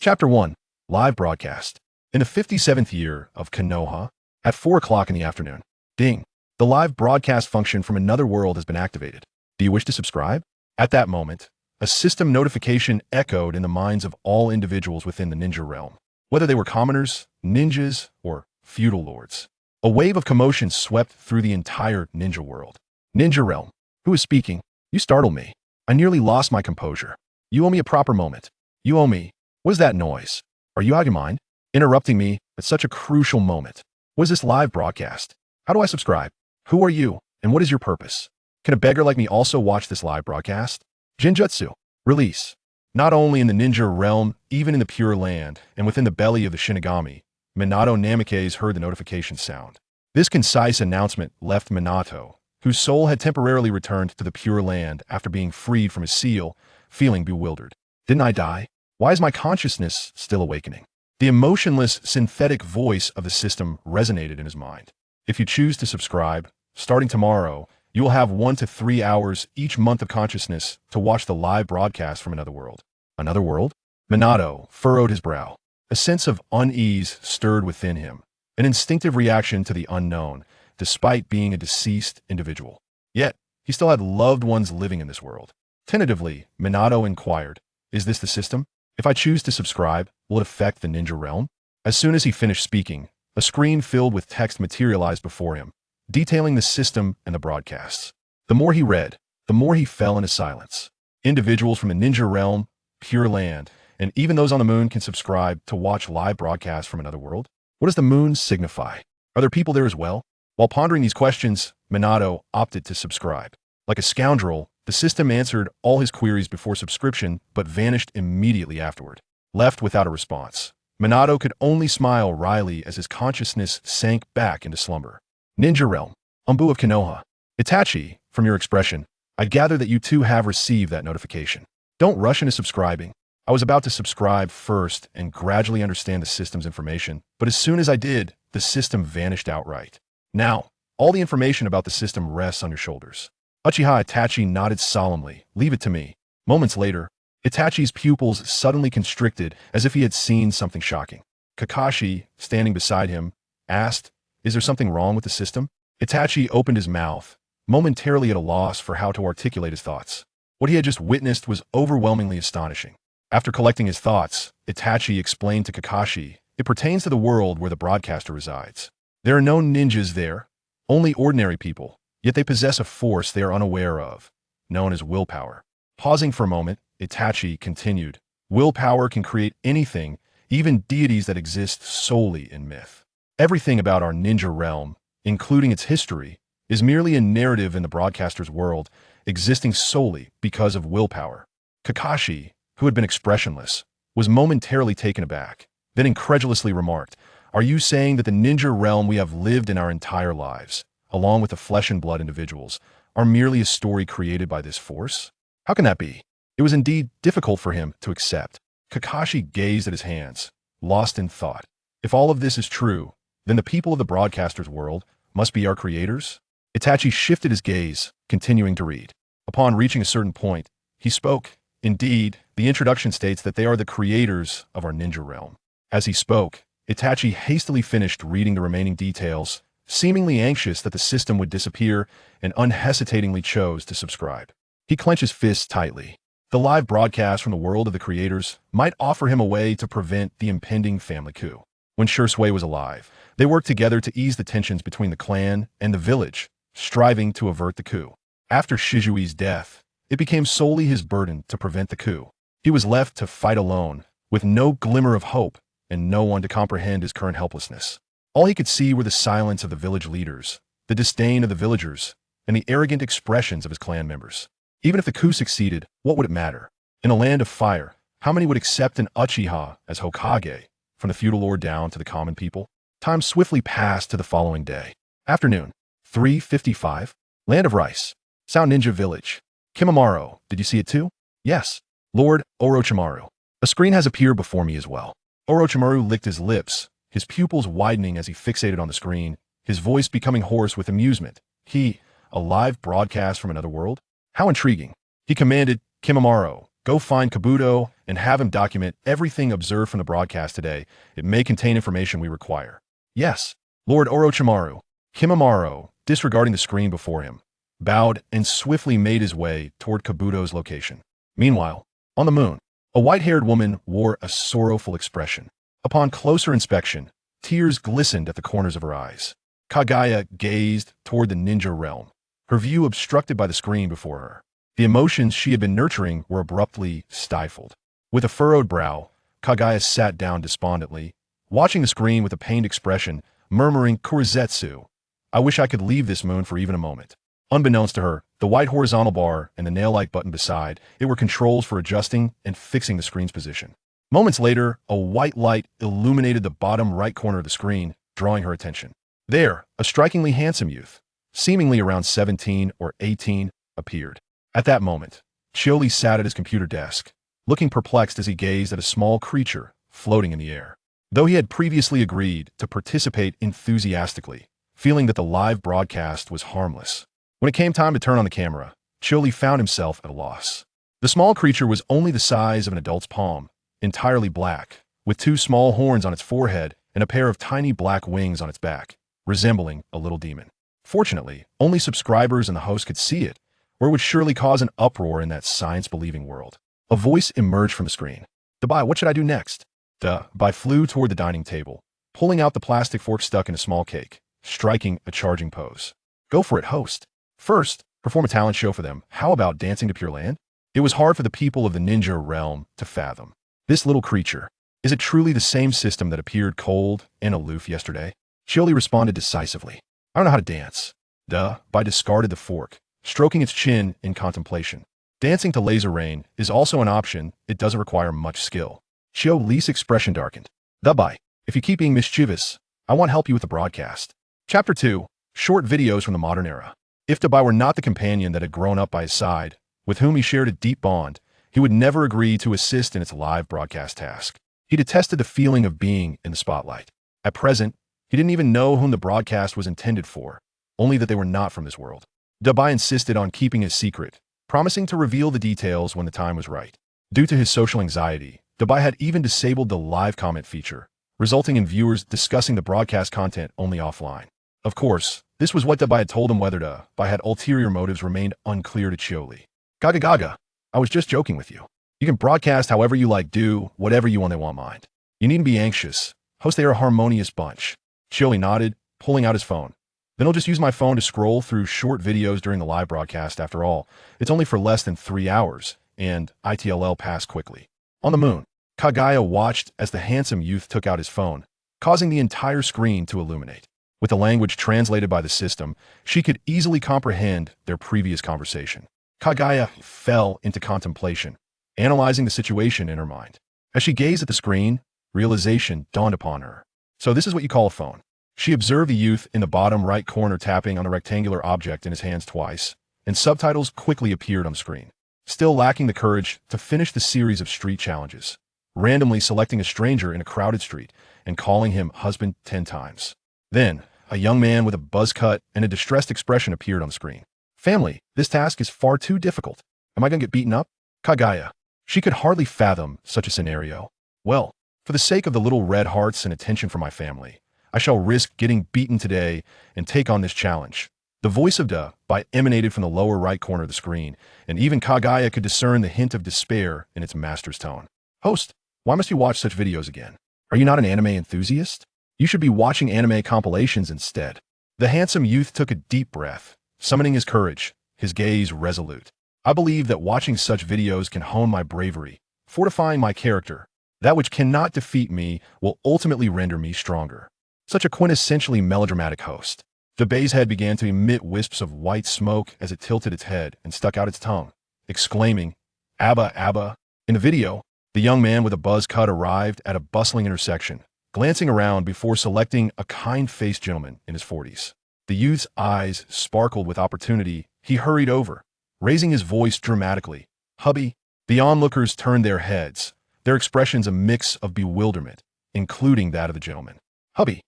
Chapter 1. Live Broadcast. In the 57th year of Konoha, at 4 o'clock in the afternoon. Ding. The live broadcast function from another world has been activated. Do you wish to subscribe? At that moment, a system notification echoed in the minds of all individuals within the ninja realm, whether they were commoners, ninjas, or feudal lords. A wave of commotion swept through the entire ninja world. Ninja realm. Who is speaking? You startled me. I nearly lost my composure. You owe me a proper moment. You owe me. What is that noise? Are you out of your mind? Interrupting me at such a crucial moment. What is this live broadcast? How do I subscribe? Who are you, and what is your purpose? Can a beggar like me also watch this live broadcast? Jinjutsu. Release. Not only in the ninja realm, even in the Pure Land, and within the belly of the Shinigami, Minato Namikaze heard the notification sound. This concise announcement left Minato, whose soul had temporarily returned to the Pure Land after being freed from his seal, feeling bewildered. Didn't I die? Why is my consciousness still awakening? The emotionless, synthetic voice of the system resonated in his mind. If you choose to subscribe, starting tomorrow, you will have 1 to 3 hours each month of consciousness to watch the live broadcast from another world. Another world? Minato furrowed his brow. A sense of unease stirred within him, an instinctive reaction to the unknown, despite being a deceased individual. Yet, he still had loved ones living in this world. Tentatively, Minato inquired, "Is this the system? If I choose to subscribe, will it affect the ninja realm?" As soon as he finished speaking, a screen filled with text materialized before him, detailing the system and the broadcasts. The more he read, the more he fell into silence. Individuals from the ninja realm, Pure Land, and even those on the moon can subscribe to watch live broadcasts from another world. What does the moon signify? Are there people there as well? While pondering these questions, Minato opted to subscribe. Like a scoundrel, the system answered all his queries before subscription, but vanished immediately afterward. Left without a response, Minato could only smile wryly as his consciousness sank back into slumber. Ninja Realm, Umbu of Konoha. Itachi, from your expression, I gather that you too have received that notification. Don't rush into subscribing. I was about to subscribe first and gradually understand the system's information, but as soon as I did, the system vanished outright. Now, all the information about the system rests on your shoulders. Uchiha Itachi nodded solemnly. Leave it to me. Moments later, Itachi's pupils suddenly constricted as if he had seen something shocking. Kakashi, standing beside him, asked, "Is there something wrong with the system?" Itachi opened his mouth, momentarily at a loss for how to articulate his thoughts. What he had just witnessed was overwhelmingly astonishing. After collecting his thoughts, Itachi explained to Kakashi, "It pertains to the world where the broadcaster resides. There are no ninjas there, only ordinary people. Yet they possess a force they are unaware of, known as willpower." Pausing for a moment, Itachi continued, "Willpower can create anything, even deities that exist solely in myth. Everything about our ninja realm, including its history, is merely a narrative in the broadcaster's world, existing solely because of willpower." Kakashi, who had been expressionless, was momentarily taken aback, then incredulously remarked, "Are you saying that the ninja realm we have lived in our entire lives, along with the flesh and blood individuals, are merely a story created by this force? How can that be?" It was indeed difficult for him to accept. Kakashi gazed at his hands, lost in thought. If all of this is true, then the people of the broadcaster's world must be our creators? Itachi shifted his gaze, continuing to read. Upon reaching a certain point, he spoke. Indeed, the introduction states that they are the creators of our ninja realm. As he spoke, Itachi hastily finished reading the remaining details, seemingly anxious that the system would disappear, and unhesitatingly chose to subscribe. He clenched his fists tightly. The live broadcast from the world of the creators might offer him a way to prevent the impending family coup. When Shursui was alive, they worked together to ease the tensions between the clan and the village, striving to avert the coup. After Shizui's death, it became solely his burden to prevent the coup. He was left to fight alone, with no glimmer of hope and no one to comprehend his current helplessness. All he could see were the silence of the village leaders, the disdain of the villagers, and the arrogant expressions of his clan members. Even if the coup succeeded, what would it matter? In a land of fire, how many would accept an Uchiha as Hokage, from the feudal lord down to the common people? Time swiftly passed to the following day. Afternoon, 3:55, Land of Rice, Sound Ninja Village. Kimimaro, did you see it too? Yes. Lord Orochimaru. A screen has appeared before me as well. Orochimaru licked his lips, his pupils widening as he fixated on the screen, his voice becoming hoarse with amusement. A live broadcast from another world? How intriguing. He commanded, "Kimimaro, Go find Kabuto and have him document everything observed from the broadcast today. It may contain information we require. Yes, Lord Orochimaru. Kimimaro, disregarding the screen before him, bowed and swiftly made his way toward Kabuto's location. Meanwhile, on the moon, a white-haired woman wore a sorrowful expression. Upon closer inspection, tears glistened at the corners of her eyes. Kaguya gazed toward the ninja realm, her view obstructed by the screen before her. The emotions she had been nurturing were abruptly stifled. With a furrowed brow, Kaguya sat down despondently, watching the screen with a pained expression, murmuring Kurizetsu. I wish I could leave this moon for even a moment. Unbeknownst to her, the white horizontal bar and the nail-like button beside it were controls for adjusting and fixing the screen's position. Moments later, a white light illuminated the bottom right corner of the screen, drawing her attention. There, a strikingly handsome youth, seemingly around 17 or 18, appeared. At that moment, Qiuli sat at his computer desk, looking perplexed as he gazed at a small creature floating in the air. Though he had previously agreed to participate enthusiastically, feeling that the live broadcast was harmless, when it came time to turn on the camera, Qiuli found himself at a loss. The small creature was only the size of an adult's palm, entirely black, with two small horns on its forehead and a pair of tiny black wings on its back, resembling a little demon. Fortunately, only subscribers and the host could see it, or it would surely cause an uproar in that science-believing world. A voice emerged from the screen. Dabai, what should I do next? Dabai flew toward the dining table, pulling out the plastic fork stuck in a small cake, striking a charging pose. Go for it, host. First, perform a talent show for them. How about dancing to Pure Land? It was hard for the people of the ninja realm to fathom. This little creature, is it truly the same system that appeared cold and aloof yesterday? Qiuli responded decisively. I don't know how to dance. Dabai discarded the fork, stroking its chin in contemplation. Dancing to Laser Rain is also an option. It doesn't require much skill. Qiuli's expression darkened. Dabai, if you keep being mischievous, I want to help you with the broadcast. Chapter 2. Short videos from the modern era. If Dabai were not the companion that had grown up by his side, with whom he shared a deep bond, he would never agree to assist in its live broadcast task. He detested the feeling of being in the spotlight. At present, he didn't even know whom the broadcast was intended for, only that they were not from this world. Dabai insisted on keeping his secret, promising to reveal the details when the time was right. Due to his social anxiety, Dabai had even disabled the live comment feature, resulting in viewers discussing the broadcast content only offline. Of course, this was what Dabai had told him. Whether Dabai had ulterior motives remained unclear to Qiuli. Gaga, I was just joking with you. You can broadcast however you like, do whatever you want, they won't mind. You needn't be anxious. Host, they are a harmonious bunch. Qiuli nodded, pulling out his phone. Then I'll just use my phone to scroll through short videos during the live broadcast. After all, it's only for less than 3 hours, and ITLL passed quickly. On the moon, Kaguya watched as the handsome youth took out his phone, causing the entire screen to illuminate. With the language translated by the system, she could easily comprehend their previous conversation. Kaguya fell into contemplation, analyzing the situation in her mind. As she gazed at the screen, realization dawned upon her. So this is what you call a phone. She observed the youth in the bottom right corner tapping on a rectangular object in his hands twice, and subtitles quickly appeared on the screen. Still lacking the courage to finish the series of street challenges, randomly selecting a stranger in a crowded street and calling him husband 10 times. Then, a young man with a buzz cut and a distressed expression appeared on the screen. Family, this task is far too difficult. Am I going to get beaten up? Kaguya. She could hardly fathom such a scenario. Well, for the sake of the little red hearts and attention from my family, I shall risk getting beaten today and take on this challenge. The voice of Dabai emanated from the lower right corner of the screen, and even Kaguya could discern the hint of despair in its master's tone. Host, why must you watch such videos again? Are you not an anime enthusiast? You should be watching anime compilations instead. The handsome youth took a deep breath, summoning his courage, his gaze resolute. I believe that watching such videos can hone my bravery, fortifying my character. That which cannot defeat me will ultimately render me stronger. Such a quintessentially melodramatic host. Dabai's head began to emit wisps of white smoke as it tilted its head and stuck out its tongue, exclaiming, Abba, Abba. In the video, the young man with a buzz cut arrived at a bustling intersection, glancing around before selecting a kind-faced gentleman in his 40s. The youth's eyes sparkled with opportunity. He hurried over, raising his voice dramatically. Hubby. The onlookers turned their heads, their expressions a mix of bewilderment, including that of the gentleman. Hubby.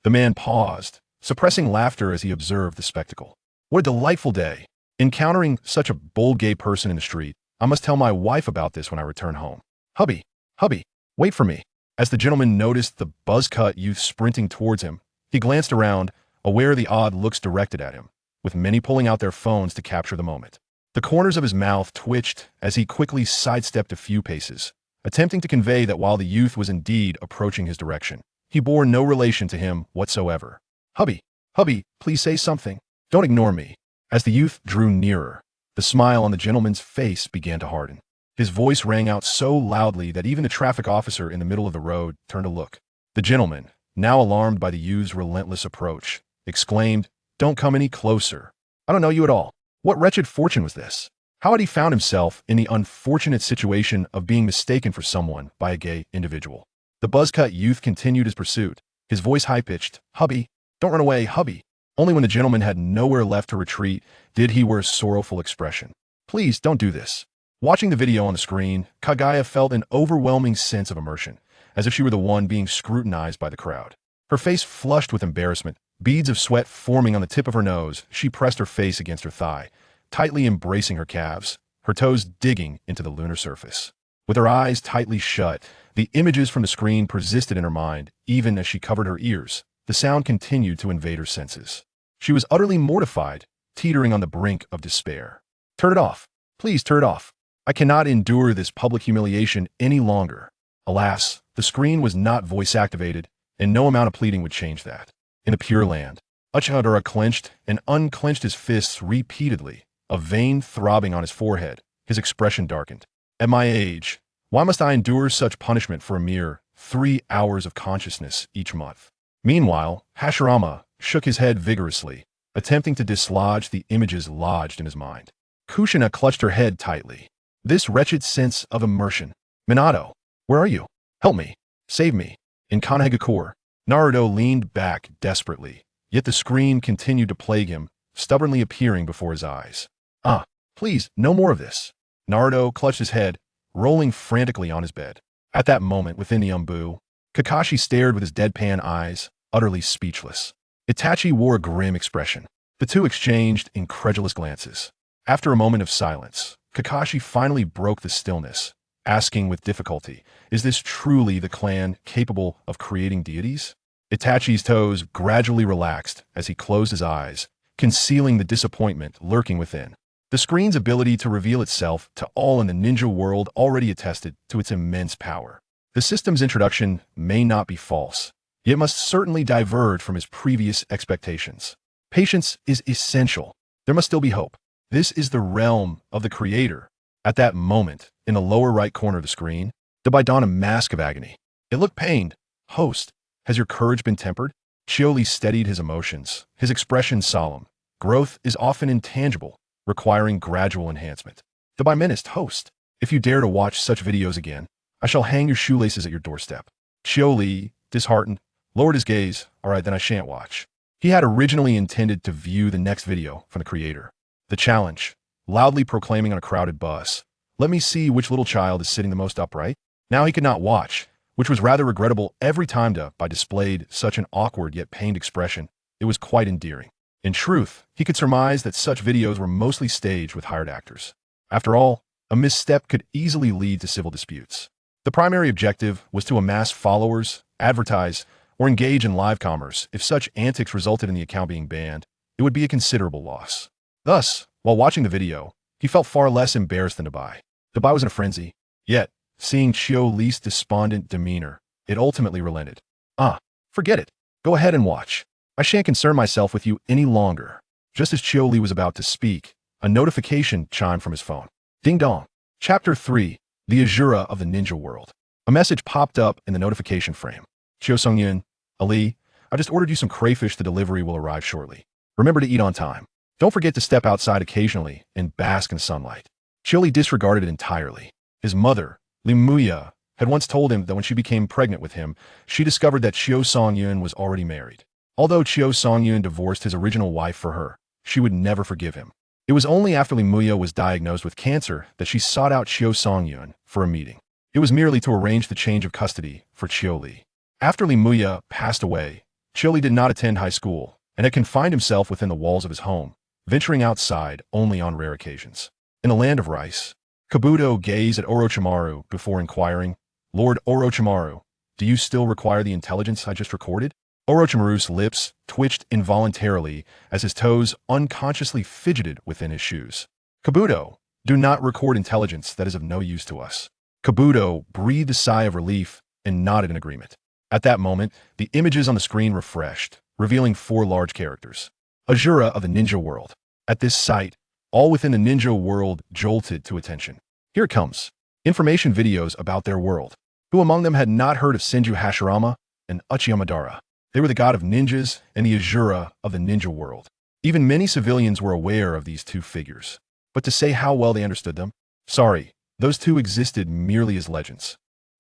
The man paused, suppressing laughter as he observed the spectacle. What a delightful day. Encountering such a bold gay person in the street, I must tell my wife about this when I return home. Hubby, hubby, wait for me. As the gentleman noticed the buzz-cut youth sprinting towards him, he glanced around, aware of the odd looks directed at him, with many pulling out their phones to capture the moment. The corners of his mouth twitched as he quickly sidestepped a few paces, attempting to convey that while the youth was indeed approaching his direction, he bore no relation to him whatsoever. Hubby, hubby, please say something. Don't ignore me. As the youth drew nearer, the smile on the gentleman's face began to harden. His voice rang out so loudly that even the traffic officer in the middle of the road turned to look. The gentleman, now alarmed by the youth's relentless approach, exclaimed, "Don't come any closer. I don't know you at all. What wretched fortune was this? How had he found himself in the unfortunate situation of being mistaken for someone by a gay individual?" The buzz-cut youth continued his pursuit, his voice high-pitched. "Hubby, don't run away, hubby." Only when the gentleman had nowhere left to retreat did he wear a sorrowful expression. "Please, don't do this." Watching the video on the screen, Kagaya felt an overwhelming sense of immersion, as if she were the one being scrutinized by the crowd. Her face flushed with embarrassment, beads of sweat forming on the tip of her nose. She pressed her face against her thigh, tightly embracing her calves, her toes digging into the lunar surface. With her eyes tightly shut, the images from the screen persisted in her mind, even as she covered her ears. The sound continued to invade her senses. She was utterly mortified, teetering on the brink of despair. "Turn it off. Please turn it off. I cannot endure this public humiliation any longer." Alas, the screen was not voice-activated, and no amount of pleading would change that. In the Pure Land, Uchihara clenched and unclenched his fists repeatedly, a vein throbbing on his forehead. His expression darkened. "At my age, why must I endure such punishment for a mere 3 hours of consciousness each month?" Meanwhile, Hashirama shook his head vigorously, attempting to dislodge the images lodged in his mind. Kushina clutched her head tightly. This wretched sense of immersion. "Minato, where are you? Help me. Save me." In Kanehagakure, Naruto leaned back desperately, yet the screen continued to plague him, stubbornly appearing before his eyes. "Ah, please, no more of this." Naruto clutched his head, rolling frantically on his bed. At that moment, within the umbu, Kakashi stared with his deadpan eyes, utterly speechless. Itachi wore a grim expression. The two exchanged incredulous glances. After a moment of silence, Kakashi finally broke the stillness, asking with difficulty, "Is this truly the clan capable of creating deities?" Itachi's toes gradually relaxed as he closed his eyes, concealing the disappointment lurking within. The screen's ability to reveal itself to all in the ninja world already attested to its immense power. The system's introduction may not be false, yet must certainly diverge from his previous expectations. Patience is essential. There must still be hope. This is the realm of the creator. At that moment, in the lower right corner of the screen, stood dawned a mask of agony. It looked pained. "Host, has your courage been tempered?" Qiuli steadied his emotions, his expression solemn. "Growth is often intangible, requiring gradual enhancement." "The Biminist, host, if you dare to watch such videos again, I shall hang your shoelaces at your doorstep." Qiuli, disheartened, lowered his gaze. "All right, then I shan't watch." He had originally intended to view the next video from the creator. The challenge, loudly proclaiming on a crowded bus, "Let me see which little child is sitting the most upright." Now he could not watch, which was rather regrettable every time by displayed such an awkward yet pained expression. It was quite endearing. In truth, he could surmise that such videos were mostly staged with hired actors. After all, a misstep could easily lead to civil disputes. The primary objective was to amass followers, advertise, or engage in live commerce. If such antics resulted in the account being banned, it would be a considerable loss. Thus, while watching the video, he felt far less embarrassed than Dabai. Dabai was in a frenzy. Yet, seeing Qiuli's despondent demeanor, it ultimately relented. "Ah, forget it. Go ahead and watch. I shan't concern myself with you any longer." Just as Qiuli was about to speak, a notification chimed from his phone. Ding dong. Chapter 3, The Azura of the Ninja World. A message popped up in the notification frame. "Chiu Songyun, Ali, I just ordered you some crayfish. The delivery will arrive shortly. Remember to eat on time. Don't forget to step outside occasionally and bask in sunlight." Qiuli disregarded it entirely. His mother, Limuya, had once told him that when she became pregnant with him, she discovered that Chiu Songyun was already married. Although Chiu Songyun divorced his original wife for her, she would never forgive him. It was only after Limuya was diagnosed with cancer that she sought out Chiu Songyun for a meeting. It was merely to arrange the change of custody for Qiuli. After Limuya passed away, Qiuli did not attend high school and had confined himself within the walls of his home, venturing outside only on rare occasions. In the land of rice, Kabuto gazed at Orochimaru before inquiring, "Lord Orochimaru, do you still require the intelligence I just recorded?" Orochimaru's lips twitched involuntarily as his toes unconsciously fidgeted within his shoes. "Kabuto, do not record intelligence that is of no use to us." Kabuto breathed a sigh of relief and nodded in agreement. At that moment, the images on the screen refreshed, revealing 4 large characters. Azura of the ninja world. At this sight, all within the ninja world jolted to attention. Here it comes. Information videos about their world. Who among them had not heard of Senju Hashirama and Uchiha Madara? They were the god of ninjas and the Azura of the ninja world. Even many civilians were aware of these 2 figures. But to say how well they understood them? Sorry, those 2 existed merely as legends.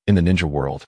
In the ninja world,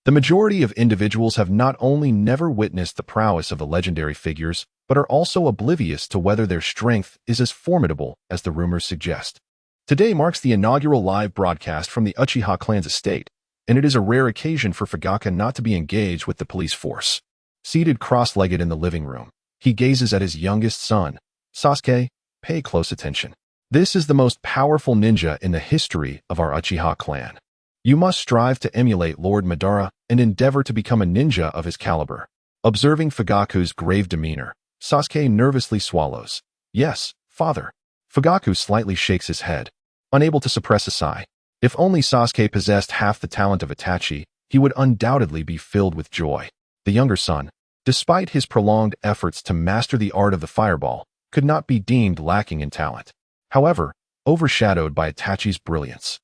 the majority of individuals have not only never witnessed the prowess of the legendary figures, but are also oblivious to whether their strength is as formidable as the rumors suggest. Today marks the inaugural live broadcast from the Uchiha clan's estate, and it is a rare occasion for Fugaka not to be engaged with the police force. Seated cross-legged in the living room, he gazes at his youngest son. "Sasuke, pay close attention. This is the most powerful ninja in the history of our Uchiha clan. You must strive to emulate Lord Madara and endeavor to become a ninja of his caliber." Observing Fugaku's grave demeanor, Sasuke nervously swallows. "Yes, father." Fugaku slightly shakes his head, unable to suppress a sigh. If only Sasuke possessed half the talent of Itachi, he would undoubtedly be filled with joy. The younger son, despite his prolonged efforts to master the art of the fireball, could not be deemed lacking in talent. However, overshadowed by Itachi's brilliance,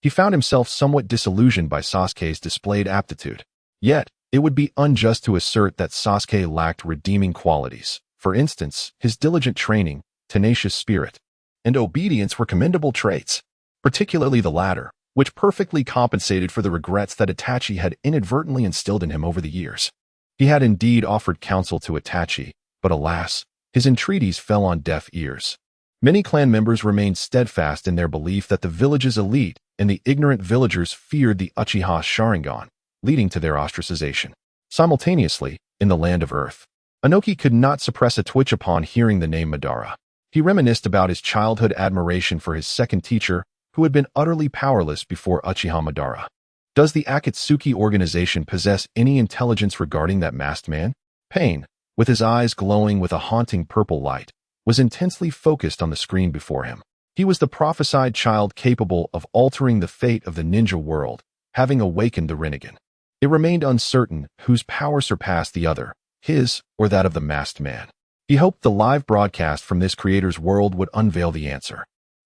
he found himself somewhat disillusioned by Sasuke's displayed aptitude. Yet, it would be unjust to assert that Sasuke lacked redeeming qualities. For instance, his diligent training, tenacious spirit, and obedience were commendable traits, particularly the latter, which perfectly compensated for the regrets that Itachi had inadvertently instilled in him over the years. He had indeed offered counsel to Itachi, but alas, his entreaties fell on deaf ears. Many clan members remained steadfast in their belief that the village's elite and the ignorant villagers feared the Uchiha Sharingan, leading to their ostracization. Simultaneously, in the land of Earth, Inoki could not suppress a twitch upon hearing the name Madara. He reminisced about his childhood admiration for his second teacher, who had been utterly powerless before Uchiha Madara. Does the Akatsuki organization possess any intelligence regarding that masked man? Pain, with his eyes glowing with a haunting purple light, was intensely focused on the screen before him. He was the prophesied child capable of altering the fate of the ninja world, having awakened the Rinnegan. It remained uncertain whose power surpassed the other, his or that of the masked man. He hoped the live broadcast from this creator's world would unveil the answer.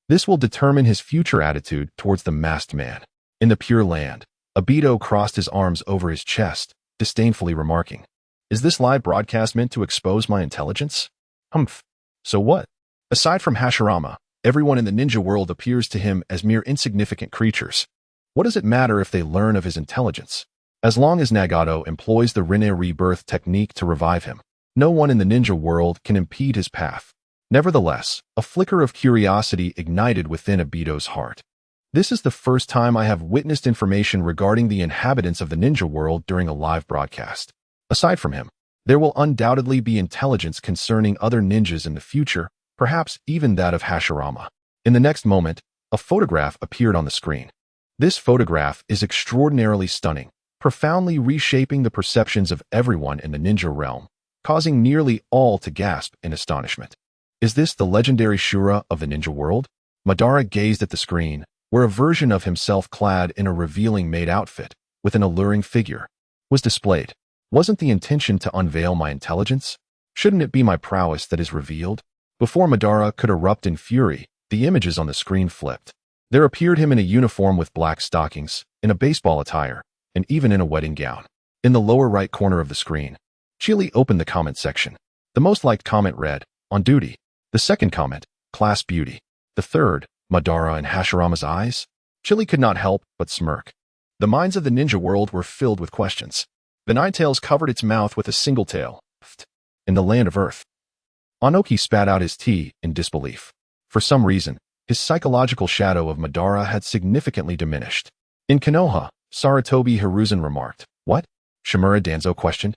This will determine his future attitude towards the masked man. In the Pure Land, Obito crossed his arms over his chest, disdainfully remarking, "Is this live broadcast meant to expose my intelligence? Humph. So what? Aside from Hashirama, everyone in the ninja world appears to him as mere insignificant creatures. What does it matter if they learn of his intelligence? As long as Nagato employs the Rinne rebirth technique to revive him, no one in the ninja world can impede his path." Nevertheless, a flicker of curiosity ignited within Obito's heart. "This is the first time I have witnessed information regarding the inhabitants of the ninja world during a live broadcast. Aside from him, there will undoubtedly be intelligence concerning other ninjas in the future, perhaps even that of Hashirama." In the next moment, a photograph appeared on the screen. This photograph is extraordinarily stunning, profoundly reshaping the perceptions of everyone in the ninja realm, causing nearly all to gasp in astonishment. Is this the legendary Shura of the ninja world? Madara gazed at the screen, where a version of himself clad in a revealing maid outfit, with an alluring figure, was displayed. Wasn't the intention to unveil my intelligence? Shouldn't it be my prowess that is revealed? Before Madara could erupt in fury, the images on the screen flipped. There appeared him in a uniform with black stockings, in a baseball attire, and even in a wedding gown. In the lower right corner of the screen, Qiuli opened the comment section. The most liked comment read, "On duty." The second comment, "Class beauty." The third, "Madara in Hashirama's eyes." Qiuli could not help but smirk. The minds of the ninja world were filled with questions. The Ninetales covered its mouth with a single tail. In the land of Earth, Inoki spat out his tea in disbelief. For some reason, his psychological shadow of Madara had significantly diminished. In Konoha, Sarutobi Hiruzen remarked, "What?" Shimura Danzo questioned.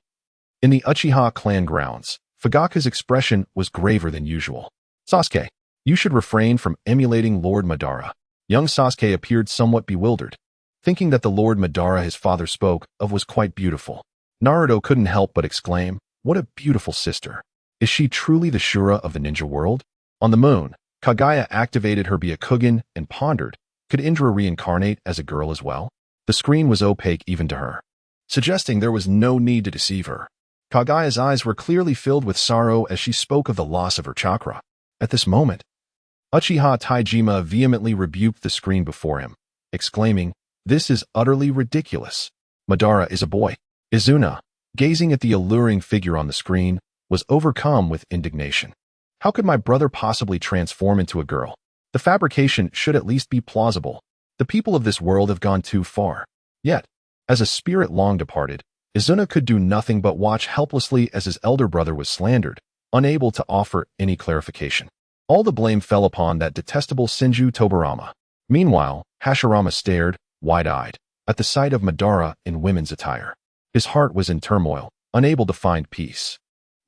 In the Uchiha clan grounds, Fugaka's expression was graver than usual. "Sasuke, you should refrain from emulating Lord Madara. Young Sasuke appeared somewhat bewildered, thinking that the Lord Madara his father spoke of was quite beautiful. Naruto couldn't help but exclaim, "What a beautiful sister. Is she truly the Shura of the ninja world?" On the moon, Kagaya activated her Byakugan and pondered, could Indra reincarnate as a girl as well? The screen was opaque even to her, suggesting there was no need to deceive her. Kagaya's eyes were clearly filled with sorrow as she spoke of the loss of her chakra. At this moment, Uchiha Taijima vehemently rebuked the screen before him, exclaiming, "This is utterly ridiculous. Madara is a boy." Izuna, gazing at the alluring figure on the screen, was overcome with indignation. How could my brother possibly transform into a girl? The fabrication should at least be plausible. The people of this world have gone too far. Yet, as a spirit long departed, Izuna could do nothing but watch helplessly as his elder brother was slandered, unable to offer any clarification. All the blame fell upon that detestable Shinju Tobirama. Meanwhile, Hashirama stared, wide-eyed, at the sight of Madara in women's attire. His heart was in turmoil, unable to find peace.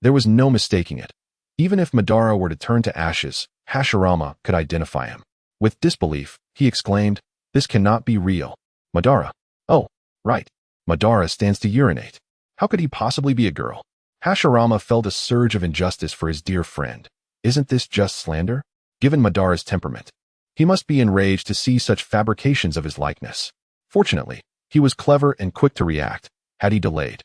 There was no mistaking it. Even if Madara were to turn to ashes, Hashirama could identify him. With disbelief, he exclaimed, "This cannot be real. Madara. Oh, right. Madara stands to urinate. How could he possibly be a girl?" Hashirama felt a surge of injustice for his dear friend. Isn't this just slander? Given Madara's temperament, he must be enraged to see such fabrications of his likeness. Fortunately, he was clever and quick to react. Had he delayed,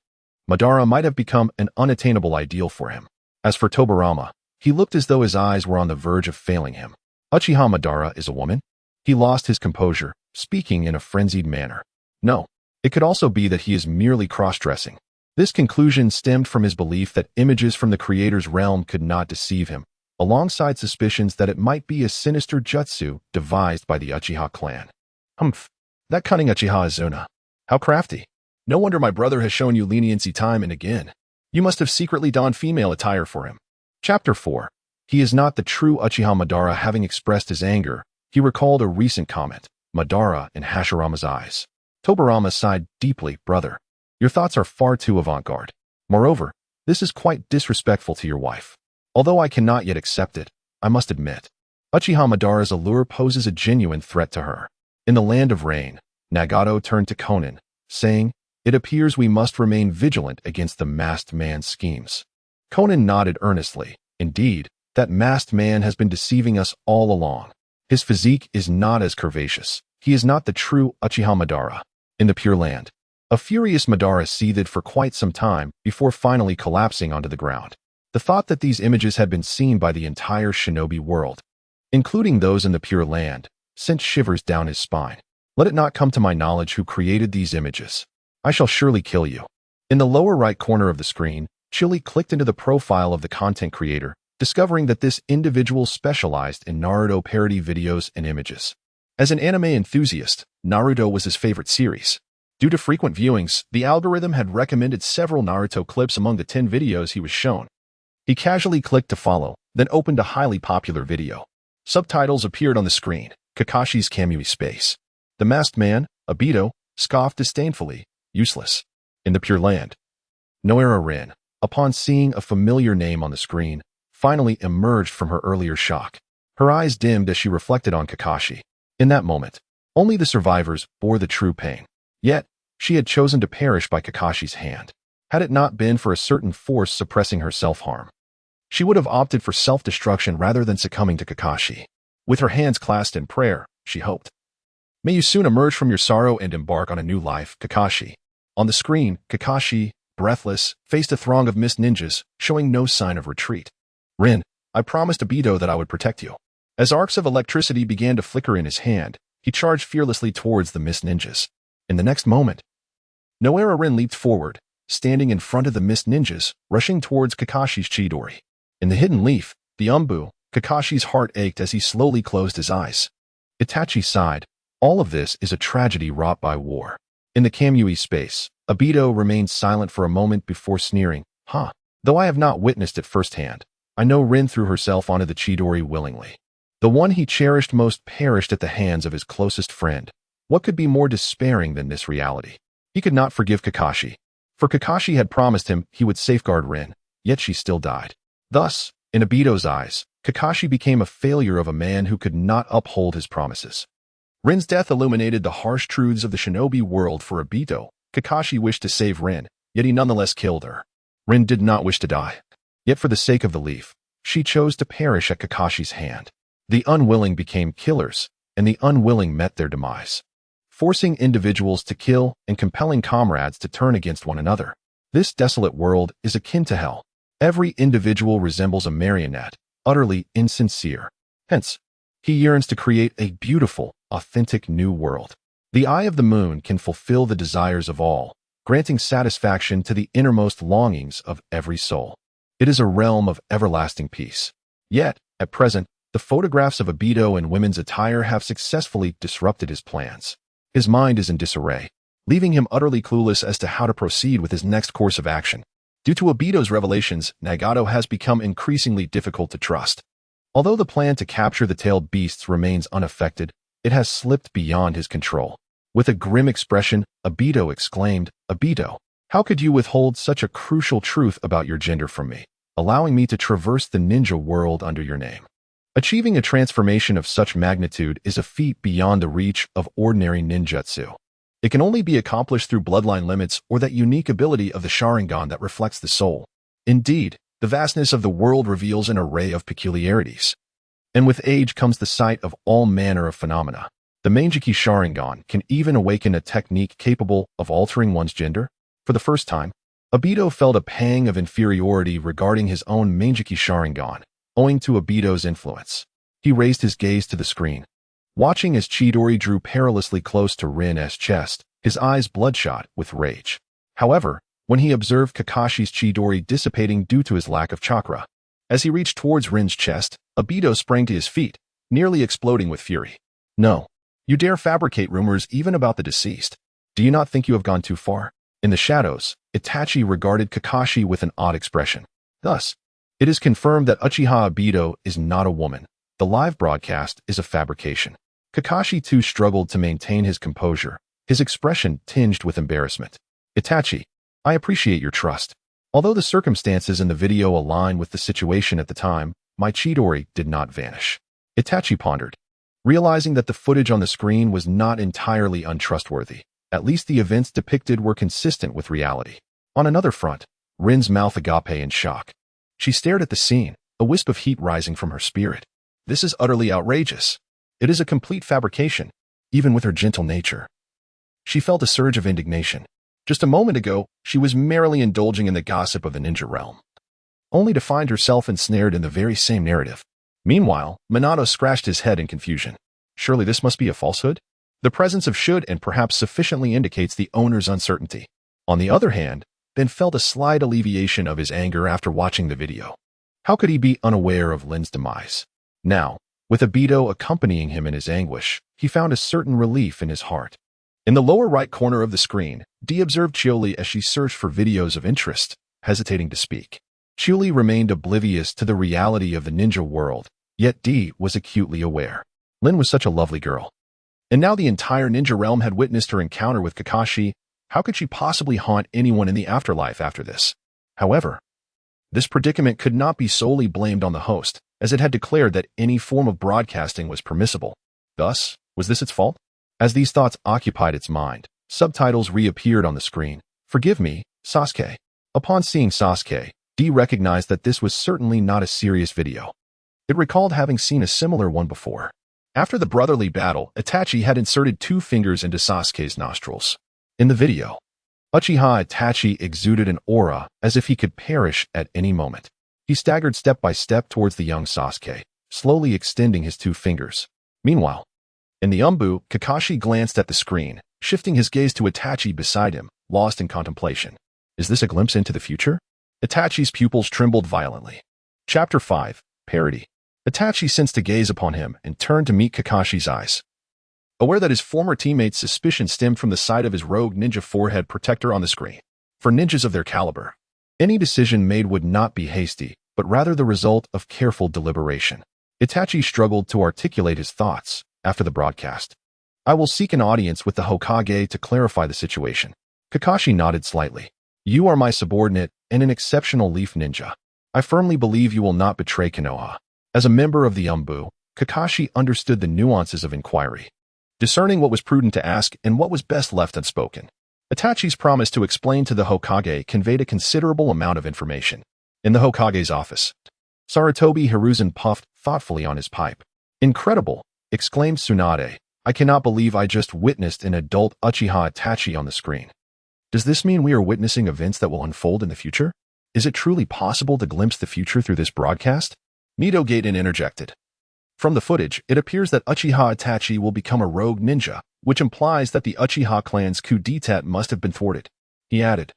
Madara might have become an unattainable ideal for him. As for Tobirama, he looked as though his eyes were on the verge of failing him. Uchiha Madara is a woman? He lost his composure, speaking in a frenzied manner. No, it could also be that he is merely cross-dressing. This conclusion stemmed from his belief that images from the creator's realm could not deceive him, alongside suspicions that it might be a sinister jutsu devised by the Uchiha clan. Humph, that cunning Uchiha Izuna. How crafty. No wonder my brother has shown you leniency time and again. You must have secretly donned female attire for him. Chapter 4. He is not the true Uchiha Madara. Having expressed his anger, he recalled a recent comment, Madara in Hashirama's eyes. Tobirama sighed deeply, "Brother, your thoughts are far too avant-garde. Moreover, this is quite disrespectful to your wife. Although I cannot yet accept it, I must admit, Uchiha Madara's allure poses a genuine threat to her." In the land of rain, Nagato turned to Konan, saying, "It appears we must remain vigilant against the masked man's schemes." Konan nodded earnestly. Indeed, that masked man has been deceiving us all along. His physique is not as curvaceous. He is not the true Uchiha Madara. In the Pure Land, a furious Madara seethed for quite some time before finally collapsing onto the ground. The thought that these images had been seen by the entire shinobi world, including those in the Pure Land, sent shivers down his spine. Let it not come to my knowledge who created these images. I shall surely kill you. In the lower right corner of the screen, Qiuli clicked into the profile of the content creator, discovering that this individual specialized in Naruto parody videos and images. As an anime enthusiast, Naruto was his favorite series. Due to frequent viewings, the algorithm had recommended several Naruto clips among the 10 videos he was shown. He casually clicked to follow, then opened a highly popular video. Subtitles appeared on the screen, Kakashi's Kamui Space. The masked man, Obito, scoffed disdainfully, "Useless." In the Pure Land, Noera Rin, upon seeing a familiar name on the screen, finally emerged from her earlier shock. Her eyes dimmed as she reflected on Kakashi. In that moment, only the survivors bore the true pain. Yet, she had chosen to perish by Kakashi's hand. Had it not been for a certain force suppressing her self-harm, she would have opted for self-destruction rather than succumbing to Kakashi. With her hands clasped in prayer, she hoped, "May you soon emerge from your sorrow and embark on a new life, Kakashi." On the screen, Kakashi, breathless, faced a throng of mist ninjas, showing no sign of retreat. "Rin, I promised Obito that I would protect you." As arcs of electricity began to flicker in his hand, he charged fearlessly towards the mist ninjas. In the next moment, Noera Rin leaped forward, standing in front of the mist ninjas, rushing towards Kakashi's Chidori. In the hidden leaf, the Umbu, Kakashi's heart ached as he slowly closed his eyes. Itachi sighed. All of this is a tragedy wrought by war. In the Kamui Space, Obito remained silent for a moment before sneering, "Huh. Though I have not witnessed it firsthand, I know Rin threw herself onto the Chidori willingly. The one he cherished most perished at the hands of his closest friend. What could be more despairing than this reality?" He could not forgive Kakashi, for Kakashi had promised him he would safeguard Rin, yet she still died. Thus, in Obito's eyes, Kakashi became a failure of a man who could not uphold his promises. Rin's death illuminated the harsh truths of the shinobi world for Obito. Kakashi wished to save Rin, yet he nonetheless killed her. Rin did not wish to die. Yet for the sake of the leaf, she chose to perish at Kakashi's hand. The unwilling became killers, and the unwilling met their demise, forcing individuals to kill and compelling comrades to turn against one another. This desolate world is akin to hell. Every individual resembles a marionette, utterly insincere. Hence, he yearns to create a beautiful, authentic new world. The eye of the moon can fulfill the desires of all, granting satisfaction to the innermost longings of every soul. It is a realm of everlasting peace. Yet, at present, the photographs of Obito in women's attire have successfully disrupted his plans. His mind is in disarray, leaving him utterly clueless as to how to proceed with his next course of action. Due to Obito's revelations, Nagato has become increasingly difficult to trust. Although the plan to capture the tailed beasts remains unaffected, it has slipped beyond his control. With a grim expression, Obito exclaimed, "Obito, how could you withhold such a crucial truth about your gender from me, allowing me to traverse the ninja world under your name?" Achieving a transformation of such magnitude is a feat beyond the reach of ordinary ninjutsu. It can only be accomplished through bloodline limits or that unique ability of the Sharingan that reflects the soul. Indeed, the vastness of the world reveals an array of peculiarities. And with age comes the sight of all manner of phenomena. The Mangeki Sharingan can even awaken a technique capable of altering one's gender. For the first time, Obito felt a pang of inferiority regarding his own Mangeki Sharingan, owing to Obito's influence. He raised his gaze to the screen, watching as Chidori drew perilously close to Rin's chest, his eyes bloodshot with rage. However, when he observed Kakashi's Chidori dissipating due to his lack of chakra, as he reached towards Rin's chest, Obito sprang to his feet, nearly exploding with fury. "No. You dare fabricate rumors even about the deceased. Do you not think you have gone too far?" In the shadows, Itachi regarded Kakashi with an odd expression. Thus, it is confirmed that Uchiha Obito is not a woman. The live broadcast is a fabrication. Kakashi too struggled to maintain his composure, his expression tinged with embarrassment. "Itachi, I appreciate your trust. Although the circumstances in the video align with the situation at the time, my Chidori did not vanish." Itachi pondered, realizing that the footage on the screen was not entirely untrustworthy. At least the events depicted were consistent with reality. On another front, Rin's mouth agape in shock. She stared at the scene, a wisp of heat rising from her spirit. This is utterly outrageous. It is a complete fabrication, even with her gentle nature. She felt a surge of indignation. Just a moment ago, she was merrily indulging in the gossip of the ninja realm, only to find herself ensnared in the very same narrative. Meanwhile, Minato scratched his head in confusion. Surely this must be a falsehood? The presence of should and perhaps sufficiently indicates the owner's uncertainty. On the other hand, Ben felt a slight alleviation of his anger after watching the video. How could he be unaware of Lin's demise? Now, with Obito accompanying him in his anguish, he found a certain relief in his heart. In the lower right corner of the screen, Dee observed Qiuli as she searched for videos of interest, hesitating to speak. Qiuli remained oblivious to the reality of the ninja world, yet Dee was acutely aware. Lin was such a lovely girl. And now the entire ninja realm had witnessed her encounter with Kakashi. How could she possibly haunt anyone in the afterlife after this? However, this predicament could not be solely blamed on the host, as it had declared that any form of broadcasting was permissible. Thus, was this its fault? As these thoughts occupied its mind, subtitles reappeared on the screen. "Forgive me, Sasuke." Upon seeing Sasuke, Dee recognized that this was certainly not a serious video. It recalled having seen a similar one before. After the brotherly battle, Itachi had inserted 2 fingers into Sasuke's nostrils. In the video, Uchiha Itachi exuded an aura as if he could perish at any moment. He staggered step by step towards the young Sasuke, slowly extending his 2 fingers. Meanwhile, in the Umbu, Kakashi glanced at the screen, shifting his gaze to Itachi beside him, lost in contemplation. Is this a glimpse into the future? Itachi's pupils trembled violently. Chapter 5, Parody. Itachi sensed a gaze upon him and turned to meet Kakashi's eyes. Aware that his former teammate's suspicion stemmed from the sight of his rogue ninja forehead protector on the screen. For ninjas of their caliber, any decision made would not be hasty, but rather the result of careful deliberation. Itachi struggled to articulate his thoughts after the broadcast. "I will seek an audience with the Hokage to clarify the situation." Kakashi nodded slightly. "You are my subordinate and an exceptional leaf ninja. I firmly believe you will not betray Konoha." As a member of the Umbu, Kakashi understood the nuances of inquiry. discerning what was prudent to ask and what was best left unspoken. Itachi's promise to explain to the Hokage conveyed a considerable amount of information. In the Hokage's office, Sarutobi Hiruzen puffed thoughtfully on his pipe. "Incredible!" exclaimed Tsunade. "I cannot believe I just witnessed an adult Uchiha Itachi on the screen. Does this mean we are witnessing events that will unfold in the future? Is it truly possible to glimpse the future through this broadcast?" Mito Gaiden interjected. "From the footage, it appears that Uchiha Itachi will become a rogue ninja, which implies that the Uchiha clan's coup d'etat must have been thwarted," he added.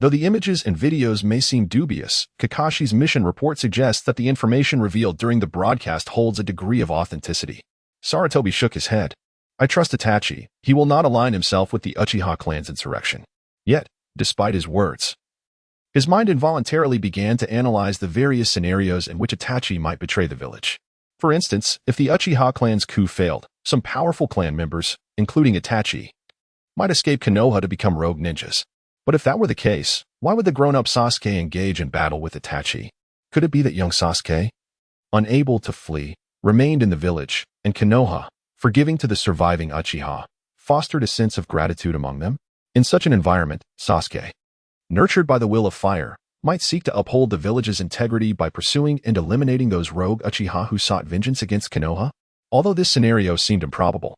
Though the images and videos may seem dubious, Kakashi's mission report suggests that the information revealed during the broadcast holds a degree of authenticity. Sarutobi shook his head. "I trust Itachi. He will not align himself with the Uchiha clan's insurrection." Yet, despite his words, his mind involuntarily began to analyze the various scenarios in which Itachi might betray the village. For instance, if the Uchiha clan's coup failed, some powerful clan members, including Itachi, might escape Konoha to become rogue ninjas. But if that were the case, why would the grown-up Sasuke engage in battle with Itachi? Could it be that young Sasuke, unable to flee, remained in the village, and Konoha, forgiving to the surviving Uchiha, fostered a sense of gratitude among them? In such an environment, Sasuke, nurtured by the will of fire, might seek to uphold the village's integrity by pursuing and eliminating those rogue Uchiha who sought vengeance against Konoha. Although this scenario seemed improbable,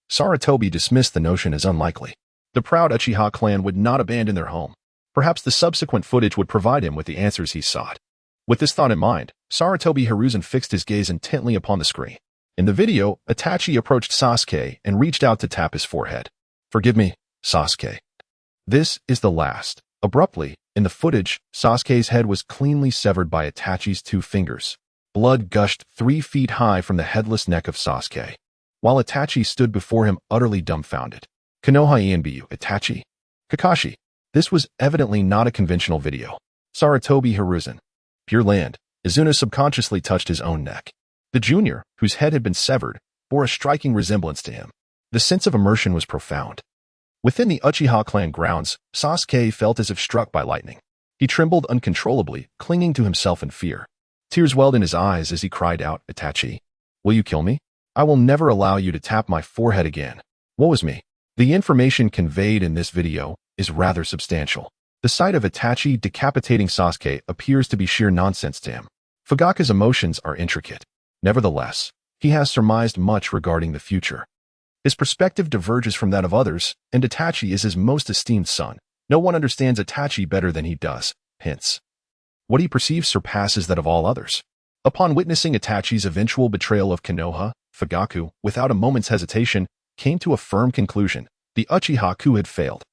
Sarutobi dismissed the notion as unlikely. The proud Uchiha clan would not abandon their home. Perhaps the subsequent footage would provide him with the answers he sought. With this thought in mind, Sarutobi Hiruzen fixed his gaze intently upon the screen. In the video, Itachi approached Sasuke and reached out to tap his forehead. "Forgive me, Sasuke. This is the last." Abruptly, in the footage, Sasuke's head was cleanly severed by Itachi's 2 fingers. Blood gushed 3 feet high from the headless neck of Sasuke, while Itachi stood before him utterly dumbfounded. "Konoha Enbu, Itachi." Kakashi. This was evidently not a conventional video. Sarutobi Hiruzen. Pure land. Izuna subconsciously touched his own neck. The junior, whose head had been severed, bore a striking resemblance to him. The sense of immersion was profound. Within the Uchiha clan grounds, Sasuke felt as if struck by lightning. He trembled uncontrollably, clinging to himself in fear. Tears welled in his eyes as he cried out, "Itachi, will you kill me? I will never allow you to tap my forehead again." Woe is me. The information conveyed in this video is rather substantial. The sight of Itachi decapitating Sasuke appears to be sheer nonsense to him. Fugaka's emotions are intricate. Nevertheless, he has surmised much regarding the future. His perspective diverges from that of others, and Itachi is his most esteemed son. No one understands Itachi better than he does, hence, what he perceives surpasses that of all others. Upon witnessing Itachi's eventual betrayal of Konoha, Fugaku, without a moment's hesitation, came to a firm conclusion. The Uchiha coup had failed.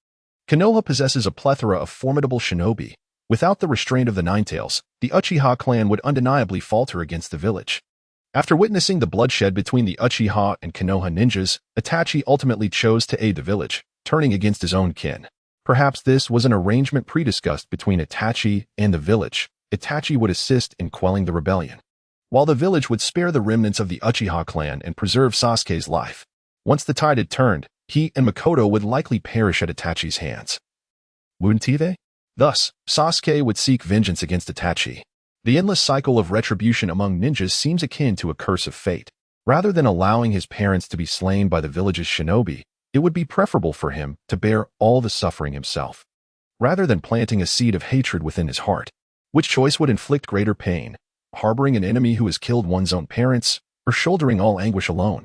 Konoha possesses a plethora of formidable shinobi. Without the restraint of the Ninetales, the Uchiha clan would undeniably falter against the village. After witnessing the bloodshed between the Uchiha and Konoha ninjas, Itachi ultimately chose to aid the village, turning against his own kin. Perhaps this was an arrangement prediscussed between Itachi and the village. Itachi would assist in quelling the rebellion, while the village would spare the remnants of the Uchiha clan and preserve Sasuke's life. Once the tide had turned, he and Makoto would likely perish at Itachi's hands. Wouldn't they? Thus, Sasuke would seek vengeance against Itachi. The endless cycle of retribution among ninjas seems akin to a curse of fate. Rather than allowing his parents to be slain by the village's shinobi, it would be preferable for him to bear all the suffering himself, rather than planting a seed of hatred within his heart. Which choice would inflict greater pain, harboring an enemy who has killed one's own parents, or shouldering all anguish alone?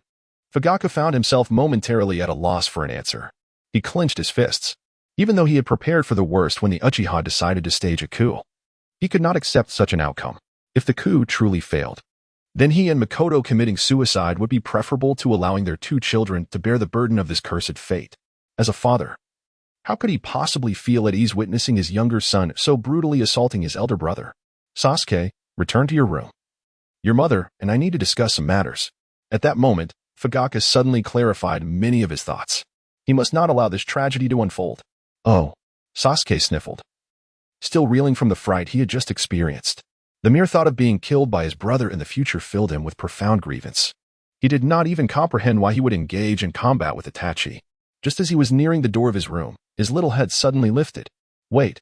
Fugaka found himself momentarily at a loss for an answer. He clenched his fists. Even though he had prepared for the worst when the Uchiha decided to stage a coup, he could not accept such an outcome. If the coup truly failed, then he and Makoto committing suicide would be preferable to allowing their 2 children to bear the burden of this cursed fate. As a father, how could he possibly feel at ease witnessing his younger son so brutally assaulting his elder brother? "Sasuke, return to your room. Your mother and I need to discuss some matters." At that moment, Fugaka suddenly clarified many of his thoughts. He must not allow this tragedy to unfold. "Oh," Sasuke sniffled, still reeling from the fright he had just experienced. The mere thought of being killed by his brother in the future filled him with profound grievance. He did not even comprehend why he would engage in combat with Itachi. Just as he was nearing the door of his room, his little head suddenly lifted. Wait,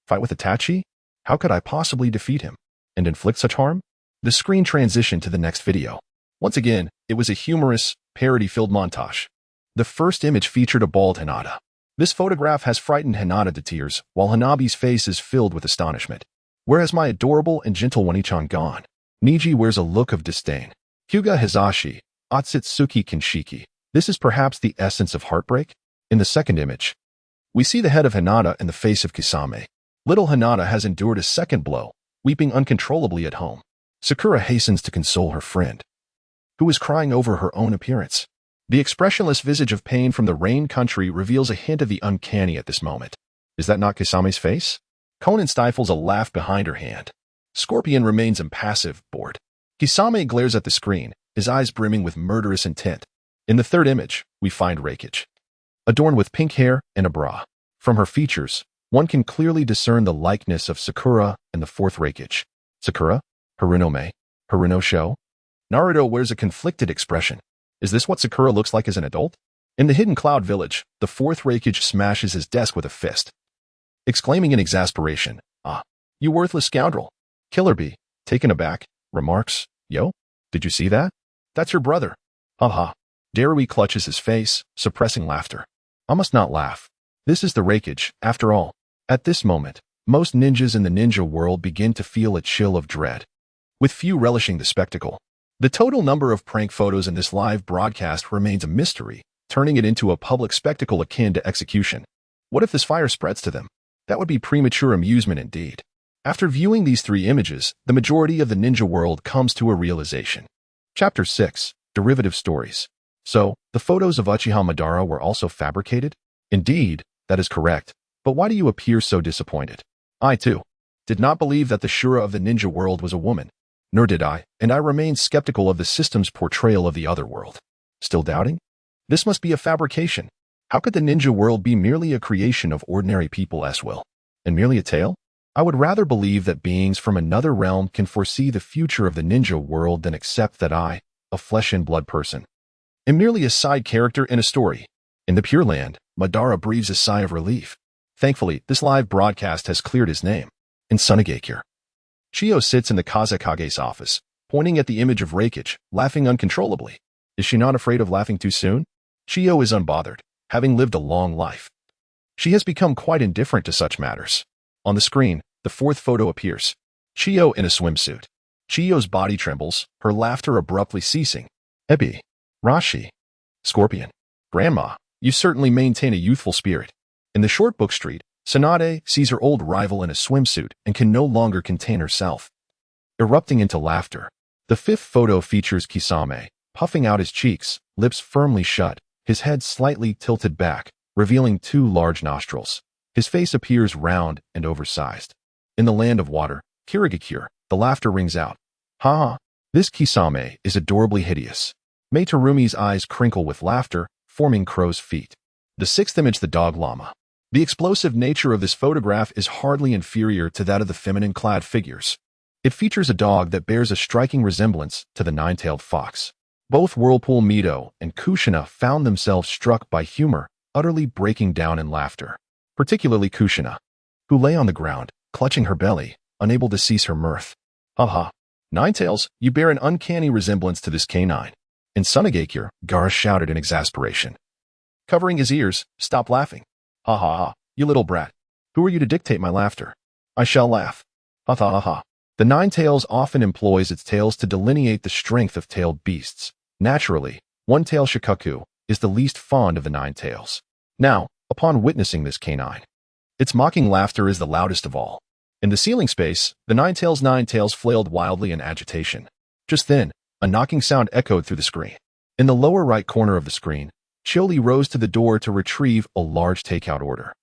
fight with Itachi? How could I possibly defeat him and inflict such harm? The screen transitioned to the next video. Once again, it was a humorous, parody-filled montage. The first image featured a bald Hinata. This photograph has frightened Hinata to tears, while Hanabi's face is filled with astonishment. Whereas my adorable and gentle Wanichan gone, Niji wears a look of disdain. Hyuga Hizashi, Otsutsuki Kinshiki. This is perhaps the essence of heartbreak? In the second image, we see the head of Hinata and the face of Kisame. Little Hinata has endured a second blow, weeping uncontrollably at home. Sakura hastens to console her friend, who is crying over her own appearance. The expressionless visage of pain from the rain country reveals a hint of the uncanny at this moment. Is that not Kisame's face? Konan stifles a laugh behind her hand. Scorpion remains impassive, bored. Kisame glares at the screen, his eyes brimming with murderous intent. In the third image, we find Reikage, adorned with pink hair and a bra. From her features, one can clearly discern the likeness of Sakura and the fourth Reikage. Sakura? Haruno-me? Haruno-sho? Naruto wears a conflicted expression. Is this what Sakura looks like as an adult? In the Hidden Cloud Village, the fourth Reikage smashes his desk with a fist, exclaiming in exasperation, "Ah, you worthless scoundrel." Killer Bee, taken aback, remarks, "Yo, did you see that? That's your brother." Haha. Darui clutches his face, suppressing laughter. I must not laugh. This is the Reikage, after all. At this moment, most ninjas in the ninja world begin to feel a chill of dread, with few relishing the spectacle. The total number of prank photos in this live broadcast remains a mystery, turning it into a public spectacle akin to execution. What if this fire spreads to them? That would be premature amusement indeed. After viewing these three images, the majority of the ninja world comes to a realization. Chapter 6. Derivative Stories. So, the photos of Uchiha Madara were also fabricated? Indeed, that is correct. But why do you appear so disappointed? I, too, did not believe that the Shura of the ninja world was a woman. Nor did I, and I remained skeptical of the system's portrayal of the other world. Still doubting? This must be a fabrication. How could the ninja world be merely a creation of ordinary people as will? And merely a tale? I would rather believe that beings from another realm can foresee the future of the ninja world than accept that I, a flesh and blood person, am merely a side character in a story. In the Pure Land, Madara breathes a sigh of relief. Thankfully, this live broadcast has cleared his name. In Sunagakure, Chiyo sits in the Kazekage's office, pointing at the image of Reikage, laughing uncontrollably. Is she not afraid of laughing too soon? Chiyo is unbothered, having lived a long life. She has become quite indifferent to such matters. On the screen, the fourth photo appears. Chiyo in a swimsuit. Chiyo's body trembles, her laughter abruptly ceasing. Ebi. Rashi. Scorpion. Grandma, you certainly maintain a youthful spirit. In the short book street, Tsunade sees her old rival in a swimsuit and can no longer contain herself, erupting into laughter. The fifth photo features Kisame, puffing out his cheeks, lips firmly shut, his head slightly tilted back, revealing two large nostrils. His face appears round and oversized. In the land of water, Kirigakure, the laughter rings out. Ha ha, this Kisame is adorably hideous. Mei Terumi's eyes crinkle with laughter, forming crow's feet. The sixth image, the dog llama. The explosive nature of this photograph is hardly inferior to that of the feminine-clad figures. It features a dog that bears a striking resemblance to the nine-tailed fox. Both Whirlpool Mito and Kushina found themselves struck by humor, utterly breaking down in laughter. Particularly Kushina, who lay on the ground, clutching her belly, unable to cease her mirth. Haha. Ninetails, you bear an uncanny resemblance to this canine. In Sunagakure, Gaara shouted in exasperation, covering his ears, "Stop laughing. Ha ha ha, you little brat. Who are you to dictate my laughter? I shall laugh. Ha ha ha ha." The Ninetails often employs its tails to delineate the strength of tailed beasts. Naturally, one-tail Shikaku is the least fond of the Ninetails. Now, upon witnessing this canine, its mocking laughter is the loudest of all. In the ceiling space, the Ninetails flailed wildly in agitation. Just then, a knocking sound echoed through the screen. In the lower right corner of the screen, Qiuli rose to the door to retrieve a large takeout order.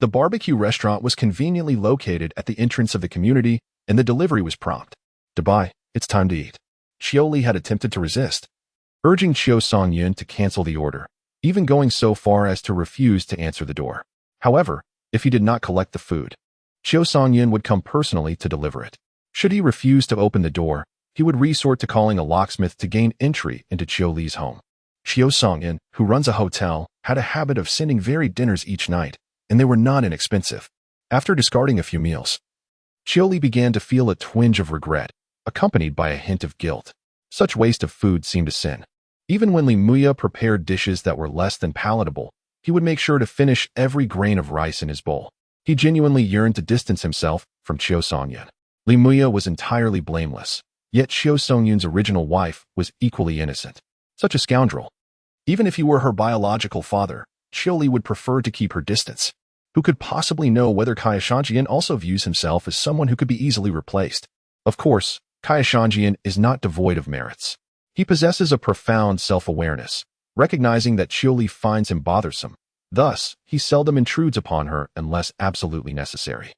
The barbecue restaurant was conveniently located at the entrance of the community, and the delivery was prompt. "Dabai, it's time to eat." Qiuli had attempted to resist, urging Chiyo Song-yun to cancel the order, even going so far as to refuse to answer the door. However, if he did not collect the food, Chiyo Song-yun would come personally to deliver it. Should he refuse to open the door, he would resort to calling a locksmith to gain entry into Qiuli's home. Chiyo Song-yun, who runs a hotel, had a habit of sending varied dinners each night, and they were not inexpensive. After discarding a few meals, Qiuli began to feel a twinge of regret, accompanied by a hint of guilt. Such waste of food seemed a sin. Even when Li Muya prepared dishes that were less than palatable, he would make sure to finish every grain of rice in his bowl. He genuinely yearned to distance himself from Qiu Songyun. Li Muya was entirely blameless, yet Qiu Songyun's original wife was equally innocent. Such a scoundrel. Even if he were her biological father, Qiuli would prefer to keep her distance. Who could possibly know whether Qiuli also views himself as someone who could be easily replaced? Of course, Qiuli is not devoid of merits. He possesses a profound self-awareness, recognizing that Qiuli finds him bothersome. Thus, he seldom intrudes upon her unless absolutely necessary.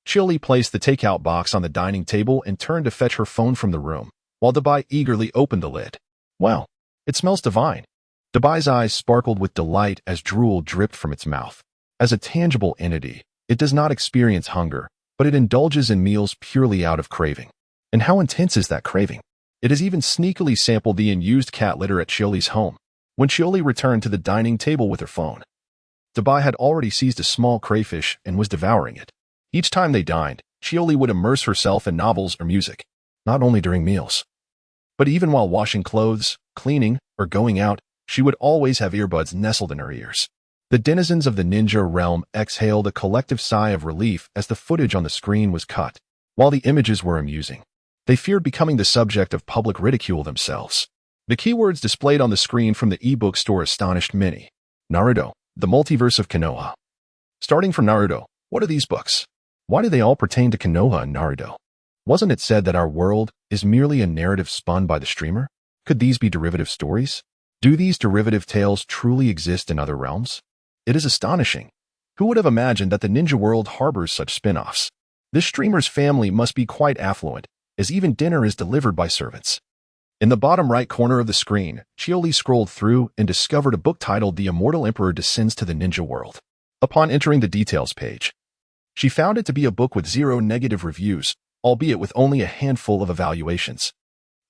Qiuli placed the takeout box on the dining table and turned to fetch her phone from the room, while Dabai eagerly opened the lid. Wow, it smells divine. Dabai's eyes sparkled with delight as drool dripped from its mouth. As a tangible entity, it does not experience hunger, but it indulges in meals purely out of craving. And how intense is that craving? It has even sneakily sampled the unused cat litter at Qiuli's home. When Qiuli returned to the dining table with her phone, Dabai had already seized a small crayfish and was devouring it. Each time they dined, Qiuli would immerse herself in novels or music, not only during meals, but even while washing clothes, cleaning, or going out. She would always have earbuds nestled in her ears. The denizens of the ninja realm exhaled a collective sigh of relief as the footage on the screen was cut. While the images were amusing, they feared becoming the subject of public ridicule themselves. The keywords displayed on the screen from the ebook store astonished many. Naruto, the multiverse of Konoha. Starting from Naruto, what are these books? Why do they all pertain to Konoha and Naruto? Wasn't it said that our world is merely a narrative spun by the streamer? Could these be derivative stories? Do these derivative tales truly exist in other realms? It is astonishing. Who would have imagined that the ninja world harbors such spin-offs? This streamer's family must be quite affluent, as even dinner is delivered by servants. In the bottom right corner of the screen, Qiuli scrolled through and discovered a book titled The Immortal Emperor Descends to the Ninja World. Upon entering the details page, she found it to be a book with 0 negative reviews, albeit with only a handful of evaluations.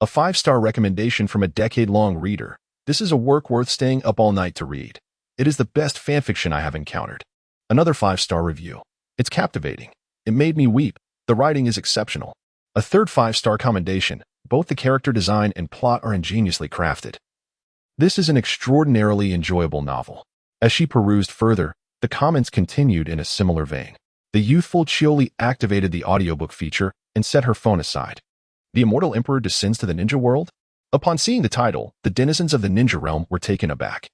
A 5-star recommendation from a decade-long reader. This is a work worth staying up all night to read. It is the best fanfiction I have encountered. Another 5-star review. It's captivating. It made me weep. The writing is exceptional. A third 5-star commendation. Both the character design and plot are ingeniously crafted. This is an extraordinarily enjoyable novel. As she perused further, the comments continued in a similar vein. The youthful Qiuli activated the audiobook feature and set her phone aside. The Immortal Emperor Descends to the Ninja World? Upon seeing the title, the denizens of the ninja realm were taken aback.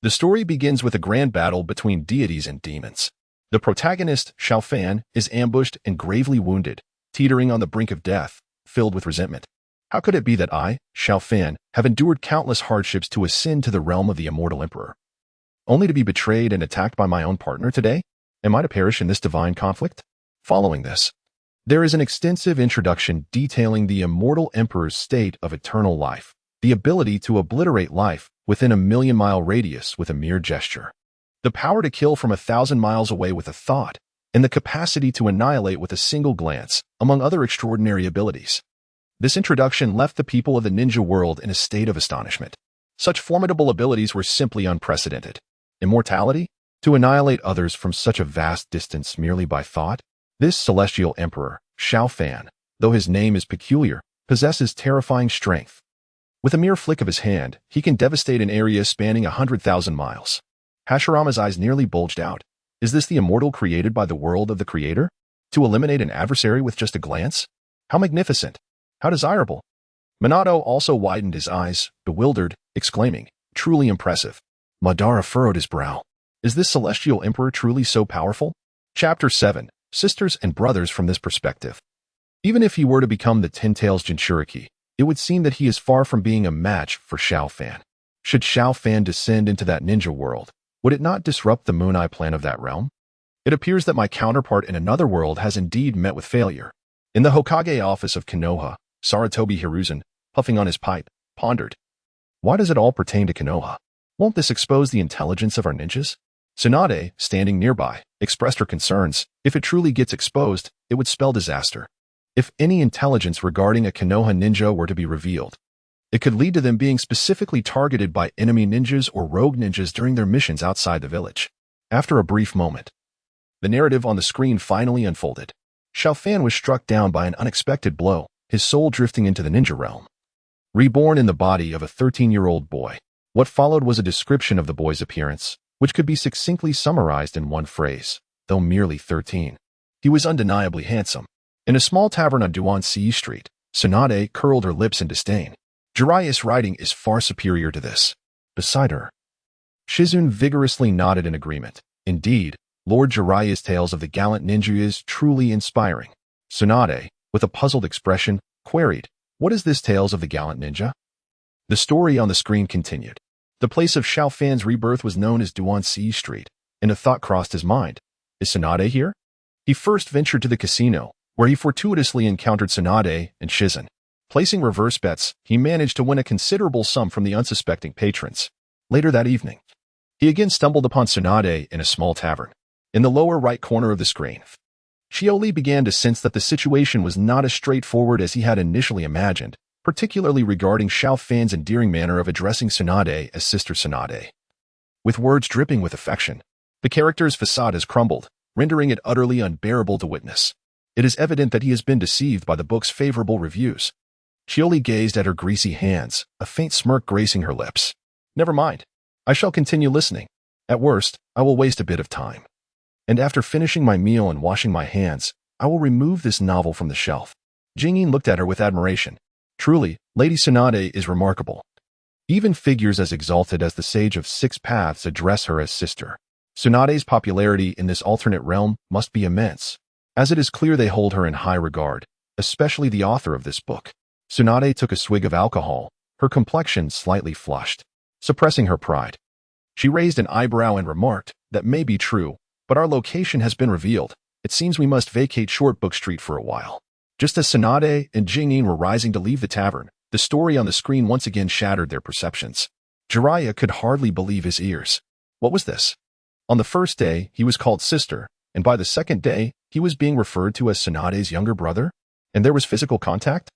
The story begins with a grand battle between deities and demons. The protagonist, Xiao Fan, is ambushed and gravely wounded, teetering on the brink of death, filled with resentment. How could it be that I, Xiao Fan, have endured countless hardships to ascend to the realm of the Immortal Emperor, only to be betrayed and attacked by my own partner today? Am I to perish in this divine conflict? Following this, there is an extensive introduction detailing the Immortal Emperor's state of eternal life, the ability to obliterate life within a 1,000,000-mile radius with a mere gesture, the power to kill from 1,000 miles away with a thought, and the capacity to annihilate with a single glance, among other extraordinary abilities. This introduction left the people of the ninja world in a state of astonishment. Such formidable abilities were simply unprecedented. Immortality? To annihilate others from such a vast distance merely by thought? This celestial emperor, Xiao Fan, though his name is peculiar, possesses terrifying strength. With a mere flick of his hand, he can devastate an area spanning 100,000 miles. Hashirama's eyes nearly bulged out. Is this the immortal created by the world of the creator? To eliminate an adversary with just a glance? How magnificent! How desirable! Minato also widened his eyes, bewildered, exclaiming, truly impressive. Madara furrowed his brow. Is this celestial emperor truly so powerful? Chapter 7. Sisters and brothers from this perspective. Even if he were to become the Ten-Tails Jinchuriki, it would seem that he is far from being a match for Xiao Fan. Should Xiao Fan descend into that ninja world, would it not disrupt the Moon Eye plan of that realm? It appears that my counterpart in another world has indeed met with failure. In the Hokage office of Konoha, Sarutobi Hiruzen, puffing on his pipe, pondered. Why does it all pertain to Konoha? Won't this expose the intelligence of our ninjas? Tsunade, standing nearby, expressed her concerns. If it truly gets exposed, it would spell disaster. If any intelligence regarding a Konoha ninja were to be revealed, it could lead to them being specifically targeted by enemy ninjas or rogue ninjas during their missions outside the village. After a brief moment, the narrative on the screen finally unfolded. Xiao Fan was struck down by an unexpected blow, his soul drifting into the ninja realm. reborn in the body of a 13-year-old boy. What followed was a description of the boy's appearance, which could be succinctly summarized in one phrase: though merely 13, he was undeniably handsome. In a small tavern on Tongzi Street, Tsunade curled her lips in disdain. Jiraiya's writing is far superior to this. Beside her, Shizune vigorously nodded in agreement. Indeed, Lord Jiraiya's tales of the gallant ninja is truly inspiring. Tsunade, with a puzzled expression, queried, "What is this tales of the gallant ninja?" The story on the screen continued. The place of Xiao Fan's rebirth was known as Tongzi Street, and a thought crossed his mind. Is Tsunade here? He first ventured to the casino, where he fortuitously encountered Tsunade and Shizune. Placing reverse bets, he managed to win a considerable sum from the unsuspecting patrons. Later that evening, he again stumbled upon Tsunade in a small tavern. In the lower right corner of the screen, Qiuli began to sense that the situation was not as straightforward as he had initially imagined, particularly regarding Xiao Fan's endearing manner of addressing Tsunade as Sister Tsunade. With words dripping with affection, the character's facade has crumbled, rendering it utterly unbearable to witness. It is evident that he has been deceived by the book's favorable reviews. Qiuli gazed at her greasy hands, a faint smirk gracing her lips. Never mind. I shall continue listening. At worst, I will waste a bit of time. And after finishing my meal and washing my hands, I will remove this novel from the shelf. Jingyin looked at her with admiration. Truly, Lady Tsunade is remarkable. Even figures as exalted as the Sage of Six Paths address her as sister. Tsunade's popularity in this alternate realm must be immense, as it is clear they hold her in high regard, especially the author of this book. Tsunade took a swig of alcohol, her complexion slightly flushed, suppressing her pride. She raised an eyebrow and remarked, "That may be true, but our location has been revealed. It seems we must vacate Shortbook Street for a while." Just as Tsunade and Jingyin were rising to leave the tavern, the story on the screen once again shattered their perceptions. Jiraiya could hardly believe his ears. What was this? On the first day, he was called sister, and by the second day, he was being referred to as Tsunade's younger brother? And there was physical contact?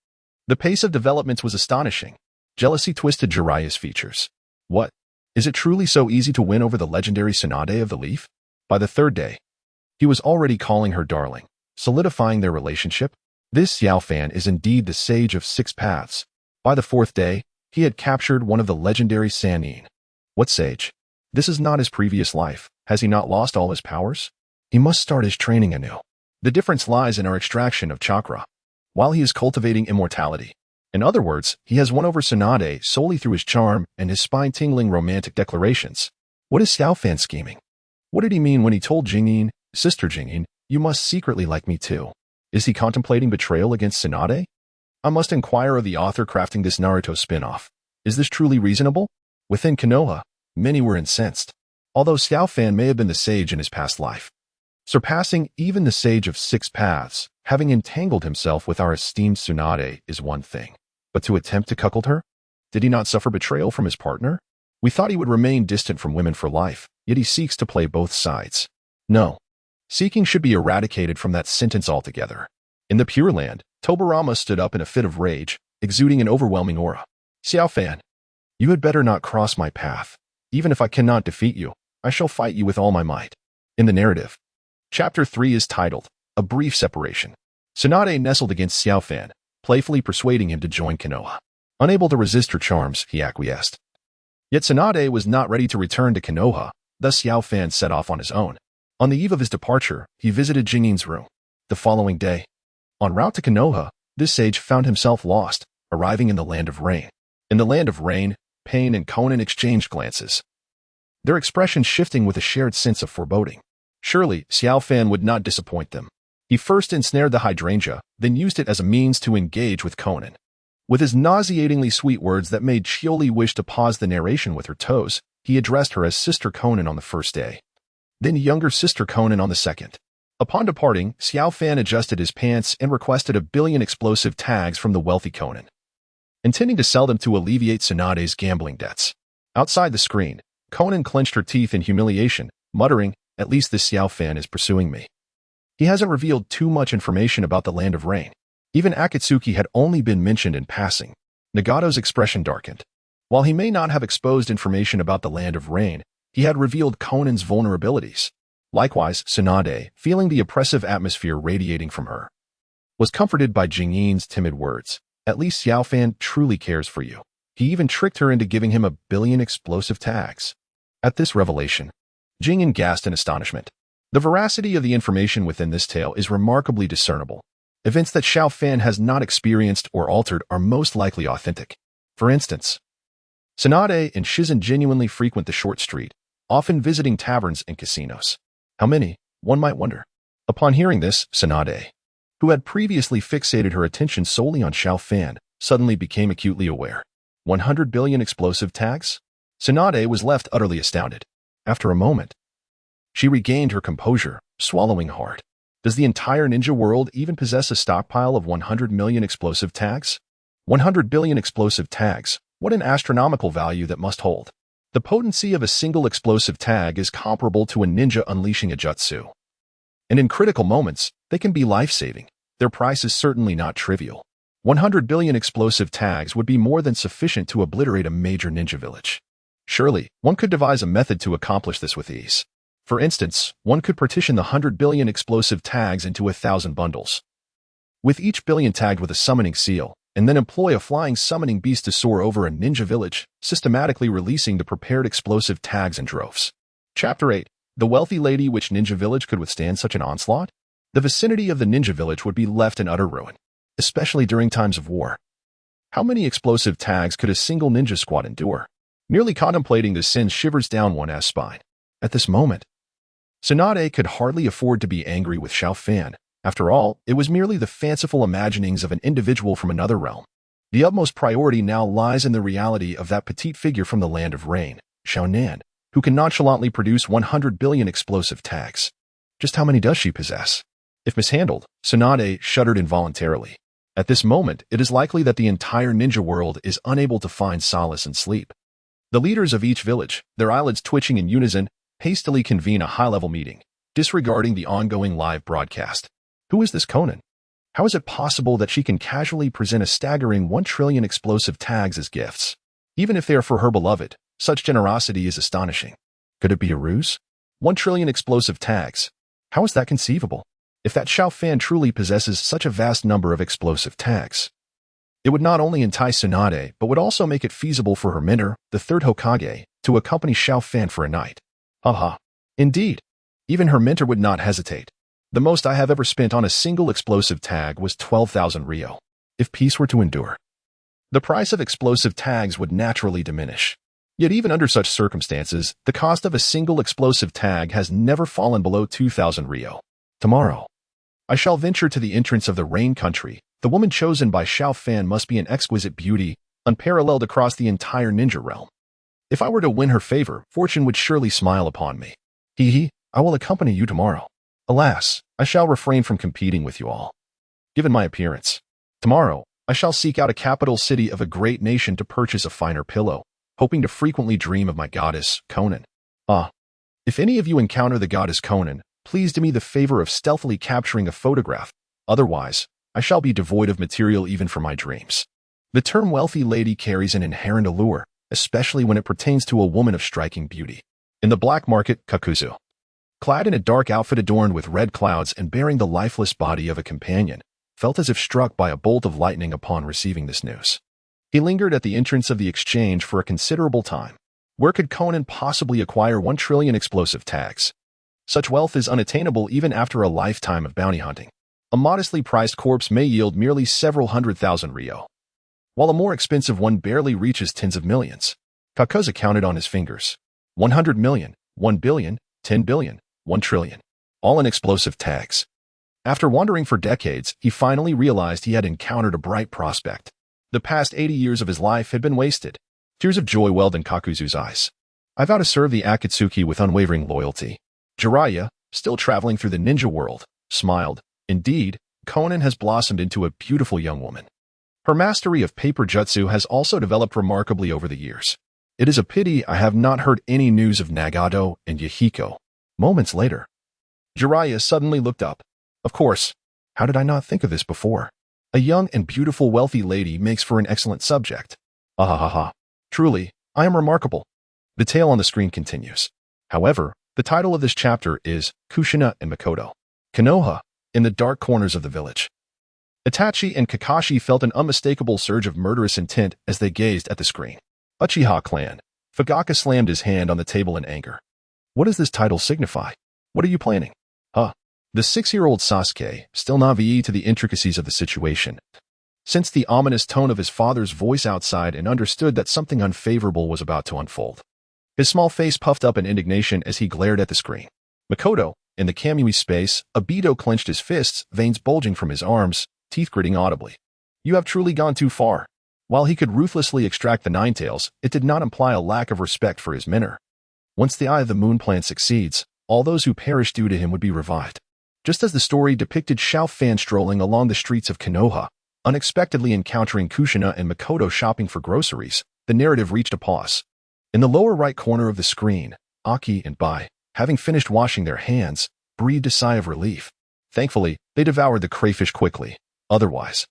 The pace of developments was astonishing. Jealousy twisted Jiraiya's features. What? Is it truly so easy to win over the legendary Tsunade of the Leaf? By the third day, he was already calling her darling, solidifying their relationship. This Xiao Fan is indeed the Sage of Six Paths. By the fourth day, he had captured one of the legendary Sannin. What sage? This is not his previous life. Has he not lost all his powers? He must start his training anew. The difference lies in our extraction of chakra, while he is cultivating immortality. In other words, he has won over Tsunade solely through his charm and his spine-tingling romantic declarations. What is Xiao Fan scheming? What did he mean when he told Jingyin, "Sister Jingyin, you must secretly like me too"? Is he contemplating betrayal against Tsunade? I must inquire of the author crafting this Naruto spin-off. Is this truly reasonable? Within Konoha, many were incensed. Although Xiao Fan may have been the sage in his past life, surpassing even the Sage of Six Paths, having entangled himself with our esteemed Tsunade is one thing. But to attempt to cuckold her? Did he not suffer betrayal from his partner? We thought he would remain distant from women for life, yet he seeks to play both sides. No. Seeking should be eradicated from that sentence altogether. In the Pure Land, Tobirama stood up in a fit of rage, exuding an overwhelming aura. Xiao Fan, you had better not cross my path. Even if I cannot defeat you, I shall fight you with all my might. In the narrative, Chapter 3 is titled, A Brief Separation. Tsunade nestled against Xiao Fan, playfully persuading him to join Konoha. Unable to resist her charms, he acquiesced. Yet Tsunade was not ready to return to Konoha, thus Xiao Fan set off on his own. On the eve of his departure, he visited Jingyin's room. The following day, en route to Konoha, this sage found himself lost, arriving in the Land of Rain. In the Land of Rain, Pain and Conan exchanged glances, their expressions shifting with a shared sense of foreboding. Surely, Xiao Fan would not disappoint them. He first ensnared the hydrangea, then used it as a means to engage with Conan. With his nauseatingly sweet words that made Qiuli wish to pause the narration with her toes, he addressed her as Sister Conan on the first day, then younger Sister Conan on the second. Upon departing, Xiao Fan adjusted his pants and requested 1 billion explosive tags from the wealthy Conan, intending to sell them to alleviate Tsunade's gambling debts. Outside the screen, Conan clenched her teeth in humiliation, muttering, "At least this Xiao Fan is pursuing me." He hasn't revealed too much information about the Land of Rain. Even Akatsuki had only been mentioned in passing. Nagato's expression darkened. While he may not have exposed information about the Land of Rain, he had revealed Conan's vulnerabilities. Likewise, Tsunade, feeling the oppressive atmosphere radiating from her, was comforted by Jingyin's timid words. At least Xiaofan truly cares for you. He even tricked her into giving him 1,000,000,000 explosive tags. At this revelation, Jingyan gasped in astonishment. The veracity of the information within this tale is remarkably discernible. Events that Xiaofan has not experienced or altered are most likely authentic. For instance, Tsunade and Shizen genuinely frequent the short street, often visiting taverns and casinos. How many, one might wonder. Upon hearing this, Tsunade, who had previously fixated her attention solely on Xiaofan, suddenly became acutely aware. 100 billion explosive tags? Tsunade was left utterly astounded. After a moment, she regained her composure, swallowing hard. Does the entire ninja world even possess a stockpile of 100 million explosive tags? 100 billion explosive tags, what an astronomical value that must hold. The potency of a single explosive tag is comparable to a ninja unleashing a jutsu. And in critical moments, they can be life-saving. Their price is certainly not trivial. 100 billion explosive tags would be more than sufficient to obliterate a major ninja village. Surely, one could devise a method to accomplish this with ease. For instance, one could partition the 100 billion explosive tags into 1,000 bundles, with each billion tagged with a summoning seal, and then employ a flying summoning beast to soar over a ninja village, systematically releasing the prepared explosive tags in droves. Chapter 8. The wealthy lady. Which ninja village could withstand such an onslaught? The vicinity of the ninja village would be left in utter ruin, especially during times of war. How many explosive tags could a single ninja squad endure? Merely contemplating this sends shivers down one's spine. At this moment, Tsunade could hardly afford to be angry with Xiaofan. After all, it was merely the fanciful imaginings of an individual from another realm. The utmost priority now lies in the reality of that petite figure from the land of rain, Xiaonan, who can nonchalantly produce 100 billion explosive tags. Just how many does she possess? If mishandled, Tsunade shuddered involuntarily. At this moment, it is likely that the entire ninja world is unable to find solace in sleep. The leaders of each village, their eyelids twitching in unison, hastily convene a high-level meeting, disregarding the ongoing live broadcast. Who is this Conan? How is it possible that she can casually present a staggering 1 trillion explosive tags as gifts? Even if they are for her beloved, such generosity is astonishing. Could it be a ruse? 1 trillion explosive tags. How is that conceivable? If that Xiaofan truly possesses such a vast number of explosive tags, it would not only entice Tsunade, but would also make it feasible for her mentor, the third Hokage, to accompany Xiaofan for a night. Haha. Indeed. Even her mentor would not hesitate. The most I have ever spent on a single explosive tag was 12,000 Rio. If peace were to endure, the price of explosive tags would naturally diminish. Yet even under such circumstances, the cost of a single explosive tag has never fallen below 2,000 Rio. Tomorrow, I shall venture to the entrance of the Rain Country. The woman chosen by Xiaofan must be an exquisite beauty, unparalleled across the entire ninja realm. If I were to win her favor, fortune would surely smile upon me. Hee, I will accompany you tomorrow. Alas, I shall refrain from competing with you all. Given my appearance, tomorrow, I shall seek out a capital city of a great nation to purchase a finer pillow, hoping to frequently dream of my goddess, Conan. If any of you encounter the goddess Conan, please do me the favor of stealthily capturing a photograph. Otherwise, I shall be devoid of material even for my dreams. The term wealthy lady carries an inherent allure, especially when it pertains to a woman of striking beauty. In the black market, Kakuzu, clad in a dark outfit adorned with red clouds and bearing the lifeless body of a companion, felt as if struck by a bolt of lightning upon receiving this news. He lingered at the entrance of the exchange for a considerable time. Where could Conan possibly acquire 1 trillion explosive tags? Such wealth is unattainable even after a lifetime of bounty hunting. A modestly priced corpse may yield merely several 100,000 Rio, while a more expensive one barely reaches tens of millions. Kakuzu counted on his fingers. 100 million, 1 billion, 10 billion, 1 trillion. All in explosive tags. After wandering for decades, he finally realized he had encountered a bright prospect. The past 80 years of his life had been wasted. Tears of joy welled in Kakuzu's eyes. I vow to serve the Akatsuki with unwavering loyalty. Jiraiya, still traveling through the ninja world, smiled. Indeed, Conan has blossomed into a beautiful young woman. Her mastery of paper jutsu has also developed remarkably over the years. It is a pity I have not heard any news of Nagato and Yahiko. Moments later, Jiraiya suddenly looked up. Of course, how did I not think of this before? A young and beautiful wealthy lady makes for an excellent subject. Ahahaha. Truly, I am remarkable. The tale on the screen continues. However, the title of this chapter is Kushina and Makoto. Konoha, in the dark corners of the village. Itachi and Kakashi felt an unmistakable surge of murderous intent as they gazed at the screen. Uchiha clan. Fugaka slammed his hand on the table in anger. What does this title signify? What are you planning? Huh? The 6-year-old Sasuke, still naive to the intricacies of the situation, sensed the ominous tone of his father's voice outside and understood that something unfavorable was about to unfold. His small face puffed up in indignation as he glared at the screen. Makoto, in the Kamui space, Obito clenched his fists, veins bulging from his arms, teeth gritting audibly. You have truly gone too far. While he could ruthlessly extract the Nine Tails, it did not imply a lack of respect for his mentor. Once the Eye of the Moon plan succeeds, all those who perish due to him would be revived. Just as the story depicted Xiao Fan strolling along the streets of Konoha, unexpectedly encountering Kushina and Makoto shopping for groceries, the narrative reached a pause. In the lower right corner of the screen, Aki and Bai, having finished washing their hands, breathed a sigh of relief. Thankfully, they devoured the crayfish quickly. Otherwise,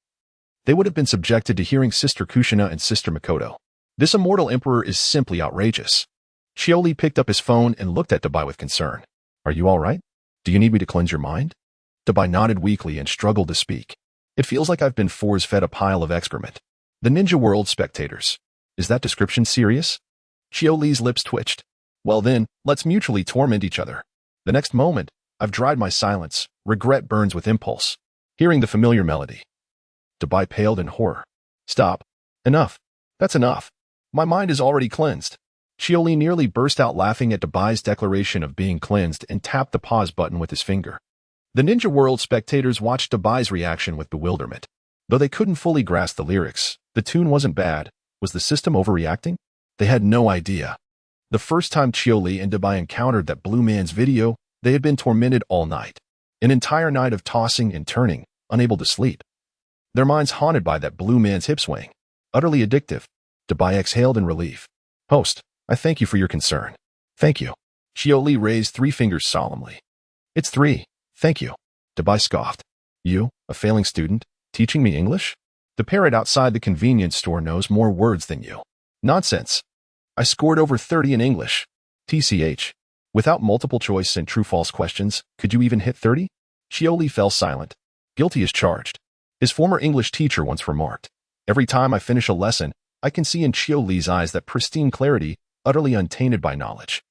they would have been subjected to hearing Sister Kushina and Sister Makoto. This immortal emperor is simply outrageous. Qiuli picked up his phone and looked at Dabai with concern. Are you all right? Do you need me to cleanse your mind? Dabai nodded weakly and struggled to speak. It feels like I've been force-fed a pile of excrement. The Ninja World spectators. Is that description serious? Qiuli's lips twitched. Well then, let's mutually torment each other. The next moment, I've dried my silence. Regret burns with impulse. Hearing the familiar melody. Dabai paled in horror. Stop. Enough. That's enough. My mind is already cleansed. Qiuli nearly burst out laughing at Dabai's declaration of being cleansed and tapped the pause button with his finger. The Ninja World spectators watched Dabai's reaction with bewilderment. Though they couldn't fully grasp the lyrics, the tune wasn't bad. Was the system overreacting? They had no idea. The first time Qiuli and Dabai encountered that blue man's video, they had been tormented all night. An entire night of tossing and turning, unable to sleep. Their minds haunted by that blue man's hip swing. Utterly addictive. Dabai exhaled in relief. Host, I thank you for your concern. Thank you. Qiuli raised 3 fingers solemnly. It's 3. Thank you. Dabai scoffed. You, a failing student, teaching me English? The parrot outside the convenience store knows more words than you. Nonsense. I scored over 30 in English. TCH. Without multiple choice and true-false questions, could you even hit 30? Qiuli fell silent. Guilty as charged. His former English teacher once remarked. Every time I finish a lesson, I can see in Qiuli's eyes that pristine clarity, utterly untainted by knowledge.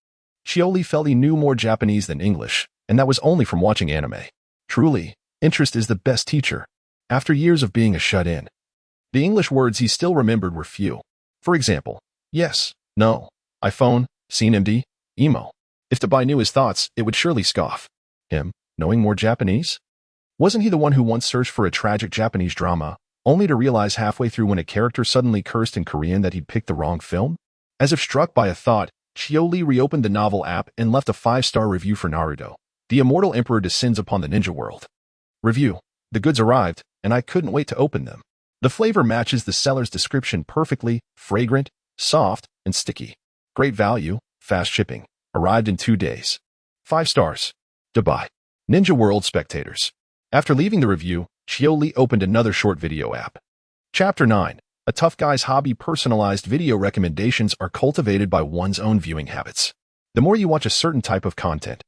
Qiuli felt he knew more Japanese than English, and that was only from watching anime. Truly, interest is the best teacher. After years of being a shut-in, the English words he still remembered were few. For example, yes, no, iPhone, seen MD, emo. If Dabai knew his thoughts, it would surely scoff. Him, knowing more Japanese? Wasn't he the one who once searched for a tragic Japanese drama, only to realize halfway through when a character suddenly cursed in Korean that he'd picked the wrong film? As if struck by a thought, Qiuli reopened the novel app and left a 5-star review for Naruto. The Immortal Emperor descends upon the ninja world. Review. The goods arrived, and I couldn't wait to open them. The flavor matches the seller's description perfectly, fragrant, soft, and sticky. Great value, fast shipping. Arrived in 2 days. 5 stars. Dabai. Ninja World spectators. After leaving the review, Qiuli opened another short video app. Chapter 9. A tough guy's hobby. Personalized video recommendations are cultivated by one's own viewing habits. The more you watch a certain type of content,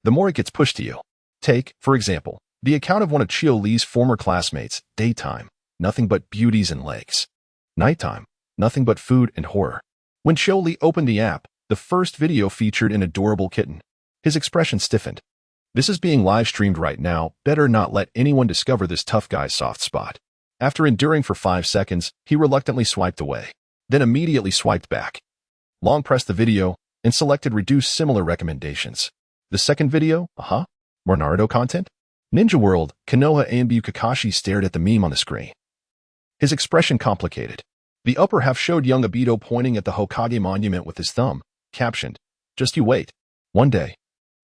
the more it gets pushed to you. Take, for example, the account of one of Qiuli's former classmates. Daytime, nothing but beauties and legs. Nighttime, nothing but food and horror. When Qiuli opened the app, the first video featured an adorable kitten. His expression stiffened. This is being live-streamed right now. Better not let anyone discover this tough guy's soft spot. After enduring for 5 seconds, he reluctantly swiped away, then immediately swiped back. Long pressed the video and selected Reduce Similar Recommendations. The second video, more Naruto content? Ninja World, Konoha Ambu. Kakashi stared at the meme on the screen. His expression complicated. The upper half showed young Obito pointing at the Hokage monument with his thumb, captioned, "Just you wait. One day,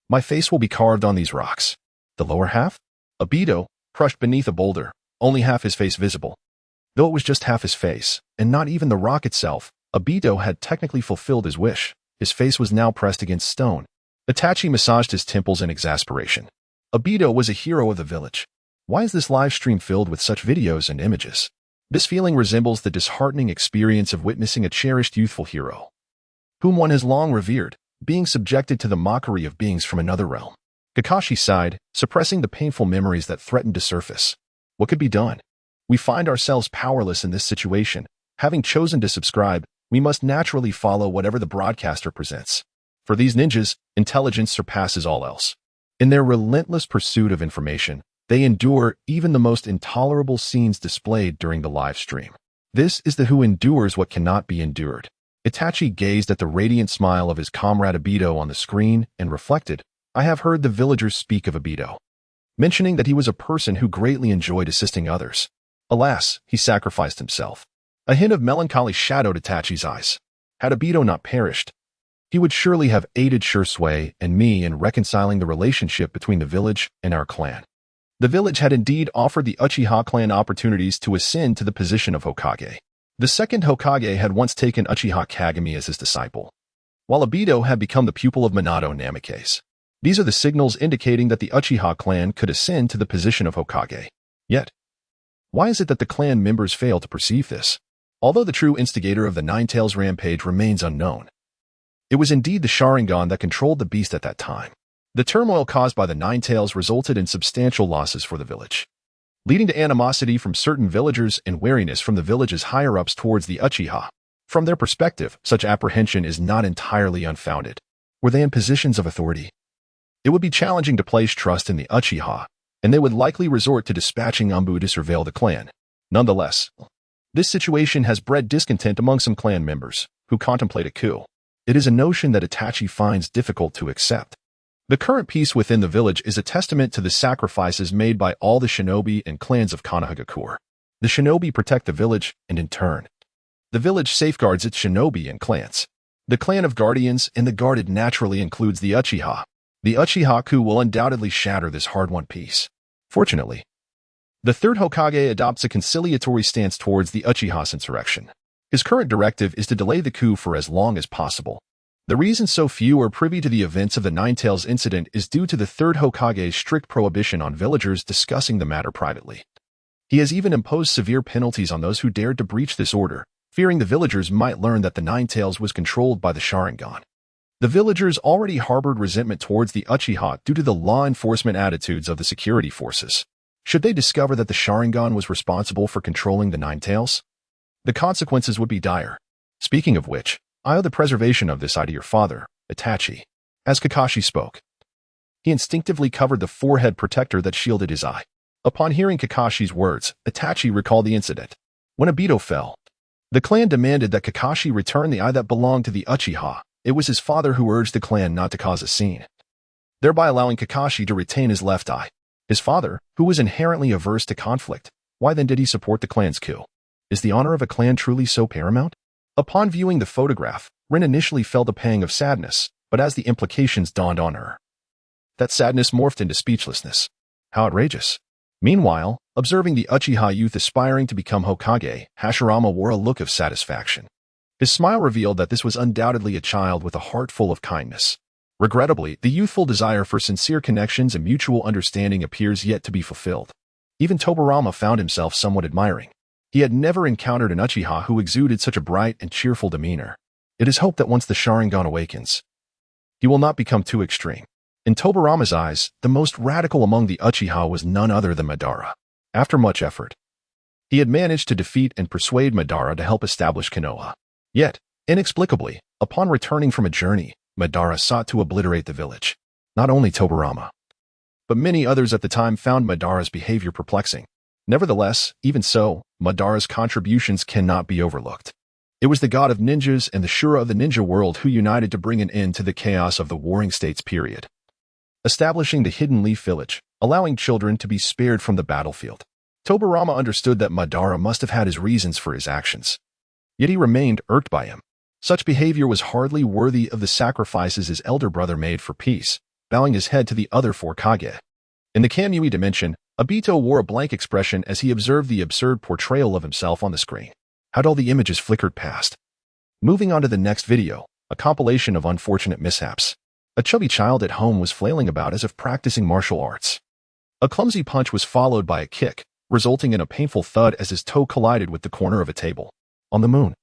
my face will be carved on these rocks." The lower half? Obito, crushed beneath a boulder, only half his face visible. Though it was just half his face, and not even the rock itself, Obito had technically fulfilled his wish. His face was now pressed against stone. Itachi massaged his temples in exasperation. Obito was a hero of the village. Why is this live stream filled with such videos and images? This feeling resembles the disheartening experience of witnessing a cherished youthful hero, whom one has long revered, being subjected to the mockery of beings from another realm. Kakashi sighed, suppressing the painful memories that threatened to surface. What could be done? We find ourselves powerless in this situation. Having chosen to subscribe, we must naturally follow whatever the broadcaster presents. For these ninjas, intelligence surpasses all else. In their relentless pursuit of information, they endure even the most intolerable scenes displayed during the live stream. This is the who endures what cannot be endured. Itachi gazed at the radiant smile of his comrade Obito on the screen and reflected, I have heard the villagers speak of Obito, mentioning that he was a person who greatly enjoyed assisting others. Alas, he sacrificed himself. A hint of melancholy shadowed Itachi's eyes. Had Obito not perished, he would surely have aided Shursui and me in reconciling the relationship between the village and our clan. The village had indeed offered the Uchiha clan opportunities to ascend to the position of Hokage. The second Hokage had once taken Uchiha Kagami as his disciple, while Obito had become the pupil of Minato Namikaze. These are the signals indicating that the Uchiha clan could ascend to the position of Hokage. Yet, why is it that the clan members fail to perceive this? Although the true instigator of the Nine-Tails rampage remains unknown, it was indeed the Sharingan that controlled the beast at that time. The turmoil caused by the Nine-Tails resulted in substantial losses for the village, leading to animosity from certain villagers and wariness from the village's higher-ups towards the Uchiha. From their perspective, such apprehension is not entirely unfounded. Were they in positions of authority? It would be challenging to place trust in the Uchiha, and they would likely resort to dispatching Anbu to surveil the clan. Nonetheless, this situation has bred discontent among some clan members, who contemplate a coup. It is a notion that Itachi finds difficult to accept. The current peace within the village is a testament to the sacrifices made by all the shinobi and clans of Konohagakure. The shinobi protect the village, and in turn, the village safeguards its shinobi and clans. The clan of guardians and the guarded naturally includes the Uchiha. The Uchiha coup will undoubtedly shatter this hard-won peace. Fortunately, the third Hokage adopts a conciliatory stance towards the Uchiha's insurrection. His current directive is to delay the coup for as long as possible. The reason so few are privy to the events of the Nine-Tails incident is due to the third Hokage's strict prohibition on villagers discussing the matter privately. He has even imposed severe penalties on those who dared to breach this order, fearing the villagers might learn that the Nine-Tails was controlled by the Sharingan. The villagers already harbored resentment towards the Uchiha due to the law enforcement attitudes of the security forces. Should they discover that the Sharingan was responsible for controlling the Nine-Tails, the consequences would be dire. Speaking of which, I owe the preservation of this eye to your father, Itachi. As Kakashi spoke, he instinctively covered the forehead protector that shielded his eye. Upon hearing Kakashi's words, Itachi recalled the incident. When Obito fell, the clan demanded that Kakashi return the eye that belonged to the Uchiha. It was his father who urged the clan not to cause a scene, thereby allowing Kakashi to retain his left eye. His father, who was inherently averse to conflict, why then did he support the clan's coup? Is the honor of a clan truly so paramount? Upon viewing the photograph, Rin initially felt a pang of sadness, but as the implications dawned on her, that sadness morphed into speechlessness. How outrageous. Meanwhile, observing the Uchiha youth aspiring to become Hokage, Hashirama wore a look of satisfaction. His smile revealed that this was undoubtedly a child with a heart full of kindness. Regrettably, the youthful desire for sincere connections and mutual understanding appears yet to be fulfilled. Even Tobirama found himself somewhat admiring. He had never encountered an Uchiha who exuded such a bright and cheerful demeanor. It is hoped that once the Sharingan awakens, he will not become too extreme. In Tobirama's eyes, the most radical among the Uchiha was none other than Madara. After much effort, he had managed to defeat and persuade Madara to help establish Konoha. Yet, inexplicably, upon returning from a journey, Madara sought to obliterate the village. Not only Tobirama, but many others at the time found Madara's behavior perplexing. Nevertheless, even so, Madara's contributions cannot be overlooked. It was the god of ninjas and the Shura of the ninja world who united to bring an end to the chaos of the Warring States period, establishing the Hidden Leaf Village, allowing children to be spared from the battlefield. Tobirama understood that Madara must have had his reasons for his actions, yet he remained irked by him. Such behavior was hardly worthy of the sacrifices his elder brother made for peace, bowing his head to the other four Kage. In the Kamui dimension, Obito wore a blank expression as he observed the absurd portrayal of himself on the screen. How'd all the images flickered past? Moving on to the next video, a compilation of unfortunate mishaps. A chubby child at home was flailing about as if practicing martial arts. A clumsy punch was followed by a kick, resulting in a painful thud as his toe collided with the corner of a table. On the moon,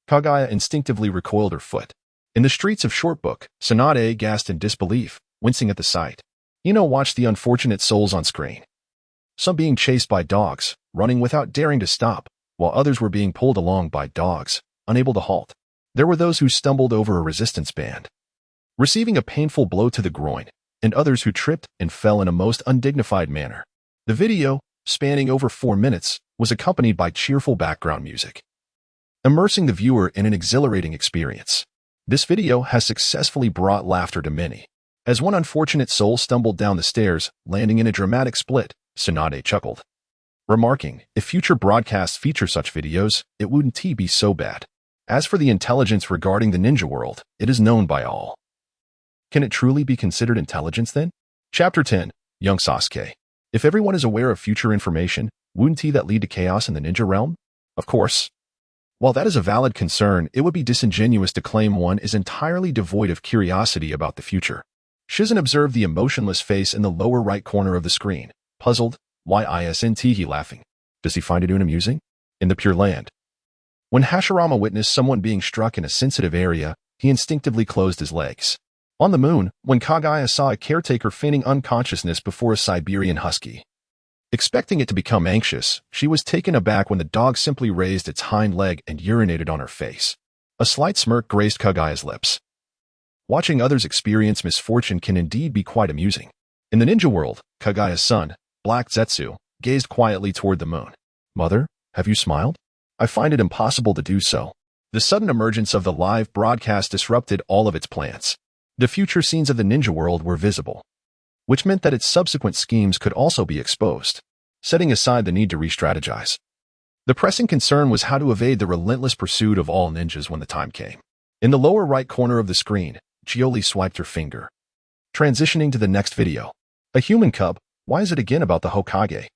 Kaguya instinctively recoiled her foot. In the streets of Shortbook, Tsunade gasped in disbelief, wincing at the sight. Ino watched the unfortunate souls on screen, some being chased by dogs, running without daring to stop, while others were being pulled along by dogs, unable to halt. There were those who stumbled over a resistance band, receiving a painful blow to the groin, and others who tripped and fell in a most undignified manner. The video, spanning over 4 minutes, was accompanied by cheerful background music, immersing the viewer in an exhilarating experience. This video has successfully brought laughter to many. As one unfortunate soul stumbled down the stairs, landing in a dramatic split, Tsunade chuckled, remarking, "If future broadcasts feature such videos, it wouldn't be so bad." As for the intelligence regarding the ninja world, it is known by all. Can it truly be considered intelligence then? Chapter 10. Young Sasuke. If everyone is aware of future information, wouldn't that lead to chaos in the ninja realm? Of course. While that is a valid concern, it would be disingenuous to claim one is entirely devoid of curiosity about the future. Shizen observed the emotionless face in the lower right corner of the screen, puzzled. Why isn't he laughing? Does he find it amusing? In the Pure Land. When Hashirama witnessed someone being struck in a sensitive area, he instinctively closed his legs. On the moon, when Kaguya saw a caretaker feigning unconsciousness before a Siberian husky, expecting it to become anxious, she was taken aback when the dog simply raised its hind leg and urinated on her face. A slight smirk graced Kaguya's lips. Watching others experience misfortune can indeed be quite amusing. In the ninja world, Kaguya's son, Black Zetsu, gazed quietly toward the moon. "Mother, have you smiled? I find it impossible to do so." The sudden emergence of the live broadcast disrupted all of its plans. The future scenes of the ninja world were visible, which meant that its subsequent schemes could also be exposed, setting aside the need to re-strategize. The pressing concern was how to evade the relentless pursuit of all ninjas when the time came. In the lower right corner of the screen, Qiuli swiped her finger, transitioning to the next video. A human cub. Why is it again about the Hokage?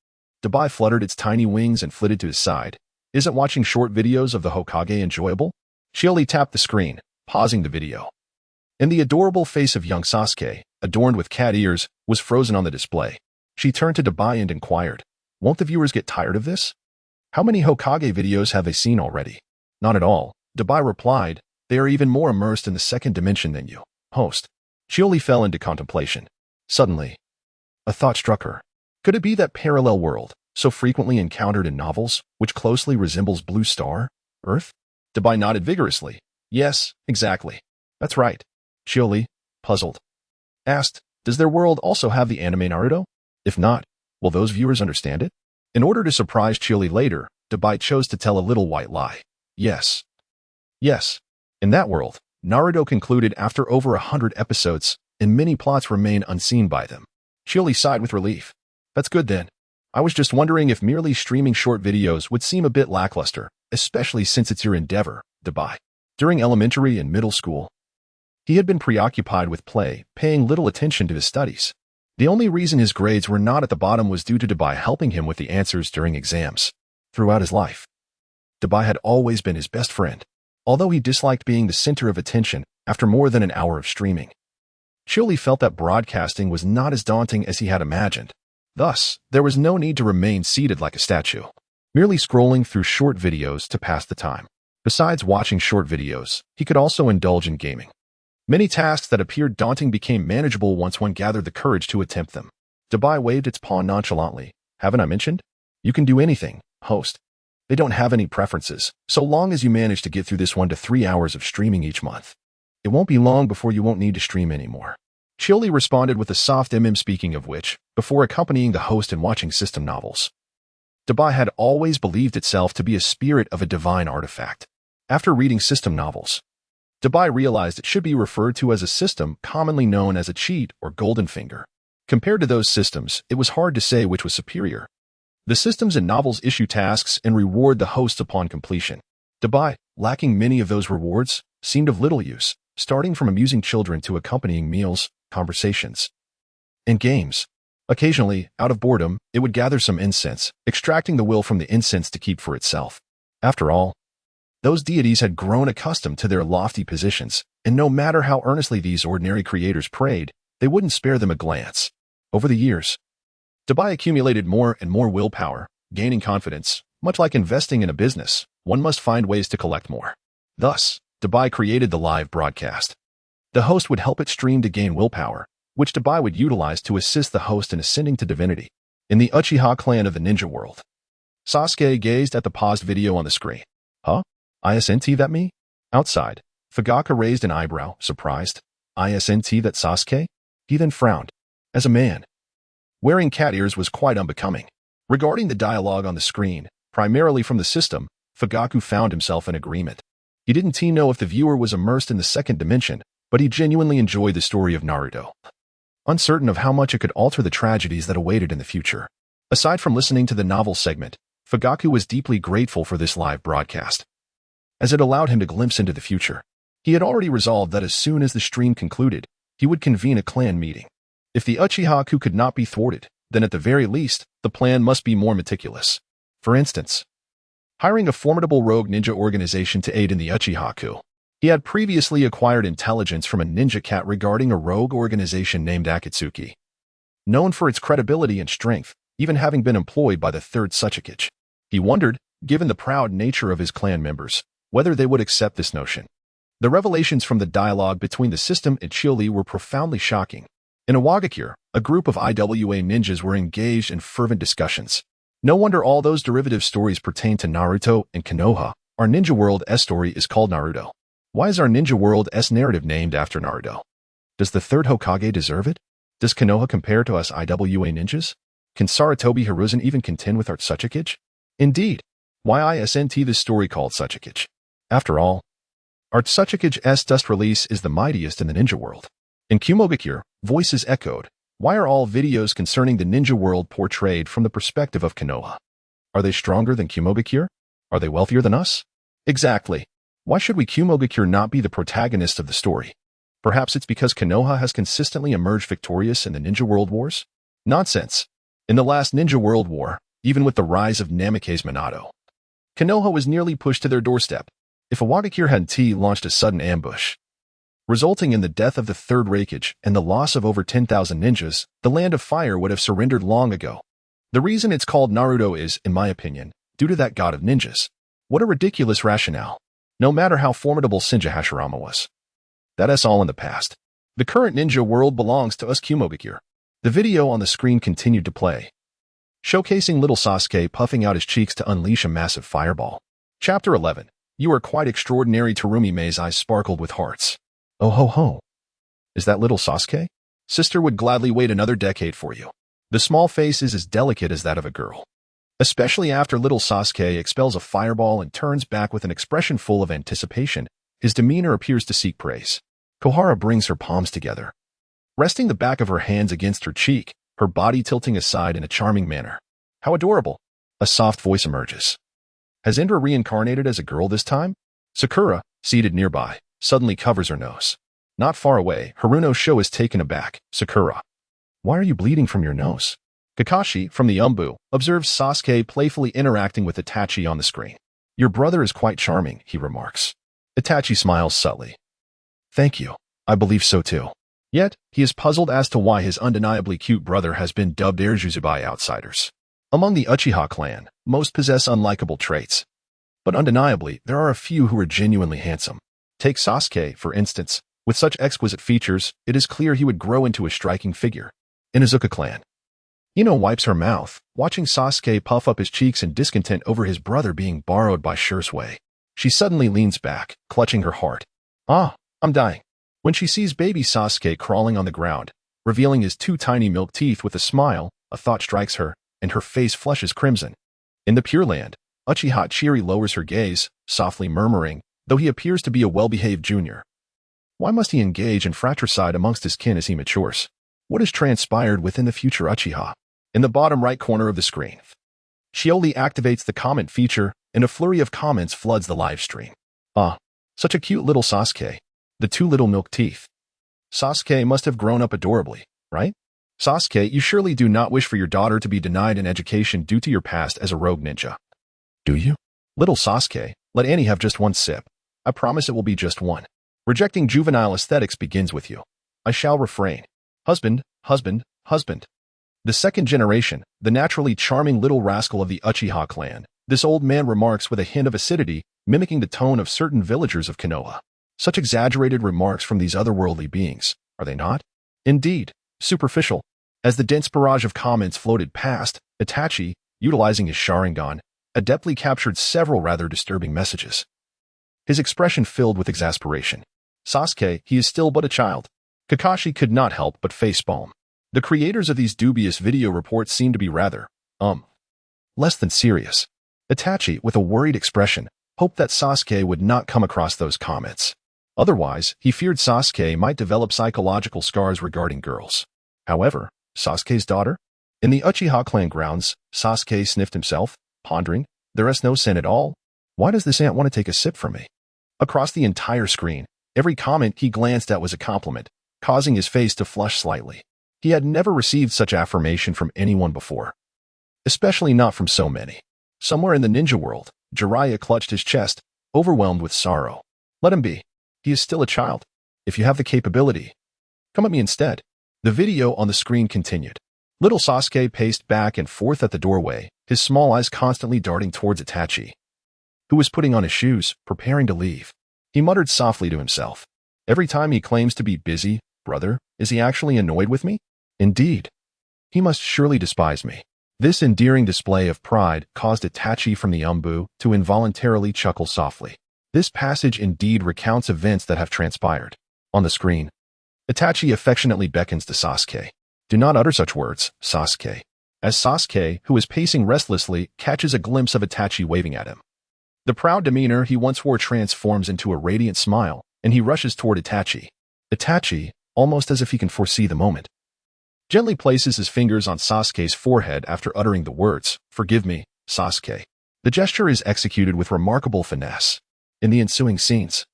Dabai fluttered its tiny wings and flitted to his side. Isn't watching short videos of the Hokage enjoyable? Qiuli tapped the screen, pausing the video. And the adorable face of young Sasuke, adorned with cat ears, was frozen on the display. She turned to Dabai and inquired, "Won't the viewers get tired of this? How many Hokage videos have they seen already?" "Not at all," Dabai replied. "They are even more immersed in the second dimension than you, host." Qiuli fell into contemplation. Suddenly, a thought struck her. Could it be that parallel world, so frequently encountered in novels, which closely resembles Blue Star, Earth? Dabai nodded vigorously. "Yes, exactly. That's right." Qiuli, puzzled, asked, "Does their world also have the anime Naruto? If not, will those viewers understand it?" In order to surprise Qiuli later, Dabai chose to tell a little white lie. Yes. Yes. In that world, Naruto concluded after over 100 episodes, and many plots remain unseen by them. Qiuli sighed with relief. "That's good then. I was just wondering if merely streaming short videos would seem a bit lackluster, especially since it's your endeavor, Dabai." During elementary and middle school, he had been preoccupied with play, paying little attention to his studies. The only reason his grades were not at the bottom was due to Dabai helping him with the answers during exams. Throughout his life, Dabai had always been his best friend, although he disliked being the center of attention after more than an hour of streaming. Qiuli felt that broadcasting was not as daunting as he had imagined. Thus, there was no need to remain seated like a statue, merely scrolling through short videos to pass the time. Besides watching short videos, he could also indulge in gaming. Many tasks that appeared daunting became manageable once one gathered the courage to attempt them. Dabai waved its paw nonchalantly. "Haven't I mentioned? You can do anything, host. They don't have any preferences, so long as you manage to get through this 1 to 3 hours of streaming each month. It won't be long before you won't need to stream anymore." Qiuli responded with a soft speaking of which, before accompanying the host in watching system novels. Dabai had always believed itself to be a spirit of a divine artifact. After reading system novels, Dabai realized it should be referred to as a system commonly known as a cheat or golden finger. Compared to those systems, it was hard to say which was superior. The systems in novels issue tasks and reward the hosts upon completion. Dabai, lacking many of those rewards, seemed of little use, starting from amusing children to accompanying meals, conversations, and games. Occasionally, out of boredom, it would gather some incense, extracting the will from the incense to keep for itself. After all, those deities had grown accustomed to their lofty positions, and no matter how earnestly these ordinary creators prayed, they wouldn't spare them a glance. Over the years, Dabai accumulated more and more willpower, gaining confidence. Much like investing in a business, one must find ways to collect more. Thus, Dabai created the live broadcast. The host would help it stream to gain willpower, which Dabai would utilize to assist the host in ascending to divinity. In the Uchiha clan of the ninja world. Sasuke gazed at the paused video on the screen. Huh? Isn't that me? Outside, Fugaku raised an eyebrow, surprised. Isn't that Sasuke? He then frowned. As a man, wearing cat ears was quite unbecoming. Regarding the dialogue on the screen, primarily from the system, Fugaku found himself in agreement. He didn't know if the viewer was immersed in the second dimension, but he genuinely enjoyed the story of Naruto. Uncertain of how much it could alter the tragedies that awaited in the future. Aside from listening to the novel segment, Fugaku was deeply grateful for this live broadcast, as it allowed him to glimpse into the future. He had already resolved that as soon as the stream concluded, he would convene a clan meeting. If the Uchiha coup could not be thwarted, then at the very least, the plan must be more meticulous. For instance, hiring a formidable rogue ninja organization to aid in the Uchiha coup. He had previously acquired intelligence from a ninja cat regarding a rogue organization named Akatsuki, known for its credibility and strength, even having been employed by the third Tsuchikage. He wondered, given the proud nature of his clan members, whether they would accept this notion. The revelations from the dialogue between the system and Qiuli were profoundly shocking. In Awagakure, a group of IWA ninjas were engaged in fervent discussions. No wonder all those derivative stories pertain to Naruto and Konoha. Our Ninja World-S story is called Naruto. Why is our Ninja World-S narrative named after Naruto? Does the third Hokage deserve it? Does Konoha compare to us IWA ninjas? Can Sarutobi Hiruzen even contend with our Tsuchikage? Indeed. Why isn't this story called Tsuchikage? After all, our Tsuchikage's dust release is the mightiest in the ninja world. In Kumogakure, voices echoed. Why are all videos concerning the ninja world portrayed from the perspective of Konoha? Are they stronger than Kumogakure? Are they wealthier than us? Exactly. Why should we Kumogakure not be the protagonist of the story? Perhaps it's because Konoha has consistently emerged victorious in the Ninja World Wars? Nonsense. In the last Ninja World War, even with the rise of Namake's Minato, Konoha was nearly pushed to their doorstep. If Awagakure hadn't launched a sudden ambush, resulting in the death of the third Raikage and the loss of over 10,000 ninjas, the Land of Fire would have surrendered long ago. The reason it's called Naruto is, in my opinion, due to that god of ninjas. What a ridiculous rationale. No matter how formidable Shinja Hashirama was. That's all in the past. The current ninja world belongs to us Kumogakure. The video on the screen continued to play, showcasing little Sasuke puffing out his cheeks to unleash a massive fireball. Chapter 11. You are quite extraordinary. Terumi Mei's eyes sparkled with hearts. Oh ho ho. Is that little Sasuke? Sister would gladly wait another decade for you. The small face is as delicate as that of a girl. Especially after little Sasuke expels a fireball and turns back with an expression full of anticipation, his demeanor appears to seek praise. Kohara brings her palms together, resting the back of her hands against her cheek, her body tilting aside in a charming manner. How adorable. A soft voice emerges. Has Indra reincarnated as a girl this time? Sakura, seated nearby, suddenly covers her nose. Not far away, Haruno Sho is taken aback. Sakura, why are you bleeding from your nose? Kakashi, from the Umbu, observes Sasuke playfully interacting with Itachi on the screen. Your brother is quite charming, he remarks. Itachi smiles subtly. Thank you. I believe so too. Yet, he is puzzled as to why his undeniably cute brother has been dubbed Erjuzu by outsiders. Among the Uchiha clan, most possess unlikable traits. But undeniably, there are a few who are genuinely handsome. Take Sasuke, for instance. With such exquisite features, it is clear he would grow into a striking figure. Inuzuka clan. Ino wipes her mouth, watching Sasuke puff up his cheeks in discontent over his brother being borrowed by Shursui. She suddenly leans back, clutching her heart. Ah, I'm dying. When she sees baby Sasuke crawling on the ground, revealing his two tiny milk teeth with a smile, a thought strikes her, and her face flushes crimson. In the Pure Land, Uchiha Chiri lowers her gaze, softly murmuring, though he appears to be a well-behaved junior. Why must he engage in fratricide amongst his kin as he matures? What has transpired within the future Uchiha? In the bottom right corner of the screen, Qiuli activates the comment feature, and a flurry of comments floods the live stream. Ah, such a cute little Sasuke. The two little milk teeth. Sasuke must have grown up adorably, right? Sasuke, you surely do not wish for your daughter to be denied an education due to your past as a rogue ninja. Do you? Little Sasuke, let Annie have just one sip. I promise it will be just one. Rejecting juvenile aesthetics begins with you. I shall refrain. Husband, husband, husband. The second generation, the naturally charming little rascal of the Uchiha clan, this old man remarks with a hint of acidity, mimicking the tone of certain villagers of Konoha. Such exaggerated remarks from these otherworldly beings, are they not? Indeed, superficial. As the dense barrage of comments floated past, Itachi, utilizing his Sharingan, adeptly captured several rather disturbing messages. His expression filled with exasperation. Sasuke, he is still but a child. Kakashi could not help but facepalm. The creators of these dubious video reports seemed to be rather, less than serious. Itachi, with a worried expression, hoped that Sasuke would not come across those comments. Otherwise, he feared Sasuke might develop psychological scars regarding girls. However, Sasuke's daughter? In the Uchiha clan grounds, Sasuke sniffed himself, pondering, there is no sin at all. Why does this ant want to take a sip from me? Across the entire screen, every comment he glanced at was a compliment, causing his face to flush slightly. He had never received such affirmation from anyone before. Especially not from so many. Somewhere in the ninja world, Jiraiya clutched his chest, overwhelmed with sorrow. Let him be. He is still a child. If you have the capability, come at me instead. The video on the screen continued. Little Sasuke paced back and forth at the doorway, his small eyes constantly darting towards Itachi, who was putting on his shoes, preparing to leave. He muttered softly to himself. Every time he claims to be busy, brother, is he actually annoyed with me? Indeed. He must surely despise me. This endearing display of pride caused Itachi from the Umbu to involuntarily chuckle softly. This passage indeed recounts events that have transpired. On the screen, Itachi affectionately beckons to Sasuke. Do not utter such words, Sasuke. As Sasuke, who is pacing restlessly, catches a glimpse of Itachi waving at him. The proud demeanor he once wore transforms into a radiant smile, and he rushes toward Itachi. Itachi, almost as if he can foresee the moment, gently places his fingers on Sasuke's forehead after uttering the words, "Forgive me, Sasuke." The gesture is executed with remarkable finesse. In the ensuing scenes,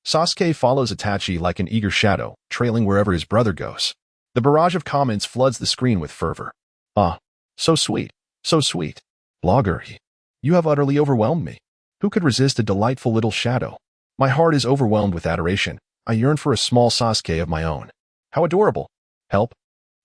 Sasuke follows Itachi like an eager shadow, trailing wherever his brother goes. The barrage of comments floods the screen with fervor. Ah, so sweet, so sweet. Blogger, you have utterly overwhelmed me. Who could resist a delightful little shadow? My heart is overwhelmed with adoration. I yearn for a small Sasuke of my own. How adorable. Help.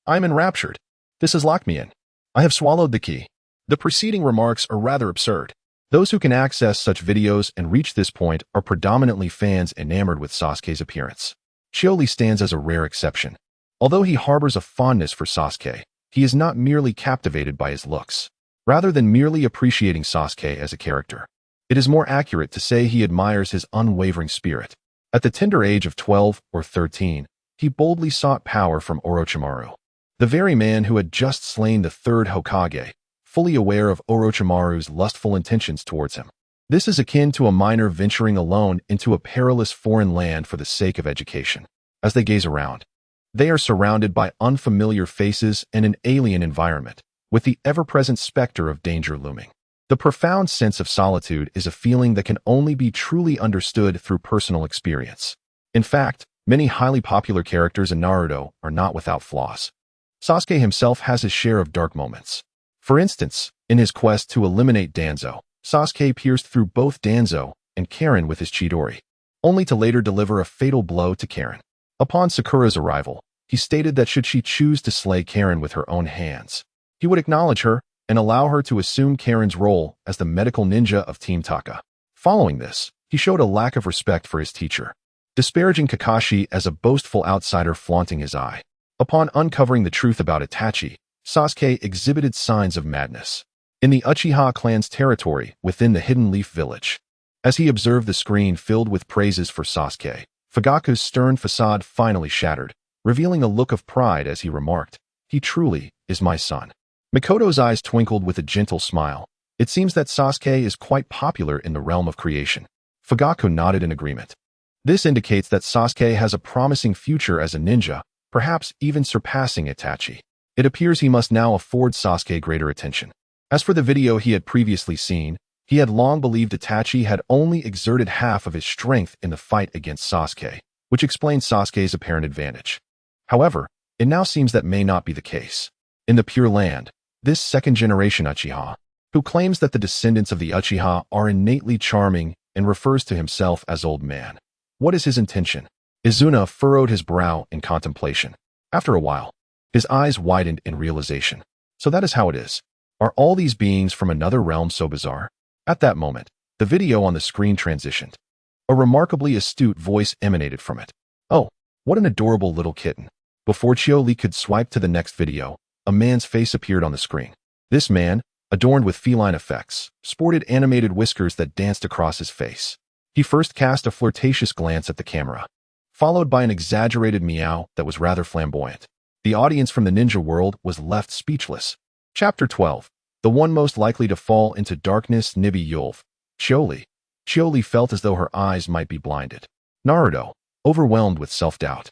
I am enraptured. This has locked me in. I have swallowed the key. The preceding remarks are rather absurd. Those who can access such videos and reach this point are predominantly fans enamored with Sasuke's appearance. Qiuli stands as a rare exception. Although he harbors a fondness for Sasuke, he is not merely captivated by his looks. Rather than merely appreciating Sasuke as a character, it is more accurate to say he admires his unwavering spirit. At the tender age of 12 or 13, he boldly sought power from Orochimaru, the very man who had just slain the third Hokage, fully aware of Orochimaru's lustful intentions towards him. This is akin to a miner venturing alone into a perilous foreign land for the sake of education. As they gaze around, they are surrounded by unfamiliar faces and an alien environment, with the ever-present specter of danger looming. The profound sense of solitude is a feeling that can only be truly understood through personal experience. In fact, many highly popular characters in Naruto are not without flaws. Sasuke himself has his share of dark moments. For instance, in his quest to eliminate Danzo, Sasuke pierced through both Danzo and Karen with his Chidori, only to later deliver a fatal blow to Karen. Upon Sakura's arrival, he stated that should she choose to slay Karen with her own hands, he would acknowledge her and allow her to assume Karen's role as the medical ninja of Team Taka. Following this, he showed a lack of respect for his teacher, disparaging Kakashi as a boastful outsider flaunting his eye. Upon uncovering the truth about Itachi, Sasuke exhibited signs of madness. In the Uchiha clan's territory within the Hidden Leaf Village, as he observed the screen filled with praises for Sasuke, Fugaku's stern facade finally shattered, revealing a look of pride as he remarked, "He truly is my son." Mikoto's eyes twinkled with a gentle smile. It seems that Sasuke is quite popular in the realm of creation. Fugaku nodded in agreement. This indicates that Sasuke has a promising future as a ninja, perhaps even surpassing Itachi. It appears he must now afford Sasuke greater attention. As for the video he had previously seen, he had long believed Itachi had only exerted half of his strength in the fight against Sasuke, which explains Sasuke's apparent advantage. However, it now seems that may not be the case. In the Pure Land, this second-generation Uchiha, who claims that the descendants of the Uchiha are innately charming and refers to himself as Old Man. What is his intention? Izuna furrowed his brow in contemplation. After a while, his eyes widened in realization. So that is how it is. Are all these beings from another realm so bizarre? At that moment, the video on the screen transitioned. A remarkably astute voice emanated from it. Oh, what an adorable little kitten. Before Qiuli could swipe to the next video, a man's face appeared on the screen. This man, adorned with feline effects, sported animated whiskers that danced across his face. He first cast a flirtatious glance at the camera, followed by an exaggerated meow that was rather flamboyant. The audience from the ninja world was left speechless. Chapter 12. The one most likely to fall into darkness, Nibi Yulv. Qiuli. Qiuli felt as though her eyes might be blinded. Naruto, overwhelmed with self-doubt,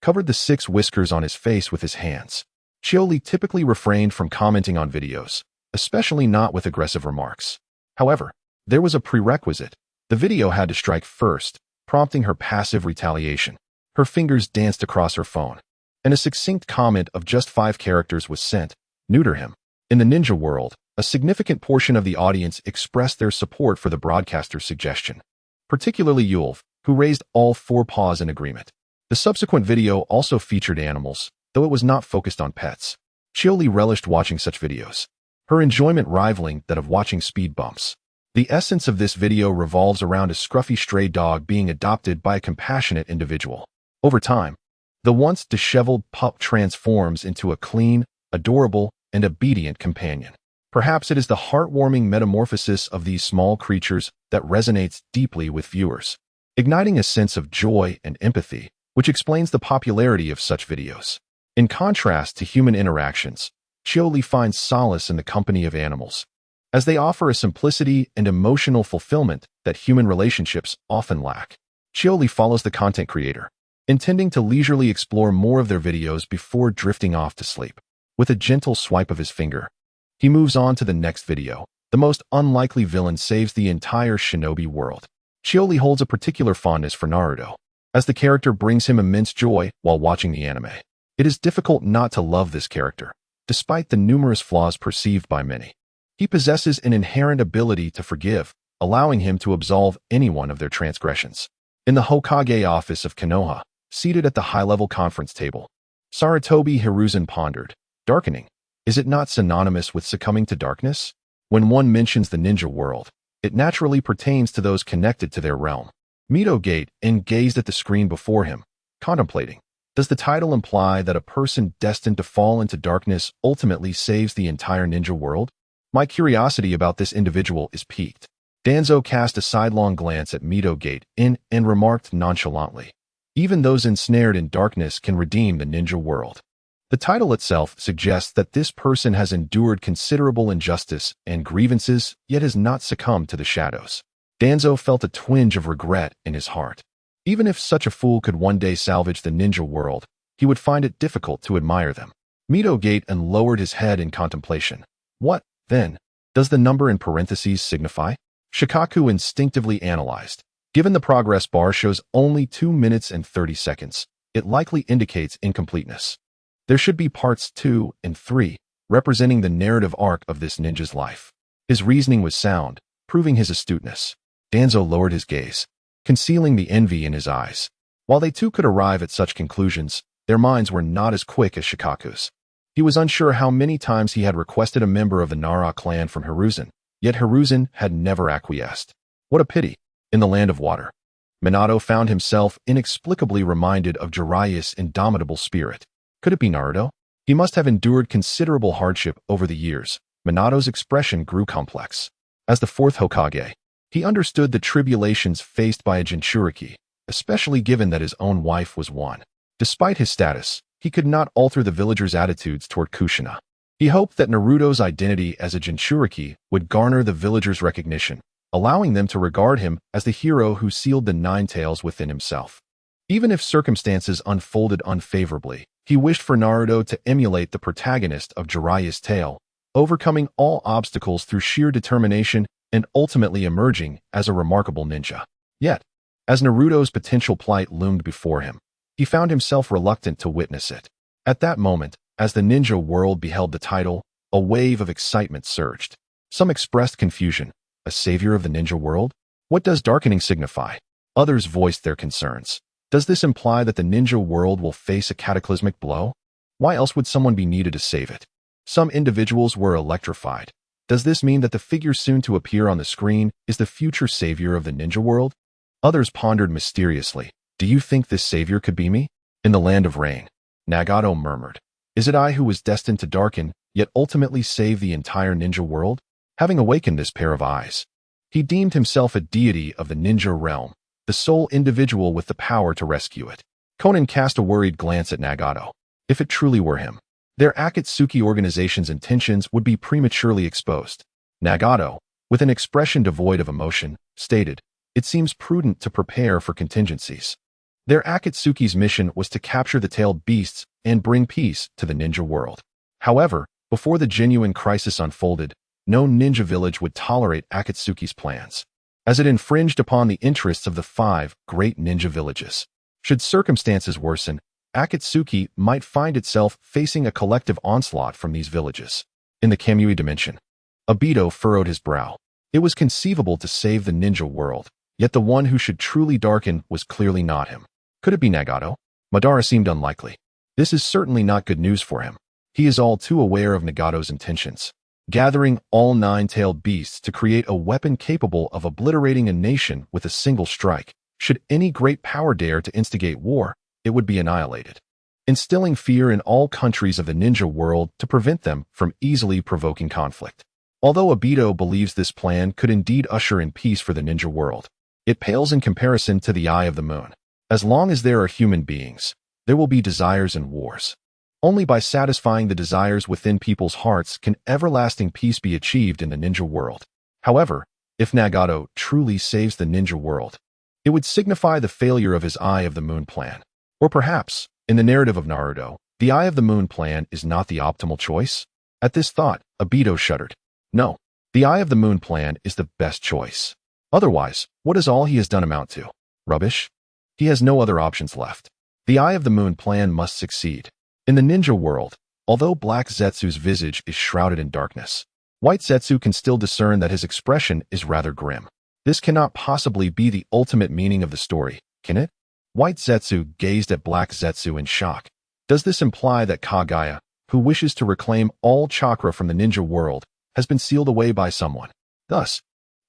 covered the 6 whiskers on his face with his hands. Qiuli typically refrained from commenting on videos, especially not with aggressive remarks. However, there was a prerequisite. The video had to strike first, prompting her passive retaliation. Her fingers danced across her phone, and a succinct comment of just 5 characters was sent. Neuter him. In the ninja world, a significant portion of the audience expressed their support for the broadcaster's suggestion, particularly Yulv, who raised all 4 paws in agreement. The subsequent video also featured animals, though it was not focused on pets. Qiuli relished watching such videos, her enjoyment rivaling that of watching speed bumps. The essence of this video revolves around a scruffy stray dog being adopted by a compassionate individual. Over time, the once disheveled pup transforms into a clean, adorable, and obedient companion. Perhaps it is the heartwarming metamorphosis of these small creatures that resonates deeply with viewers, igniting a sense of joy and empathy, which explains the popularity of such videos. In contrast to human interactions, Qiuli finds solace in the company of animals, as they offer a simplicity and emotional fulfillment that human relationships often lack. Qiuli follows the content creator, intending to leisurely explore more of their videos before drifting off to sleep. With a gentle swipe of his finger, he moves on to the next video. The most unlikely villain saves the entire shinobi world. Qiuli holds a particular fondness for Naruto, as the character brings him immense joy while watching the anime. It is difficult not to love this character, despite the numerous flaws perceived by many. He possesses an inherent ability to forgive, allowing him to absolve anyone of their transgressions. In the Hokage office of Konoha, seated at the high-level conference table, Sarutobi Hiruzen pondered, darkening. Is it not synonymous with succumbing to darkness? When one mentions the ninja world, it naturally pertains to those connected to their realm. Mito gazed at the screen before him, contemplating. Does the title imply that a person destined to fall into darkness ultimately saves the entire ninja world? My curiosity about this individual is piqued. Danzo cast a sidelong glance at Mito and remarked nonchalantly, even those ensnared in darkness can redeem the ninja world. The title itself suggests that this person has endured considerable injustice and grievances, yet has not succumbed to the shadows. Danzo felt a twinge of regret in his heart. Even if such a fool could one day salvage the ninja world, he would find it difficult to admire them. Mito lowered his head in contemplation. What, then, does the number in parentheses signify? Shikaku instinctively analyzed. Given the progress bar shows only 2 minutes and 30 seconds, it likely indicates incompleteness. There should be parts 2 and 3, representing the narrative arc of this ninja's life. His reasoning was sound, proving his astuteness. Danzo lowered his gaze, concealing the envy in his eyes. While they too could arrive at such conclusions, their minds were not as quick as Shikaku's. He was unsure how many times he had requested a member of the Nara clan from Hiruzen, yet Hiruzen had never acquiesced. What a pity. In the land of water, Minato found himself inexplicably reminded of Jiraiya's indomitable spirit. Could it be Naruto? He must have endured considerable hardship over the years. Minato's expression grew complex. As the 4th Hokage, he understood the tribulations faced by a Jinchuriki, especially given that his own wife was one. Despite his status, he could not alter the villagers' attitudes toward Kushina. He hoped that Naruto's identity as a Jinchuriki would garner the villagers' recognition, allowing them to regard him as the hero who sealed the 9 tails within himself. Even if circumstances unfolded unfavorably, he wished for Naruto to emulate the protagonist of Jiraiya's tale, overcoming all obstacles through sheer determination and ultimately emerging as a remarkable ninja. Yet, as Naruto's potential plight loomed before him, he found himself reluctant to witness it. At that moment, as the ninja world beheld the title, a wave of excitement surged. Some expressed confusion. A savior of the ninja world? What does darkening signify? Others voiced their concerns. Does this imply that the ninja world will face a cataclysmic blow? Why else would someone be needed to save it? Some individuals were electrified. Does this mean that the figure soon to appear on the screen is the future savior of the ninja world? Others pondered mysteriously. Do you think this savior could be me? In the land of rain, Nagato murmured. Is it I who was destined to darken, yet ultimately save the entire ninja world? Having awakened this pair of eyes, he deemed himself a deity of the ninja realm, the sole individual with the power to rescue it. Conan cast a worried glance at Nagato. If it truly were him, their Akatsuki organization's intentions would be prematurely exposed. Nagato, with an expression devoid of emotion, stated, "It seems prudent to prepare for contingencies." Their Akatsuki's mission was to capture the tailed beasts and bring peace to the ninja world. However, before the genuine crisis unfolded, no ninja village would tolerate Akatsuki's plans, as it infringed upon the interests of the 5 great ninja villages. Should circumstances worsen, Akatsuki might find itself facing a collective onslaught from these villages. In the Kamui dimension, Obito furrowed his brow. It was conceivable to save the ninja world, yet the one who should truly darken was clearly not him. Could it be Nagato? Madara seemed unlikely. This is certainly not good news for him. He is all too aware of Nagato's intentions, gathering all 9-tailed beasts to create a weapon capable of obliterating a nation with a single strike. Should any great power dare to instigate war, it would be annihilated, instilling fear in all countries of the ninja world to prevent them from easily provoking conflict. Although Obito believes this plan could indeed usher in peace for the ninja world, it pales in comparison to the Eye of the Moon. As long as there are human beings, there will be desires and wars. Only by satisfying the desires within people's hearts can everlasting peace be achieved in the ninja world. However, if Nagato truly saves the ninja world, it would signify the failure of his Eye of the Moon plan. Or perhaps, in the narrative of Naruto, the Eye of the Moon plan is not the optimal choice? At this thought, Obito shuddered. No, the Eye of the Moon plan is the best choice. Otherwise, what does all he has done amount to? Rubbish? He has no other options left. The Eye of the Moon plan must succeed. In the ninja world, although Black Zetsu's visage is shrouded in darkness, White Zetsu can still discern that his expression is rather grim. This cannot possibly be the ultimate meaning of the story, can it? White Zetsu gazed at Black Zetsu in shock. Does this imply that Kagaya, who wishes to reclaim all chakra from the ninja world, has been sealed away by someone? Thus,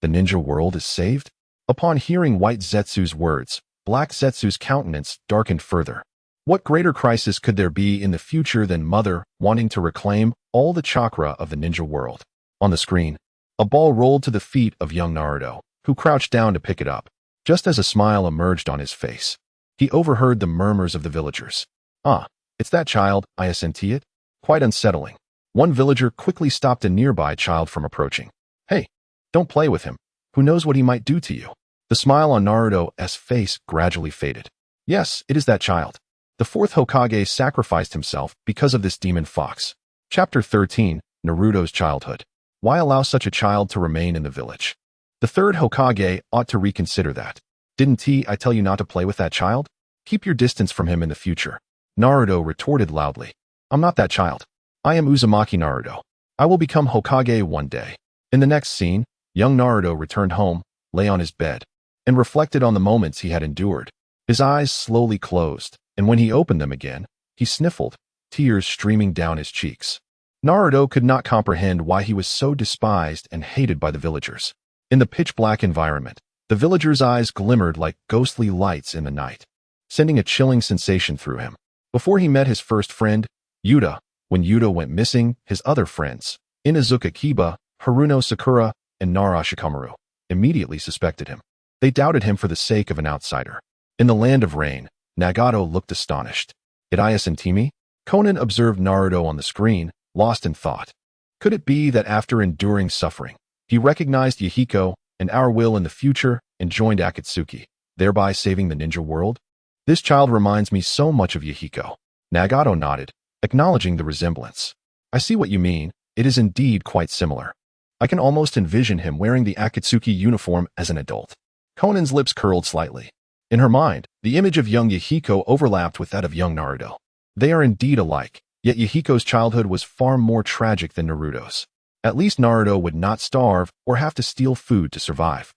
the ninja world is saved? Upon hearing White Zetsu's words, Black Zetsu's countenance darkened further. What greater crisis could there be in the future than Mother wanting to reclaim all the chakra of the ninja world? On the screen, a ball rolled to the feet of young Naruto, who crouched down to pick it up. Just as a smile emerged on his face, he overheard the murmurs of the villagers. Ah, it's that child, I assenti it? Quite unsettling. One villager quickly stopped a nearby child from approaching. Hey, don't play with him. Who knows what he might do to you? The smile on Naruto's face gradually faded. Yes, it is that child. The 4th Hokage sacrificed himself because of this demon fox. Chapter 13, Naruto's Childhood. Why allow such a child to remain in the village? The 3rd Hokage ought to reconsider that. Didn't I tell you not to play with that child? Keep your distance from him in the future. Naruto retorted loudly. I'm not that child. I am Uzumaki Naruto. I will become Hokage one day. In the next scene, young Naruto returned home, lay on his bed, and reflected on the moments he had endured. His eyes slowly closed, and when he opened them again, he sniffled, tears streaming down his cheeks. Naruto could not comprehend why he was so despised and hated by the villagers. In the pitch-black environment, the villagers' eyes glimmered like ghostly lights in the night, sending a chilling sensation through him. Before he met his first friend, Yuta, when Yuta went missing, his other friends, Inuzuka Kiba, Haruno Sakura, and Nara Shikamaru, immediately suspected him. They doubted him for the sake of an outsider. In the land of rain, Nagato looked astonished. Did I assenti me? Conan observed Naruto on the screen, lost in thought. Could it be that after enduring suffering, he recognized Yahiko and our will in the future and joined Akatsuki, thereby saving the ninja world? This child reminds me so much of Yahiko. Nagato nodded, acknowledging the resemblance. I see what you mean. It is indeed quite similar. I can almost envision him wearing the Akatsuki uniform as an adult. Conan's lips curled slightly. In her mind, the image of young Yahiko overlapped with that of young Naruto. They are indeed alike, yet Yahiko's childhood was far more tragic than Naruto's. At least Naruto would not starve or have to steal food to survive,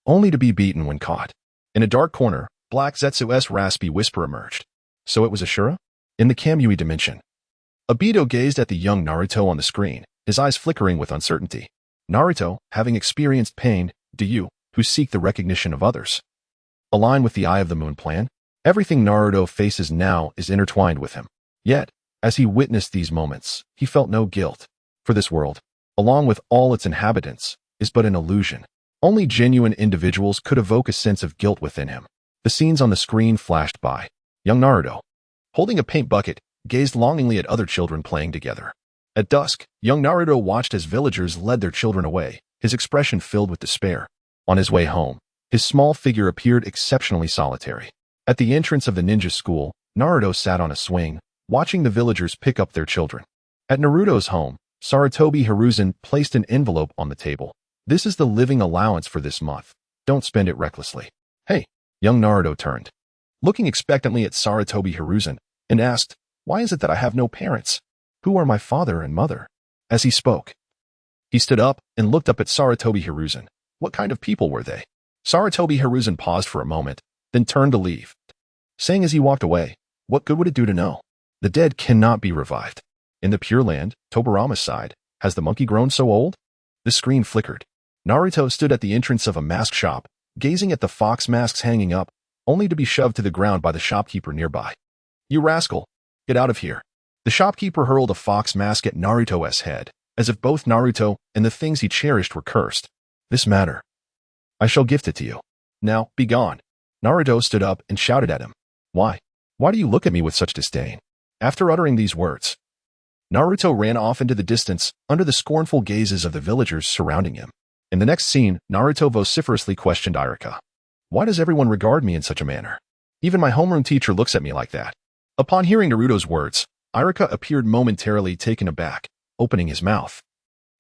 only to be beaten when caught. In a dark corner, Black Zetsu's raspy whisper emerged. So it was Ashura? In the Kamui dimension. Obito gazed at the young Naruto on the screen, his eyes flickering with uncertainty. Naruto, having experienced pain, do you, who seek the recognition of others, align with the Eye of the Moon plan? Everything Naruto faces now is intertwined with him. Yet, as he witnessed these moments, he felt no guilt, for this world, along with all its inhabitants, is but an illusion. Only genuine individuals could evoke a sense of guilt within him. The scenes on the screen flashed by. Young Naruto, holding a paint bucket, gazed longingly at other children playing together. At dusk, young Naruto watched as villagers led their children away, his expression filled with despair. On his way home, his small figure appeared exceptionally solitary. At the entrance of the ninja school, Naruto sat on a swing, watching the villagers pick up their children. At Naruto's home, Sarutobi Hiruzen placed an envelope on the table. This is the living allowance for this month. Don't spend it recklessly. Hey, young Naruto turned, looking expectantly at Sarutobi Hiruzen, and asked, why is it that I have no parents? Who are my father and mother? As he spoke, he stood up and looked up at Sarutobi Hiruzen. What kind of people were they? Sarutobi Hiruzen paused for a moment, then turned to leave, saying as he walked away, what good would it do to know? The dead cannot be revived. In the Pure Land, Tobirama's side, has the monkey grown so old? The screen flickered. Naruto stood at the entrance of a mask shop, gazing at the fox masks hanging up, only to be shoved to the ground by the shopkeeper nearby. You rascal! Get out of here! The shopkeeper hurled a fox mask at Naruto's head, as if both Naruto and the things he cherished were cursed. This matter. I shall gift it to you. Now, be gone. Naruto stood up and shouted at him. Why? Why do you look at me with such disdain? After uttering these words, Naruto ran off into the distance, under the scornful gazes of the villagers surrounding him. In the next scene, Naruto vociferously questioned Irika. Why does everyone regard me in such a manner? Even my homeroom teacher looks at me like that. Upon hearing Naruto's words, Irika appeared momentarily taken aback, opening his mouth.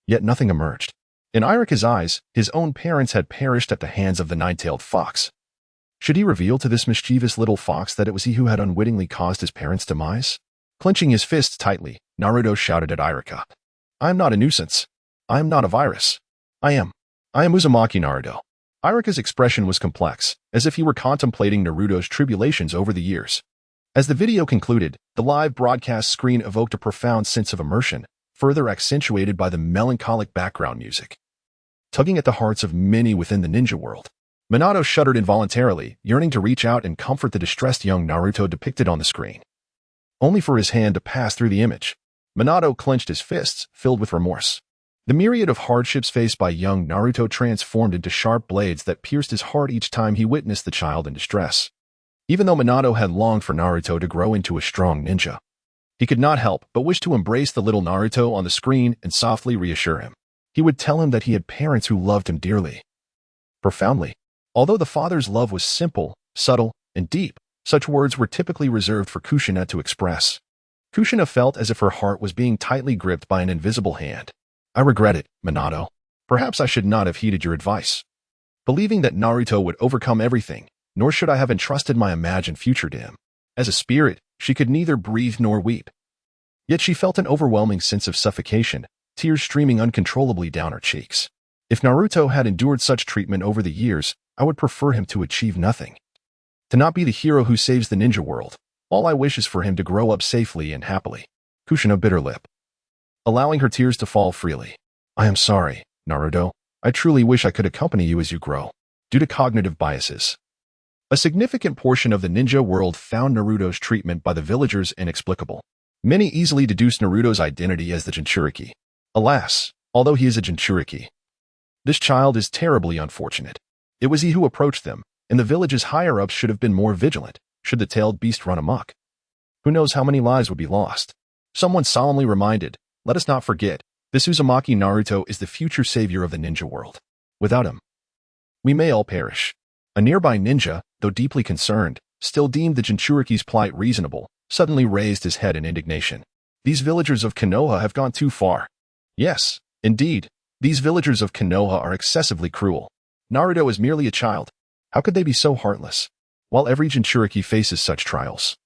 Yet nothing emerged. In Irika's eyes, his own parents had perished at the hands of the nine-tailed fox. Should he reveal to this mischievous little fox that it was he who had unwittingly caused his parents' demise? Clenching his fists tightly, Naruto shouted at Irika. I am not a nuisance. I am not a virus. I am Uzumaki Naruto. Irika's expression was complex, as if he were contemplating Naruto's tribulations over the years. As the video concluded, the live broadcast screen evoked a profound sense of immersion, further accentuated by the melancholic background music. Tugging at the hearts of many within the ninja world, Minato shuddered involuntarily, yearning to reach out and comfort the distressed young Naruto depicted on the screen. Only for his hand to pass through the image. Minato clenched his fists, filled with remorse. The myriad of hardships faced by young Naruto transformed into sharp blades that pierced his heart each time he witnessed the child in distress. Even though Minato had longed for Naruto to grow into a strong ninja, he could not help but wish to embrace the little Naruto on the screen and softly reassure him. He would tell him that he had parents who loved him dearly. Profoundly. Although the father's love was simple, subtle, and deep, such words were typically reserved for Kushina to express. Kushina felt as if her heart was being tightly gripped by an invisible hand. I regret it, Minato. Perhaps I should not have heeded your advice. Believing that Naruto would overcome everything, nor should I have entrusted my imagined future to him. As a spirit, she could neither breathe nor weep. Yet she felt an overwhelming sense of suffocation, tears streaming uncontrollably down her cheeks. If Naruto had endured such treatment over the years, I would prefer him to achieve nothing. To not be the hero who saves the ninja world. All I wish is for him to grow up safely and happily. Kushina bit her lip, allowing her tears to fall freely. I am sorry, Naruto. I truly wish I could accompany you as you grow. Due to cognitive biases, a significant portion of the ninja world found Naruto's treatment by the villagers inexplicable. Many easily deduced Naruto's identity as the Jinchuriki. Alas, although he is a Jinchuriki, this child is terribly unfortunate. It was he who approached them, and the village's higher-ups should have been more vigilant, should the tailed beast run amok. Who knows how many lives would be lost? Someone solemnly reminded, let us not forget, this Uzumaki Naruto is the future savior of the ninja world. Without him, we may all perish. A nearby ninja, though deeply concerned, still deemed the Jinchuriki's plight reasonable, suddenly raised his head in indignation. These villagers of Konoha have gone too far. Yes, indeed, these villagers of Konoha are excessively cruel. Naruto is merely a child. How could they be so heartless? While every Jinchuriki faces such trials,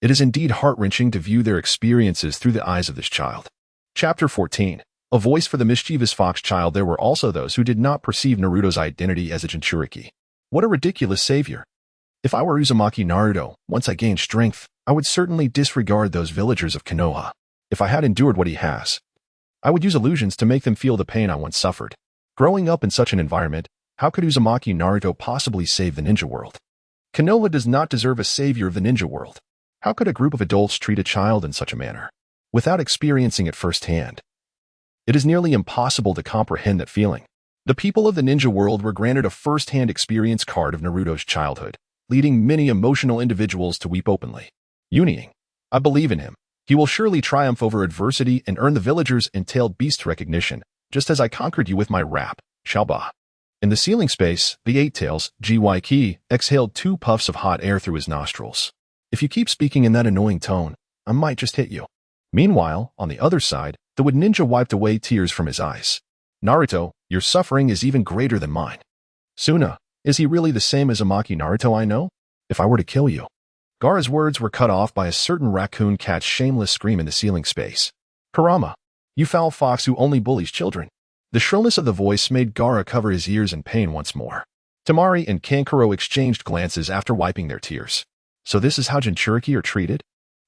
it is indeed heart-wrenching to view their experiences through the eyes of this child. Chapter 14. A voice for the mischievous fox child. There were also those who did not perceive Naruto's identity as a Jinchuriki. What a ridiculous savior. If I were Uzumaki Naruto, once I gained strength, I would certainly disregard those villagers of Konoha. If I had endured what he has, I would use illusions to make them feel the pain I once suffered. Growing up in such an environment, how could Uzumaki Naruto possibly save the ninja world? Konoha does not deserve a savior of the ninja world. How could a group of adults treat a child in such a manner without experiencing it firsthand? It is nearly impossible to comprehend that feeling. The people of the ninja world were granted a first-hand experience card of Naruto's childhood, leading many emotional individuals to weep openly. Yuning, I believe in him. He will surely triumph over adversity and earn the villagers' entailed beast recognition, just as I conquered you with my rap, Xiaoba. In the ceiling space, the Eight-Tails, Gyq, exhaled 2 puffs of hot air through his nostrils. If you keep speaking in that annoying tone, I might just hit you. Meanwhile, on the other side, the wood ninja wiped away tears from his eyes. Naruto, your suffering is even greater than mine. Suna, is he really the same as Amaki Naruto I know? If I were to kill you. Gaara's words were cut off by a certain raccoon cat's shameless scream in the ceiling space. Kurama, you foul fox who only bullies children. The shrillness of the voice made Gaara cover his ears in pain once more. Temari and Kankuro exchanged glances after wiping their tears. So this is how Jinchuriki are treated?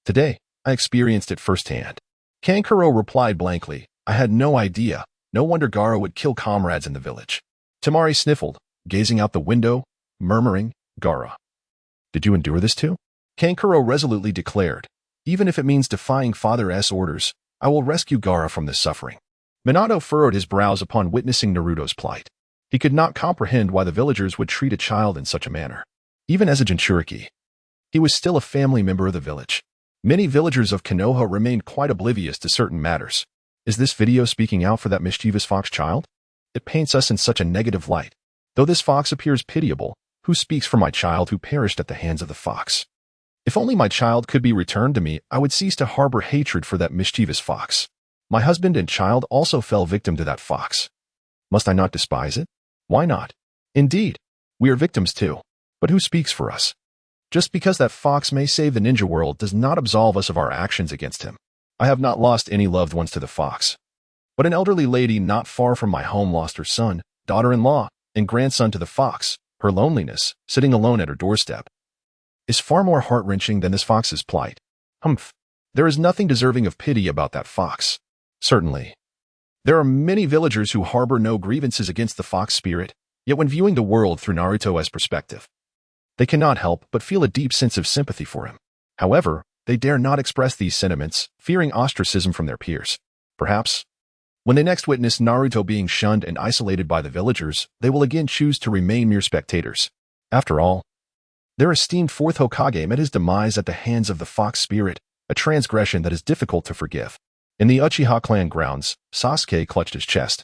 Today, I experienced it firsthand. Kankuro replied blankly, I had no idea. No wonder Gaara would kill comrades in the village. Temari sniffled, gazing out the window, murmuring, Gaara. Did you endure this too? Kankuro resolutely declared, even if it means defying Father's orders, I will rescue Gaara from this suffering. Minato furrowed his brows upon witnessing Naruto's plight. He could not comprehend why the villagers would treat a child in such a manner. Even as a Jinchuriki, he was still a family member of the village. Many villagers of Konoha remained quite oblivious to certain matters. Is this video speaking out for that mischievous fox child? It paints us in such a negative light. Though this fox appears pitiable, who speaks for my child who perished at the hands of the fox? If only my child could be returned to me, I would cease to harbor hatred for that mischievous fox. My husband and child also fell victim to that fox. Must I not despise it? Why not? Indeed, we are victims too. But who speaks for us? Just because that fox may save the ninja world does not absolve us of our actions against him. I have not lost any loved ones to the fox. But an elderly lady not far from my home lost her son, daughter-in-law, and grandson to the fox. Her loneliness, sitting alone at her doorstep, is far more heart-wrenching than this fox's plight. Humph. There is nothing deserving of pity about that fox. Certainly. There are many villagers who harbor no grievances against the fox spirit, yet when viewing the world through Naruto's perspective, they cannot help but feel a deep sense of sympathy for him. However, they dare not express these sentiments, fearing ostracism from their peers. Perhaps, when they next witness Naruto being shunned and isolated by the villagers, they will again choose to remain mere spectators. After all, their esteemed fourth Hokage met his demise at the hands of the fox spirit, a transgression that is difficult to forgive. In the Uchiha clan grounds, Sasuke clutched his chest,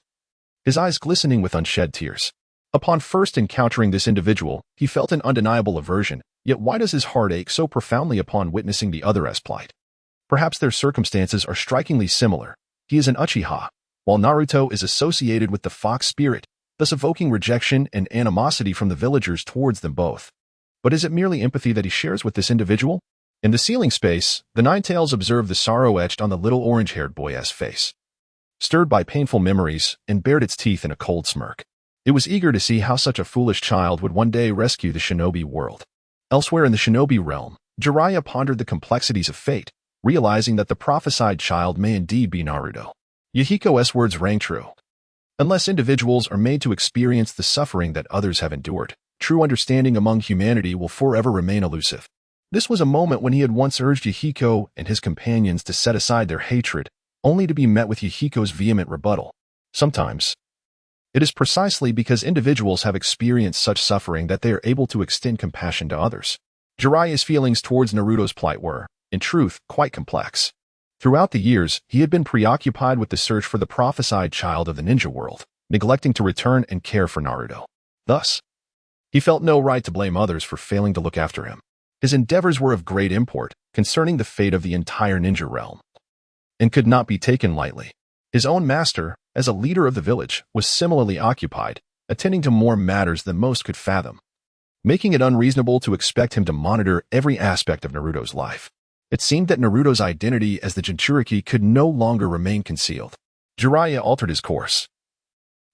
his eyes glistening with unshed tears. Upon first encountering this individual, he felt an undeniable aversion, yet why does his heart ache so profoundly upon witnessing the other's plight? Perhaps their circumstances are strikingly similar. He is an Uchiha, while Naruto is associated with the fox spirit, thus evoking rejection and animosity from the villagers towards them both. But is it merely empathy that he shares with this individual? In the ceiling space, the Nine-Tails observed the sorrow etched on the little orange-haired boy's face, stirred by painful memories, and bared its teeth in a cold smirk. It was eager to see how such a foolish child would one day rescue the shinobi world. Elsewhere in the shinobi realm, Jiraiya pondered the complexities of fate, realizing that the prophesied child may indeed be Naruto. Yahiko's words rang true. Unless individuals are made to experience the suffering that others have endured, true understanding among humanity will forever remain elusive. This was a moment when he had once urged Yahiko and his companions to set aside their hatred, only to be met with Yahiko's vehement rebuttal. Sometimes, it is precisely because individuals have experienced such suffering that they are able to extend compassion to others. Jiraiya's feelings towards Naruto's plight were, in truth, quite complex. Throughout the years, he had been preoccupied with the search for the prophesied child of the ninja world, neglecting to return and care for Naruto. Thus, he felt no right to blame others for failing to look after him. His endeavors were of great import, concerning the fate of the entire ninja realm, and could not be taken lightly. His own master, as a leader of the village, was similarly occupied, attending to more matters than most could fathom, making it unreasonable to expect him to monitor every aspect of Naruto's life. It seemed that Naruto's identity as the Jinchuriki could no longer remain concealed. Jiraiya altered his course.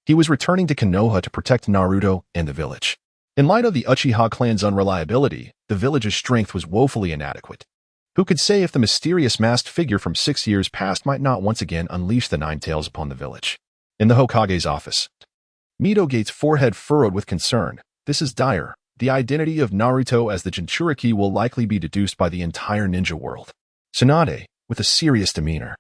He was returning to Konoha to protect Naruto and the village. In light of the Uchiha clan's unreliability, the village's strength was woefully inadequate. Who could say if the mysterious masked figure from 6 years past might not once again unleash the Nine-Tails upon the village? In the Hokage's office, Mito Gate's forehead furrowed with concern. This is dire. the identity of Naruto as the Jinchuriki will likely be deduced by the entire ninja world. Tsunade, with a serious demeanor,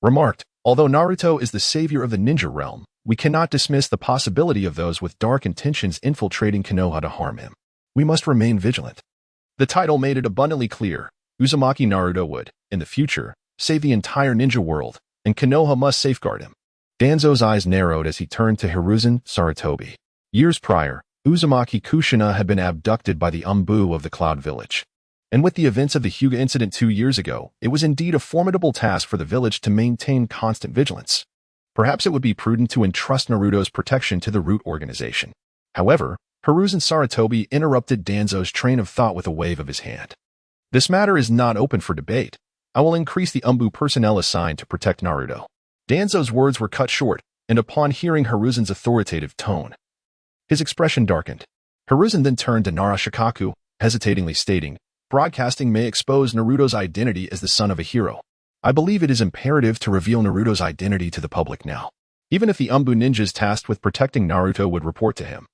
remarked, although Naruto is the savior of the ninja realm, we cannot dismiss the possibility of those with dark intentions infiltrating Konoha to harm him. We must remain vigilant. The title made it abundantly clear Uzumaki Naruto would, in the future, save the entire ninja world, and Konoha must safeguard him. Danzo's eyes narrowed as he turned to Hiruzen Sarutobi. Years prior, Uzumaki Kushina had been abducted by the Umbu of the Cloud Village. And with the events of the Hyuga incident 2 years ago, it was indeed a formidable task for the village to maintain constant vigilance. Perhaps it would be prudent to entrust Naruto's protection to the Root organization. However, Hiruzen Sarutobi interrupted Danzo's train of thought with a wave of his hand. This matter is not open for debate. I will increase the Umbu personnel assigned to protect Naruto. Danzo's words were cut short, and upon hearing Hiruzen's authoritative tone, his expression darkened. Hiruzen then turned to Narashikaku, hesitatingly stating, broadcasting may expose Naruto's identity as the son of a hero. I believe it is imperative to reveal Naruto's identity to the public now. Even if the Umbu ninjas tasked with protecting Naruto would report to him,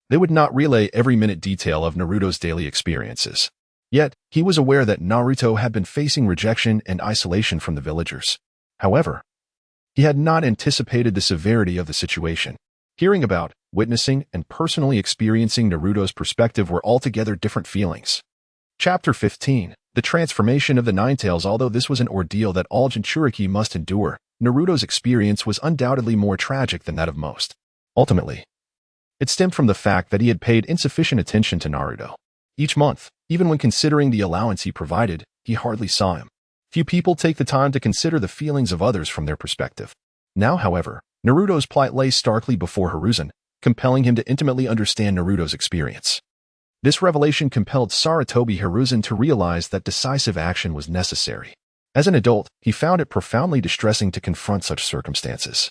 they would not relay every minute detail of Naruto's daily experiences. Yet, he was aware that Naruto had been facing rejection and isolation from the villagers. However, he had not anticipated the severity of the situation. Hearing about, witnessing, and personally experiencing Naruto's perspective were altogether different feelings. Chapter 15. The Transformation of the Ninetales. Although this was an ordeal that all Jinchuriki must endure, Naruto's experience was undoubtedly more tragic than that of most. Ultimately, it stemmed from the fact that he had paid insufficient attention to Naruto. Each month, even when considering the allowance he provided, he hardly saw him. Few people take the time to consider the feelings of others from their perspective. Now, however, Naruto's plight lay starkly before Hiruzen, compelling him to intimately understand Naruto's experience. This revelation compelled Sarutobi Hiruzen to realize that decisive action was necessary. As an adult, he found it profoundly distressing to confront such circumstances.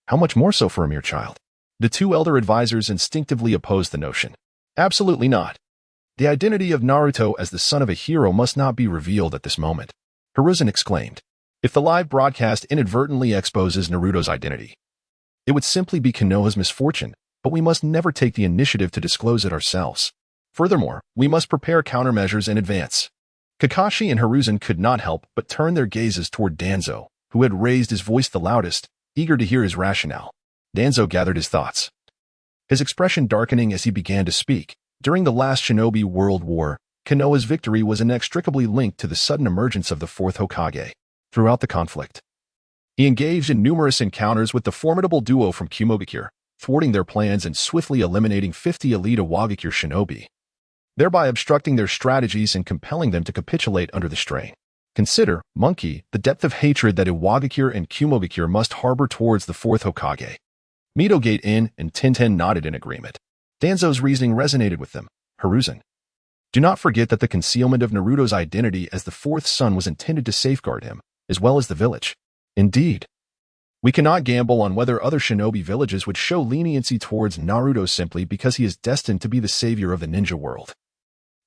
How much more so for a mere child? The two elder advisors instinctively opposed the notion. Absolutely not. The identity of Naruto as the son of a hero must not be revealed at this moment. Hiruzen exclaimed. If the live broadcast inadvertently exposes Naruto's identity, it would simply be Konoha's misfortune, but we must never take the initiative to disclose it ourselves. Furthermore, we must prepare countermeasures in advance. Kakashi and Hiruzen could not help but turn their gazes toward Danzo, who had raised his voice the loudest, eager to hear his rationale. Danzo gathered his thoughts, his expression darkening as he began to speak. During the last Shinobi World War, Konoha's victory was inextricably linked to the sudden emergence of the fourth Hokage. Throughout the conflict, he engaged in numerous encounters with the formidable duo from Kumogakure, thwarting their plans and swiftly eliminating 50 elite Iwagakure shinobi, thereby obstructing their strategies and compelling them to capitulate under the strain. Consider, Monkey, the depth of hatred that Iwagakure and Kumogakure must harbor towards the fourth Hokage. Midogate In and Tenten nodded in agreement. Danzo's reasoning resonated with them. Hiruzen, do not forget that the concealment of Naruto's identity as the fourth son was intended to safeguard him, as well as the village. Indeed, we cannot gamble on whether other shinobi villages would show leniency towards Naruto simply because he is destined to be the savior of the ninja world,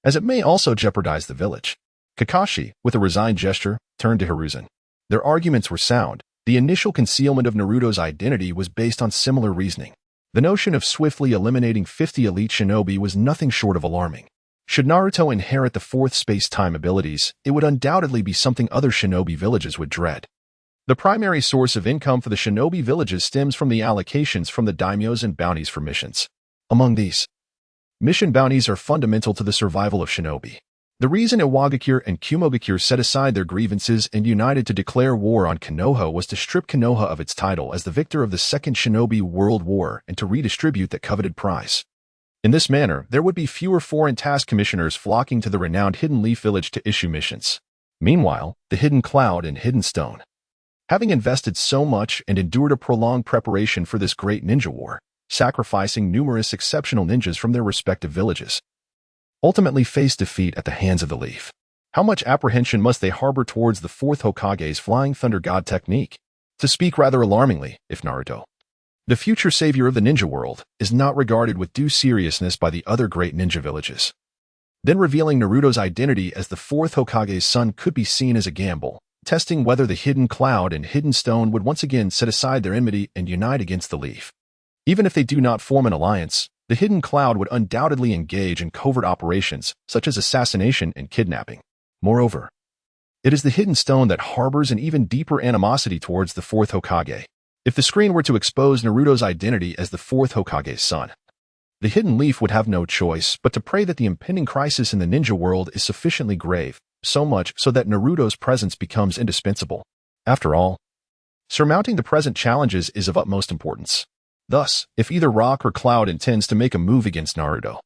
as it may also jeopardize the village. Kakashi, with a resigned gesture, turned to Hiruzen. Their arguments were sound. The initial concealment of Naruto's identity was based on similar reasoning. The notion of swiftly eliminating 50 elite shinobi was nothing short of alarming. Should Naruto inherit the fourth space-time abilities, it would undoubtedly be something other shinobi villages would dread. The primary source of income for the shinobi villages stems from the allocations from the daimyos and bounties for missions. Among these, mission bounties are fundamental to the survival of shinobi. The reason Iwagakure and Kumogakure set aside their grievances and united to declare war on Konoha was to strip Konoha of its title as the victor of the Second Shinobi World War and to redistribute that coveted prize. In this manner, there would be fewer foreign task commissioners flocking to the renowned Hidden Leaf Village to issue missions. Meanwhile, the Hidden Cloud and Hidden Stone, having invested so much and endured a prolonged preparation for this great ninja war, sacrificing numerous exceptional ninjas from their respective villages, ultimately faced defeat at the hands of the Leaf. How much apprehension must they harbor towards the fourth Hokage's Flying Thunder God technique? To speak rather alarmingly, if Naruto, the future savior of the ninja world, is not regarded with due seriousness by the other great ninja villages, then revealing Naruto's identity as the fourth Hokage's son could be seen as a gamble, testing whether the Hidden Cloud and Hidden Stone would once again set aside their enmity and unite against the Leaf. Even if they do not form an alliance, the hidden cloud would undoubtedly engage in covert operations such as assassination and kidnapping. Moreover, it is the hidden stone that harbors an even deeper animosity towards the fourth Hokage. If the screen were to expose Naruto's identity as the fourth Hokage's son, the hidden leaf would have no choice but to pray that the impending crisis in the ninja world is sufficiently grave, so much so that Naruto's presence becomes indispensable. After all, surmounting the present challenges is of utmost importance. Thus, if either Rock or Cloud intends to make a move against Naruto,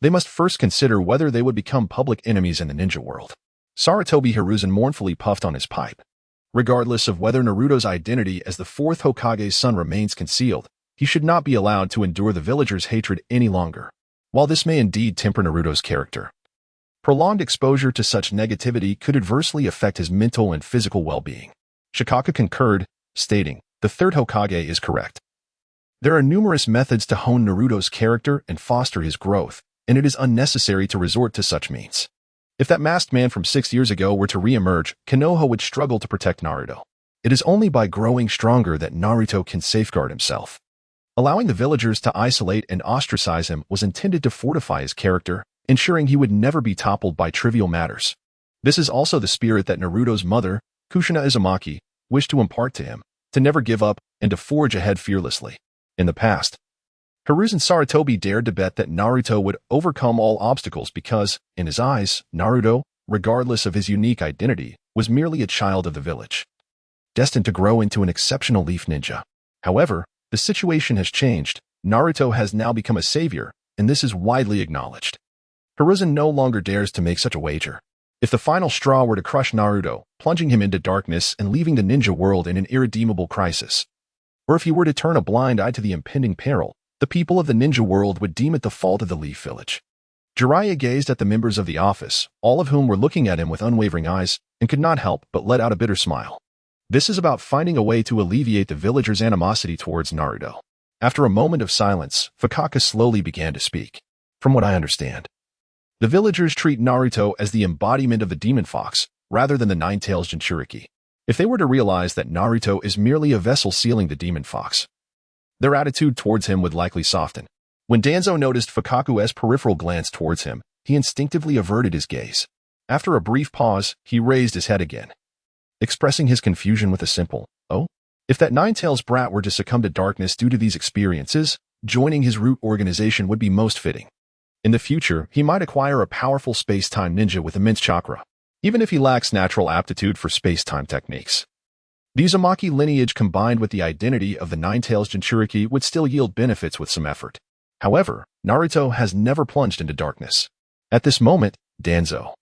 they must first consider whether they would become public enemies in the ninja world. Sarutobi Hiruzen mournfully puffed on his pipe. Regardless of whether Naruto's identity as the fourth Hokage's son remains concealed, he should not be allowed to endure the villagers' hatred any longer. While this may indeed temper Naruto's character, prolonged exposure to such negativity could adversely affect his mental and physical well-being. Shikaka concurred, stating, "The third Hokage is correct. There are numerous methods to hone Naruto's character and foster his growth, and it is unnecessary to resort to such means. If that masked man from 6 years ago were to re-emerge, Konoha would struggle to protect Naruto. It is only by growing stronger that Naruto can safeguard himself." Allowing the villagers to isolate and ostracize him was intended to fortify his character, ensuring he would never be toppled by trivial matters. This is also the spirit that Naruto's mother, Kushina Izumaki, wished to impart to him, to never give up and to forge ahead fearlessly. In the past, Hiruzen Sarutobi dared to bet that Naruto would overcome all obstacles because, in his eyes, Naruto, regardless of his unique identity, was merely a child of the village, destined to grow into an exceptional leaf ninja. However, the situation has changed. Naruto has now become a savior, and this is widely acknowledged. Hiruzen no longer dares to make such a wager. If the final straw were to crush Naruto, plunging him into darkness and leaving the ninja world in an irredeemable crisis, or if he were to turn a blind eye to the impending peril, the people of the ninja world would deem it the fault of the Leaf Village. Jiraiya gazed at the members of the office, all of whom were looking at him with unwavering eyes, and could not help but let out a bitter smile. This is about finding a way to alleviate the villagers' animosity towards Naruto. After a moment of silence, Fukaka slowly began to speak. From what I understand, the villagers treat Naruto as the embodiment of the demon fox, rather than the Nine-Tails Jinchuriki. If they were to realize that Naruto is merely a vessel sealing the demon fox, their attitude towards him would likely soften. When Danzo noticed Fukaku's peripheral glance towards him, he instinctively averted his gaze. After a brief pause, he raised his head again, expressing his confusion with a simple, "Oh?" If that Nine-Tails brat were to succumb to darkness due to these experiences, joining his root organization would be most fitting. In the future, he might acquire a powerful space-time ninja with immense chakra, even if he lacks natural aptitude for space-time techniques. The Uzumaki lineage combined with the identity of the Nine-Tails Jinchuriki would still yield benefits with some effort. However, Naruto has never plunged into darkness. At this moment, Danzo,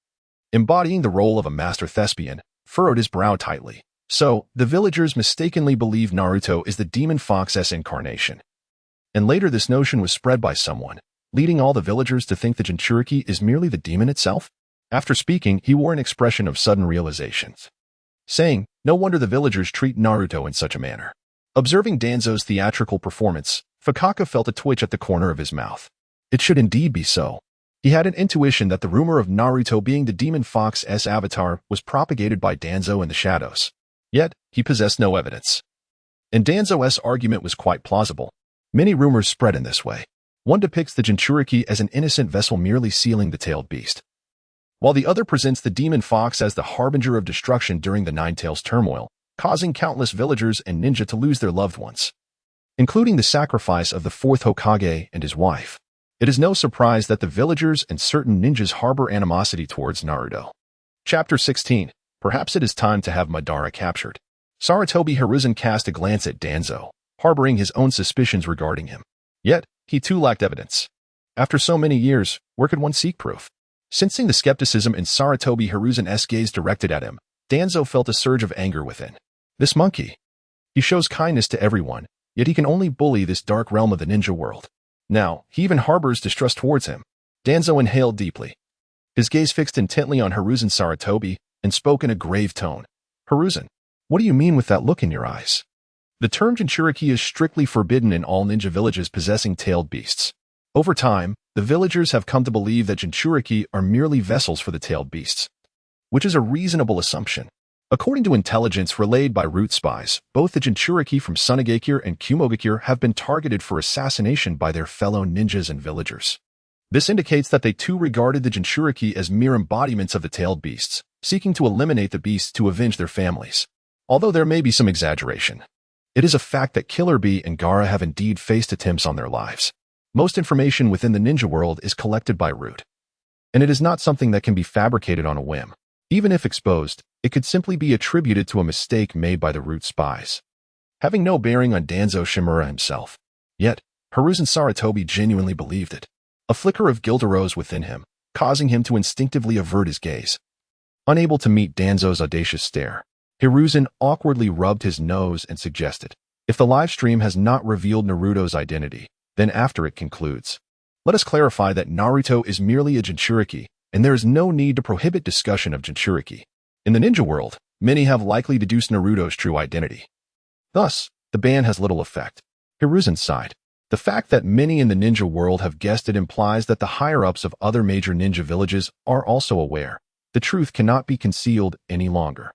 embodying the role of a master thespian, furrowed his brow tightly. So, the villagers mistakenly believe Naruto is the demon fox's incarnation. And later this notion was spread by someone, leading all the villagers to think the Jinchuriki is merely the demon itself? After speaking, he wore an expression of sudden realization, saying, "No wonder the villagers treat Naruto in such a manner." Observing Danzo's theatrical performance, Fukaka felt a twitch at the corner of his mouth. It should indeed be so. He had an intuition that the rumor of Naruto being the demon fox's avatar was propagated by Danzo in the shadows. Yet, he possessed no evidence. And Danzo's argument was quite plausible. Many rumors spread in this way. One depicts the Jinchuriki as an innocent vessel merely sealing the tailed beast, while the other presents the demon fox as the harbinger of destruction during the Nine-Tails turmoil, causing countless villagers and ninja to lose their loved ones, including the sacrifice of the fourth Hokage and his wife. It is no surprise that the villagers and certain ninjas harbor animosity towards Naruto. Chapter 16. Perhaps it is time to have Madara captured. Sarutobi Hiruzen cast a glance at Danzo, harboring his own suspicions regarding him. Yet, he too lacked evidence. After so many years, where could one seek proof? Sensing the skepticism in Sarutobi Hiruzen's gaze directed at him, Danzo felt a surge of anger within. This monkey. He shows kindness to everyone, yet he can only bully this dark realm of the ninja world. Now, he even harbors distrust towards him. Danzo inhaled deeply. His gaze fixed intently on Hiruzen Sarutobi and spoke in a grave tone. "Hiruzen, what do you mean with that look in your eyes?" The term Jinchuriki is strictly forbidden in all ninja villages possessing tailed beasts. Over time, the villagers have come to believe that Jinchuriki are merely vessels for the tailed beasts, which is a reasonable assumption. According to intelligence relayed by root spies, both the Jinchuriki from Sunagakure and Kumogakure have been targeted for assassination by their fellow ninjas and villagers. This indicates that they too regarded the Jinchuriki as mere embodiments of the tailed beasts, seeking to eliminate the beasts to avenge their families. Although there may be some exaggeration, it is a fact that Killer Bee and Gaara have indeed faced attempts on their lives. Most information within the ninja world is collected by root, and it is not something that can be fabricated on a whim. Even if exposed, it could simply be attributed to a mistake made by the root spies, having no bearing on Danzo Shimura himself. Yet, Hiruzen Sarutobi genuinely believed it. A flicker of guilt arose within him, causing him to instinctively avert his gaze. Unable to meet Danzo's audacious stare, Hiruzen awkwardly rubbed his nose and suggested, "If the live stream has not revealed Naruto's identity, then after it concludes, let us clarify that Naruto is merely a Jinchuriki, and there is no need to prohibit discussion of Jinchuriki. In the ninja world, many have likely deduced Naruto's true identity. Thus, the ban has little effect." Hiruzen sighed. The fact that many in the ninja world have guessed it implies that the higher-ups of other major ninja villages are also aware. The truth cannot be concealed any longer.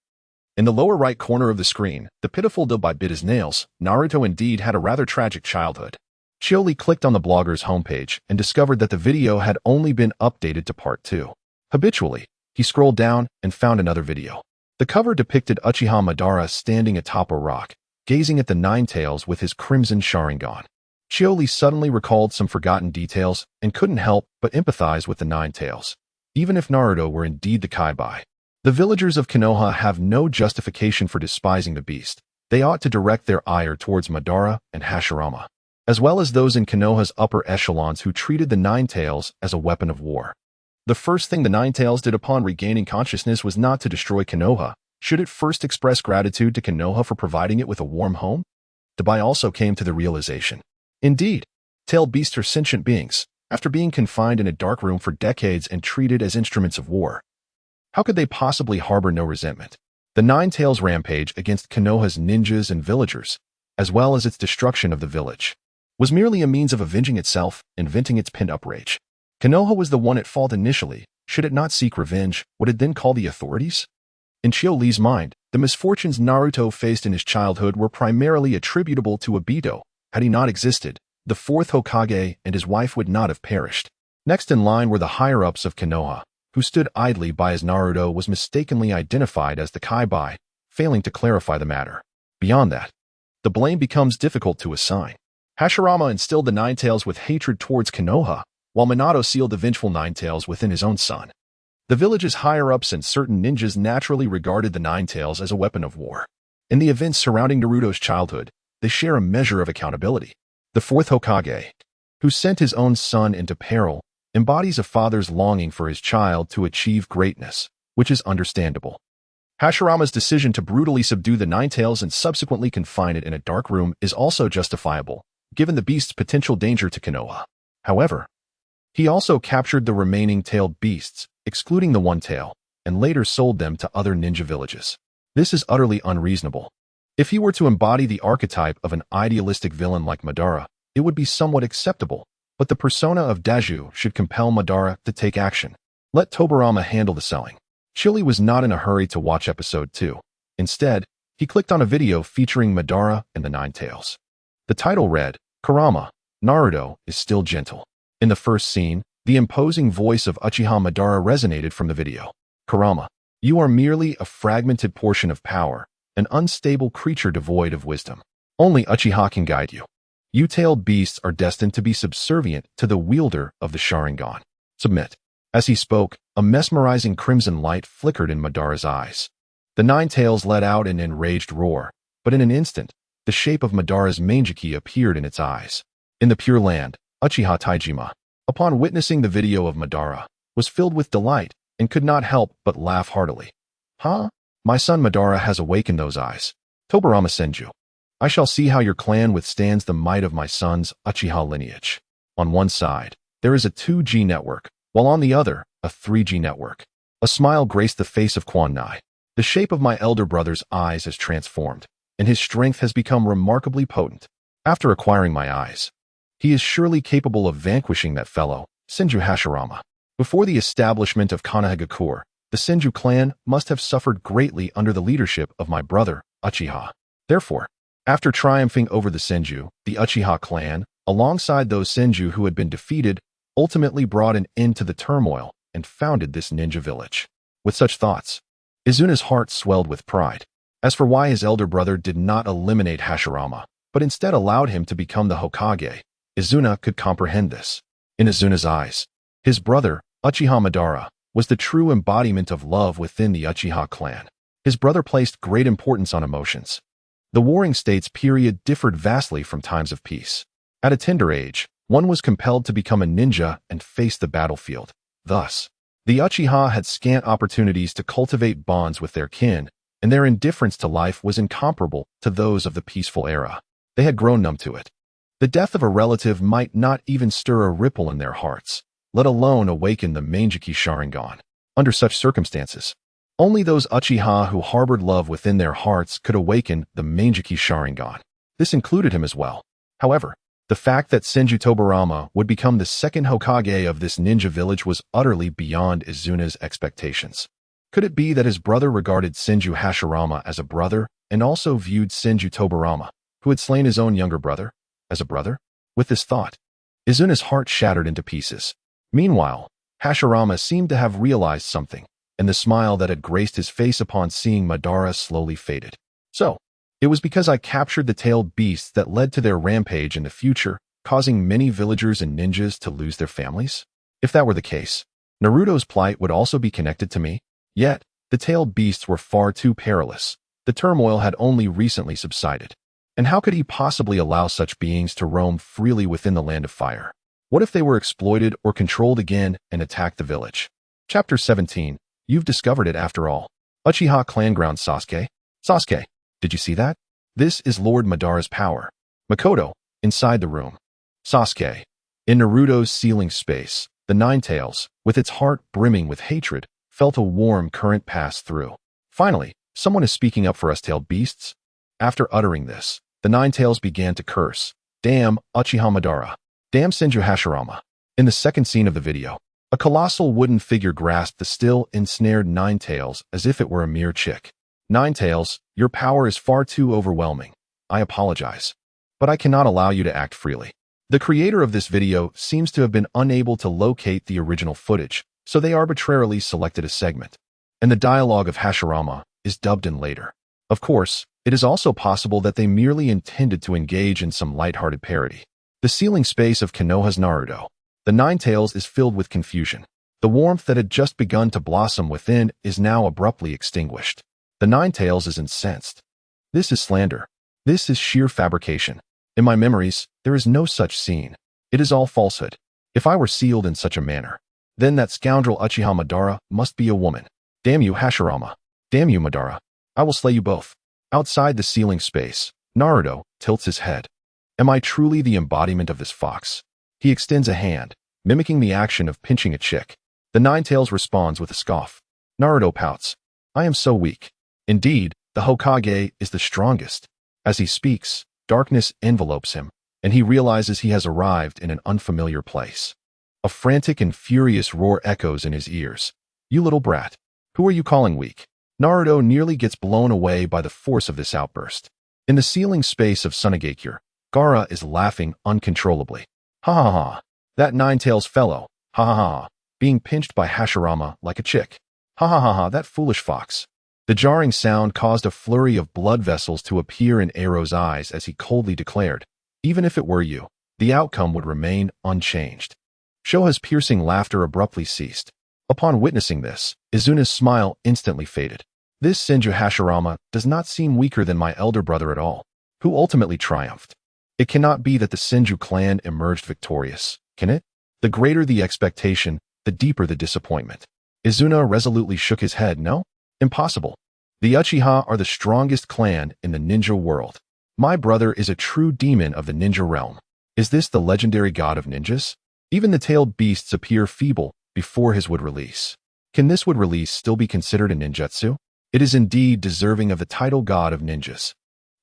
In the lower right corner of the screen, the pitiful Dub bit his nails. Naruto indeed had a rather tragic childhood. Qiuli clicked on the blogger's homepage and discovered that the video had only been updated to part 2. Habitually, he scrolled down and found another video. The cover depicted Uchiha Madara standing atop a rock, gazing at the Nine Tails with his crimson Sharingan. Qiuli suddenly recalled some forgotten details and couldn't help but empathize with the Nine Tails. Even if Naruto were indeed the Kaibai, the villagers of Konoha have no justification for despising the beast. They ought to direct their ire towards Madara and Hashirama, as well as those in Konoha's upper echelons who treated the Nine Tails as a weapon of war. The first thing the Nine Tails did upon regaining consciousness was not to destroy Konoha. Should it first express gratitude to Konoha for providing it with a warm home? Dabai also came to the realization. Indeed, tailed beasts are sentient beings, after being confined in a dark room for decades and treated as instruments of war. How could they possibly harbor no resentment? The Nine Tails rampage against Konoha's ninjas and villagers, as well as its destruction of the village, was merely a means of avenging itself and venting its pent-up rage. Konoha was the one at fault initially. Should it not seek revenge, would it then call the authorities? In Qiuli's mind, the misfortunes Naruto faced in his childhood were primarily attributable to Obito. Had he not existed, the fourth Hokage and his wife would not have perished. Next in line were the higher-ups of Konoha, who stood idly by as Naruto was mistakenly identified as the Kaibai, failing to clarify the matter. Beyond that, the blame becomes difficult to assign. Hashirama instilled the Nine Tails with hatred towards Konoha, while Minato sealed the vengeful Nine Tails within his own son. The village's higher-ups and certain ninjas naturally regarded the Nine Tails as a weapon of war. In the events surrounding Naruto's childhood, they share a measure of accountability. The fourth Hokage, who sent his own son into peril, embodies a father's longing for his child to achieve greatness, which is understandable. Hashirama's decision to brutally subdue the Nine Tails and subsequently confine it in a dark room is also justifiable, given the beast's potential danger to Konoha. However, he also captured the remaining tailed beasts, excluding the One Tail, and later sold them to other ninja villages. This is utterly unreasonable. If he were to embody the archetype of an idealistic villain like Madara, it would be somewhat acceptable, but the persona of Daju should compel Madara to take action. Let Tobirama handle the selling. Qiuli was not in a hurry to watch episode 2. Instead, he clicked on a video featuring Madara and the Nine Tails. The title read, "Kurama, Naruto is still gentle." In the first scene, the imposing voice of Uchiha Madara resonated from the video. "Kurama, you are merely a fragmented portion of power, an unstable creature devoid of wisdom. Only Uchiha can guide you. You tailed beasts are destined to be subservient to the wielder of the Sharingan. Submit." As he spoke, a mesmerizing crimson light flickered in Madara's eyes. The Nine Tails let out an enraged roar, but in an instant, the shape of Madara's Mangeki appeared in its eyes. In the Pure Land, Uchiha Taijima, upon witnessing the video of Madara, was filled with delight and could not help but laugh heartily. "Huh? My son Madara has awakened those eyes. Tobirama Senju. I shall see how your clan withstands the might of my son's Uchiha lineage." On one side, there is a 2G network, while on the other, a 3G network. A smile graced the face of Quan Nai. The shape of my elder brother's eyes has transformed, and his strength has become remarkably potent. After acquiring my eyes, he is surely capable of vanquishing that fellow, Senju Hashirama. Before the establishment of Konohagakure, The Senju clan must have suffered greatly under the leadership of my brother, Uchiha. Therefore, after triumphing over the Senju, the Uchiha clan, alongside those Senju who had been defeated, ultimately brought an end to the turmoil and founded this ninja village. With such thoughts, Izuna's heart swelled with pride. As for why his elder brother did not eliminate Hashirama, but instead allowed him to become the Hokage, Izuna could comprehend this. In Izuna's eyes, his brother, Uchiha Madara, was the true embodiment of love within the Uchiha clan. His brother placed great importance on emotions. The Warring States period differed vastly from times of peace. At a tender age, one was compelled to become a ninja and face the battlefield. Thus, the Uchiha had scant opportunities to cultivate bonds with their kin, and their indifference to life was incomparable to those of the peaceful era. They had grown numb to it. The death of a relative might not even stir a ripple in their hearts, let alone awaken the Mangekyo Sharingan. Under such circumstances, only those Uchiha who harbored love within their hearts could awaken the Mangekyo Sharingan. This included him as well. However, the fact that Senju Tobarama would become the second Hokage of this ninja village was utterly beyond Izuna's expectations. Could it be that his brother regarded Senju Hashirama as a brother and also viewed Senju Tobarama, who had slain his own younger brother, as a brother? With this thought, Izuna's heart shattered into pieces. Meanwhile, Hashirama seemed to have realized something, and the smile that had graced his face upon seeing Madara slowly faded. So, it was because I captured the tailed beasts that led to their rampage in the future, causing many villagers and ninjas to lose their families? If that were the case, Naruto's plight would also be connected to me. Yet, the tailed beasts were far too perilous. The turmoil had only recently subsided. And how could he possibly allow such beings to roam freely within the land of fire? What if they were exploited or controlled again and attacked the village? Chapter 17. You've discovered it after all. Uchiha clan ground Sasuke. Sasuke, did you see that? This is Lord Madara's power. Makoto, inside the room. Sasuke. In Naruto's ceiling space, the Ninetales, with its heart brimming with hatred, felt a warm current pass through. Finally, someone is speaking up for us tailed beasts. After uttering this, the Ninetales began to curse. Damn Uchiha Madara. Damn Senju Hashirama. In the second scene of the video, a colossal wooden figure grasped the still ensnared Ninetales as if it were a mere chick. Ninetales, your power is far too overwhelming. I apologize. But I cannot allow you to act freely. The creator of this video seems to have been unable to locate the original footage, so they arbitrarily selected a segment. And the dialogue of Hashirama is dubbed in later. Of course, it is also possible that they merely intended to engage in some lighthearted parody. The ceiling space of Konoha's Naruto. The Ninetales is filled with confusion. The warmth that had just begun to blossom within is now abruptly extinguished. The Ninetales is incensed. This is slander. This is sheer fabrication. In my memories, there is no such scene. It is all falsehood. If I were sealed in such a manner, then that scoundrel Uchiha Madara must be a woman. Damn you, Hashirama. Damn you, Madara. I will slay you both. Outside the ceiling space, Naruto tilts his head. Am I truly the embodiment of this fox? He extends a hand, mimicking the action of pinching a chick. The Ninetales responds with a scoff. Naruto pouts. I am so weak. Indeed, the Hokage is the strongest. As he speaks, darkness envelopes him, and he realizes he has arrived in an unfamiliar place. A frantic and furious roar echoes in his ears. You little brat. Who are you calling weak? Naruto nearly gets blown away by the force of this outburst. In the ceiling space of Sunagakure, Gaara is laughing uncontrollably. Ha ha ha. That Ninetales fellow. Ha ha ha. Being pinched by Hashirama like a chick. Ha ha ha ha. That foolish fox. The jarring sound caused a flurry of blood vessels to appear in Eiro's eyes as he coldly declared, even if it were you, the outcome would remain unchanged. Shoha's piercing laughter abruptly ceased. Upon witnessing this, Izuna's smile instantly faded. This Senju Hashirama does not seem weaker than my elder brother at all, who ultimately triumphed. It cannot be that the Senju clan emerged victorious, can it? The greater the expectation, the deeper the disappointment. Izuna resolutely shook his head. No? Impossible. The Uchiha are the strongest clan in the ninja world. My brother is a true demon of the ninja realm. Is this the legendary god of ninjas? Even the tailed beasts appear feeble before his wood release. Can this wood release still be considered a ninjutsu? It is indeed deserving of the title god of ninjas.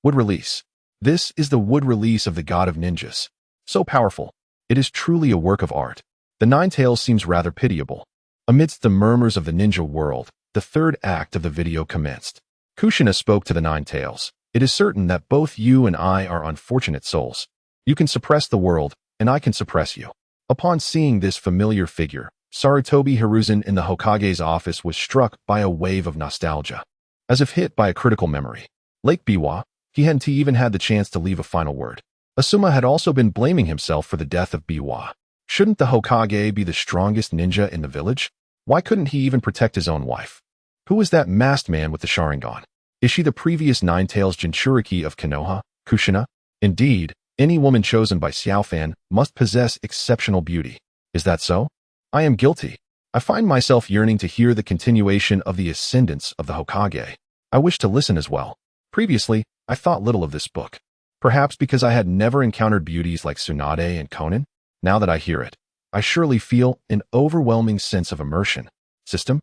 Wood release. This is the wood release of the god of ninjas. So powerful. It is truly a work of art. The Ninetales seems rather pitiable. Amidst the murmurs of the ninja world, the third act of the video commenced. Kushina spoke to the Nine Tails. It is certain that both you and I are unfortunate souls. You can suppress the world, and I can suppress you. Upon seeing this familiar figure, Sarutobi Hiruzen in the Hokage's office was struck by a wave of nostalgia. As if hit by a critical memory. Like Biwa, he hadn't even had the chance to leave a final word. Asuma had also been blaming himself for the death of Biwa. Shouldn't the Hokage be the strongest ninja in the village? Why couldn't he even protect his own wife? Who was that masked man with the Sharingan? Is she the previous Nine Tails Jinchuriki of Konoha, Kushina? Indeed, any woman chosen by Xiaofan must possess exceptional beauty. Is that so? I am guilty. I find myself yearning to hear the continuation of the ascendance of the Hokage. I wish to listen as well. Previously, I thought little of this book. Perhaps because I had never encountered beauties like Tsunade and Konan. Now that I hear it, I surely feel an overwhelming sense of immersion. System?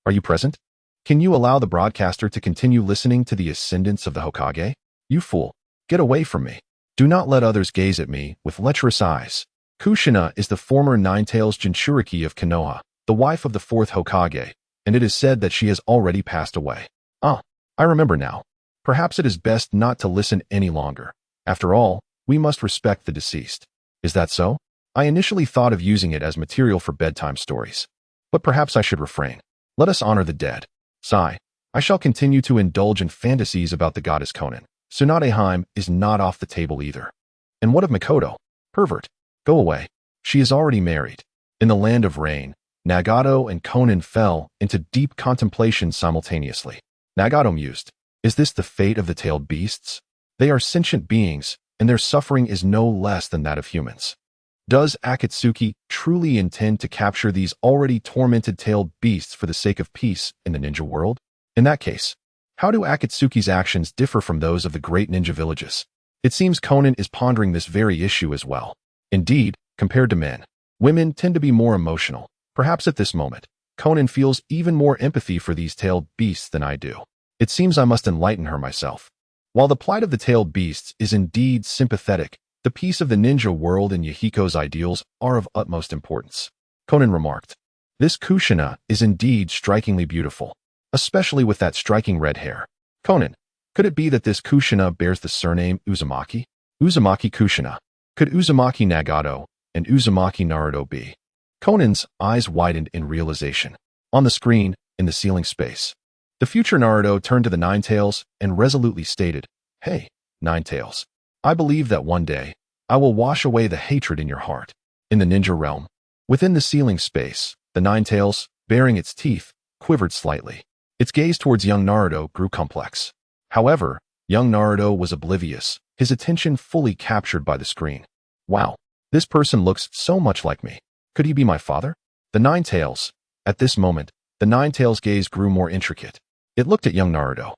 Are you present? Can you allow the broadcaster to continue listening to the ascendance of the Hokage? You fool. Get away from me. Do not let others gaze at me with lecherous eyes. Kushina is the former Nine Tails Jinchuriki of Konoha, the wife of the fourth Hokage, and it is said that she has already passed away. Ah, I remember now. Perhaps it is best not to listen any longer. After all, we must respect the deceased. Is that so? I initially thought of using it as material for bedtime stories. But perhaps I should refrain. Let us honor the dead. Sigh. I shall continue to indulge in fantasies about the goddess Konan. Tsunadeheim is not off the table either. And what of Mikoto? Pervert. Go away. She is already married. In the land of rain, Nagato and Konan fell into deep contemplation simultaneously. Nagato mused, is this the fate of the tailed beasts? They are sentient beings, and their suffering is no less than that of humans. Does Akatsuki truly intend to capture these already tormented tailed beasts for the sake of peace in the ninja world? In that case, how do Akatsuki's actions differ from those of the great ninja villages? It seems Konan is pondering this very issue as well. Indeed, compared to men, women tend to be more emotional. Perhaps at this moment, Konan feels even more empathy for these tailed beasts than I do. It seems I must enlighten her myself. While the plight of the tailed beasts is indeed sympathetic, the peace of the ninja world and Yahiko's ideals are of utmost importance. Konan remarked, this Kushina is indeed strikingly beautiful, especially with that striking red hair. Konan, could it be that this Kushina bears the surname Uzumaki? Uzumaki Kushina. Could Uzumaki Nagato and Uzumaki Naruto be? Konan's eyes widened in realization. On the screen, in the ceiling space, the future Naruto turned to the Nine Tails and resolutely stated, hey, Nine Tails, I believe that one day, I will wash away the hatred in your heart. In the ninja realm, within the ceiling space, the Nine Tails, baring its teeth, quivered slightly. Its gaze towards young Naruto grew complex. However, young Naruto was oblivious, his attention fully captured by the screen. Wow, this person looks so much like me. Could he be my father? The Nine Tails. At this moment, the Nine Tails' gaze grew more intricate. It looked at young Naruto,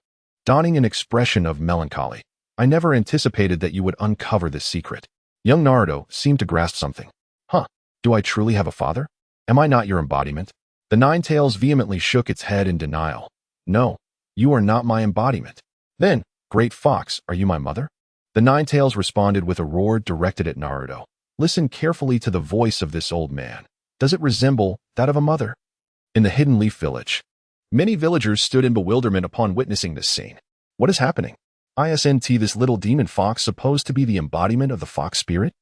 donning an expression of melancholy. I never anticipated that you would uncover this secret. Young Naruto seemed to grasp something. Huh, do I truly have a father? Am I not your embodiment? The Nine Tails vehemently shook its head in denial. No, you are not my embodiment. Then, Great Fox, are you my mother? The Nine Tails responded with a roar directed at Naruto. Listen carefully to the voice of this old man. Does it resemble that of a mother? In the Hidden Leaf Village, many villagers stood in bewilderment upon witnessing this scene. What is happening? Isn't this little demon fox supposed to be the embodiment of the fox spirit?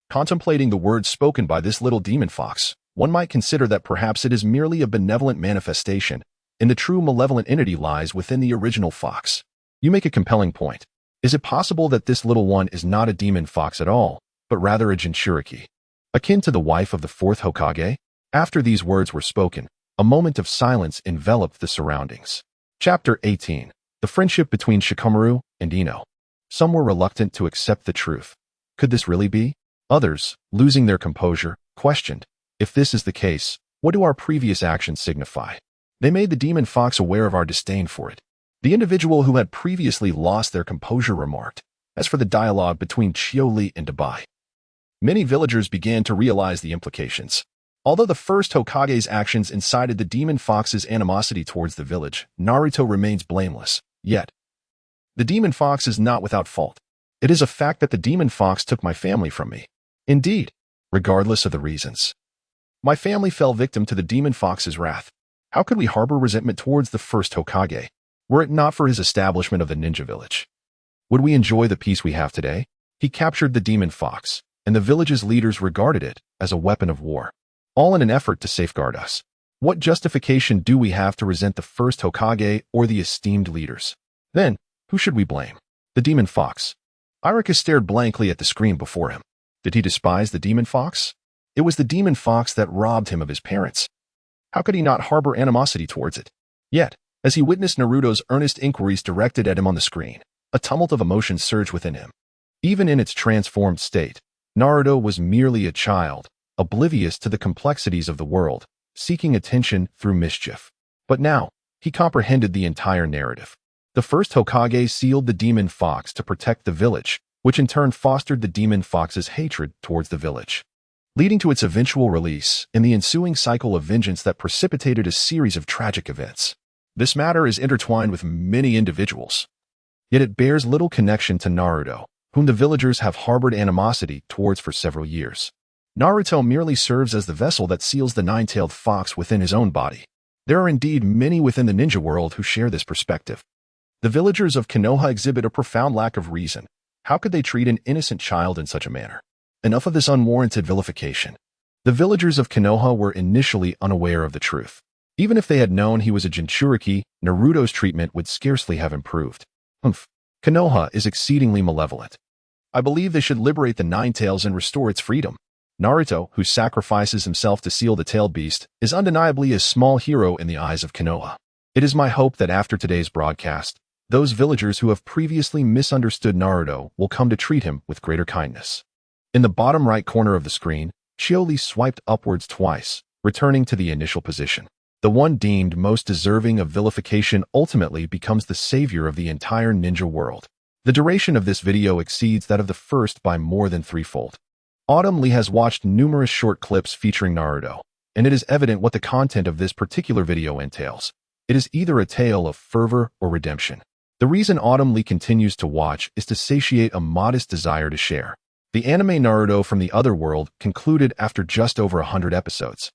Contemplating the words spoken by this little demon fox, one might consider that perhaps it is merely a benevolent manifestation, and the true malevolent entity lies within the original fox. You make a compelling point. Is it possible that this little one is not a demon fox at all, but rather a Jinchuriki, akin to the wife of the fourth Hokage? After these words were spoken, a moment of silence enveloped the surroundings. Chapter 18. The friendship between Shikamaru and Ino. Some were reluctant to accept the truth. Could this really be? Others, losing their composure, questioned, if this is the case, what do our previous actions signify? They made the demon fox aware of our disdain for it. The individual who had previously lost their composure remarked, as for the dialogue between Qiuli and Dabai. Many villagers began to realize the implications. Although the first Hokage's actions incited the demon fox's animosity towards the village, Naruto remains blameless. Yet, the demon fox is not without fault. It is a fact that the demon fox took my family from me. Indeed, regardless of the reasons, my family fell victim to the demon fox's wrath. How could we harbor resentment towards the first Hokage, were it not for his establishment of the ninja village? Would we enjoy the peace we have today? He captured the demon fox, and the village's leaders regarded it as a weapon of war, all in an effort to safeguard us. What justification do we have to resent the first Hokage or the esteemed leaders? Then, who should we blame? The demon fox. Iruka stared blankly at the screen before him. Did he despise the demon fox? It was the demon fox that robbed him of his parents. How could he not harbor animosity towards it? Yet, as he witnessed Naruto's earnest inquiries directed at him on the screen, a tumult of emotions surged within him. Even in its transformed state, Naruto was merely a child, oblivious to the complexities of the world, seeking attention through mischief. But now, he comprehended the entire narrative. The first Hokage sealed the demon fox to protect the village, which in turn fostered the demon fox's hatred towards the village, leading to its eventual release in the ensuing cycle of vengeance that precipitated a series of tragic events. This matter is intertwined with many individuals, yet it bears little connection to Naruto, whom the villagers have harbored animosity towards for several years. Naruto merely serves as the vessel that seals the nine-tailed fox within his own body. There are indeed many within the ninja world who share this perspective. The villagers of Konoha exhibit a profound lack of reason. How could they treat an innocent child in such a manner? Enough of this unwarranted vilification. The villagers of Konoha were initially unaware of the truth. Even if they had known he was a Jinchuriki, Naruto's treatment would scarcely have improved. Konoha is exceedingly malevolent. I believe they should liberate the Nine Tails and restore its freedom. Naruto, who sacrifices himself to seal the tailed beast, is undeniably a small hero in the eyes of Konoha. It is my hope that after today's broadcast, those villagers who have previously misunderstood Naruto will come to treat him with greater kindness. In the bottom right corner of the screen, Qiuli swiped upwards twice, returning to the initial position. The one deemed most deserving of vilification ultimately becomes the savior of the entire ninja world. The duration of this video exceeds that of the first by more than threefold. Autumn Lee has watched numerous short clips featuring Naruto, and it is evident what the content of this particular video entails. It is either a tale of fervor or redemption. The reason Autumn Lee continues to watch is to satiate a modest desire to share. The anime Naruto from the Other World concluded after just over 100 episodes,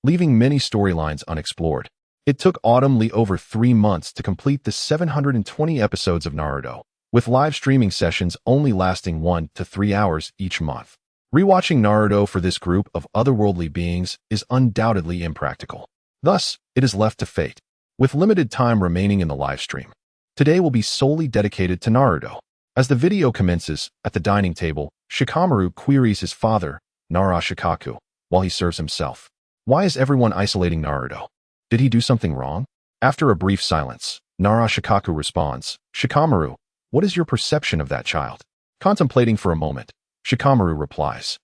leaving many storylines unexplored. It took Autumn Lee over 3 months to complete the 720 episodes of Naruto, with live streaming sessions only lasting 1 to 3 hours each month. Rewatching Naruto for this group of otherworldly beings is undoubtedly impractical. Thus, it is left to fate, with limited time remaining in the live stream. Today will be solely dedicated to Naruto. As the video commences, at the dining table, Shikamaru queries his father, Narashikaku, while he serves himself. Why is everyone isolating Naruto? Did he do something wrong? After a brief silence, Narashikaku responds, Shikamaru, what is your perception of that child? Contemplating for a moment, Shikamaru replies,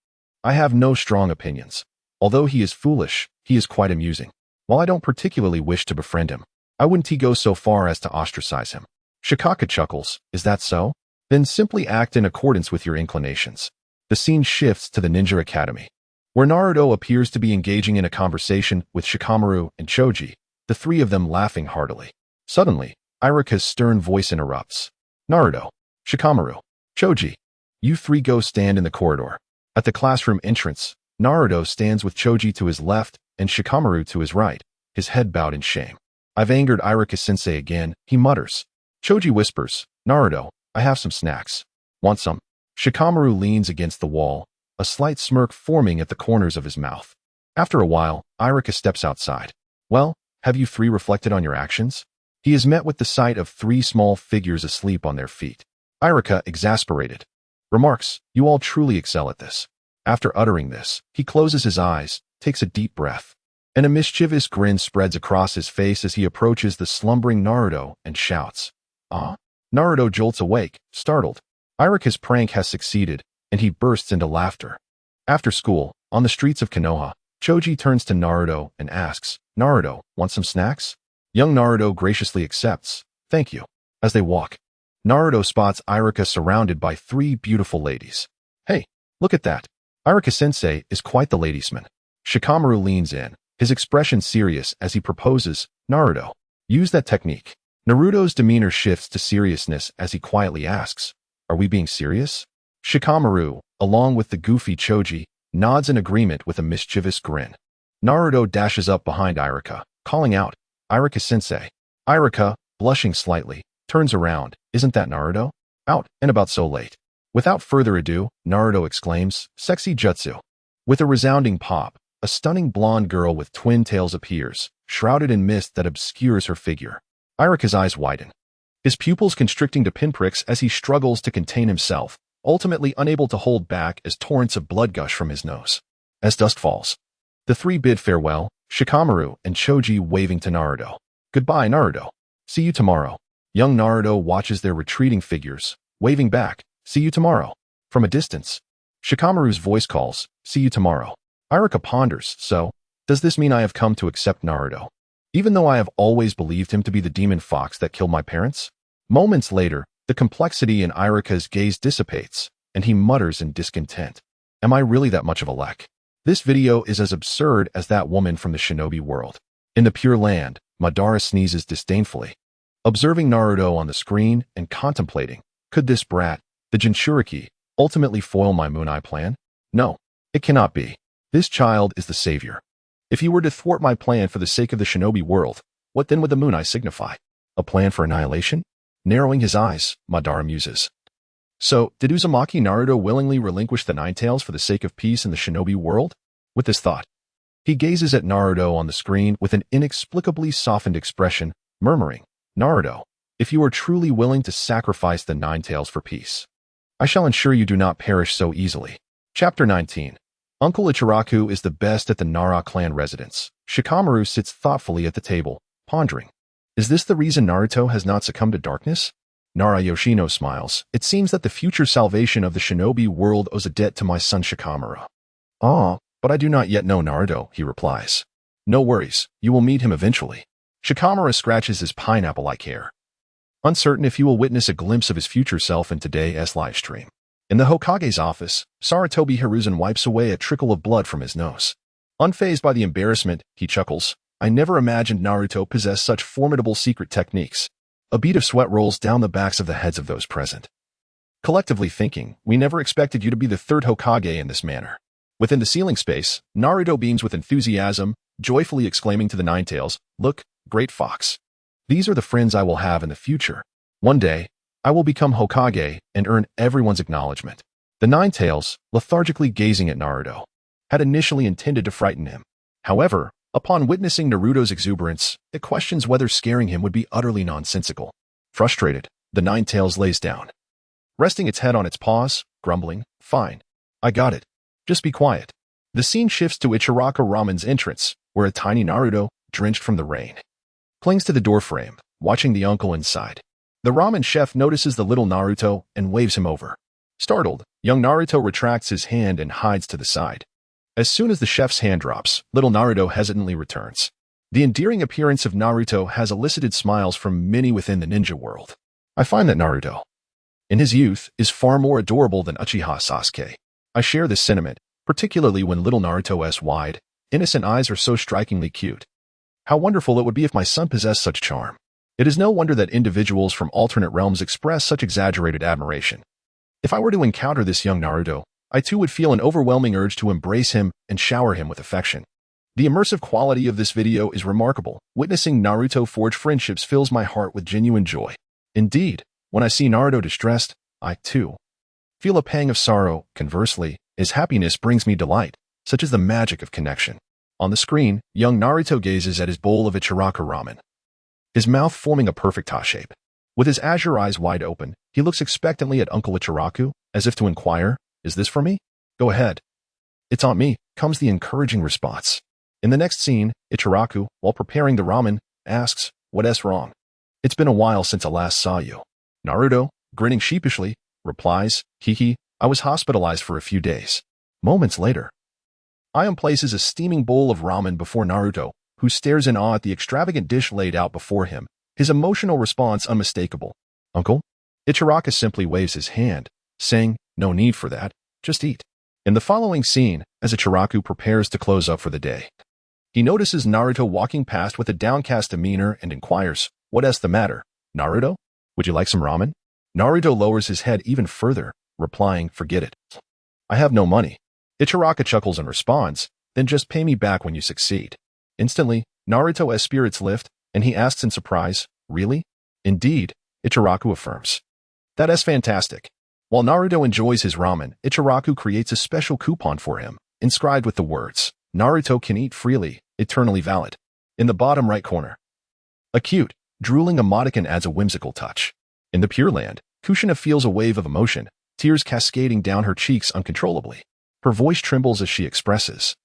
I have no strong opinions. Although he is foolish, he is quite amusing. While I don't particularly wish to befriend him, I wouldn't go so far as to ostracize him. Shikaka chuckles, is that so? Then simply act in accordance with your inclinations. The scene shifts to the Ninja Academy, where Naruto appears to be engaging in a conversation with Shikamaru and Choji, the three of them laughing heartily. Suddenly, Iruka's stern voice interrupts. Naruto, Shikamaru, Choji, you three go stand in the corridor. At the classroom entrance, Naruto stands with Choji to his left and Shikamaru to his right, his head bowed in shame. I've angered Iruka-sensei again, he mutters. Choji whispers, Naruto, I have some snacks. Want some? Shikamaru leans against the wall, a slight smirk forming at the corners of his mouth. After a while, Iruka steps outside. Well, have you three reflected on your actions? He is met with the sight of 3 small figures asleep on their feet. Iruka, exasperated, remarks, you all truly excel at this. After uttering this, he closes his eyes, takes a deep breath, and a mischievous grin spreads across his face as he approaches the slumbering Naruto and shouts, Ah? Naruto jolts awake, startled. Iruka's prank has succeeded, and he bursts into laughter. After school, on the streets of Konoha, Choji turns to Naruto and asks, Naruto, want some snacks? Young Naruto graciously accepts, thank you. As they walk, Naruto spots Iruka surrounded by 3 beautiful ladies. Hey, look at that. Iruka-sensei is quite the ladiesman. Shikamaru leans in, his expression serious as he proposes, Naruto, use that technique. Naruto's demeanor shifts to seriousness as he quietly asks, are we being serious? Shikamaru, along with the goofy Choji, nods in agreement with a mischievous grin. Naruto dashes up behind Iruka, calling out, "Irika-sensei." Irika, blushing slightly, turns around. "Isn't that Naruto? Out and about so late." Without further ado, Naruto exclaims, "Sexy jutsu." With a resounding pop, a stunning blonde girl with twin tails appears, shrouded in mist that obscures her figure. Irika's eyes widen, his pupils constricting to pinpricks as he struggles to contain himself, ultimately unable to hold back as torrents of blood gush from his nose. As dusk falls, the three bid farewell, Shikamaru and Choji waving to Naruto. "Goodbye, Naruto. See you tomorrow." Young Naruto watches their retreating figures, waving back, "See you tomorrow." From a distance, Shikamaru's voice calls, "See you tomorrow." Irika ponders, "So, does this mean I have come to accept Naruto, even though I have always believed him to be the demon fox that killed my parents?" Moments later, the complexity in Irika's gaze dissipates, and he mutters in discontent, "Am I really that much of a lek?" This video is as absurd as that woman from the shinobi world. In the Pure Land, Madara sneezes disdainfully, observing Naruto on the screen and contemplating, "Could this brat, the Jinchuriki, ultimately foil my Moon Eye plan? No, it cannot be. This child is the savior. If he were to thwart my plan for the sake of the shinobi world, what then would the Moon Eye signify? A plan for annihilation?" Narrowing his eyes, Madara muses. So, did Uzumaki Naruto willingly relinquish the Nine Tails for the sake of peace in the shinobi world? With this thought, he gazes at Naruto on the screen with an inexplicably softened expression, murmuring, "Naruto, if you are truly willing to sacrifice the Nine Tails for peace, I shall ensure you do not perish so easily." Chapter 19. Uncle Ichiraku is the best at the Nara clan residence. Shikamaru sits thoughtfully at the table, pondering. Is this the reason Naruto has not succumbed to darkness? Nara Yoshino smiles. "It seems that the future salvation of the shinobi world owes a debt to my son Shikamaru." "Ah, but I do not yet know Naruto," he replies. "No worries, you will meet him eventually." Shikamaru scratches his pineapple-like hair, uncertain if he will witness a glimpse of his future self in today's livestream. In the Hokage's office, Sarutobi Hiruzen wipes away a trickle of blood from his nose. Unfazed by the embarrassment, he chuckles. "I never imagined Naruto possessed such formidable secret techniques." A bead of sweat rolls down the backs of the heads of those present, collectively thinking, "We never expected you to be the third Hokage in this manner." Within the ceiling space, Naruto beams with enthusiasm, joyfully exclaiming to the Nine Tails, "Look, great fox. These are the friends I will have in the future. One day, I will become Hokage and earn everyone's acknowledgement." The Nine Tails, lethargically gazing at Naruto, had initially intended to frighten him. However, upon witnessing Naruto's exuberance, it questions whether scaring him would be utterly nonsensical. Frustrated, the Nine Tails lays down, resting its head on its paws, grumbling, "Fine. I got it. Just be quiet." The scene shifts to Ichiraka Ramen's entrance, where a tiny Naruto, drenched from the rain, clings to the doorframe, watching the uncle inside. The ramen chef notices the little Naruto and waves him over. Startled, young Naruto retracts his hand and hides to the side. As soon as the chef's hand drops, little Naruto hesitantly returns. The endearing appearance of Naruto has elicited smiles from many within the ninja world. I find that Naruto, in his youth, is far more adorable than Uchiha Sasuke. I share this sentiment, particularly when little Naruto's wide, innocent eyes are so strikingly cute. How wonderful it would be if my son possessed such charm. It is no wonder that individuals from alternate realms express such exaggerated admiration. If I were to encounter this young Naruto, I too would feel an overwhelming urge to embrace him and shower him with affection. The immersive quality of this video is remarkable. Witnessing Naruto forge friendships fills my heart with genuine joy. Indeed, when I see Naruto distressed, I, too, feel a pang of sorrow. Conversely, his happiness brings me delight, such as the magic of connection. On the screen, young Naruto gazes at his bowl of Ichiraka ramen, his mouth forming a perfect ta shape. With his azure eyes wide open, he looks expectantly at Uncle Ichiraku, as if to inquire, "Is this for me?" "Go ahead." "It's on me," comes the encouraging response. In the next scene, Ichiraku, while preparing the ramen, asks, "What's wrong?" "It's been a while since I last saw you." Naruto, grinning sheepishly, replies, "Hee, I was hospitalized for a few days." Moments later, Ayam places a steaming bowl of ramen before Naruto, who stares in awe at the extravagant dish laid out before him, his emotional response unmistakable. "Uncle?" Ichiraka simply waves his hand, saying, "No need for that, just eat." In the following scene, as Ichiraku prepares to close up for the day, he notices Naruto walking past with a downcast demeanor and inquires, "What's the matter, Naruto? Would you like some ramen?" Naruto lowers his head even further, replying, "Forget it. I have no money." Ichiraka chuckles and responds, "Then just pay me back when you succeed." Instantly, Naruto's spirits lift, and he asks in surprise, "Really?" "Indeed," Ichiraku affirms. "That is fantastic." While Naruto enjoys his ramen, Ichiraku creates a special coupon for him, inscribed with the words, "Naruto can eat freely, eternally valid." In the bottom right corner, a cute, drooling emoticon adds a whimsical touch. In the Pure Land, Kushina feels a wave of emotion, tears cascading down her cheeks uncontrollably. Her voice trembles as she expresses,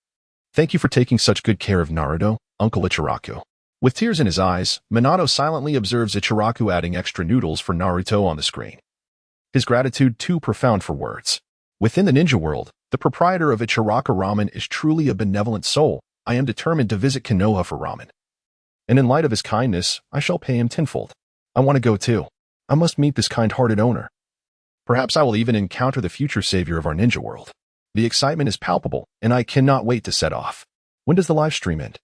"Thank you for taking such good care of Naruto, Uncle Ichiraku." With tears in his eyes, Minato silently observes Ichiraku adding extra noodles for Naruto on the screen. His gratitude too profound for words. Within the ninja world, the proprietor of Ichiraku Ramen is truly a benevolent soul. I am determined to visit Konoha for ramen. And in light of his kindness, I shall pay him tenfold. I want to go too. I must meet this kind-hearted owner. Perhaps I will even encounter the future savior of our ninja world. The excitement is palpable, and I cannot wait to set off. When does the live stream end?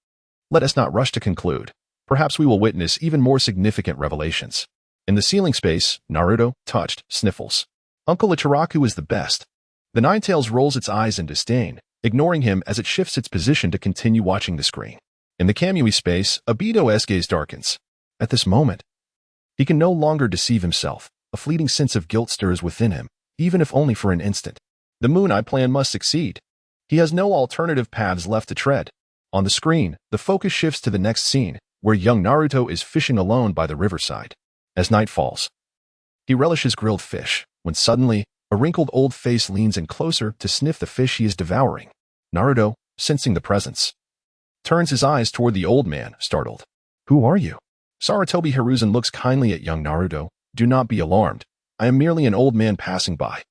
Let us not rush to conclude. Perhaps we will witness even more significant revelations. In the ceiling space, Naruto, touched, sniffles. Uncle Ichiraku is the best. The Ninetales rolls its eyes in disdain, ignoring him as it shifts its position to continue watching the screen. In the Kamui space, Obito's gaze darkens. At this moment, he can no longer deceive himself. A fleeting sense of guilt stirs within him, even if only for an instant. The Moon Eye plan must succeed. He has no alternative paths left to tread. On the screen, the focus shifts to the next scene, where young Naruto is fishing alone by the riverside. As night falls, he relishes grilled fish, when suddenly, a wrinkled old face leans in closer to sniff the fish he is devouring. Naruto, sensing the presence, turns his eyes toward the old man, startled. "Who are you?" Sarutobi Hiruzen looks kindly at young Naruto. "Do not be alarmed. I am merely an old man passing by."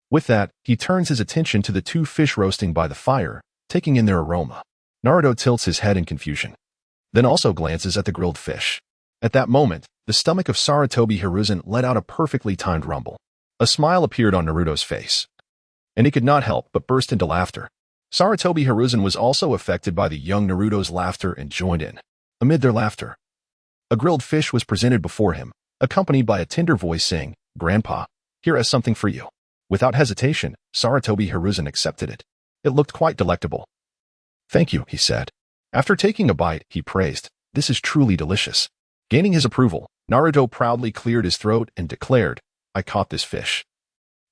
With that, he turns his attention to the two fish roasting by the fire, taking in their aroma. Naruto tilts his head in confusion, then also glances at the grilled fish. At that moment, the stomach of Sarutobi Hiruzen let out a perfectly timed rumble. A smile appeared on Naruto's face, and he could not help but burst into laughter. Sarutobi Hiruzen was also affected by the young Naruto's laughter and joined in. Amid their laughter, a grilled fish was presented before him, accompanied by a tender voice saying, "Grandpa, here is something for you." Without hesitation, Sarutobi Hiruzen accepted it. It looked quite delectable. "Thank you," he said. After taking a bite, he praised, "This is truly delicious." Gaining his approval, Naruto proudly cleared his throat and declared, "I caught this fish.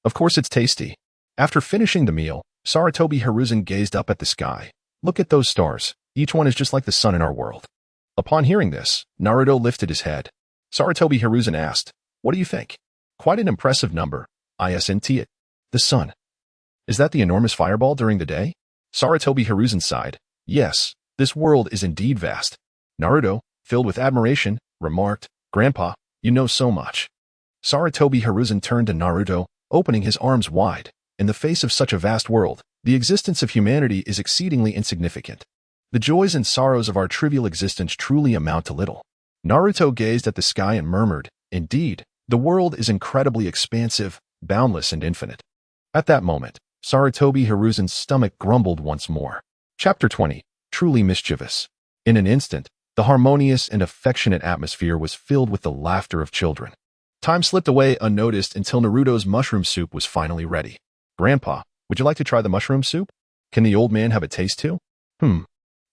Of course it's tasty." After finishing the meal, Sarutobi Hiruzen gazed up at the sky. "Look at those stars. Each one is just like the sun in our world." Upon hearing this, Naruto lifted his head. Sarutobi Hiruzen asked, "What do you think?" "Quite an impressive number. Isn't it? The sun. Is that the enormous fireball during the day?" Sarutobi Hiruzen sighed. "Yes, this world is indeed vast." Naruto, filled with admiration, remarked, "Grandpa, you know so much." Sarutobi Hiruzen turned to Naruto, opening his arms wide. In the face of such a vast world, the existence of humanity is exceedingly insignificant. The joys and sorrows of our trivial existence truly amount to little. Naruto gazed at the sky and murmured, "Indeed, the world is incredibly expansive, boundless and infinite." At that moment, Sarutobi Hiruzen's stomach grumbled once more. Chapter 20. Truly mischievous. In an instant, the harmonious and affectionate atmosphere was filled with the laughter of children. Time slipped away unnoticed until Naruto's mushroom soup was finally ready. "Grandpa, would you like to try the mushroom soup? Can the old man have a taste too?"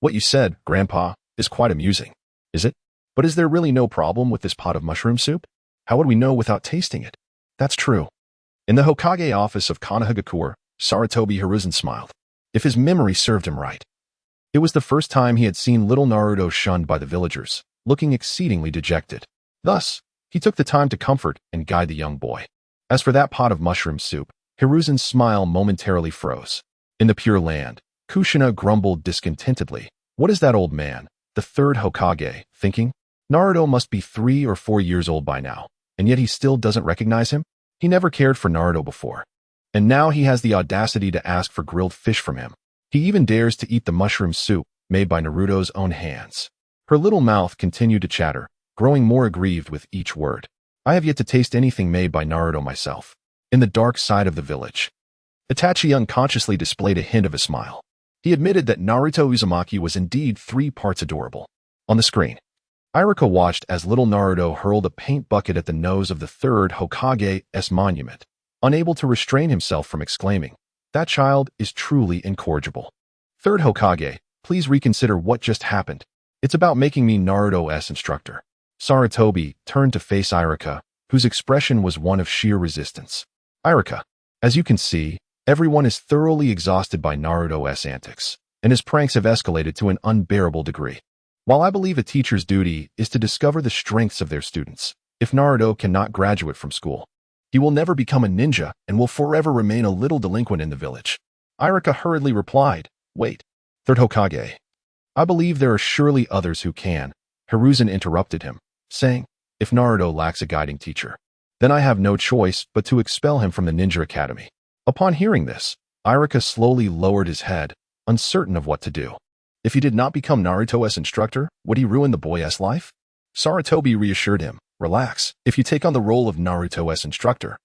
What you said, Grandpa, is quite amusing. Is it? But is there really no problem with this pot of mushroom soup? How would we know without tasting it?" "That's true." In the Hokage office of Konohagakure, Sarutobi Hiruzen smiled. If his memory served him right, it was the first time he had seen little Naruto shunned by the villagers, looking exceedingly dejected. Thus, he took the time to comfort and guide the young boy. As for that pot of mushroom soup, Hiruzen's smile momentarily froze. In the Pure Land, Kushina grumbled discontentedly. What is that old man, the third Hokage, thinking? Naruto must be 3 or 4 years old by now, and yet he still doesn't recognize him? He never cared for Naruto before. And now he has the audacity to ask for grilled fish from him. He even dares to eat the mushroom soup made by Naruto's own hands. Her little mouth continued to chatter, growing more aggrieved with each word. "I have yet to taste anything made by Naruto myself." In the dark side of the village, Itachi unconsciously displayed a hint of a smile. He admitted that Naruto Uzumaki was indeed 3 parts adorable. On the screen, Iruka watched as little Naruto hurled a paint bucket at the nose of the third Hokage's monument, unable to restrain himself from exclaiming, "That child is truly incorrigible. Third Hokage, please reconsider what just happened." It's about making me Naruto's instructor. Sarutobi turned to face Iruka, whose expression was one of sheer resistance. Iruka, as you can see, everyone is thoroughly exhausted by Naruto's antics, and his pranks have escalated to an unbearable degree. While I believe a teacher's duty is to discover the strengths of their students, if Naruto cannot graduate from school, he will never become a ninja and will forever remain a little delinquent in the village. Iruka hurriedly replied, "Wait, Third Hokage. I believe there are surely others who can." Hiruzen interrupted him, saying, "If Naruto lacks a guiding teacher, then I have no choice but to expel him from the ninja academy." Upon hearing this, Iruka slowly lowered his head, uncertain of what to do. If he did not become Naruto's instructor, would he ruin the boy's life? Sarutobi reassured him, "Relax, if you take on the role of Naruto's instructor,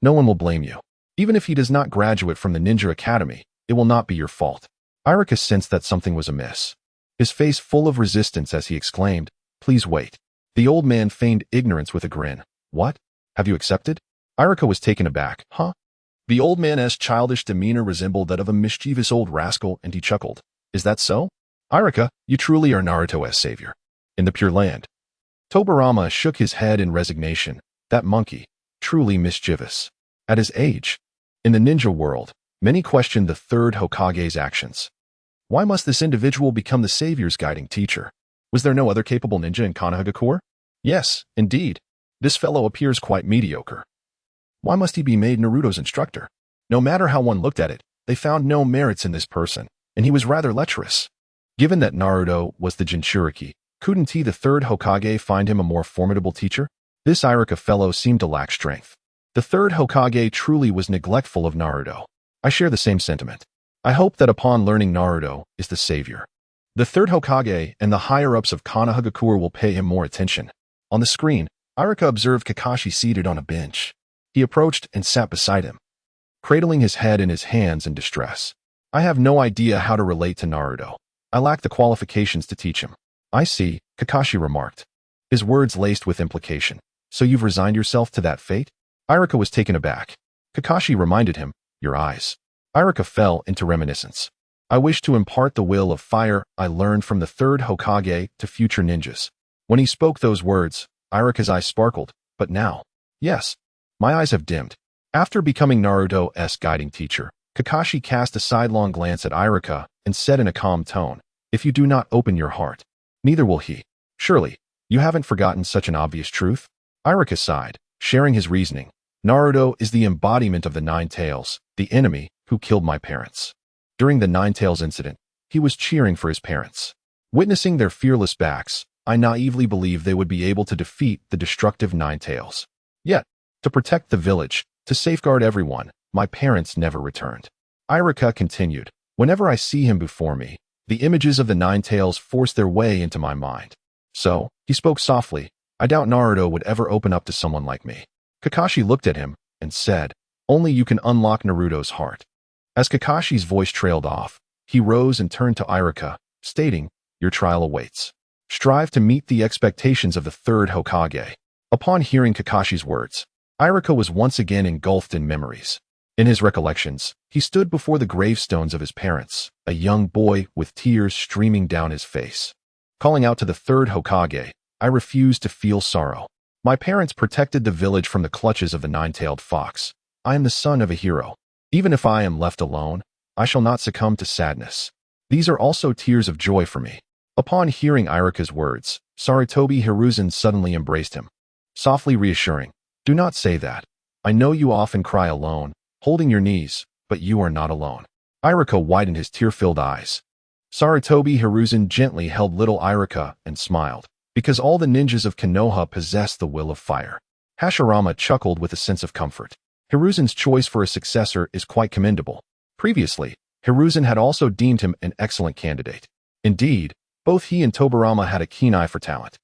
no one will blame you. Even if he does not graduate from the ninja academy, it will not be your fault." Iruka sensed that something was amiss, his face full of resistance as he exclaimed, "Please wait." The old man feigned ignorance with a grin. "What? Have you accepted?" Iruka was taken aback. "Huh?" The old man's childish demeanor resembled that of a mischievous old rascal, and he chuckled. "Is that so? Iruka, you truly are Naruto's savior. In the Pure Land." Tobirama shook his head in resignation. That monkey, truly mischievous. At his age, in the ninja world, many questioned the third Hokage's actions. Why must this individual become the savior's guiding teacher? Was there no other capable ninja in Konohagakure? Yes, indeed. This fellow appears quite mediocre. Why must he be made Naruto's instructor? No matter how one looked at it, they found no merits in this person, and he was rather lecherous. Given that Naruto was the Jinchuriki, couldn't he, the third Hokage, find him a more formidable teacher? This Iruka fellow seemed to lack strength. The third Hokage truly was neglectful of Naruto. I share the same sentiment. I hope that upon learning Naruto is the savior, the third Hokage and the higher-ups of Konohagakure will pay him more attention. On the screen, Iruka observed Kakashi seated on a bench. He approached and sat beside him, cradling his head in his hands in distress. "I have no idea how to relate to Naruto. I lack the qualifications to teach him." "I see," Kakashi remarked, his words laced with implication. "So you've resigned yourself to that fate?" Iruka was taken aback. Kakashi reminded him, "Your eyes." Iruka fell into reminiscence. "I wish to impart the will of fire I learned from the third Hokage to future ninjas." When he spoke those words, Iruka's eyes sparkled. "But now, yes, my eyes have dimmed." After becoming Naruto's guiding teacher, Kakashi cast a sidelong glance at Iruka and said in a calm tone, "If you do not open your heart, neither will he. Surely, you haven't forgotten such an obvious truth?" Iruka sighed, sharing his reasoning. "Naruto is the embodiment of the Nine Tails, the enemy who killed my parents. During the Nine Tails incident, he was cheering for his parents. Witnessing their fearless backs, I naively believed they would be able to defeat the destructive Nine Tails. Yet, to protect the village, to safeguard everyone, my parents never returned." Iruka continued, "Whenever I see him before me, the images of the Nine Tails force their way into my mind. So," he spoke softly, "I doubt Naruto would ever open up to someone like me." Kakashi looked at him and said, "Only you can unlock Naruto's heart." As Kakashi's voice trailed off, he rose and turned to Iruka, stating, "Your trial awaits. Strive to meet the expectations of the third Hokage." Upon hearing Kakashi's words, Iruka was once again engulfed in memories. In his recollections, he stood before the gravestones of his parents, a young boy with tears streaming down his face. Calling out to the third Hokage, "I refuse to feel sorrow. My parents protected the village from the clutches of the nine-tailed fox. I am the son of a hero. Even if I am left alone, I shall not succumb to sadness. These are also tears of joy for me." Upon hearing Iruka's words, Sarutobi Hiruzen suddenly embraced him, softly reassuring, "Do not say that. I know you often cry alone, holding your knees, but you are not alone." Iruka widened his tear-filled eyes. Sarutobi Hiruzen gently held little Iruka and smiled, because all the ninjas of Konoha possessed the will of fire. Hashirama chuckled with a sense of comfort. Hiruzen's choice for a successor is quite commendable. Previously, Hiruzen had also deemed him an excellent candidate. Indeed, both he and Tobirama had a keen eye for talent.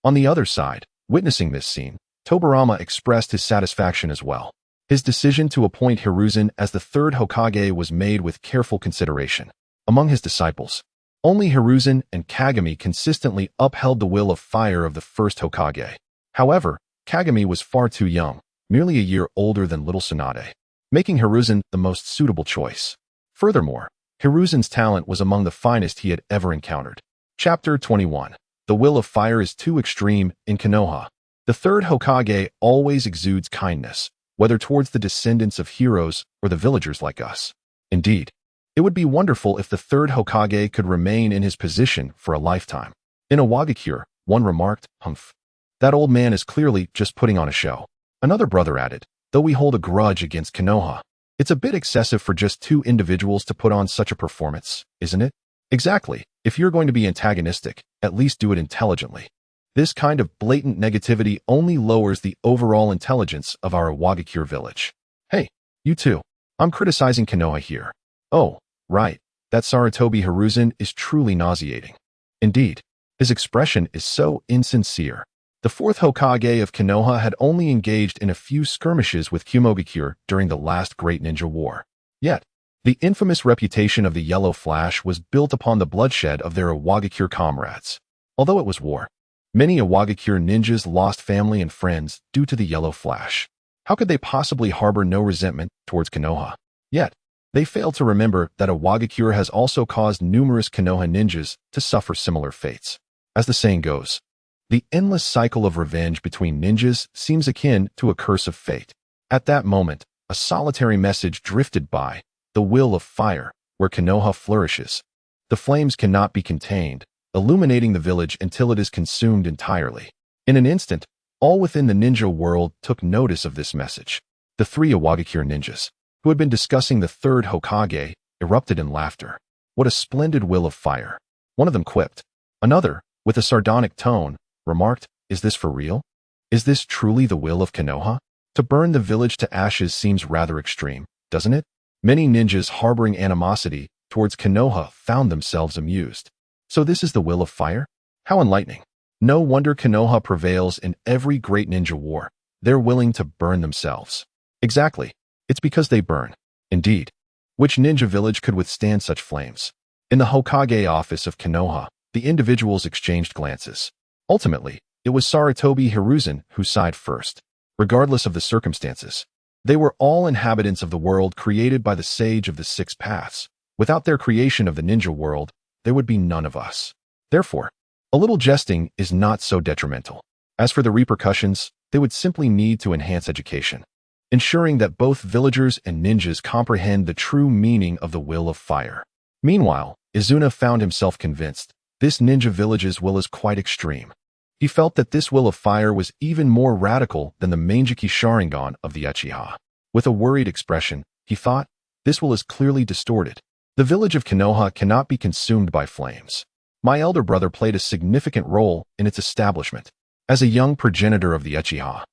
On the other side, witnessing this scene, Tobirama expressed his satisfaction as well. His decision to appoint Hiruzen as the third Hokage was made with careful consideration. Among his disciples, only Hiruzen and Kagami consistently upheld the will of fire of the first Hokage. However, Kagami was far too young, merely a year older than little Tsunade, making Hiruzen the most suitable choice. Furthermore, Hiruzen's talent was among the finest he had ever encountered. Chapter 21. The will of fire is too extreme in Konoha. The third Hokage always exudes kindness, whether towards the descendants of heroes or the villagers like us. Indeed, it would be wonderful if the third Hokage could remain in his position for a lifetime. In a Wagakure, one remarked, "Humph. That old man is clearly just putting on a show." Another brother added, "Though we hold a grudge against Konoha, it's a bit excessive for just two individuals to put on such a performance, isn't it?" Exactly. If you're going to be antagonistic, at least do it intelligently. This kind of blatant negativity only lowers the overall intelligence of our Wagakure village. Hey, you two. I'm criticizing Konoha here. Oh, right. That Sarutobi Hiruzen is truly nauseating. Indeed, his expression is so insincere. The fourth Hokage of Konoha had only engaged in a few skirmishes with Kumogakure during the last Great Ninja War. Yet, the infamous reputation of the Yellow Flash was built upon the bloodshed of their Wagakure comrades. Although it was war, many Wagakure ninjas lost family and friends due to the Yellow Flash. How could they possibly harbor no resentment towards Konoha? Yet, they failed to remember that Wagakure has also caused numerous Konoha ninjas to suffer similar fates. As the saying goes, the endless cycle of revenge between ninjas seems akin to a curse of fate. At that moment, a solitary message drifted by, the will of fire, where Konoha flourishes. The flames cannot be contained, illuminating the village until it is consumed entirely. In an instant, all within the ninja world took notice of this message. The three Wagakure ninjas, who had been discussing the third Hokage, erupted in laughter. What a splendid will of fire. One of them quipped. Another, with a sardonic tone, remarked, "Is this for real? Is this truly the will of Konoha? To burn the village to ashes seems rather extreme, doesn't it?" Many ninjas harboring animosity towards Konoha found themselves amused. So this is the will of fire? How enlightening. No wonder Konoha prevails in every great ninja war. They're willing to burn themselves. Exactly. It's because they burn. Indeed. Which ninja village could withstand such flames? In the Hokage office of Konoha, the individuals exchanged glances. Ultimately, it was Sarutobi Hiruzen who sighed first. Regardless of the circumstances, they were all inhabitants of the world created by the Sage of the Six Paths. Without their creation of the ninja world, there would be none of us. Therefore, a little jesting is not so detrimental. As for the repercussions, they would simply need to enhance education, ensuring that both villagers and ninjas comprehend the true meaning of the will of fire. Meanwhile, Izuna found himself convinced this ninja village's will is quite extreme. He felt that this will of fire was even more radical than the Mangeki Sharingan of the Uchiha. With a worried expression, he thought, this will is clearly distorted. The village of Konoha cannot be consumed by flames. My elder brother played a significant role in its establishment. As a young progenitor of the Uchiha,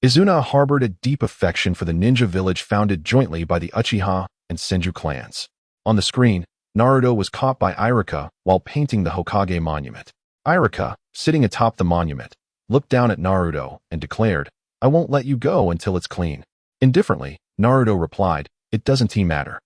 Izuna harbored a deep affection for the ninja village founded jointly by the Uchiha and Senju clans. On the screen, Naruto was caught by Iruka while painting the Hokage monument. Iruka, sitting atop the monument, looked down at Naruto and declared, "I won't let you go until it's clean." Indifferently, Naruto replied, "It doesn't matter.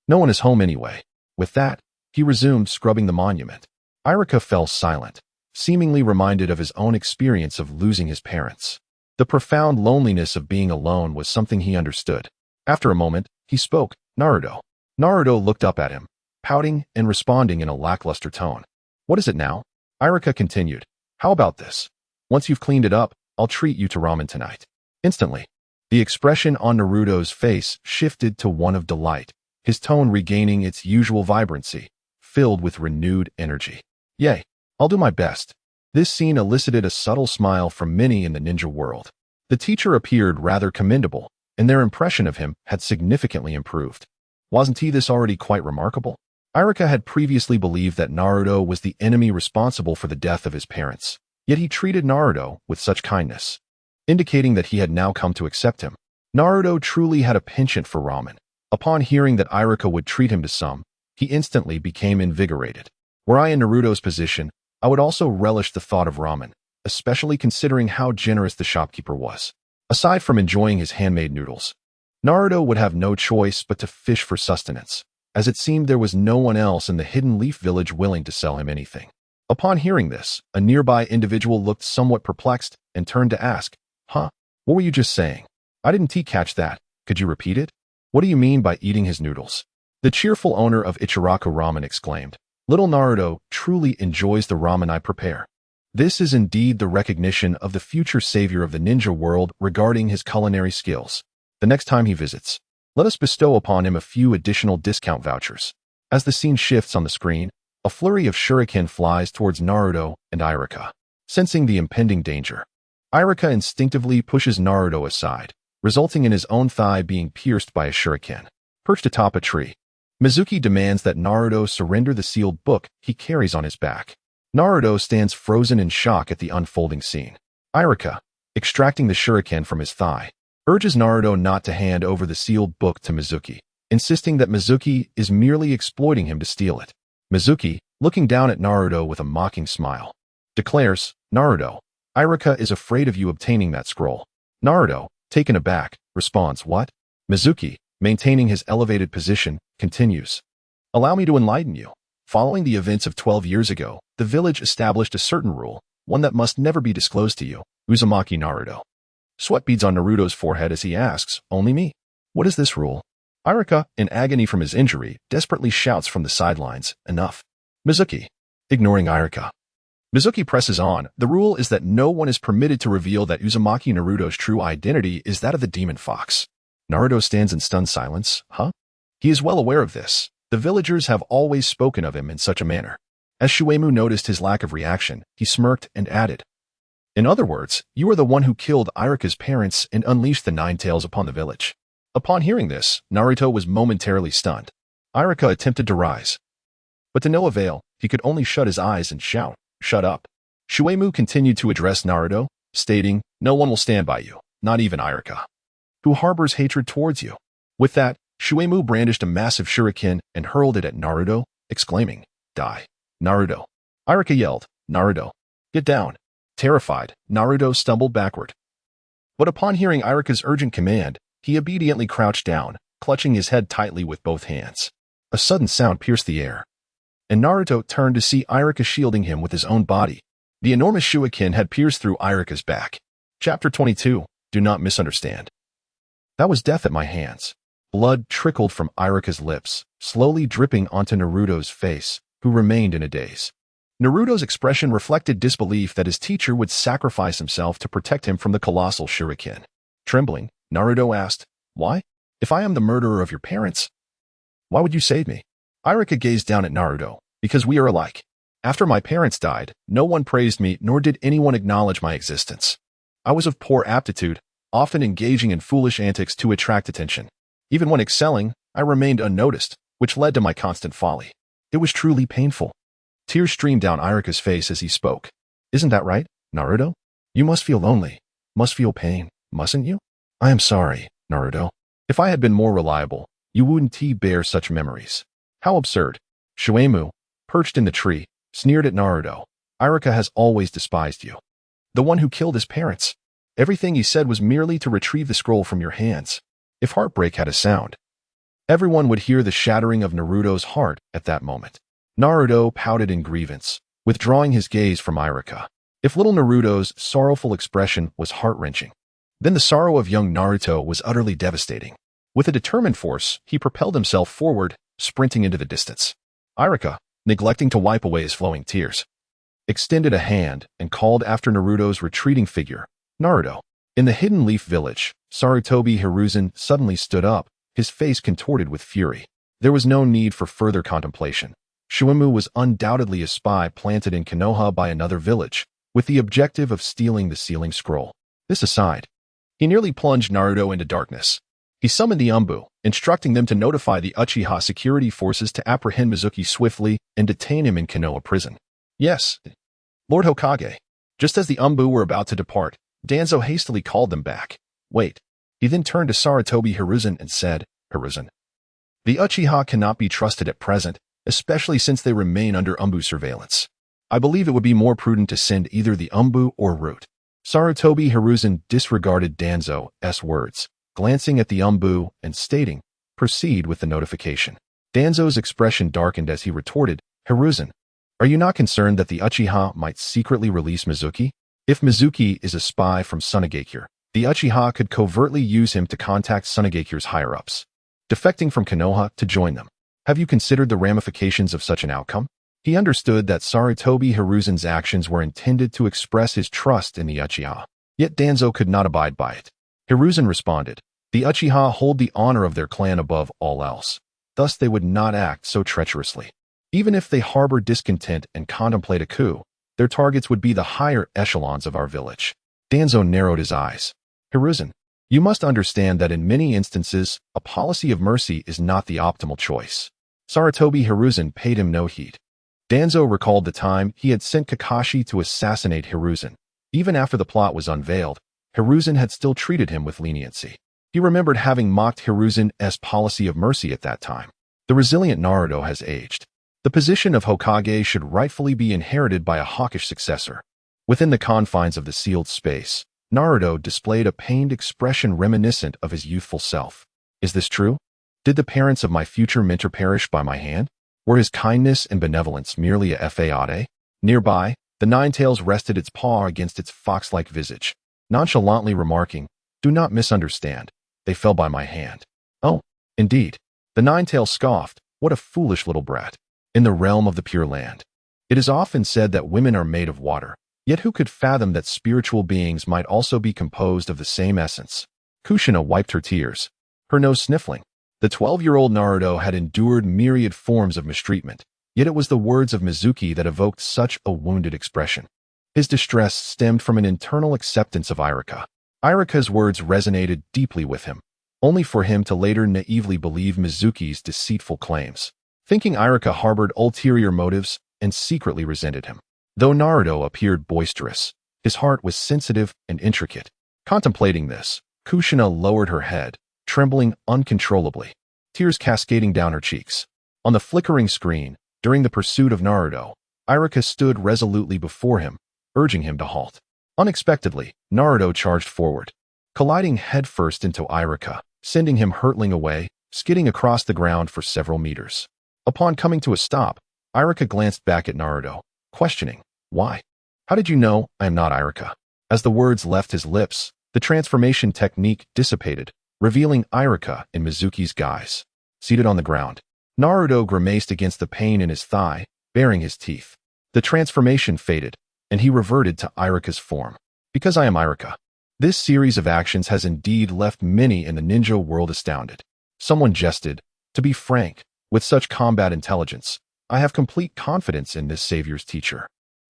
No one is home anyway." With that, he resumed scrubbing the monument. Iruka fell silent, seemingly reminded of his own experience of losing his parents. The profound loneliness of being alone was something he understood. After a moment, he spoke, "Naruto." Naruto looked up at him, pouting and responding in a lackluster tone. "What is it now?" Iruka continued, "How about this? Once you've cleaned it up, I'll treat you to ramen tonight." Instantly, the expression on Naruto's face shifted to one of delight, his tone regaining its usual vibrancy, filled with renewed energy. "Yay, I'll do my best." This scene elicited a subtle smile from many in the ninja world. The teacher appeared rather commendable, and their impression of him had significantly improved. Wasn't he this already quite remarkable? Iruka had previously believed that Naruto was the enemy responsible for the death of his parents, yet he treated Naruto with such kindness, indicating that he had now come to accept him. Naruto truly had a penchant for ramen. Upon hearing that Iruka would treat him to some, he instantly became invigorated. Were I in Naruto's position, I would also relish the thought of ramen, especially considering how generous the shopkeeper was. Aside from enjoying his handmade noodles, Naruto would have no choice but to fish for sustenance, as it seemed there was no one else in the Hidden Leaf village willing to sell him anything. Upon hearing this, a nearby individual looked somewhat perplexed and turned to ask, "Huh? What were you just saying? I didn't catch that. Could you repeat it? What do you mean by eating his noodles?" The cheerful owner of Ichiraku Ramen exclaimed, Little Naruto truly enjoys the ramen I prepare. This is indeed the recognition of the future savior of the ninja world regarding his culinary skills. The next time he visits, let us bestow upon him a few additional discount vouchers. As the scene shifts on the screen, a flurry of shuriken flies towards Naruto and Iruka. Sensing the impending danger, Iruka instinctively pushes Naruto aside, resulting in his own thigh being pierced by a shuriken. Perched atop a tree, Mizuki demands that Naruto surrender the sealed book he carries on his back. Naruto stands frozen in shock at the unfolding scene. Iruka, extracting the shuriken from his thigh, urges Naruto not to hand over the sealed book to Mizuki, insisting that Mizuki is merely exploiting him to steal it. Mizuki, looking down at Naruto with a mocking smile, declares, "Naruto, Iruka is afraid of you obtaining that scroll." Naruto, taken aback, responds, "What?" Mizuki, maintaining his elevated position, continues, "Allow me to enlighten you. Following the events of 12 years ago, the village established a certain rule, one that must never be disclosed to you, Uzumaki Naruto." Sweat beads on Naruto's forehead as he asks, "Only me? What is this rule?" Iruka, in agony from his injury, desperately shouts from the sidelines, "Enough." Mizuki, ignoring Iruka. Mizuki presses on, "The rule is that no one is permitted to reveal that Uzumaki Naruto's true identity is that of the demon fox." Naruto stands in stunned silence. Huh? He is well aware of this. The villagers have always spoken of him in such a manner. As Shuemu noticed his lack of reaction, he smirked and added, "In other words, you are the one who killed Iruka's parents and unleashed the Nine Tails upon the village." Upon hearing this, Naruto was momentarily stunned. Iruka attempted to rise, but to no avail. He could only shut his eyes and shout, "Shut up." Shuemu continued to address Naruto, stating, "No one will stand by you, not even Iruka, who harbors hatred towards you." With that, Shuemu brandished a massive shuriken and hurled it at Naruto, exclaiming, "Die, Naruto." Iruka yelled, "Naruto, get down." Terrified, Naruto stumbled backward. But upon hearing Iruka's urgent command, he obediently crouched down, clutching his head tightly with both hands. A sudden sound pierced the air, and Naruto turned to see Iruka shielding him with his own body. The enormous shuriken had pierced through Iruka's back. Chapter 22, Do Not Misunderstand. That was death at my hands. Blood trickled from Iruka's lips, slowly dripping onto Naruto's face, who remained in a daze. Naruto's expression reflected disbelief that his teacher would sacrifice himself to protect him from the colossal shuriken. Trembling, Naruto asked, "Why? If I am the murderer of your parents, why would you save me?" Iruka gazed down at Naruto, "Because we are alike. After my parents died, no one praised me nor did anyone acknowledge my existence. I was of poor aptitude, often engaging in foolish antics to attract attention. Even when excelling, I remained unnoticed, which led to my constant folly. It was truly painful." Tears streamed down Iruka's face as he spoke. "Isn't that right, Naruto? You must feel lonely, must feel pain, mustn't you?" "I am sorry, Naruto. If I had been more reliable, you wouldn't bear such memories." "How absurd." Shuemu, perched in the tree, sneered at Naruto. "Iruka has always despised you. The one who killed his parents. Everything he said was merely to retrieve the scroll from your hands. If heartbreak had a sound, everyone would hear the shattering of Naruto's heart at that moment." Naruto pouted in grievance, withdrawing his gaze from Iruka. If little Naruto's sorrowful expression was heart-wrenching, then the sorrow of young Naruto was utterly devastating. With a determined force, he propelled himself forward, sprinting into the distance. Iruka, neglecting to wipe away his flowing tears, extended a hand and called after Naruto's retreating figure, "Naruto." In the Hidden Leaf Village, Sarutobi Hiruzen suddenly stood up, his face contorted with fury. There was no need for further contemplation. Shuemu was undoubtedly a spy planted in Konoha by another village, with the objective of stealing the sealing scroll. This aside, he nearly plunged Naruto into darkness. He summoned the Umbu, instructing them to notify the Uchiha security forces to apprehend Mizuki swiftly and detain him in Konoha prison. "Yes, Lord Hokage." Just as the Umbu were about to depart, Danzo hastily called them back. "Wait." He then turned to Sarutobi Hiruzen and said, "Hiruzen, the Uchiha cannot be trusted at present, especially since they remain under Umbu surveillance. I believe it would be more prudent to send either the Umbu or Root." Sarutobi Hiruzen disregarded Danzo's words, glancing at the Umbu and stating, "Proceed with the notification." Danzo's expression darkened as he retorted, "Hiruzen, are you not concerned that the Uchiha might secretly release Mizuki? If Mizuki is a spy from Sunagakure, the Uchiha could covertly use him to contact Sunagakure's higher-ups, defecting from Konoha to join them. Have you considered the ramifications of such an outcome?" He understood that Sarutobi Hiruzen's actions were intended to express his trust in the Uchiha. Yet Danzo could not abide by it. Hiruzen responded, "The Uchiha hold the honor of their clan above all else. Thus they would not act so treacherously. Even if they harbor discontent and contemplate a coup, their targets would be the higher echelons of our village." Danzo narrowed his eyes. "Hiruzen, you must understand that in many instances, a policy of mercy is not the optimal choice." Sarutobi Hiruzen paid him no heed. Danzo recalled the time he had sent Kakashi to assassinate Hiruzen. Even after the plot was unveiled, Hiruzen had still treated him with leniency. He remembered having mocked Hiruzen's policy of mercy at that time. The resilient Naruto has aged. The position of Hokage should rightfully be inherited by a hawkish successor. Within the confines of the sealed space, Naruto displayed a pained expression reminiscent of his youthful self. Is this true? Did the parents of my future mentor perish by my hand? Were his kindness and benevolence merely a fade? Nearby, the Ninetales rested its paw against its fox-like visage, nonchalantly remarking, "Do not misunderstand. They fell by my hand." "Oh, indeed." The Ninetales scoffed, "What a foolish little brat." In the realm of the Pure Land, it is often said that women are made of water, yet who could fathom that spiritual beings might also be composed of the same essence? Kushina wiped her tears, her nose sniffling. The 12-year-old Naruto had endured myriad forms of mistreatment, yet it was the words of Mizuki that evoked such a wounded expression. His distress stemmed from an internal acceptance of Iruka. Iruka's words resonated deeply with him, only for him to later naively believe Mizuki's deceitful claims, thinking Iruka harbored ulterior motives and secretly resented him. Though Naruto appeared boisterous, his heart was sensitive and intricate. Contemplating this, Kushina lowered her head, trembling uncontrollably, tears cascading down her cheeks. On the flickering screen, during the pursuit of Naruto, Iruka stood resolutely before him, urging him to halt. Unexpectedly, Naruto charged forward, colliding headfirst into Iruka, sending him hurtling away, skidding across the ground for several meters. Upon coming to a stop, Iruka glanced back at Naruto, questioning, "Why? How did you know I am not Iruka?" As the words left his lips, the transformation technique dissipated, revealing Iruka in Mizuki's guise. Seated on the ground, Naruto grimaced against the pain in his thigh, baring his teeth. The transformation faded, and he reverted to Iruka's form. "Because I am Iruka." This series of actions has indeed left many in the ninja world astounded. Someone jested, "To be frank, with such combat intelligence, I have complete confidence in this savior's teacher.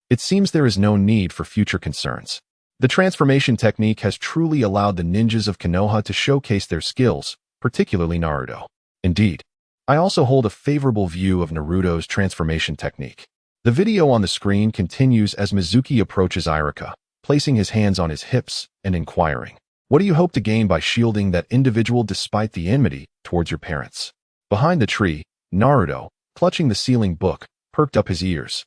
It seems there is no need for future concerns." The transformation technique has truly allowed the ninjas of Konoha to showcase their skills, particularly Naruto. Indeed, I also hold a favorable view of Naruto's transformation technique. The video on the screen continues as Mizuki approaches Iruka, placing his hands on his hips and inquiring, "What do you hope to gain by shielding that individual despite the enmity towards your parents?" Behind the tree, Naruto, clutching the ceiling book, perked up his ears.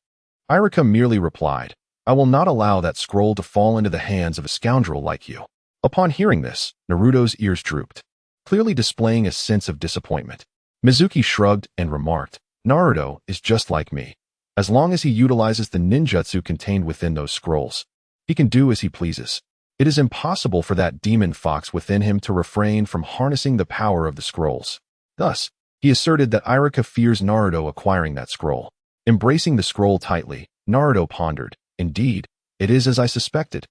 Iruka merely replied, "I will not allow that scroll to fall into the hands of a scoundrel like you." Upon hearing this, Naruto's ears drooped, clearly displaying a sense of disappointment. Mizuki shrugged and remarked, "Naruto is just like me. As long as he utilizes the ninjutsu contained within those scrolls, he can do as he pleases. It is impossible for that demon fox within him to refrain from harnessing the power of the scrolls." Thus, he asserted that Iruka fears Naruto acquiring that scroll. Embracing the scroll tightly, Naruto pondered, "Indeed, it is as I suspected.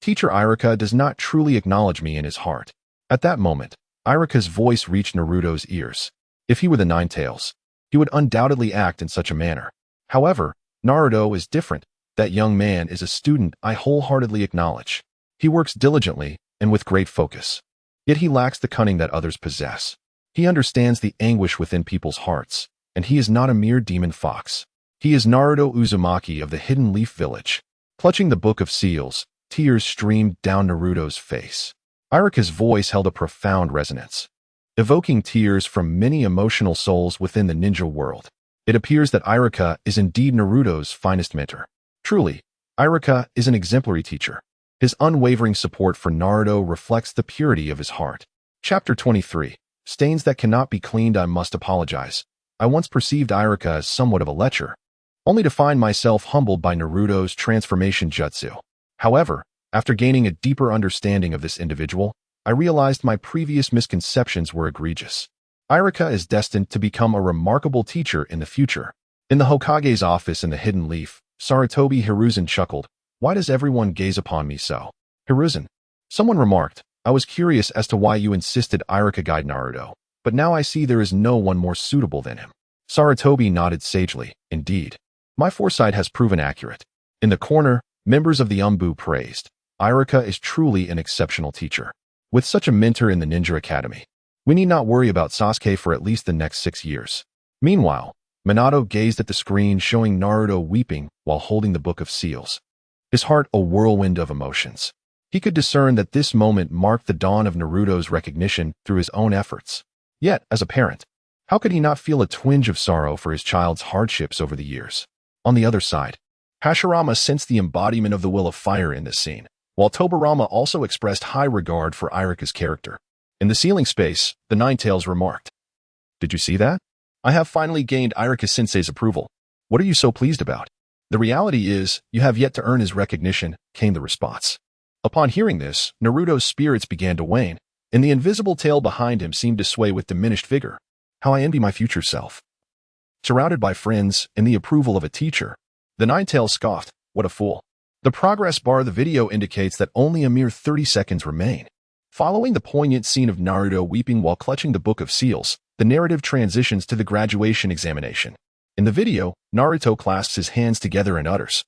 Teacher Iruka does not truly acknowledge me in his heart." At that moment, Iruka's voice reached Naruto's ears. If he were the Ninetales, he would undoubtedly act in such a manner. However, Naruto is different. That young man is a student I wholeheartedly acknowledge. He works diligently and with great focus. Yet he lacks the cunning that others possess. He understands the anguish within people's hearts, and he is not a mere demon fox. He is Naruto Uzumaki of the Hidden Leaf Village. Clutching the Book of Seals, tears streamed down Naruto's face. Iruka's voice held a profound resonance, evoking tears from many emotional souls within the ninja world. It appears that Iruka is indeed Naruto's finest mentor. Truly, Iruka is an exemplary teacher. His unwavering support for Naruto reflects the purity of his heart. Chapter 23. Stains that cannot be cleaned. I must apologize. I once perceived Iruka as somewhat of a lecher, only to find myself humbled by Naruto's transformation jutsu. However, after gaining a deeper understanding of this individual, I realized my previous misconceptions were egregious. Iruka is destined to become a remarkable teacher in the future. In the Hokage's office in the Hidden Leaf, Sarutobi Hiruzen chuckled. Why does everyone gaze upon me so? Hiruzen. Someone remarked, I was curious as to why you insisted Iruka guide Naruto, but now I see there is no one more suitable than him. Sarutobi nodded sagely. Indeed. My foresight has proven accurate. In the corner, members of the Umbu praised. Iruka is truly an exceptional teacher. With such a mentor in the Ninja Academy, we need not worry about Sasuke for at least the next 6 years. Meanwhile, Minato gazed at the screen showing Naruto weeping while holding the Book of Seals. His heart a whirlwind of emotions. He could discern that this moment marked the dawn of Naruto's recognition through his own efforts. Yet, as a parent, how could he not feel a twinge of sorrow for his child's hardships over the years? On the other side, Hashirama sensed the embodiment of the will of fire in this scene, while Tobirama also expressed high regard for Iruka's character. In the ceiling space, the Ninetales remarked, Did you see that? I have finally gained Iruka-sensei's approval. What are you so pleased about? The reality is, you have yet to earn his recognition, came the response. Upon hearing this, Naruto's spirits began to wane, and the invisible tail behind him seemed to sway with diminished vigor. How I envy my future self. Surrounded by friends and the approval of a teacher, the Ninetales scoffed. What a fool. The progress bar of the video indicates that only a mere 30 seconds remain. Following the poignant scene of Naruto weeping while clutching the Book of Seals, the narrative transitions to the graduation examination. In the video, Naruto clasps his hands together and utters,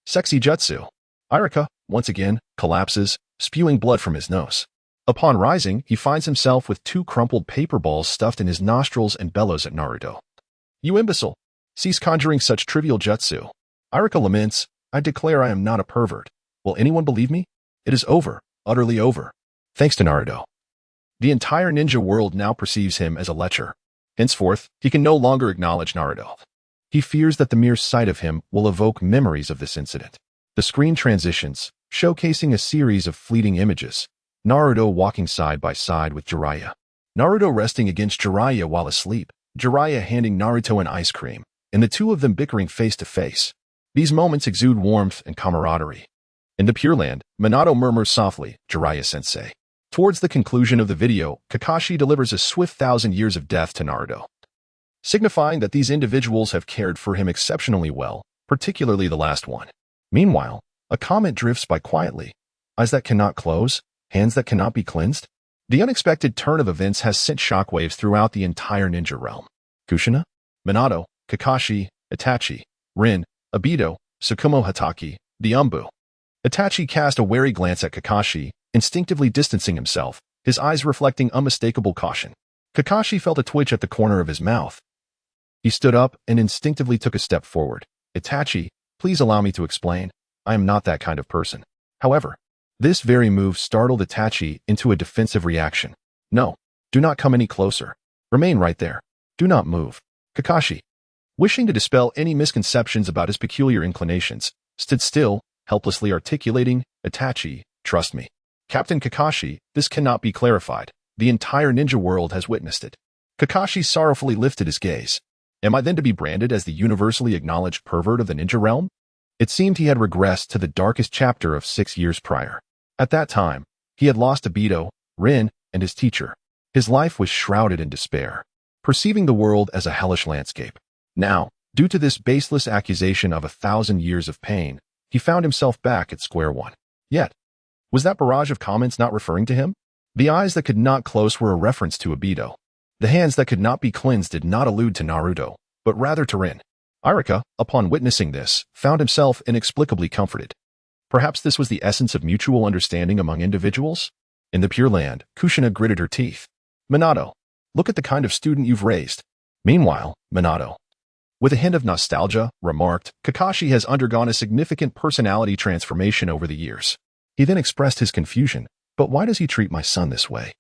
Sexy Jutsu. Iruka, once again, collapses, spewing blood from his nose. Upon rising, he finds himself with 2 crumpled paper balls stuffed in his nostrils and bellows at Naruto. You imbecile! Cease conjuring such trivial jutsu. Iruka laments, I declare I am not a pervert. Will anyone believe me? It is over, utterly over. Thanks to Naruto. The entire ninja world now perceives him as a lecher. Henceforth, he can no longer acknowledge Naruto. He fears that the mere sight of him will evoke memories of this incident. The screen transitions, showcasing a series of fleeting images. Naruto walking side by side with Jiraiya. Naruto resting against Jiraiya while asleep. Jiraiya handing Naruto an ice cream, and the two of them bickering face to face. These moments exude warmth and camaraderie. In the Pure Land, Minato murmurs softly, Jiraiya-sensei. Towards the conclusion of the video, Kakashi delivers a swift 1,000 years of death to Naruto, signifying that these individuals have cared for him exceptionally well, particularly the last one. Meanwhile, a comment drifts by quietly. Eyes that cannot close, hands that cannot be cleansed. The unexpected turn of events has sent shockwaves throughout the entire ninja realm. Kushina, Minato, Kakashi, Itachi, Rin, Obito, Tsukumo Hatake, the Umbu. Itachi cast a wary glance at Kakashi, instinctively distancing himself, his eyes reflecting unmistakable caution. Kakashi felt a twitch at the corner of his mouth. He stood up and instinctively took a step forward. Itachi, please allow me to explain. I am not that kind of person. However, this very move startled Itachi into a defensive reaction. No, do not come any closer. Remain right there. Do not move. Kakashi, wishing to dispel any misconceptions about his peculiar inclinations, stood still, helplessly articulating, Itachi, trust me. Captain Kakashi, this cannot be clarified. The entire ninja world has witnessed it. Kakashi sorrowfully lifted his gaze. Am I then to be branded as the universally acknowledged pervert of the ninja realm? It seemed he had regressed to the darkest chapter of 6 years prior. At that time, he had lost Obito, Rin, and his teacher. His life was shrouded in despair, perceiving the world as a hellish landscape. Now, due to this baseless accusation of 1,000 years of pain, he found himself back at square one. Yet, was that barrage of comments not referring to him? The eyes that could not close were a reference to Obito. The hands that could not be cleansed did not allude to Naruto, but rather to Rin. Iruka, upon witnessing this, found himself inexplicably comforted. Perhaps this was the essence of mutual understanding among individuals? In the Pure Land, Kushina gritted her teeth. Minato, look at the kind of student you've raised. Meanwhile, Minato, with a hint of nostalgia, remarked, Kakashi has undergone a significant personality transformation over the years. He then expressed his confusion, but why does he treat my son this way?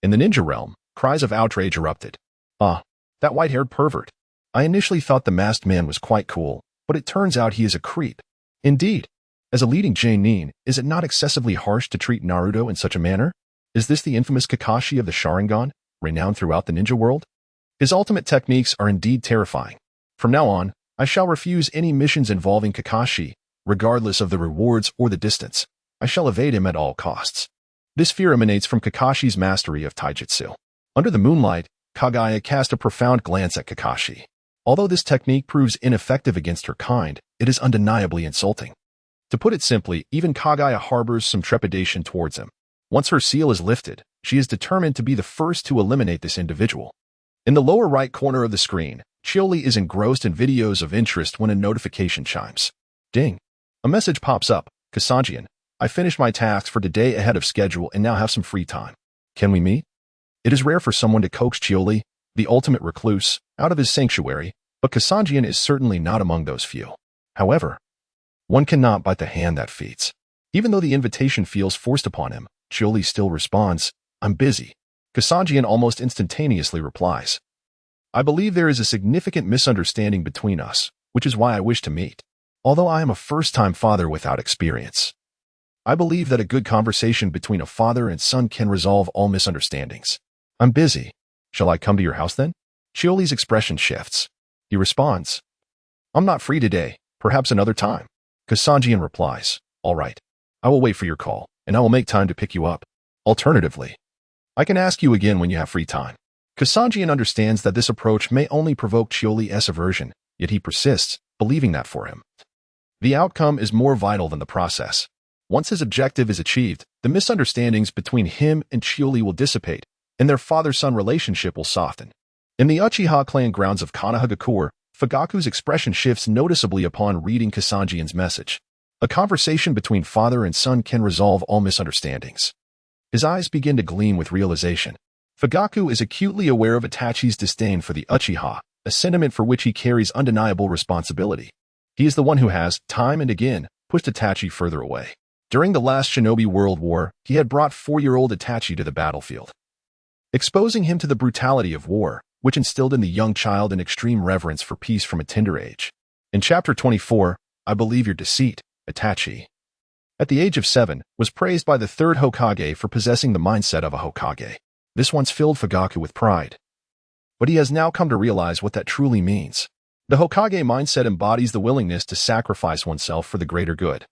In the ninja realm, cries of outrage erupted. Ah, that white-haired pervert. I initially thought the masked man was quite cool, but it turns out he is a creep. Indeed, as a leading Genin, is it not excessively harsh to treat Naruto in such a manner? Is this the infamous Kakashi of the Sharingan, renowned throughout the ninja world? His ultimate techniques are indeed terrifying. From now on, I shall refuse any missions involving Kakashi, regardless of the rewards or the distance. I shall evade him at all costs. This fear emanates from Kakashi's mastery of taijutsu. Under the moonlight, Kagaya cast a profound glance at Kakashi. Although this technique proves ineffective against her kind, it is undeniably insulting. To put it simply, even Kaguya harbors some trepidation towards him. Once her seal is lifted, she is determined to be the first to eliminate this individual. In the lower right corner of the screen, Qiuli is engrossed in videos of interest when a notification chimes. Ding! A message pops up. Kasanjian, I finished my tasks for today ahead of schedule and now have some free time. Can we meet? It is rare for someone to coax Qiuli, the ultimate recluse, out of his sanctuary, but Kasanjian is certainly not among those few. However, one cannot bite the hand that feeds. Even though the invitation feels forced upon him, Qiuli still responds, I'm busy. Kasanjian almost instantaneously replies, I believe there is a significant misunderstanding between us, which is why I wish to meet. Although I am a first-time father without experience, I believe that a good conversation between a father and son can resolve all misunderstandings. I'm busy. Shall I come to your house then? Qiuli's expression shifts. He responds, I'm not free today, perhaps another time. Kasanjian replies, all right. I will wait for your call, and I will make time to pick you up. Alternatively, I can ask you again when you have free time. Kasanjian understands that this approach may only provoke Qiuli's aversion, yet he persists, believing that for him, the outcome is more vital than the process. Once his objective is achieved, the misunderstandings between him and Qiuli will dissipate, and their father-son relationship will soften. In the Uchiha clan grounds of Konohagakure, Fugaku's expression shifts noticeably upon reading Kasanjian's message. A conversation between father and son can resolve all misunderstandings. His eyes begin to gleam with realization. Fugaku is acutely aware of Itachi's disdain for the Uchiha, a sentiment for which he carries undeniable responsibility. He is the one who has, time and again, pushed Itachi further away. During the last Shinobi World War, he had brought 4-year-old Itachi to the battlefield, exposing him to the brutality of war, which instilled in the young child an extreme reverence for peace from a tender age. In Chapter 24, I believe your deceit, Itachi, at the age of 7, was praised by the third Hokage for possessing the mindset of a Hokage. This once filled Fugaku with pride, but he has now come to realize what that truly means. The Hokage mindset embodies the willingness to sacrifice oneself for the greater good,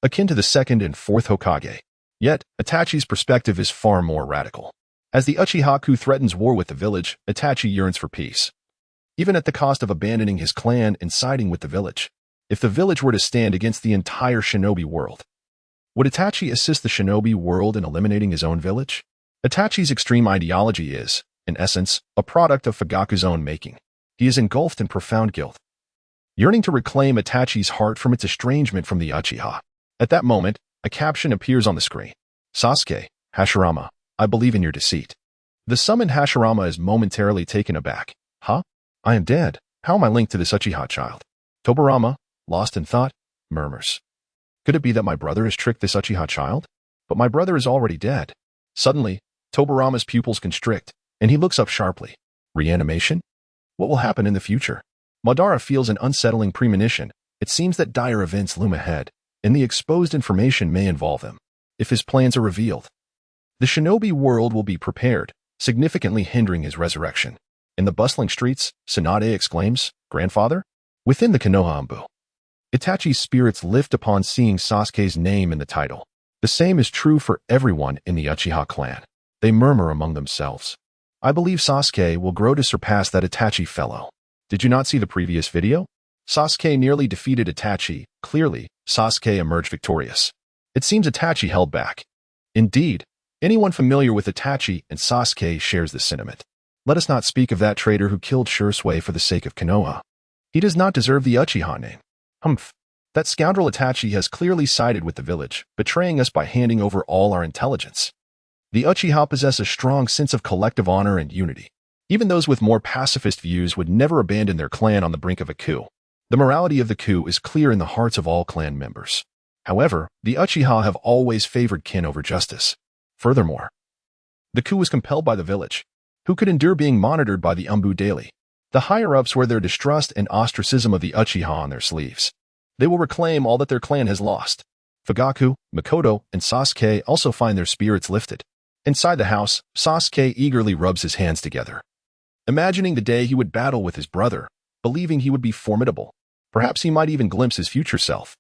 akin to the second and fourth Hokage. Yet, Itachi's perspective is far more radical. As the Uchiha threatens war with the village, Itachi yearns for peace, even at the cost of abandoning his clan and siding with the village. If the village were to stand against the entire shinobi world, would Itachi assist the shinobi world in eliminating his own village? Itachi's extreme ideology is, in essence, a product of Fugaku's own making. He is engulfed in profound guilt, yearning to reclaim Itachi's heart from its estrangement from the Uchiha. At that moment, a caption appears on the screen. Sasuke, Hashirama, I believe in your deceit. The summoned Hashirama is momentarily taken aback. Huh? I am dead. How am I linked to this Uchiha child? Tobirama, lost in thought, murmurs. Could it be that my brother has tricked this Uchiha child? But my brother is already dead. Suddenly, Tobirama's pupils constrict, and he looks up sharply. Reanimation? What will happen in the future? Madara feels an unsettling premonition. It seems that dire events loom ahead, and the exposed information may involve him. If his plans are revealed, the shinobi world will be prepared, significantly hindering his resurrection. In the bustling streets, Tsunade exclaims, Grandfather? Within the Konoha Anbu, Itachi's spirits lift upon seeing Sasuke's name in the title. The same is true for everyone in the Uchiha clan. They murmur among themselves. I believe Sasuke will grow to surpass that Itachi fellow. Did you not see the previous video? Sasuke nearly defeated Itachi. Clearly, Sasuke emerged victorious. It seems Itachi held back. Indeed, anyone familiar with Itachi and Sasuke shares this sentiment. Let us not speak of that traitor who killed Shursui for the sake of Konoha. He does not deserve the Uchiha name. Humph. That scoundrel Itachi has clearly sided with the village, betraying us by handing over all our intelligence. The Uchiha possess a strong sense of collective honor and unity. Even those with more pacifist views would never abandon their clan on the brink of a coup. The morality of the coup is clear in the hearts of all clan members. However, the Uchiha have always favored kin over justice. Furthermore, the coup was compelled by the village, who could endure being monitored by the Anbu daily. The higher-ups wear their distrust and ostracism of the Uchiha on their sleeves. They will reclaim all that their clan has lost. Fugaku, Mikoto, and Sasuke also find their spirits lifted. Inside the house, Sasuke eagerly rubs his hands together, imagining the day he would battle with his brother, believing he would be formidable. Perhaps he might even glimpse his future self.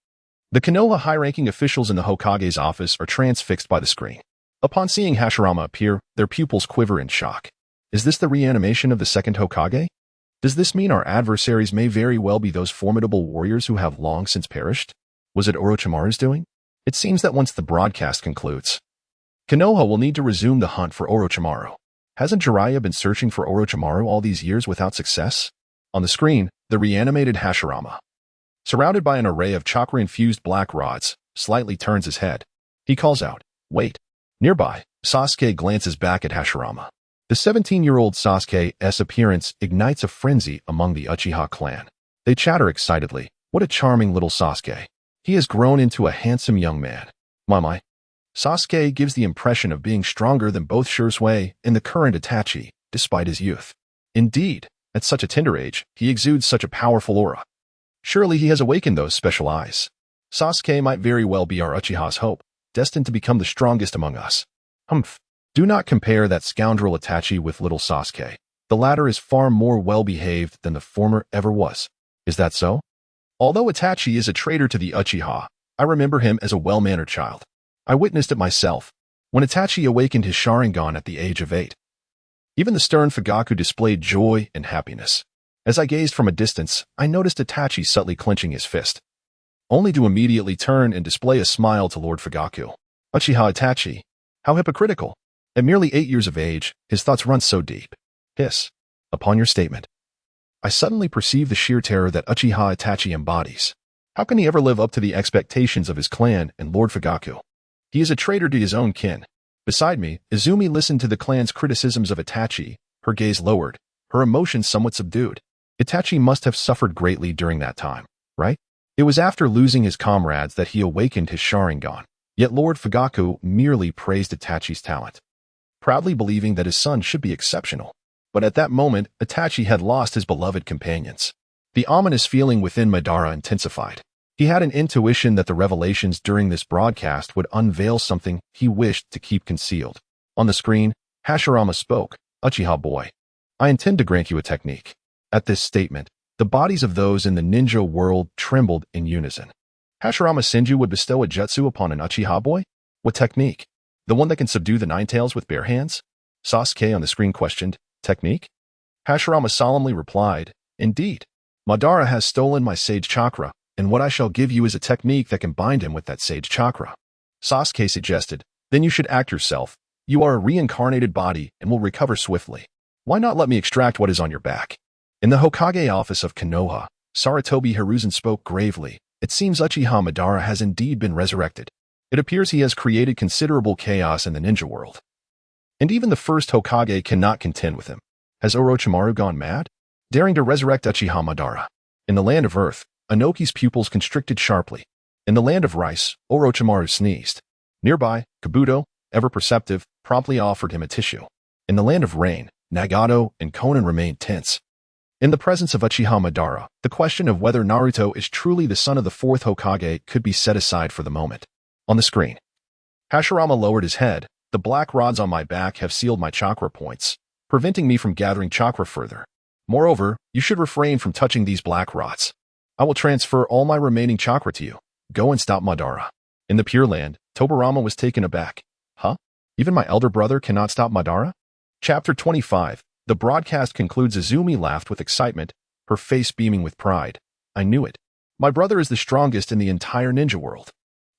The Konoha high-ranking officials in the Hokage's office are transfixed by the screen. Upon seeing Hashirama appear, their pupils quiver in shock. Is this the reanimation of the second Hokage? Does this mean our adversaries may very well be those formidable warriors who have long since perished? Was it Orochimaru's doing? It seems that once the broadcast concludes, Konoha will need to resume the hunt for Orochimaru. Hasn't Jiraiya been searching for Orochimaru all these years without success? On the screen, the reanimated Hashirama, surrounded by an array of chakra-infused black rods, slightly turns his head. He calls out, "Wait." Nearby, Sasuke glances back at Hashirama. The 17-year-old Sasuke's appearance ignites a frenzy among the Uchiha clan. They chatter excitedly. What a charming little Sasuke. He has grown into a handsome young man. My. Sasuke gives the impression of being stronger than both Shisui and the current Itachi, despite his youth. Indeed, at such a tender age, he exudes such a powerful aura. Surely he has awakened those special eyes. Sasuke might very well be our Uchiha's hope, destined to become the strongest among us. Humph. Do not compare that scoundrel Itachi with little Sasuke. The latter is far more well-behaved than the former ever was. Is that so? Although Itachi is a traitor to the Uchiha, I remember him as a well-mannered child. I witnessed it myself, when Itachi awakened his Sharingan at the age of 8. Even the stern Fugaku displayed joy and happiness. As I gazed from a distance, I noticed Itachi subtly clenching his fist, only to immediately turn and display a smile to Lord Fugaku. Uchiha Itachi. How hypocritical. At merely 8 years of age, his thoughts run so deep. Hiss. Upon your statement, I suddenly perceive the sheer terror that Uchiha Itachi embodies. How can he ever live up to the expectations of his clan and Lord Fugaku? He is a traitor to his own kin. Beside me, Izumi listened to the clan's criticisms of Itachi, her gaze lowered, her emotions somewhat subdued. Itachi must have suffered greatly during that time, right? It was after losing his comrades that he awakened his Sharingan. Yet Lord Fugaku merely praised Itachi's talent, proudly believing that his son should be exceptional. But at that moment, Itachi had lost his beloved companions. The ominous feeling within Madara intensified. He had an intuition that the revelations during this broadcast would unveil something he wished to keep concealed. On the screen, Hashirama spoke, "Uchiha boy, I intend to grant you a technique." At this statement, the bodies of those in the ninja world trembled in unison. Hashirama Senju would bestow a jutsu upon an Uchiha boy? What technique? The one that can subdue the Nine Tails with bare hands? Sasuke on the screen questioned, "Technique?" Hashirama solemnly replied, "Indeed. Madara has stolen my sage chakra, and what I shall give you is a technique that can bind him with that sage chakra." Sasuke suggested, "Then you should act yourself. You are a reincarnated body and will recover swiftly. Why not let me extract what is on your back?" In the Hokage office of Konoha, Sarutobi Hiruzen spoke gravely. It seems Uchiha Madara has indeed been resurrected. It appears he has created considerable chaos in the ninja world. And even the first Hokage cannot contend with him. Has Orochimaru gone mad? Daring to resurrect Uchiha Madara. In the land of Earth, Inoki's pupils constricted sharply. In the land of Rice, Orochimaru sneezed. Nearby, Kabuto, ever perceptive, promptly offered him a tissue. In the land of Rain, Nagato and Konan remained tense. In the presence of Uchiha Madara, the question of whether Naruto is truly the son of the fourth Hokage could be set aside for the moment. On the screen, Hashirama lowered his head. "The black rods on my back have sealed my chakra points, preventing me from gathering chakra further. Moreover, you should refrain from touching these black rods. I will transfer all my remaining chakra to you. Go and stop Madara." In the Pure Land, Tobirama was taken aback. Huh? Even my elder brother cannot stop Madara? Chapter 25. The broadcast concludes. Izumi laughed with excitement, her face beaming with pride. "I knew it. My brother is the strongest in the entire ninja world.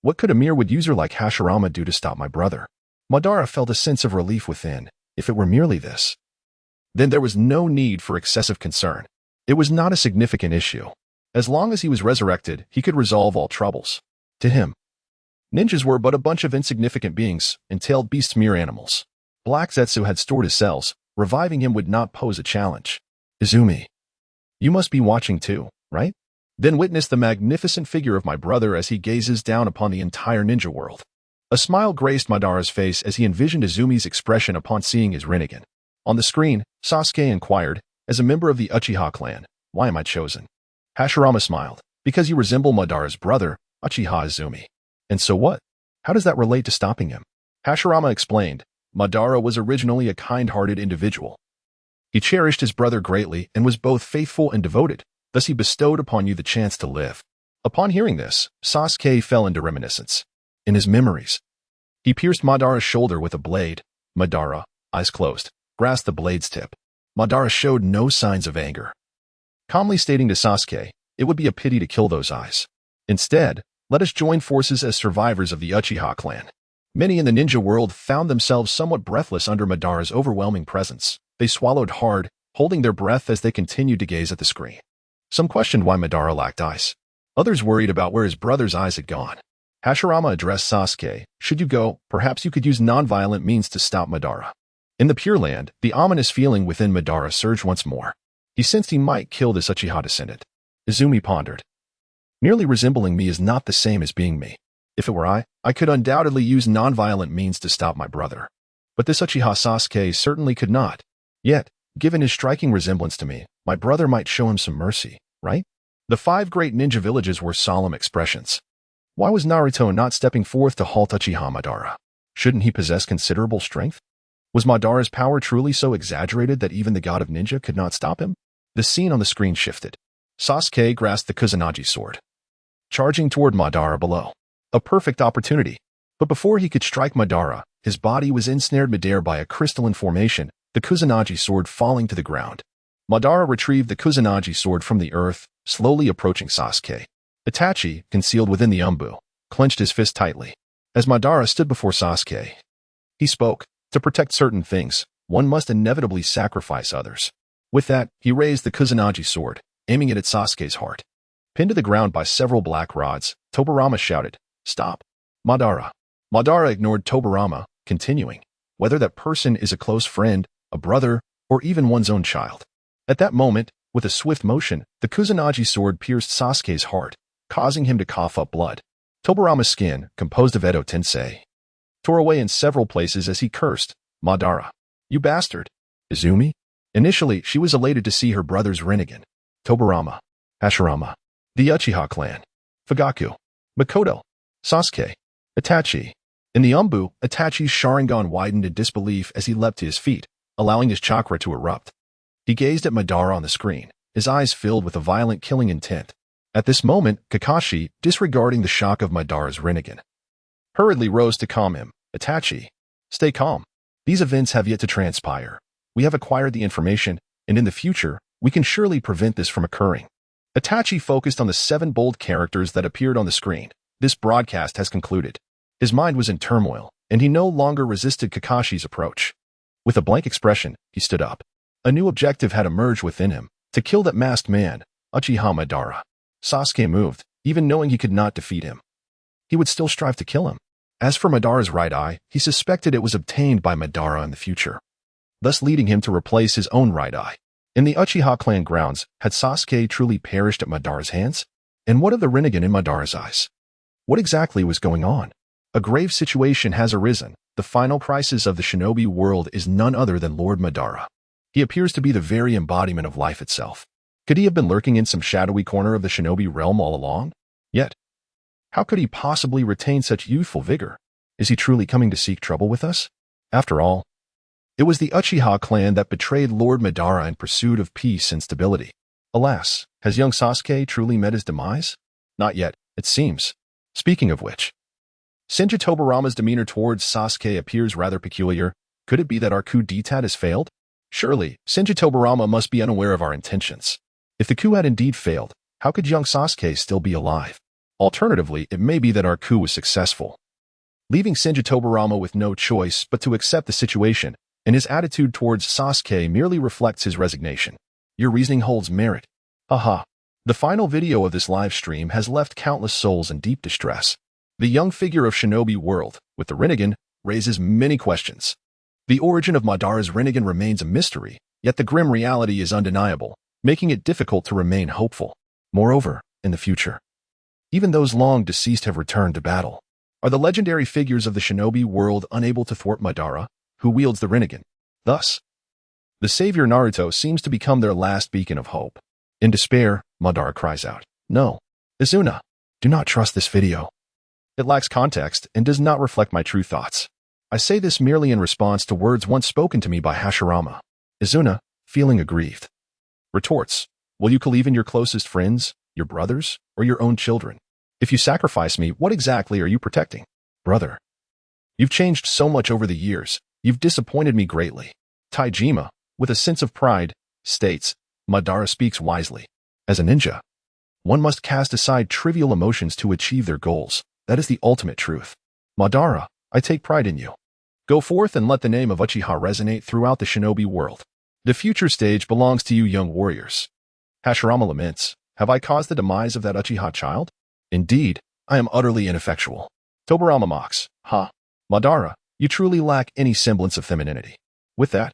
What could a mere wood user like Hashirama do to stop my brother?" Madara felt a sense of relief within. If it were merely this, then there was no need for excessive concern. It was not a significant issue. As long as he was resurrected, he could resolve all troubles. To him, ninjas were but a bunch of insignificant beings, entailed beasts, mere animals. Black Zetsu had stored his cells. Reviving him would not pose a challenge. "Izumi, you must be watching too, right? Then witness the magnificent figure of my brother as he gazes down upon the entire ninja world." A smile graced Madara's face as he envisioned Izumi's expression upon seeing his Rinnegan. On the screen, Sasuke inquired, "As a member of the Uchiha clan, why am I chosen?" Hashirama smiled, "Because you resemble Madara's brother, Uchiha Izumi." "And so what? How does that relate to stopping him?" Hashirama explained, "Madara was originally a kind-hearted individual. He cherished his brother greatly and was both faithful and devoted, thus he bestowed upon you the chance to live." Upon hearing this, Sasuke fell into reminiscence. In his memories, he pierced Madara's shoulder with a blade. Madara, eyes closed, grasped the blade's tip. Madara showed no signs of anger. calmly stating to Sasuke, "It would be a pity to kill those eyes. Instead, let us join forces as survivors of the Uchiha clan." Many in the ninja world found themselves somewhat breathless under Madara's overwhelming presence. They swallowed hard, holding their breath as they continued to gaze at the screen. Some questioned why Madara lacked eyes. Others worried about where his brother's eyes had gone. Hashirama addressed Sasuke, "Should you go, perhaps you could use non-violent means to stop Madara." In the Pure Land, the ominous feeling within Madara surged once more. He sensed he might kill this Uchiha descendant. Izumi pondered. "Merely resembling me is not the same as being me. If it were I could undoubtedly use non-violent means to stop my brother. But this Uchiha Sasuke certainly could not. Yet, given his striking resemblance to me, my brother might show him some mercy, right?" The 5 great ninja villages were solemn expressions. Why was Naruto not stepping forth to halt Uchiha Madara? Shouldn't he possess considerable strength? Was Madara's power truly so exaggerated that even the god of ninja could not stop him? The scene on the screen shifted. Sasuke grasped the Kusanagi sword, charging toward Madara below. A perfect opportunity. But before he could strike Madara, his body was ensnared midair by a crystalline formation, the Kusanagi sword falling to the ground. Madara retrieved the Kusanagi sword from the earth, slowly approaching Sasuke. Itachi, concealed within the umbu, clenched his fist tightly. As Madara stood before Sasuke, he spoke, "To protect certain things, one must inevitably sacrifice others." With that, he raised the Kusanagi sword, aiming it at Sasuke's heart. Pinned to the ground by several black rods, Tobirama shouted, "Stop, Madara." Madara ignored Tobirama, continuing, "Whether that person is a close friend, a brother, or even one's own child." At that moment, with a swift motion, the Kusanagi sword pierced Sasuke's heart, causing him to cough up blood. Tobirama's skin, composed of Edo Tensei, tore away in several places as he cursed, "Madara, you bastard." Izumi? Initially, she was elated to see her brother's Rinnegan. Tobirama, Hashirama, the Uchiha clan, Fugaku, Makoto, Sasuke, Itachi. In the umbu, Itachi's Sharingan widened in disbelief as he leapt to his feet, allowing his chakra to erupt. He gazed at Madara on the screen, his eyes filled with a violent killing intent. At this moment, Kakashi, disregarding the shock of Madara's Rinnegan, hurriedly rose to calm him. "Itachi, stay calm. These events have yet to transpire. We have acquired the information, and in the future, we can surely prevent this from occurring." Itachi focused on the 7 bold characters that appeared on the screen. This broadcast has concluded. His mind was in turmoil, and he no longer resisted Kakashi's approach. With a blank expression, he stood up. A new objective had emerged within him, to kill that masked man, Uchiha Madara. Sasuke moved, even knowing he could not defeat him. He would still strive to kill him. As for Madara's right eye, he suspected it was obtained by Madara in the future, thus leading him to replace his own right eye. In the Uchiha clan grounds, had Sasuke truly perished at Madara's hands? And what of the Rinnegan in Madara's eyes? What exactly was going on? A grave situation has arisen. The final crisis of the shinobi world is none other than Lord Madara. He appears to be the very embodiment of life itself. Could he have been lurking in some shadowy corner of the shinobi realm all along? Yet, how could he possibly retain such youthful vigor? Is he truly coming to seek trouble with us? After all, it was the Uchiha clan that betrayed Lord Madara in pursuit of peace and stability. Alas, has young Sasuke truly met his demise? Not yet, it seems. Speaking of which, Senju Tobirama's demeanor towards Sasuke appears rather peculiar. Could it be that our coup d'etat has failed? Surely, Senju Tobirama must be unaware of our intentions. If the coup had indeed failed, how could young Sasuke still be alive? Alternatively, it may be that our coup was successful, leaving Senju Tobirama with no choice but to accept the situation, and his attitude towards Sasuke merely reflects his resignation. Your reasoning holds merit. Haha. The final video of this live stream has left countless souls in deep distress. The young figure of shinobi world, with the Rinnegan, raises many questions. The origin of Madara's Rinnegan remains a mystery, yet the grim reality is undeniable, making it difficult to remain hopeful. Moreover, in the future, even those long deceased have returned to battle. Are the legendary figures of the shinobi world unable to thwart Madara, who wields the Rinnegan? Thus, the savior Naruto seems to become their last beacon of hope. In despair, Madara cries out, "No, Izuna, do not trust this video. It lacks context and does not reflect my true thoughts. I say this merely in response to words once spoken to me by Hashirama." Izuna, feeling aggrieved, retorts, "Will you kill even your closest friends, your brothers, or your own children? If you sacrifice me, what exactly are you protecting? Brother, you've changed so much over the years. You've disappointed me greatly." Taijima, with a sense of pride, states, "Madara speaks wisely. As a ninja, one must cast aside trivial emotions to achieve their goals. That is the ultimate truth. Madara, I take pride in you. Go forth and let the name of Uchiha resonate throughout the shinobi world. The future stage belongs to you young warriors. Hashirama laments, have I caused the demise of that Uchiha child? Indeed, I am utterly ineffectual. Tobirama mocks, Madara, you truly lack any semblance of femininity. With that,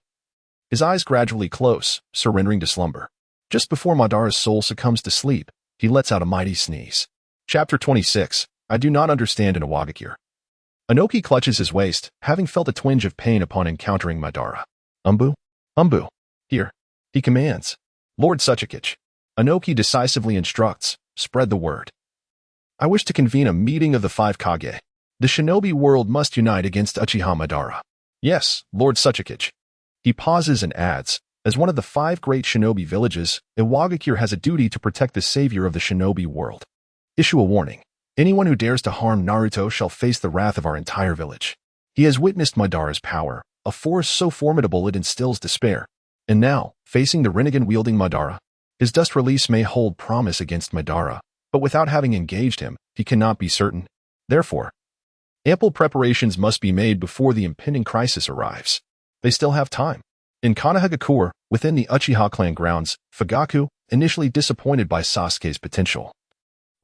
his eyes gradually close, surrendering to slumber. Just before Madara's soul succumbs to sleep, he lets out a mighty sneeze. Chapter 26, I do not understand an Iwagakure. Inoki clutches his waist, having felt a twinge of pain upon encountering Madara. Umbu, here, he commands. Lord Suchikage. Inoki decisively instructs, spread the word. I wish to convene a meeting of the 5 Kage. The shinobi world must unite against Uchiha Madara. Yes, Lord Suchikage. He pauses and adds, as one of the 5 great shinobi villages, Iwagakure has a duty to protect the savior of the shinobi world. Issue a warning. Anyone who dares to harm Naruto shall face the wrath of our entire village. He has witnessed Madara's power, a force so formidable it instills despair. And now, facing the Rinnegan-wielding Madara, his dust release may hold promise against Madara, but without having engaged him, he cannot be certain. Therefore, ample preparations must be made before the impending crisis arrives. They still have time. In Konohagakure, within the Uchiha clan grounds, Fugaku, initially disappointed by Sasuke's potential,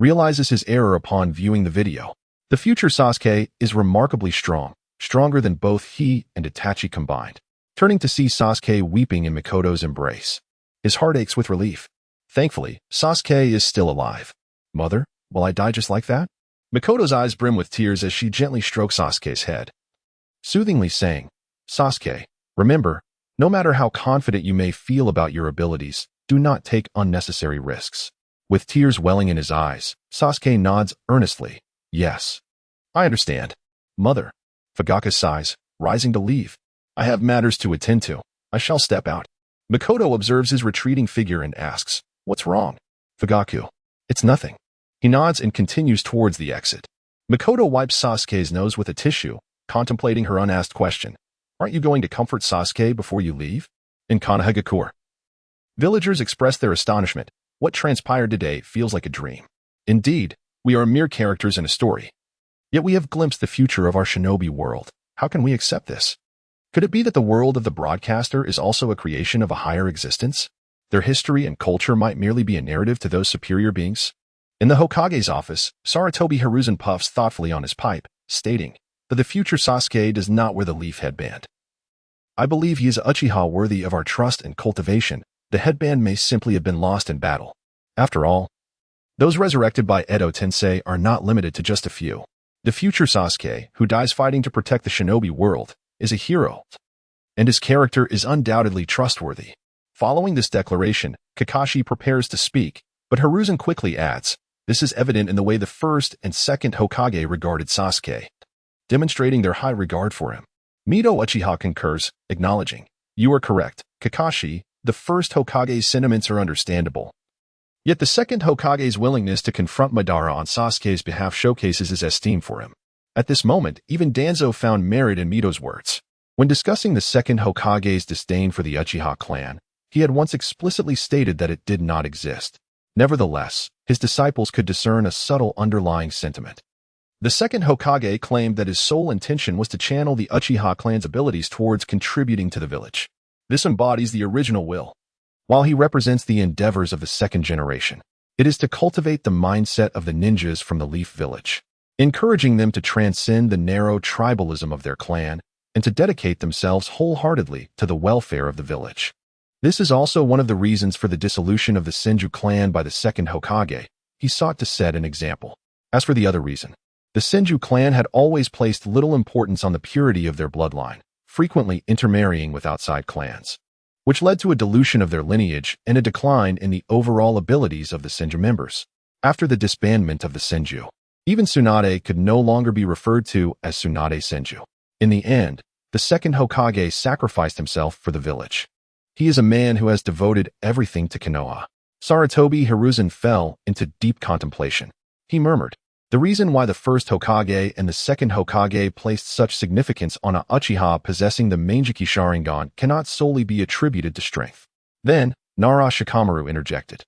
realizes his error upon viewing the video. The future Sasuke is remarkably strong, stronger than both he and Itachi combined. Turning to see Sasuke weeping in Mikoto's embrace, his heart aches with relief. Thankfully, Sasuke is still alive. Mother, will I die just like that? Mikoto's eyes brim with tears as she gently strokes Sasuke's head, soothingly saying, Sasuke, remember, no matter how confident you may feel about your abilities, do not take unnecessary risks. With tears welling in his eyes, Sasuke nods earnestly. Yes. I understand. Mother. Fugaku sighs, rising to leave. I have matters to attend to. I shall step out. Mikoto observes his retreating figure and asks, what's wrong? Fugaku. It's nothing. He nods and continues towards the exit. Mikoto wipes Sasuke's nose with a tissue, contemplating her unasked question. Aren't you going to comfort Sasuke before you leave? In Konohagakure, villagers express their astonishment. What transpired today feels like a dream. Indeed, we are mere characters in a story. Yet we have glimpsed the future of our shinobi world. How can we accept this? Could it be that the world of the broadcaster is also a creation of a higher existence? Their history and culture might merely be a narrative to those superior beings? In the Hokage's office, Sarutobi Hiruzen puffs thoughtfully on his pipe, stating that the future Sasuke does not wear the leaf headband. I believe he is Uchiha worthy of our trust and cultivation. The headband may simply have been lost in battle. After all, those resurrected by Edo Tensei are not limited to just a few. The future Sasuke, who dies fighting to protect the shinobi world, is a hero, and his character is undoubtedly trustworthy. Following this declaration, Kakashi prepares to speak, but Hiruzen quickly adds, this is evident in the way the first and second Hokage regarded Sasuke, demonstrating their high regard for him. Mito Uchiha concurs, acknowledging, you are correct, Kakashi, the first Hokage's sentiments are understandable. Yet the second Hokage's willingness to confront Madara on Sasuke's behalf showcases his esteem for him. At this moment, even Danzo found merit in Mito's words. When discussing the second Hokage's disdain for the Uchiha clan, he had once explicitly stated that it did not exist. Nevertheless, his disciples could discern a subtle underlying sentiment. The second Hokage claimed that his sole intention was to channel the Uchiha clan's abilities towards contributing to the village. This embodies the original will. While he represents the endeavors of the second generation, it is to cultivate the mindset of the ninjas from the Leaf Village, encouraging them to transcend the narrow tribalism of their clan and to dedicate themselves wholeheartedly to the welfare of the village. This is also one of the reasons for the dissolution of the Senju clan by the second Hokage. He sought to set an example. As for the other reason, the Senju clan had always placed little importance on the purity of their bloodline, frequently intermarrying with outside clans, which led to a dilution of their lineage and a decline in the overall abilities of the Senju members. After the disbandment of the Senju, even Tsunade could no longer be referred to as Tsunade Senju. In the end, the second Hokage sacrificed himself for the village. He is a man who has devoted everything to Konoha. Sarutobi Hiruzen fell into deep contemplation. He murmured, the reason why the first Hokage and the second Hokage placed such significance on a Uchiha possessing the Manjiki Sharingan cannot solely be attributed to strength. Then, Nara Shikamaru interjected.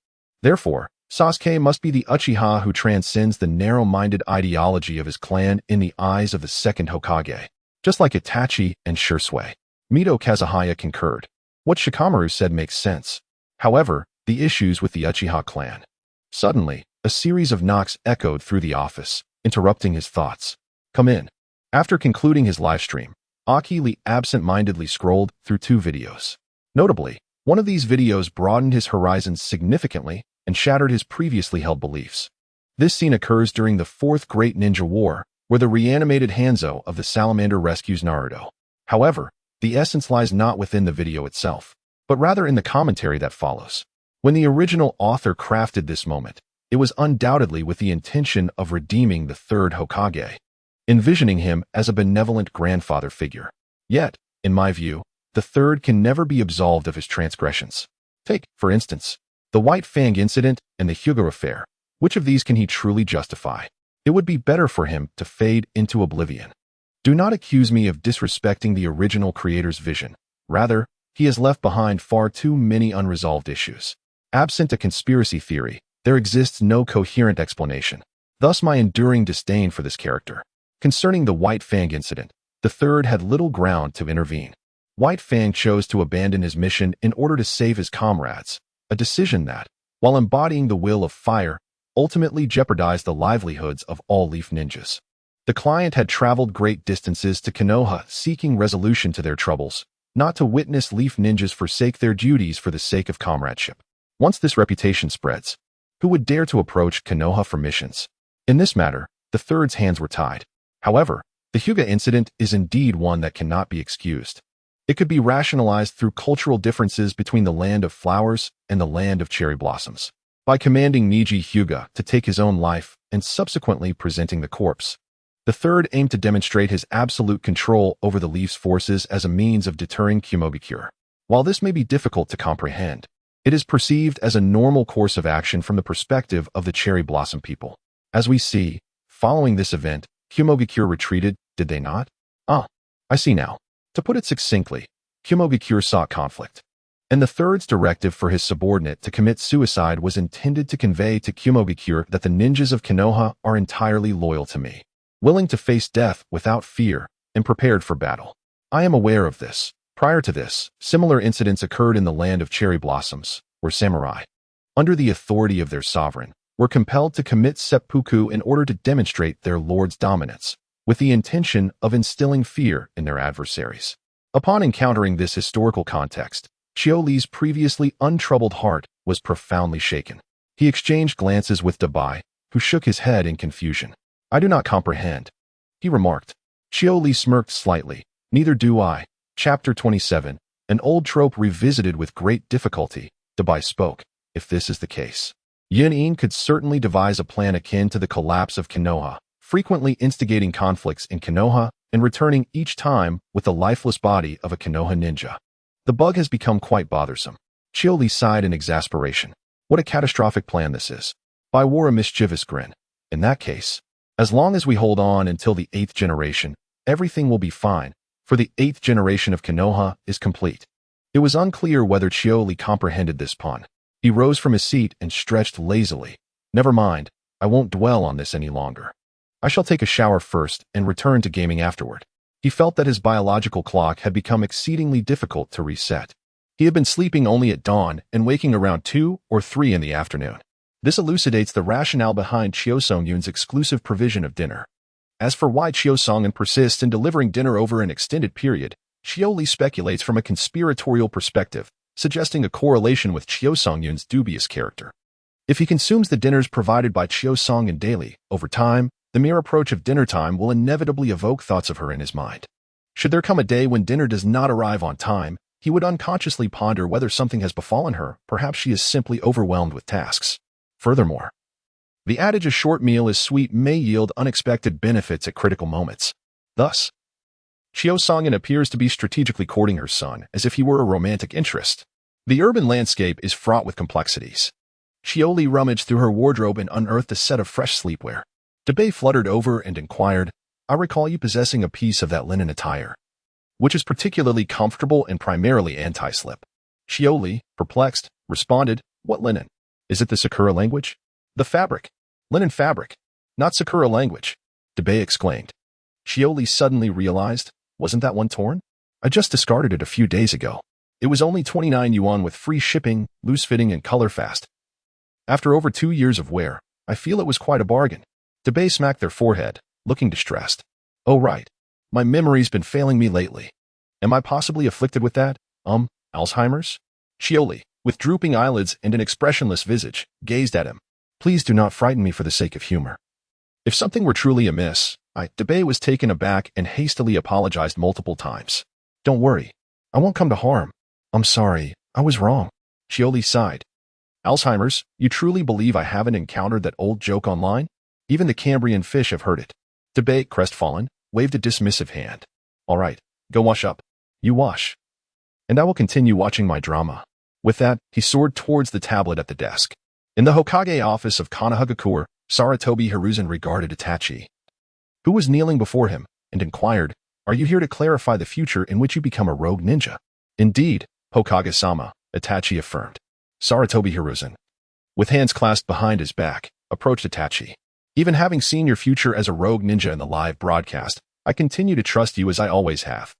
Therefore, Sasuke must be the Uchiha who transcends the narrow-minded ideology of his clan in the eyes of the second Hokage. Just like Itachi and Shisui. Mito Kazuhaya concurred. What Shikamaru said makes sense. However, the issues with the Uchiha clan. Suddenly, a series of knocks echoed through the office, interrupting his thoughts. Come in. After concluding his livestream, Qiuli absent-mindedly scrolled through 2 videos. Notably, one of these videos broadened his horizons significantly and shattered his previously held beliefs. This scene occurs during the 4th Great Ninja War, where the reanimated Hanzo of the Salamander rescues Naruto. However, the essence lies not within the video itself, but rather in the commentary that follows. When the original author crafted this moment, it was undoubtedly with the intention of redeeming the 3rd Hokage, envisioning him as a benevolent grandfather figure. Yet, in my view, the 3rd can never be absolved of his transgressions. Take, for instance, the White Fang incident and the Hyuga affair. Which of these can he truly justify? It would be better for him to fade into oblivion. Do not accuse me of disrespecting the original creator's vision. Rather, he has left behind far too many unresolved issues. Absent a conspiracy theory, there exists no coherent explanation. Thus my enduring disdain for this character. Concerning the White Fang incident, the 3rd had little ground to intervene. White Fang chose to abandon his mission in order to save his comrades, a decision that, while embodying the will of fire, ultimately jeopardized the livelihoods of all Leaf Ninjas. The client had traveled great distances to Konoha seeking resolution to their troubles, not to witness Leaf Ninjas forsake their duties for the sake of comradeship. Once this reputation spreads, who would dare to approach Konoha for missions? In this matter, the 3rd's hands were tied. However, the Hyuga incident is indeed one that cannot be excused. It could be rationalized through cultural differences between the land of flowers and the land of cherry blossoms. By commanding Neji Hyuga to take his own life and subsequently presenting the corpse, the 3rd aimed to demonstrate his absolute control over the Leaf's forces as a means of deterring Kumogakure. While this may be difficult to comprehend, it is perceived as a normal course of action from the perspective of the cherry blossom people. As we see, following this event, Kumogakure retreated, did they not? I see now. To put it succinctly, Kumogakure sought conflict. And the 3rd's directive for his subordinate to commit suicide was intended to convey to Kumogakure that the ninjas of Konoha are entirely loyal to me, willing to face death without fear, and prepared for battle. I am aware of this. Prior to this, similar incidents occurred in the land of cherry blossoms, where samurai, under the authority of their sovereign, were compelled to commit seppuku in order to demonstrate their lord's dominance, with the intention of instilling fear in their adversaries. Upon encountering this historical context, Qiuli's previously untroubled heart was profoundly shaken. He exchanged glances with Dabai, who shook his head in confusion. I do not comprehend, he remarked. Qiuli smirked slightly. Neither do I. Chapter 27, an old trope revisited with great difficulty, Dabai spoke. If this is the case, Yin could certainly devise a plan akin to the collapse of Konoha, frequently instigating conflicts in Konoha and returning each time with the lifeless body of a Konoha ninja. The bug has become quite bothersome. Qiuli sighed in exasperation. What a catastrophic plan this is. Bai wore a mischievous grin. In that case, as long as we hold on until the 8th generation, everything will be fine, for the 8th generation of Konoha is complete. It was unclear whether Qiuli comprehended this pun. He rose from his seat and stretched lazily. Never mind, I won't dwell on this any longer. I shall take a shower first and return to gaming afterward. He felt that his biological clock had become exceedingly difficult to reset. He had been sleeping only at dawn and waking around 2 or 3 in the afternoon. This elucidates the rationale behind Chiyo Songyun's exclusive provision of dinner. As for why Chiyo Songyun persists in delivering dinner over an extended period, Qiuli speculates from a conspiratorial perspective, suggesting a correlation with Chiyo Songyun's dubious character. If he consumes the dinners provided by Chiyo Songyun daily, over time, the mere approach of dinner time will inevitably evoke thoughts of her in his mind. Should there come a day when dinner does not arrive on time, he would unconsciously ponder whether something has befallen her. Perhaps she is simply overwhelmed with tasks. Furthermore, the adage a short meal is sweet may yield unexpected benefits at critical moments. Thus, Chiyo Songyun appears to be strategically courting her son as if he were a romantic interest. The urban landscape is fraught with complexities. Qiuli rummaged through her wardrobe and unearthed a set of fresh sleepwear. Dabai fluttered over and inquired, I recall you possessing a piece of that linen attire, which is particularly comfortable and primarily anti-slip. Qiuli, perplexed, responded, what linen? Is it the Sakura language? The fabric. Linen fabric. Not Sakura language, Debay exclaimed. Qiuli suddenly realized, wasn't that one torn? I just discarded it a few days ago. It was only 29 yuan with free shipping, loose fitting, and color fast. After over 2 years of wear, I feel it was quite a bargain. Debay smacked their forehead, looking distressed. Oh right. My memory's been failing me lately. Am I possibly afflicted with that? Alzheimer's? Qiuli, with drooping eyelids and an expressionless visage, gazed at him. Please do not frighten me for the sake of humor. If something were truly amiss, Debay was taken aback and hastily apologized multiple times. Don't worry. I won't come to harm. I'm sorry. I was wrong. Qiuli sighed. Alzheimer's, you truly believe I haven't encountered that old joke online? Even the Cambrian fish have heard it. Debay, crestfallen, waved a dismissive hand. All right, go wash up. You wash. And I will continue watching my drama. With that, he soared towards the tablet at the desk. In the Hokage office of Konohagakure, Sarutobi Hiruzen regarded Itachi, who was kneeling before him, and inquired, Are you here to clarify the future in which you become a rogue ninja? Indeed, Hokage-sama, Itachi affirmed. Sarutobi Hiruzen, with hands clasped behind his back, approached Itachi. Even having seen your future as a rogue ninja in the live broadcast, I continue to trust you as I always have.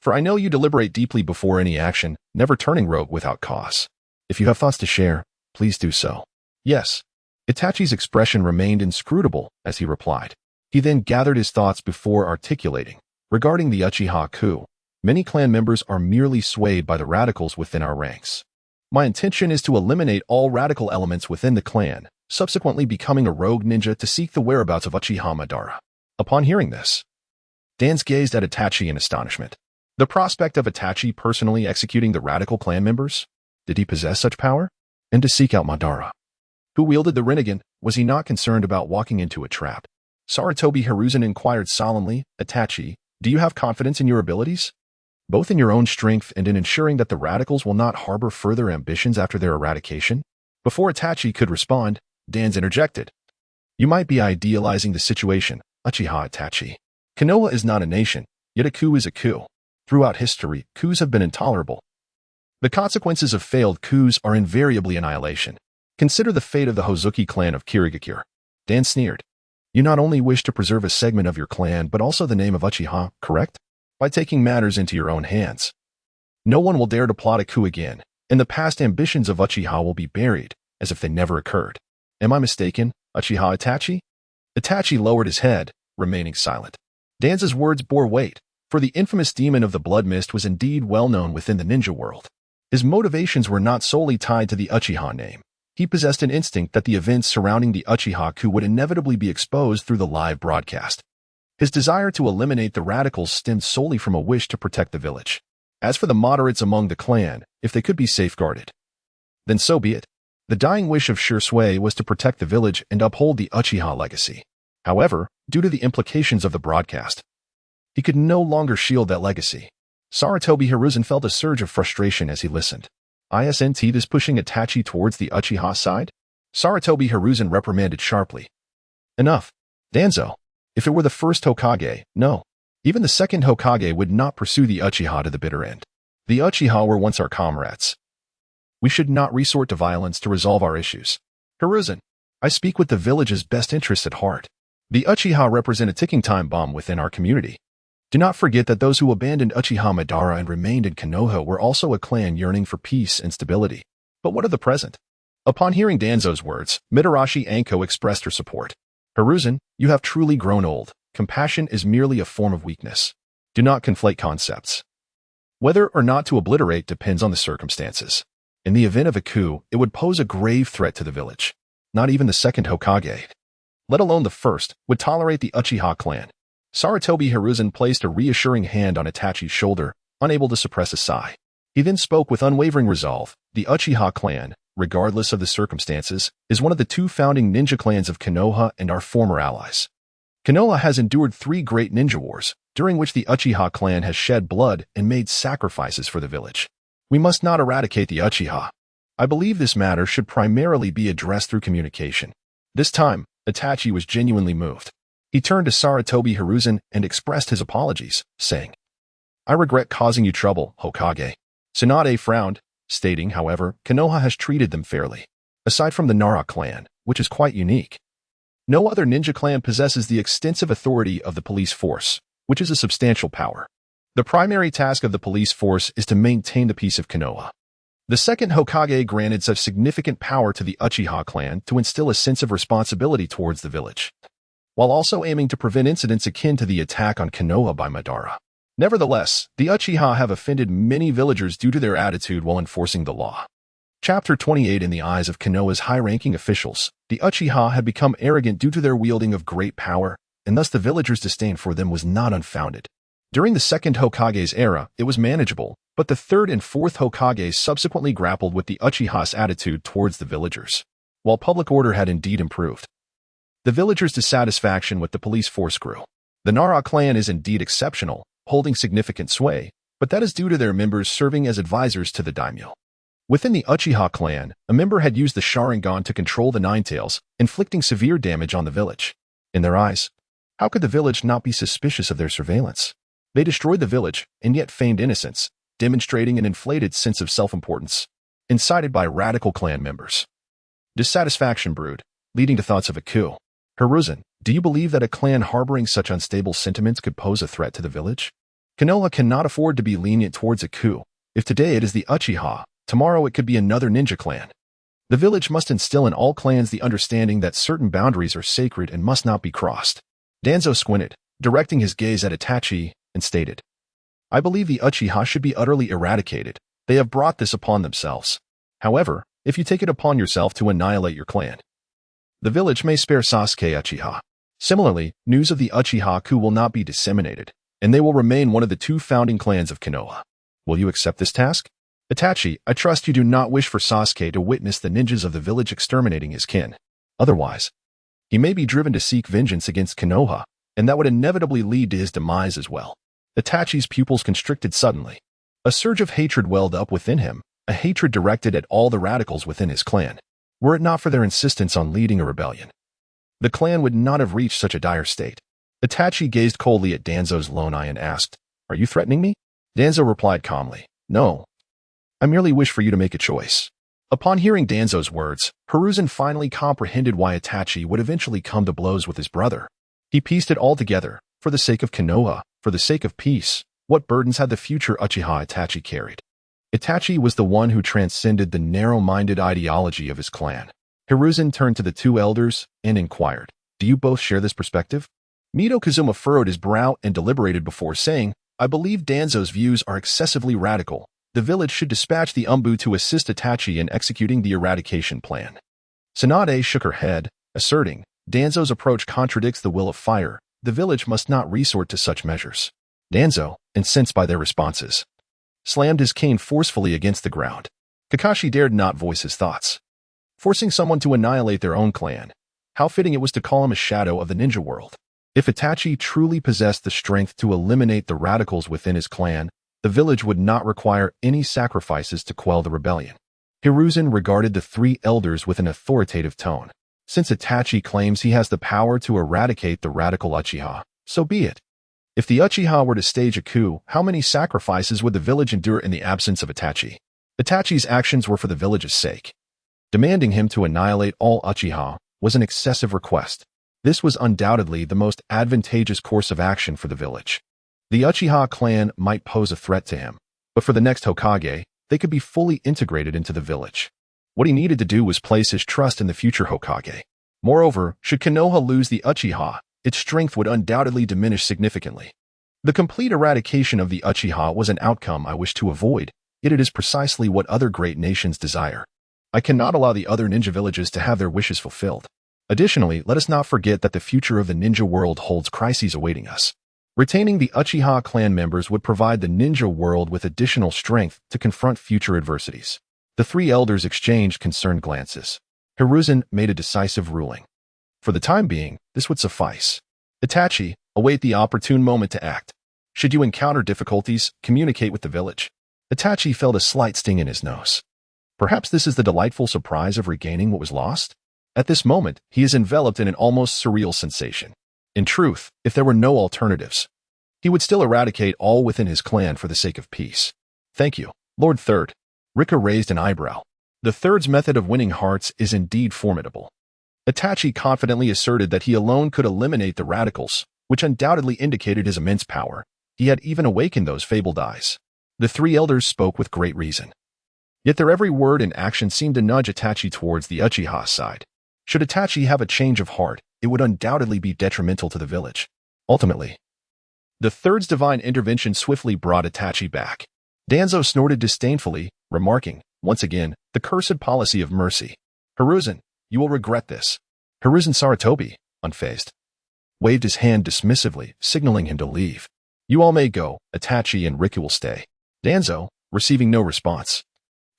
For I know you deliberate deeply before any action, never turning rogue without cause. If you have thoughts to share, please do so. Yes. Itachi's expression remained inscrutable as he replied. He then gathered his thoughts before articulating. Regarding the Uchiha coup, many clan members are merely swayed by the radicals within our ranks. My intention is to eliminate all radical elements within the clan, subsequently becoming a rogue ninja to seek the whereabouts of Uchiha Madara. Upon hearing this, Dan gazed at Itachi in astonishment. The prospect of Itachi personally executing the radical clan members? Did he possess such power? And to seek out Madara, who wielded the Rinnegan, was he not concerned about walking into a trap? Sarutobi Hiruzen inquired solemnly, Itachi, do you have confidence in your abilities? Both in your own strength and in ensuring that the radicals will not harbor further ambitions after their eradication? Before Itachi could respond, Dan's interjected. You might be idealizing the situation, Uchiha Itachi. Konoha is not a nation, yet a coup is a coup. Throughout history, coups have been intolerable. The consequences of failed coups are invariably annihilation. Consider the fate of the Hozuki clan of Kirigakure. Dan sneered. You not only wish to preserve a segment of your clan, but also the name of Uchiha, correct? By taking matters into your own hands. No one will dare to plot a coup again, and the past ambitions of Uchiha will be buried, as if they never occurred. Am I mistaken, Uchiha Itachi? Itachi lowered his head, remaining silent. Dan's words bore weight, for the infamous demon of the blood mist was indeed well known within the ninja world. His motivations were not solely tied to the Uchiha name. He possessed an instinct that the events surrounding the Uchiha coup would inevitably be exposed through the live broadcast. His desire to eliminate the radicals stemmed solely from a wish to protect the village. As for the moderates among the clan, if they could be safeguarded, then so be it. The dying wish of Shursui was to protect the village and uphold the Uchiha legacy. However, due to the implications of the broadcast, he could no longer shield that legacy. Sarutobi Hiruzen felt a surge of frustration as he listened. Isn't this pushing Itachi towards the Uchiha side? Sarutobi Hiruzen reprimanded sharply. Enough. Danzo. If it were the first Hokage, no. Even the second Hokage would not pursue the Uchiha to the bitter end. The Uchiha were once our comrades. We should not resort to violence to resolve our issues. Hiruzen, I speak with the village's best interests at heart. The Uchiha represent a ticking time bomb within our community. Do not forget that those who abandoned Uchiha Madara and remained in Konoha were also a clan yearning for peace and stability. But what of the present? Upon hearing Danzo's words, Mitarashi Anko expressed her support. Hiruzen, you have truly grown old. Compassion is merely a form of weakness. Do not conflate concepts. Whether or not to obliterate depends on the circumstances. In the event of a coup, it would pose a grave threat to the village. Not even the second Hokage, let alone the first, would tolerate the Uchiha clan. Sarutobi Hiruzen placed a reassuring hand on Itachi's shoulder, unable to suppress a sigh. He then spoke with unwavering resolve. The Uchiha clan, regardless of the circumstances, is one of the 2 founding ninja clans of Konoha and our former allies. Konoha has endured 3 great ninja wars, during which the Uchiha clan has shed blood and made sacrifices for the village. We must not eradicate the Uchiha. I believe this matter should primarily be addressed through communication. This time, Itachi was genuinely moved. He turned to Sarutobi Hiruzen and expressed his apologies, saying, I regret causing you trouble, Hokage. Tsunade frowned, stating, however, Konoha has treated them fairly. aside from the Nara clan, which is quite unique. No other ninja clan possesses the extensive authority of the police force, which is a substantial power. The primary task of the police force is to maintain the peace of Konoha. The second Hokage granted such significant power to the Uchiha clan to instill a sense of responsibility towards the village, while also aiming to prevent incidents akin to the attack on Konoha by Madara. Nevertheless, the Uchiha have offended many villagers due to their attitude while enforcing the law. Chapter 28. In the eyes of Konoha's high-ranking officials, the Uchiha had become arrogant due to their wielding of great power, and thus the villagers' disdain for them was not unfounded. During the second Hokage's era, it was manageable, but the third and fourth Hokages subsequently grappled with the Uchiha's attitude towards the villagers. While public order had indeed improved, the villagers' dissatisfaction with the police force grew. The Nara clan is indeed exceptional, holding significant sway, but that is due to their members serving as advisors to the daimyo. Within the Uchiha clan, a member had used the Sharingan to control the Ninetales, inflicting severe damage on the village. In their eyes, how could the village not be suspicious of their surveillance? They destroyed the village, and yet feigned innocence, demonstrating an inflated sense of self-importance, incited by radical clan members. Dissatisfaction brewed, leading to thoughts of a coup. Hiruzen, do you believe that a clan harboring such unstable sentiments could pose a threat to the village? Konoha cannot afford to be lenient towards a coup. If today it is the Uchiha, tomorrow it could be another ninja clan. The village must instill in all clans the understanding that certain boundaries are sacred and must not be crossed. Danzo squinted, directing his gaze at Itachi, and stated, I believe the Uchiha should be utterly eradicated. They have brought this upon themselves. However, if you take it upon yourself to annihilate your clan, the village may spare Sasuke Uchiha. Similarly, news of the Uchiha coup will not be disseminated, and they will remain one of the two founding clans of Konoha. Will you accept this task? Itachi, I trust you do not wish for Sasuke to witness the ninjas of the village exterminating his kin. Otherwise, he may be driven to seek vengeance against Konoha, and that would inevitably lead to his demise as well. Itachi's pupils constricted suddenly. A surge of hatred welled up within him, a hatred directed at all the radicals within his clan. Were it not for their insistence on leading a rebellion, the clan would not have reached such a dire state. Itachi gazed coldly at Danzo's lone eye and asked, Are you threatening me? Danzo replied calmly, No. I merely wish for you to make a choice. Upon hearing Danzo's words, Hiruzen finally comprehended why Itachi would eventually come to blows with his brother. He pieced it all together. For the sake of Konoha, for the sake of peace, what burdens had the future Uchiha Itachi carried? Itachi was the one who transcended the narrow-minded ideology of his clan. Hiruzen turned to the two elders and inquired, Do you both share this perspective? Mito Kazuma furrowed his brow and deliberated before saying, I believe Danzo's views are excessively radical. The village should dispatch the Umbu to assist Itachi in executing the eradication plan. Tsunade shook her head, asserting, Danzo's approach contradicts the will of fire. The village must not resort to such measures. Danzo, incensed by their responses, slammed his cane forcefully against the ground. Kakashi dared not voice his thoughts. Forcing someone to annihilate their own clan. How fitting it was to call him a shadow of the ninja world. If Itachi truly possessed the strength to eliminate the radicals within his clan, the village would not require any sacrifices to quell the rebellion. Hiruzen regarded the three elders with an authoritative tone. Since Itachi claims he has the power to eradicate the radical Uchiha, so be it. If the Uchiha were to stage a coup, how many sacrifices would the village endure in the absence of Itachi? Itachi's actions were for the village's sake. Demanding him to annihilate all Uchiha was an excessive request. This was undoubtedly the most advantageous course of action for the village. The Uchiha clan might pose a threat to him, but for the next Hokage, they could be fully integrated into the village. What he needed to do was place his trust in the future Hokage. Moreover, should Konoha lose the Uchiha, its strength would undoubtedly diminish significantly. The complete eradication of the Uchiha was an outcome I wish to avoid, yet it is precisely what other great nations desire. I cannot allow the other ninja villages to have their wishes fulfilled. Additionally, let us not forget that the future of the ninja world holds crises awaiting us. Retaining the Uchiha clan members would provide the ninja world with additional strength to confront future adversities. The three elders exchanged concerned glances. Hiruzen made a decisive ruling. For the time being, this would suffice. Itachi, await the opportune moment to act. Should you encounter difficulties, communicate with the village. Itachi felt a slight sting in his nose. Perhaps this is the delightful surprise of regaining what was lost? At this moment, he is enveloped in an almost surreal sensation. In truth, if there were no alternatives, he would still eradicate all within his clan for the sake of peace. Thank you, Lord Third. Rika raised an eyebrow. The third's method of winning hearts is indeed formidable. Itachi confidently asserted that he alone could eliminate the radicals, which undoubtedly indicated his immense power. He had even awakened those fabled eyes. The three elders spoke with great reason. Yet their every word and action seemed to nudge Itachi towards the Uchiha side. Should Itachi have a change of heart, it would undoubtedly be detrimental to the village. Ultimately, the third's divine intervention swiftly brought Itachi back. Danzo snorted disdainfully, remarking, once again, the cursed policy of mercy. Hiruzen, you will regret this. Hiruzen Sarutobi, unfazed, waved his hand dismissively, signaling him to leave. You all may go, Itachi and Riku will stay. Danzo, receiving no response,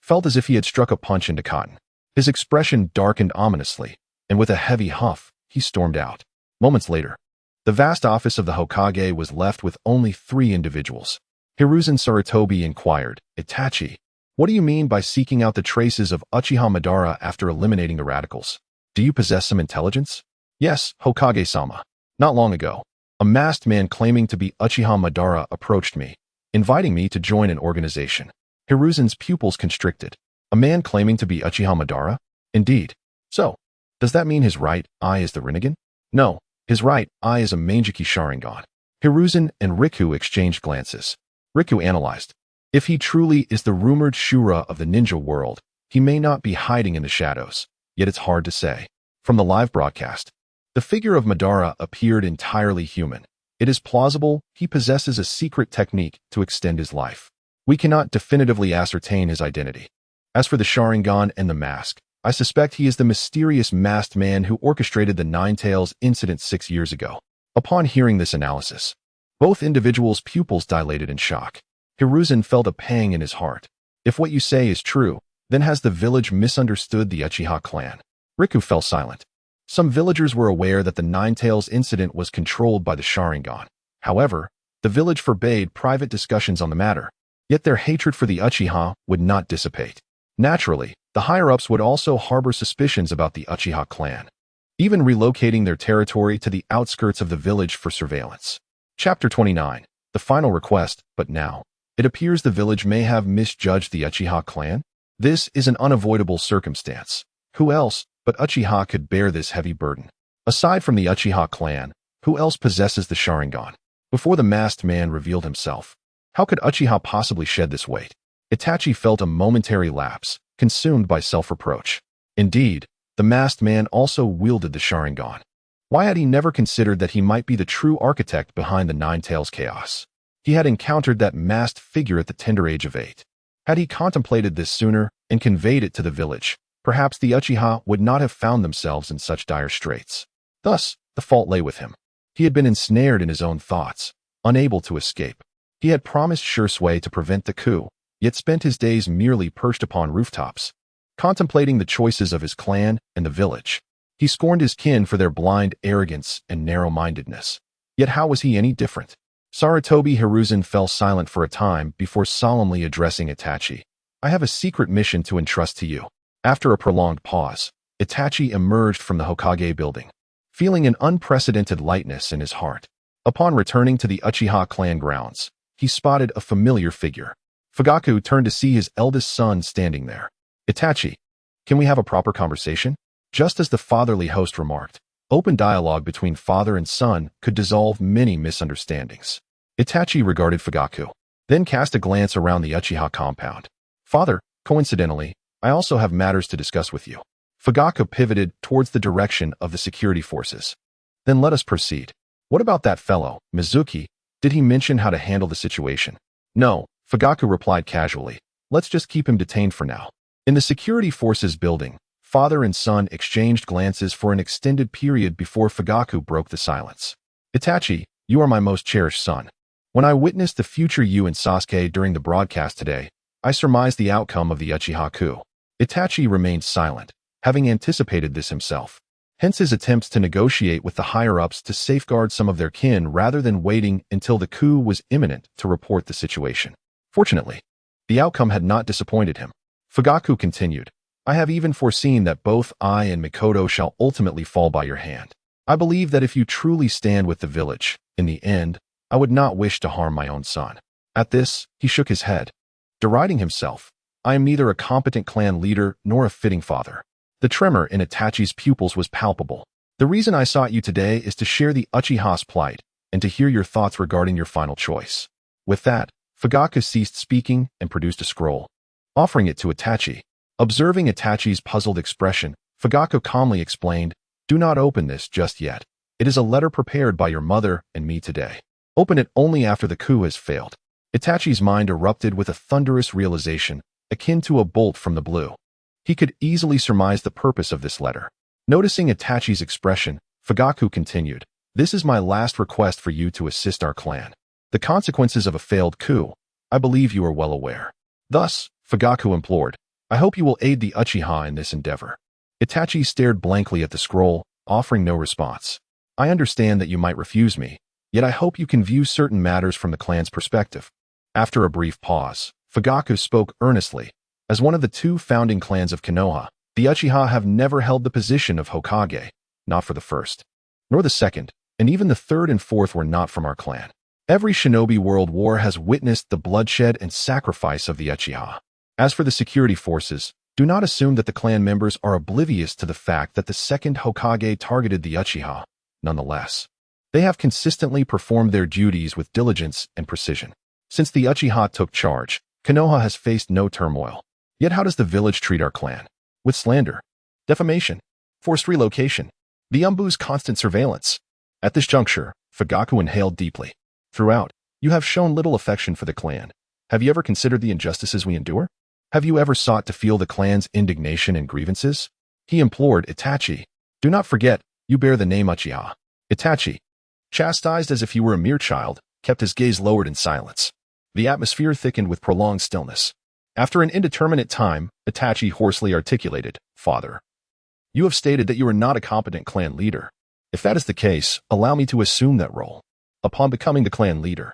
felt as if he had struck a punch into cotton. His expression darkened ominously, and with a heavy huff, he stormed out. Moments later, the vast office of the Hokage was left with only 3 individuals. Hiruzen Sarutobi inquired, Itachi, what do you mean by seeking out the traces of Uchiha Madara after eliminating the radicals? Do you possess some intelligence? Yes, Hokage-sama. Not long ago, a masked man claiming to be Uchiha Madara approached me, inviting me to join an organization. Hiruzen's pupils constricted. A man claiming to be Uchiha Madara? Indeed. So, does that mean his right eye is the Rinnegan? No, his right eye is a Mangekyo Sharingan. Hiruzen and Riku exchanged glances. Riku analyzed. If he truly is the rumored Shura of the ninja world, he may not be hiding in the shadows, yet it's hard to say. From the live broadcast, the figure of Madara appeared entirely human. It is plausible he possesses a secret technique to extend his life. We cannot definitively ascertain his identity. As for the Sharingan and the mask, I suspect he is the mysterious masked man who orchestrated the Ninetales incident 6 years ago. Upon hearing this analysis, both individuals' pupils dilated in shock. Hiruzen felt a pang in his heart. If what you say is true, then has the village misunderstood the Uchiha clan? Riku fell silent. Some villagers were aware that the Ninetales incident was controlled by the Sharingan. However, the village forbade private discussions on the matter. Yet their hatred for the Uchiha would not dissipate. Naturally, the higher-ups would also harbor suspicions about the Uchiha clan, even relocating their territory to the outskirts of the village for surveillance. Chapter 29. The final request, but now, it appears the village may have misjudged the Uchiha clan. This is an unavoidable circumstance. Who else but Uchiha could bear this heavy burden? Aside from the Uchiha clan, who else possesses the Sharingan? Before the masked man revealed himself, how could Uchiha possibly shed this weight? Itachi felt a momentary lapse, consumed by self-reproach. Indeed, the masked man also wielded the Sharingan. Why had he never considered that he might be the true architect behind the Ninetales chaos? He had encountered that masked figure at the tender age of 8. Had he contemplated this sooner and conveyed it to the village, perhaps the Uchiha would not have found themselves in such dire straits. Thus, the fault lay with him. He had been ensnared in his own thoughts, unable to escape. He had promised Shursui to prevent the coup, yet spent his days merely perched upon rooftops, contemplating the choices of his clan and the village. He scorned his kin for their blind arrogance and narrow-mindedness. Yet how was he any different? Sarutobi Hiruzen fell silent for a time before solemnly addressing Itachi. I have a secret mission to entrust to you. After a prolonged pause, Itachi emerged from the Hokage building, feeling an unprecedented lightness in his heart. Upon returning to the Uchiha clan grounds, he spotted a familiar figure. Fugaku turned to see his eldest son standing there. Itachi, can we have a proper conversation? Just as the fatherly host remarked, open dialogue between father and son could dissolve many misunderstandings. Itachi regarded Fugaku, then cast a glance around the Uchiha compound. Father, coincidentally, I also have matters to discuss with you. Fugaku pivoted towards the direction of the security forces. Then let us proceed. What about that fellow, Mizuki? Did he mention how to handle the situation? No, Fugaku replied casually. Let's just keep him detained for now. In the security forces building, father and son exchanged glances for an extended period before Fugaku broke the silence. Itachi, you are my most cherished son. When I witnessed the future you and Sasuke during the broadcast today, I surmised the outcome of the Uchiha coup. Itachi remained silent, having anticipated this himself. Hence his attempts to negotiate with the higher-ups to safeguard some of their kin rather than waiting until the coup was imminent to report the situation. Fortunately, the outcome had not disappointed him. Fugaku continued, I have even foreseen that both I and Mikoto shall ultimately fall by your hand. I believe that if you truly stand with the village, in the end, I would not wish to harm my own son. At this, he shook his head. Deriding himself, I am neither a competent clan leader nor a fitting father. The tremor in Itachi's pupils was palpable. The reason I sought you today is to share the Uchiha's plight and to hear your thoughts regarding your final choice. With that, Fugaku ceased speaking and produced a scroll, offering it to Itachi. Observing Itachi's puzzled expression, Fugaku calmly explained, "Do not open this just yet. It is a letter prepared by your mother and me today. Open it only after the coup has failed." Itachi's mind erupted with a thunderous realization, akin to a bolt from the blue. He could easily surmise the purpose of this letter. Noticing Itachi's expression, Fugaku continued, "This is my last request for you to assist our clan. The consequences of a failed coup, I believe you are well aware. Thus, Fugaku implored, I hope you will aid the Uchiha in this endeavor." Itachi stared blankly at the scroll, offering no response. "I understand that you might refuse me, yet I hope you can view certain matters from the clan's perspective." After a brief pause, Fugaku spoke earnestly. As one of the two founding clans of Konoha, the Uchiha have never held the position of Hokage, not for the first, nor the second, and even the third and fourth were not from our clan. Every shinobi world war has witnessed the bloodshed and sacrifice of the Uchiha. As for the security forces, do not assume that the clan members are oblivious to the fact that the second Hokage targeted the Uchiha. Nonetheless, they have consistently performed their duties with diligence and precision. Since the Uchiha took charge, Konoha has faced no turmoil. Yet how does the village treat our clan? With slander, defamation, forced relocation, the Umbu's constant surveillance. At this juncture, Fugaku inhaled deeply. Throughout, you have shown little affection for the clan. Have you ever considered the injustices we endure? Have you ever sought to feel the clan's indignation and grievances? He implored Itachi. Do not forget, you bear the name Uchiha. Itachi, chastised as if he were a mere child, kept his gaze lowered in silence. The atmosphere thickened with prolonged stillness. After an indeterminate time, Itachi hoarsely articulated, "Father, you have stated that you are not a competent clan leader. If that is the case, allow me to assume that role. Upon becoming the clan leader,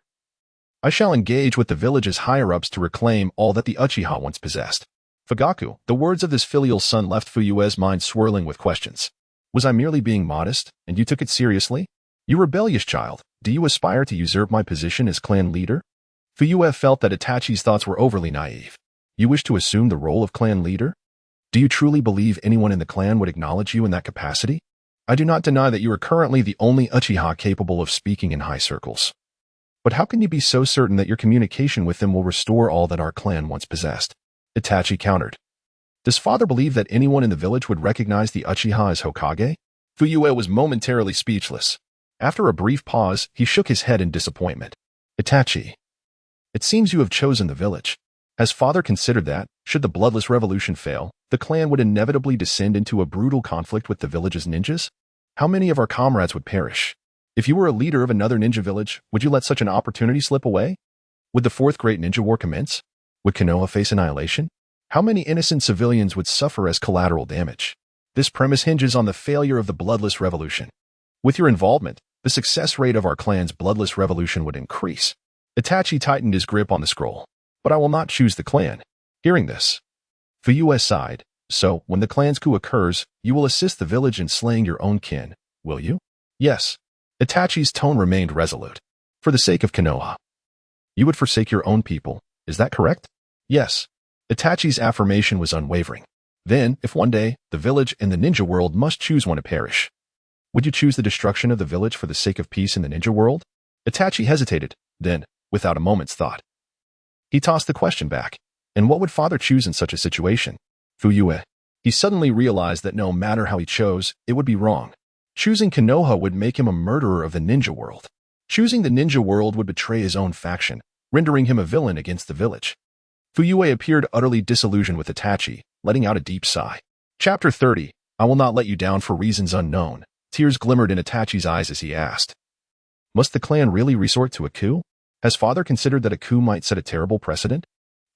I shall engage with the village's higher-ups to reclaim all that the Uchiha once possessed." Fugaku, the words of this filial son left Fuyue's mind swirling with questions. Was I merely being modest, and you took it seriously? You rebellious child, do you aspire to usurp my position as clan leader? Fuyue felt that Itachi's thoughts were overly naive. You wish to assume the role of clan leader? Do you truly believe anyone in the clan would acknowledge you in that capacity? I do not deny that you are currently the only Uchiha capable of speaking in high circles. But how can you be so certain that your communication with them will restore all that our clan once possessed? Itachi countered. Does father believe that anyone in the village would recognize the Uchiha as Hokage? Fuyue was momentarily speechless. After a brief pause, he shook his head in disappointment. Itachi, it seems you have chosen the village. Has father considered that, should the bloodless revolution fail, the clan would inevitably descend into a brutal conflict with the village's ninjas? How many of our comrades would perish? If you were a leader of another ninja village, would you let such an opportunity slip away? Would the fourth great ninja war commence? Would Konoha face annihilation? How many innocent civilians would suffer as collateral damage? This premise hinges on the failure of the bloodless revolution. With your involvement, the success rate of our clan's bloodless revolution would increase. Itachi tightened his grip on the scroll. But I will not choose the clan. Hearing this, Fuyue sighed. So, when the clan's coup occurs, you will assist the village in slaying your own kin, will you? Yes. Itachi's tone remained resolute. For the sake of Konoha. You would forsake your own people, is that correct? Yes. Itachi's affirmation was unwavering. Then, if one day, the village and the ninja world must choose one to perish, would you choose the destruction of the village for the sake of peace in the ninja world? Itachi hesitated, then, without a moment's thought, he tossed the question back. And what would father choose in such a situation? Fuyue. He suddenly realized that no matter how he chose, it would be wrong. Choosing Konoha would make him a murderer of the ninja world. Choosing the ninja world would betray his own faction, rendering him a villain against the village. Fuyue appeared utterly disillusioned with Itachi, letting out a deep sigh. Chapter 30. I will not let you down for reasons unknown. Tears glimmered in Itachi's eyes as he asked, must the clan really resort to a coup? Has father considered that a coup might set a terrible precedent?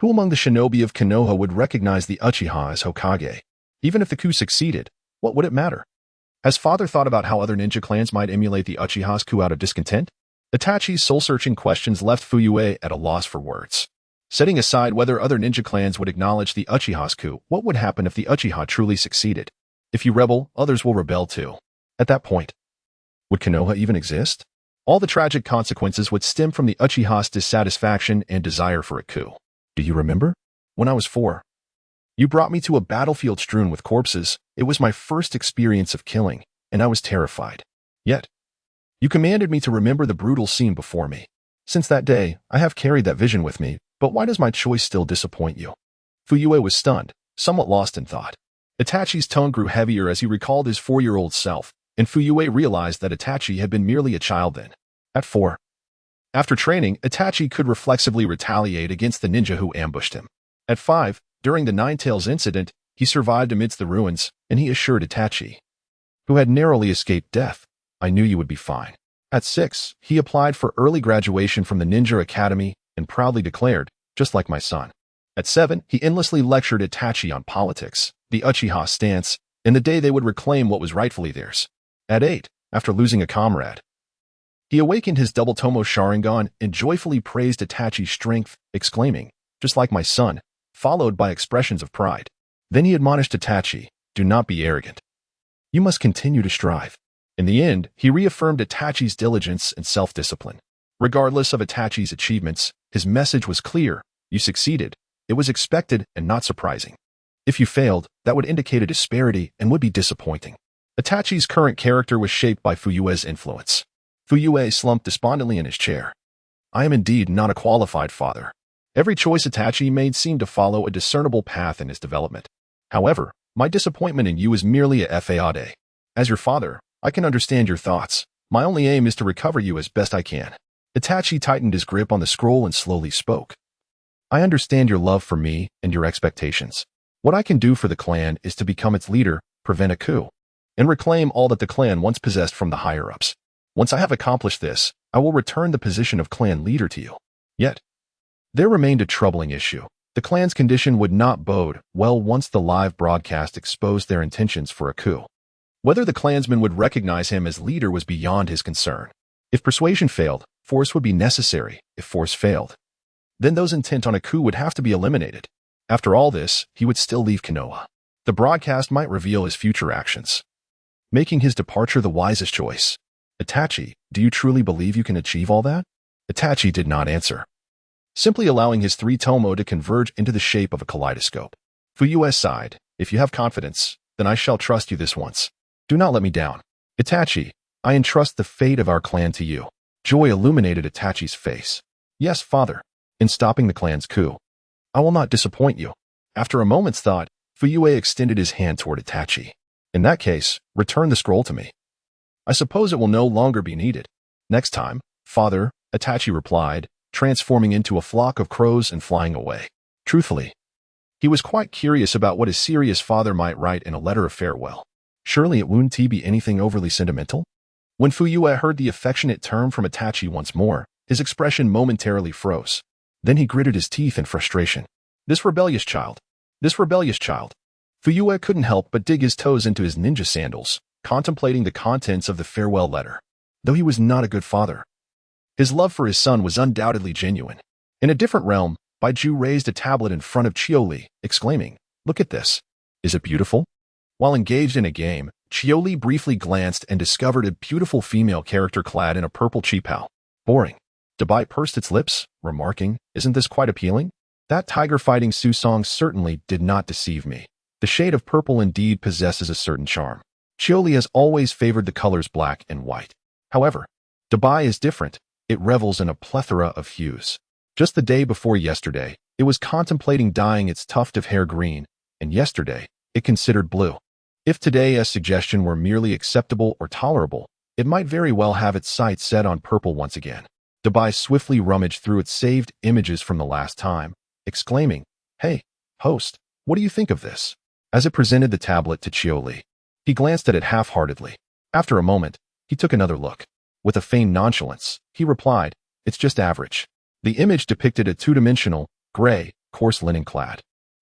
Who among the shinobi of Konoha would recognize the Uchiha as Hokage? Even if the coup succeeded, what would it matter? Has father thought about how other ninja clans might emulate the Uchiha's coup out of discontent? Itachi's soul-searching questions left Fuyue at a loss for words. Setting aside whether other ninja clans would acknowledge the Uchiha's coup, what would happen if the Uchiha truly succeeded? If you rebel, others will rebel too. At that point, would Konoha even exist? All the tragic consequences would stem from the Uchiha's dissatisfaction and desire for a coup. Do you remember? When I was 4, you brought me to a battlefield strewn with corpses. It was my first experience of killing, and I was terrified. Yet, you commanded me to remember the brutal scene before me. Since that day, I have carried that vision with me, but why does my choice still disappoint you? Fuyue was stunned, somewhat lost in thought. Itachi's tone grew heavier as he recalled his 4-year-old self, and Fuyue realized that Itachi had been merely a child then. At 4. After training, Itachi could reflexively retaliate against the ninja who ambushed him. At 5, during the Nine-Tails incident, he survived amidst the ruins, and he assured Itachi, who had narrowly escaped death, I knew you would be fine. At 6, he applied for early graduation from the Ninja Academy and proudly declared, just like my son. At 7, he endlessly lectured Itachi on politics, the Uchiha stance, and the day they would reclaim what was rightfully theirs. At 8, after losing a comrade, he awakened his double Tomo Sharingan and joyfully praised Itachi's strength, exclaiming, just like my son, followed by expressions of pride. Then he admonished Itachi, do not be arrogant. You must continue to strive. In the end, he reaffirmed Itachi's diligence and self-discipline. Regardless of Itachi's achievements, his message was clear. You succeeded. It was expected and not surprising. If you failed, that would indicate a disparity and would be disappointing. Itachi's current character was shaped by Fuyue's influence. Fuyue slumped despondently in his chair. I am indeed not a qualified father. Every choice Itachi made seemed to follow a discernible path in his development. However, my disappointment in you is merely a fade. As your father, I can understand your thoughts. My only aim is to recover you as best I can. Itachi tightened his grip on the scroll and slowly spoke. I understand your love for me and your expectations. What I can do for the clan is to become its leader, prevent a coup, and reclaim all that the clan once possessed from the higher-ups. Once I have accomplished this, I will return the position of clan leader to you. Yet, there remained a troubling issue. The clan's condition would not bode well once the live broadcast exposed their intentions for a coup. Whether the clansmen would recognize him as leader was beyond his concern. If persuasion failed, force would be necessary. If force failed, then those intent on a coup would have to be eliminated. After all this, he would still leave Konoha. The broadcast might reveal his future actions, making his departure the wisest choice. Itachi, do you truly believe you can achieve all that? Itachi did not answer, simply allowing his 3 tomo to converge into the shape of a kaleidoscope. Fuyue sighed, if you have confidence, then I shall trust you this once. Do not let me down. Itachi, I entrust the fate of our clan to you. Joy illuminated Itachi's face. Yes, father. In stopping the clan's coup, I will not disappoint you. After a moment's thought, Fuyue extended his hand toward Itachi. In that case, return the scroll to me. I suppose it will no longer be needed. Next time, father, Itachi replied, transforming into a flock of crows and flying away. Truthfully, he was quite curious about what his serious father might write in a letter of farewell. Surely it wouldn't be anything overly sentimental? When Fuyue heard the affectionate term from Itachi once more, his expression momentarily froze. Then he gritted his teeth in frustration. This rebellious child. This rebellious child. Fuyue couldn't help but dig his toes into his ninja sandals, contemplating the contents of the farewell letter. Though he was not a good father, his love for his son was undoubtedly genuine. In a different realm, Baiju raised a tablet in front of Qiuli, exclaiming, look at this. Is it beautiful? While engaged in a game, Qiuli briefly glanced and discovered a beautiful female character clad in a purple qipao. Boring. Dabai pursed its lips, remarking, isn't this quite appealing? That tiger-fighting Susong certainly did not deceive me. The shade of purple indeed possesses a certain charm. Qiuli has always favored the colors black and white. However, Dabai is different. It revels in a plethora of hues. Just the day before yesterday, it was contemplating dyeing its tuft of hair green, and yesterday, it considered blue. If today a suggestion were merely acceptable or tolerable, it might very well have its sights set on purple once again. Dabai swiftly rummaged through its saved images from the last time, exclaiming, hey, host, what do you think of this? As it presented the tablet to Qiuli, he glanced at it half-heartedly. After a moment, he took another look. With a feigned nonchalance, he replied, it's just average. The image depicted a two-dimensional, gray, coarse linen-clad,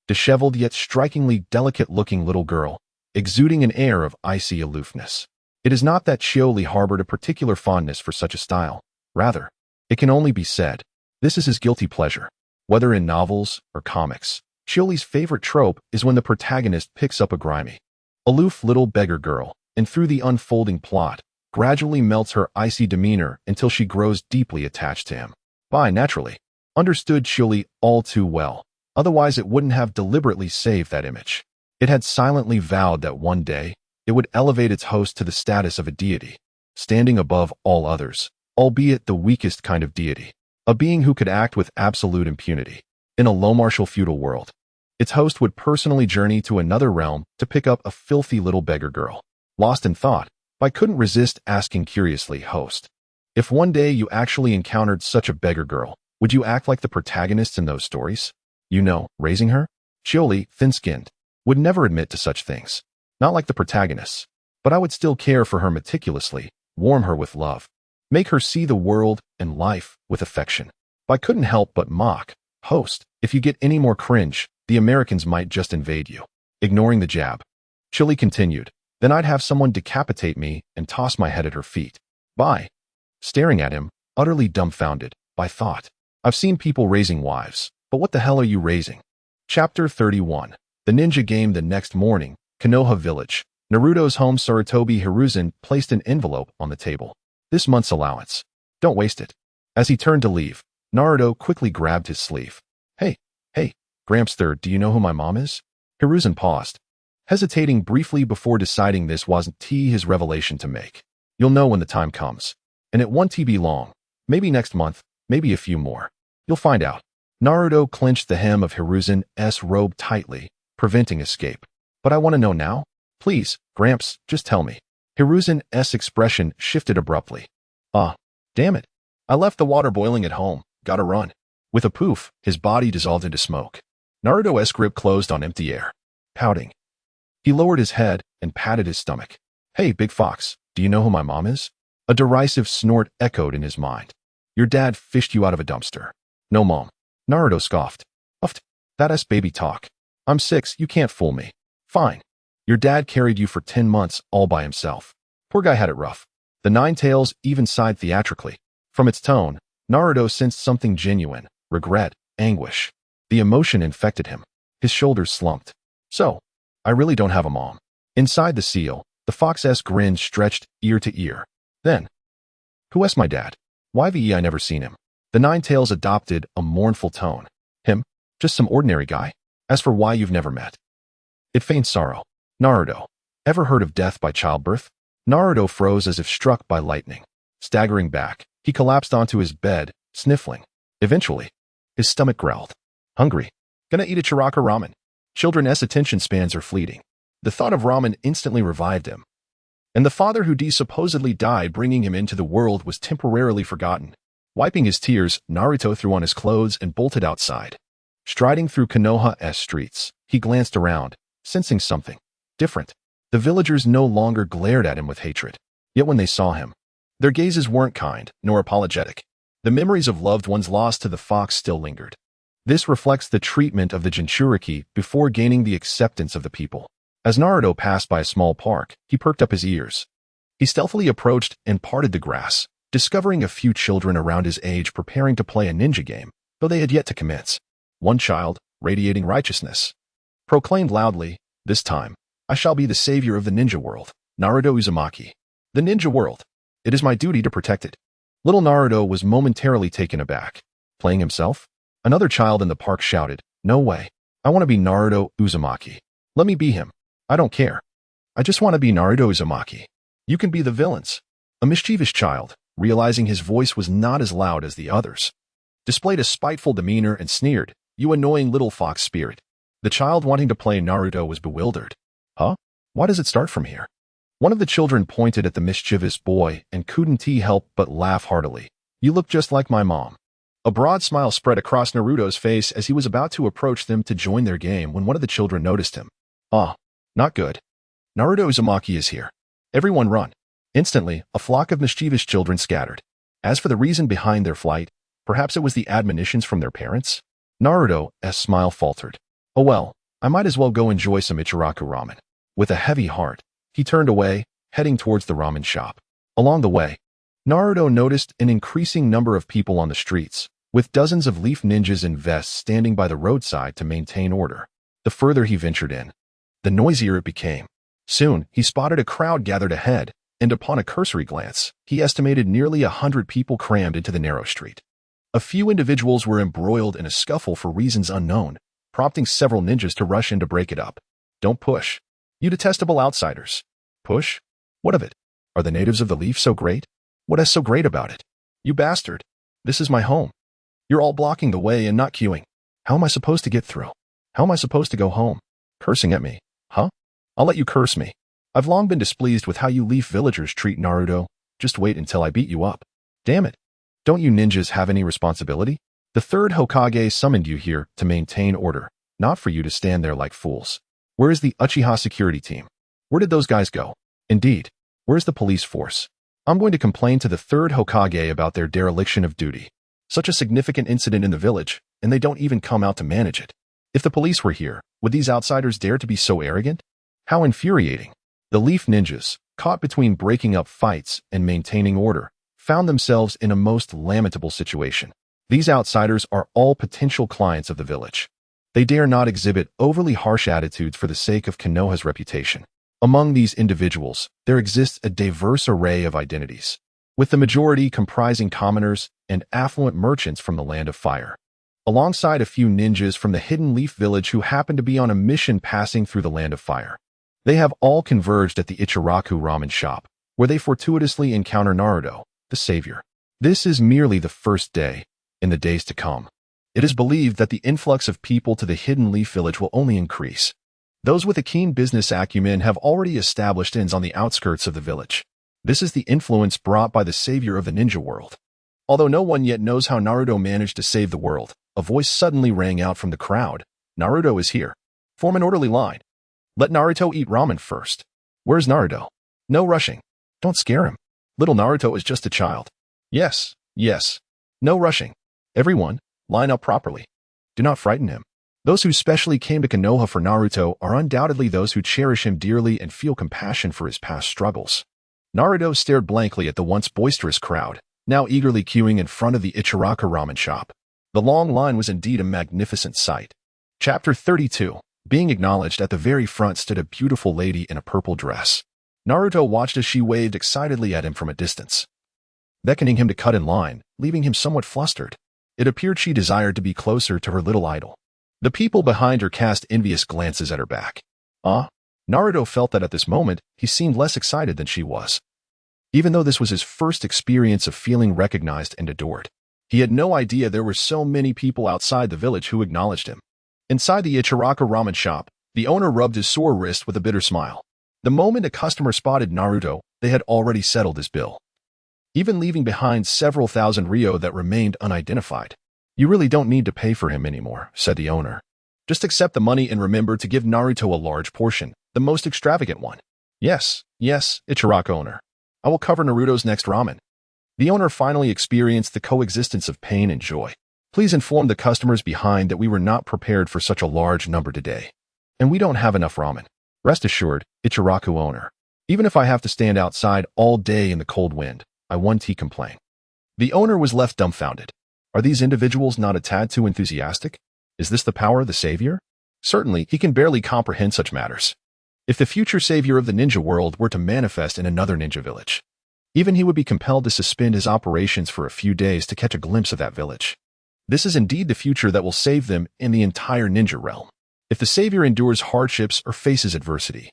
disheveled yet strikingly delicate-looking little girl, exuding an air of icy aloofness. It is not that Qiuli harbored a particular fondness for such a style. Rather, it can only be said, this is his guilty pleasure. Whether in novels or comics, Qiuli's favorite trope is when the protagonist picks up a grimy, aloof little beggar girl, and through the unfolding plot, gradually melts her icy demeanor until she grows deeply attached to him. Bai naturally understood Qiuli all too well. Otherwise, it wouldn't have deliberately saved that image. It had silently vowed that one day, it would elevate its host to the status of a deity, standing above all others, albeit the weakest kind of deity, a being who could act with absolute impunity. In a low-martial feudal world, its host would personally journey to another realm to pick up a filthy little beggar girl. Lost in thought, I couldn't resist asking curiously, "Host, if one day you actually encountered such a beggar girl, would you act like the protagonists in those stories? You know, raising her?" Qiuli, thin-skinned, would never admit to such things. Not like the protagonists, but I would still care for her meticulously, warm her with love, make her see the world and life with affection. I couldn't help but mock, "Host, if you get any more cringe, the Americans might just invade you." Ignoring the jab, Qiuli continued, "Then I'd have someone decapitate me and toss my head at her feet." Bye. Staring at him, utterly dumbfounded, I thought, "I've seen people raising wives, but what the hell are you raising?" Chapter 31. The Ninja Game. The next morning, Konoha Village. Naruto's home. Sarutobi Hiruzen placed an envelope on the table. "This month's allowance. Don't waste it." As he turned to leave, Naruto quickly grabbed his sleeve. Hey, Gramps third, do you know who my mom is?" Hiruzen paused, hesitating briefly before deciding this wasn't his revelation to make. "You'll know when the time comes. And it won't be long. Maybe next month, maybe a few more. You'll find out." Naruto clenched the hem of Hiruzen's robe tightly, preventing escape. "But I want to know now. Please, Gramps, just tell me." Hiruzen's expression shifted abruptly. Damn it. I left the water boiling at home. Gotta run." With a poof, his body dissolved into smoke. Naruto's grip closed on empty air. Pouting, he lowered his head and patted his stomach. "Hey, Big Fox, do you know who my mom is?" A derisive snort echoed in his mind. "Your dad fished you out of a dumpster." "No, Mom." Naruto scoffed. "Uffed. That's baby talk. I'm 6, you can't fool me." "Fine. Your dad carried you for 10 months all by himself. Poor guy had it rough." The Nine Tails even sighed theatrically. From its tone, Naruto sensed something genuine, regret, anguish. The emotion infected him. His shoulders slumped. "So, I really don't have a mom." Inside the seal, the fox's grin stretched ear to ear. "Then, who's my dad? Why I never seen him." The Nine Tails adopted a mournful tone. "Him? Just some ordinary guy. As for why you've never met." It feigned sorrow. "Naruto, ever heard of death by childbirth?" Naruto froze as if struck by lightning. Staggering back, he collapsed onto his bed, sniffling. Eventually, his stomach growled. "Hungry. Gonna eat a chiraka ramen." Children's attention spans are fleeting. The thought of ramen instantly revived him. And the father who supposedly died bringing him into the world was temporarily forgotten. Wiping his tears, Naruto threw on his clothes and bolted outside. Striding through Konoha's streets, he glanced around, sensing something different. The villagers no longer glared at him with hatred. Yet when they saw him, their gazes weren't kind, nor apologetic. The memories of loved ones lost to the fox still lingered. This reflects the treatment of the Jinchuriki before gaining the acceptance of the people. As Naruto passed by a small park, he perked up his ears. He stealthily approached and parted the grass, discovering a few children around his age preparing to play a ninja game, though they had yet to commence. One child, radiating righteousness, proclaimed loudly, "This time, I shall be the savior of the ninja world, Naruto Uzumaki. The ninja world. It is my duty to protect it." Little Naruto was momentarily taken aback. Playing himself? Another child in the park shouted, "No way. I want to be Naruto Uzumaki. Let me be him. I don't care. I just want to be Naruto Uzumaki. You can be the villains." A mischievous child, realizing his voice was not as loud as the others, displayed a spiteful demeanor and sneered, "You annoying little fox spirit." The child wanting to play Naruto was bewildered. "Huh? Why does it start from here?" One of the children pointed at the mischievous boy and couldn't help but laugh heartily. "You look just like my mom." A broad smile spread across Naruto's face as he was about to approach them to join their game when one of the children noticed him. Not good. Naruto Uzumaki is here. Everyone run." Instantly, a flock of mischievous children scattered. As for the reason behind their flight, perhaps it was the admonitions from their parents? Naruto's smile faltered. "Oh well, I might as well go enjoy some Ichiraku ramen." With a heavy heart, he turned away, heading towards the ramen shop. Along the way, Naruto noticed an increasing number of people on the streets, with dozens of leaf ninjas in vests standing by the roadside to maintain order. The further he ventured in, the noisier it became. Soon, he spotted a crowd gathered ahead, and upon a cursory glance, he estimated nearly 100 people crammed into the narrow street. A few individuals were embroiled in a scuffle for reasons unknown, prompting several ninjas to rush in to break it up. Don't push. You detestable outsiders. Push? What of it? Are the natives of the leaf so great? What is so great about it? You bastard. This is my home. You're all blocking the way and not queuing. How am I supposed to get through? How am I supposed to go home? Cursing at me. Huh? I'll let you curse me. I've long been displeased with how you leaf villagers treat Naruto. Just wait until I beat you up. Damn it. Don't you ninjas have any responsibility? The third Hokage summoned you here to maintain order, not for you to stand there like fools. Where is the Uchiha security team? Where did those guys go? Indeed, where's the police force? I'm going to complain to the third Hokage about their dereliction of duty. Such a significant incident in the village, and they don't even come out to manage it. If the police were here, would these outsiders dare to be so arrogant? How infuriating. The Leaf Ninjas, caught between breaking up fights and maintaining order, found themselves in a most lamentable situation. These outsiders are all potential clients of the village. They dare not exhibit overly harsh attitudes for the sake of Konoha's reputation. Among these individuals, there exists a diverse array of identities, with the majority comprising commoners and affluent merchants from the Land of Fire, alongside a few ninjas from the Hidden Leaf Village who happen to be on a mission passing through the Land of Fire. They have all converged at the Ichiraku ramen shop, where they fortuitously encounter Naruto, the savior. This is merely the first day. In the days to come, it is believed that the influx of people to the Hidden Leaf Village will only increase. Those with a keen business acumen have already established inns on the outskirts of the village. This is the influence brought by the savior of the ninja world. Although no one yet knows how Naruto managed to save the world, a voice suddenly rang out from the crowd. Naruto is here. Form an orderly line. Let Naruto eat ramen first. Where's Naruto? No rushing. Don't scare him. Little Naruto is just a child. Yes, yes. No rushing. Everyone, line up properly. Do not frighten him. Those who specially came to Konoha for Naruto are undoubtedly those who cherish him dearly and feel compassion for his past struggles. Naruto stared blankly at the once boisterous crowd, now eagerly queuing in front of the Ichiraku ramen shop. The long line was indeed a magnificent sight. Chapter 32. Being acknowledged, at the very front stood a beautiful lady in a purple dress. Naruto watched as she waved excitedly at him from a distance, beckoning him to cut in line, leaving him somewhat flustered. It appeared she desired to be closer to her little idol. The people behind her cast envious glances at her back. Naruto felt that at this moment, he seemed less excited than she was. Even though this was his first experience of feeling recognized and adored, he had no idea there were so many people outside the village who acknowledged him. Inside the Ichiraku ramen shop, the owner rubbed his sore wrist with a bitter smile. The moment a customer spotted Naruto, they had already settled his bill, even leaving behind several thousand ryo that remained unidentified. You really don't need to pay for him anymore, said the owner. Just accept the money and remember to give Naruto a large portion, the most extravagant one. Yes, Ichiraku owner. I will cover Naruto's next ramen. The owner finally experienced the coexistence of pain and joy. Please inform the customers behind that we were not prepared for such a large number today, and we don't have enough ramen. Rest assured, Ichiraku owner. Even if I have to stand outside all day in the cold wind, I won't complain. The owner was left dumbfounded. Are these individuals not a tad too enthusiastic? Is this the power of the savior? Certainly, he can barely comprehend such matters. If the future savior of the ninja world were to manifest in another ninja village, even he would be compelled to suspend his operations for a few days to catch a glimpse of that village. This is indeed the future that will save them in the entire ninja realm. If the savior endures hardships or faces adversity,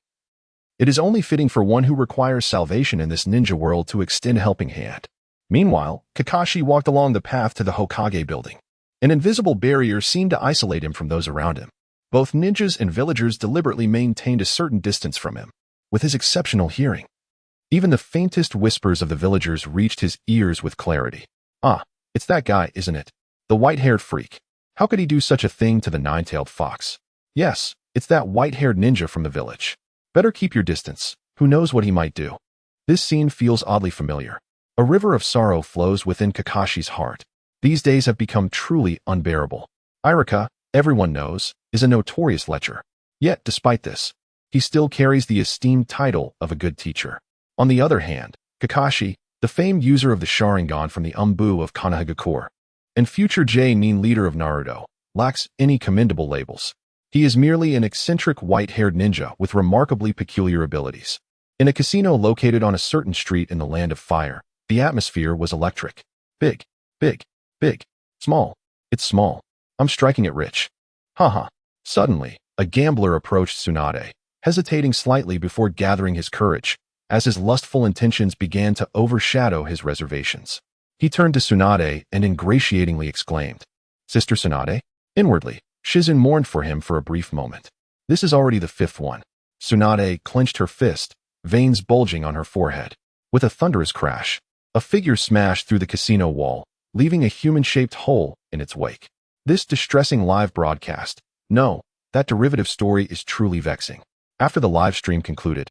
it is only fitting for one who requires salvation in this ninja world to extend a helping hand. Meanwhile, Kakashi walked along the path to the Hokage building. An invisible barrier seemed to isolate him from those around him. Both ninjas and villagers deliberately maintained a certain distance from him. With his exceptional hearing, even the faintest whispers of the villagers reached his ears with clarity. It's that guy, isn't it? The white-haired freak. How could he do such a thing to the nine-tailed fox? Yes, it's that white-haired ninja from the village. Better keep your distance. Who knows what he might do? This scene feels oddly familiar. A river of sorrow flows within Kakashi's heart. These days have become truly unbearable. Irika, everyone knows, is a notorious lecher. Yet, despite this, he still carries the esteemed title of a good teacher. On the other hand, Kakashi, the famed user of the Sharingan from the Umbu of Konohagakure, and future J-nin leader of Naruto, lacks any commendable labels. He is merely an eccentric white-haired ninja with remarkably peculiar abilities. In a casino located on a certain street in the Land of Fire, the atmosphere was electric. Big, big, big. Small. It's small. I'm striking it rich. Haha. Suddenly, a gambler approached Tsunade, hesitating slightly before gathering his courage, as his lustful intentions began to overshadow his reservations. He turned to Tsunade and ingratiatingly exclaimed, "Sister Tsunade?" Inwardly, Shizen mourned for him for a brief moment. This is already the fifth one. Tsunade clenched her fist, veins bulging on her forehead. With a thunderous crash, a figure smashed through the casino wall, leaving a human-shaped hole in its wake. This distressing live broadcast. No, that derivative story is truly vexing. After the live stream concluded,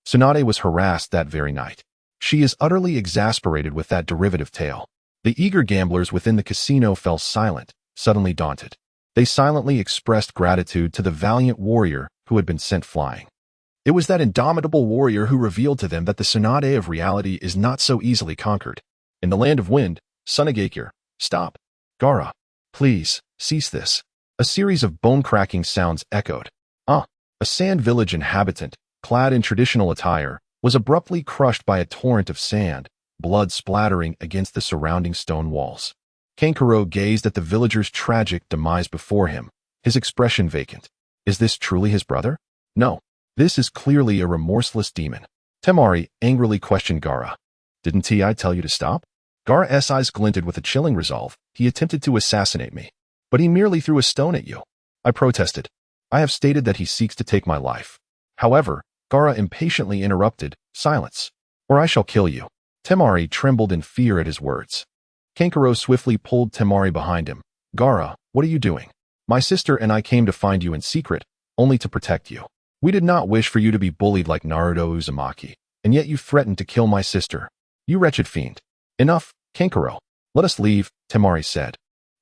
Tsunade was harassed that very night. She is utterly exasperated with that derivative tale. The eager gamblers within the casino fell silent, suddenly daunted. They silently expressed gratitude to the valiant warrior who had been sent flying. It was that indomitable warrior who revealed to them that the Tsunade of reality is not so easily conquered. In the land of wind, Sunagakure, stop. Gaara, please, cease this. A series of bone-cracking sounds echoed. A sand village inhabitant, clad in traditional attire, was abruptly crushed by a torrent of sand, blood splattering against the surrounding stone walls. Kankuro gazed at the villager's tragic demise before him, his expression vacant. Is this truly his brother? No. This is clearly a remorseless demon. Temari angrily questioned Gaara. Didn't I tell you to stop? Gaara's eyes glinted with a chilling resolve. He attempted to assassinate me, but he merely threw a stone at you. I protested. I have stated that he seeks to take my life. However, Gaara impatiently interrupted, silence, or I shall kill you. Temari trembled in fear at his words. Kankuro swiftly pulled Temari behind him. Gaara, what are you doing? My sister and I came to find you in secret, only to protect you. We did not wish for you to be bullied like Naruto Uzumaki, and yet you threatened to kill my sister. You wretched fiend. Enough, Kankuro. Let us leave, Temari said.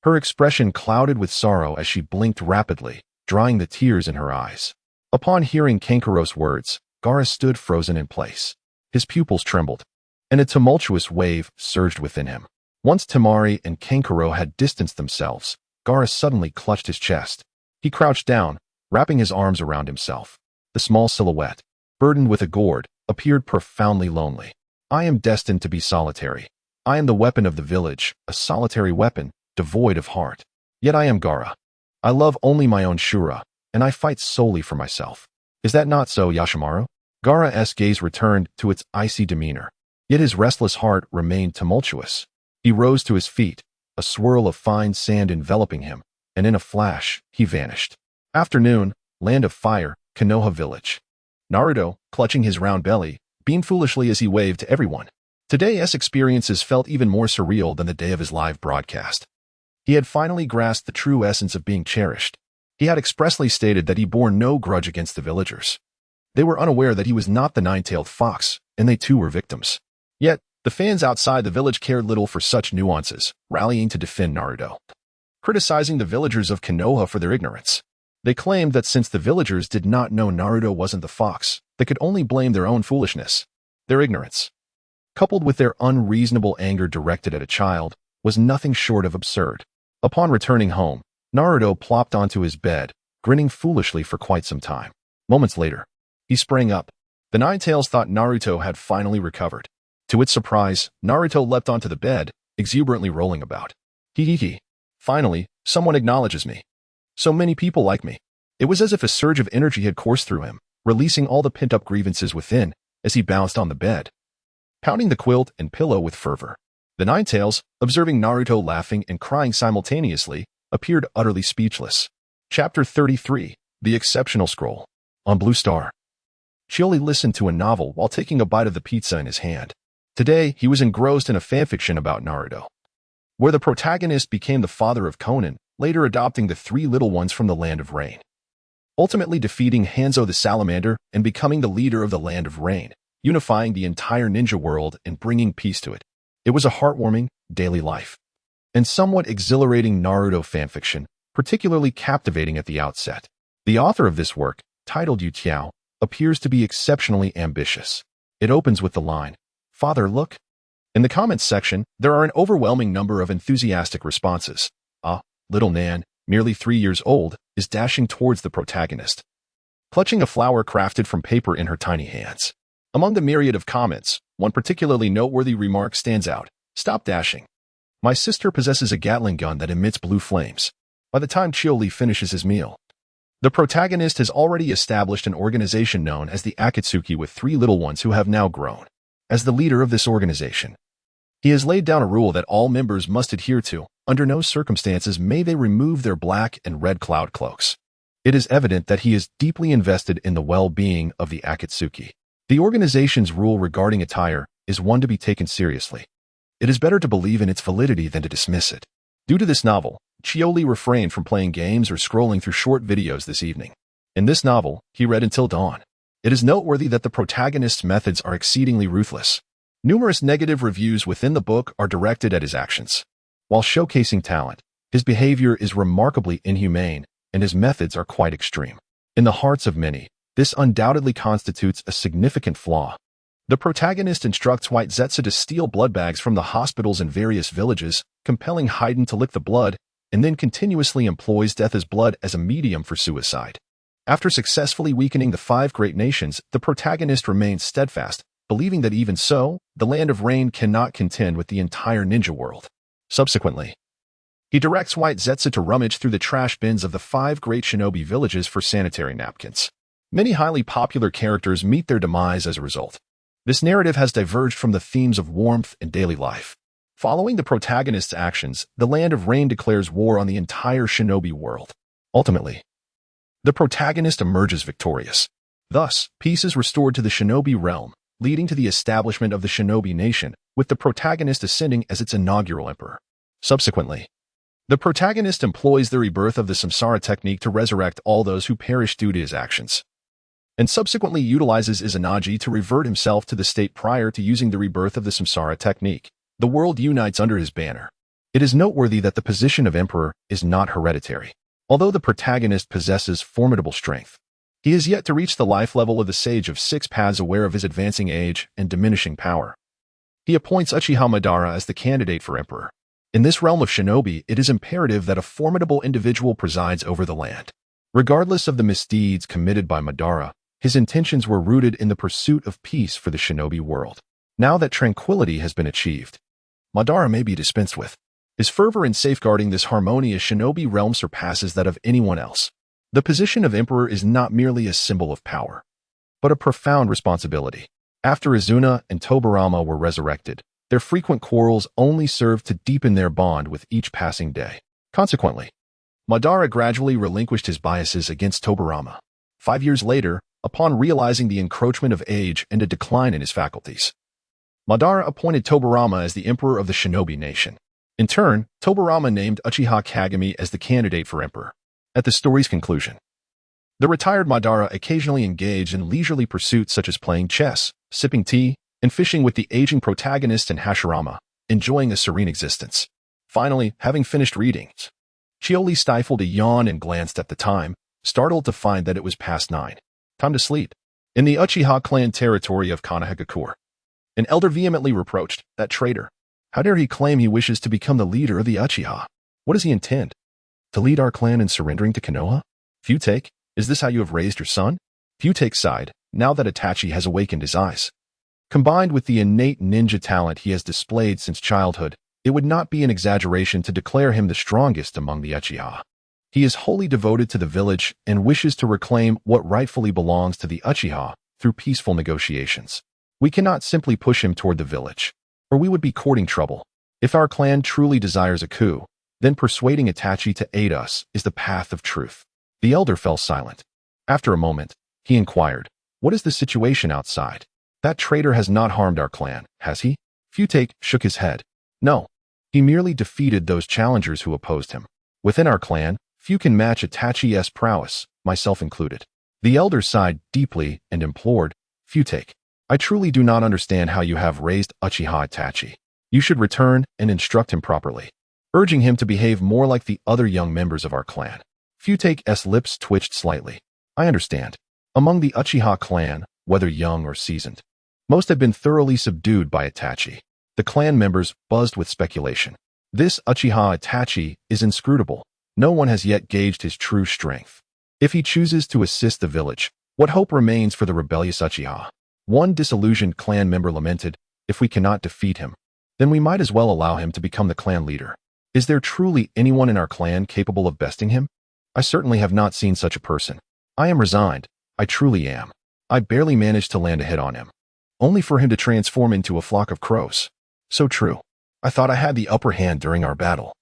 Her expression clouded with sorrow as she blinked rapidly, drying the tears in her eyes. Upon hearing Kankuro's words, Gaara stood frozen in place. His pupils trembled, and a tumultuous wave surged within him. Once Temari and Kankuro had distanced themselves, Gaara suddenly clutched his chest. He crouched down, wrapping his arms around himself. The small silhouette, burdened with a gourd, appeared profoundly lonely. I am destined to be solitary. I am the weapon of the village, a solitary weapon, devoid of heart. Yet I am Gaara. I love only my own Shura, and I fight solely for myself. Is that not so, Yashimaru? Gaara's gaze returned to its icy demeanor, yet his restless heart remained tumultuous. He rose to his feet, a swirl of fine sand enveloping him, and in a flash, he vanished. Afternoon, land of fire, Konoha village. Naruto, clutching his round belly, beamed foolishly as he waved to everyone. Today's experiences felt even more surreal than the day of his live broadcast. He had finally grasped the true essence of being cherished. He had expressly stated that he bore no grudge against the villagers. They were unaware that he was not the nine-tailed fox, and they too were victims. Yet, the fans outside the village cared little for such nuances, rallying to defend Naruto, criticizing the villagers of Konoha for their ignorance. They claimed that since the villagers did not know Naruto wasn't the fox, they could only blame their own foolishness. Their ignorance, coupled with their unreasonable anger directed at a child, was nothing short of absurd. Upon returning home, Naruto plopped onto his bed, grinning foolishly for quite some time. Moments later, he sprang up. The Nine-Tails thought Naruto had finally recovered. To its surprise, Naruto leapt onto the bed, exuberantly rolling about. Hee. Finally, someone acknowledges me. So many people like me. It was as if a surge of energy had coursed through him, releasing all the pent-up grievances within as he bounced on the bed, pounding the quilt and pillow with fervor. The Nine-Tails, observing Naruto laughing and crying simultaneously, appeared utterly speechless. Chapter 33, The Exceptional Scroll. On Blue Star. Qiuli listened to a novel while taking a bite of the pizza in his hand. Today, he was engrossed in a fanfiction about Naruto, where the protagonist became the father of Conan, later adopting the three little ones from the Land of Rain, ultimately defeating Hanzo the Salamander and becoming the leader of the Land of Rain, unifying the entire ninja world and bringing peace to it. It was a heartwarming, daily life, and somewhat exhilarating Naruto fanfiction, particularly captivating at the outset. The author of this work, titled Yu Tiao, appears to be exceptionally ambitious. It opens with the line, "Father, look." In the comments section, there are an overwhelming number of enthusiastic responses. Little Nan, merely 3 years old, is dashing towards the protagonist, clutching a flower crafted from paper in her tiny hands. Among the myriad of comments, one particularly noteworthy remark stands out. "Stop dashing. My sister possesses a Gatling gun that emits blue flames." By the time Qiuli finishes his meal, The protagonist has already established an organization known as the Akatsuki with 3 little ones who have now grown. As the leader of this organization, he has laid down a rule that all members must adhere to. Under no circumstances may they remove their black and red cloud cloaks. It is evident that he is deeply invested in the well-being of the Akatsuki. The organization's rule regarding attire is one to be taken seriously. It is better to believe in its validity than to dismiss it. Due to this novel, Qiuli refrained from playing games or scrolling through short videos this evening. In this novel, he read until dawn. It is noteworthy that the protagonist's methods are exceedingly ruthless. Numerous negative reviews within the book are directed at his actions. While showcasing talent, his behavior is remarkably inhumane, and his methods are quite extreme. In the hearts of many, this undoubtedly constitutes a significant flaw. The protagonist instructs White Zetsu to steal blood bags from the hospitals in various villages, compelling Haydn to lick the blood, and then continuously employs death as blood as a medium for suicide. After successfully weakening the 5 great nations, the protagonist remains steadfast, believing that even so, the Land of Rain cannot contend with the entire ninja world. Subsequently, he directs White Zetsu to rummage through the trash bins of the 5 great shinobi villages for sanitary napkins. Many highly popular characters meet their demise as a result. This narrative has diverged from the themes of warmth and daily life. Following the protagonist's actions, the Land of Rain declares war on the entire shinobi world. Ultimately, the protagonist emerges victorious. Thus, peace is restored to the shinobi realm, leading to the establishment of the shinobi nation, with the protagonist ascending as its inaugural emperor. Subsequently, the protagonist employs the rebirth of the samsara technique to resurrect all those who perish due to his actions, and subsequently utilizes Izanagi to revert himself to the state prior to using the rebirth of the samsara technique. The world unites under his banner. It is noteworthy that the position of emperor is not hereditary. Although the protagonist possesses formidable strength, he is yet to reach the life level of the sage of 6 paths, aware of his advancing age and diminishing power. He appoints Uchiha Madara as the candidate for emperor. In this realm of shinobi, it is imperative that a formidable individual presides over the land. Regardless of the misdeeds committed by Madara, his intentions were rooted in the pursuit of peace for the shinobi world. Now that tranquility has been achieved, Madara may be dispensed with. His fervor in safeguarding this harmonious shinobi realm surpasses that of anyone else. The position of emperor is not merely a symbol of power, but a profound responsibility. After Izuna and Tobarama were resurrected, their frequent quarrels only served to deepen their bond with each passing day. Consequently, Madara gradually relinquished his biases against Tobarama. 5 years later, upon realizing the encroachment of age and a decline in his faculties, Madara appointed Tobarama as the emperor of the shinobi nation. In turn, Tobarama named Uchiha Kagami as the candidate for emperor. At the story's conclusion, the retired Madara occasionally engaged in leisurely pursuits such as playing chess, sipping tea, and fishing with the aging protagonist in Hashirama, enjoying a serene existence. Finally, having finished reading, Qiuli stifled a yawn and glanced at the time, startled to find that it was past 9. Time to sleep. In the Uchiha clan territory of Konohagakure, an elder vehemently reproached that traitor. How dare he claim he wishes to become the leader of the Uchiha? What does he intend? To lead our clan in surrendering to Konoha? Futake, is this how you have raised your son? Futake sighed, now that Itachi has awakened his eyes. Combined with the innate ninja talent he has displayed since childhood, it would not be an exaggeration to declare him the strongest among the Uchiha. He is wholly devoted to the village and wishes to reclaim what rightfully belongs to the Uchiha through peaceful negotiations. We cannot simply push him toward the village, or we would be courting trouble. If our clan truly desires a coup, then persuading Itachi to aid us is the path of truth. The elder fell silent. After a moment, he inquired, "What is the situation outside? That traitor has not harmed our clan, has he?" Futake shook his head. No, he merely defeated those challengers who opposed him. Within our clan, few can match Itachi's prowess, myself included. The elder sighed deeply and implored, "Futake, I truly do not understand how you have raised Uchiha Itachi. You should return and instruct him properly," urging him to behave more like the other young members of our clan. Futake's lips twitched slightly. "I understand. Among the Uchiha clan, whether young or seasoned, most have been thoroughly subdued by Itachi." The clan members buzzed with speculation. This Uchiha Itachi is inscrutable. No one has yet gauged his true strength. If he chooses to assist the village, what hope remains for the rebellious Uchiha? One disillusioned clan member lamented, "If we cannot defeat him, then we might as well allow him to become the clan leader. Is there truly anyone in our clan capable of besting him?" I certainly have not seen such a person. I am resigned. I truly am. I barely managed to land a hit on him, only for him to transform into a flock of crows. So true. I thought I had the upper hand during our battle,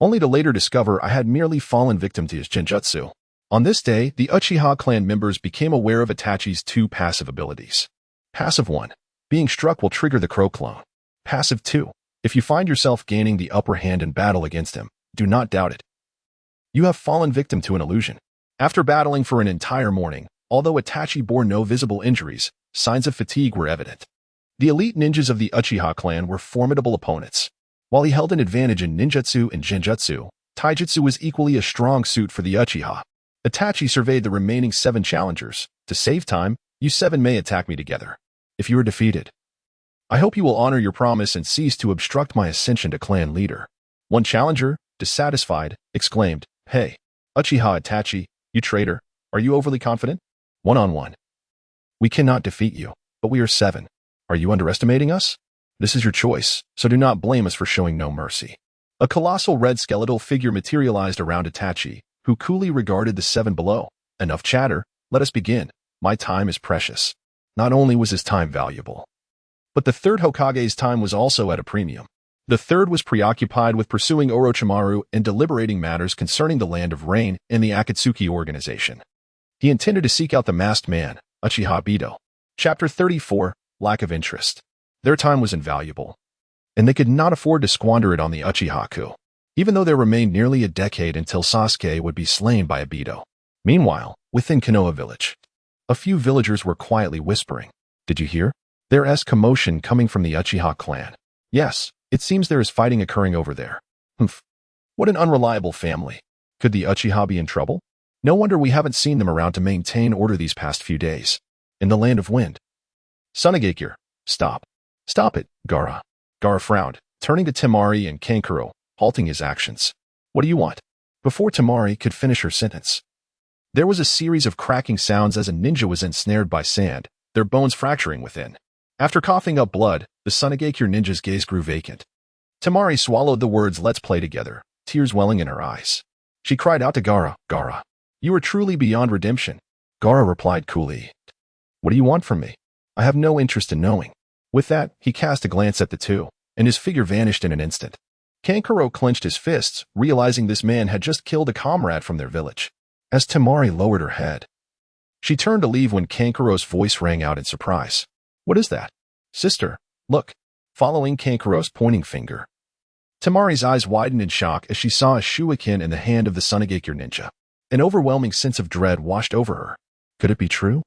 only to later discover I had merely fallen victim to his genjutsu. On this day, the Uchiha clan members became aware of Itachi's two passive abilities. Passive 1. Being struck will trigger the crow clone. Passive 2. If you find yourself gaining the upper hand in battle against him, do not doubt it. You have fallen victim to an illusion. After battling for an entire morning, although Itachi bore no visible injuries, signs of fatigue were evident. The elite ninjas of the Uchiha clan were formidable opponents. While he held an advantage in ninjutsu and genjutsu, taijutsu was equally a strong suit for the Uchiha. Itachi surveyed the remaining 7 challengers. To save time, you 7 may attack me together. If you are defeated, I hope you will honor your promise and cease to obstruct my ascension to clan leader. One challenger, dissatisfied, exclaimed, "Hey, Uchiha Itachi, you traitor, are you overly confident? One-on-one. We cannot defeat you, but we are 7. Are you underestimating us? This is your choice, so do not blame us for showing no mercy." A colossal red skeletal figure materialized around Itachi, who coolly regarded the 7 below. Enough chatter, let us begin. My time is precious. Not only was his time valuable, but the third Hokage's time was also at a premium. The third was preoccupied with pursuing Orochimaru and deliberating matters concerning the Land of Rain and the Akatsuki organization. He intended to seek out the masked man, Uchiha Bido. Chapter 34, Lack of Interest. Their time was invaluable, and they could not afford to squander it on the Uchiha coup, even though there remained nearly a decade until Sasuke would be slain by a Bido. Meanwhile, within Konoha village, a few villagers were quietly whispering. Did you hear? There is commotion coming from the Uchiha clan. Yes, it seems there is fighting occurring over there. Humph. What an unreliable family. Could the Uchiha be in trouble? No wonder we haven't seen them around to maintain order these past few days. In the Land of Wind. Tsunagakure, stop. Stop it, Gaara. Gaara frowned, turning to Temari and Kankuro, halting his actions. What do you want? Before Temari could finish her sentence, there was a series of cracking sounds as a ninja was ensnared by sand, their bones fracturing within. After coughing up blood, the Tsunagakure ninja's gaze grew vacant. Temari swallowed the words "let's play together," tears welling in her eyes. She cried out to Gaara, "Gaara, you are truly beyond redemption." Gaara replied coolly, "What do you want from me? I have no interest in knowing." With that, he cast a glance at the two, and his figure vanished in an instant. Kankuro clenched his fists, realizing this man had just killed a comrade from their village. As Temari lowered her head, she turned to leave when Kankuro's voice rang out in surprise. "What is that?" "Sister, look." Following Kankuro's pointing finger, Temari's eyes widened in shock as she saw a shuriken in the hand of the Tsunagakure ninja. An overwhelming sense of dread washed over her. Could it be true?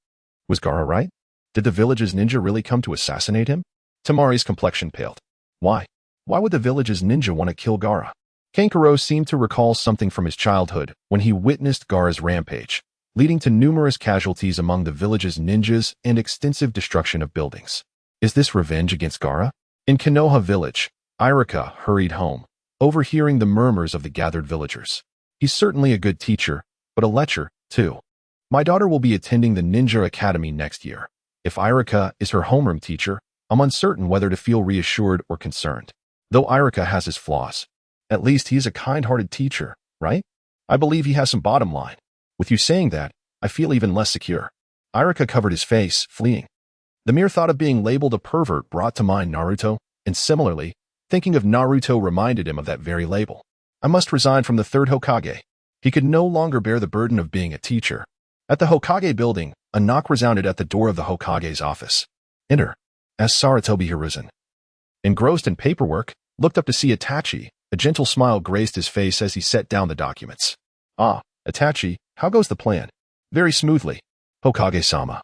Was Gaara right? Did the village's ninja really come to assassinate him? Temari's complexion paled. Why? Why would the village's ninja want to kill Gaara? Kankuro seemed to recall something from his childhood when he witnessed Gaara's rampage, leading to numerous casualties among the village's ninjas and extensive destruction of buildings. Is this revenge against Gaara? In Konoha village, Irika hurried home, overhearing the murmurs of the gathered villagers. He's certainly a good teacher, but a lecher, too. My daughter will be attending the Ninja Academy next year. If Irika is her homeroom teacher, I'm uncertain whether to feel reassured or concerned. Though Irika has his flaws, at least he is a kind-hearted teacher, right? I believe he has some bottom line. With you saying that, I feel even less secure. Irika covered his face, fleeing. The mere thought of being labeled a pervert brought to mind Naruto, and similarly, thinking of Naruto reminded him of that very label. I must resign from the third Hokage. He could no longer bear the burden of being a teacher. At the Hokage building, a knock resounded at the door of the Hokage's office. Enter, asked Sarutobi Hiruzen. Engrossed in paperwork, looked up to see Itachi. A gentle smile graced his face as he set down the documents. Ah, Itachi, how goes the plan? Very smoothly. Hokage-sama.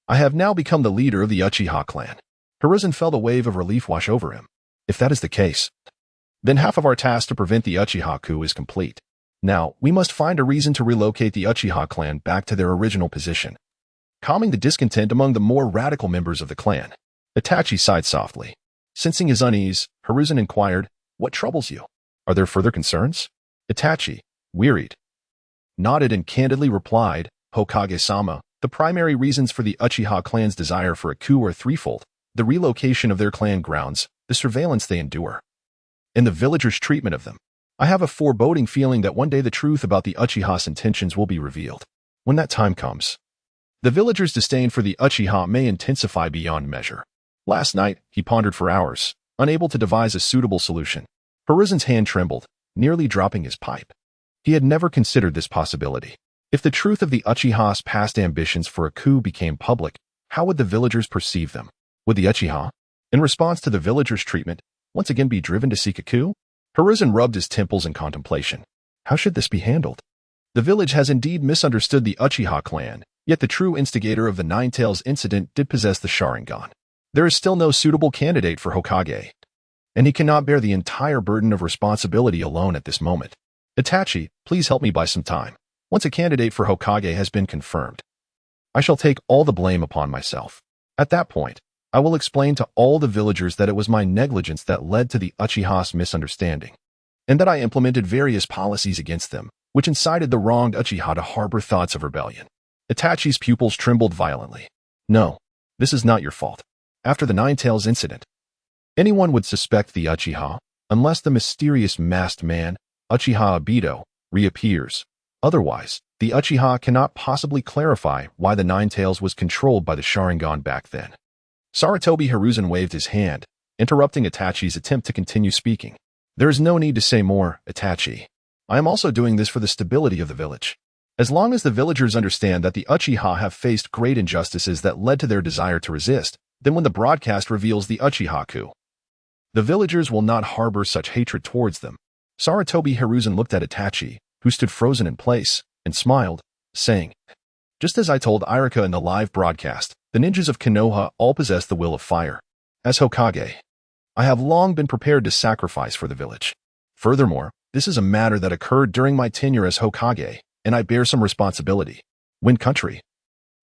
I have now become the leader of the Uchiha clan. Hiruzen felt a wave of relief wash over him. If that is the case, then half of our task to prevent the Uchiha coup is complete. Now, we must find a reason to relocate the Uchiha clan back to their original position, calming the discontent among the more radical members of the clan. Itachi sighed softly. Sensing his unease, Hiruzen inquired, "What troubles you? Are there further concerns?" Itachi, wearied, nodded and candidly replied, "Hokage-sama, the primary reasons for the Uchiha clan's desire for a coup are threefold: the relocation of their clan grounds, the surveillance they endure, and the villagers' treatment of them. I have a foreboding feeling that one day the truth about the Uchiha's intentions will be revealed. When that time comes, the villagers' disdain for the Uchiha may intensify beyond measure. Last night, he pondered for hours, unable to devise a suitable solution. Hiruzen's hand trembled, nearly dropping his pipe. He had never considered this possibility. If the truth of the Uchiha's past ambitions for a coup became public, how would the villagers perceive them? Would the Uchiha, in response to the villagers' treatment, once again be driven to seek a coup? Hiruzen rubbed his temples in contemplation. How should this be handled? The village has indeed misunderstood the Uchiha clan, yet the true instigator of the Nine-Tails incident did possess the Sharingan. There is still no suitable candidate for Hokage, and he cannot bear the entire burden of responsibility alone at this moment. Itachi, please help me buy some time. Once a candidate for Hokage has been confirmed, I shall take all the blame upon myself. At that point, I will explain to all the villagers that it was my negligence that led to the Uchiha's misunderstanding, and that I implemented various policies against them, which incited the wronged Uchiha to harbor thoughts of rebellion. Itachi's pupils trembled violently. No, this is not your fault. After the Nine-Tails incident, anyone would suspect the Uchiha, unless the mysterious masked man, Uchiha Obito, reappears. Otherwise, the Uchiha cannot possibly clarify why the Nine-Tails was controlled by the Sharingan back then. Sarutobi Hiruzen waved his hand, interrupting Itachi's attempt to continue speaking. There is no need to say more, Itachi. I am also doing this for the stability of the village. As long as the villagers understand that the Uchiha have faced great injustices that led to their desire to resist, then when the broadcast reveals the Uchiha coup, the villagers will not harbor such hatred towards them. Sarutobi Hiruzen looked at Itachi, who stood frozen in place, and smiled, saying, just as I told Irika in the live broadcast, the ninjas of Konoha all possess the will of fire. As Hokage, I have long been prepared to sacrifice for the village. Furthermore, this is a matter that occurred during my tenure as Hokage, and I bear some responsibility. Wind Country.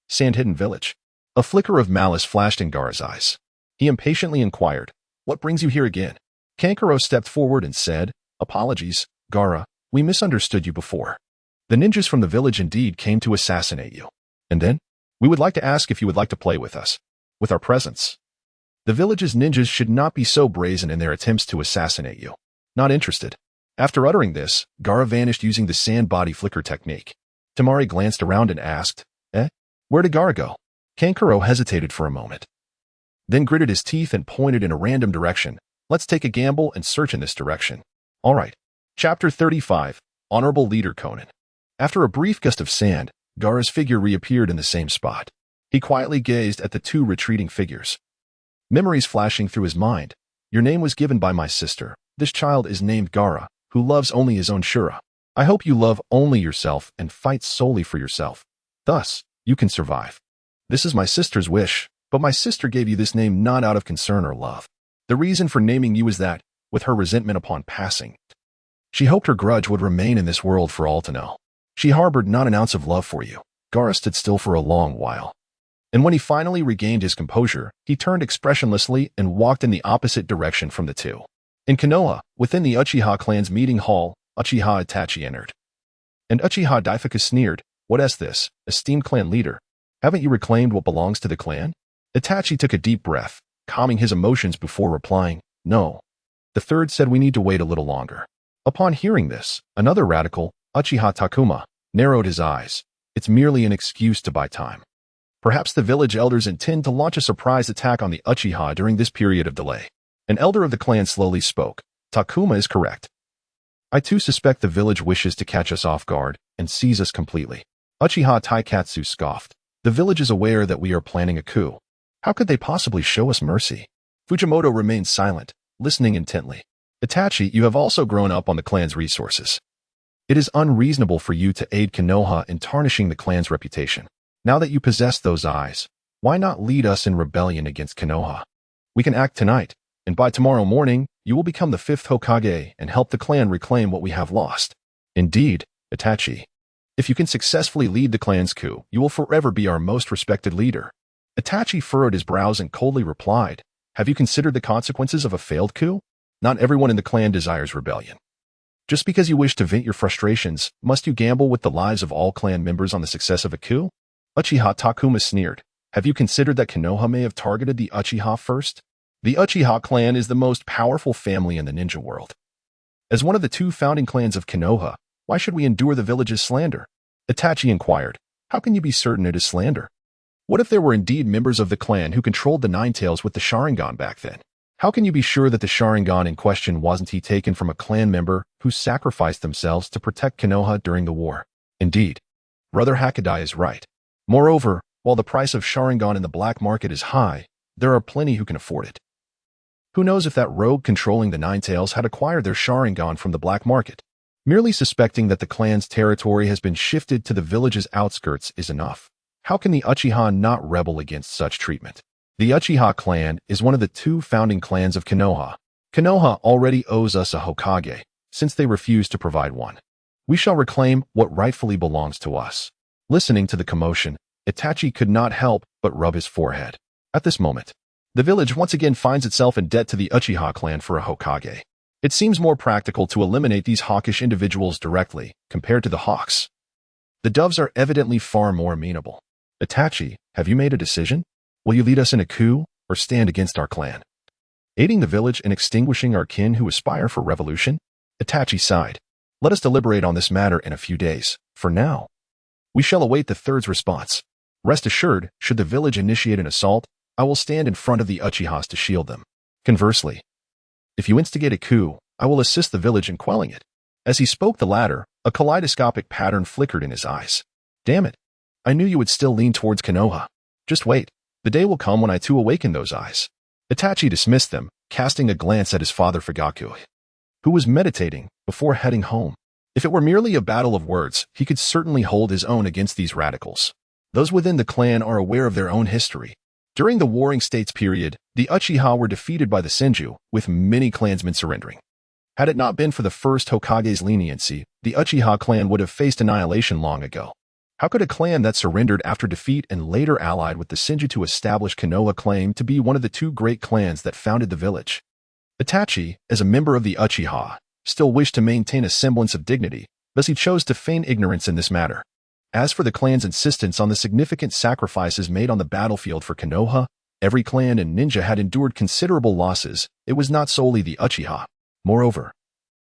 Sand-hidden village. A flicker of malice flashed in Gaara's eyes. He impatiently inquired, what brings you here again? Kankuro stepped forward and said, apologies, Gaara, we misunderstood you before. The ninjas from the village indeed came to assassinate you. And then, we would like to ask if you would like to play with us. With our presence. The village's ninjas should not be so brazen in their attempts to assassinate you. Not interested. After uttering this, Gaara vanished using the sand body flicker technique. Temari glanced around and asked, where did Gaara go? Kankuro hesitated for a moment, then gritted his teeth and pointed in a random direction. Let's take a gamble and search in this direction. All right. Chapter 35, Honorable Leader Conan. After a brief gust of sand, Gaara's figure reappeared in the same spot. He quietly gazed at the two retreating figures. Memories flashing through his mind. Your name was given by my sister. This child is named Gaara, who loves only his own Shura. I hope you love only yourself and fight solely for yourself. Thus, you can survive. This is my sister's wish, but my sister gave you this name not out of concern or love. The reason for naming you is that, with her resentment upon passing, she hoped her grudge would remain in this world for all to know. She harbored not an ounce of love for you. Gaara stood still for a long while. And when he finally regained his composure, he turned expressionlessly and walked in the opposite direction from the two. In Konoha, within the Uchiha clan's meeting hall, Uchiha Itachi entered. And Uchiha Daifuku sneered, what is this, esteemed clan leader? Haven't you reclaimed what belongs to the clan? Itachi took a deep breath, calming his emotions before replying, no. The third said we need to wait a little longer. Upon hearing this, another radical, Uchiha Takuma, narrowed his eyes. It's merely an excuse to buy time. Perhaps the village elders intend to launch a surprise attack on the Uchiha during this period of delay. An elder of the clan slowly spoke. Takuma is correct. I too suspect the village wishes to catch us off guard and seize us completely. Uchiha Taikatsu scoffed. The village is aware that we are planning a coup. How could they possibly show us mercy? Fujimoto remained silent, listening intently. Itachi, you have also grown up on the clan's resources. It is unreasonable for you to aid Konoha in tarnishing the clan's reputation. Now that you possess those eyes, why not lead us in rebellion against Konoha? We can act tonight, and by tomorrow morning, you will become the 5th Hokage and help the clan reclaim what we have lost. Indeed, Itachi. If you can successfully lead the clan's coup, you will forever be our most respected leader. Itachi furrowed his brows and coldly replied, have you considered the consequences of a failed coup? Not everyone in the clan desires rebellion. Just because you wish to vent your frustrations, must you gamble with the lives of all clan members on the success of a coup? Uchiha Takuma sneered. Have you considered that Konoha may have targeted the Uchiha first? The Uchiha clan is the most powerful family in the ninja world. As one of the two founding clans of Konoha, why should we endure the village's slander? Itachi inquired. How can you be certain it is slander? What if there were indeed members of the clan who controlled the Nine Tails with the Sharingan back then? How can you be sure that the Sharingan in question wasn't taken from a clan member who sacrificed themselves to protect Konoha during the war? Indeed, Brother Hakadai is right. Moreover, while the price of Sharingan in the black market is high, there are plenty who can afford it. Who knows if that rogue controlling the Nine Tails had acquired their Sharingan from the black market? Merely suspecting that the clan's territory has been shifted to the village's outskirts is enough. How can the Uchiha not rebel against such treatment? The Uchiha clan is one of the two founding clans of Konoha. Konoha already owes us a Hokage, since they refused to provide one. We shall reclaim what rightfully belongs to us. Listening to the commotion, Itachi could not help but rub his forehead. At this moment, the village once again finds itself in debt to the Uchiha clan for a Hokage. It seems more practical to eliminate these hawkish individuals directly, compared to the hawks. The doves are evidently far more amenable. Itachi, have you made a decision? Will you lead us in a coup, or stand against our clan? Aiding the village and extinguishing our kin who aspire for revolution? Itachi sighed. Let us deliberate on this matter in a few days. For now, we shall await the third's response. Rest assured, should the village initiate an assault, I will stand in front of the Uchihas to shield them. Conversely, if you instigate a coup, I will assist the village in quelling it. As he spoke the latter, a kaleidoscopic pattern flickered in his eyes. Damn it. I knew you would still lean towards Konoha. Just wait. The day will come when I too awaken those eyes. Itachi dismissed them, casting a glance at his father Fugaku, who was meditating before heading home. If it were merely a battle of words, he could certainly hold his own against these radicals. Those within the clan are aware of their own history. During the Warring States period, the Uchiha were defeated by the Senju, with many clansmen surrendering. Had it not been for the first Hokage's leniency, the Uchiha clan would have faced annihilation long ago. How could a clan that surrendered after defeat and later allied with the Senju to establish Konoha claim to be one of the two great clans that founded the village? Itachi, as a member of the Uchiha, still wished to maintain a semblance of dignity, but he chose to feign ignorance in this matter. As for the clan's insistence on the significant sacrifices made on the battlefield for Konoha, every clan and ninja had endured considerable losses. It was not solely the Uchiha. Moreover,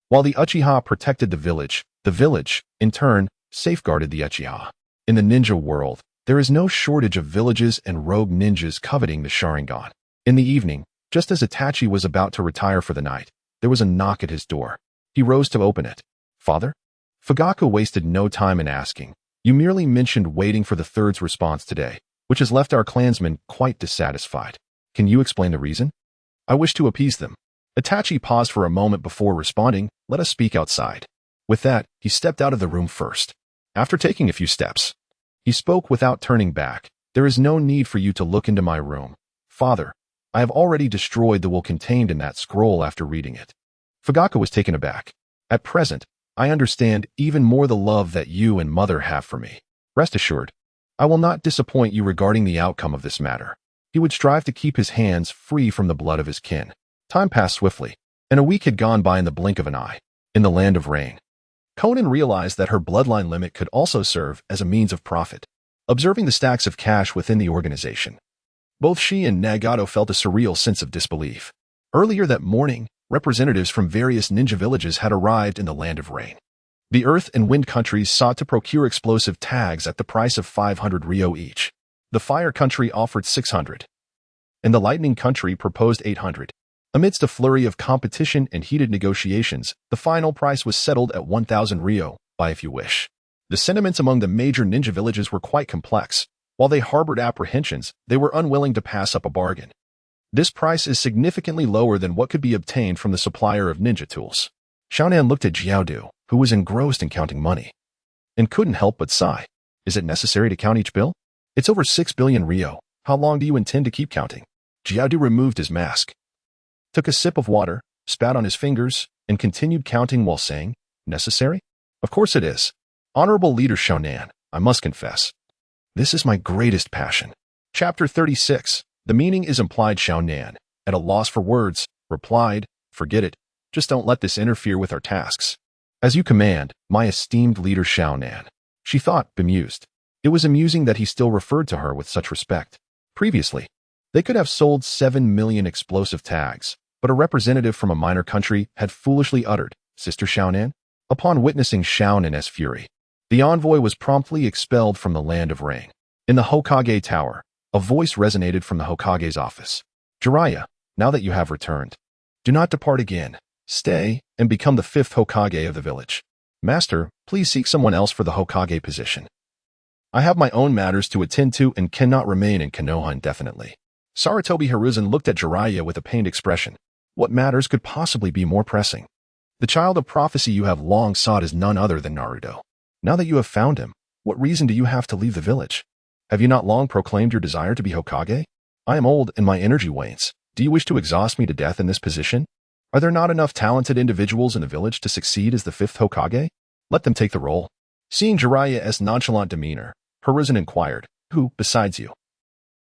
while the Uchiha protected the village, in turn, safeguarded the Uchiha. In the ninja world, there is no shortage of villages and rogue ninjas coveting the Sharingan. In the evening, just as Itachi was about to retire for the night, there was a knock at his door. He rose to open it. Father? Fugaku wasted no time in asking. You merely mentioned waiting for the third's response today, which has left our clansmen quite dissatisfied. Can you explain the reason? I wish to appease them. Itachi paused for a moment before responding. Let us speak outside. With that, he stepped out of the room first. After taking a few steps, he spoke without turning back. There is no need for you to look into my room. Father, I have already destroyed the will contained in that scroll after reading it. Fugaku was taken aback. At present, I understand even more the love that you and mother have for me. Rest assured, I will not disappoint you regarding the outcome of this matter. He would strive to keep his hands free from the blood of his kin. Time passed swiftly, and a week had gone by in the blink of an eye. In the land of rain, Conan realized that her bloodline limit could also serve as a means of profit. Observing the stacks of cash within the organization, both she and Nagato felt a surreal sense of disbelief. Earlier that morning, representatives from various ninja villages had arrived in the land of rain. The earth and wind countries sought to procure explosive tags at the price of 500 ryo each. The fire country offered 600, and the lightning country proposed 800. Amidst a flurry of competition and heated negotiations, the final price was settled at 1,000 ryo, buy if you wish. The sentiments among the major ninja villages were quite complex. While they harbored apprehensions, they were unwilling to pass up a bargain. This price is significantly lower than what could be obtained from the supplier of ninja tools. Xiaonan looked at Jiaodu, who was engrossed in counting money, and couldn't help but sigh. Is it necessary to count each bill? It's over 6 billion ryo. How long do you intend to keep counting? Jiaodu removed his mask, took a sip of water, spat on his fingers, and continued counting while saying, necessary? Of course it is. Honorable Leader Xiaonan, I must confess, this is my greatest passion. Chapter 36. The meaning is implied. Xiaonan, at a loss for words, replied, forget it. Just don't let this interfere with our tasks. As you command, my esteemed leader Xiaonan. She thought, bemused. It was amusing that he still referred to her with such respect. Previously, they could have sold 7 million explosive tags, but a representative from a minor country had foolishly uttered Sister Xiaonan? Upon witnessing Xiaonan's fury, the envoy was promptly expelled from the land of Rang. In the Hokage Tower, a voice resonated from the Hokage's office. Jiraiya, now that you have returned, do not depart again. Stay and become the 5th Hokage of the village. Master, please seek someone else for the Hokage position. I have my own matters to attend to and cannot remain in Konoha indefinitely. Sarutobi Hiruzen looked at Jiraiya with a pained expression. What matters could possibly be more pressing? The child of prophecy you have long sought is none other than Naruto. Now that you have found him, what reason do you have to leave the village? Have you not long proclaimed your desire to be Hokage? I am old and my energy wanes. Do you wish to exhaust me to death in this position? Are there not enough talented individuals in the village to succeed as the 5th Hokage? Let them take the role. Seeing Jiraiya's nonchalant demeanor, Hiruzen inquired, who, besides you,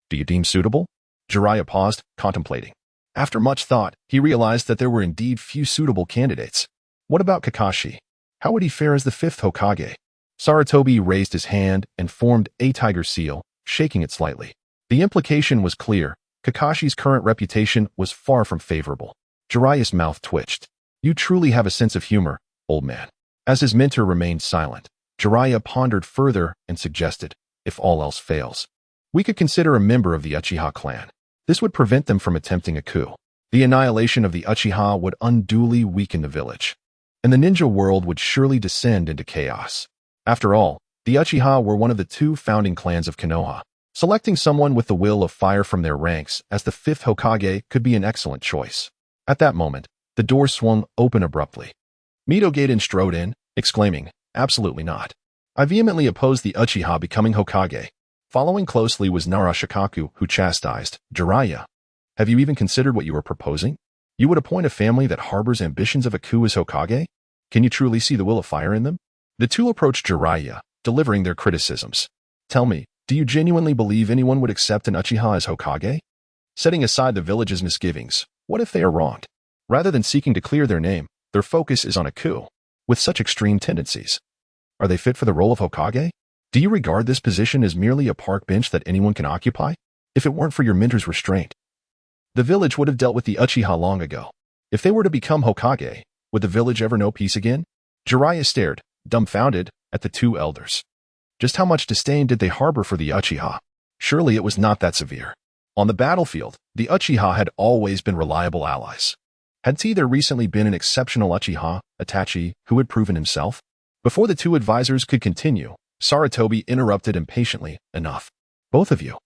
do you deem suitable? Jiraiya paused, contemplating. After much thought, he realized that there were indeed few suitable candidates. What about Kakashi? How would he fare as the 5th Hokage? Sarutobi raised his hand and formed a tiger seal, shaking it slightly. The implication was clear. Kakashi's current reputation was far from favorable. Jiraiya's mouth twitched. You truly have a sense of humor, old man. As his mentor remained silent, Jiraiya pondered further and suggested, if all else fails, we could consider a member of the Uchiha clan. This would prevent them from attempting a coup. The annihilation of the Uchiha would unduly weaken the village, and the ninja world would surely descend into chaos. After all, the Uchiha were one of the 2 founding clans of Konoha. Selecting someone with the will of fire from their ranks as the 5th Hokage could be an excellent choice. At that moment, the door swung open abruptly. Mito strode in, exclaiming, absolutely not. I vehemently oppose the Uchiha becoming Hokage. Following closely was Narashikaku, who chastised, Jiraiya, have you even considered what you are proposing? You would appoint a family that harbors ambitions of a coup as Hokage? Can you truly see the will of fire in them? The 2 approached Jiraiya, delivering their criticisms. Tell me, do you genuinely believe anyone would accept an Uchiha as Hokage? Setting aside the village's misgivings, what if they are wronged? Rather than seeking to clear their name, their focus is on a coup, with such extreme tendencies. Are they fit for the role of Hokage? Do you regard this position as merely a park bench that anyone can occupy? If it weren't for your mentor's restraint, the village would have dealt with the Uchiha long ago. If they were to become Hokage, would the village ever know peace again? Jiraiya stared, dumbfounded, at the 2 elders. Just how much disdain did they harbor for the Uchiha? Surely it was not that severe. On the battlefield, the Uchiha had always been reliable allies. Had there recently been an exceptional Uchiha, Itachi, who had proven himself? Before the 2 advisors could continue, Sarutobi interrupted impatiently, enough. Both of you.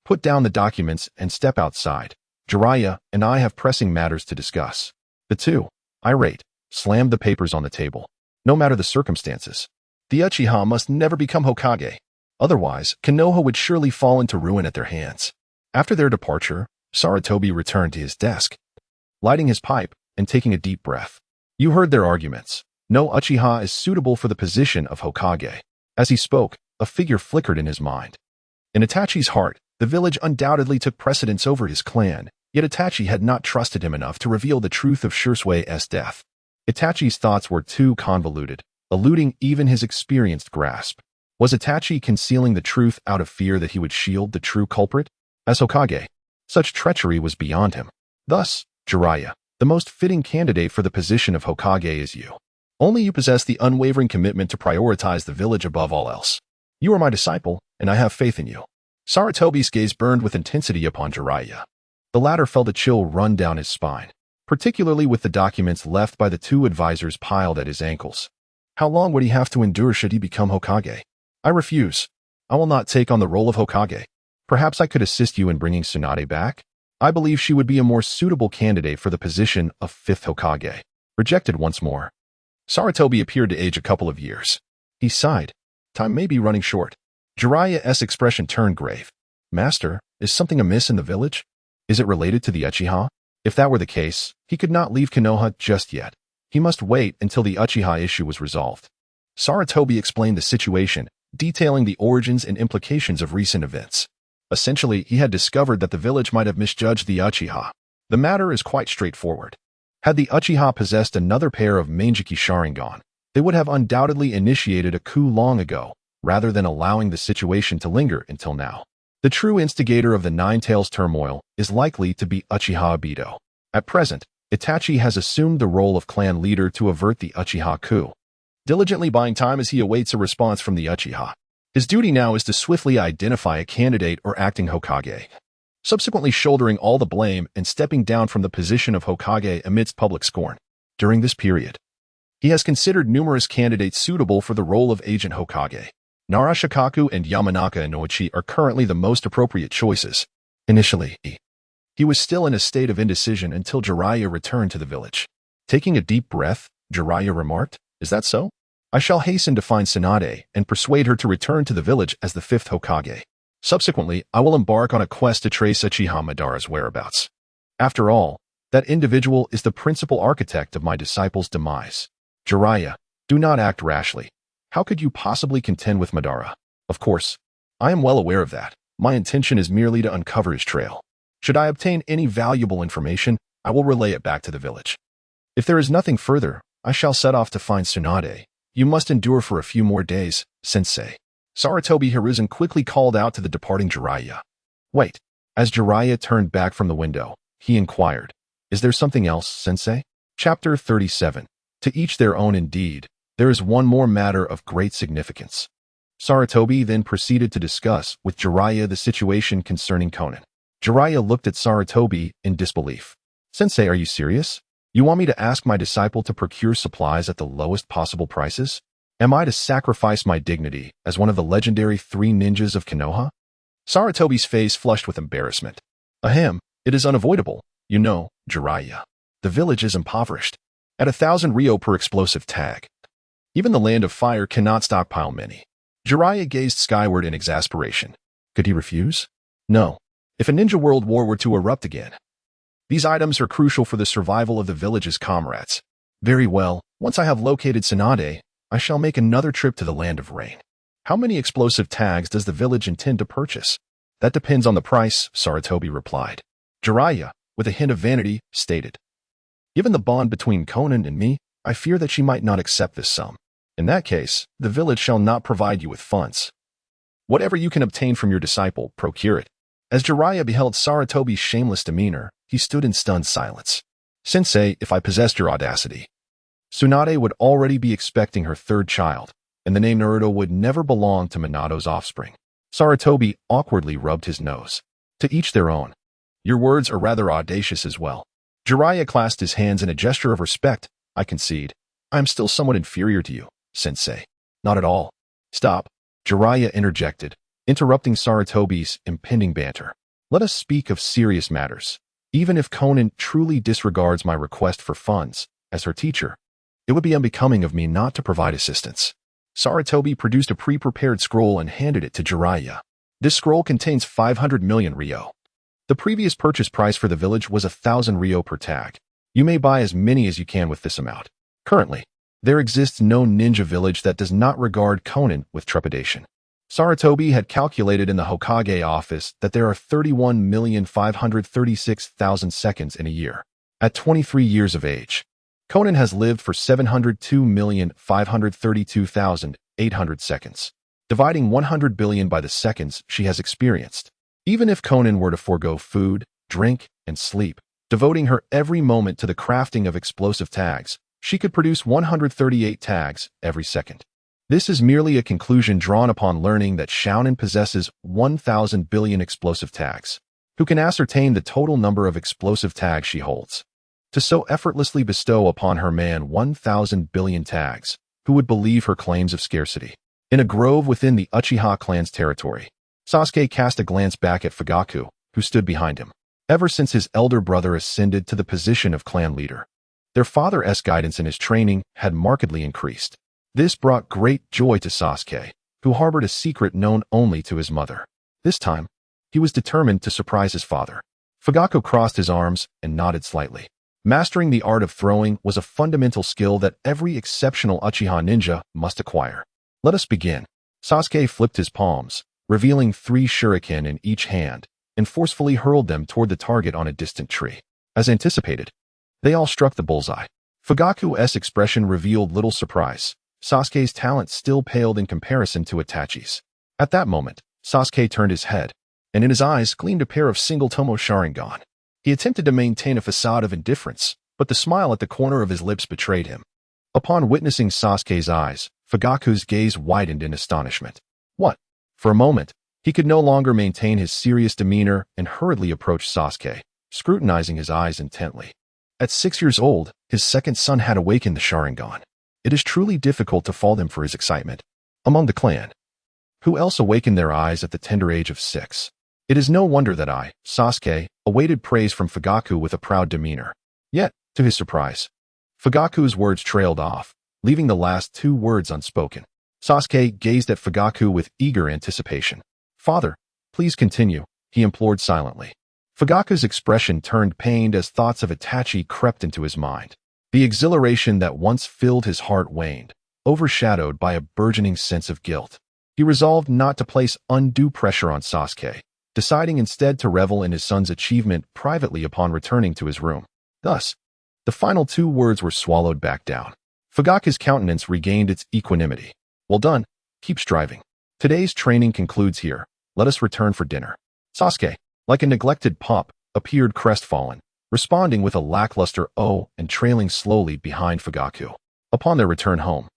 Put down the documents and step outside. Jiraiya and I have pressing matters to discuss. The 2, irate, slammed the papers on the table. No matter the circumstances, the Uchiha must never become Hokage. Otherwise, Konoha would surely fall into ruin at their hands. After their departure, Sarutobi returned to his desk, lighting his pipe and taking a deep breath. You heard their arguments. No Uchiha is suitable for the position of Hokage. As he spoke, a figure flickered in his mind. In Itachi's heart, the village undoubtedly took precedence over his clan, yet Itachi had not trusted him enough to reveal the truth of Shirsui's death. Itachi's thoughts were too convoluted, eluding even his experienced grasp. Was Itachi concealing the truth out of fear that he would shield the true culprit? As Hokage, such treachery was beyond him. Thus, Jiraiya, the most fitting candidate for the position of Hokage is you. Only you possess the unwavering commitment to prioritize the village above all else. You are my disciple, and I have faith in you. Sarutobi's gaze burned with intensity upon Jiraiya. The latter felt a chill run down his spine, particularly with the documents left by the 2 advisors piled at his ankles. How long would he have to endure should he become Hokage? I refuse. I will not take on the role of Hokage. Perhaps I could assist you in bringing Tsunade back? I believe she would be a more suitable candidate for the position of 5th Hokage. Rejected once more. Sarutobi appeared to age a couple of years. He sighed. Time may be running short. Jiraiya's expression turned grave. Master, is something amiss in the village? Is it related to the Uchiha? If that were the case, he could not leave Konoha just yet. He must wait until the Uchiha issue was resolved. Sarutobi explained the situation, detailing the origins and implications of recent events. Essentially, he had discovered that the village might have misjudged the Uchiha. The matter is quite straightforward. Had the Uchiha possessed another pair of Manjiki Sharingan, they would have undoubtedly initiated a coup long ago, rather than allowing the situation to linger until now. The true instigator of the Nine Tails turmoil is likely to be Uchiha Obito. At present, Itachi has assumed the role of clan leader to avert the Uchiha coup, diligently buying time as he awaits a response from the Uchiha. His duty now is to swiftly identify a candidate or acting Hokage, subsequently shouldering all the blame and stepping down from the position of Hokage amidst public scorn. During this period, he has considered numerous candidates suitable for the role of Agent Hokage. Narashikaku and Yamanaka Inoichi are currently the most appropriate choices. Initially, he was still in a state of indecision until Jiraiya returned to the village. Taking a deep breath, Jiraiya remarked, "Is that so? I shall hasten to find Tsunade and persuade her to return to the village as the 5th Hokage. Subsequently, I will embark on a quest to trace Uchiha Madara's whereabouts. After all, that individual is the principal architect of my disciple's demise. Jiraiya, do not act rashly. How could you possibly contend with Madara? Of course, I am well aware of that. My intention is merely to uncover his trail. Should I obtain any valuable information, I will relay it back to the village. If there is nothing further, I shall set off to find Tsunade. You must endure for a few more days, sensei." Sarutobi Hiruzen quickly called out to the departing Jiraiya. "Wait." As Jiraiya turned back from the window, he inquired, "Is there something else, sensei?" Chapter 37. To each their own indeed. There is one more matter of great significance. Sarutobi then proceeded to discuss with Jiraiya the situation concerning Konan. Jiraiya looked at Sarutobi in disbelief. "Sensei, are you serious? You want me to ask my disciple to procure supplies at the lowest possible prices? Am I to sacrifice my dignity as one of the legendary 3 ninjas of Konoha?" Sarutobi's face flushed with embarrassment. "Ahem, it is unavoidable. You know, Jiraiya. The village is impoverished. At 1,000 ryo per explosive tag. Even the land of fire cannot stockpile many." Jiraiya gazed skyward in exasperation. Could he refuse? No. If a ninja world war were to erupt again, these items are crucial for the survival of the village's comrades. Very well, once I have located Tsunade, I shall make another trip to the land of rain. How many explosive tags does the village intend to purchase? That depends on the price, Sarutobi replied. Jiraiya, with a hint of vanity, stated, "Given the bond between Konan and me, I fear that she might not accept this sum. In that case, the village shall not provide you with funds. Whatever you can obtain from your disciple, procure it." As Jiraiya beheld Sarutobi's shameless demeanor, he stood in stunned silence. "Sensei, if I possessed your audacity, Tsunade would already be expecting her 3rd child, and the name Naruto would never belong to Minato's offspring." Sarutobi awkwardly rubbed his nose. "To each their own. Your words are rather audacious as well." Jiraiya clasped his hands in a gesture of respect. "I concede. I am still somewhat inferior to you, sensei." "Not at all." "Stop," Jiraiya interjected, interrupting Sarutobi's impending banter. "Let us speak of serious matters. Even if Konan truly disregards my request for funds, as her teacher, it would be unbecoming of me not to provide assistance." Sarutobi produced a pre-prepared scroll and handed it to Jiraiya. This scroll contains 500 million ryo. The previous purchase price for the village was 1,000 ryo per tag. You may buy as many as you can with this amount. Currently, there exists no ninja village that does not regard Konan with trepidation. Sarutobi had calculated in the Hokage office that there are 31,536,000 seconds in a year. At 23 years of age, Konan has lived for 702,532,800 seconds, dividing 100 billion by the seconds she has experienced. Even if Konan were to forego food, drink, and sleep, devoting her every moment to the crafting of explosive tags, she could produce 138 tags every second. This is merely a conclusion drawn upon learning that Xiaonan possesses 1,000 billion explosive tags. Who can ascertain the total number of explosive tags she holds? To so effortlessly bestow upon her man 1,000 billion tags, who would believe her claims of scarcity? In a grove within the Uchiha clan's territory, Sasuke cast a glance back at Fugaku, who stood behind him. Ever since his elder brother ascended to the position of clan leader, their father's guidance in his training had markedly increased. This brought great joy to Sasuke, who harbored a secret known only to his mother. This time, he was determined to surprise his father. Fugaku crossed his arms and nodded slightly. Mastering the art of throwing was a fundamental skill that every exceptional Uchiha ninja must acquire. Let us begin. Sasuke flipped his palms, revealing 3 shuriken in each hand, and forcefully hurled them toward the target on a distant tree. As anticipated, they all struck the bullseye. Fugaku's expression revealed little surprise. Sasuke's talent still paled in comparison to Itachi's. At that moment, Sasuke turned his head, and in his eyes gleamed a pair of single-tomo Sharingan. He attempted to maintain a facade of indifference, but the smile at the corner of his lips betrayed him. Upon witnessing Sasuke's eyes, Fugaku's gaze widened in astonishment. What? For a moment, he could no longer maintain his serious demeanor and hurriedly approached Sasuke, scrutinizing his eyes intently. At 6 years old, his second son had awakened the Sharingan. It is truly difficult to fault him for his excitement. Among the clan, who else awakened their eyes at the tender age of 6? It is no wonder that Sasuke, awaited praise from Fugaku with a proud demeanor. Yet, to his surprise, Fugaku's words trailed off, leaving the last 2 words unspoken. Sasuke gazed at Fugaku with eager anticipation. Father, please continue, he implored silently. Fugaku's expression turned pained as thoughts of Itachi crept into his mind. The exhilaration that once filled his heart waned, overshadowed by a burgeoning sense of guilt. He resolved not to place undue pressure on Sasuke, deciding instead to revel in his son's achievement privately upon returning to his room. Thus, the final 2 words were swallowed back down. Fugaku's countenance regained its equanimity. Well done, keep striving. Today's training concludes here. Let us return for dinner. Sasuke, like a neglected pup, appeared crestfallen, responding with a lackluster "oh" and trailing slowly behind Fugaku. Upon their return home,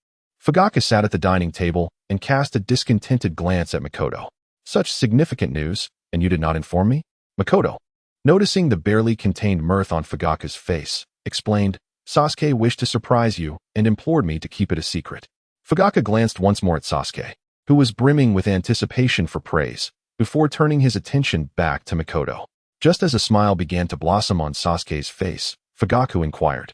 Fugaku sat at the dining table and cast a discontented glance at Makoto. Such significant news, and you did not inform me? Makoto, noticing the barely contained mirth on Fugaku's face, explained, Sasuke wished to surprise you and implored me to keep it a secret. Fugaku glanced once more at Sasuke, who was brimming with anticipation for praise, before turning his attention back to Makoto. Just as a smile began to blossom on Sasuke's face, Fugaku inquired,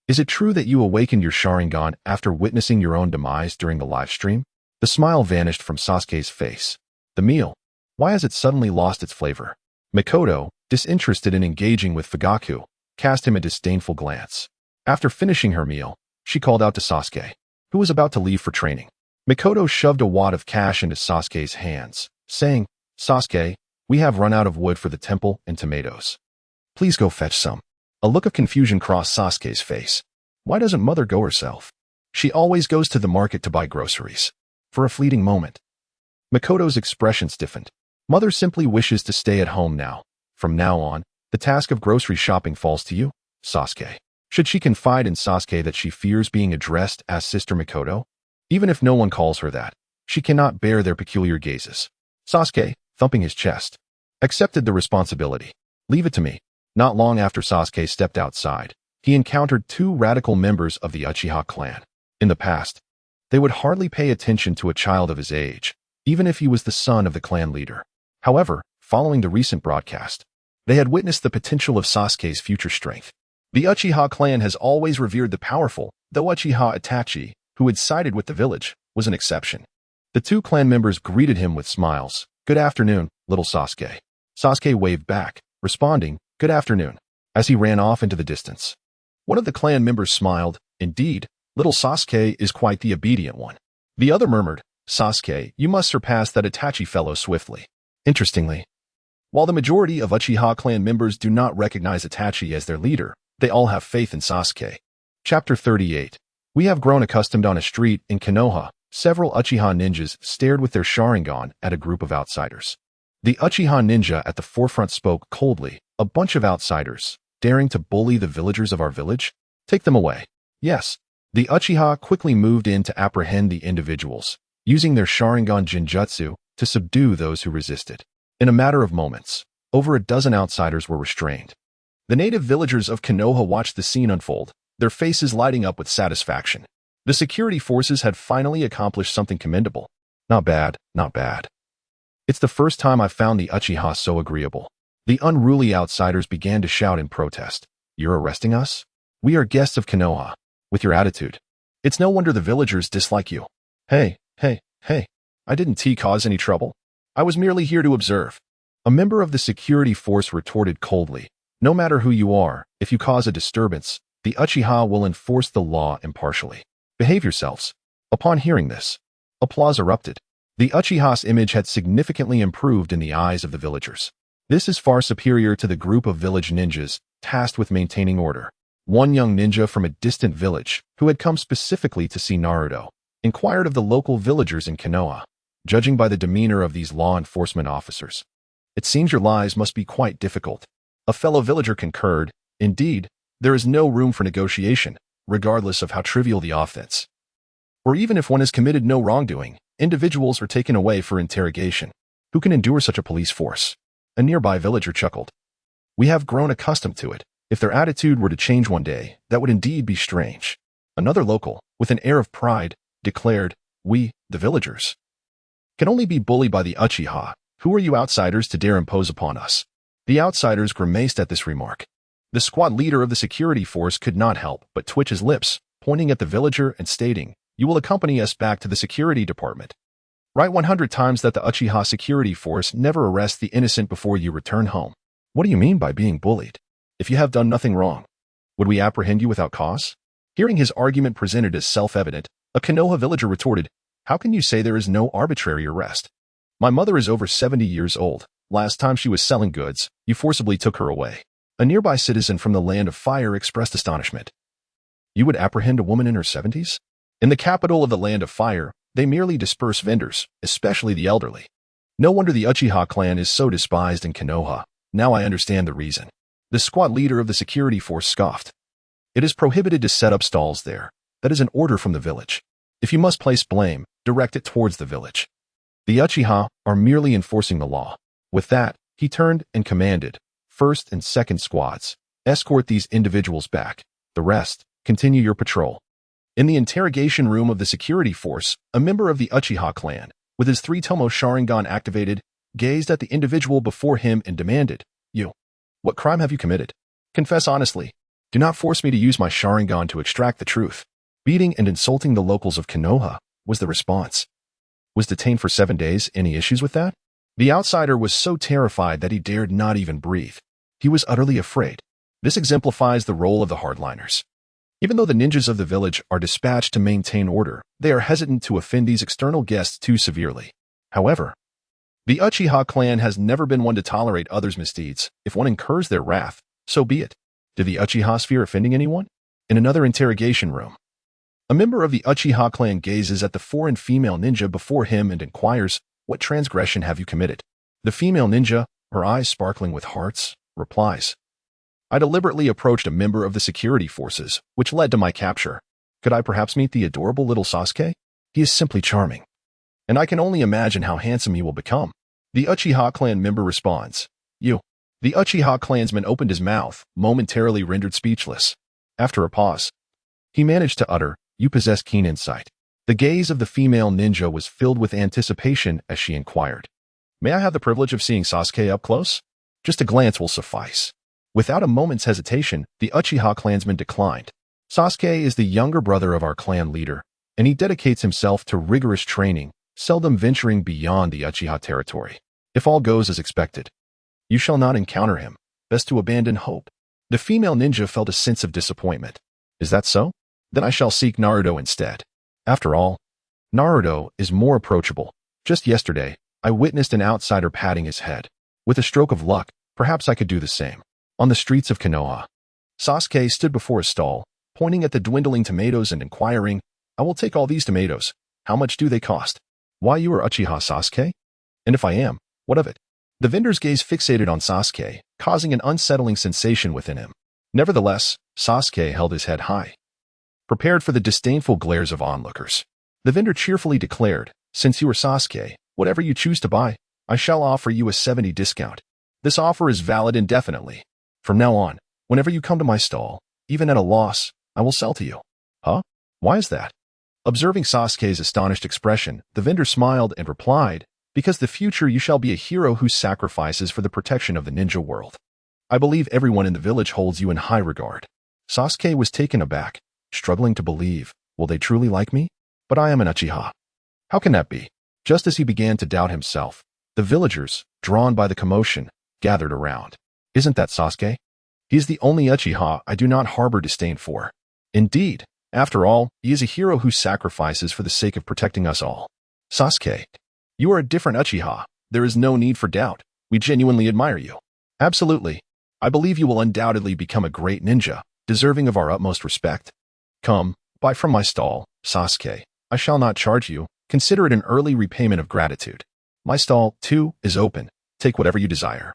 Is it true that you awakened your Sharingan after witnessing your own demise during the live stream? The smile vanished from Sasuke's face. The meal. Why has it suddenly lost its flavor? Makoto, disinterested in engaging with Fugaku, cast him a disdainful glance. After finishing her meal, she called out to Sasuke, who was about to leave for training. Makoto shoved a wad of cash into Sasuke's hands, saying, Sasuke, we have run out of wood for the temple and tomatoes. Please go fetch some. A look of confusion crossed Sasuke's face. Why doesn't mother go herself? She always goes to the market to buy groceries. For a fleeting moment, Makoto's expression stiffened. Mother simply wishes to stay at home now. From now on, the task of grocery shopping falls to you, Sasuke. Should she confide in Sasuke that she fears being addressed as Sister Makoto? Even if no one calls her that, she cannot bear their peculiar gazes. Sasuke, thumping his chest, accepted the responsibility. Leave it to me. Not long after Sasuke stepped outside, he encountered 2 radical members of the Uchiha clan. In the past, they would hardly pay attention to a child of his age, even if he was the son of the clan leader. However, following the recent broadcast, they had witnessed the potential of Sasuke's future strength. The Uchiha clan has always revered the powerful, though Uchiha Itachi, who had sided with the village, was an exception. The 2 clan members greeted him with smiles. Good afternoon, little Sasuke. Sasuke waved back, responding, Good afternoon, as he ran off into the distance. One of the clan members smiled. Indeed, little Sasuke is quite the obedient one. The other murmured, Sasuke, you must surpass that Itachi fellow swiftly. Interestingly, while the majority of Uchiha clan members do not recognize Itachi as their leader, they all have faith in Sasuke. Chapter 38. We have grown accustomed on a street in Konoha. Several Uchiha ninjas stared with their Sharingan at a group of outsiders. The Uchiha ninja at the forefront spoke coldly. A bunch of outsiders, daring to bully the villagers of our village? Take them away. Yes. The Uchiha quickly moved in to apprehend the individuals, using their Sharingan Jinjutsu to subdue those who resisted. In a matter of moments, over a dozen outsiders were restrained. The native villagers of Konoha watched the scene unfold, their faces lighting up with satisfaction. The security forces had finally accomplished something commendable. Not bad, not bad. It's the first time I've found the Uchiha so agreeable. The unruly outsiders began to shout in protest. You're arresting us? We are guests of Konoha. With your attitude, it's no wonder the villagers dislike you. Hey, I didn't cause any trouble. I was merely here to observe. A member of the security force retorted coldly. No matter who you are, if you cause a disturbance, the Uchiha will enforce the law impartially. Behave yourselves. Upon hearing this, applause erupted. The Uchiha's image had significantly improved in the eyes of the villagers. This is far superior to the group of village ninjas tasked with maintaining order. One young ninja from a distant village, who had come specifically to see Naruto, inquired of the local villagers in Konoha. Judging by the demeanor of these law enforcement officers, it seems your lives must be quite difficult. A fellow villager concurred. Indeed, There is no room for negotiation, regardless of how trivial the offense. Or even if one has committed no wrongdoing, individuals are taken away for interrogation. Who can endure such a police force? A nearby villager chuckled. We have grown accustomed to it. If their attitude were to change one day, that would indeed be strange. Another local, with an air of pride, declared, we, the villagers, can only be bullied by the Uchiha. Who are you outsiders to dare impose upon us? The outsiders grimaced at this remark. The squad leader of the security force could not help but twitch his lips, pointing at the villager and stating, you will accompany us back to the security department. Write 100 times that the Uchiha security force never arrests the innocent before you return home. What do you mean by being bullied? If you have done nothing wrong, would we apprehend you without cause? Hearing his argument presented as self-evident, a Konoha villager retorted, how can you say there is no arbitrary arrest? My mother is over 70 years old. Last time she was selling goods, you forcibly took her away. A nearby citizen from the Land of Fire expressed astonishment. You would apprehend a woman in her 70s? In the capital of the Land of Fire, they merely disperse vendors, especially the elderly. No wonder the Uchiha clan is so despised in Konoha. Now I understand the reason. The squad leader of the security force scoffed. It is prohibited to set up stalls there. That is an order from the village. If you must place blame, direct it towards the village. The Uchiha are merely enforcing the law. With that, he turned and commanded, first and second squads, escort these individuals back. The rest, continue your patrol. In the interrogation room of the security force, a member of the Uchiha clan, with his 3-tomo Sharingan activated, gazed at the individual before him and demanded, you, what crime have you committed? Confess honestly. Do not force me to use my Sharingan to extract the truth. Beating and insulting the locals of Konoha was the response. Was detained for 7 days. Any issues with that? The outsider was so terrified that he dared not even breathe. He was utterly afraid. This exemplifies the role of the hardliners. Even though the ninjas of the village are dispatched to maintain order, they are hesitant to offend these external guests too severely. However, the Uchiha clan has never been one to tolerate others' misdeeds. If one incurs their wrath, so be it. Did the Uchiha fear offending anyone? In another interrogation room, a member of the Uchiha clan gazes at the foreign female ninja before him and inquires, what transgression have you committed? The female ninja, her eyes sparkling with hearts, replies, I deliberately approached a member of the security forces, which led to my capture. Could I perhaps meet the adorable little Sasuke? He is simply charming. And I can only imagine how handsome he will become. The Uchiha clan member responds, you. The Uchiha clansman opened his mouth, momentarily rendered speechless. After a pause, he managed to utter, you possess keen insight. The gaze of the female ninja was filled with anticipation as she inquired, may I have the privilege of seeing Sasuke up close? Just a glance will suffice. Without a moment's hesitation, the Uchiha clansman declined. Sasuke is the younger brother of our clan leader, and he dedicates himself to rigorous training, seldom venturing beyond the Uchiha territory. If all goes as expected, you shall not encounter him. Best to abandon hope. The female ninja felt a sense of disappointment. Is that so? Then I shall seek Naruto instead. After all, Naruto is more approachable. Just yesterday, I witnessed an outsider patting his head. With a stroke of luck, perhaps I could do the same. On the streets of Konoha, Sasuke stood before a stall, pointing at the dwindling tomatoes and inquiring, I will take all these tomatoes. How much do they cost? Why, you are Uchiha Sasuke? And if I am, what of it? The vendor's gaze fixated on Sasuke, causing an unsettling sensation within him. Nevertheless, Sasuke held his head high, prepared for the disdainful glares of onlookers. The vendor cheerfully declared, since you are Sasuke, whatever you choose to buy, I shall offer you a 70% discount. This offer is valid indefinitely. From now on, whenever you come to my stall, even at a loss, I will sell to you. Huh? Why is that? Observing Sasuke's astonished expression, the vendor smiled and replied, because the future you shall be a hero who sacrifices for the protection of the ninja world. I believe everyone in the village holds you in high regard. Sasuke was taken aback, struggling to believe, will they truly like me? But I am an Uchiha. How can that be? Just as he began to doubt himself, the villagers, drawn by the commotion, gathered around. Isn't that Sasuke? He is the only Uchiha I do not harbor disdain for. Indeed, after all, he is a hero who sacrifices for the sake of protecting us all. Sasuke, you are a different Uchiha. There is no need for doubt. We genuinely admire you. Absolutely. I believe you will undoubtedly become a great ninja, deserving of our utmost respect. Come, buy from my stall, Sasuke. I shall not charge you. Consider it an early repayment of gratitude. My stall, too, is open. Take whatever you desire.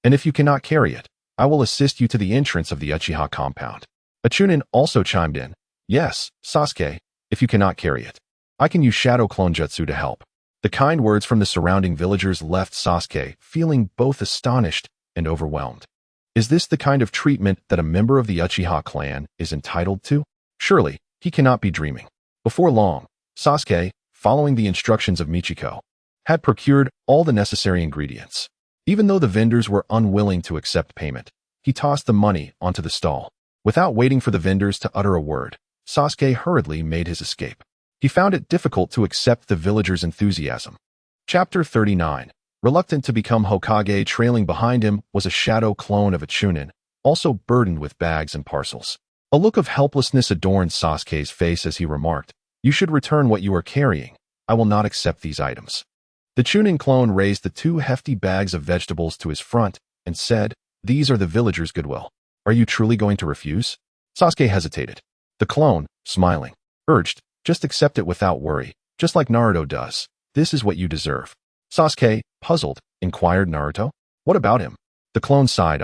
And if you cannot carry it, I will assist you to the entrance of the Uchiha compound. A Chunin also chimed in. Yes, Sasuke, if you cannot carry it. I can use Shadow Clone Jutsu to help. The kind words from the surrounding villagers left Sasuke feeling both astonished and overwhelmed. Is this the kind of treatment that a member of the Uchiha clan is entitled to? Surely, he cannot be dreaming. Before long, Sasuke, following the instructions of Michiko, had procured all the necessary ingredients. Even though the vendors were unwilling to accept payment, he tossed the money onto the stall. Without waiting for the vendors to utter a word, Sasuke hurriedly made his escape. He found it difficult to accept the villagers' enthusiasm. Chapter 39. Reluctant to become Hokage, trailing behind him was a shadow clone of a Chunin, also burdened with bags and parcels. A look of helplessness adorned Sasuke's face as he remarked, "You should return what you are carrying. I will not accept these items." The Chunin clone raised the 2 hefty bags of vegetables to his front and said, "These are the villagers' goodwill. Are you truly going to refuse?" Sasuke hesitated. The clone, smiling, urged, "Just accept it without worry, just like Naruto does. This is what you deserve." Sasuke, puzzled, inquired, "Naruto? What about him?" The clone sighed.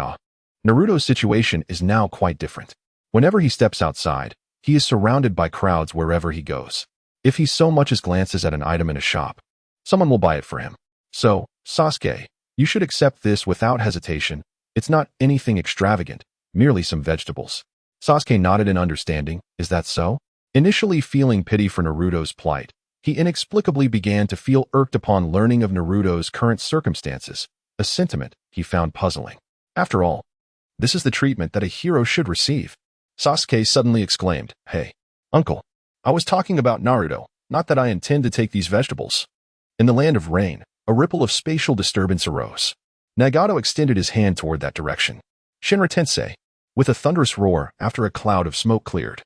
Naruto's situation is now quite different. Whenever he steps outside, he is surrounded by crowds wherever he goes. If he so much as glances at an item in a shop, someone will buy it for him. So, Sasuke, you should accept this without hesitation. It's not anything extravagant, merely some vegetables. Sasuke nodded in understanding. Is that so? Initially feeling pity for Naruto's plight, he inexplicably began to feel irked upon learning of Naruto's current circumstances, a sentiment he found puzzling. After all, this is the treatment that a hero should receive. Sasuke suddenly exclaimed, "Hey, uncle, I was talking about Naruto, not that I intend to take these vegetables." In the land of rain, a ripple of spatial disturbance arose. Nagato extended his hand toward that direction. Shinra Tensei, with a thunderous roar after a cloud of smoke cleared.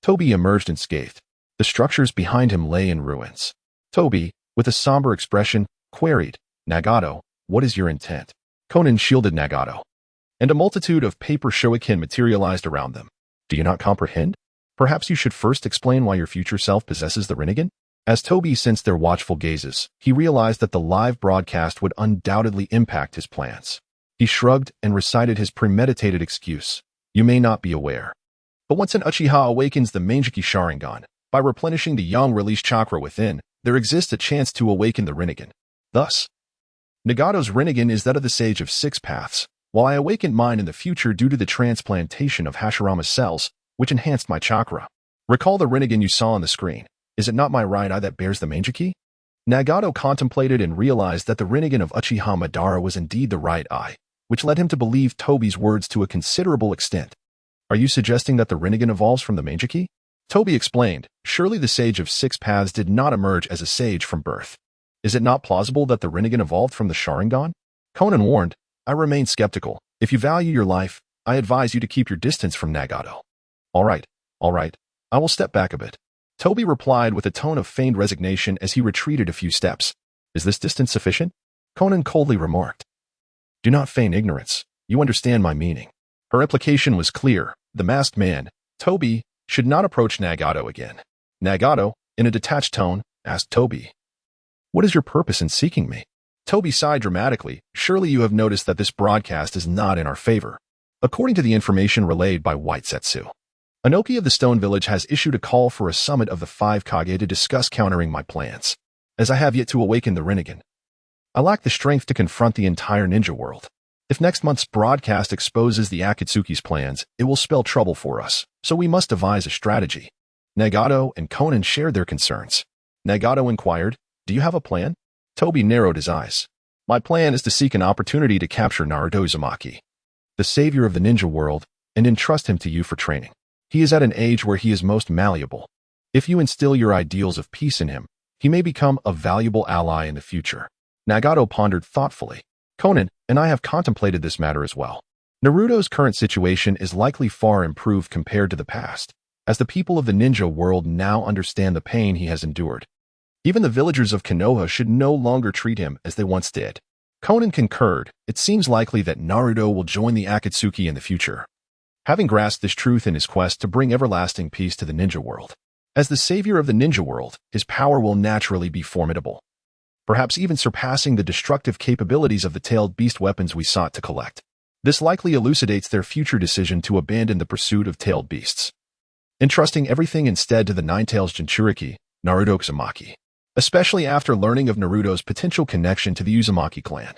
Tobi emerged unscathed. The structures behind him lay in ruins. Tobi, with a somber expression, queried, "Nagato, what is your intent?" Konan shielded Nagato, and a multitude of paper shuriken materialized around them. "Do you not comprehend? Perhaps you should first explain why your future self possesses the Rinnegan?" As Tobi sensed their watchful gazes, he realized that the live broadcast would undoubtedly impact his plans. He shrugged and recited his premeditated excuse. "You may not be aware, but once an Uchiha awakens the Mangekyou Sharingan, by replenishing the yang-release chakra within, there exists a chance to awaken the Rinnegan. Thus, Nagato's Rinnegan is that of the Sage of Six Paths, while I awakened mine in the future due to the transplantation of Hashirama's cells, which enhanced my chakra. Recall the Rinnegan you saw on the screen. Is it not my right eye that bears the Mangekyou?" Nagato contemplated and realized that the Rinnegan of Uchiha Madara was indeed the right eye, which led him to believe Tobi's words to a considerable extent. "Are you suggesting that the Rinnegan evolves from the Mangekyou?" Tobi explained, "Surely the Sage of Six Paths did not emerge as a sage from birth. Is it not plausible that the Rinnegan evolved from the Sharingan?" Konan warned, "I remain skeptical. If you value your life, I advise you to keep your distance from Nagato." All right, I will step back a bit." Tobi replied with a tone of feigned resignation as he retreated a few steps. "Is this distance sufficient?" Konan coldly remarked. "Do not feign ignorance. You understand my meaning." Her implication was clear. The masked man, Tobi, should not approach Nagato again. Nagato, in a detached tone, asked Tobi, "What is your purpose in seeking me?" Tobi sighed dramatically. "Surely you have noticed that this broadcast is not in our favor. According to the information relayed by White Setsu, Anoki of the Stone Village has issued a call for a summit of the 5 Kage to discuss countering my plans. As I have yet to awaken the Rinnegan, I lack the strength to confront the entire ninja world. If next month's broadcast exposes the Akatsuki's plans, it will spell trouble for us, so we must devise a strategy." Nagato and Konan shared their concerns. Nagato inquired, "Do you have a plan?" Tobi narrowed his eyes. "My plan is to seek an opportunity to capture Naruto Uzumaki, the savior of the ninja world, and entrust him to you for training. He is at an age where he is most malleable. If you instill your ideals of peace in him, he may become a valuable ally in the future." Nagato pondered thoughtfully. "Konan and I have contemplated this matter as well. Naruto's current situation is likely far improved compared to the past, as the people of the ninja world now understand the pain he has endured. Even the villagers of Konoha should no longer treat him as they once did." Konan concurred. It seems likely that Naruto will join the Akatsuki in the future, having grasped this truth in his quest to bring everlasting peace to the ninja world. As the savior of the ninja world, his power will naturally be formidable, perhaps even surpassing the destructive capabilities of the tailed beast weapons we sought to collect. This likely elucidates their future decision to abandon the pursuit of tailed beasts, entrusting everything instead to the nine-tails Jinchuriki, Naruto Uzumaki, especially after learning of Naruto's potential connection to the Uzumaki clan.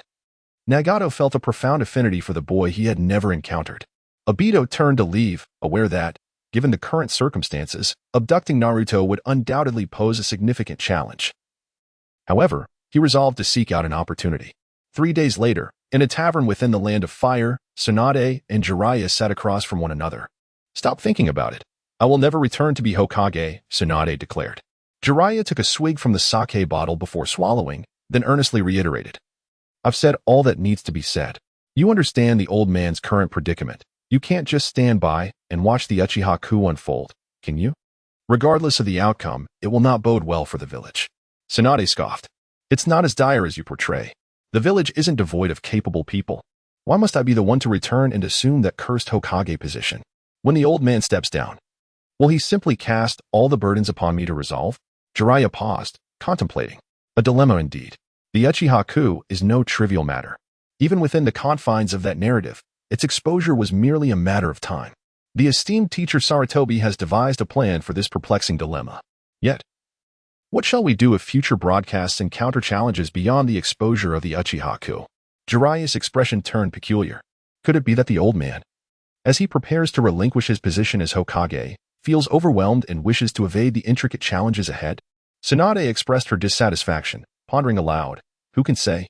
Nagato felt a profound affinity for the boy he had never encountered. Obito turned to leave, aware that, given the current circumstances, abducting Naruto would undoubtedly pose a significant challenge. However, he resolved to seek out an opportunity. 3 days later, in a tavern within the Land of Fire, Tsunade and Jiraiya sat across from one another. "Stop thinking about it. I will never return to be Hokage," Tsunade declared. Jiraiya took a swig from the sake bottle before swallowing, then earnestly reiterated, "I've said all that needs to be said. You understand the old man's current predicament. You can't just stand by and watch the Uchiha coup unfold, can you? Regardless of the outcome, it will not bode well for the village." Tsunade scoffed. "It's not as dire as you portray. The village isn't devoid of capable people. Why must I be the one to return and assume that cursed Hokage position? When the old man steps down, will he simply cast all the burdens upon me to resolve?" Jiraiya paused, contemplating. A dilemma indeed. The Uchiha coup is no trivial matter. Even within the confines of that narrative, its exposure was merely a matter of time. The esteemed teacher Sarutobi has devised a plan for this perplexing dilemma. Yet, what shall we do if future broadcasts encounter challenges beyond the exposure of the Uchiha coup? Jiraiya's expression turned peculiar. Could it be that the old man, as he prepares to relinquish his position as Hokage, feels overwhelmed and wishes to evade the intricate challenges ahead? Tsunade expressed her dissatisfaction, pondering aloud. Who can say?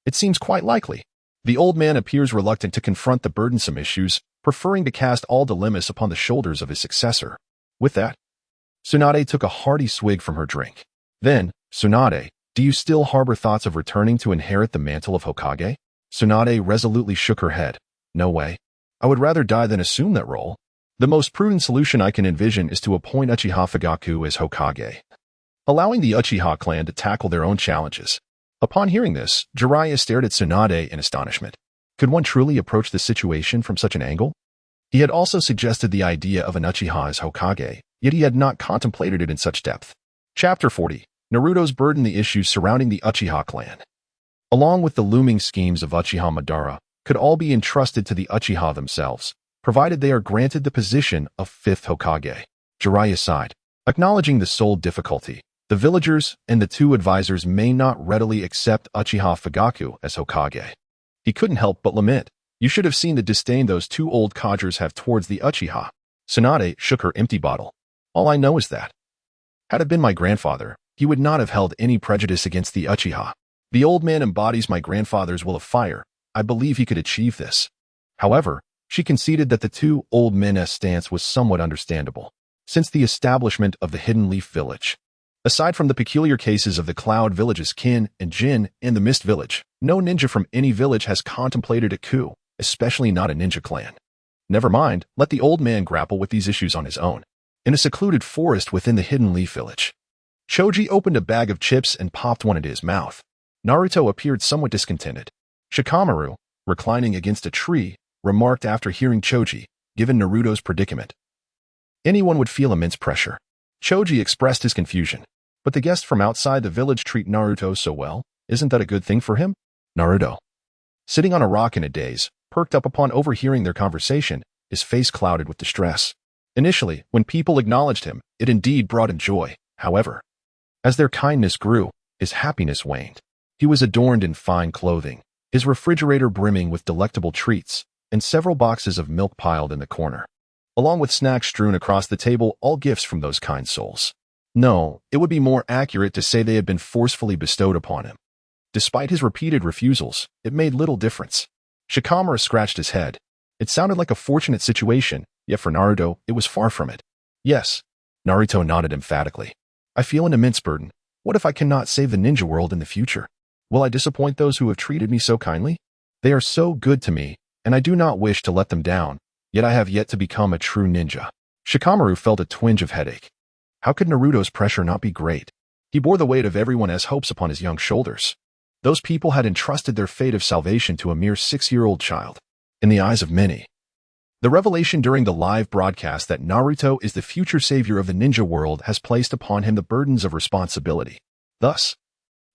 It seems quite likely. The old man appears reluctant to confront the burdensome issues, preferring to cast all dilemmas upon the shoulders of his successor. With that, Tsunade took a hearty swig from her drink. Then, "Tsunade, do you still harbor thoughts of returning to inherit the mantle of Hokage?" Tsunade resolutely shook her head. "No way. I would rather die than assume that role. The most prudent solution I can envision is to appoint Uchiha Fugaku as Hokage, allowing the Uchiha clan to tackle their own challenges." Upon hearing this, Jiraiya stared at Tsunade in astonishment. Could one truly approach the situation from such an angle? He had also suggested the idea of an Uchiha as Hokage, yet he had not contemplated it in such depth. Chapter 40. Naruto's burden. The issues surrounding the Uchiha clan, along with the looming schemes of Uchiha Madara, could all be entrusted to the Uchiha themselves, provided they are granted the position of 5th Hokage. Jiraiya sighed, acknowledging the sole difficulty. The villagers and the 2 advisors may not readily accept Uchiha Fugaku as Hokage. He couldn't help but lament. You should have seen the disdain those 2 old codgers have towards the Uchiha. Tsunade shook her empty bottle. All I know is that, had it been my grandfather, he would not have held any prejudice against the Uchiha. The old man embodies my grandfather's will of fire. I believe he could achieve this. However, she conceded that the 2 old men's stance was somewhat understandable. Since the establishment of the Hidden Leaf Village, aside from the peculiar cases of the Cloud Village's Kin and Jin and the Mist Village, no ninja from any village has contemplated a coup, especially not a ninja clan. Never mind, let the old man grapple with these issues on his own. In a secluded forest within the Hidden Leaf Village, Choji opened a bag of chips and popped one into his mouth. Naruto appeared somewhat discontented. Shikamaru, reclining against a tree, remarked after hearing Choji, given Naruto's predicament, anyone would feel immense pressure. Choji expressed his confusion. But the guests from outside the village treat Naruto so well, isn't that a good thing for him? Naruto, sitting on a rock in a daze, perked up upon overhearing their conversation, his face clouded with distress. Initially, when people acknowledged him, it indeed brought him joy. However, as their kindness grew, his happiness waned. He was adorned in fine clothing, his refrigerator brimming with delectable treats, and several boxes of milk piled in the corner, along with snacks strewn across the table, all gifts from those kind souls. No, it would be more accurate to say they had been forcefully bestowed upon him. Despite his repeated refusals, it made little difference. Shikamaru scratched his head. It sounded like a fortunate situation, yet for Naruto, it was far from it. Yes, Naruto nodded emphatically. I feel an immense burden. What if I cannot save the ninja world in the future? Will I disappoint those who have treated me so kindly? They are so good to me, and I do not wish to let them down, yet I have yet to become a true ninja. Shikamaru felt a twinge of headache. How could Naruto's pressure not be great? He bore the weight of everyone's hopes upon his young shoulders. Those people had entrusted their fate of salvation to a mere 6-year-old child. In the eyes of many, the revelation during the live broadcast that Naruto is the future savior of the ninja world has placed upon him the burdens of responsibility. Thus,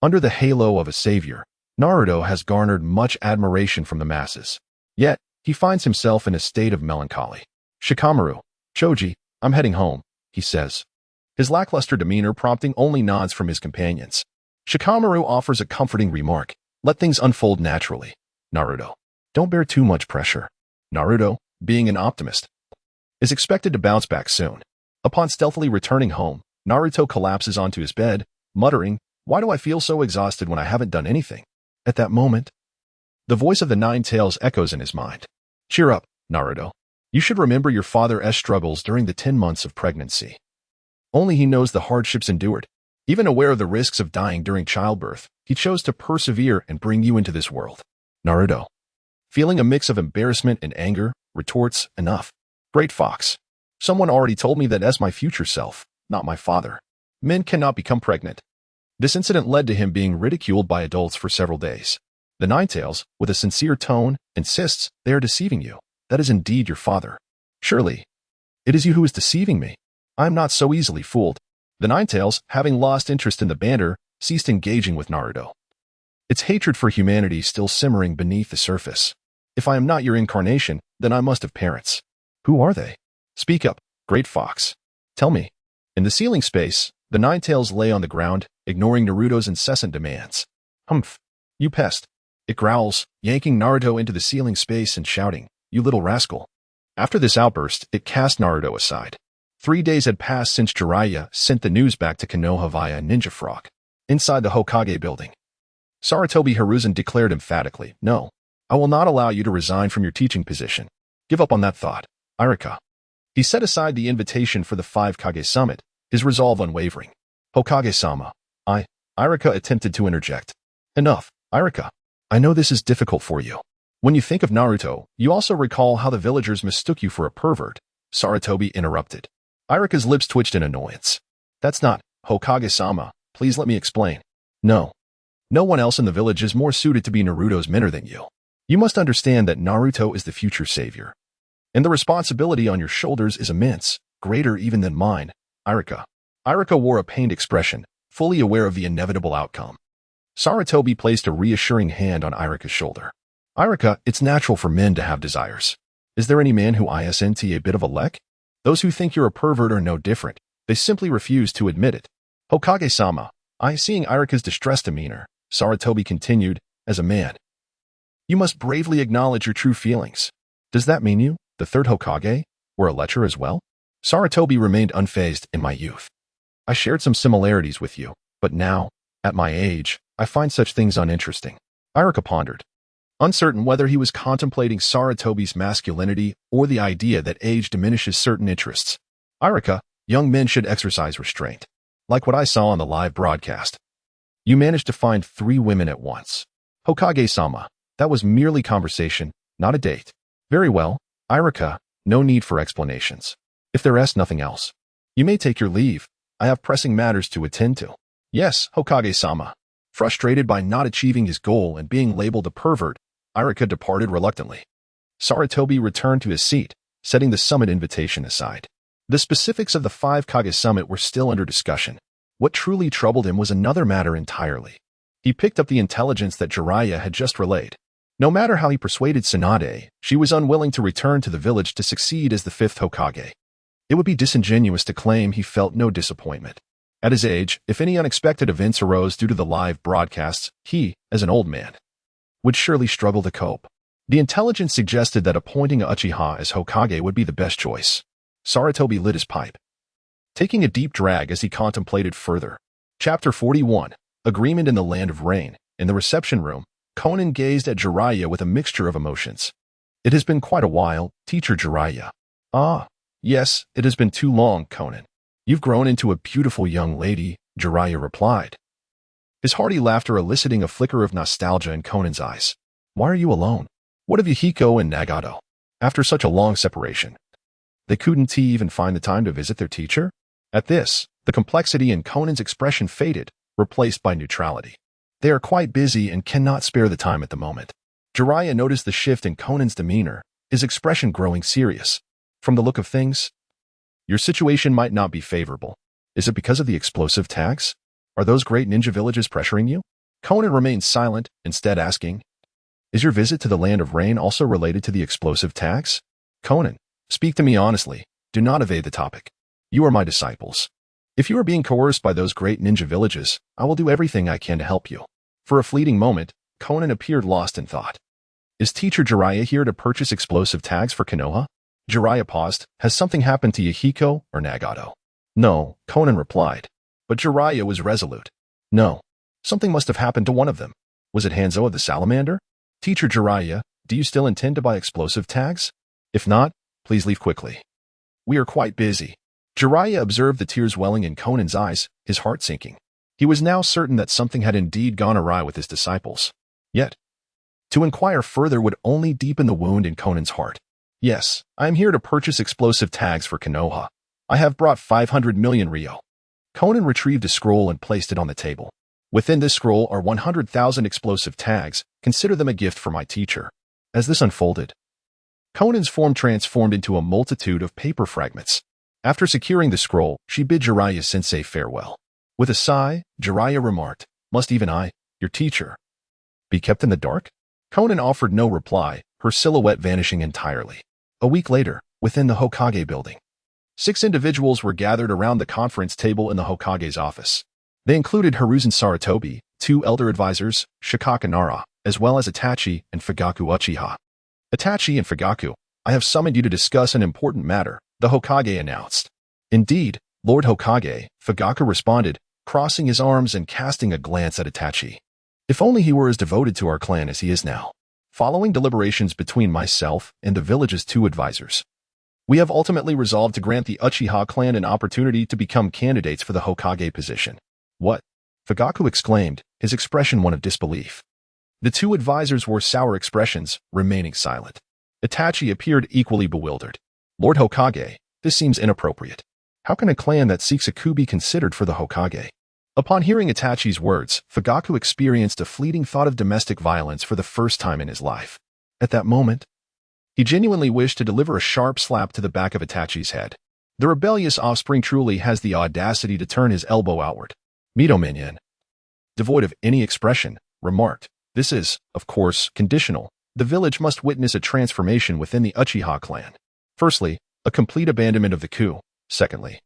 under the halo of a savior, Naruto has garnered much admiration from the masses. Yet, he finds himself in a state of melancholy. Shikamaru, Choji, I'm heading home, he says. His lackluster demeanor prompting only nods from his companions. Shikamaru offers a comforting remark. Let things unfold naturally. Naruto, don't bear too much pressure. Naruto, being an optimist, is expected to bounce back soon. Upon stealthily returning home, Naruto collapses onto his bed, muttering, why do I feel so exhausted when I haven't done anything? At that moment, the voice of the Nine Tails echoes in his mind. Cheer up, Naruto. You should remember your father's struggles during the 10 months of pregnancy. Only he knows the hardships endured. Even aware of the risks of dying during childbirth, he chose to persevere and bring you into this world. Naruto, feeling a mix of embarrassment and anger, retorts, enough. Great Fox. Someone already told me that as my future self, not my father. Men cannot become pregnant. This incident led to him being ridiculed by adults for several days. The Nine Tails, with a sincere tone, insists they are deceiving you. That is indeed your father. Surely, it is you who is deceiving me. I am not so easily fooled. The Nine Tails, having lost interest in the banter, ceased engaging with Naruto. Its hatred for humanity still simmering beneath the surface. If I am not your incarnation, then I must have parents. Who are they? Speak up, Great Fox. Tell me. In the ceiling space, the Nine Tails lay on the ground, ignoring Naruto's incessant demands. Humph. You pest. It growls, yanking Naruto into the ceiling space and shouting, you little rascal. After this outburst, it cast Naruto aside. 3 days had passed since Jiraiya sent the news back to Konoha via Ninja Frog. Inside the Hokage building, Sarutobi Hiruzen declared emphatically, no, I will not allow you to resign from your teaching position. Give up on that thought, Irika. He set aside the invitation for the 5 Kage Summit, his resolve unwavering. Hokage-sama, Irika attempted to interject. Enough, Irika. I know this is difficult for you. When you think of Naruto, you also recall how the villagers mistook you for a pervert, Sarutobi interrupted. Irika's lips twitched in annoyance. That's not, Hokage-sama, please let me explain. No. No one else in the village is more suited to be Naruto's mentor than you. You must understand that Naruto is the future savior. And the responsibility on your shoulders is immense, greater even than mine, Irika. Irika wore a pained expression, fully aware of the inevitable outcome. Sarutobi placed a reassuring hand on Irika's shoulder. Irika, it's natural for men to have desires. Is there any man who isn't a bit of a lek? Those who think you're a pervert are no different. They simply refuse to admit it. Hokage-sama, seeing Irika's distressed demeanor, Sarutobi continued, as a man, you must bravely acknowledge your true feelings. Does that mean you, the 3rd Hokage, were a lecher as well? Sarutobi remained unfazed. In my youth, I shared some similarities with you, but now, at my age, I find such things uninteresting. Irika pondered, uncertain whether he was contemplating Sarutobi's masculinity or the idea that age diminishes certain interests. Irika, young men should exercise restraint. Like what I saw on the live broadcast. You managed to find 3 women at once. Hokage-sama, that was merely conversation, not a date. Very well, Irika, no need for explanations. If there is nothing else, you may take your leave. I have pressing matters to attend to. Yes, Hokage-sama. Frustrated by not achieving his goal and being labeled a pervert, Irika departed reluctantly. Sarutobi returned to his seat, setting the summit invitation aside. The specifics of the 5 Kage Summit were still under discussion. What truly troubled him was another matter entirely. He picked up the intelligence that Jiraiya had just relayed. No matter how he persuaded Tsunade, she was unwilling to return to the village to succeed as the 5th Hokage. It would be disingenuous to claim he felt no disappointment. At his age, if any unexpected events arose due to the live broadcasts, he, as an old man, would surely struggle to cope. The intelligence suggested that appointing a Uchiha as Hokage would be the best choice. Sarutobi lit his pipe, taking a deep drag as he contemplated further. Chapter 41, Agreement in the Land of Rain. In the reception room, Konan gazed at Jiraiya with a mixture of emotions. It has been quite a while, Teacher Jiraiya. Ah, yes, it has been too long, Konan. You've grown into a beautiful young lady, Jiraiya replied, his hearty laughter eliciting a flicker of nostalgia in Konan's eyes. Why are you alone? What of Yahiko and Nagato? After such a long separation, they couldn't even find the time to visit their teacher? At this, the complexity in Konan's expression faded, replaced by neutrality. They are quite busy and cannot spare the time at the moment. Jiraiya noticed the shift in Konan's demeanor, his expression growing serious. From the look of things, your situation might not be favorable. Is it because of the explosive tags? Are those great ninja villages pressuring you? Konan remained silent, instead asking, Is your visit to the land of rain also related to the explosive tags? Conan, speak to me honestly. Do not evade the topic. You are my disciples. If you are being coerced by those great ninja villages, I will do everything I can to help you. For a fleeting moment, Conan appeared lost in thought. Is teacher Jiraiya here to purchase explosive tags for Konoha? Jiraiya paused. Has something happened to Yahiko or Nagato? No, Conan replied. But Jiraiya was resolute. No. Something must have happened to one of them. Was it Hanzo of the Salamander? Teacher Jiraiya, do you still intend to buy explosive tags? If not, please leave quickly. We are quite busy. Jiraiya observed the tears welling in Conan's eyes, his heart sinking. He was now certain that something had indeed gone awry with his disciples. Yet, to inquire further would only deepen the wound in Conan's heart. Yes, I am here to purchase explosive tags for Konoha. I have brought 500 million ryo. Conan retrieved a scroll and placed it on the table. Within this scroll are 100,000 explosive tags. Consider them a gift for my teacher. As this unfolded, Conan's form transformed into a multitude of paper fragments. After securing the scroll, she bid Jiraiya-sensei farewell. With a sigh, Jiraiya remarked, "Must even I, your teacher, be kept in the dark?" Conan offered no reply, her silhouette vanishing entirely. A week later, within the Hokage building, 6 individuals were gathered around the conference table in the Hokage's office. They included Hiruzen Sarutobi, 2 elder advisors, Shikaka Nara, as well as Itachi and Fugaku Uchiha. Itachi and Fugaku, I have summoned you to discuss an important matter, the Hokage announced. Indeed, Lord Hokage, Fugaku responded, crossing his arms and casting a glance at Itachi. If only he were as devoted to our clan as he is now. Following deliberations between myself and the village's 2 advisors, we have ultimately resolved to grant the Uchiha clan an opportunity to become candidates for the Hokage position. What? Fugaku exclaimed, his expression one of disbelief. The 2 advisors wore sour expressions, remaining silent. Itachi appeared equally bewildered. Lord Hokage, this seems inappropriate. How can a clan that seeks a coup be considered for the Hokage? Upon hearing Itachi's words, Fugaku experienced a fleeting thought of domestic violence for the first time in his life. At that moment, he genuinely wished to deliver a sharp slap to the back of Itachi's head. The rebellious offspring truly has the audacity to turn his elbow outward. Mito Minion, devoid of any expression, remarked, "This is, of course, conditional. The village must witness a transformation within the Uchiha clan. Firstly, a complete abandonment of the coup. Secondly,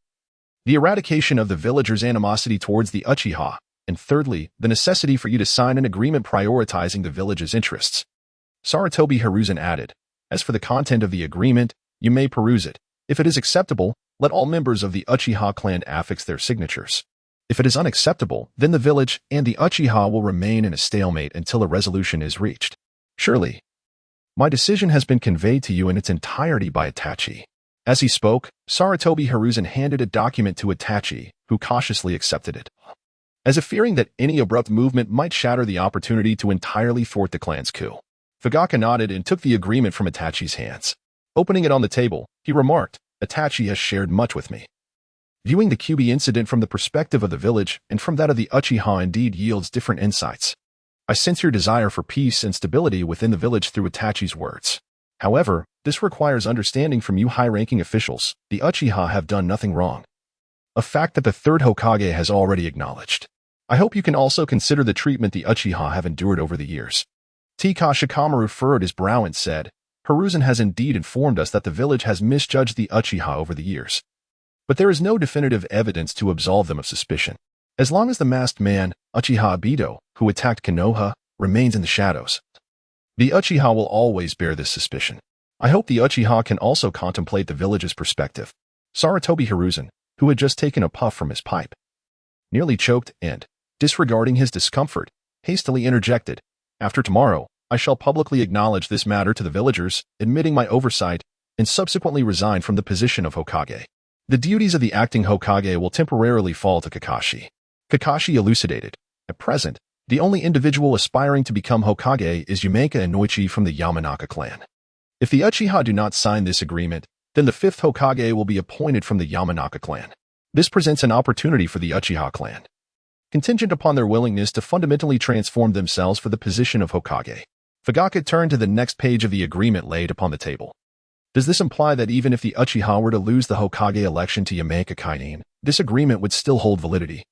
the eradication of the villagers' animosity towards the Uchiha. And thirdly, the necessity for you to sign an agreement prioritizing the village's interests." Sarutobi Hiruzen added, "As for the content of the agreement, you may peruse it. If it is acceptable, let all members of the Uchiha clan affix their signatures. If it is unacceptable, then the village and the Uchiha will remain in a stalemate until a resolution is reached. Surely, my decision has been conveyed to you in its entirety by Itachi." As he spoke, Sarutobi Hiruzen handed a document to Itachi, who cautiously accepted it. As if fearing that any abrupt movement might shatter the opportunity to entirely thwart the clan's coup, Fugaku nodded and took the agreement from Itachi's hands. Opening it on the table, he remarked, "Itachi has shared much with me. Viewing the Qiuli incident from the perspective of the village and from that of the Uchiha indeed yields different insights. I sense your desire for peace and stability within the village through Itachi's words. However, this requires understanding from you high-ranking officials. The Uchiha have done nothing wrong. A fact that the 3rd Hokage has already acknowledged. I hope you can also consider the treatment the Uchiha have endured over the years." Tika Shikamaru furrowed his brow and said, "Hiruzen has indeed informed us that the village has misjudged the Uchiha over the years. But there is no definitive evidence to absolve them of suspicion. As long as the masked man, Uchiha Obito, who attacked Konoha, remains in the shadows, the Uchiha will always bear this suspicion. I hope the Uchiha can also contemplate the village's perspective." Sarutobi Hiruzen, who had just taken a puff from his pipe, nearly choked and, disregarding his discomfort, hastily interjected, "After tomorrow, I shall publicly acknowledge this matter to the villagers, admitting my oversight, and subsequently resign from the position of Hokage. The duties of the acting Hokage will temporarily fall to Kakashi." Kakashi elucidated, "At present, the only individual aspiring to become Hokage is Yumeka Inoichi from the Yamanaka clan. If the Uchiha do not sign this agreement, then the 5th Hokage will be appointed from the Yamanaka clan. This presents an opportunity for the Uchiha clan, contingent upon their willingness to fundamentally transform themselves for the position of Hokage." Fugaku turned to the next page of the agreement laid upon the table. "Does this imply that even if the Uchiha were to lose the Hokage election to Yameka Kainin, this agreement would still hold validity,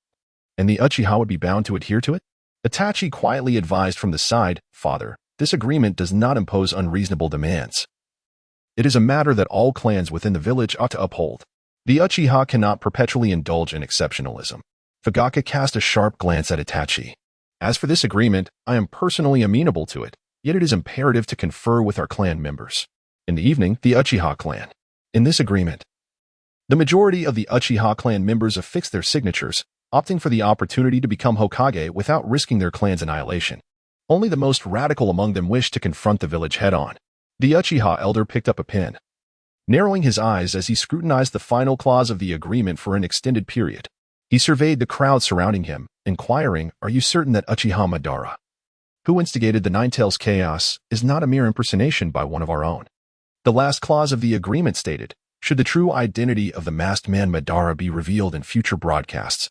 and the Uchiha would be bound to adhere to it?" Itachi quietly advised from the side, "Father, this agreement does not impose unreasonable demands. It is a matter that all clans within the village ought to uphold. The Uchiha cannot perpetually indulge in exceptionalism. Fugaka cast a sharp glance at Itachi. As for this agreement, I am personally amenable to it, yet it is imperative to confer with our clan members. In the evening, the Uchiha clan. In this agreement, the majority of the Uchiha clan members affixed their signatures, opting for the opportunity to become Hokage without risking their clan's annihilation. Only the most radical among them wished to confront the village head-on. The Uchiha elder picked up a pen, narrowing his eyes as he scrutinized the final clause of the agreement for an extended period. He surveyed the crowd surrounding him, inquiring, "Are you certain that Uchiha Madara, who instigated the Nine-Tails chaos, is not a mere impersonation by one of our own?" The last clause of the agreement stated, "Should the true identity of the masked man Madara be revealed in future broadcasts,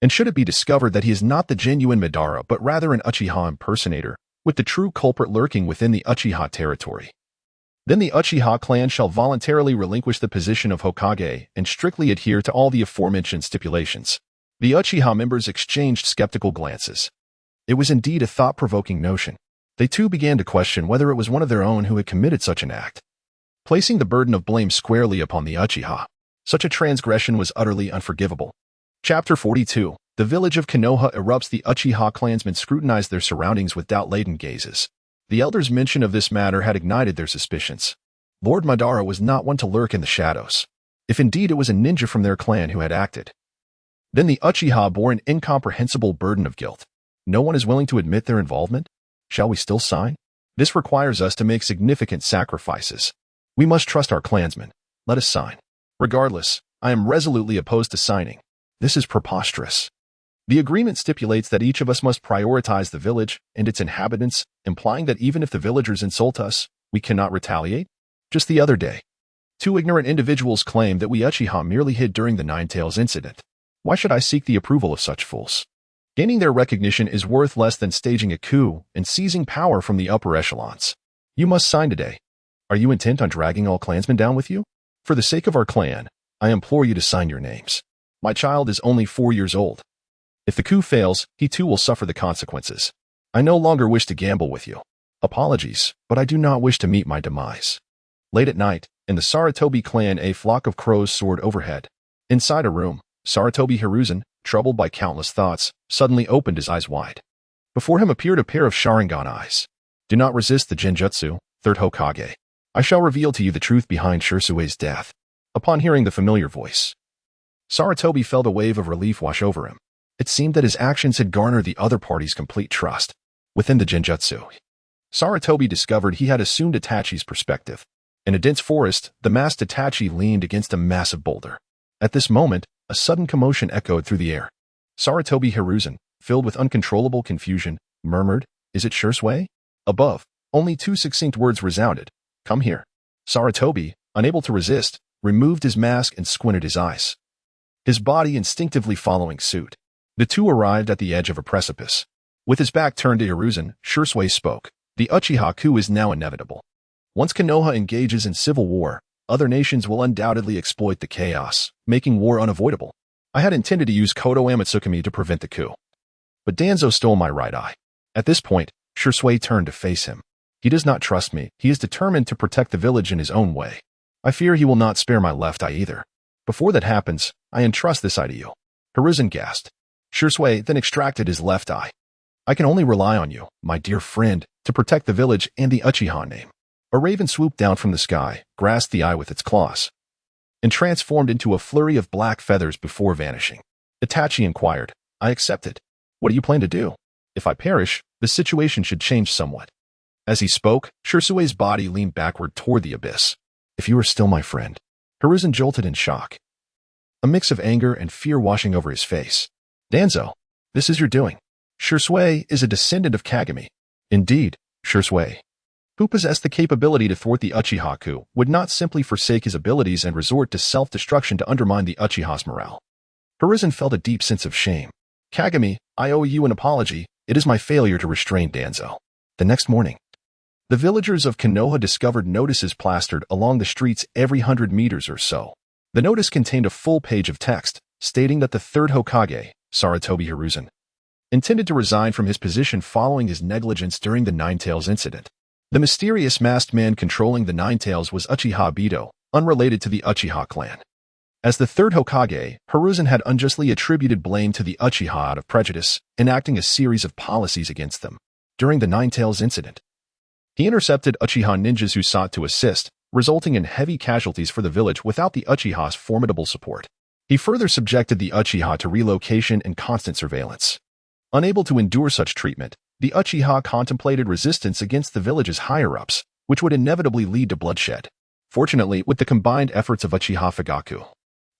and should it be discovered that he is not the genuine Madara but rather an Uchiha impersonator, with the true culprit lurking within the Uchiha territory, then the Uchiha clan shall voluntarily relinquish the position of Hokage and strictly adhere to all the aforementioned stipulations." The Uchiha members exchanged skeptical glances. It was indeed a thought-provoking notion. They too began to question whether it was one of their own who had committed such an act. Placing the burden of blame squarely upon the Uchiha, such a transgression was utterly unforgivable. Chapter 42. The village of Konoha erupts. The Uchiha clansmen scrutinized their surroundings with doubt-laden gazes. The elder's mention of this matter had ignited their suspicions. Lord Madara was not one to lurk in the shadows. If indeed it was a ninja from their clan who had acted, then the Uchiha bore an incomprehensible burden of guilt. No one is willing to admit their involvement? Shall we still sign? This requires us to make significant sacrifices. We must trust our clansmen. Let us sign. Regardless, I am resolutely opposed to signing. This is preposterous. The agreement stipulates that each of us must prioritize the village and its inhabitants, implying that even if the villagers insult us, we cannot retaliate? Just the other day, two ignorant individuals claimed that we Uchiha merely hid during the Nine-Tails incident. Why should I seek the approval of such fools? Gaining their recognition is worth less than staging a coup and seizing power from the upper echelons. You must sign today. Are you intent on dragging all clansmen down with you? For the sake of our clan, I implore you to sign your names. My child is only 4 years old. If the coup fails, he too will suffer the consequences. I no longer wish to gamble with you. Apologies, but I do not wish to meet my demise. Late at night, in the Sarutobi clan, a flock of crows soared overhead. Inside a room, Sarutobi Hiruzen, troubled by countless thoughts, suddenly opened his eyes wide. Before him appeared a pair of Sharingan eyes. Do not resist the Genjutsu, third Hokage. I shall reveal to you the truth behind Shirsue's death. Upon hearing the familiar voice, Sarutobi felt a wave of relief wash over him. It seemed that his actions had garnered the other party's complete trust. Within the Genjutsu, Sarutobi discovered he had assumed Itachi's perspective. In a dense forest, the masked Itachi leaned against a massive boulder. At this moment, a sudden commotion echoed through the air. Sarutobi Hiruzen, filled with uncontrollable confusion, murmured, "Is it Shisui?" Above, only two succinct words resounded. "Come here." Sarutobi, unable to resist, removed his mask and squinted his eyes, his body instinctively following suit. The two arrived at the edge of a precipice. With his back turned to Hiruzen, Shisui spoke. The Uchiha coup is now inevitable. Once Konoha engages in civil war, other nations will undoubtedly exploit the chaos, making war unavoidable. I had intended to use Kodo Amatsukami to prevent the coup, but Danzo stole my right eye. At this point, Shisui turned to face him. He does not trust me. He is determined to protect the village in his own way. I fear he will not spare my left eye either. Before that happens, I entrust this eye to you. Hiruzen gasped. Shisui then extracted his left eye. I can only rely on you, my dear friend, to protect the village and the Uchiha name. A raven swooped down from the sky, grasped the eye with its claws, and transformed into a flurry of black feathers before vanishing. Itachi inquired, I accepted. What do you plan to do? If I perish, the situation should change somewhat. As he spoke, Shirsue's body leaned backward toward the abyss. If you are still my friend. Hiruzen jolted in shock, a mix of anger and fear washing over his face. Danzo, this is your doing. Shisui is a descendant of Kagami. Indeed, Shisui, who possessed the capability to thwart the Uchiha coup, would not simply forsake his abilities and resort to self-destruction to undermine the Uchiha's morale. Hiruzen felt a deep sense of shame. Kagami, I owe you an apology. It is my failure to restrain Danzo. The next morning, the villagers of Konoha discovered notices plastered along the streets every 100 meters or so. The notice contained a full page of text, stating that the third Hokage, Sarutobi Hiruzen, intended to resign from his position following his negligence during the Ninetales incident. The mysterious masked man controlling the Ninetales was Uchiha Obito, unrelated to the Uchiha clan. As the third Hokage, Hiruzen had unjustly attributed blame to the Uchiha out of prejudice, enacting a series of policies against them. During the Ninetales incident, he intercepted Uchiha ninjas who sought to assist, resulting in heavy casualties for the village without the Uchiha's formidable support. He further subjected the Uchiha to relocation and constant surveillance. Unable to endure such treatment, the Uchiha contemplated resistance against the village's higher-ups, which would inevitably lead to bloodshed. Fortunately, with the combined efforts of Uchiha Fugaku,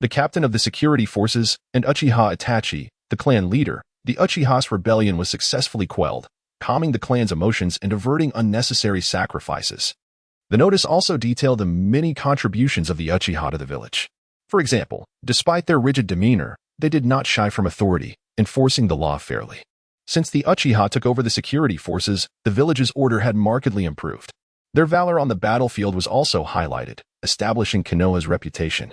the captain of the security forces, and Uchiha Itachi, the clan leader, the Uchiha's rebellion was successfully quelled, calming the clan's emotions and averting unnecessary sacrifices. The notice also detailed the many contributions of the Uchiha to the village. For example, despite their rigid demeanor, they did not shy from authority, enforcing the law fairly. Since the Uchiha took over the security forces, the village's order had markedly improved. Their valor on the battlefield was also highlighted, establishing Konoha's reputation.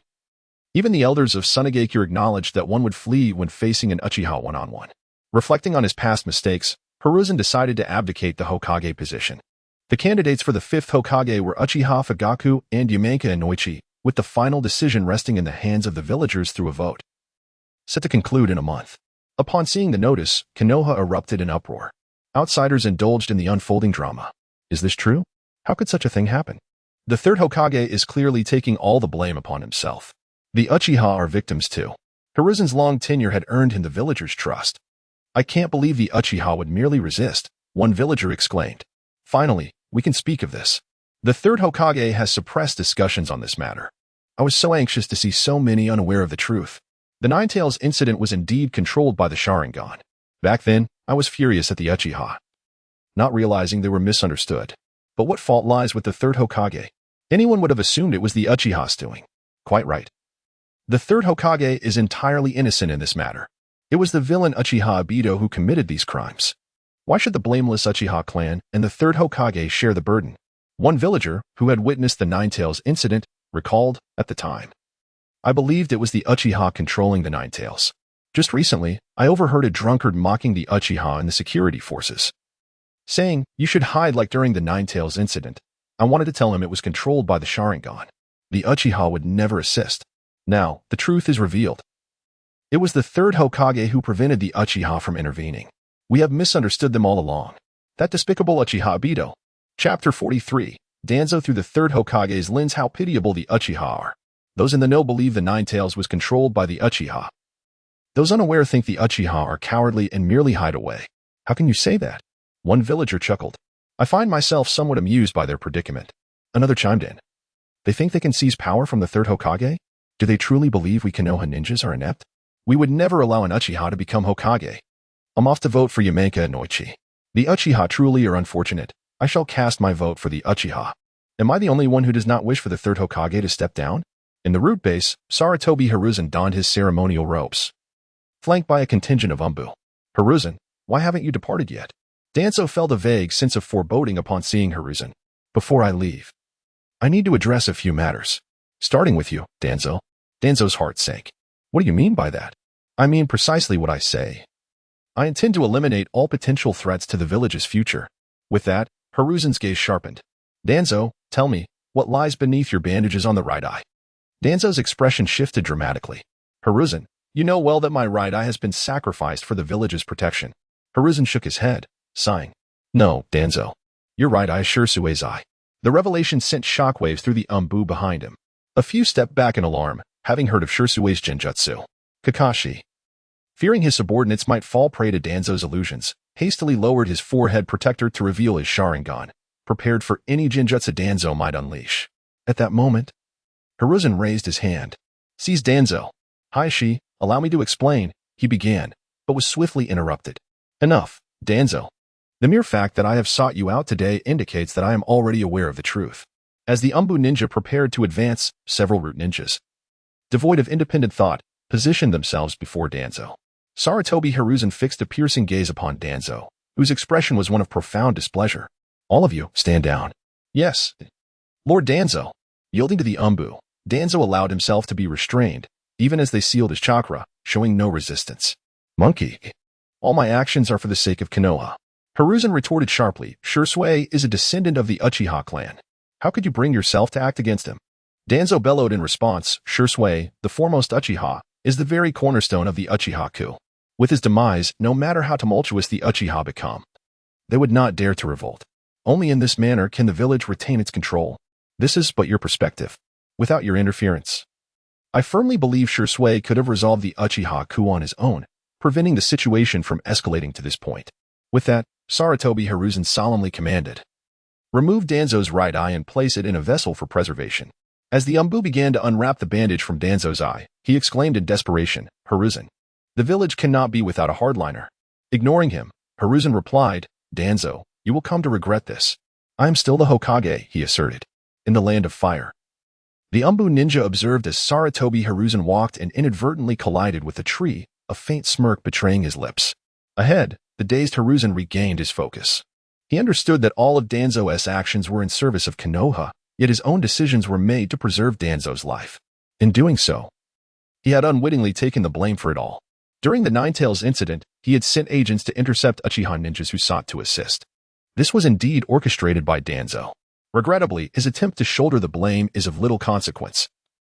Even the elders of Sunagakure acknowledged that one would flee when facing an Uchiha one-on-one. Reflecting on his past mistakes, Hiruzen decided to abdicate the Hokage position. The candidates for the fifth Hokage were Uchiha Fugaku and Yamaika Inoichi, with the final decision resting in the hands of the villagers through a vote, set to conclude in a month. Upon seeing the notice, Konoha erupted in uproar. Outsiders indulged in the unfolding drama. Is this true? How could such a thing happen? The third Hokage is clearly taking all the blame upon himself. The Uchiha are victims too. Hiruzen's long tenure had earned him the villagers' trust. I can't believe the Uchiha would merely resist, one villager exclaimed. Finally, we can speak of this. The third Hokage has suppressed discussions on this matter. I was so anxious to see so many unaware of the truth. The Ninetales incident was indeed controlled by the Sharingan. Back then, I was furious at the Uchiha, not realizing they were misunderstood. But what fault lies with the third Hokage? Anyone would have assumed it was the Uchiha's doing. Quite right. The third Hokage is entirely innocent in this matter. It was the villain Uchiha Obito who committed these crimes. Why should the blameless Uchiha clan and the third Hokage share the burden? One villager, who had witnessed the Ninetales incident, recalled, at the time, I believed it was the Uchiha controlling the Ninetales. Just recently, I overheard a drunkard mocking the Uchiha and the security forces, saying, you should hide like during the Ninetales incident. I wanted to tell him it was controlled by the Sharingan. The Uchiha would never assist. Now, the truth is revealed. It was the third Hokage who prevented the Uchiha from intervening. We have misunderstood them all along. That despicable Uchiha Obito. Chapter 43. Danzo through the third Hokage's lens. How pitiable the Uchiha are. Those in the know believe the Ninetales was controlled by the Uchiha. Those unaware think the Uchiha are cowardly and merely hide away. How can you say that? One villager chuckled. I find myself somewhat amused by their predicament. Another chimed in. They think they can seize power from the third Hokage? Do they truly believe we Konoha ninjas are inept? We would never allow an Uchiha to become Hokage. I'm off to vote for Yamaika Inoichi. The Uchiha truly are unfortunate. I shall cast my vote for the Uchiha. Am I the only one who does not wish for the third Hokage to step down? In the root base, Sarutobi Hiruzen donned his ceremonial robes, flanked by a contingent of Umbu. Hiruzen, why haven't you departed yet? Danzo felt a vague sense of foreboding upon seeing Hiruzen. Before I leave, I need to address a few matters. Starting with you, Danzo. Danzo's heart sank. What do you mean by that? I mean precisely what I say. I intend to eliminate all potential threats to the village's future. With that, Hiruzen's gaze sharpened. Danzo, tell me, what lies beneath your bandages on the right eye? Danzo's expression shifted dramatically. Hiruzen, you know well that my right eye has been sacrificed for the village's protection. Hiruzen shook his head, sighing. No, Danzo. Your right eye is Shirsue's eye. The revelation sent shockwaves through the Umbu behind him. A few stepped back in alarm, having heard of Shirsue's genjutsu. Kakashi, fearing his subordinates might fall prey to Danzo's illusions, hastily lowered his forehead protector to reveal his Sharingan, prepared for any genjutsu Danzo might unleash. At that moment, Hiruzen raised his hand. Seize Danzo. Shi, allow me to explain, he began, but was swiftly interrupted. Enough, Danzo. The mere fact that I have sought you out today indicates that I am already aware of the truth. As the Umbu ninja prepared to advance, several root ninjas, devoid of independent thought, positioned themselves before Danzo. Sarutobi Hiruzen fixed a piercing gaze upon Danzo, whose expression was one of profound displeasure. All of you, stand down. Yes. Lord Danzo. Yielding to the Umbu, Danzo allowed himself to be restrained, even as they sealed his chakra, showing no resistance. Monkey. All my actions are for the sake of Konoha. Hiruzen retorted sharply. Shursui is a descendant of the Uchiha clan. How could you bring yourself to act against him? Danzo bellowed in response. Shursui, the foremost Uchiha, is the very cornerstone of the Uchiha coup. With his demise, no matter how tumultuous the Uchiha become, they would not dare to revolt. Only in this manner can the village retain its control. This is but your perspective, without your interference. I firmly believe Shursui could have resolved the Uchiha coup on his own, preventing the situation from escalating to this point. With that, Sarutobi Hiruzen solemnly commanded, "Remove Danzo's right eye and place it in a vessel for preservation." As the Umbu began to unwrap the bandage from Danzo's eye, he exclaimed in desperation, "Hiruzen, the village cannot be without a hardliner." Ignoring him, Hiruzen replied, "Danzo, you will come to regret this. I am still the Hokage," he asserted, "in the land of fire." The Umbu ninja observed as Sarutobi Hiruzen walked and inadvertently collided with a tree, a faint smirk betraying his lips. Ahead, the dazed Hiruzen regained his focus. He understood that all of Danzo's actions were in service of Konoha, yet his own decisions were made to preserve Danzo's life. In doing so, he had unwittingly taken the blame for it all. During the Ninetales incident, he had sent agents to intercept Uchiha ninjas who sought to assist. This was indeed orchestrated by Danzo. Regrettably, his attempt to shoulder the blame is of little consequence,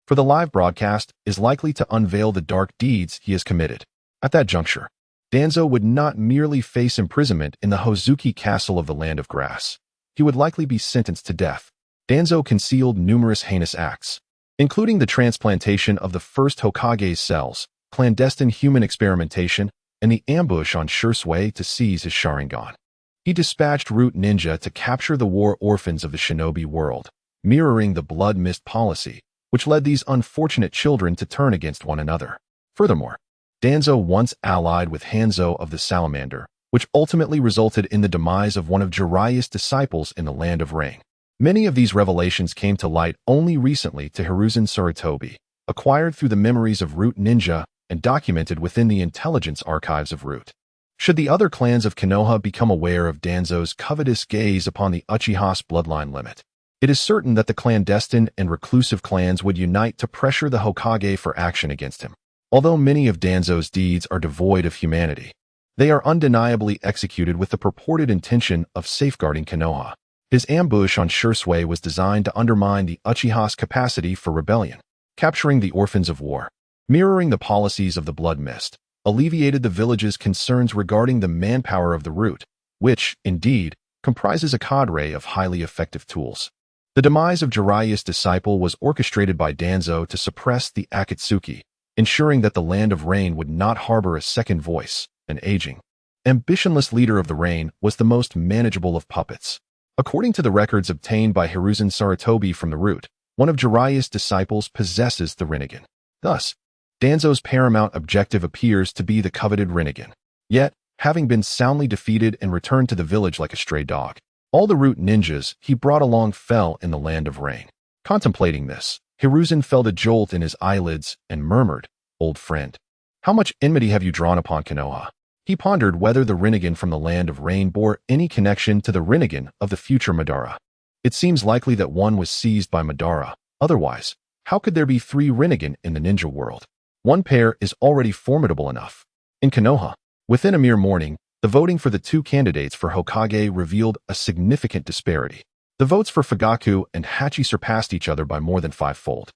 for the live broadcast is likely to unveil the dark deeds he has committed. At that juncture, Danzo would not merely face imprisonment in the Hozuki Castle of the Land of Grass. He would likely be sentenced to death. Danzo concealed numerous heinous acts, including the transplantation of the first Hokage's cells, clandestine human experimentation, and the ambush on Shursui to seize his Sharingan. He dispatched Root Ninja to capture the war orphans of the shinobi world, mirroring the blood mist policy, which led these unfortunate children to turn against one another. Furthermore, Danzo once allied with Hanzo of the Salamander, which ultimately resulted in the demise of one of Jiraiya's disciples in the Land of Rain. Many of these revelations came to light only recently to Hiruzen Sarutobi, acquired through the memories of Root Ninja and documented within the intelligence archives of Root. Should the other clans of Konoha become aware of Danzo's covetous gaze upon the Uchiha's bloodline limit, it is certain that the clandestine and reclusive clans would unite to pressure the Hokage for action against him. Although many of Danzo's deeds are devoid of humanity, they are undeniably executed with the purported intention of safeguarding Konoha. His ambush on Shursui was designed to undermine the Uchiha's capacity for rebellion. Capturing the orphans of war, mirroring the policies of the Blood Mist, alleviated the village's concerns regarding the manpower of the Root, which, indeed, comprises a cadre of highly effective tools. The demise of Jiraiya's disciple was orchestrated by Danzo to suppress the Akatsuki, ensuring that the Land of Rain would not harbor a second voice. An aging, ambitionless leader of the Rain was the most manageable of puppets. According to the records obtained by Hiruzen Sarutobi from the Root, one of Jiraiya's disciples possesses the Rinnegan. Thus, Danzo's paramount objective appears to be the coveted Rinnegan. Yet, having been soundly defeated and returned to the village like a stray dog, all the Root ninjas he brought along fell in the Land of Rain. Contemplating this, Hiruzen felt a jolt in his eyelids and murmured, "Old friend, how much enmity have you drawn upon Konoha?" He pondered whether the Rinnegan from the Land of Rain bore any connection to the Rinnegan of the future Madara. It seems likely that one was seized by Madara. Otherwise, how could there be three Rinnegan in the ninja world? One pair is already formidable enough. In Konoha, within a mere morning, the voting for the two candidates for Hokage revealed a significant disparity. The votes for Fugaku and Hachi surpassed each other by more than fivefold.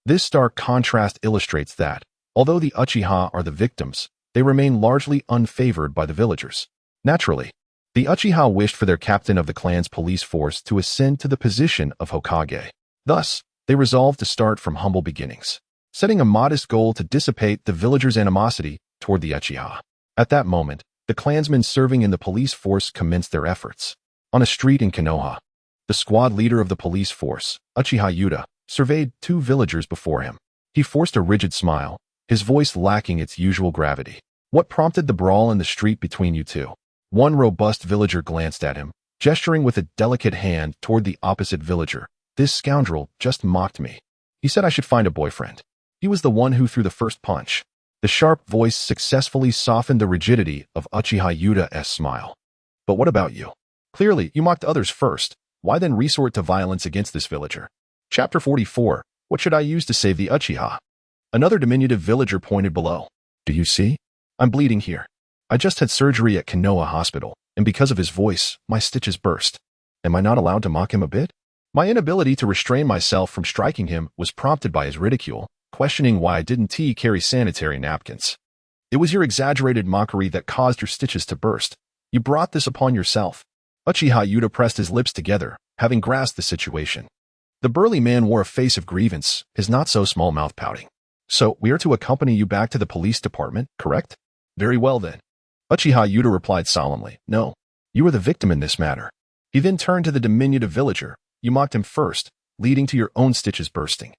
This stark contrast illustrates that, although the Uchiha are the victims, they remain largely unfavored by the villagers. Naturally, the Uchiha wished for their captain of the clan's police force to ascend to the position of Hokage. Thus, they resolved to start from humble beginnings, setting a modest goal to dissipate the villagers' animosity toward the Uchiha. At that moment, the clansmen serving in the police force commenced their efforts. On a street in Konoha, the squad leader of the police force, Uchiha Yuta, surveyed two villagers before him. He forced a rigid smile, his voice lacking its usual gravity. "What prompted the brawl in the street between you two?" One robust villager glanced at him, gesturing with a delicate hand toward the opposite villager. "This scoundrel just mocked me. He said I should find a boyfriend. He was the one who threw the first punch." The sharp voice successfully softened the rigidity of Uchiha Yuta's smile. "But what about you? Clearly, you mocked others first. Why then resort to violence against this villager?" Chapter 44. What should I use to save the Uchiha? Another diminutive villager pointed below. "Do you see? I'm bleeding here. I just had surgery at Konoha Hospital, and because of his voice, my stitches burst. Am I not allowed to mock him a bit? My inability to restrain myself from striking him was prompted by his ridicule, questioning why I didn't carry sanitary napkins. It was your exaggerated mockery that caused your stitches to burst. You brought this upon yourself. Uchiha Yuta pressed his lips together, having grasped the situation. The burly man wore a face of grievance, his not-so-small mouth pouting. So, we are to accompany you back to the police department, correct? Very well then. Uchiha Yuta replied solemnly, no. You are the victim in this matter. He then turned to the diminutive villager. You mocked him first, leading to your own stitches bursting.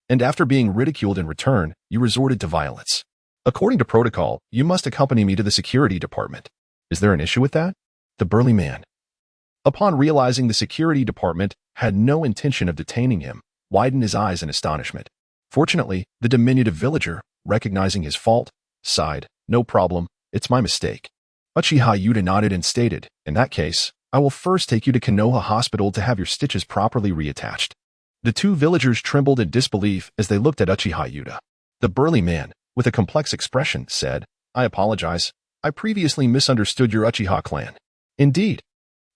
And after being ridiculed in return, you resorted to violence. According to protocol, you must accompany me to the security department. Is there an issue with that? The burly man, upon realizing the security department had no intention of detaining him, widened his eyes in astonishment. Fortunately, the diminutive villager, recognizing his fault, sighed, no problem, it's my mistake. Uchiha Yuta nodded and stated, in that case, I will first take you to Konoha Hospital to have your stitches properly reattached. The two villagers trembled in disbelief as they looked at Uchiha Yuta. The burly man, with a complex expression, said, I apologize. I previously misunderstood your Uchiha clan. Indeed.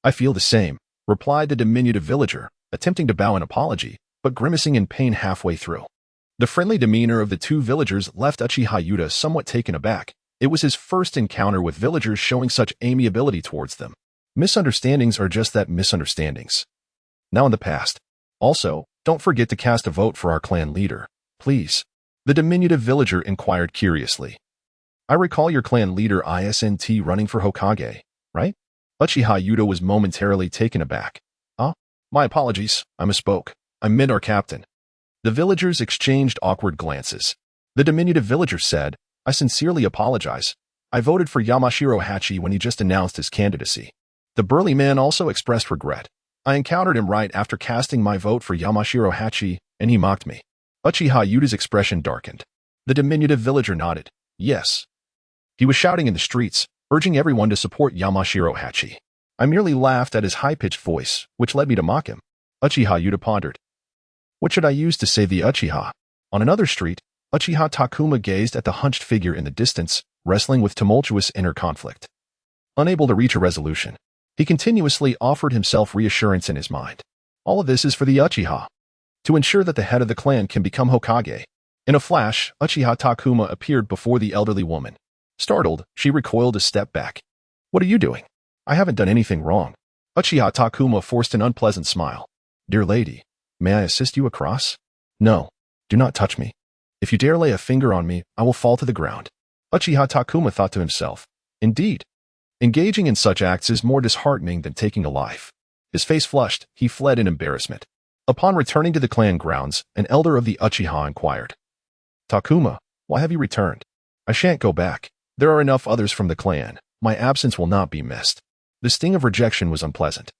I feel the same, replied the diminutive villager, attempting to bow in apology, but grimacing in pain halfway through. The friendly demeanor of the two villagers left Uchiha Yuta somewhat taken aback. It was his first encounter with villagers showing such amiability towards them. Misunderstandings are just that, misunderstandings. Now in the past. Also, don't forget to cast a vote for our clan leader, please. The diminutive villager inquired curiously. I recall your clan leader Isnt running for Hokage, right? Uchiha Yuta was momentarily taken aback. My apologies, I misspoke. I meant our captain. The villagers exchanged awkward glances. The diminutive villager said, I sincerely apologize. I voted for Yamashiro Hachi when he just announced his candidacy. The burly man also expressed regret. I encountered him right after casting my vote for Yamashiro Hachi, and he mocked me. Uchiha Yuta's expression darkened. The diminutive villager nodded. Yes. He was shouting in the streets, urging everyone to support Yamashiro Hachi. I merely laughed at his high-pitched voice, which led me to mock him. Uchiha Yuta pondered. What should I use to save the Uchiha? On another street, Uchiha Takuma gazed at the hunched figure in the distance, wrestling with tumultuous inner conflict. Unable to reach a resolution, he continuously offered himself reassurance in his mind. All of this is for the Uchiha, to ensure that the head of the clan can become Hokage. In a flash, Uchiha Takuma appeared before the elderly woman. Startled, she recoiled a step back. What are you doing? I haven't done anything wrong. Uchiha Takuma forced an unpleasant smile. Dear lady, may I assist you across? No, do not touch me. If you dare lay a finger on me, I will fall to the ground. Uchiha Takuma thought to himself. Indeed. Engaging in such acts is more disheartening than taking a life. His face flushed, he fled in embarrassment. Upon returning to the clan grounds, an elder of the Uchiha inquired. Takuma, why have you returned? I shan't go back. There are enough others from the clan. My absence will not be missed. The sting of rejection was unpleasant,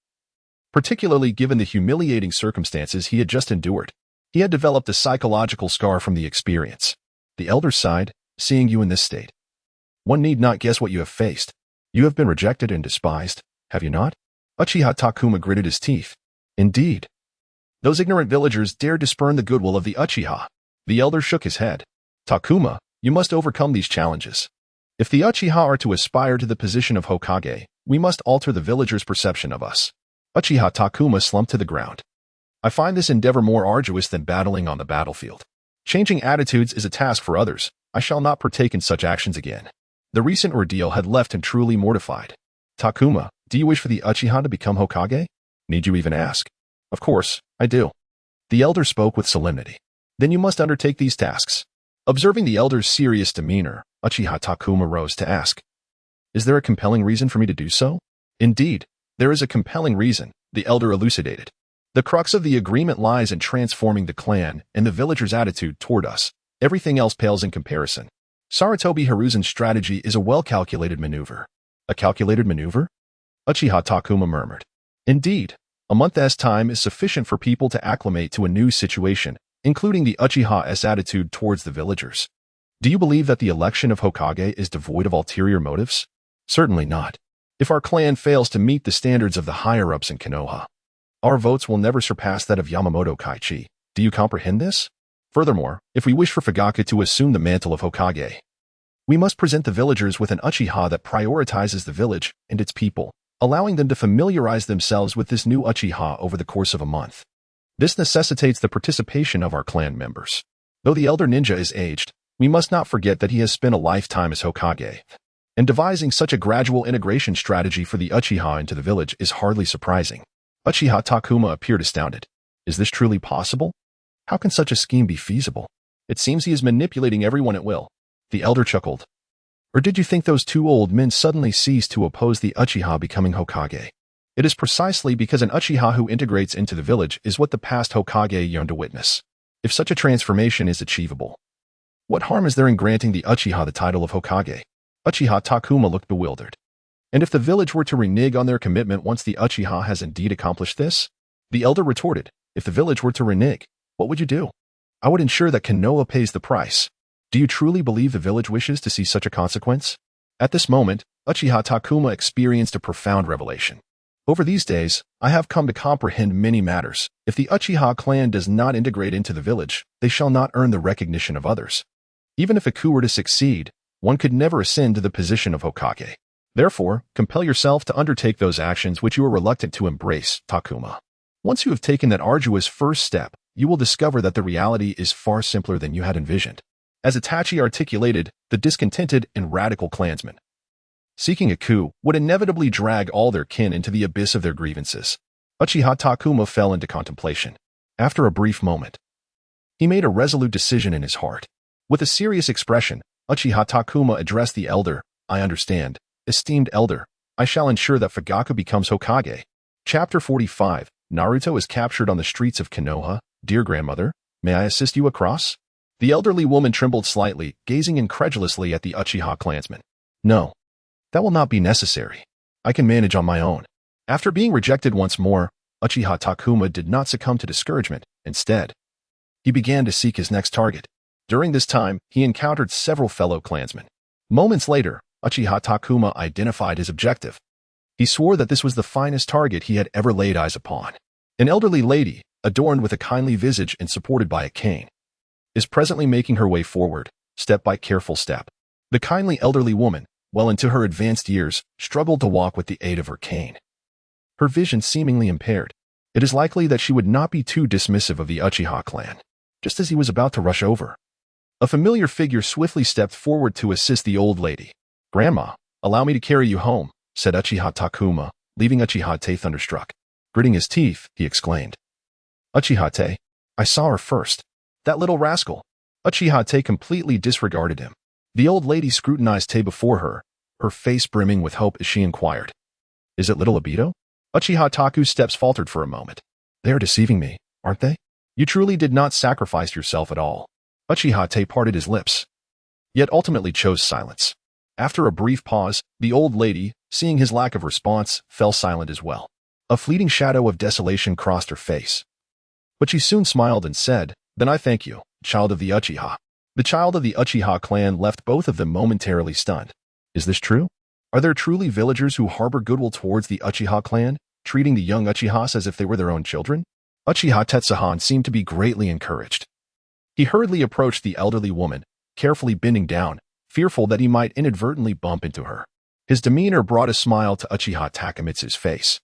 particularly given the humiliating circumstances he had just endured. He had developed a psychological scar from the experience. The elder sighed, seeing you in this state. One need not guess what you have faced. You have been rejected and despised, have you not? Uchiha Takuma gritted his teeth. Indeed. Those ignorant villagers dared to spurn the goodwill of the Uchiha. The elder shook his head. Takuma, you must overcome these challenges. If the Uchiha are to aspire to the position of Hokage, we must alter the villagers' perception of us. Uchiha Takuma slumped to the ground. I find this endeavor more arduous than battling on the battlefield. Changing attitudes is a task for others. I shall not partake in such actions again. The recent ordeal had left him truly mortified. Takuma, do you wish for the Uchiha to become Hokage? Need you even ask? Of course, I do. The elder spoke with solemnity. Then you must undertake these tasks. Observing the elder's serious demeanor, Uchiha Takuma rose to ask. Is there a compelling reason for me to do so? Indeed, there is a compelling reason, the elder elucidated. The crux of the agreement lies in transforming the clan and the villagers' attitude toward us. Everything else pales in comparison. Sarutobi Hiruzen's strategy is a well-calculated maneuver. A calculated maneuver? Uchiha Takuma murmured. Indeed, a month's time is sufficient for people to acclimate to a new situation, including the Uchiha's attitude towards the villagers. Do you believe that the election of Hokage is devoid of ulterior motives? Certainly not. If our clan fails to meet the standards of the higher-ups in Konoha, our votes will never surpass that of Yamamoto Kaichi. Do you comprehend this? Furthermore, if we wish for Fugaka to assume the mantle of Hokage, We must present the villagers with an Uchiha that prioritizes the village and its people, allowing them to familiarize themselves with this new Uchiha over the course of a month. This necessitates the participation of our clan members. Though the elder ninja is aged, we must not forget that he has spent a lifetime as Hokage. And devising such a gradual integration strategy for the Uchiha into the village is hardly surprising. Uchiha Takuma appeared astounded. Is this truly possible? How can such a scheme be feasible? It seems he is manipulating everyone at will. The elder chuckled. Or did you think those two old men suddenly ceased to oppose the Uchiha becoming Hokage? It is precisely because an Uchiha who integrates into the village is what the past Hokage yearned to witness. If such a transformation is achievable, what harm is there in granting the Uchiha the title of Hokage? Uchiha Takuma looked bewildered. And if the village were to renege on their commitment once the Uchiha has indeed accomplished this? The elder retorted, if the village were to renege, what would you do? I would ensure that Konoha pays the price. Do you truly believe the village wishes to see such a consequence? At this moment, Uchiha Takuma experienced a profound revelation. Over these days, I have come to comprehend many matters. If the Uchiha clan does not integrate into the village, they shall not earn the recognition of others. Even if a coup were to succeed, one could never ascend to the position of Hokage. Therefore, compel yourself to undertake those actions which you are reluctant to embrace, Takuma. Once you have taken that arduous first step, you will discover that the reality is far simpler than you had envisioned. As Itachi articulated, the discontented and radical clansmen seeking a coup would inevitably drag all their kin into the abyss of their grievances. Uchiha Takuma fell into contemplation. After a brief moment, he made a resolute decision in his heart. With a serious expression, Uchiha Takuma addressed the elder. I understand. Esteemed elder, I shall ensure that Fugaku becomes Hokage. Chapter 45. Naruto is captured on the streets of Konoha. Dear grandmother, may I assist you across? The elderly woman trembled slightly, gazing incredulously at the Uchiha clansman. No. That will not be necessary. I can manage on my own. After being rejected once more, Uchiha Takuma did not succumb to discouragement. Instead, he began to seek his next target. During this time, he encountered several fellow clansmen. Moments later, Uchiha Takuma identified his objective. He swore that this was the finest target he had ever laid eyes upon. An elderly lady, adorned with a kindly visage and supported by a cane, is presently making her way forward, step by careful step. The kindly elderly woman, well into her advanced years, struggled to walk with the aid of her cane. Her vision seemingly impaired. It is likely that she would not be too dismissive of the Uchiha clan. Just as he was about to rush over, a familiar figure swiftly stepped forward to assist the old lady. Grandma, allow me to carry you home, said Uchiha Takuma, leaving Uchiha Te thunderstruck. Gritting his teeth, he exclaimed. Uchiha Te, I saw her first. That little rascal. Uchiha Te completely disregarded him. The old lady scrutinized Te before her face brimming with hope as she inquired. Is it little Obito? Uchiha Taku's steps faltered for a moment. They are deceiving me, aren't they? You truly did not sacrifice yourself at all. Uchiha Te parted his lips, yet ultimately chose silence. After a brief pause, the old lady, seeing his lack of response, fell silent as well. A fleeting shadow of desolation crossed her face. But she soon smiled and said, Then I thank you, child of the Uchiha. The child of the Uchiha clan left both of them momentarily stunned. Is this true? Are there truly villagers who harbor goodwill towards the Uchiha clan, treating the young Uchihas as if they were their own children? Uchiha Tetsuhan seemed to be greatly encouraged. He hurriedly approached the elderly woman, carefully bending down, fearful that he might inadvertently bump into her. His demeanor brought a smile to Uchiha Takamitsu's face.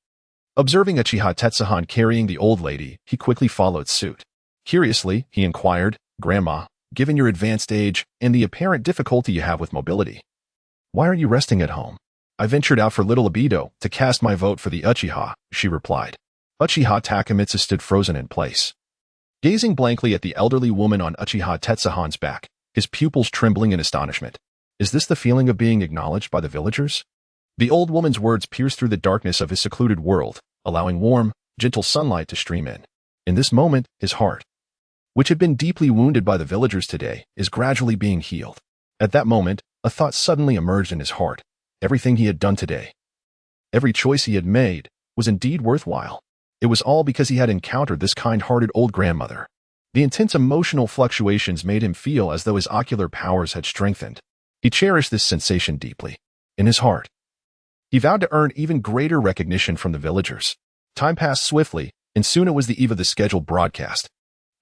Observing Uchiha Tetsuhan carrying the old lady, he quickly followed suit. Curiously, he inquired, Grandma, given your advanced age and the apparent difficulty you have with mobility, why are you resting at home? I ventured out for little Obito to cast my vote for the Uchiha, she replied. Uchiha Takamitsu stood frozen in place, gazing blankly at the elderly woman on Uchiha Tetsuhan's back, his pupils trembling in astonishment. Is this the feeling of being acknowledged by the villagers? The old woman's words pierced through the darkness of his secluded world, allowing warm, gentle sunlight to stream in. In this moment, his heart, which had been deeply wounded by the villagers today, is gradually being healed. At that moment, a thought suddenly emerged in his heart. Everything he had done today, every choice he had made, was indeed worthwhile. It was all because he had encountered this kind-hearted old grandmother. The intense emotional fluctuations made him feel as though his ocular powers had strengthened. He cherished this sensation deeply. In his heart, he vowed to earn even greater recognition from the villagers. Time passed swiftly, and soon it was the eve of the scheduled broadcast.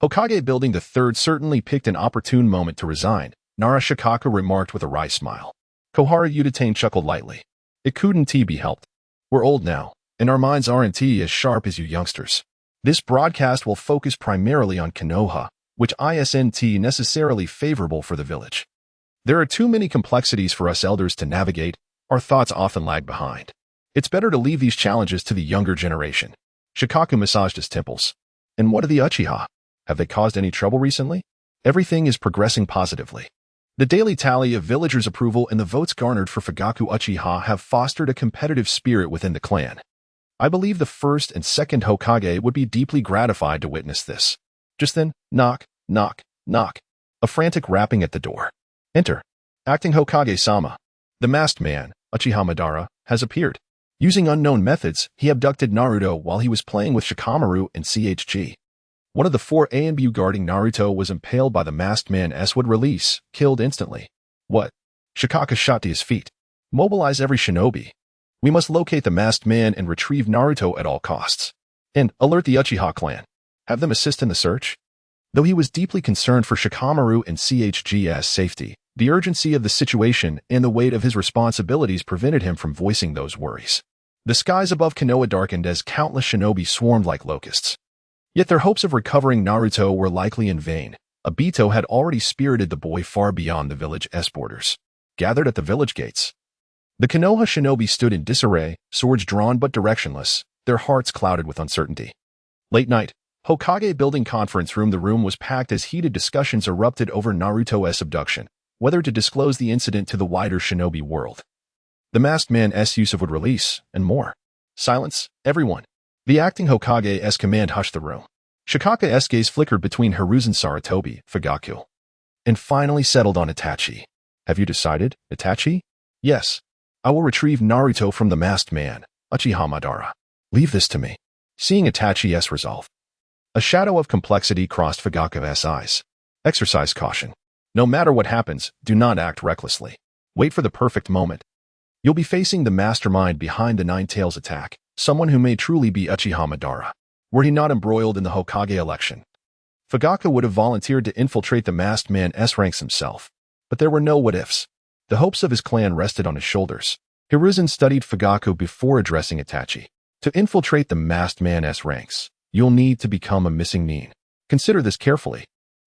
Hokage Building III certainly picked an opportune moment to resign, Nara Shikaka remarked with a wry smile. Kohara Udatane chuckled lightly. It couldn't be helped. We're old now, and our minds aren't as sharp as you youngsters. This broadcast will focus primarily on Konoha, which isn't necessarily favorable for the village. There are too many complexities for us elders to navigate. Our thoughts often lag behind. It's better to leave these challenges to the younger generation. Shikaku massaged his temples. And what are the Uchiha? Have they caused any trouble recently? Everything is progressing positively. The daily tally of villagers' approval and the votes garnered for Fugaku Uchiha have fostered a competitive spirit within the clan. I believe the first and second Hokage would be deeply gratified to witness this. Just then, knock, knock, knock. A frantic rapping at the door. Enter. Acting Hokage-sama. The masked man, Uchiha Madara, has appeared. Using unknown methods, he abducted Naruto while he was playing with Shikamaru and CHG. One of the 4 ANBU guarding Naruto was impaled by the masked man's would release, killed instantly. What? Shikaka shot to his feet. Mobilize every shinobi. We must locate the masked man and retrieve Naruto at all costs. And alert the Uchiha clan. Have them assist in the search. Though he was deeply concerned for Shikamaru and CHG's safety, the urgency of the situation and the weight of his responsibilities prevented him from voicing those worries. The skies above Konoha darkened as countless shinobi swarmed like locusts. Yet their hopes of recovering Naruto were likely in vain. Obito had already spirited the boy far beyond the village's borders. Gathered at the village gates. The Konoha shinobi stood in disarray, swords drawn but directionless, their hearts clouded with uncertainty. Late night, Hokage building conference room. The room was packed as heated discussions erupted over Naruto's abduction, whether to disclose the incident to the wider shinobi world. The masked man's use of would release, and more. Silence, everyone. The acting Hokage's command hushed the room. Shikaka's gaze flickered between Hiruzen Sarutobi, Fugaku, and finally settled on Itachi. Have you decided, Itachi? Yes. I will retrieve Naruto from the masked man, Uchiha Madara. Leave this to me. Seeing Itachi's resolve. A shadow of complexity crossed Fugaku's eyes. Exercise caution. No matter what happens, do not act recklessly. Wait for the perfect moment. You'll be facing the mastermind behind the Nine Tails attack, someone who may truly be Uchiha Madara. Were he not embroiled in the Hokage election, Fugaku would have volunteered to infiltrate the masked man's ranks himself. But there were no what-ifs. The hopes of his clan rested on his shoulders. Hiruzen studied Fugaku before addressing Itachi. To infiltrate the masked man's ranks, you'll need to become a missing nin. Consider this carefully.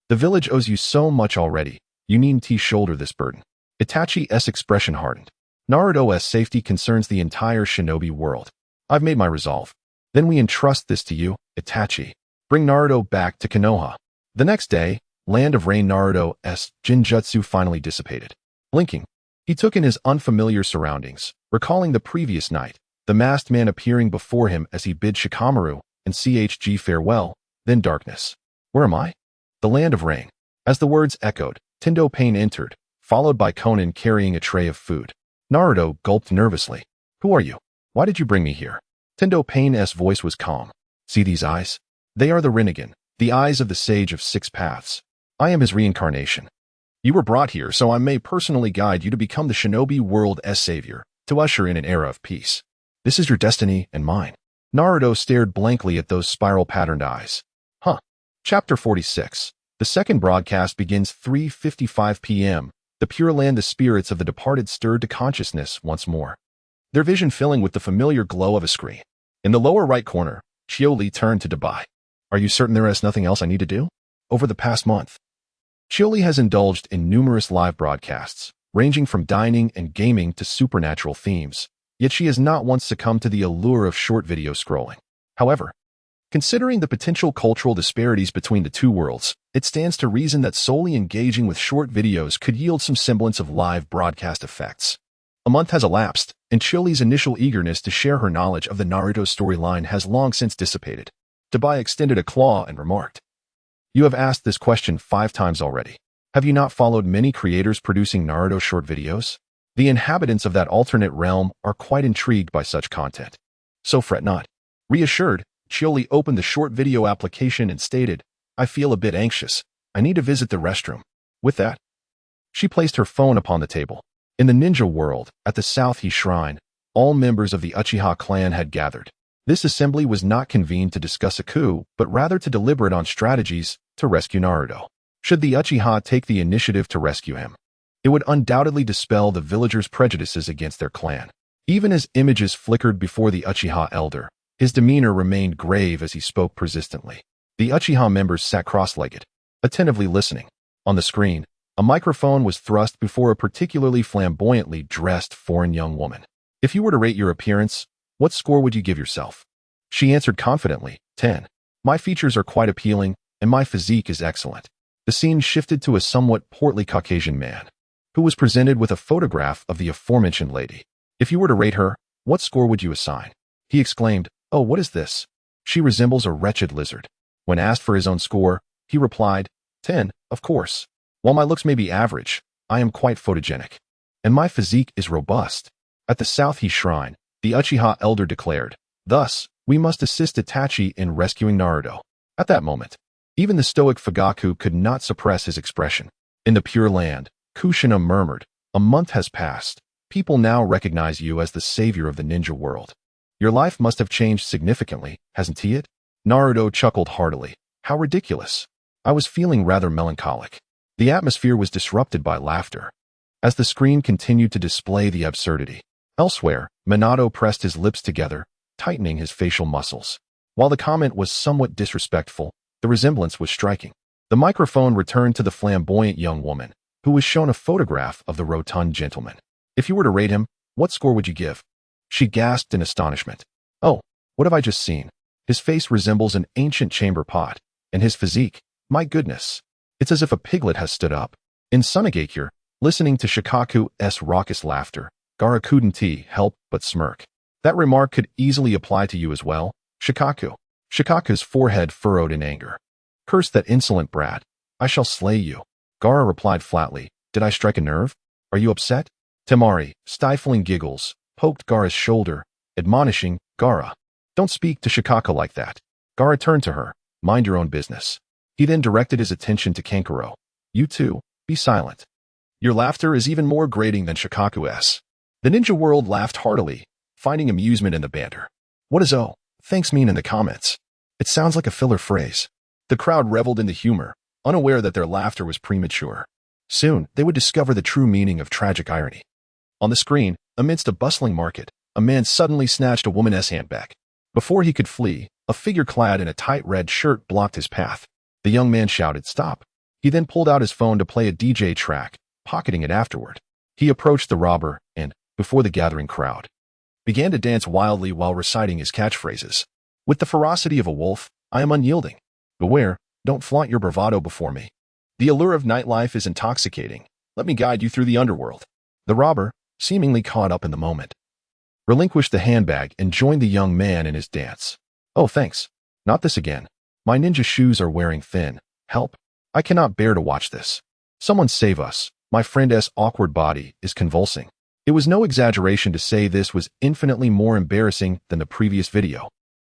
The village owes you so much already. You needn't shoulder this burden. Itachi's expression hardened. Naruto's safety concerns the entire shinobi world. I've made my resolve. Then we entrust this to you, Itachi. Bring Naruto back to Konoha. The next day, Land of Rain. Naruto's Jinjutsu finally dissipated. Blinking, he took in his unfamiliar surroundings, recalling the previous night, the masked man appearing before him as he bid Shikamaru and CHG farewell, then darkness. Where am I? The Land of Rain. As the words echoed, Tendo Pain entered, followed by Konan carrying a tray of food. Naruto gulped nervously. Who are you? Why did you bring me here? Tendo Pain's voice was calm. See these eyes? They are the Rinnegan, the eyes of the Sage of Six Paths. I am his reincarnation. You were brought here so I may personally guide you to become the shinobi world's savior, to usher in an era of peace. This is your destiny and mine. Naruto stared blankly at those spiral-patterned eyes. Huh. Chapter 46. The second broadcast begins 3:55 p.m. The Pure Land. The spirits of the departed stirred to consciousness once more, their vision filling with the familiar glow of a screen. In the lower right corner, Qiuli turned to Dabai. Are you certain there is nothing else I need to do? Over the past month, Qiuli has indulged in numerous live broadcasts, ranging from dining and gaming to supernatural themes, yet she has not once succumbed to the allure of short video scrolling. However, considering the potential cultural disparities between the two worlds, it stands to reason that solely engaging with short videos could yield some semblance of live broadcast effects. A month has elapsed, and Qiuli's initial eagerness to share her knowledge of the Naruto storyline has long since dissipated. Dabai extended a claw and remarked, You have asked this question 5 times already. Have you not followed many creators producing Naruto short videos? The inhabitants of that alternate realm are quite intrigued by such content. So fret not. Reassured, Qiuli opened the short video application and stated, I feel a bit anxious. I need to visit the restroom. With that, she placed her phone upon the table. In the ninja world, at the South He Shrine, all members of the Uchiha clan had gathered. This assembly was not convened to discuss a coup, but rather to deliberate on strategies to rescue Naruto. Should the Uchiha take the initiative to rescue him? It would undoubtedly dispel the villagers' prejudices against their clan. Even as images flickered before the Uchiha elder, his demeanor remained grave as he spoke persistently. The Uchiha members sat cross-legged, attentively listening. On the screen, a microphone was thrust before a particularly flamboyantly dressed foreign young woman. If you were to rate your appearance, what score would you give yourself? She answered confidently, 10. My features are quite appealing, and my physique is excellent. The scene shifted to a somewhat portly Caucasian man, who was presented with a photograph of the aforementioned lady. If you were to rate her, what score would you assign? He exclaimed, oh, what is this? She resembles a wretched lizard. When asked for his own score, he replied, 10, of course. While my looks may be average, I am quite photogenic, and my physique is robust. At the South Shrine, the Uchiha elder declared, thus, we must assist Itachi in rescuing Naruto. At that moment, even the stoic Fugaku could not suppress his expression. In the Pure Land, Kushina murmured, a month has passed. People now recognize you as the savior of the ninja world. Your life must have changed significantly, hasn't it? Naruto chuckled heartily. How ridiculous. I was feeling rather melancholic. The atmosphere was disrupted by laughter, as the screen continued to display the absurdity. Elsewhere, Minato pressed his lips together, tightening his facial muscles. While the comment was somewhat disrespectful, the resemblance was striking. The microphone returned to the flamboyant young woman, who was shown a photograph of the rotund gentleman. If you were to rate him, what score would you give? She gasped in astonishment. Oh, what have I just seen? His face resembles an ancient chamber pot, and his physique, my goodness. It's as if a piglet has stood up. In Sunagakure, listening to Shikaku's raucous laughter, Gaara couldn't help but smirk. That remark could easily apply to you as well, Shikaku. Shikaku's forehead furrowed in anger. Curse that insolent brat. I shall slay you. Gaara replied flatly, did I strike a nerve? Are you upset? Temari, stifling giggles, poked Gaara's shoulder, admonishing, Gaara, don't speak to Shikaku like that. Gaara turned to her, mind your own business. He then directed his attention to Kankuro. You too, be silent. Your laughter is even more grating than Shikaku's. The ninja world laughed heartily, finding amusement in the banter. What does oh, thanks mean in the comments? It sounds like a filler phrase. The crowd reveled in the humor, unaware that their laughter was premature. Soon, they would discover the true meaning of tragic irony. On the screen, amidst a bustling market, a man suddenly snatched a woman's handbag. Before he could flee, a figure clad in a tight red shirt blocked his path. The young man shouted, stop. He then pulled out his phone to play a DJ track, pocketing it afterward. He approached the robber and, before the gathering crowd, began to dance wildly while reciting his catchphrases. With the ferocity of a wolf, I am unyielding. Beware, don't flaunt your bravado before me. The allure of nightlife is intoxicating. Let me guide you through the underworld. The robber, seemingly caught up in the moment, relinquished the handbag and joined the young man in his dance. Oh, thanks. Not this again. My ninja shoes are wearing thin. Help. I cannot bear to watch this. Someone save us. My friend's awkward body is convulsing. It was no exaggeration to say this was infinitely more embarrassing than the previous video,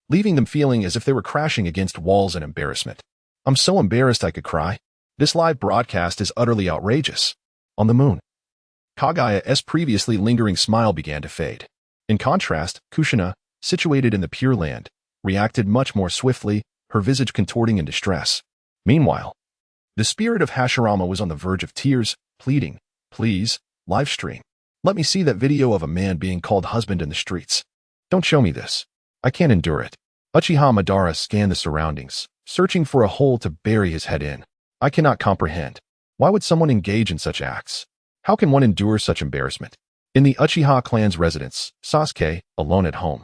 leaving them feeling as if they were crashing against walls in embarrassment. I'm so embarrassed I could cry. This live broadcast is utterly outrageous. On the moon, Kagaya's previously lingering smile began to fade. In contrast, Kushina, situated in the Pure Land, reacted much more swiftly, her visage contorting in distress. Meanwhile, the spirit of Hashirama was on the verge of tears, pleading, please, live stream. Let me see that video of a man being called husband in the streets. Don't show me this. I can't endure it. Uchiha Madara scanned the surroundings, searching for a hole to bury his head in. I cannot comprehend. Why would someone engage in such acts? How can one endure such embarrassment? In the Uchiha clan's residence, Sasuke, alone at home,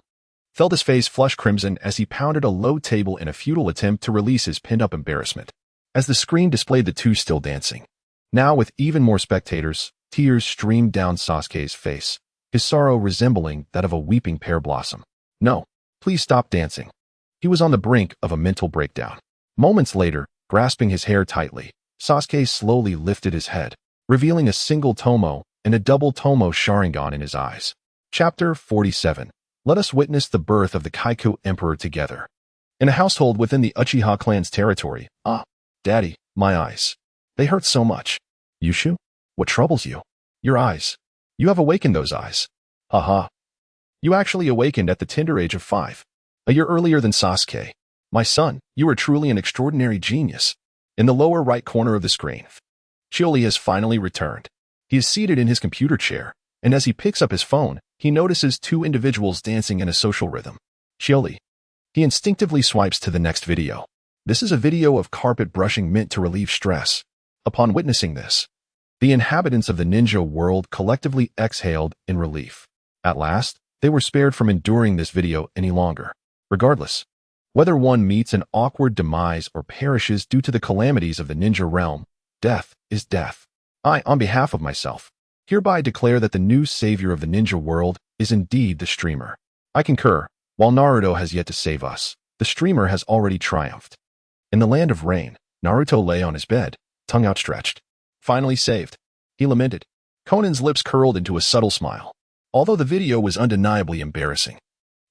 felt his face flush crimson as he pounded a low table in a futile attempt to release his pinned-up embarrassment. As the screen displayed the two still dancing, now with even more spectators, tears streamed down Sasuke's face, his sorrow resembling that of a weeping pear blossom. No, please stop dancing. He was on the brink of a mental breakdown. Moments later, grasping his hair tightly, Sasuke slowly lifted his head, revealing a single tomo and a double tomo Sharingan in his eyes. Chapter 47. Let us witness the birth of the Kaiku Emperor together. In a household within the Uchiha clan's territory, Daddy, my eyes. They hurt so much. Yushu? What troubles you? Your eyes. You have awakened those eyes. Haha. You actually awakened at the tender age of 5. A year earlier than Sasuke. My son, you are truly an extraordinary genius. In the lower right corner of the screen, Qiuli has finally returned. He is seated in his computer chair, and as he picks up his phone, he notices two individuals dancing in a social rhythm. Qiuli. He instinctively swipes to the next video. This is a video of carpet brushing meant to relieve stress. Upon witnessing this, the inhabitants of the ninja world collectively exhaled in relief. At last, they were spared from enduring this video any longer. Regardless, whether one meets an awkward demise or perishes due to the calamities of the ninja realm, death is death. I, on behalf of myself, hereby declare that the new savior of the ninja world is indeed the streamer. I concur. While Naruto has yet to save us, the streamer has already triumphed. In the land of rain, Naruto lay on his bed, tongue outstretched. Finally saved, he lamented. Conan's lips curled into a subtle smile. Although the video was undeniably embarrassing,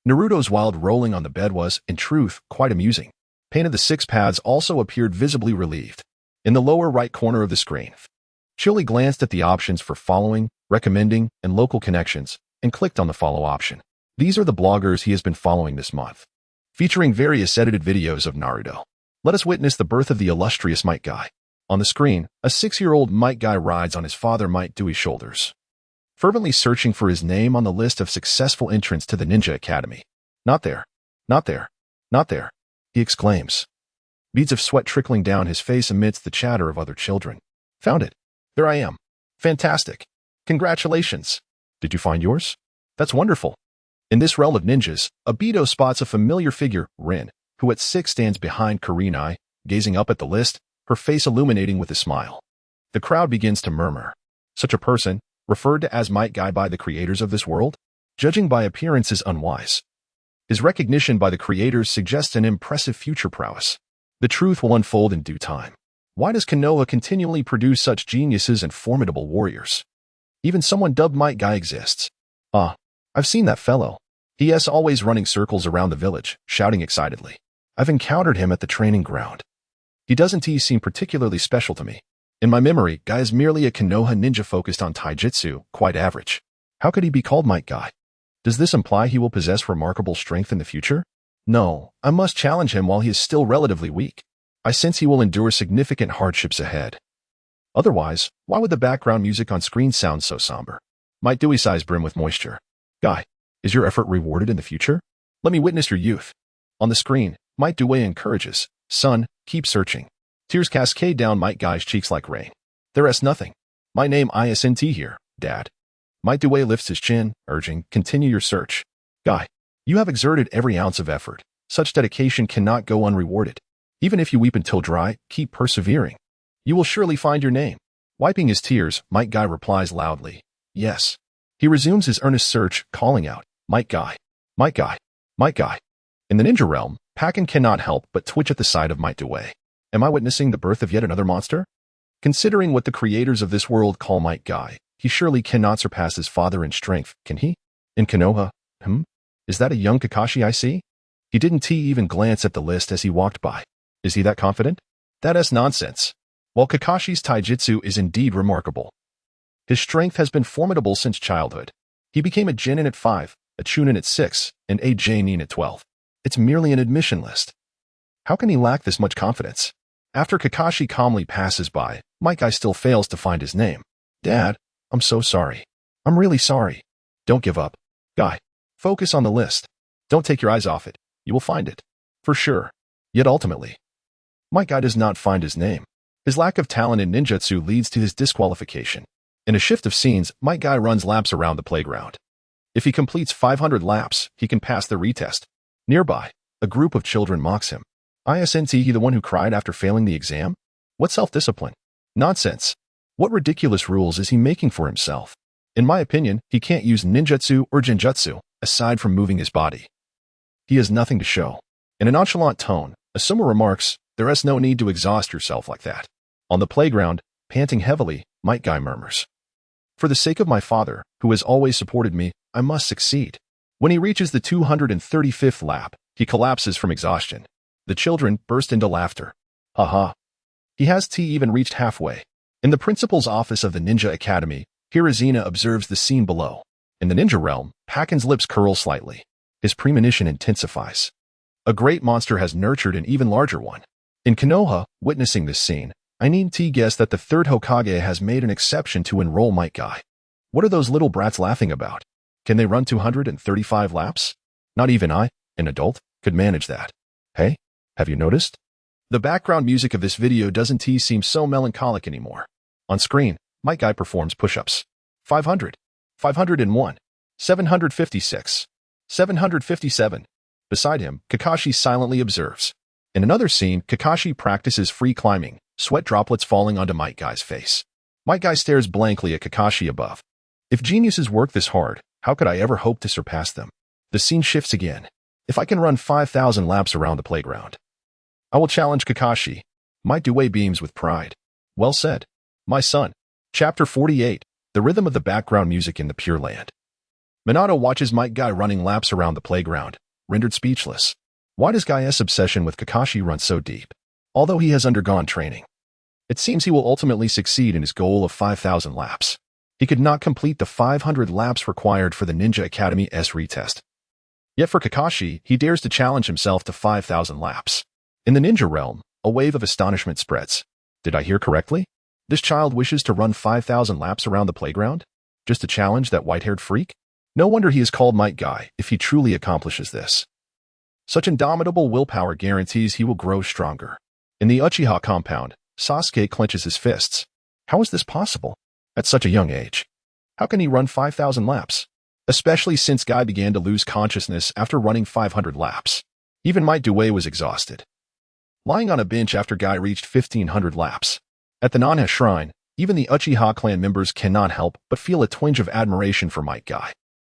Naruto's wild rolling on the bed was, in truth, quite amusing. Pain of the six paths also appeared visibly relieved. In the lower right corner of the screen, Qiuli glanced at the options for following, recommending, and local connections, and clicked on the follow option. These are the bloggers he has been following this month, featuring various edited videos of Naruto. Let us witness the birth of the illustrious Might Guy. On the screen, a 6-year-old Might Guy rides on his father Might Dewey's shoulders, fervently searching for his name on the list of successful entrants to the Ninja Academy. Not there, not there, not there, he exclaims, beads of sweat trickling down his face amidst the chatter of other children. Found it. There I am. Fantastic. Congratulations. Did you find yours? That's wonderful. In this realm of ninjas, Obito spots a familiar figure, Rin, who at 6 stands behind Kurenai, gazing up at the list, her face illuminating with a smile. The crowd begins to murmur. Such a person, referred to as Might Guy by the creators of this world, judging by appearance is unwise. His recognition by the creators suggests an impressive future prowess. The truth will unfold in due time. Why does Konoha continually produce such geniuses and formidable warriors? Even someone dubbed Might Guy exists. Ah, I've seen that fellow. He is always running circles around the village, shouting excitedly. I've encountered him at the training ground. He doesn't seem particularly special to me. In my memory, Guy is merely a Konoha ninja focused on taijutsu, quite average. How could he be called Might Guy? Does this imply he will possess remarkable strength in the future? No, I must challenge him while he is still relatively weak. I sense he will endure significant hardships ahead. Otherwise, why would the background music on screen sound so somber? Might Dewey's eyes brim with moisture. Guy, is your effort rewarded in the future? Let me witness your youth. On the screen, Might Dewey encourages, son, keep searching. Tears cascade down Might Guy's cheeks like rain. There is nothing. My name isn't here, Dad. Might Dewey lifts his chin, urging, continue your search. Guy, you have exerted every ounce of effort. Such dedication cannot go unrewarded. Even if you weep until dry, keep persevering. You will surely find your name. Wiping his tears, Might Guy replies loudly, yes. He resumes his earnest search, calling out, Might Guy, Might Guy, Might Guy. In the ninja realm, Pakken cannot help but twitch at the sight of Might Dewey. Am I witnessing the birth of yet another monster? Considering what the creators of this world call Might Guy, he surely cannot surpass his father in strength, can he? In Konoha, is that a young Kakashi I see? He didn't even glance at the list as he walked by. Is he that confident? That is nonsense. While Kakashi's taijutsu is indeed remarkable, his strength has been formidable since childhood. He became a genin at 5, a chunin at 6, and a genin at 12. It's merely an admission list. How can he lack this much confidence? After Kakashi calmly passes by, Might Guy still fails to find his name. Dad, I'm so sorry. I'm really sorry. Don't give up. Guy, focus on the list. Don't take your eyes off it. You will find it. For sure. Yet ultimately, Might Guy does not find his name. His lack of talent in ninjutsu leads to his disqualification. In a shift of scenes, Might Guy runs laps around the playground. If he completes 500 laps, he can pass the retest. Nearby, a group of children mocks him. Isn't he the one who cried after failing the exam? What self-discipline? Nonsense. What ridiculous rules is he making for himself? In my opinion, he can't use ninjutsu or genjutsu, aside from moving his body. He has nothing to show. In a nonchalant tone, Asuma remarks, there is no need to exhaust yourself like that. On the playground, panting heavily, Might Guy murmurs. For the sake of my father, who has always supported me, I must succeed. When he reaches the 235th lap, he collapses from exhaustion. The children burst into laughter. Haha. He has even reached halfway. In the principal's office of the Ninja Academy, Hirazina observes the scene below. In the ninja realm, Pakken's lips curl slightly. His premonition intensifies. A great monster has nurtured an even larger one. In Konoha, witnessing this scene, I need to guess that the third Hokage has made an exception to enroll Might Guy. What are those little brats laughing about? Can they run 235 laps? Not even I, an adult, could manage that. Hey, have you noticed? The background music of this video doesn't seem so melancholic anymore. On screen, Might Guy performs push-ups. 500, 501, 756, 757. Beside him, Kakashi silently observes. In another scene, Kakashi practices free climbing, sweat droplets falling onto Might Guy's face. Might Guy stares blankly at Kakashi above. If geniuses work this hard, how could I ever hope to surpass them? The scene shifts again. If I can run 5,000 laps around the playground, I will challenge Kakashi. Might Due beams with pride. Well said, my son. Chapter 48, The Rhythm of the Background Music in the Pure Land. Minato watches Might Guy running laps around the playground, rendered speechless. Why does Guy's obsession with Kakashi run so deep? Although he has undergone training, it seems he will ultimately succeed in his goal of 5,000 laps. He could not complete the 500 laps required for the Ninja Academy's retest. Yet for Kakashi, he dares to challenge himself to 5,000 laps. In the ninja realm, a wave of astonishment spreads. Did I hear correctly? This child wishes to run 5,000 laps around the playground? Just to challenge that white-haired freak? No wonder he is called Might Guy if he truly accomplishes this. Such indomitable willpower guarantees he will grow stronger. In the Uchiha compound, Sasuke clenches his fists. How is this possible? At such a young age. How can he run 5,000 laps? Especially since Guy began to lose consciousness after running 500 laps. Even Might Due was exhausted. Lying on a bench after Guy reached 1,500 laps. At the Nanha Shrine, even the Uchiha clan members cannot help but feel a twinge of admiration for Might Guy.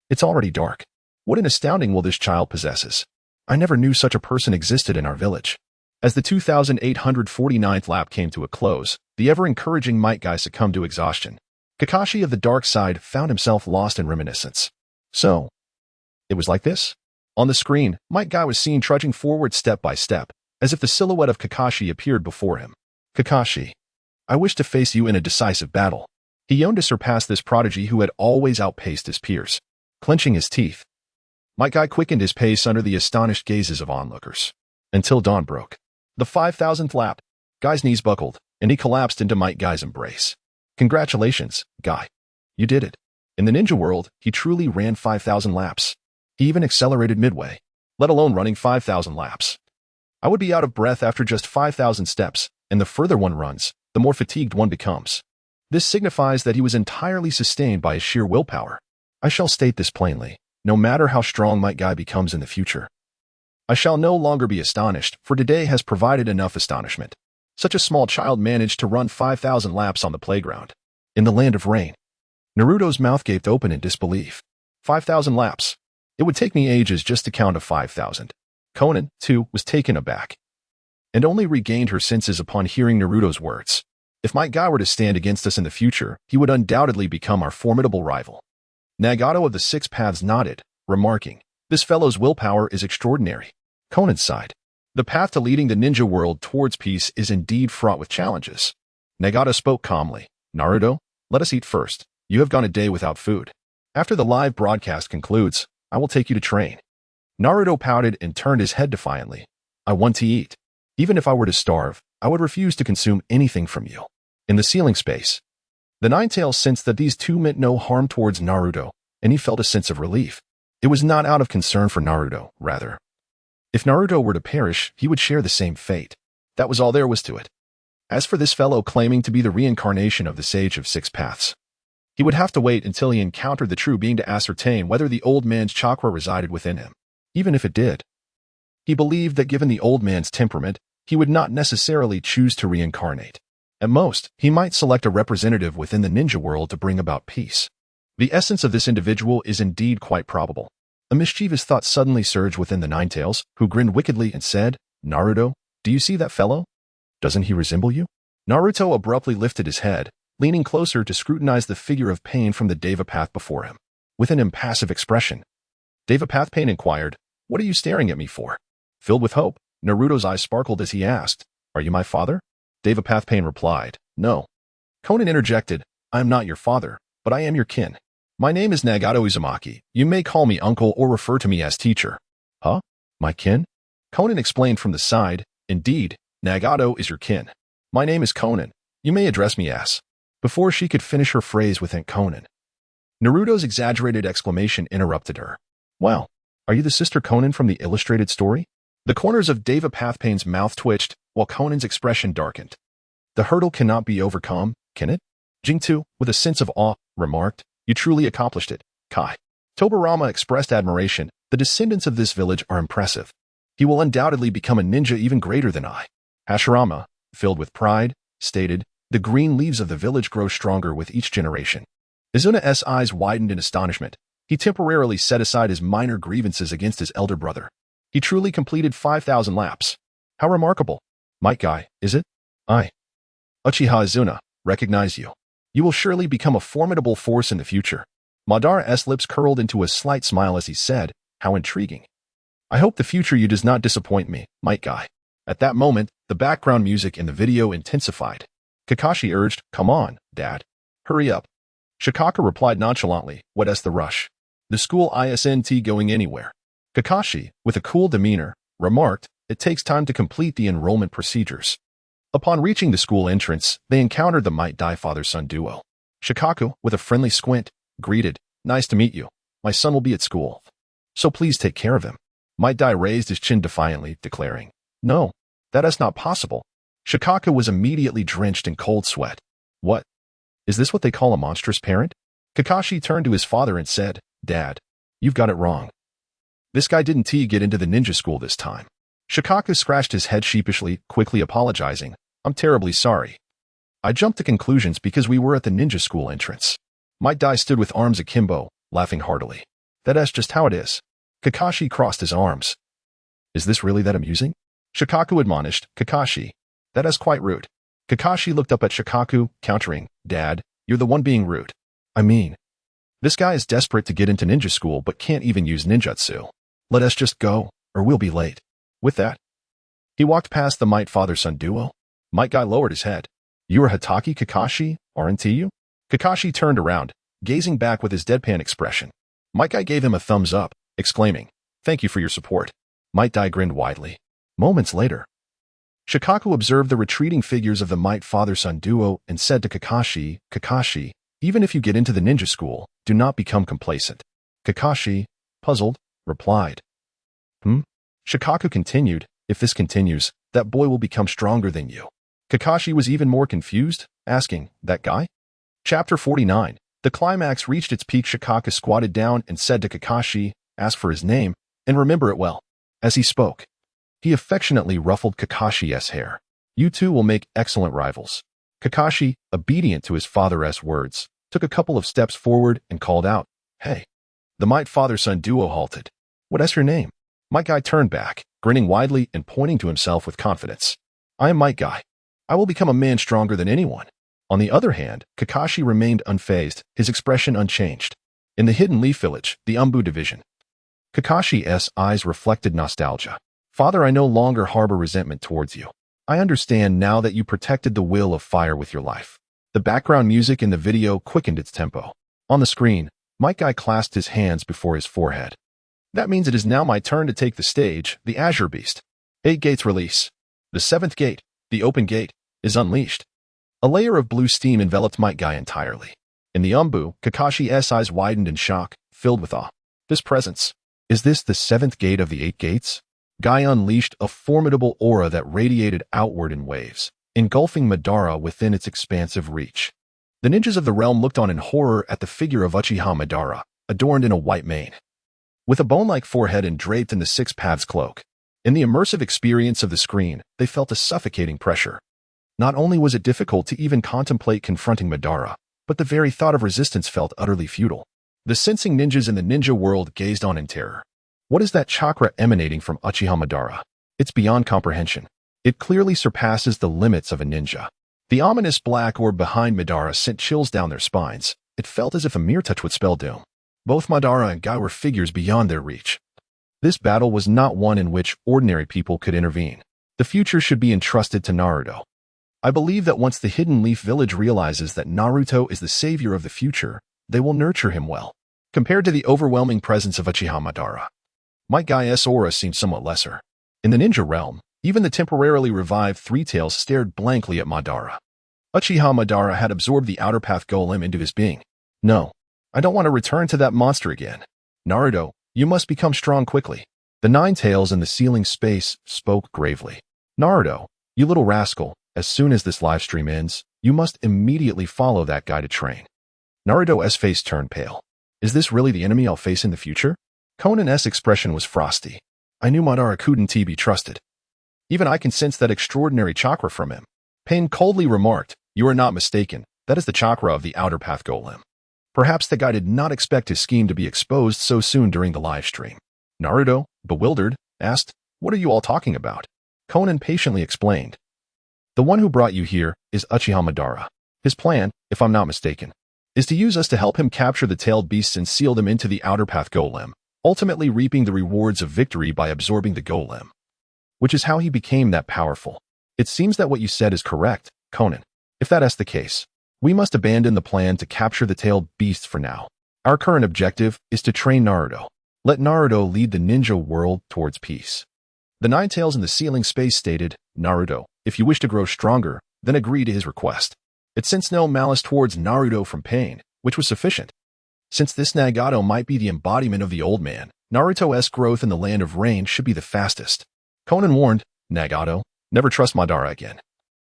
It's already dark. What an astounding will this child possesses. I never knew such a person existed in our village. As the 2,849th lap came to a close, the ever-encouraging Might Guy succumbed to exhaustion. Kakashi of the dark side found himself lost in reminiscence. So, it was like this? On the screen, Might Guy was seen trudging forward step by step, as if the silhouette of Kakashi appeared before him. Kakashi, I wish to face you in a decisive battle. He yearned to surpass this prodigy who had always outpaced his peers. Clenching his teeth, Might Guy quickened his pace under the astonished gazes of onlookers. Until dawn broke. The 5,000th lap, Guy's knees buckled, and he collapsed into Might Guy's embrace. Congratulations, Guy. You did it. In the ninja world, he truly ran 5,000 laps. He even accelerated midway, let alone running 5,000 laps. I would be out of breath after just 5,000 steps, and the further one runs, the more fatigued one becomes. This signifies that he was entirely sustained by his sheer willpower. I shall state this plainly, no matter how strong Might Guy becomes in the future. I shall no longer be astonished, for today has provided enough astonishment. Such a small child managed to run 5,000 laps on the playground. In the land of rain. Naruto's mouth gaped open in disbelief. 5,000 laps. It would take me ages just to count to 5,000. Konan, too, was taken aback, and only regained her senses upon hearing Naruto's words. If Might Guy were to stand against us in the future, he would undoubtedly become our formidable rival. Nagato of the Six Paths nodded, remarking, this fellow's willpower is extraordinary. Konan sighed. The path to leading the ninja world towards peace is indeed fraught with challenges. Nagato spoke calmly. Naruto, let us eat first. You have gone a day without food. After the live broadcast concludes, I will take you to train. Naruto pouted and turned his head defiantly. I want to eat. Even if I were to starve, I would refuse to consume anything from you. In the ceiling space, the Ninetales sensed that these two meant no harm towards Naruto, and he felt a sense of relief. It was not out of concern for Naruto, rather. If Naruto were to perish, he would share the same fate. That was all there was to it. As for this fellow claiming to be the reincarnation of the Sage of Six Paths, he would have to wait until he encountered the true being to ascertain whether the old man's chakra resided within him. Even if it did, he believed that given the old man's temperament, he would not necessarily choose to reincarnate. At most, he might select a representative within the ninja world to bring about peace. The essence of this individual is indeed quite probable. A mischievous thought suddenly surged within the Ninetales, who grinned wickedly and said, Naruto, do you see that fellow? Doesn't he resemble you? Naruto abruptly lifted his head, leaning closer to scrutinize the figure of pain from the Deva path before him. With an impassive expression, Deva Path Pain inquired, what are you staring at me for? Filled with hope, Naruto's eyes sparkled as he asked, are you my father? Deva Path Pain replied, no. Konan interjected, I am not your father, but I am your kin. My name is Nagato Uzumaki. You may call me uncle or refer to me as teacher. Huh? My kin? Konan explained from the side, indeed, Nagato is your kin. My name is Conan. You may address me as. Before she could finish her phrase with Aunt Conan, Naruto's exaggerated exclamation interrupted her. Wow, are you the sister Conan from the illustrated story? The corners of Deva Pathpain's mouth twitched, while Conan's expression darkened. The hurdle cannot be overcome, can it? Jingtu, with a sense of awe, remarked, You truly accomplished it, Kai. Tobarama expressed admiration. The descendants of this village are impressive. He will undoubtedly become a ninja even greater than I. Hashirama, filled with pride, stated, The green leaves of the village grow stronger with each generation. Izuna's eyes widened in astonishment. He temporarily set aside his minor grievances against his elder brother. He truly completed 5,000 laps. How remarkable. Might Guy, is it? I, Uchiha Izuna, recognize you. You will surely become a formidable force in the future. Madara's lips curled into a slight smile as he said, How intriguing. I hope the future you does not disappoint me, Might Guy. At that moment, the background music in the video intensified. Kakashi urged, Come on, Dad. Hurry up. Shikaka replied nonchalantly, What's the rush? The school isn't going anywhere. Kakashi, with a cool demeanor, remarked, It takes time to complete the enrollment procedures. Upon reaching the school entrance, they encountered the Might Dai father-son duo. Shikaku, with a friendly squint, greeted, Nice to meet you. My son will be at school. So please take care of him. Might Dai raised his chin defiantly, declaring, No, that is not possible. Shikaku was immediately drenched in cold sweat. What? Is this what they call a monstrous parent? Kakashi turned to his father and said, Dad, you've got it wrong. This guy didn't get into the ninja school this time. Shikaku scratched his head sheepishly, quickly apologizing. I'm terribly sorry. I jumped to conclusions because we were at the ninja school entrance. Might Dai stood with arms akimbo, laughing heartily. That's just how it is. Kakashi crossed his arms. Is this really that amusing? Shikaku admonished, Kakashi. That is quite rude. Kakashi looked up at Shikaku, countering, Dad, you're the one being rude. I mean, this guy is desperate to get into ninja school but can't even use ninjutsu. Let us just go, or we'll be late. With that, he walked past the Might father-son duo. Might Guy lowered his head. You are Hatake Kakashi, aren't you? Kakashi turned around, gazing back with his deadpan expression. Might Guy gave him a thumbs up, exclaiming, Thank you for your support. Might Dai grinned widely. Moments later, Shikaku observed the retreating figures of the Might father-son duo and said to Kakashi, Kakashi, even if you get into the ninja school, do not become complacent. Kakashi, puzzled, replied. Shikaku continued, If this continues, that boy will become stronger than you. Kakashi was even more confused, asking, That guy? Chapter 49. The climax reached its peak. Shikaku squatted down and said to Kakashi, Ask for his name, and remember it well. As he spoke, he affectionately ruffled Kakashi's hair. You two will make excellent rivals. Kakashi, obedient to his father's words, took a couple of steps forward and called out, Hey. The Might father-son duo halted. What's your name? Might Guy turned back, grinning widely and pointing to himself with confidence. I am Might Guy. I will become a man stronger than anyone. On the other hand, Kakashi remained unfazed, his expression unchanged. In the Hidden Leaf Village, the Umbu division, Kakashi's eyes reflected nostalgia. Father, I no longer harbor resentment towards you. I understand now that you protected the will of fire with your life. The background music in the video quickened its tempo. On the screen, Might Guy clasped his hands before his forehead. That means it is now my turn to take the stage, the Azure Beast. 8 gates release. The 7th gate, the open gate, is unleashed. A layer of blue steam enveloped Might Guy entirely. In the Umbu, Kakashi's eyes widened in shock, filled with awe. This presence. Is this the 7th gate of the 8 gates? Guy unleashed a formidable aura that radiated outward in waves, engulfing Madara within its expansive reach. The ninjas of the realm looked on in horror at the figure of Uchiha Madara, adorned in a white mane, with a bone-like forehead and draped in the Six Paths cloak. In the immersive experience of the screen, they felt a suffocating pressure. Not only was it difficult to even contemplate confronting Madara, but the very thought of resistance felt utterly futile. The sensing ninjas in the ninja world gazed on in terror. What is that chakra emanating from Uchiha Madara? It's beyond comprehension. It clearly surpasses the limits of a ninja. The ominous black orb behind Madara sent chills down their spines. It felt as if a mere touch would spell doom. Both Madara and Guy were figures beyond their reach. This battle was not one in which ordinary people could intervene. The future should be entrusted to Naruto. I believe that once the Hidden Leaf Village realizes that Naruto is the savior of the future, they will nurture him well. Compared to the overwhelming presence of Uchiha Madara, Might Guy's aura seemed somewhat lesser. In the ninja realm, Even the temporarily revived Three Tails stared blankly at Madara. Uchiha Madara had absorbed the Outer Path Golem into his being. No, I don't want to return to that monster again. Naruto, you must become strong quickly. The Nine Tails in the ceiling space spoke gravely. Naruto, you little rascal, as soon as this live stream ends, you must immediately follow that guy to train. Naruto's face turned pale. Is this really the enemy I'll face in the future? Conan's expression was frosty. I knew Madara couldn't be trusted. Even I can sense that extraordinary chakra from him. Pain coldly remarked, you are not mistaken, that is the chakra of the Outer Path Golem. Perhaps the guy did not expect his scheme to be exposed so soon during the live stream. Naruto, bewildered, asked, what are you all talking about? Conan patiently explained. The one who brought you here is Uchiha Madara. His plan, if I'm not mistaken, is to use us to help him capture the tailed beasts and seal them into the Outer Path Golem, ultimately reaping the rewards of victory by absorbing the golem. Which is how he became that powerful. It seems that what you said is correct, Conan. If that is the case, we must abandon the plan to capture the tailed beasts for now. Our current objective is to train Naruto. Let Naruto lead the ninja world towards peace. The Nine Tails in the ceiling space stated, Naruto, if you wish to grow stronger, then agree to his request. It sensed no malice towards Naruto from pain, which was sufficient. Since this Nagato might be the embodiment of the old man, Naruto's growth in the land of rain should be the fastest. Conan warned, Nagato, never trust Madara again.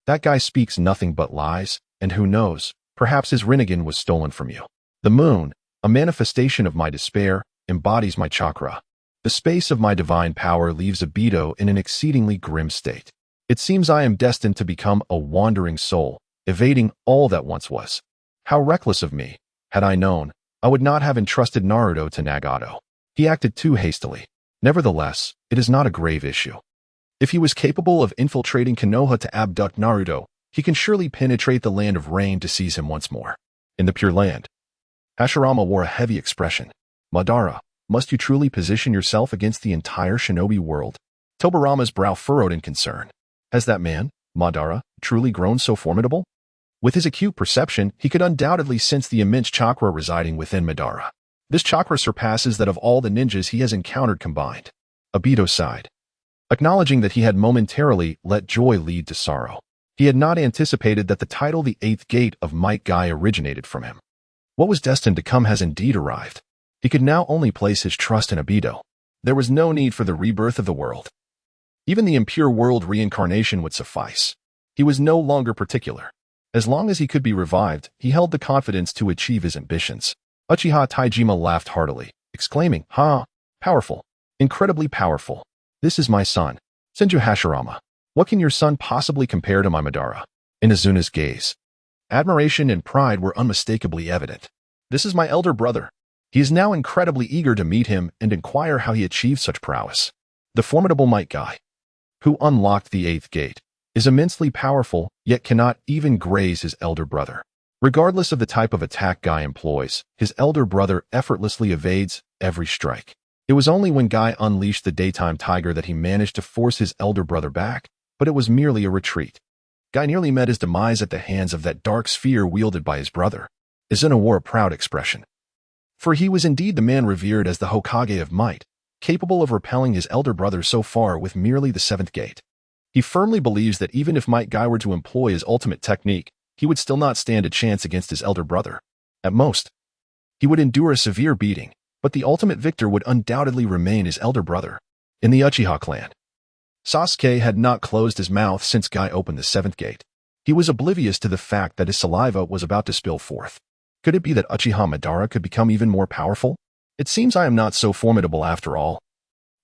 That guy speaks nothing but lies, and who knows, perhaps his Rinnegan was stolen from you. The moon, a manifestation of my despair, embodies my chakra. The space of my divine power leaves Obito in an exceedingly grim state. It seems I am destined to become a wandering soul, evading all that once was. How reckless of me. Had I known, I would not have entrusted Naruto to Nagato. He acted too hastily. Nevertheless, it is not a grave issue. If he was capable of infiltrating Konoha to abduct Naruto, he can surely penetrate the land of rain to seize him once more. In the Pure Land. Hashirama wore a heavy expression. Madara, must you truly position yourself against the entire shinobi world? Tobirama's brow furrowed in concern. Has that man, Madara, truly grown so formidable? With his acute perception, he could undoubtedly sense the immense chakra residing within Madara. This chakra surpasses that of all the ninjas he has encountered combined. Obito sighed, acknowledging that he had momentarily let joy lead to sorrow. He had not anticipated that the title the Eighth Gate of Might Guy originated from him. What was destined to come has indeed arrived. He could now only place his trust in Obito. There was no need for the rebirth of the world. Even the impure world reincarnation would suffice. He was no longer particular. As long as he could be revived, he held the confidence to achieve his ambitions. Uchiha Taijima laughed heartily, exclaiming, Ha! Powerful. Incredibly powerful. This is my son, Senju Hashirama. What can your son possibly compare to my Madara? In Azuna's gaze, admiration and pride were unmistakably evident. This is my elder brother. He is now incredibly eager to meet him and inquire how he achieved such prowess. The formidable Might Guy, who unlocked the Eighth Gate, is immensely powerful, yet cannot even graze his elder brother. Regardless of the type of attack Guy employs, his elder brother effortlessly evades every strike. It was only when Guy unleashed the daytime tiger that he managed to force his elder brother back, but it was merely a retreat. Guy nearly met his demise at the hands of that dark sphere wielded by his brother. Izuna wore a proud expression. For he was indeed the man revered as the Hokage of might, capable of repelling his elder brother so far with merely the seventh gate. He firmly believes that even if Might Guy were to employ his ultimate technique, he would still not stand a chance against his elder brother. At most, he would endure a severe beating, but the ultimate victor would undoubtedly remain his elder brother. In the Uchiha clan, Sasuke had not closed his mouth since Guy opened the seventh gate. He was oblivious to the fact that his saliva was about to spill forth. Could it be that Uchiha Madara could become even more powerful? It seems I am not so formidable after all,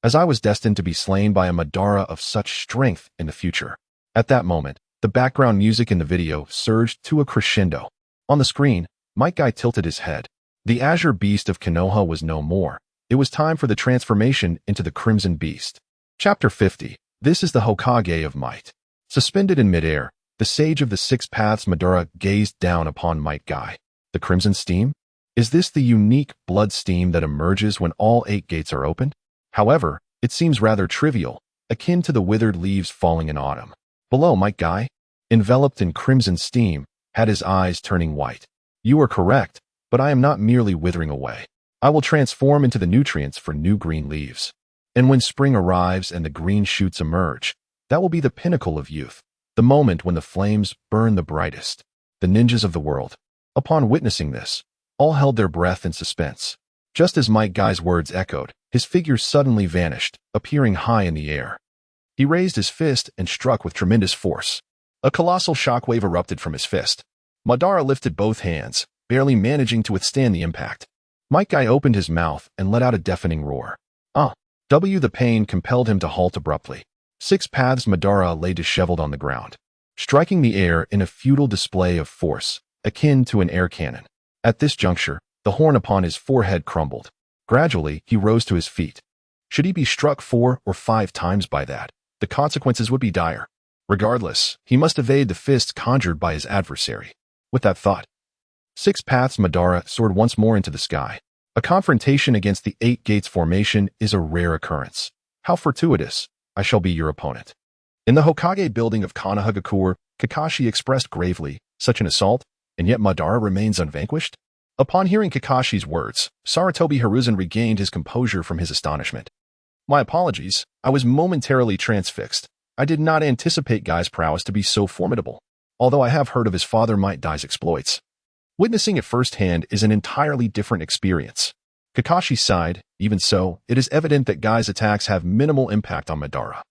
as I was destined to be slain by a Madara of such strength in the future. At that moment, the background music in the video surged to a crescendo. On the screen, Might Guy tilted his head. The azure beast of Konoha was no more. It was time for the transformation into the Crimson Beast. Chapter 50. This is the Hokage of Might. Suspended in midair, the sage of the six paths Madara gazed down upon Might Guy. The Crimson Steam? Is this the unique blood steam that emerges when all 8 gates are opened? However, it seems rather trivial, akin to the withered leaves falling in autumn. Below Might Guy, enveloped in crimson steam, had his eyes turning white. You are correct, but I am not merely withering away. I will transform into the nutrients for new green leaves. And when spring arrives and the green shoots emerge, That will be the pinnacle of youth, the moment when the flames burn the brightest. The ninjas of the world. Upon witnessing this, all held their breath in suspense. Just as Might Guy's words echoed, his figure suddenly vanished, appearing high in the air. He raised his fist and struck with tremendous force. A colossal shockwave erupted from his fist. Madara lifted both hands, barely managing to withstand the impact. Might Guy opened his mouth and let out a deafening roar. The pain compelled him to halt abruptly. 6 paths Madara lay disheveled on the ground, striking the air in a futile display of force, akin to an air cannon. At this juncture, the horn upon his forehead crumbled. Gradually, he rose to his feet. Should he be struck 4 or 5 times by that, the consequences would be dire. Regardless, he must evade the fists conjured by his adversary. With that thought, 6 paths Madara soared once more into the sky. A confrontation against the 8 gates formation is a rare occurrence. How fortuitous. I shall be your opponent. In the Hokage building of Konohagakure, Kakashi expressed gravely, such an assault, and yet Madara remains unvanquished? Upon hearing Kakashi's words, Sarutobi Hiruzen regained his composure from his astonishment. My apologies, I was momentarily transfixed. I did not anticipate Guy's prowess to be so formidable, although I have heard of his father Might Guy's exploits. Witnessing it firsthand is an entirely different experience. Kakashi sighed. Even so, it is evident that Guy's attacks have minimal impact on Madara.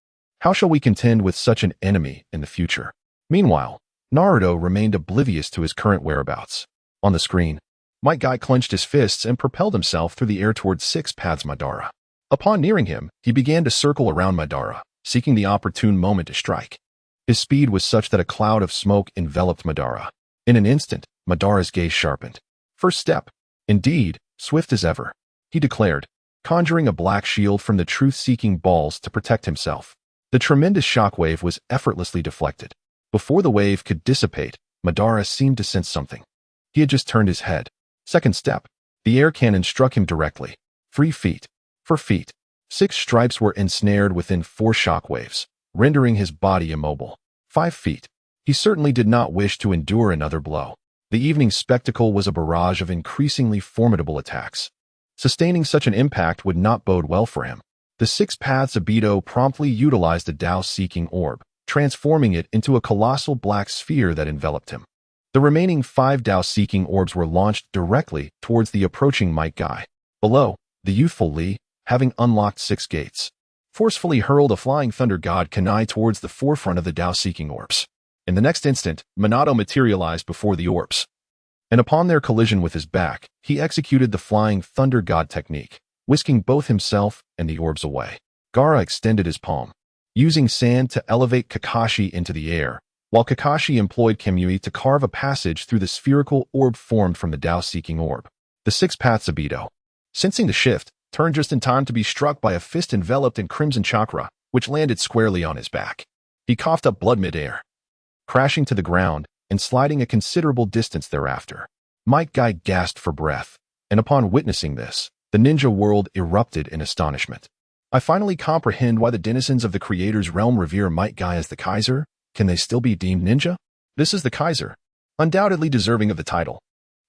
How shall we contend with such an enemy in the future? Meanwhile, Naruto remained oblivious to his current whereabouts. On the screen, Might Guy clenched his fists and propelled himself through the air towards 6 paths Madara. Upon nearing him, he began to circle around Madara, seeking the opportune moment to strike. His speed was such that a cloud of smoke enveloped Madara. In an instant, Madara's gaze sharpened. First step. Indeed, swift as ever, he declared, conjuring a black shield from the truth-seeking balls to protect himself. The tremendous shockwave was effortlessly deflected. Before the wave could dissipate, Madara seemed to sense something. He had just turned his head. Second step. The air cannon struck him directly. 3 feet. 4 feet. 6 stripes were ensnared within 4 shockwaves, rendering his body immobile. 5 feet. He certainly did not wish to endure another blow. The evening spectacle was a barrage of increasingly formidable attacks. Sustaining such an impact would not bode well for him. The 6 paths Abito promptly utilized a Tao-seeking orb, transforming it into a colossal black sphere that enveloped him. The remaining 5 Tao-seeking orbs were launched directly towards the approaching Might Guy. Below, the youthful Lee, having unlocked 6 gates, forcefully hurled a flying thunder god kunai towards the forefront of the Tao-seeking orbs. In the next instant, Minato materialized before the orbs, and upon their collision with his back, he executed the flying thunder god technique, whisking both himself and the orbs away. Gaara extended his palm, using sand to elevate Kakashi into the air, while Kakashi employed Kamui to carve a passage through the spherical orb formed from the Tao-seeking orb. The 6 paths Abito, sensing the shift, turned just in time to be struck by a fist enveloped in crimson chakra, which landed squarely on his back. He coughed up blood mid-air, crashing to the ground and sliding a considerable distance thereafter. Might Guy gasped for breath, and upon witnessing this, the ninja world erupted in astonishment. I finally comprehend why the denizens of the Creator's realm revere Might Guy as the Kaiser. Can they still be deemed ninja? This is the Kaiser, undoubtedly deserving of the title.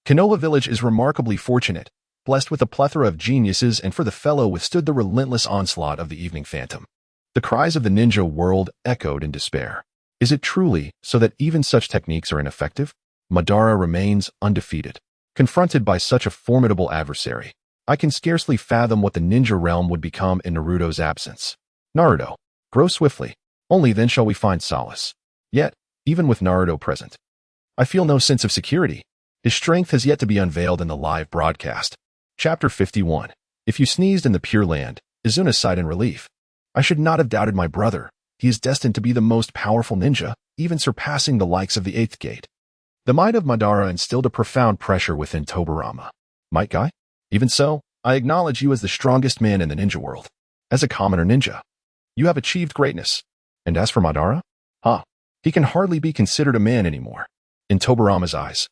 Konoha Village is remarkably fortunate, blessed with a plethora of geniuses, and for the fellow withstood the relentless onslaught of the evening phantom. The cries of the ninja world echoed in despair. Is it truly so that even such techniques are ineffective? Madara remains undefeated. Confronted by such a formidable adversary, I can scarcely fathom what the ninja realm would become in Naruto's absence. Naruto, grow swiftly. Only then shall we find solace. Yet, even with Naruto present, I feel no sense of security. His strength has yet to be unveiled in the live broadcast. Chapter 51. If you sneezed in the Pure Land, Izuna sighed in relief. I should not have doubted my brother. He is destined to be the most powerful ninja, even surpassing the likes of the 8th gate. The might of Madara instilled a profound pressure within Tobirama. Might Guy? Even so, I acknowledge you as the strongest man in the ninja world. As a commoner ninja, you have achieved greatness. And as for Madara? He can hardly be considered a man anymore. In Tobirama's eyes,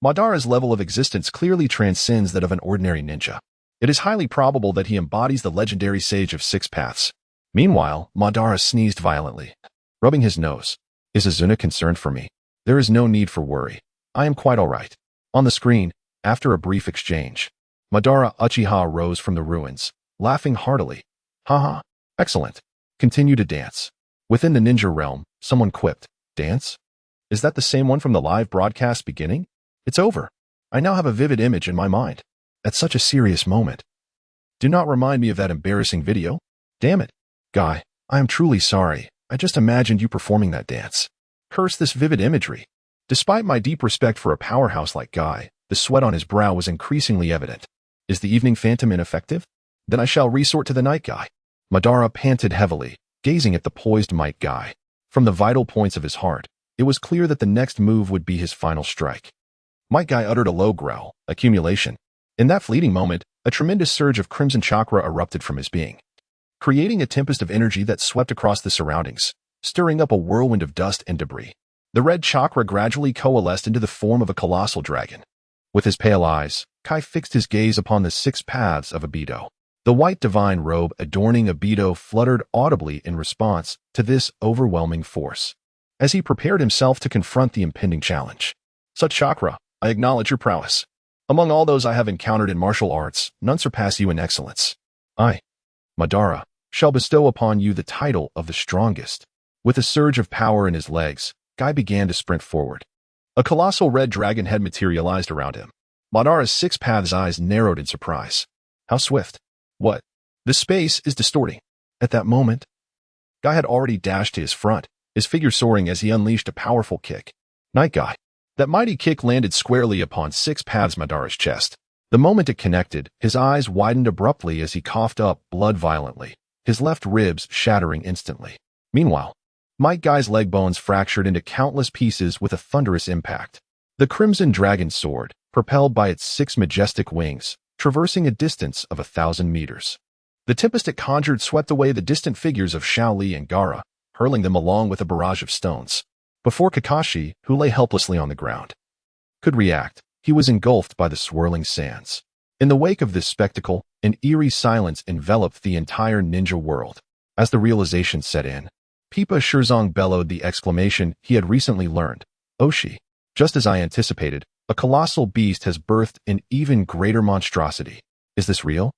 Madara's level of existence clearly transcends that of an ordinary ninja. It is highly probable that he embodies the legendary sage of 6 paths. Meanwhile, Madara sneezed violently, rubbing his nose. Is Izuna concerned for me? There is no need for worry. I am quite all right. On the screen, after a brief exchange, Madara Uchiha rose from the ruins, laughing heartily. Haha, excellent. Continue to dance. Within the ninja realm, someone quipped, "Dance? Is that the same one from the live broadcast beginning? It's over. I now have a vivid image in my mind. At such a serious moment. Do not remind me of that embarrassing video. Damn it. Guy, I am truly sorry. I just imagined you performing that dance. Curse this vivid imagery." Despite my deep respect for a powerhouse like Guy, the sweat on his brow was increasingly evident. Is the evening phantom ineffective? Then I shall resort to the night Guy. Madara panted heavily, gazing at the poised might Guy. From the vital points of his heart, it was clear that the next move would be his final strike. Might Guy uttered a low growl, accumulation. In that fleeting moment, a tremendous surge of crimson chakra erupted from his being, creating a tempest of energy that swept across the surroundings, stirring up a whirlwind of dust and debris. The red chakra gradually coalesced into the form of a colossal dragon. With his pale eyes, Kai fixed his gaze upon the 6 paths of Abido. The white divine robe adorning Abido fluttered audibly in response to this overwhelming force, as he prepared himself to confront the impending challenge. Such chakra, I acknowledge your prowess. Among all those I have encountered in martial arts, none surpass you in excellence. I, Madara, shall bestow upon you the title of the strongest. With a surge of power in his legs, Guy began to sprint forward. A colossal red dragon head materialized around him. Madara's 6 paths eyes narrowed in surprise. How swift. What? The space is distorting. At that moment, Guy had already dashed to his front, his figure soaring as he unleashed a powerful kick. Night Guy. That mighty kick landed squarely upon 6 paths Madara's chest. The moment it connected, his eyes widened abruptly as he coughed up blood violently, his left ribs shattering instantly. Meanwhile, Might Guy's leg bones fractured into countless pieces with a thunderous impact. The crimson dragon soared, propelled by its 6 majestic wings, traversing a distance of 1,000 meters. The tempest it conjured swept away the distant figures of Qiuli and Gaara, hurling them along with a barrage of stones. Before Kakashi, who lay helplessly on the ground, could react, he was engulfed by the swirling sands. In the wake of this spectacle, an eerie silence enveloped the entire ninja world. As the realization set in, Pipa Shirzong bellowed the exclamation he had recently learned. Oshi. Just as I anticipated, a colossal beast has birthed an even greater monstrosity. Is this real?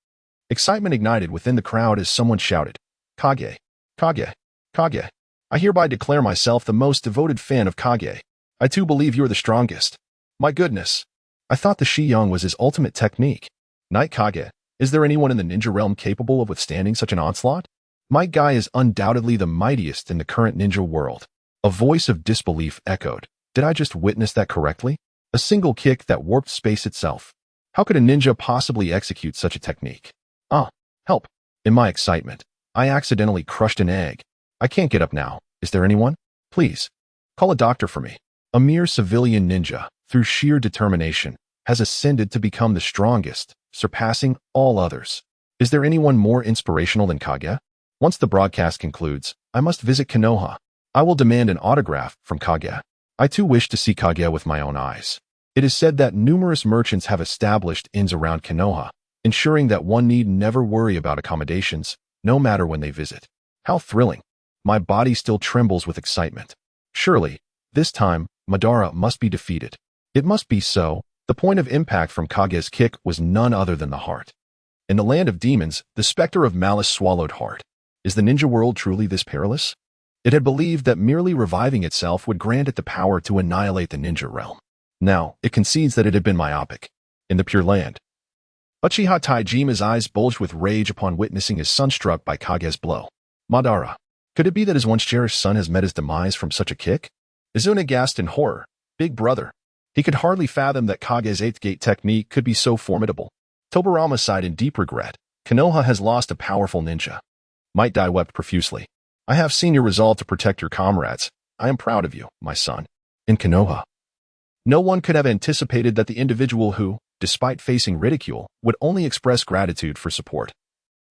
Excitement ignited within the crowd as someone shouted, Kage, Kage, Kage. I hereby declare myself the most devoted fan of Kage. I too believe you're the strongest. My goodness. I thought the Shiyong was his ultimate technique. Knight Kage, is there anyone in the ninja realm capable of withstanding such an onslaught? Might Guy is undoubtedly the mightiest in the current ninja world. A voice of disbelief echoed. Did I just witness that correctly? A single kick that warped space itself. How could a ninja possibly execute such a technique? Ah, help. In my excitement, I accidentally crushed an egg. I can't get up now. Is there anyone? Please. Call a doctor for me. A mere civilian ninja, through sheer determination, has ascended to become the strongest, surpassing all others. Is there anyone more inspirational than Kage? Once the broadcast concludes, I must visit Konoha. I will demand an autograph from Kage. I too wish to see Kage with my own eyes. It is said that numerous merchants have established inns around Konoha, ensuring that one need never worry about accommodations, no matter when they visit. How thrilling. My body still trembles with excitement. Surely, this time, Madara must be defeated. It must be so. The point of impact from Kage's kick was none other than the heart. In the land of demons, the specter of malice swallowed hard. Is the ninja world truly this perilous? It had believed that merely reviving itself would grant it the power to annihilate the ninja realm. Now, it concedes that it had been myopic. In the Pure Land, Uchiha Taijima's eyes bulged with rage upon witnessing his son struck by Kage's blow. Madara. Could it be that his once cherished son has met his demise from such a kick? Izuna gasped in horror. Big brother. He could hardly fathom that Kage's 8th gate technique could be so formidable. Tobirama sighed in deep regret. Konoha has lost a powerful ninja. Might Dai wept profusely. I have seen your resolve to protect your comrades. I am proud of you, my son. In Konoha, no one could have anticipated that the individual who, despite facing ridicule, would only express gratitude for support,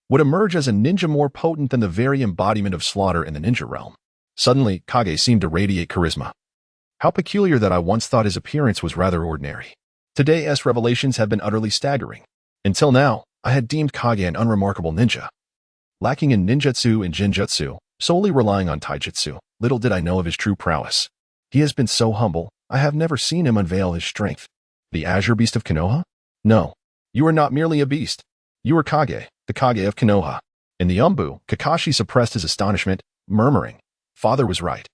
would emerge as a ninja more potent than the very embodiment of slaughter in the ninja realm. Suddenly, Kage seemed to radiate charisma. How peculiar that I once thought his appearance was rather ordinary. Today's revelations have been utterly staggering. Until now, I had deemed Kage an unremarkable ninja, lacking in ninjutsu and jinjutsu, solely relying on taijutsu. Little did I know of his true prowess. He has been so humble, I have never seen him unveil his strength. The Azure Beast of Konoha? No, you are not merely a beast. You are Kage, the Kage of Konoha. In the Umbu, Kakashi suppressed his astonishment, murmuring, Father was right.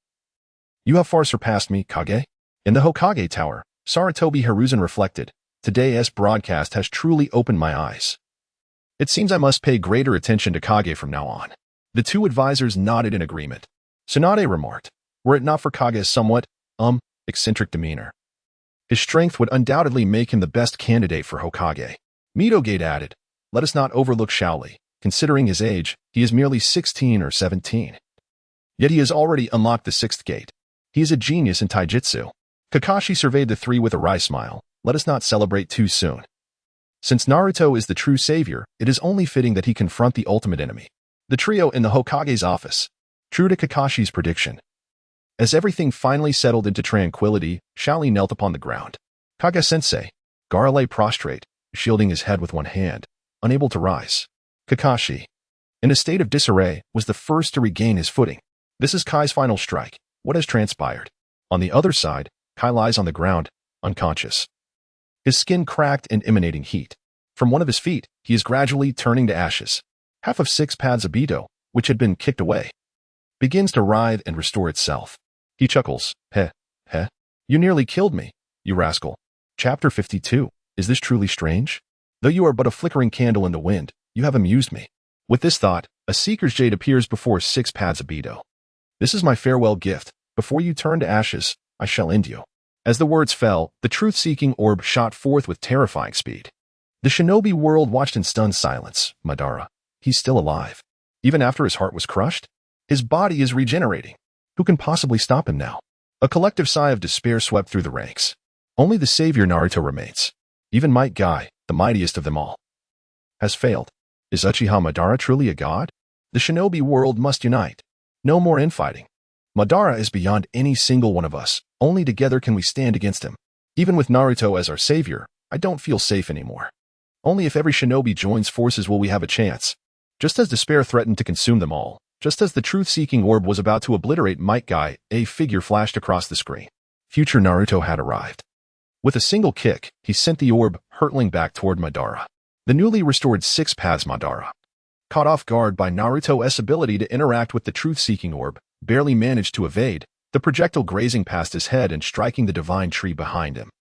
You have far surpassed me, Kage. In the Hokage Tower, Sarutobi Hiruzen reflected, today's broadcast has truly opened my eyes. It seems I must pay greater attention to Kage from now on. The two advisors nodded in agreement. Tsunade remarked, were it not for Kage's somewhat, eccentric demeanor, his strength would undoubtedly make him the best candidate for Hokage. Midogate added, let us not overlook Qiuli. Considering his age, he is merely 16 or 17. Yet he has already unlocked the 6th gate. He is a genius in taijutsu. Kakashi surveyed the three with a wry smile. Let us not celebrate too soon. Since Naruto is the true savior, it is only fitting that he confront the ultimate enemy. The trio in the Hokage's office. True to Kakashi's prediction. As everything finally settled into tranquility, Qiuli knelt upon the ground. Kage-sensei. Gaara lay prostrate, shielding his head with one hand, unable to rise. Kakashi, in a state of disarray, was the first to regain his footing. This is Kai's final strike. What has transpired? On the other side, Kai lies on the ground, unconscious. His skin cracked and emanating heat. From one of his feet, he is gradually turning to ashes. Half of 6 pads of Beto, which had been kicked away, begins to writhe and restore itself. He chuckles. Heh. You nearly killed me, you rascal. Chapter 52. Is this truly strange? Though you are but a flickering candle in the wind, you have amused me. With this thought, a seeker's jade appears before 6 pads of Beto. This is my farewell gift. Before you turn to ashes, I shall end you. As the words fell, the truth-seeking orb shot forth with terrifying speed. The shinobi world watched in stunned silence. Madara. He's still alive. Even after his heart was crushed? His body is regenerating. Who can possibly stop him now? A collective sigh of despair swept through the ranks. Only the savior Naruto remains. Even Might Guy, the mightiest of them all, has failed. Is Uchiha Madara truly a god? The shinobi world must unite. No more infighting. Madara is beyond any single one of us. Only together can we stand against him. Even with Naruto as our savior, I don't feel safe anymore. Only if every shinobi joins forces will we have a chance. Just as despair threatened to consume them all, just as the truth-seeking orb was about to obliterate Might Guy, a figure flashed across the screen. Future Naruto had arrived. With a single kick, he sent the orb hurtling back toward Madara. The newly restored 6 pads Madara, caught off guard by Naruto's ability to interact with the truth-seeking orb, barely managed to evade, the projectile grazing past his head and striking the divine tree behind him.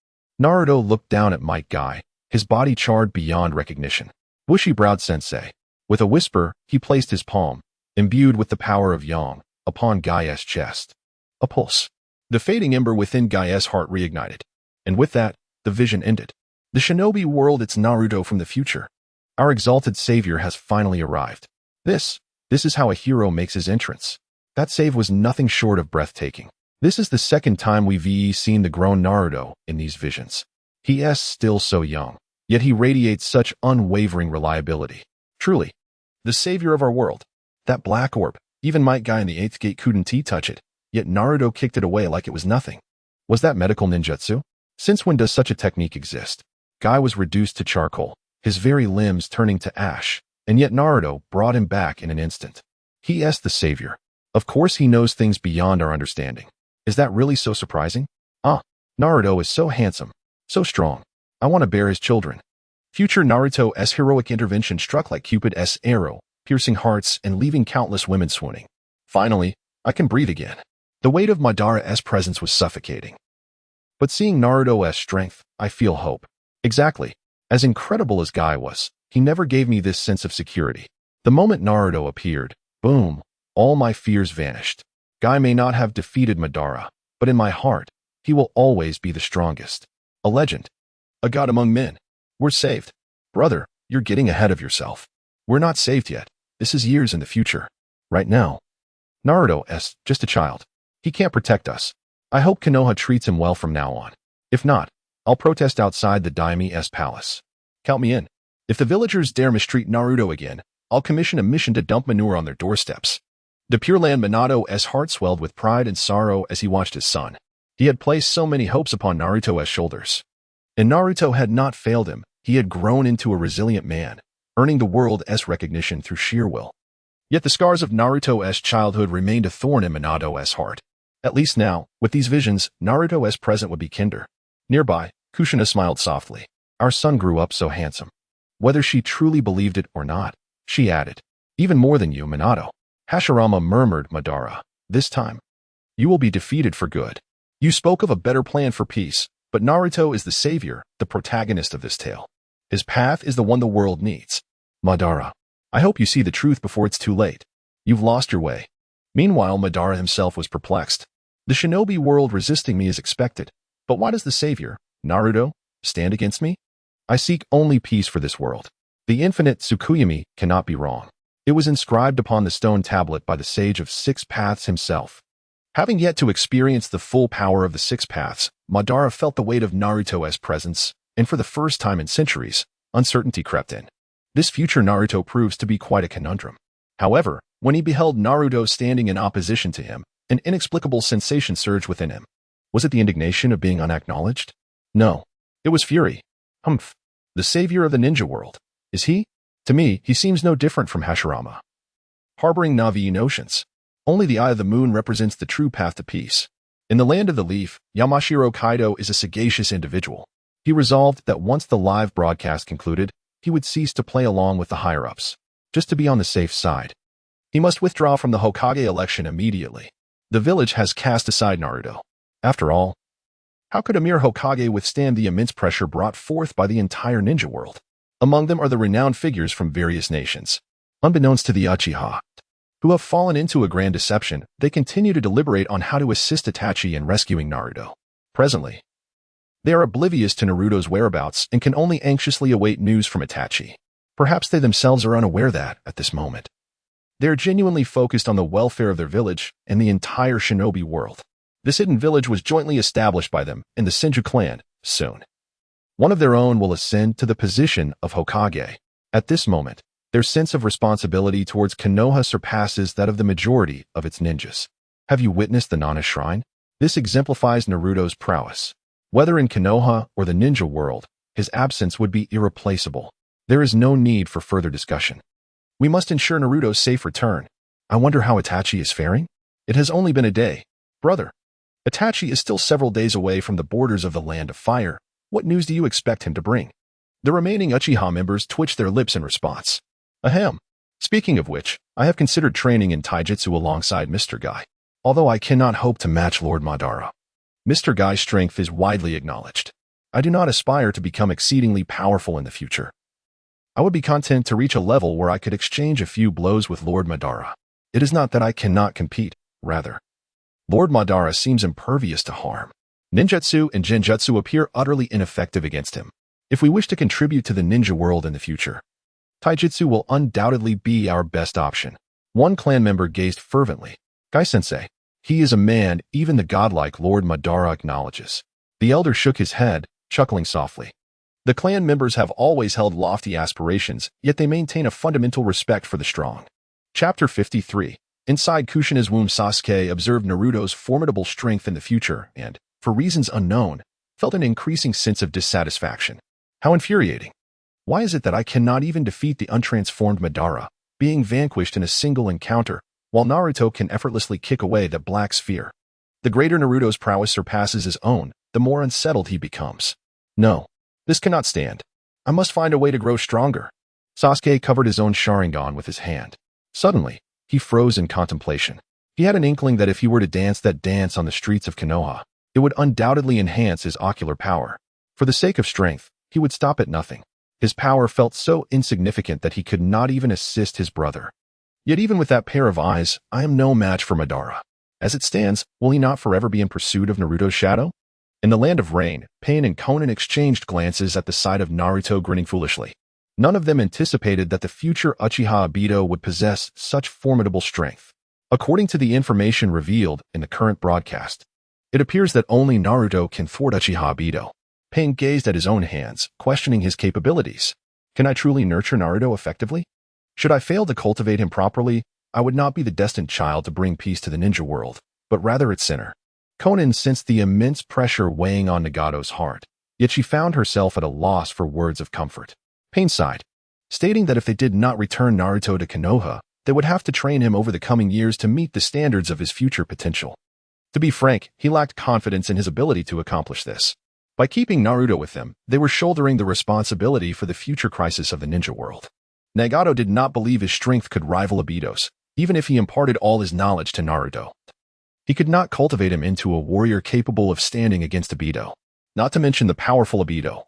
Naruto looked down at Might Guy, his body charred beyond recognition. Bushy-browed sensei. With a whisper, he placed his palm, imbued with the power of Yang, upon Gai's chest. A pulse. The fading ember within Gai's heart reignited. And with that, the vision ended. The shinobi world, it's Naruto from the future. Our exalted savior has finally arrived. This is how a hero makes his entrance. That save was nothing short of breathtaking. This is the second time we've seen the grown Naruto in these visions. He is still so young, yet he radiates such unwavering reliability. Truly, the savior of our world. That black orb, even Might Guy in the 8th gate couldn't touch it, yet Naruto kicked it away like it was nothing. Was that medical ninjutsu? Since when does such a technique exist? Guy was reduced to charcoal, his very limbs turning to ash, and yet Naruto brought him back in an instant. He is the savior. Of course he knows things beyond our understanding. Is that really so surprising? Naruto is so handsome, so strong. I want to bear his children. Future Naruto's heroic intervention struck like Cupid's arrow, piercing hearts and leaving countless women swooning. Finally, I can breathe again. The weight of Madara's presence was suffocating. But seeing Naruto's strength, I feel hope. Exactly. As incredible as Guy was, he never gave me this sense of security. The moment Naruto appeared, boom, all my fears vanished. Guy may not have defeated Madara, but in my heart, he will always be the strongest. A legend. A god among men. We're saved. Brother, you're getting ahead of yourself. We're not saved yet. This is years in the future. Right now, Naruto's just a child. He can't protect us. I hope Konoha treats him well from now on. If not, I'll protest outside the Daimyo's palace. Count me in. If the villagers dare mistreat Naruto again, I'll commission a mission to dump manure on their doorsteps. The Pure Land Minato's heart swelled with pride and sorrow as he watched his son. He had placed so many hopes upon Naruto's shoulders. And Naruto had not failed him. He had grown into a resilient man, earning the world's recognition through sheer will. Yet the scars of Naruto's childhood remained a thorn in Minato's heart. At least now, with these visions, Naruto's present would be kinder. Nearby, Kushina smiled softly. Our son grew up so handsome. Whether she truly believed it or not, she added, even more than you, Minato. Hashirama murmured, Madara. This time, you will be defeated for good. You spoke of a better plan for peace, but Naruto is the savior, the protagonist of this tale. His path is the one the world needs. Madara, I hope you see the truth before it's too late. You've lost your way. Meanwhile, Madara himself was perplexed. The shinobi world resisting me is expected, but why does the savior, Naruto, stand against me? I seek only peace for this world. The infinite Tsukuyomi cannot be wrong. It was inscribed upon the stone tablet by the sage of six paths himself. Having yet to experience the full power of the six paths, Madara felt the weight of Naruto's presence, and for the first time in centuries, uncertainty crept in. This future Naruto proves to be quite a conundrum. However, when he beheld Naruto standing in opposition to him, an inexplicable sensation surged within him. Was it the indignation of being unacknowledged? No. It was fury. Humph. The savior of the ninja world. Is he? To me, he seems no different from Hashirama. Harboring Navi notions. Only the eye of the moon represents the true path to peace. In the land of the leaf, Yamashiro Kaido is a sagacious individual. He resolved that once the live broadcast concluded, he would cease to play along with the higher-ups, just to be on the safe side. He must withdraw from the Hokage election immediately. The village has cast aside Naruto. After all, how could a mere Hokage withstand the immense pressure brought forth by the entire ninja world? Among them are the renowned figures from various nations. Unbeknownst to the Uchiha, who have fallen into a grand deception, they continue to deliberate on how to assist Itachi in rescuing Naruto. Presently, they are oblivious to Naruto's whereabouts and can only anxiously await news from Itachi. Perhaps they themselves are unaware that, at this moment, they are genuinely focused on the welfare of their village and the entire shinobi world. This hidden village was jointly established by them and the Senju clan. Soon, one of their own will ascend to the position of Hokage. At this moment, their sense of responsibility towards Konoha surpasses that of the majority of its ninjas. Have you witnessed the Nana Shrine? This exemplifies Naruto's prowess. Whether in Konoha or the ninja world, his absence would be irreplaceable. There is no need for further discussion. We must ensure Naruto's safe return. I wonder how Itachi is faring? It has only been a day. Brother, Itachi is still several days away from the borders of the Land of Fire. What news do you expect him to bring? The remaining Uchiha members twitch their lips in response. Ahem. Speaking of which, I have considered training in taijutsu alongside Mr. Guy, although I cannot hope to match Lord Madara. Mr. Guy's strength is widely acknowledged. I do not aspire to become exceedingly powerful in the future. I would be content to reach a level where I could exchange a few blows with Lord Madara. It is not that I cannot compete, rather. Lord Madara seems impervious to harm. Ninjutsu and genjutsu appear utterly ineffective against him. If we wish to contribute to the ninja world in the future, taijutsu will undoubtedly be our best option. One clan member gazed fervently. Guy-sensei, he is a man even the godlike Lord Madara acknowledges. The elder shook his head, chuckling softly. The clan members have always held lofty aspirations, yet they maintain a fundamental respect for the strong. Chapter 53. Inside Kushina's womb, Sasuke observed Naruto's formidable strength in the future and, for reasons unknown, felt an increasing sense of dissatisfaction. How infuriating. Why is it that I cannot even defeat the untransformed Madara, being vanquished in a single encounter, while Naruto can effortlessly kick away the black sphere? The greater Naruto's prowess surpasses his own, the more unsettled he becomes. No, this cannot stand. I must find a way to grow stronger. Sasuke covered his own Sharingan with his hand. Suddenly, he froze in contemplation. He had an inkling that if he were to dance that dance on the streets of Konoha, it would undoubtedly enhance his ocular power. For the sake of strength, he would stop at nothing. His power felt so insignificant that he could not even assist his brother. Yet even with that pair of eyes, I am no match for Madara. As it stands, will he not forever be in pursuit of Naruto's shadow? In the land of rain, Pain and Konan exchanged glances at the sight of Naruto grinning foolishly. None of them anticipated that the future Uchiha Obito would possess such formidable strength. According to the information revealed in the current broadcast, it appears that only Naruto can thwart Uchiha Obito. Pain gazed at his own hands, questioning his capabilities. Can I truly nurture Naruto effectively? Should I fail to cultivate him properly, I would not be the destined child to bring peace to the ninja world, but rather its sinner. Konan sensed the immense pressure weighing on Nagato's heart, yet she found herself at a loss for words of comfort. Pain sighed, stating that if they did not return Naruto to Konoha, they would have to train him over the coming years to meet the standards of his future potential. To be frank, he lacked confidence in his ability to accomplish this. By keeping Naruto with them, they were shouldering the responsibility for the future crisis of the ninja world. Nagato did not believe his strength could rival Obito's, even if he imparted all his knowledge to Naruto. He could not cultivate him into a warrior capable of standing against Obito, not to mention the powerful Obito.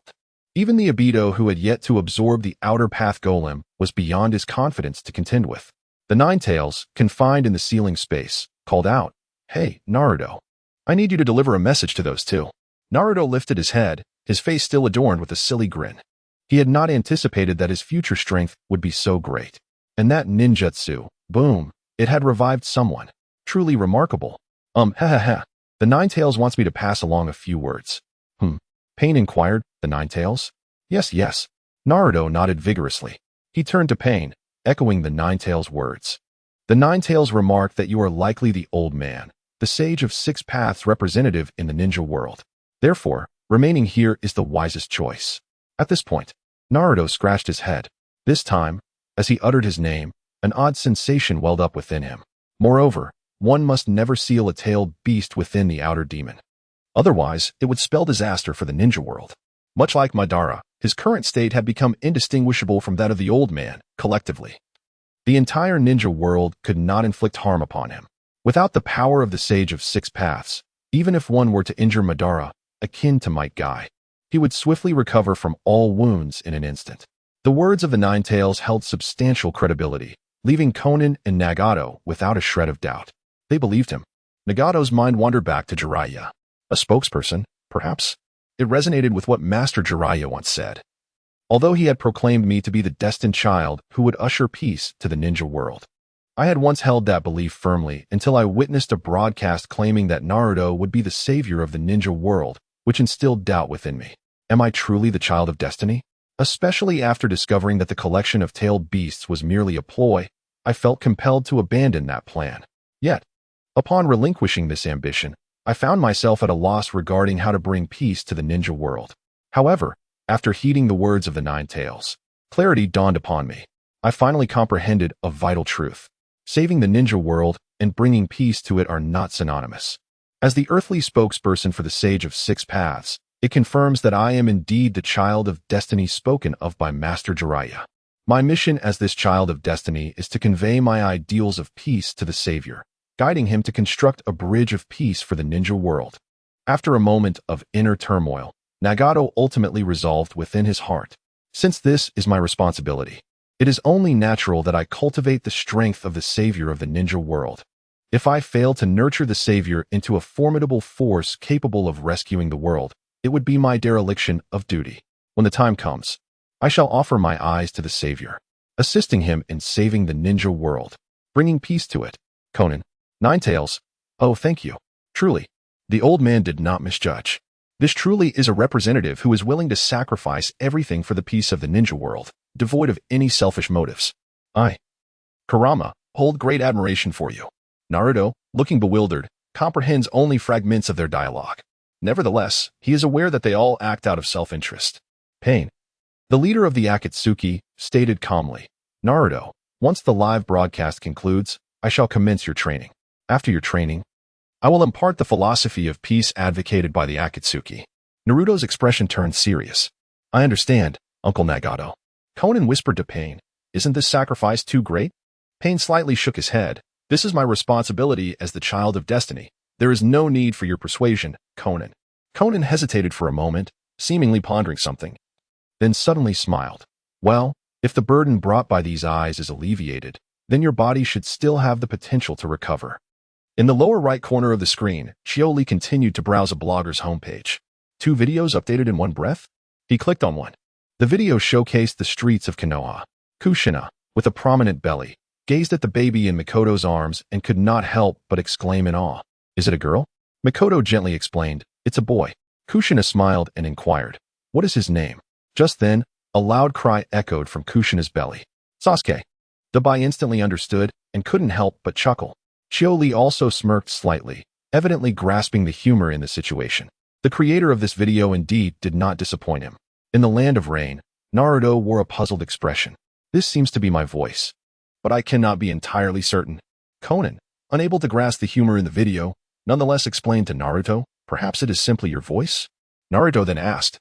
Even the Obito who had yet to absorb the outer path golem was beyond his confidence to contend with. The Nine Tails, confined in the ceiling space, called out, "Hey, Naruto. I need you to deliver a message to those two." Naruto lifted his head, his face still adorned with a silly grin. He had not anticipated that his future strength would be so great. And that ninjutsu, boom, it had revived someone. Truly remarkable. Ha. The Nine Tails wants me to pass along a few words. Pain inquired, the Nine Tails? Yes. Naruto nodded vigorously. He turned to Pain, echoing the Nine Tails' words. The Nine Tails remarked that you are likely the old man, the sage of six paths representative in the ninja world. Therefore, remaining here is the wisest choice. At this point, Naruto scratched his head. This time, as he uttered his name, an odd sensation welled up within him. Moreover, one must never seal a tailed beast within the outer demon. Otherwise, it would spell disaster for the ninja world. Much like Madara, his current state had become indistinguishable from that of the old man, collectively. The entire ninja world could not inflict harm upon him. Without the power of the Sage of Six Paths, even if one were to injure Madara, akin to Might Guy, he would swiftly recover from all wounds in an instant. The words of the Nine Tails held substantial credibility, leaving Konan and Nagato without a shred of doubt. They believed him. Nagato's mind wandered back to Jiraiya. A spokesperson, perhaps? It resonated with what Master Jiraiya once said. Although he had proclaimed me to be the destined child who would usher peace to the ninja world. I had once held that belief firmly until I witnessed a broadcast claiming that Naruto would be the savior of the ninja world, which instilled doubt within me. Am I truly the child of destiny? Especially after discovering that the collection of tailed beasts was merely a ploy, I felt compelled to abandon that plan. Yet, upon relinquishing this ambition, I found myself at a loss regarding how to bring peace to the ninja world. However, after heeding the words of the Nine Tails, clarity dawned upon me. I finally comprehended a vital truth. Saving the ninja world and bringing peace to it are not synonymous. As the earthly spokesperson for the Sage of Six Paths, it confirms that I am indeed the child of destiny spoken of by Master Jiraiya. My mission as this child of destiny is to convey my ideals of peace to the Savior, guiding him to construct a bridge of peace for the ninja world. After a moment of inner turmoil, Nagato ultimately resolved within his heart, since this is my responsibility, it is only natural that I cultivate the strength of the savior of the ninja world. If I fail to nurture the savior into a formidable force capable of rescuing the world, it would be my dereliction of duty. When the time comes, I shall offer my eyes to the savior, assisting him in saving the ninja world, bringing peace to it. Konan. Nine Tails. Oh, thank you. Truly. The old man did not misjudge. This truly is a representative who is willing to sacrifice everything for the peace of the ninja world, devoid of any selfish motives. I, Kurama, hold great admiration for you. Naruto, looking bewildered, comprehends only fragments of their dialogue. Nevertheless, he is aware that they all act out of self-interest. Pain. The leader of the Akatsuki stated calmly, Naruto, once the live broadcast concludes, I shall commence your training. After your training, I will impart the philosophy of peace advocated by the Akatsuki. Naruto's expression turned serious. I understand, Uncle Nagato. Konan whispered to Pain, isn't this sacrifice too great? Pain slightly shook his head. This is my responsibility as the child of destiny. There is no need for your persuasion, Konan. Konan hesitated for a moment, seemingly pondering something, then suddenly smiled. Well, if the burden brought by these eyes is alleviated, then your body should still have the potential to recover. In the lower right corner of the screen, Qiuli continued to browse a blogger's homepage. 2 videos updated in one breath? He clicked on one. The video showcased the streets of Konoha. Kushina, with a prominent belly, gazed at the baby in Mikoto's arms and could not help but exclaim in awe. Is it a girl? Mikoto gently explained, it's a boy. Kushina smiled and inquired, what is his name? Just then, a loud cry echoed from Kushina's belly. Sasuke. The boy instantly understood and couldn't help but chuckle. Qiuli also smirked slightly, evidently grasping the humor in the situation. The creator of this video indeed did not disappoint him. In the land of rain, Naruto wore a puzzled expression. This seems to be my voice, but I cannot be entirely certain. Konan, unable to grasp the humor in the video, nonetheless explained to Naruto, perhaps it is simply your voice? Naruto then asked,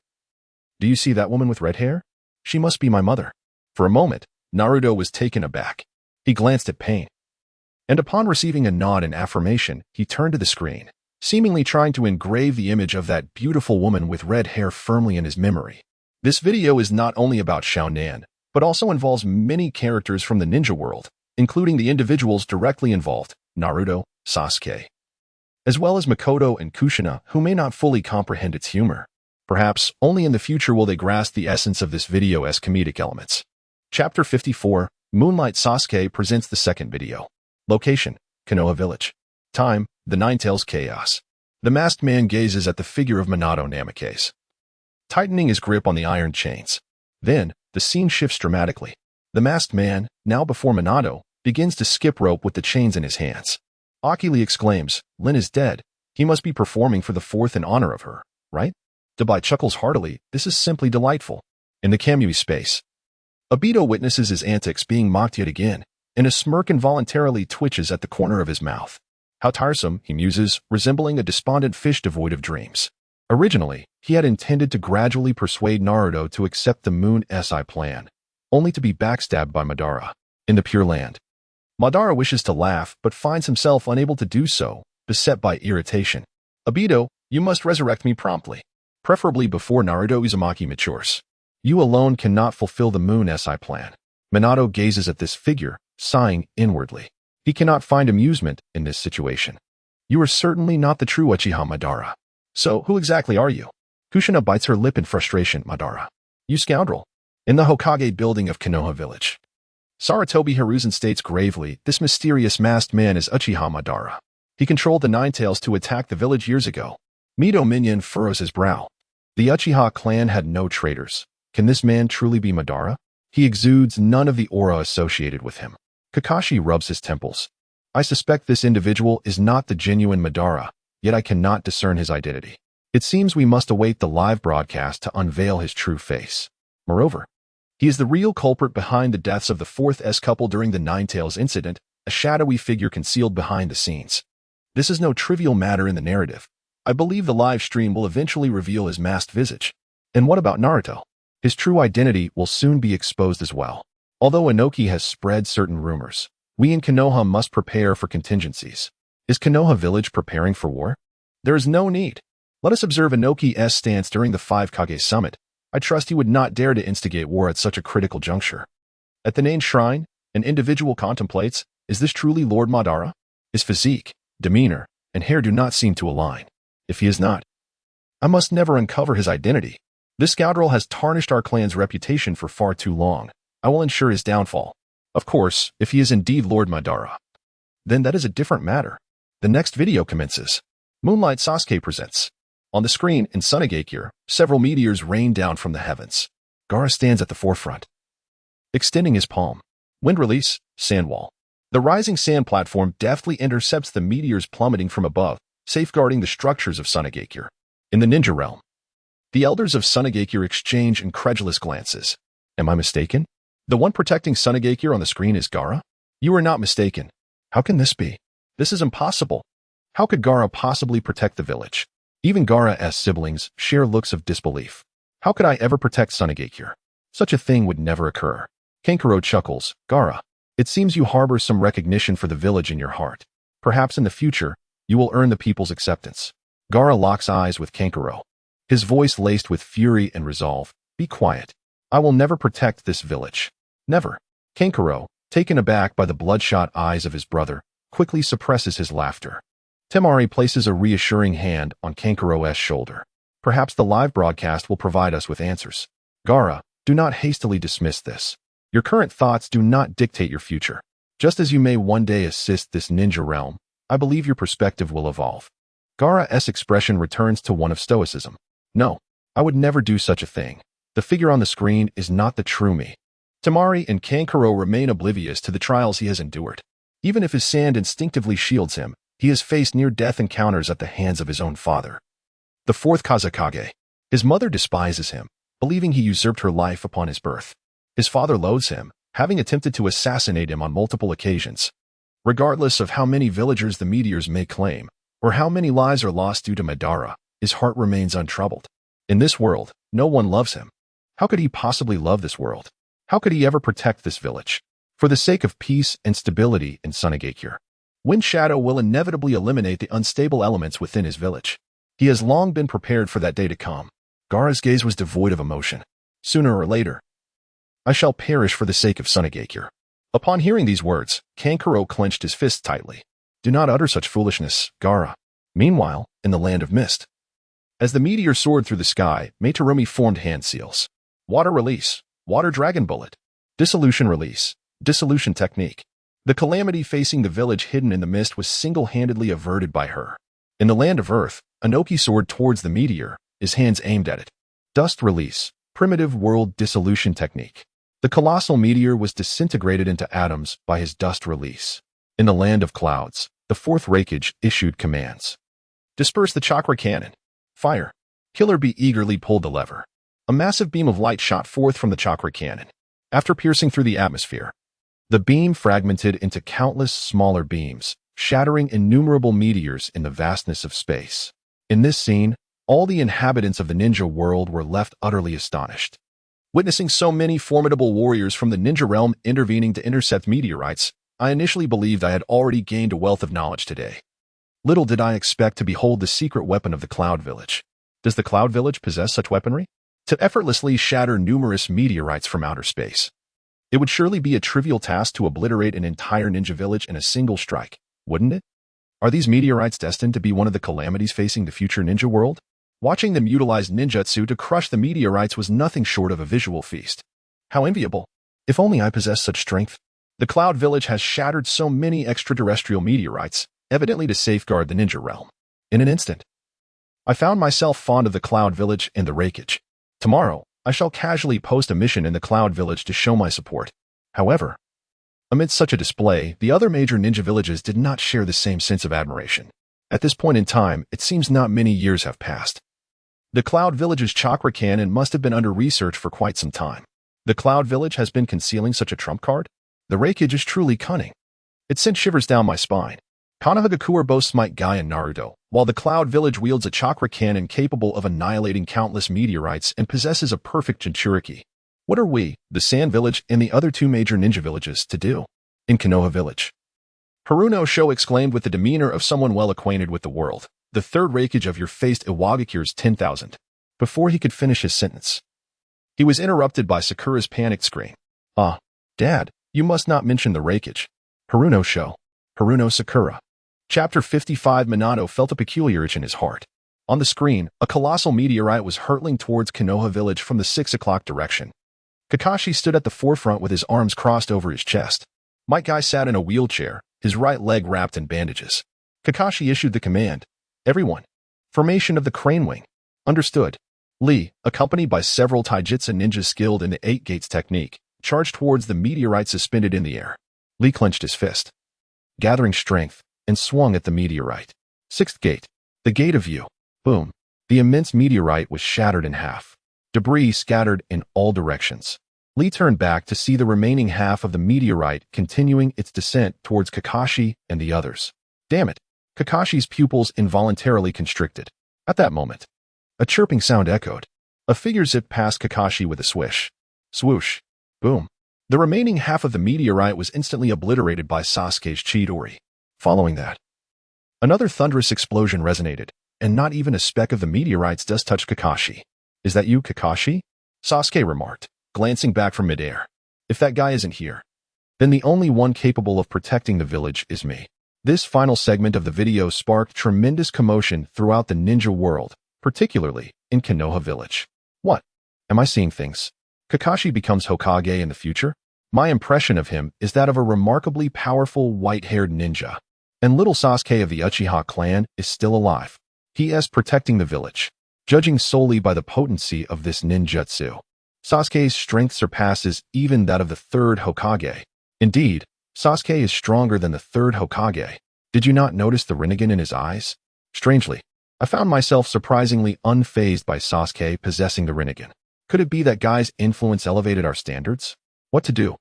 do you see that woman with red hair? She must be my mother. For a moment, Naruto was taken aback. He glanced at Pain. And upon receiving a nod in affirmation, he turned to the screen, seemingly trying to engrave the image of that beautiful woman with red hair firmly in his memory. This video is not only about Xiaonan, but also involves many characters from the ninja world, including the individuals directly involved, Naruto, Sasuke, as well as Makoto and Kushina, who may not fully comprehend its humor. Perhaps only in the future will they grasp the essence of this video as comedic elements. Chapter 54, Moonlight Sasuke presents the second video. Location, Konoha Village. Time, the Ninetales Chaos. The masked man gazes at the figure of Minato Namikaze, tightening his grip on the iron chains. Then, the scene shifts dramatically. The masked man, now before Minato, begins to skip rope with the chains in his hands. Qiuli exclaims, "Lin is dead. He must be performing for the fourth in honor of her, right?" Dabai chuckles heartily. This is simply delightful. In the Kamui space, Obito witnesses his antics being mocked yet again, and a smirk involuntarily twitches at the corner of his mouth. How tiresome, he muses, resembling a despondent fish devoid of dreams. Originally, he had intended to gradually persuade Naruto to accept the Moon Si plan, only to be backstabbed by Madara. In the Pure Land, Madara wishes to laugh but finds himself unable to do so, beset by irritation. "Obito, you must resurrect me promptly, preferably before Naruto Uzumaki matures. You alone cannot fulfill the Moon Si plan." Minato gazes at this figure, sighing inwardly. He cannot find amusement in this situation. "You are certainly not the true Uchiha Madara. So, who exactly are you?" Kushina bites her lip in frustration. "Madara, you scoundrel." In the Hokage building of Konoha Village, Sarutobi Hiruzen states gravely, "This mysterious masked man is Uchiha Madara. He controlled the Ninetales to attack the village years ago." Mito Minion furrows his brow. The Uchiha clan had no traitors. Can this man truly be Madara? He exudes none of the aura associated with him. Kakashi rubs his temples. "I suspect this individual is not the genuine Madara, yet I cannot discern his identity. It seems we must await the live broadcast to unveil his true face. Moreover, he is the real culprit behind the deaths of the fourth S couple during the Ninetales incident, a shadowy figure concealed behind the scenes. This is no trivial matter in the narrative. I believe the live stream will eventually reveal his masked visage. And what about Naruto? His true identity will soon be exposed as well. Although Inoki has spread certain rumors, we in Konoha must prepare for contingencies. Is Konoha Village preparing for war? There is no need. Let us observe Inoki's stance during the Five Kage Summit. I trust he would not dare to instigate war at such a critical juncture. At the Nain Shrine, an individual contemplates, is this truly Lord Madara? His physique, demeanor, and hair do not seem to align. If he is not, I must never uncover his identity. This scoundrel has tarnished our clan's reputation for far too long. I will ensure his downfall. Of course, if he is indeed Lord Madara, then that is a different matter." The next video commences. Moonlight Sasuke presents. On the screen, in Sunagakure, several meteors rain down from the heavens. Gaara stands at the forefront, extending his palm. Wind release, sand wall. The rising sand platform deftly intercepts the meteors plummeting from above, safeguarding the structures of Sunagakure. In the ninja realm, the elders of Sunagakure exchange incredulous glances. Am I mistaken? The one protecting Sunagakure on the screen is Gaara? You are not mistaken. How can this be? This is impossible. How could Gaara possibly protect the village? Even Gaara's siblings share looks of disbelief. How could I ever protect Sunagakure? Such a thing would never occur. Kankuro chuckles. Gaara, it seems you harbor some recognition for the village in your heart. Perhaps in the future, you will earn the people's acceptance. Gaara locks eyes with Kankuro, his voice laced with fury and resolve. Be quiet. I will never protect this village. Never. Kankuro, taken aback by the bloodshot eyes of his brother, quickly suppresses his laughter. Temari places a reassuring hand on Kankuro's shoulder. Perhaps the live broadcast will provide us with answers. Gaara, do not hastily dismiss this. Your current thoughts do not dictate your future. Just as you may one day assist this ninja realm, I believe your perspective will evolve. Gaara's expression returns to one of stoicism. No, I would never do such a thing. The figure on the screen is not the true me. Temari and Kankuro remain oblivious to the trials he has endured. Even if his sand instinctively shields him, he has faced near-death encounters at the hands of his own father. The fourth Kazekage. His mother despises him, believing he usurped her life upon his birth. His father loathes him, having attempted to assassinate him on multiple occasions. Regardless of how many villagers the meteors may claim, or how many lives are lost due to Madara, his heart remains untroubled. In this world, no one loves him. How could he possibly love this world? How could he ever protect this village? For the sake of peace and stability in Sunagakure, Wind Shadow will inevitably eliminate the unstable elements within his village. He has long been prepared for that day to come. Gaara's gaze was devoid of emotion. Sooner or later, I shall perish for the sake of Sunagakure. Upon hearing these words, Kankuro clenched his fist tightly. Do not utter such foolishness, Gaara. Meanwhile, in the land of mist, as the meteor soared through the sky, Materumi formed hand seals. Water release, water dragon bullet, dissolution release, dissolution technique. The calamity facing the village hidden in the mist was single-handedly averted by her. In the land of earth, Anoki soared towards the meteor, his hands aimed at it. Dust release, primitive world dissolution technique. The colossal meteor was disintegrated into atoms by his dust release. In the land of clouds, the fourth Raikage issued commands. Disperse the chakra cannon. Fire. Killer Bee eagerly pulled the lever. A massive beam of light shot forth from the chakra cannon. After piercing through the atmosphere, the beam fragmented into countless smaller beams, shattering innumerable meteors in the vastness of space. In this scene, all the inhabitants of the ninja world were left utterly astonished. Witnessing so many formidable warriors from the ninja realm intervening to intercept meteorites, I initially believed I had already gained a wealth of knowledge today. Little did I expect to behold the secret weapon of the Cloud Village. Does the Cloud Village possess such weaponry? To effortlessly shatter numerous meteorites from outer space. It would surely be a trivial task to obliterate an entire ninja village in a single strike, wouldn't it? Are these meteorites destined to be one of the calamities facing the future ninja world? Watching them utilize ninjutsu to crush the meteorites was nothing short of a visual feast. How enviable. If only I possessed such strength. The Cloud Village has shattered so many extraterrestrial meteorites, evidently to safeguard the ninja realm. In an instant, I found myself fond of the Cloud Village and the Raikage. Tomorrow, I shall casually post a mission in the Cloud Village to show my support. However, amidst such a display, the other major ninja villages did not share the same sense of admiration. At this point in time, it seems not many years have passed. The Cloud Village's chakra cannon must have been under research for quite some time. The Cloud Village has been concealing such a trump card? The Raikage is truly cunning. It sent shivers down my spine. Konohagakure boasts Might Guy and Naruto, while the Cloud Village wields a chakra cannon capable of annihilating countless meteorites and possesses a perfect Jinchuriki. What are we, the Sand Village and the other two major ninja villages, to do? In Konoha Village, Haruno Sho exclaimed with the demeanor of someone well acquainted with the world. The third Raikage of your faced Iwagakure's 10,000. Before he could finish his sentence, he was interrupted by Sakura's panicked scream. Ah, Dad, you must not mention the Raikage. Haruno Sho. Haruno Sakura. Chapter 55. Minato felt a peculiar itch in his heart. On the screen, a colossal meteorite was hurtling towards Konoha Village from the 6 o'clock direction. Kakashi stood at the forefront with his arms crossed over his chest. Might Guy sat in a wheelchair, his right leg wrapped in bandages. Kakashi issued the command. Everyone. Formation of the crane wing. Understood. Lee, accompanied by several taijutsu ninjas skilled in the 8 gates technique, charged towards the meteorite suspended in the air. Lee clenched his fist, gathering strength, and swung at the meteorite. 6th gate. The gate of view. Boom. The immense meteorite was shattered in half. Debris scattered in all directions. Lee turned back to see the remaining half of the meteorite continuing its descent towards Kakashi and the others. Damn it. Kakashi's pupils involuntarily constricted. At that moment, a chirping sound echoed. A figure zipped past Kakashi with a swish. Swoosh. Boom. The remaining half of the meteorite was instantly obliterated by Sasuke's Chidori. Following that, another thunderous explosion resonated, and not even a speck of the meteorite's dust touched Kakashi. Is that you, Kakashi? Sasuke remarked, glancing back from midair. If that guy isn't here, then the only one capable of protecting the village is me. This final segment of the video sparked tremendous commotion throughout the ninja world, particularly in Konoha Village. What? Am I seeing things? Kakashi becomes Hokage in the future? My impression of him is that of a remarkably powerful white-haired ninja. And little Sasuke of the Uchiha clan is still alive. He is protecting the village. Judging solely by the potency of this ninjutsu, Sasuke's strength surpasses even that of the third Hokage. Indeed, Sasuke is stronger than the third Hokage. Did you not notice the Rinnegan in his eyes? Strangely, I found myself surprisingly unfazed by Sasuke possessing the Rinnegan. Could it be that Guy's influence elevated our standards? What to do?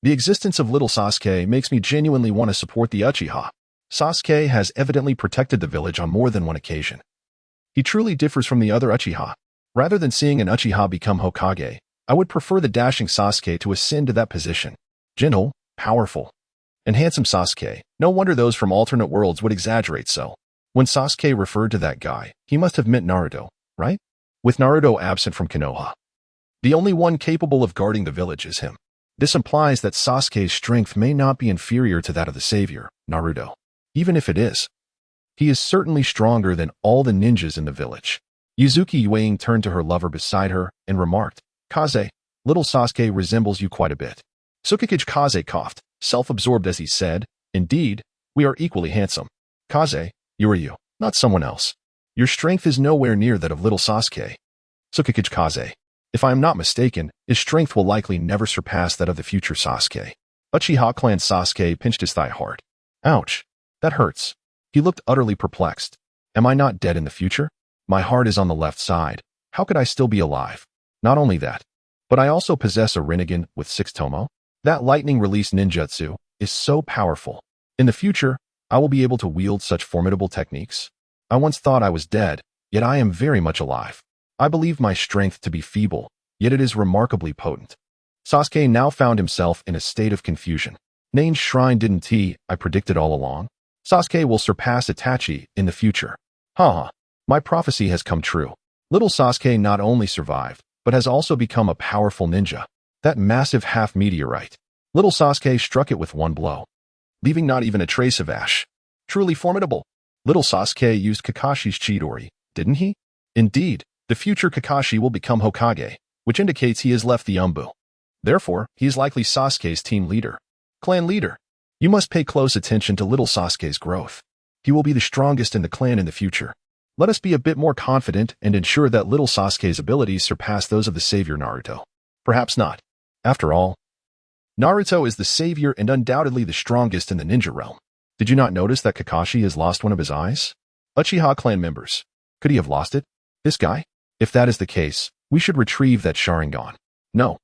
The existence of little Sasuke makes me genuinely want to support the Uchiha. Sasuke has evidently protected the village on more than one occasion. He truly differs from the other Uchiha. Rather than seeing an Uchiha become Hokage, I would prefer the dashing Sasuke to ascend to that position. Gentle, powerful, And handsome Sasuke. No wonder those from alternate worlds would exaggerate so. When Sasuke referred to that guy, he must have meant Naruto, right? With Naruto absent from Konoha, the only one capable of guarding the village is him. This implies that Sasuke's strength may not be inferior to that of the savior, Naruto. Even if it is, he is certainly stronger than all the ninjas in the village. Yuzuki Yuang turned to her lover beside her and remarked, Kaze, little Sasuke resembles you quite a bit. Tsukikage Kaze coughed, self-absorbed as he said, Indeed, we are equally handsome. Kaze, you are you, not someone else. Your strength is nowhere near that of little Sasuke. Tsukikage Kaze, if I am not mistaken, his strength will likely never surpass that of the future Sasuke. Uchiha clan Sasuke pinched his thigh hard. Ouch, that hurts. He looked utterly perplexed. Am I not dead in the future? My heart is on the left side. How could I still be alive? Not only that, but I also possess a Rinnegan with 6 Tomo. That lightning release ninjutsu is so powerful. In the future, I will be able to wield such formidable techniques. I once thought I was dead, yet I am very much alive. I believe my strength to be feeble, yet it is remarkably potent. Sasuke now found himself in a state of confusion. Nain's shrine didn't I predicted all along? Sasuke will surpass Itachi in the future. Haha, my prophecy has come true. Little Sasuke not only survived, but has also become a powerful ninja. That massive half-meteorite. Little Sasuke struck it with one blow, leaving not even a trace of ash. Truly formidable. Little Sasuke used Kakashi's Chidori, didn't he? Indeed, the future Kakashi will become Hokage, which indicates he has left the Umbu. Therefore, he is likely Sasuke's team leader. Clan leader. You must pay close attention to little Sasuke's growth. He will be the strongest in the clan in the future. Let us be a bit more confident and ensure that little Sasuke's abilities surpass those of the savior Naruto. Perhaps not. After all, Naruto is the savior and undoubtedly the strongest in the ninja realm. Did you not notice that Kakashi has lost one of his eyes? Uchiha clan members. Could he have lost it? This guy? If that is the case, we should retrieve that Sharingan. No.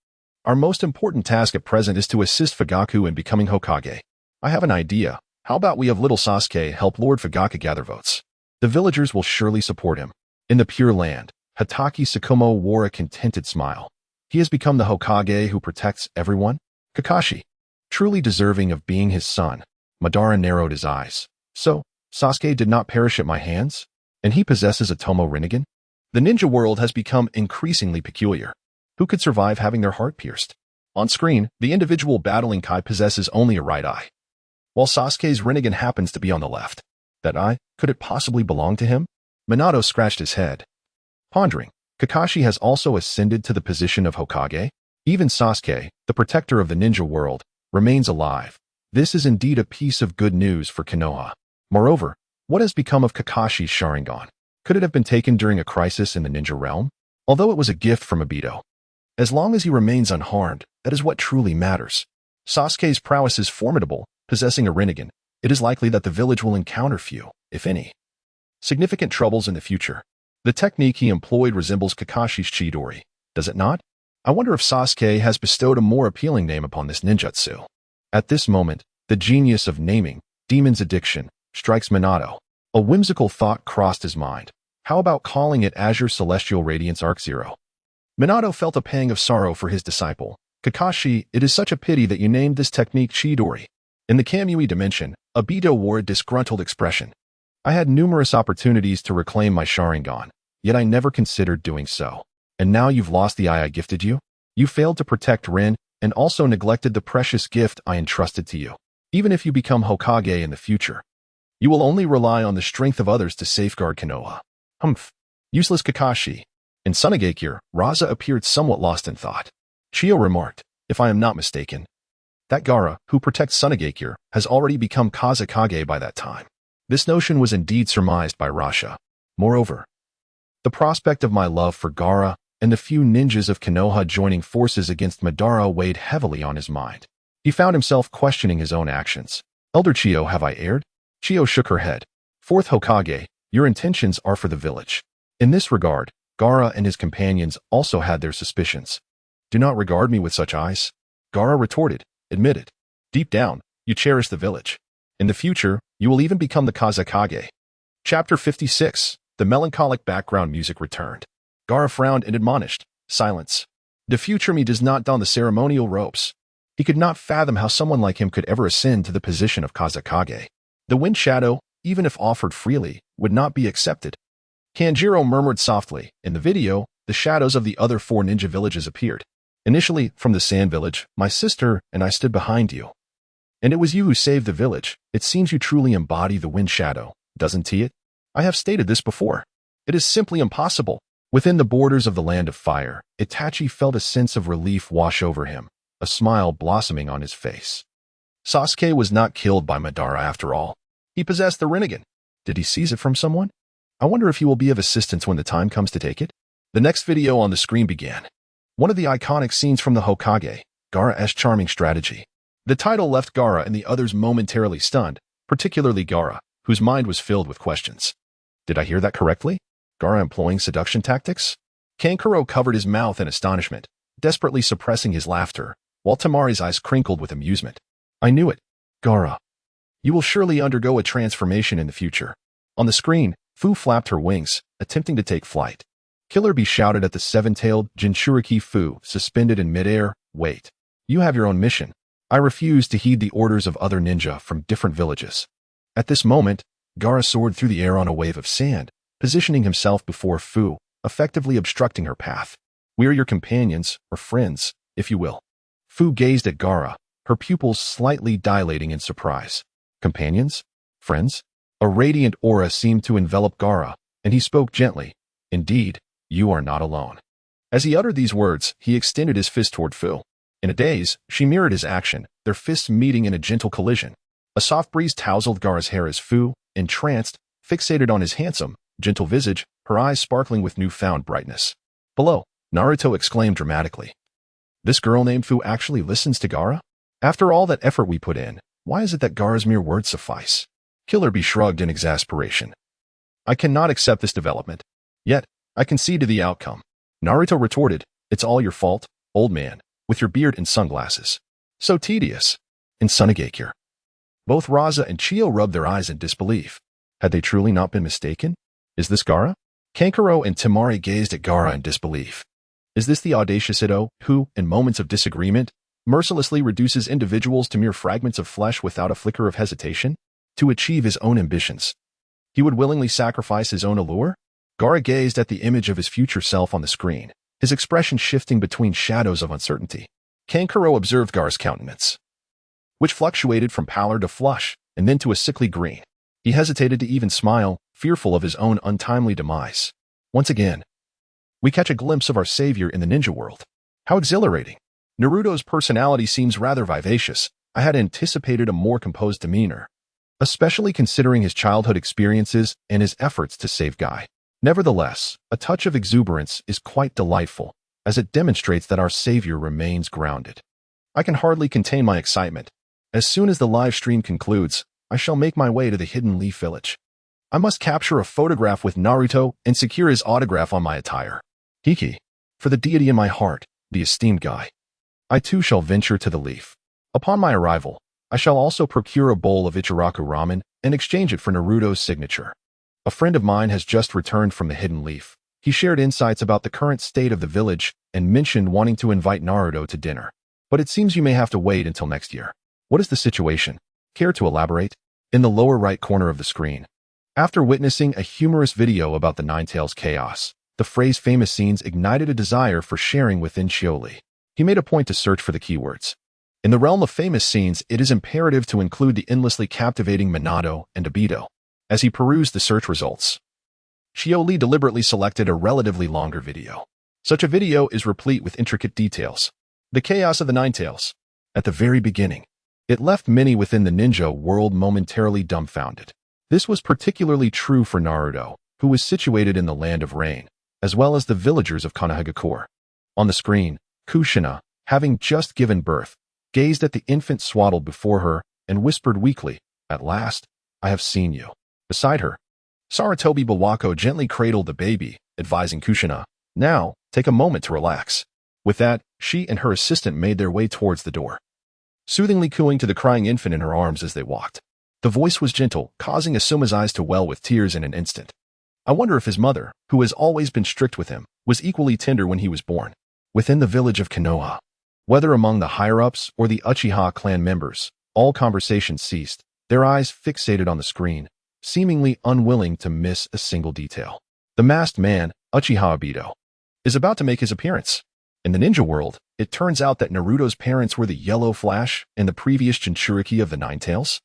Our most important task at present is to assist Fugaku in becoming Hokage. I have an idea. How about we have little Sasuke help Lord Fugaku gather votes? The villagers will surely support him. In the Pure Land, Hatake Tsukumo wore a contented smile. He has become the Hokage who protects everyone. Kakashi, truly deserving of being his son. Madara narrowed his eyes. So, Sasuke did not perish at my hands? And he possesses a Tomo Rinnegan? The ninja world has become increasingly peculiar. Who could survive having their heart pierced? On screen, the individual battling Kai possesses only a right eye, while Sasuke's Rinnegan happens to be on the left. That eye, could it possibly belong to him? Minato scratched his head, pondering. Kakashi has also ascended to the position of Hokage. Even Sasuke, the protector of the ninja world, remains alive. This is indeed a piece of good news for Konoha. Moreover, what has become of Kakashi's Sharingan? Could it have been taken during a crisis in the ninja realm? Although it was a gift from Obito. As long as he remains unharmed, that is what truly matters. Sasuke's prowess is formidable. Possessing a Rinnegan, it is likely that the village will encounter few, if any, significant troubles in the future. The technique he employed resembles Kakashi's Chidori, does it not? I wonder if Sasuke has bestowed a more appealing name upon this ninjutsu. At this moment, the genius of naming, demon's addiction, strikes Minato. A whimsical thought crossed his mind. How about calling it Azure Celestial Radiance Arc Zero? Minato felt a pang of sorrow for his disciple. Kakashi, it is such a pity that you named this technique Chidori. In the Kamui dimension, Obito wore a disgruntled expression. I had numerous opportunities to reclaim my Sharingan, yet I never considered doing so. And now you've lost the eye I gifted you? You failed to protect Rin, and also neglected the precious gift I entrusted to you. Even if you become Hokage in the future, you will only rely on the strength of others to safeguard Konoha. Humph. Useless Kakashi. In Sunagakure, Raza appeared somewhat lost in thought. Chio remarked, if I am not mistaken, that Gaara, who protects Sunagakure, has already become Kazekage by that time. This notion was indeed surmised by Rasha. Moreover, the prospect of my love for Gaara and the few ninjas of Konoha joining forces against Madara weighed heavily on his mind. He found himself questioning his own actions. Elder Chio, have I erred? Chio shook her head. Fourth Hokage, your intentions are for the village. In this regard, Gaara and his companions also had their suspicions. Do not regard me with such eyes. Gaara retorted. Admit it. Deep down, you cherish the village. In the future, you will even become the Kazekage. Chapter 56. The melancholic background music returned. Gaara frowned and admonished. Silence. The future me does not don the ceremonial robes. He could not fathom how someone like him could ever ascend to the position of Kazekage. The wind shadow, even if offered freely, would not be accepted. Kanjiro murmured softly. In the video, the shadows of the other 4 ninja villages appeared. Initially, from the sand village, my sister and I stood behind you. And it was you who saved the village. It seems you truly embody the wind shadow, doesn't it? I have stated this before. It is simply impossible. Within the borders of the land of fire, Itachi felt a sense of relief wash over him, a smile blossoming on his face. Sasuke was not killed by Madara after all. He possessed the Rinnegan. Did he seize it from someone? I wonder if he will be of assistance when the time comes to take it. The next video on the screen began. One of the iconic scenes from the Hokage, Gaara's charming strategy. The title left Gaara and the others momentarily stunned, particularly Gaara, whose mind was filled with questions. Did I hear that correctly? Gaara employing seduction tactics? Kankuro covered his mouth in astonishment, desperately suppressing his laughter, while Tamari's eyes crinkled with amusement. I knew it. Gaara. You will surely undergo a transformation in the future. On the screen, Fu flapped her wings, attempting to take flight. Killer Bee shouted at the 7-tailed Jinchuriki Fu, suspended in midair. Wait. You have your own mission. I refuse to heed the orders of other ninja from different villages. At this moment, Gaara soared through the air on a wave of sand, positioning himself before Fu, effectively obstructing her path. We are your companions, or friends, if you will. Fu gazed at Gaara, her pupils slightly dilating in surprise. Companions? Friends? A radiant aura seemed to envelop Gaara, and he spoke gently. Indeed, you are not alone. As he uttered these words, he extended his fist toward Fu. In a daze, she mirrored his action, their fists meeting in a gentle collision. A soft breeze tousled Gaara's hair as Fu, entranced, fixated on his handsome, gentle visage, her eyes sparkling with newfound brightness. Below, Naruto exclaimed dramatically. This girl named Fu actually listens to Gaara? After all that effort we put in, why is it that Gaara's mere words suffice? Killer Bee shrugged in exasperation. I cannot accept this development. Yet, I concede to the outcome. Naruto retorted, it's all your fault, old man, with your beard and sunglasses. So tedious. In Sunagakure. Both Raza and Chio rubbed their eyes in disbelief. Had they truly not been mistaken? Is this Gaara? Kankuro and Temari gazed at Gaara in disbelief. Is this the audacious Ito who, in moments of disagreement, mercilessly reduces individuals to mere fragments of flesh without a flicker of hesitation? To achieve his own ambitions. He would willingly sacrifice his own allure? Gaara gazed at the image of his future self on the screen, his expression shifting between shadows of uncertainty. Kankuro observed Gaara's countenance, which fluctuated from pallor to flush, and then to a sickly green. He hesitated to even smile, fearful of his own untimely demise. Once again, we catch a glimpse of our savior in the ninja world. How exhilarating. Naruto's personality seems rather vivacious. I had anticipated a more composed demeanor, especially considering his childhood experiences and his efforts to save Guy. Nevertheless, a touch of exuberance is quite delightful, as it demonstrates that our savior remains grounded. I can hardly contain my excitement. As soon as the live stream concludes, I shall make my way to the Hidden Leaf Village. I must capture a photograph with Naruto and secure his autograph on my attire. Hiki, for the deity in my heart, the esteemed Guy. I too shall venture to the leaf. Upon my arrival, I shall also procure a bowl of Ichiraku ramen and exchange it for Naruto's signature. A friend of mine has just returned from the Hidden Leaf. He shared insights about the current state of the village and mentioned wanting to invite Naruto to dinner. But it seems you may have to wait until next year. What is the situation? Care to elaborate? In the lower right corner of the screen. After witnessing a humorous video about the Ninetales chaos, the phrase famous scenes ignited a desire for sharing within Qiuli. He made a point to search for the keywords. In the realm of famous scenes, it is imperative to include the endlessly captivating Minato and Obito. As he perused the search results, Qiuli deliberately selected a relatively longer video. Such a video is replete with intricate details. The chaos of the Ninetales. At the very beginning, it left many within the ninja world momentarily dumbfounded. This was particularly true for Naruto, who was situated in the Land of Rain, as well as the villagers of Konohagakure. On the screen, Kushina, having just given birth, gazed at the infant swaddled before her and whispered weakly, "At last, I have seen you." Beside her, Saratobi Bawako gently cradled the baby, advising Kushina, "Now, take a moment to relax." With that, she and her assistant made their way towards the door, soothingly cooing to the crying infant in her arms as they walked. The voice was gentle, causing Asuma's eyes to well with tears in an instant. I wonder if his mother, who has always been strict with him, was equally tender when he was born. Within the village of Konoha, Whether among the higher-ups or the Uchiha clan members, all conversation ceased, their eyes fixated on the screen, seemingly unwilling to miss a single detail. The masked man, Uchiha Obito, is about to make his appearance. In the ninja world, it turns out that Naruto's parents were the Yellow Flash and the previous Jinchuriki of the Nine Tails.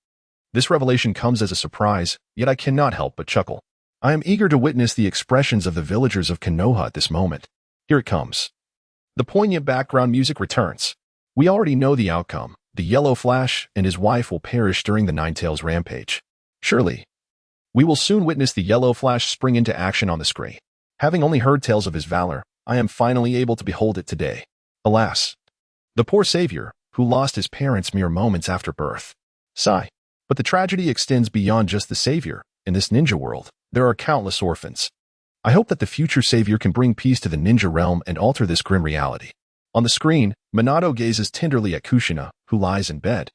This revelation comes as a surprise, yet I cannot help but chuckle. I am eager to witness the expressions of the villagers of Konoha at this moment. Here it comes. The poignant background music returns. We already know the outcome. The Yellow Flash and his wife will perish during the Nine Tails rampage. Surely, we will soon witness the Yellow Flash spring into action on the screen. Having only heard tales of his valor, I am finally able to behold it today. Alas, the poor savior, who lost his parents mere moments after birth. Sigh. But the tragedy extends beyond just the savior. In this ninja world, there are countless orphans. I hope that the future savior can bring peace to the ninja realm and alter this grim reality. On the screen, Minato gazes tenderly at Kushina, who lies in bed.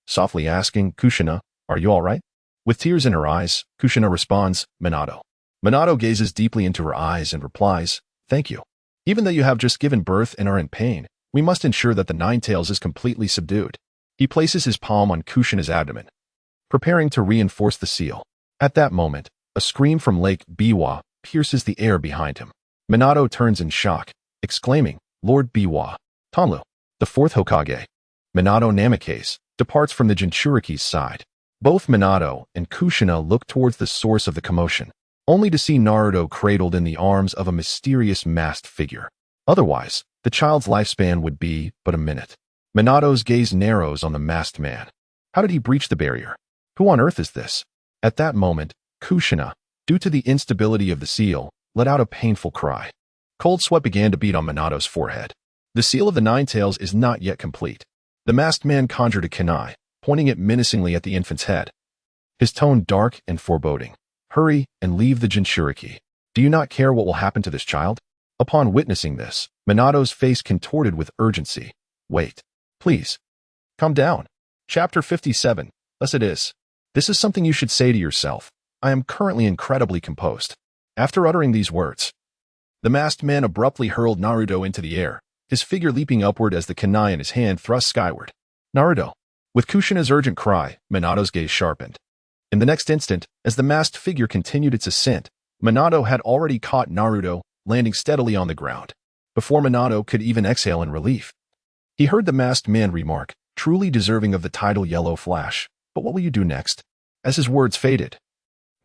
Softly asking, "Kushina, are you all right?" With tears in her eyes, Kushina responds, "Minato." Minato gazes deeply into her eyes and replies, "Thank you. Even though you have just given birth and are in pain, we must ensure that the Nine Tails is completely subdued." He places his palm on Kushina's abdomen, preparing to reinforce the seal. At that moment, a scream from Lake Biwa pierces the air behind him. Minato turns in shock, exclaiming, "Lord Biwa, Tonlu, the fourth Hokage." Minato Namikaze departs from the Jinchuriki's side. Both Minato and Kushina look towards the source of the commotion, only to see Naruto cradled in the arms of a mysterious masked figure. Otherwise, the child's lifespan would be but a minute. Minato's gaze narrows on the masked man. How did he breach the barrier? Who on earth is this? At that moment, Kushina, due to the instability of the seal, let out a painful cry. Cold sweat began to beat on Minato's forehead. The seal of the Nine Tails is not yet complete. The masked man conjured a kunai, pointing it menacingly at the infant's head. His tone dark and foreboding. "Hurry and leave the Jinchuriki. Do you not care what will happen to this child?" Upon witnessing this, Minato's face contorted with urgency. "Wait. Please. Calm down." Chapter 57. Thus it is. This is something you should say to yourself. I am currently incredibly composed. After uttering these words, the masked man abruptly hurled Naruto into the air, his figure leaping upward as the kunai in his hand thrust skyward. "Naruto!" With Kushina's urgent cry, Minato's gaze sharpened. In the next instant, as the masked figure continued its ascent, Minato had already caught Naruto, landing steadily on the ground. Before Minato could even exhale in relief, he heard the masked man remark, "Truly deserving of the title Yellow Flash, but what will you do next?" As his words faded,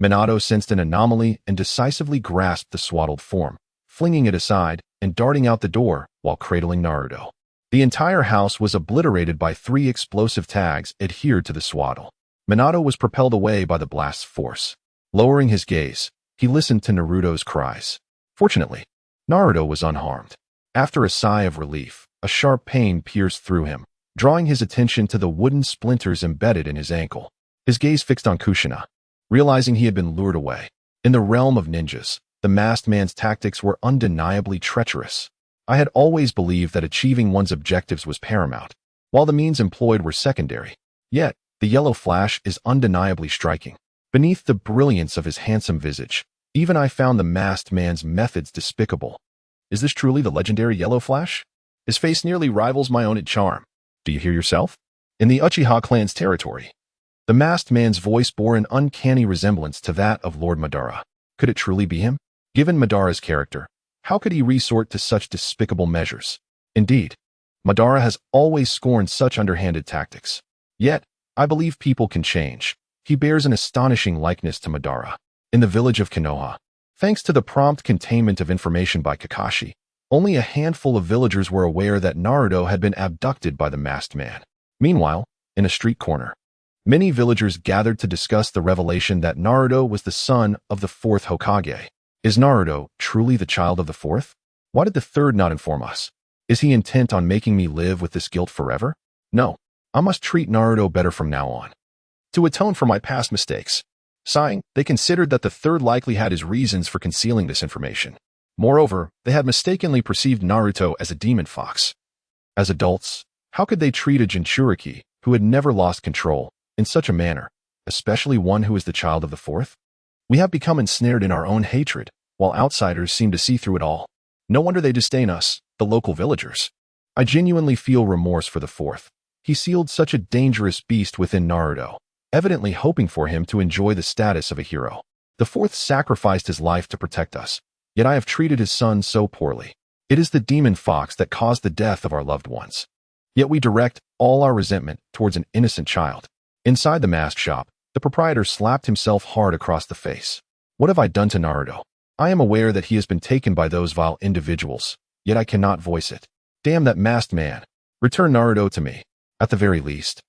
Minato sensed an anomaly and decisively grasped the swaddled form, flinging it aside and darting out the door while cradling Naruto. The entire house was obliterated by 3 explosive tags adhered to the swaddle. Minato was propelled away by the blast's force. Lowering his gaze, he listened to Naruto's cries. Fortunately, Naruto was unharmed. After a sigh of relief, a sharp pain pierced through him, drawing his attention to the wooden splinters embedded in his ankle. His gaze fixed on Kushina, realizing he had been lured away. In the realm of ninjas, the masked man's tactics were undeniably treacherous. I had always believed that achieving one's objectives was paramount, while the means employed were secondary. Yet, the Yellow Flash is undeniably striking. Beneath the brilliance of his handsome visage, even I found the masked man's methods despicable. Is this truly the legendary Yellow Flash? His face nearly rivals my own in charm. Do you hear yourself? In the Uchiha clan's territory, the masked man's voice bore an uncanny resemblance to that of Lord Madara. Could it truly be him? Given Madara's character, how could he resort to such despicable measures? Indeed, Madara has always scorned such underhanded tactics. Yet, I believe people can change. He bears an astonishing likeness to Madara. In the village of Konoha, thanks to the prompt containment of information by Kakashi, only a handful of villagers were aware that Naruto had been abducted by the masked man. Meanwhile, in a street corner, many villagers gathered to discuss the revelation that Naruto was the son of the 4th Hokage. Is Naruto truly the child of the 4th? Why did the 3rd not inform us? Is he intent on making me live with this guilt forever? No, I must treat Naruto better from now on, to atone for my past mistakes. Sighing, they considered that the 3rd likely had his reasons for concealing this information. Moreover, they had mistakenly perceived Naruto as a demon fox. As adults, how could they treat a Jinchuriki who had never lost control in such a manner, especially one who is the child of the 4th? We have become ensnared in our own hatred, while outsiders seem to see through it all. No wonder they disdain us, the local villagers. I genuinely feel remorse for the fourth. He sealed such a dangerous beast within Naruto, evidently hoping for him to enjoy the status of a hero. The fourth sacrificed his life to protect us, yet I have treated his son so poorly. It is the demon fox that caused the death of our loved ones. Yet we direct all our resentment towards an innocent child. Inside the mask shop, the proprietor slapped himself hard across the face. What have I done to Naruto? I am aware that he has been taken by those vile individuals, yet I cannot voice it. Damn that masked man. Return Naruto to me, at the very least.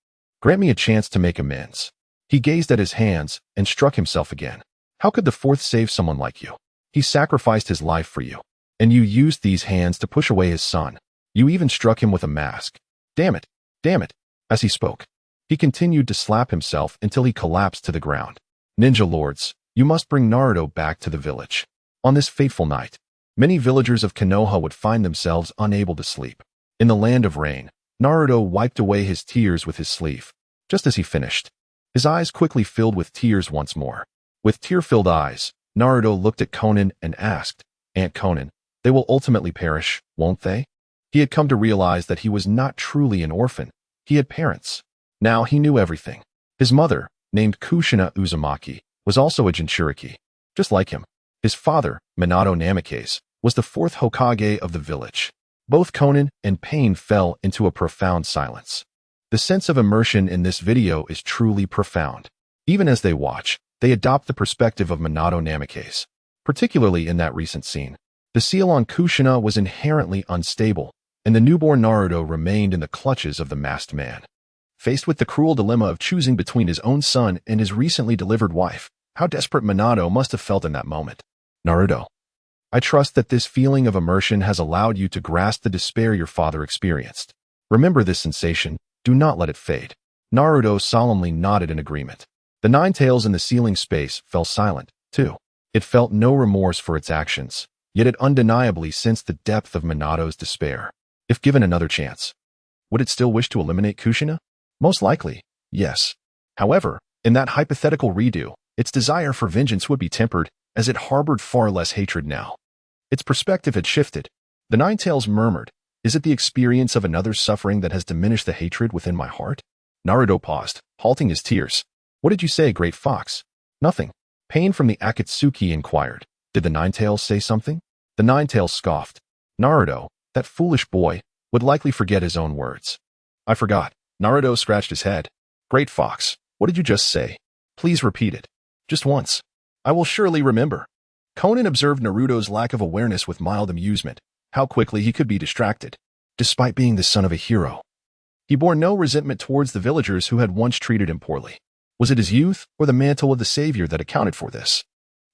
Grant me a chance to make amends. He gazed at his hands and struck himself again. How could the fourth save someone like you? He sacrificed his life for you, and you used these hands to push away his son. You even struck him with a mask. Damn it, damn it. As he spoke, he continued to slap himself until he collapsed to the ground. Ninja lords, you must bring Naruto back to the village. On this fateful night, many villagers of Konoha would find themselves unable to sleep. In the land of rain, Naruto wiped away his tears with his sleeve. Just as he finished, his eyes quickly filled with tears once more. With tear-filled eyes, Naruto looked at Konan and asked, Aunt Konan, they will ultimately perish, won't they? He had come to realize that he was not truly an orphan. He had parents. Now he knew everything. His mother, named Kushina Uzumaki, was also a Jinchuriki, just like him. His father, Minato Namikaze, was the fourth Hokage of the village. Both Konan and Pain fell into a profound silence. The sense of immersion in this video is truly profound. Even as they watch, they adopt the perspective of Minato Namikaze, particularly in that recent scene. The seal on Kushina was inherently unstable, and the newborn Naruto remained in the clutches of the masked man. Faced with the cruel dilemma of choosing between his own son and his recently delivered wife, how desperate Minato must have felt in that moment. Naruto, I trust that this feeling of immersion has allowed you to grasp the despair your father experienced. Remember this sensation, do not let it fade. Naruto solemnly nodded in agreement. The nine tails in the ceiling space fell silent, too. It felt no remorse for its actions, yet it undeniably sensed the depth of Minato's despair. If given another chance, would it still wish to eliminate Kushina? Most likely, yes. However, in that hypothetical redo, its desire for vengeance would be tempered, as it harbored far less hatred now. Its perspective had shifted. The nine tails murmured, is it the experience of another's suffering that has diminished the hatred within my heart? Naruto paused, halting his tears. What did you say, Great Fox? Nothing. Pain from the Akatsuki inquired. Did the nine tails say something? The nine tails scoffed. Naruto, that foolish boy, would likely forget his own words. I forgot. Naruto scratched his head. Great Fox, what did you just say? Please repeat it. Just once. I will surely remember. Konan observed Naruto's lack of awareness with mild amusement, how quickly he could be distracted, despite being the son of a hero. He bore no resentment towards the villagers who had once treated him poorly. Was it his youth or the mantle of the savior that accounted for this?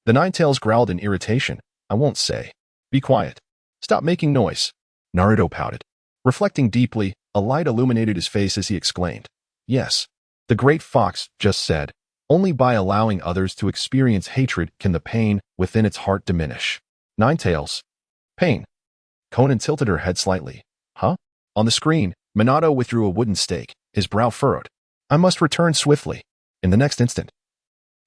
The nine tails growled in irritation. I won't say. Be quiet. Stop making noise. Naruto pouted. Reflecting deeply, a light illuminated his face as he exclaimed. Yes, the great fox just said, only by allowing others to experience hatred can the pain within its heart diminish. Nine tails. Pain. Konan tilted her head slightly. Huh? On the screen, Minato withdrew a wooden stake, his brow furrowed. I must return swiftly. In the next instant,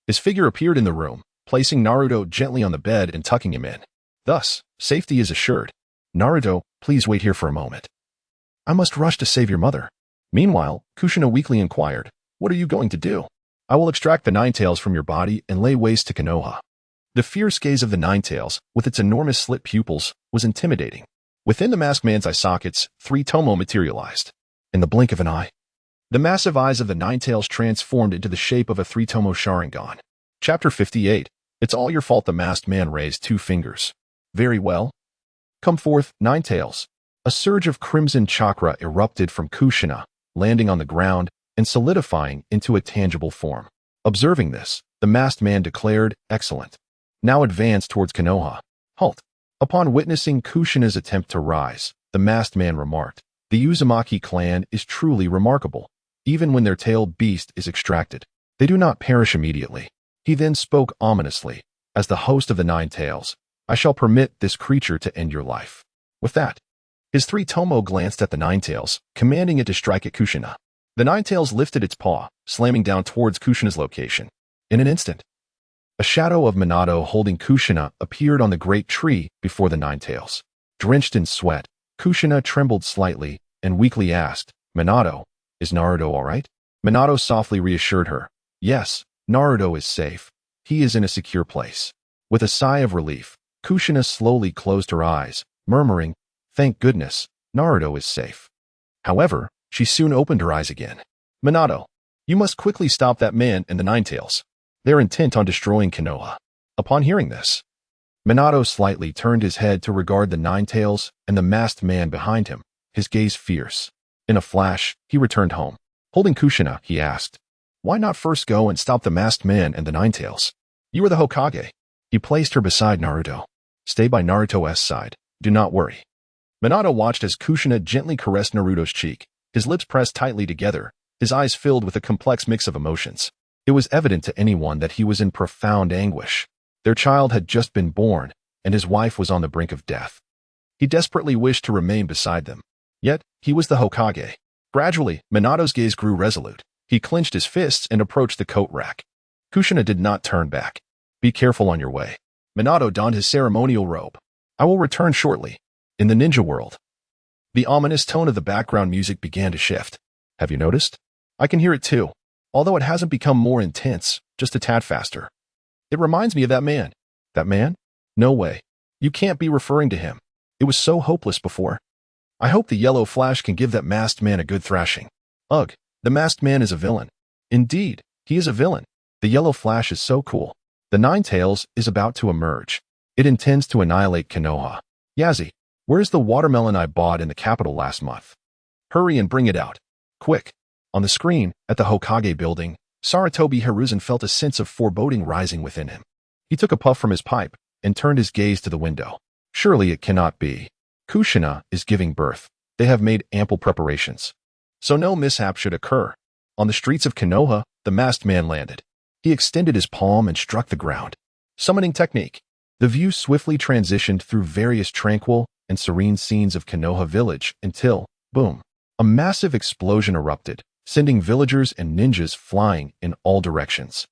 his figure appeared in the room, placing Naruto gently on the bed and tucking him in. Thus, safety is assured. Naruto, please wait here for a moment. I must rush to save your mother. Meanwhile, Kushina weakly inquired, what are you going to do? I will extract the nine tails from your body and lay waste to Konoha. The fierce gaze of the nine tails, with its enormous slit pupils, was intimidating. Within the masked man's eye sockets, 3 tomo materialized. In the blink of an eye, the massive eyes of the nine tails transformed into the shape of a 3 tomo Sharingan. Chapter 58. It's all your fault. The masked man raised 2 fingers. Very well. Come forth, nine tails. A surge of crimson chakra erupted from Kushina, landing on the ground and solidifying into a tangible form. Observing this, the masked man declared, excellent. Now advance towards Konoha. Halt. Upon witnessing Kushina's attempt to rise, the masked man remarked, the Uzumaki clan is truly remarkable. Even when their tailed beast is extracted, they do not perish immediately. He then spoke ominously, as the host of the nine tails, I shall permit this creature to end your life. With that, his 3 tomo glanced at the nine tails, commanding it to strike at Kushina. The nine tails lifted its paw, slamming down towards Kushina's location. In an instant, a shadow of Minato holding Kushina appeared on the great tree before the nine tails. Drenched in sweat, Kushina trembled slightly and weakly asked, Minato, is Naruto alright? Minato softly reassured her, yes, Naruto is safe. He is in a secure place. With a sigh of relief, Kushina slowly closed her eyes, murmuring, thank goodness, Naruto is safe. However, she soon opened her eyes again. Minato, you must quickly stop that man and the Ninetales. They're intent on destroying Konoha. Upon hearing this, Minato slightly turned his head to regard the Ninetales and the masked man behind him, his gaze fierce. In a flash, he returned home. Holding Kushina, he asked, why not first go and stop the masked man and the Ninetales? You are the Hokage. He placed her beside Naruto. Stay by Naruto's side. Do not worry. Minato watched as Kushina gently caressed Naruto's cheek, his lips pressed tightly together, his eyes filled with a complex mix of emotions. It was evident to anyone that he was in profound anguish. Their child had just been born, and his wife was on the brink of death. He desperately wished to remain beside them. Yet, he was the Hokage. Gradually, Minato's gaze grew resolute. He clenched his fists and approached the coat rack. Kushina did not turn back. Be careful on your way. Minato donned his ceremonial robe. I will return shortly. In the ninja world, the ominous tone of the background music began to shift. Have you noticed? I can hear it too, although it hasn't become more intense, just a tad faster. It reminds me of that man. That man? No way. You can't be referring to him. It was so hopeless before. I hope the yellow flash can give that masked man a good thrashing. Ugh, the masked man is a villain. Indeed, he is a villain. The yellow flash is so cool. The Ninetales is about to emerge. It intends to annihilate Konoha. Yazi, where's the watermelon I bought in the capital last month? Hurry and bring it out. Quick. On the screen, at the Hokage building, Sarutobi Hiruzen felt a sense of foreboding rising within him. He took a puff from his pipe and turned his gaze to the window. Surely it cannot be. Kushina is giving birth. They have made ample preparations. So no mishap should occur. On the streets of Konoha, the masked man landed. He extended his palm and struck the ground. Summoning technique. The view swiftly transitioned through various tranquil and serene scenes of Konoha village until, boom, a massive explosion erupted, sending villagers and ninjas flying in all directions.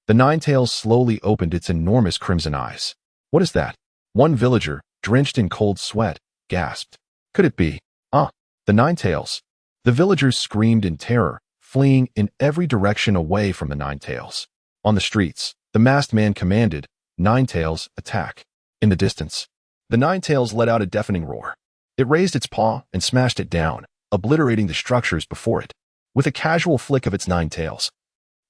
The Ninetales slowly opened its enormous crimson eyes. What is that? One villager, drenched in cold sweat, gasped. Could it be? The Ninetales. The villagers screamed in terror, fleeing in every direction away from the Ninetales. On the streets, the masked man commanded, Ninetales, attack. In the distance, the Ninetales let out a deafening roar. It raised its paw and smashed it down, obliterating the structures before it. With a casual flick of its 9 tails,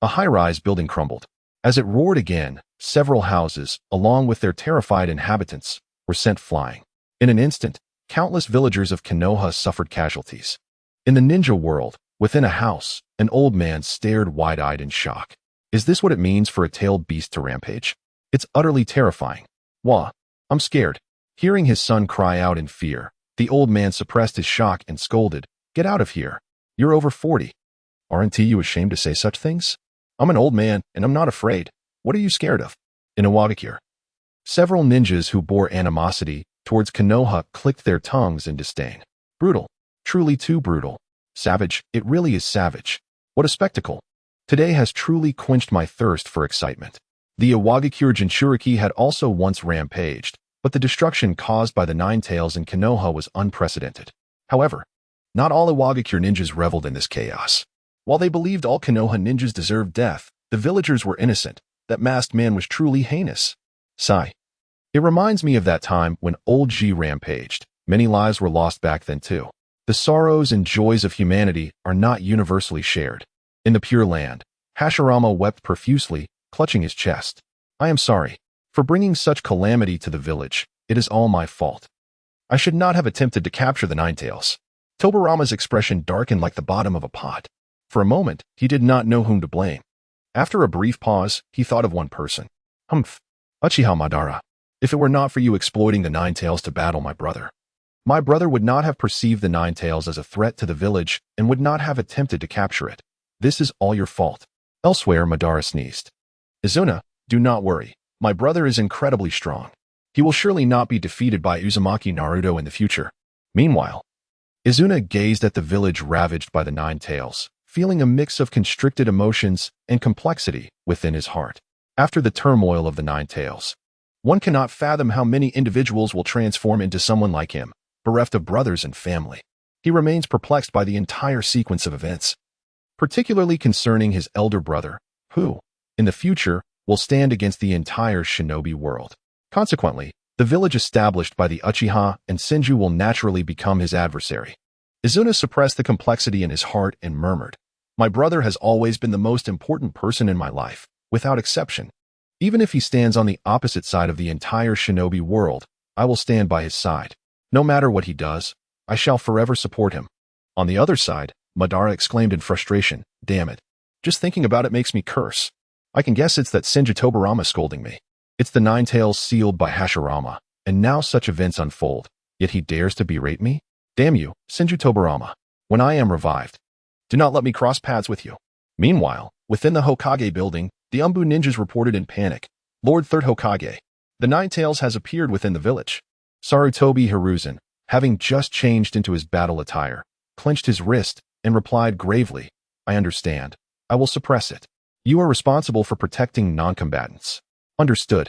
a high-rise building crumbled. As it roared again, several houses, along with their terrified inhabitants, were sent flying. In an instant, countless villagers of Konoha suffered casualties. In the ninja world, within a house, an old man stared wide-eyed in shock. Is this what it means for a tailed beast to rampage? It's utterly terrifying. Wah, I'm scared. Hearing his son cry out in fear, the old man suppressed his shock and scolded, Get out of here. You're over 40. Aren't you ashamed to say such things? I'm an old man, and I'm not afraid. What are you scared of? In Iwagakure, several ninjas who bore animosity towards Konoha clicked their tongues in disdain. Brutal. Truly too brutal. Savage. It really is savage. What a spectacle. Today has truly quenched my thirst for excitement. The Iwagakure Jinchuriki had also once rampaged, but the destruction caused by the Ninetales in Konoha was unprecedented. However, not all Iwagakure ninjas reveled in this chaos. While they believed all Konoha ninjas deserved death, the villagers were innocent. That masked man was truly heinous. Sigh. It reminds me of that time when old G rampaged. Many lives were lost back then too. The sorrows and joys of humanity are not universally shared. In the Pure Land, Hashirama wept profusely, clutching his chest. I am sorry. For bringing such calamity to the village, it is all my fault. I should not have attempted to capture the Ninetales. Tobarama's expression darkened like the bottom of a pot. For a moment, he did not know whom to blame. After a brief pause, he thought of one person. Uchiha Madara. If it were not for you exploiting the Ninetales to battle my brother would not have perceived the Ninetales as a threat to the village and would not have attempted to capture it. This is all your fault. Elsewhere, Madara sneezed. Izuna, do not worry. My brother is incredibly strong. He will surely not be defeated by Uzumaki Naruto in the future. Meanwhile, Izuna gazed at the village ravaged by the Ninetales, feeling a mix of constricted emotions and complexity within his heart. After the turmoil of the Ninetales, one cannot fathom how many individuals will transform into someone like him. bereft of brothers and family. He remains perplexed by the entire sequence of events, particularly concerning his elder brother, who, in the future, will stand against the entire shinobi world. Consequently, the village established by the Uchiha and Senju will naturally become his adversary. Izuna suppressed the complexity in his heart and murmured, "My brother has always been the most important person in my life, without exception. Even if he stands on the opposite side of the entire shinobi world, I will stand by his side. No matter what he does, I shall forever support him." On the other side, Madara exclaimed in frustration, "Damn it. Just thinking about it makes me curse. I can guess it's that Senju Tobirama scolding me. It's the nine tails sealed by Hashirama, and now such events unfold, yet he dares to berate me? Damn you, Senju Tobirama. When I am revived, do not let me cross paths with you." Meanwhile, within the Hokage building, the Umbu ninjas reported in panic, "Lord Third Hokage, the Nine Tails has appeared within the village." Sarutobi Hiruzen, having just changed into his battle attire, clenched his wrist and replied gravely, "I understand. I will suppress it. You are responsible for protecting non-combatants." "Understood."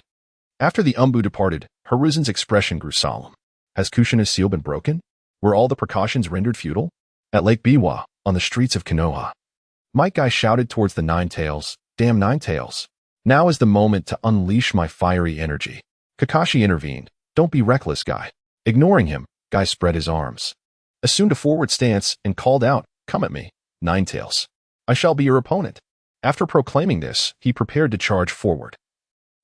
After the Umbu departed, Hiruzen's expression grew solemn. Has Kushina's seal been broken? Were all the precautions rendered futile? At Lake Biwa, on the streets of Konoha, Might Guy shouted towards the Nine Tails, "Damn Nine Tails. Now is the moment to unleash my fiery energy." Kakashi intervened, "Don't be reckless, Guy." Ignoring him, Guy spread his arms, assumed a forward stance, and called out, "Come at me, Nine Tails. I shall be your opponent." After proclaiming this, he prepared to charge forward,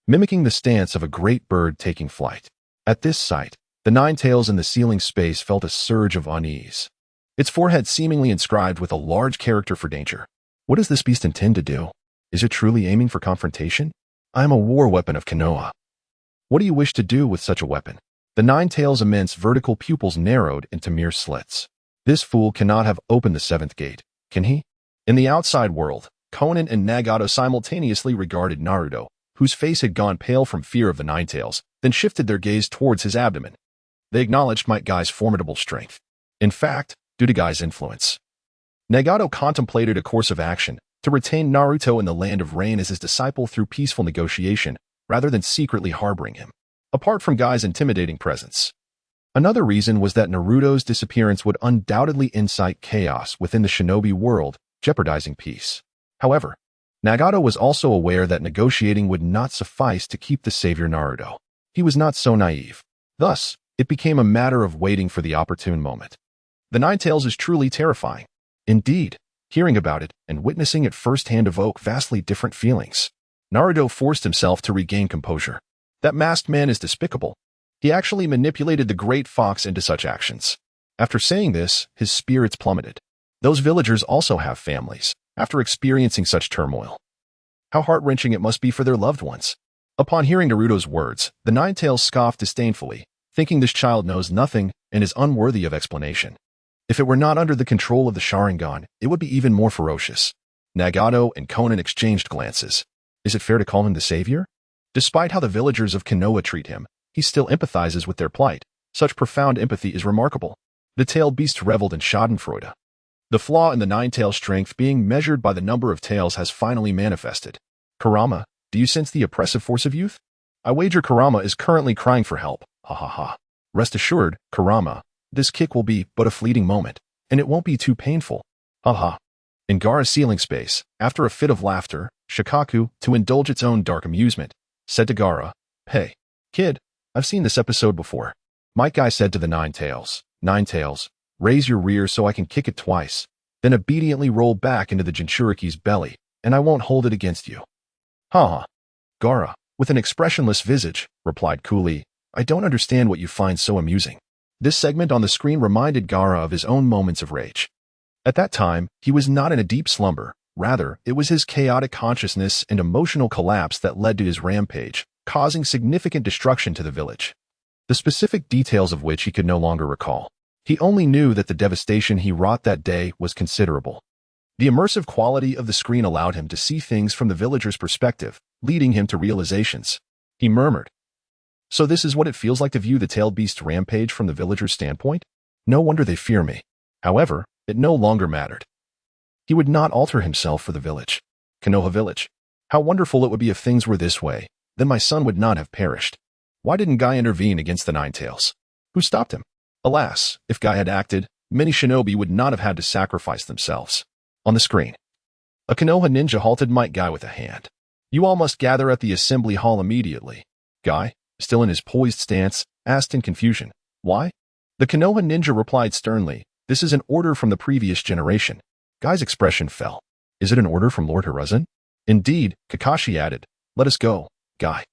mimicking the stance of a great bird taking flight. At this sight, the Nine Tails in the ceiling space felt a surge of unease, its forehead seemingly inscribed with a large character for danger. What does this beast intend to do? Is it truly aiming for confrontation? I am a war weapon of Konoha. What do you wish to do with such a weapon? The Nine Tails' immense vertical pupils narrowed into mere slits. This fool cannot have opened the seventh gate, can he? In the outside world, Konan and Nagato simultaneously regarded Naruto, whose face had gone pale from fear of the Nine Tails, then shifted their gaze towards his abdomen. They acknowledged Might Guy's formidable strength. In fact, due to Guy's influence, Nagato contemplated a course of action to retain Naruto in the Land of Rain as his disciple through peaceful negotiation, rather than secretly harboring him. Apart from Guy's intimidating presence, another reason was that Naruto's disappearance would undoubtedly incite chaos within the shinobi world, jeopardizing peace. However, Nagato was also aware that negotiating would not suffice to keep the savior Naruto. He was not so naive. Thus, it became a matter of waiting for the opportune moment. The Nine Tails is truly terrifying. Indeed, hearing about it and witnessing it firsthand evoke vastly different feelings. Naruto forced himself to regain composure. That masked man is despicable. He actually manipulated the great fox into such actions. After saying this, his spirits plummeted. Those villagers also have families, after experiencing such turmoil. How heart-wrenching it must be for their loved ones. Upon hearing Naruto's words, the Nine Tails scoffed disdainfully, thinking this child knows nothing and is unworthy of explanation. If it were not under the control of the Sharingan, it would be even more ferocious. Nagato and Konan exchanged glances. Is it fair to call him the savior? Despite how the villagers of Konoha treat him, he still empathizes with their plight. Such profound empathy is remarkable. The tailed beast reveled in schadenfreude. The flaw in the Nine Tails' strength being measured by the number of tails has finally manifested. Kurama, do you sense the oppressive force of youth? I wager Kurama is currently crying for help. Ha ha ha. Rest assured, Kurama, this kick will be but a fleeting moment, and it won't be too painful. Ha ha. In Gaara's ceiling space, after a fit of laughter, Shikaku, to indulge its own dark amusement, said to Gaara, "Hey, kid, I've seen this episode before." Might Guy said to the Nine Tails, "Nine Tails, raise your rear so I can kick it twice, then obediently roll back into the Jinchuriki's belly, and I won't hold it against you." Ha ha. Gaara, with an expressionless visage, replied coolly, "I don't understand what you find so amusing." This segment on the screen reminded Gaara of his own moments of rage. At that time, he was not in a deep slumber. Rather, it was his chaotic consciousness and emotional collapse that led to his rampage, causing significant destruction to the village, the specific details of which he could no longer recall. He only knew that the devastation he wrought that day was considerable. The immersive quality of the screen allowed him to see things from the villager's perspective, leading him to realizations. He murmured, "So this is what it feels like to view the tailed beast's rampage from the villager's standpoint? No wonder they fear me." However, it no longer mattered. He would not alter himself for the village. Konoha village. How wonderful it would be if things were this way. Then my son would not have perished. Why didn't Guy intervene against the Nine Tails? Who stopped him? Alas, if Guy had acted, many shinobi would not have had to sacrifice themselves. On the screen, a Konoha ninja halted Might Guy with a hand. You all must gather at the assembly hall immediately. Guy, still in his poised stance, asked in confusion, why? The Konoha ninja replied sternly, this is an order from the previous generation. Guy's expression fell. Is it an order from Lord Hiruzen? Indeed, Kakashi added, let us go, Guy.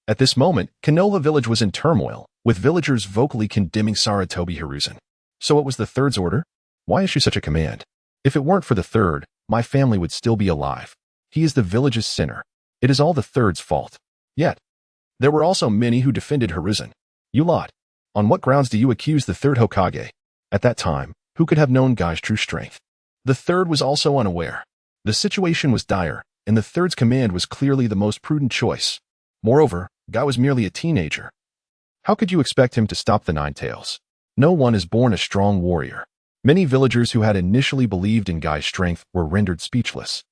At this moment, Konoha village was in turmoil, with villagers vocally condemning Sarutobi Hiruzen. So it was the third's order? Why issue such a command? If it weren't for the third, my family would still be alive. He is the village's sinner. It is all the third's fault. Yet, there were also many who defended Hiruzen. You lot, on what grounds do you accuse the third Hokage? At that time, who could have known Guy's true strength? The third was also unaware. The situation was dire, and the third's command was clearly the most prudent choice. Moreover, Guy was merely a teenager. How could you expect him to stop the Nine Tails? No one is born a strong warrior. Many villagers who had initially believed in Guy's strength were rendered speechless.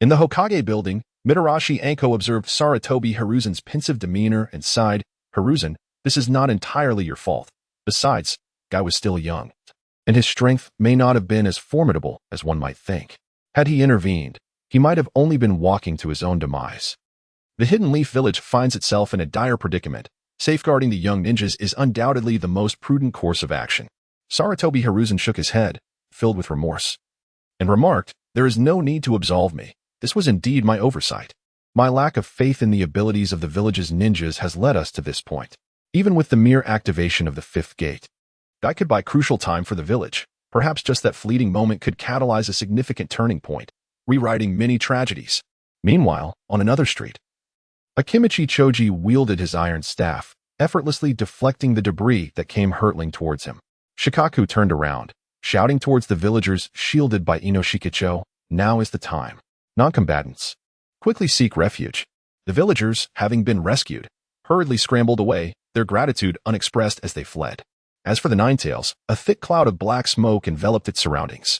In the Hokage building, Mitarashi Anko observed Sarutobi Hiruzen's pensive demeanor and sighed, Hiruzen, this is not entirely your fault. Besides, Guy was still young, and his strength may not have been as formidable as one might think. Had he intervened, he might have only been walking to his own demise. The Hidden Leaf village finds itself in a dire predicament. Safeguarding the young ninjas is undoubtedly the most prudent course of action. Sarutobi Hiruzen shook his head, filled with remorse, and remarked, there is no need to absolve me. This was indeed my oversight. My lack of faith in the abilities of the village's ninjas has led us to this point. Even with the mere activation of the fifth gate, Guy could buy crucial time for the village. Perhaps just that fleeting moment could catalyze a significant turning point, rewriting many tragedies. Meanwhile, on another street, Akimichi Choji wielded his iron staff, effortlessly deflecting the debris that came hurtling towards him. Shikaku turned around, shouting towards the villagers shielded by Inoshikicho, now is the time. Non-combatants, quickly seek refuge. The villagers, having been rescued, hurriedly scrambled away, their gratitude unexpressed as they fled. As for the Nine Tails, a thick cloud of black smoke enveloped its surroundings.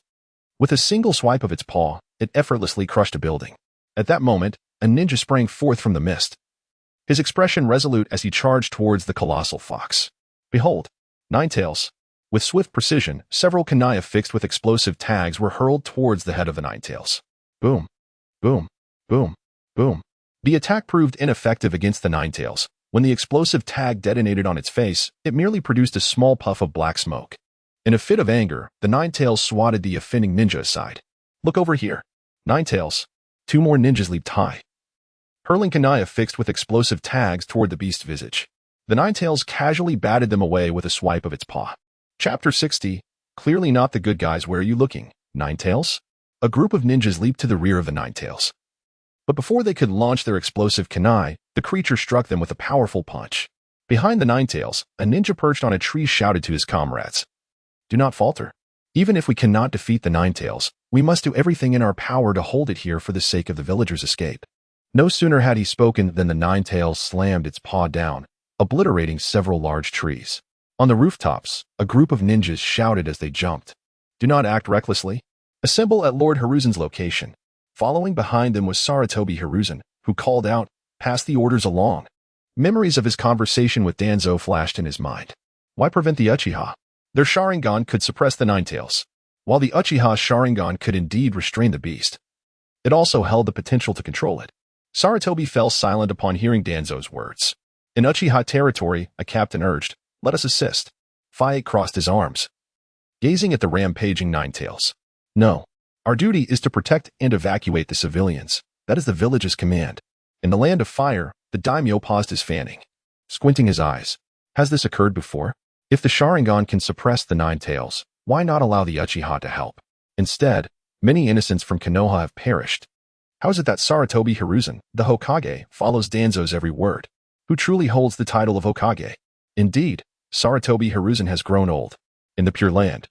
With a single swipe of its paw, it effortlessly crushed a building. At that moment, a ninja sprang forth from the mist, his expression resolute as he charged towards the colossal fox. Behold, Nine Tails. With swift precision, several kunai affixed with explosive tags were hurled towards the head of the Nine Tails. Boom, boom, boom, boom. The attack proved ineffective against the Nine Tails. When the explosive tag detonated on its face, it merely produced a small puff of black smoke. In a fit of anger, the Nine Tails swatted the offending ninja aside. Look over here. Nine Tails. Two more ninjas leaped high, hurling kunai affixed with explosive tags toward the beast's visage. The Nine Tails casually batted them away with a swipe of its paw. Chapter 60. Clearly not the good guys. Where are you looking, Nine Tails? A group of ninjas leaped to the rear of the Nine Tails. But before they could launch their explosive kunai, the creature struck them with a powerful punch. Behind the Nine Tails, a ninja perched on a tree shouted to his comrades, do not falter. Even if we cannot defeat the Nine Tails, we must do everything in our power to hold it here for the sake of the villagers' escape. No sooner had he spoken than the Nine Tails slammed its paw down, obliterating several large trees. On the rooftops, a group of ninjas shouted as they jumped, do not act recklessly. Assemble at Lord Hiruzen's location. Following behind them was Sarutobi Hiruzen, who called out, pass the orders along. Memories of his conversation with Danzo flashed in his mind. Why prevent the Uchiha? Their Sharingan could suppress the Nine Tails, while the Uchiha's Sharingan could indeed restrain the beast. It also held the potential to control it. Sarutobi fell silent upon hearing Danzo's words. In Uchiha territory, a captain urged, let us assist. Faye crossed his arms, gazing at the rampaging Nine Tails. No. Our duty is to protect and evacuate the civilians. That is the village's command. In the land of fire, the daimyo paused his fanning, squinting his eyes. Has this occurred before? If the Sharingan can suppress the Nine Tails, why not allow the Uchiha to help? Instead, many innocents from Konoha have perished. How is it that Sarutobi Hiruzen, the Hokage, follows Danzo's every word? Who truly holds the title of Hokage? Indeed, Sarutobi Hiruzen has grown old. In the Pure Land,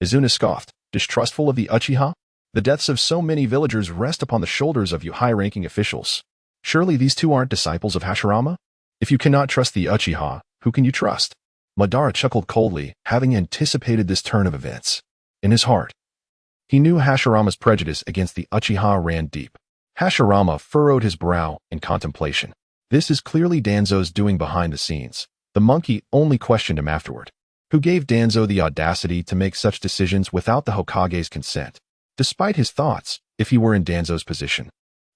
Izuna scoffed, distrustful of the Uchiha? The deaths of so many villagers rest upon the shoulders of you high-ranking officials. Surely these two aren't disciples of Hashirama? If you cannot trust the Uchiha, who can you trust? Madara chuckled coldly, having anticipated this turn of events. In his heart, he knew Hashirama's prejudice against the Uchiha ran deep. Hashirama furrowed his brow in contemplation. This is clearly Danzo's doing behind the scenes. The monkey only questioned him afterward. Who gave Danzo the audacity to make such decisions without the Hokage's consent? Despite his thoughts, if he were in Danzo's position,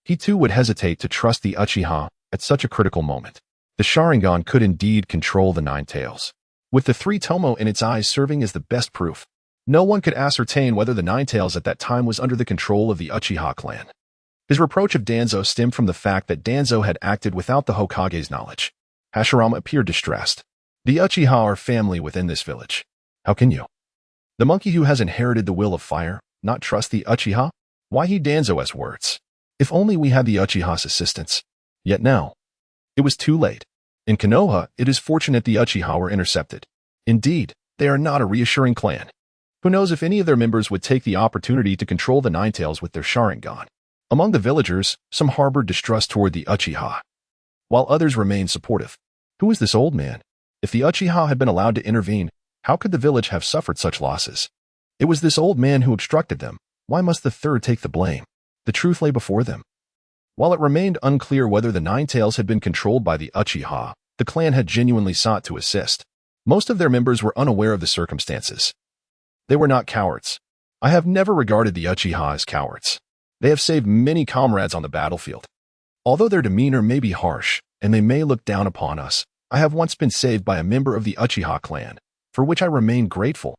he too would hesitate to trust the Uchiha at such a critical moment. The Sharingan could indeed control the Nine Tails, with the three Tomo in its eyes serving as the best proof. No one could ascertain whether the Nine Tails at that time was under the control of the Uchiha clan. His reproach of Danzo stemmed from the fact that Danzo had acted without the Hokage's knowledge. Hashirama appeared distressed. The Uchiha are family within this village. How can you, the monkey who has inherited the will of fire, not trust the Uchiha? Why heed Danzo's words? If only we had the Uchiha's assistance. Yet now, it was too late. In Konoha, it is fortunate the Uchiha were intercepted. Indeed, they are not a reassuring clan. Who knows if any of their members would take the opportunity to control the Nine Tails with their Sharingan. Among the villagers, some harbored distrust toward the Uchiha, while others remained supportive. Who is this old man? If the Uchiha had been allowed to intervene, how could the village have suffered such losses? It was this old man who obstructed them. Why must the third take the blame? The truth lay before them. While it remained unclear whether the Nine Tails had been controlled by the Uchiha, the clan had genuinely sought to assist. Most of their members were unaware of the circumstances. They were not cowards. I have never regarded the Uchiha as cowards. They have saved many comrades on the battlefield. Although their demeanor may be harsh, and they may look down upon us, I have once been saved by a member of the Uchiha clan, for which I remain grateful.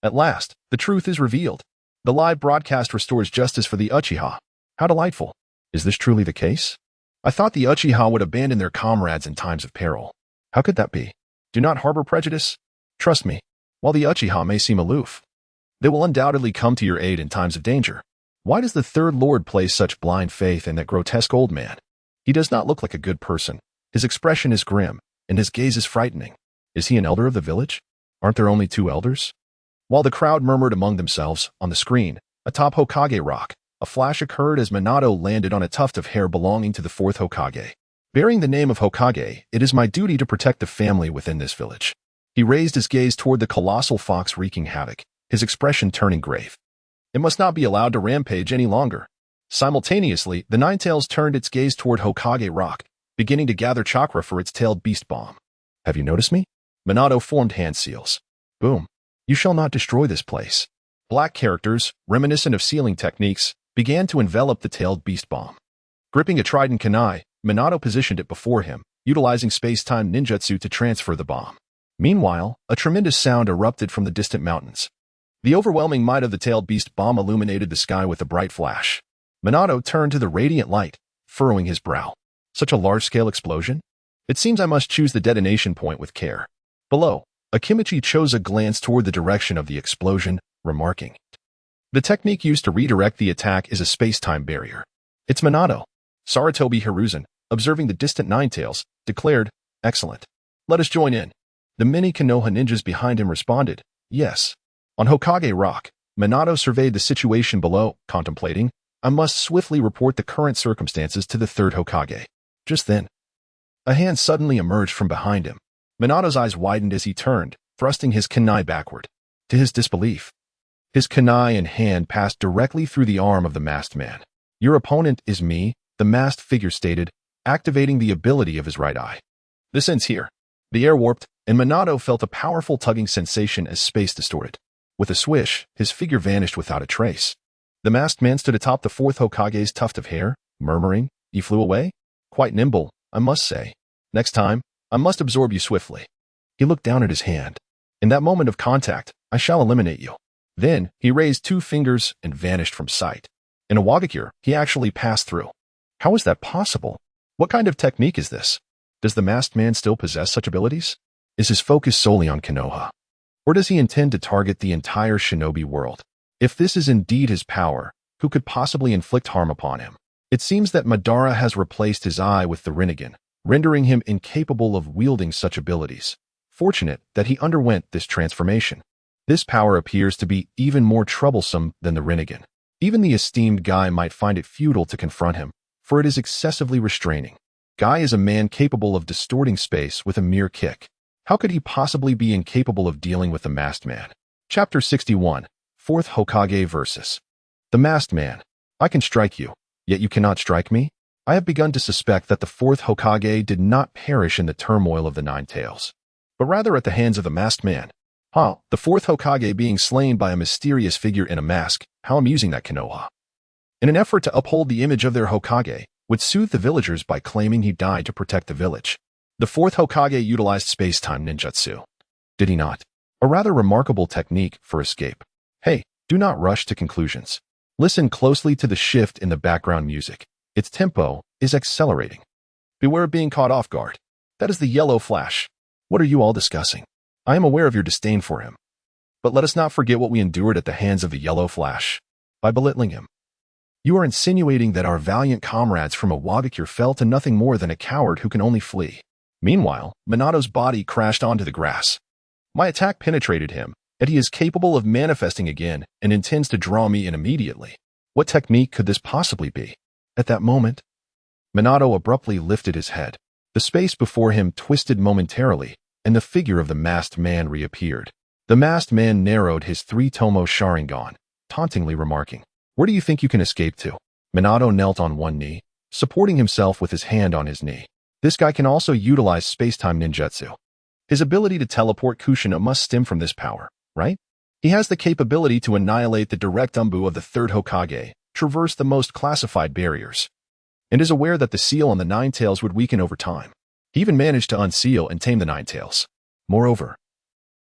At last, the truth is revealed. The live broadcast restores justice for the Uchiha. How delightful. Is this truly the case? I thought the Uchiha would abandon their comrades in times of peril. How could that be? Do not harbor prejudice. Trust me, while the Uchiha may seem aloof, they will undoubtedly come to your aid in times of danger. Why does the Third Lord place such blind faith in that grotesque old man? He does not look like a good person. His expression is grim, and his gaze is frightening. Is he an elder of the village? Aren't there only two elders? While the crowd murmured among themselves, on the screen, atop Hokage Rock, a flash occurred as Minato landed on a tuft of hair belonging to the fourth Hokage. Bearing the name of Hokage, it is my duty to protect the family within this village. He raised his gaze toward the colossal fox wreaking havoc, his expression turning grave. It must not be allowed to rampage any longer. Simultaneously, the Nine Tails turned its gaze toward Hokage Rock, beginning to gather chakra for its tailed beast bomb. Have you noticed me? Minato formed hand seals. Boom. You shall not destroy this place. Black characters, reminiscent of sealing techniques, began to envelop the tailed beast bomb. Gripping a trident kunai, Minato positioned it before him, utilizing space-time ninjutsu to transfer the bomb. Meanwhile, a tremendous sound erupted from the distant mountains. The overwhelming might of the tailed beast bomb illuminated the sky with a bright flash. Minato turned to the radiant light, furrowing his brow. Such a large-scale explosion? It seems I must choose the detonation point with care. Below, Akimichi chose a glance toward the direction of the explosion, remarking, "The technique used to redirect the attack is a space-time barrier." It's Minato. Sarutobi Hiruzen, observing the distant Nine Tails, declared, "Excellent. Let us join in." The many Konoha ninjas behind him responded, "Yes." On Hokage Rock, Minato surveyed the situation below, contemplating, "I must swiftly report the current circumstances to the third Hokage." Just then, a hand suddenly emerged from behind him. Minato's eyes widened as he turned, thrusting his kunai backward. To his disbelief, his kunai and hand passed directly through the arm of the masked man. "Your opponent is me," the masked figure stated, activating the ability of his right eye. "This ends here." The air warped, and Minato felt a powerful tugging sensation as space distorted. With a swish, his figure vanished without a trace. The masked man stood atop the fourth Hokage's tuft of hair, murmuring, "He flew away? Quite nimble, I must say. Next time, I must absorb you swiftly." He looked down at his hand. "In that moment of contact, I shall eliminate you." Then, he raised two fingers and vanished from sight. In a Wagakure, he actually passed through. How is that possible? What kind of technique is this? Does the masked man still possess such abilities? Is his focus solely on Konoha? Or does he intend to target the entire shinobi world? If this is indeed his power, who could possibly inflict harm upon him? It seems that Madara has replaced his eye with the Rinnegan, rendering him incapable of wielding such abilities. Fortunate that he underwent this transformation. This power appears to be even more troublesome than the Rinnegan. Even the esteemed Guy might find it futile to confront him, for it is excessively restraining. Guy is a man capable of distorting space with a mere kick. How could he possibly be incapable of dealing with the masked man? Chapter 61, Fourth Hokage Versus. The Masked Man. I can strike you, yet you cannot strike me? I have begun to suspect that the fourth Hokage did not perish in the turmoil of the Nine Tails, but rather at the hands of the masked man. The fourth Hokage being slain by a mysterious figure in a mask. How amusing that Konoha. In an effort to uphold the image of their Hokage, would soothe the villagers by claiming he died to protect the village. The fourth Hokage utilized space-time ninjutsu. Did he not? A rather remarkable technique for escape. Hey, do not rush to conclusions. Listen closely to the shift in the background music. Its tempo is accelerating. Beware of being caught off guard. That is the yellow flash. What are you all discussing? I am aware of your disdain for him. But let us not forget what we endured at the hands of the yellow flash. By belittling him. You are insinuating that our valiant comrades from Awabakure fell to nothing more than a coward who can only flee. Meanwhile, Minato's body crashed onto the grass. My attack penetrated him, and he is capable of manifesting again and intends to draw me in immediately. What technique could this possibly be? At that moment, Minato abruptly lifted his head. The space before him twisted momentarily, and the figure of the masked man reappeared. The masked man narrowed his three-tomo Sharingan, tauntingly remarking, "Where do you think you can escape to?" Minato knelt on one knee, supporting himself with his hand on his knee. This guy can also utilize space-time ninjutsu. His ability to teleport Kushina must stem from this power, right? He has the capability to annihilate the direct umbu of the third Hokage, traverse the most classified barriers, and is aware that the seal on the Nine Tails would weaken over time. He even managed to unseal and tame the Nine Tails. Moreover,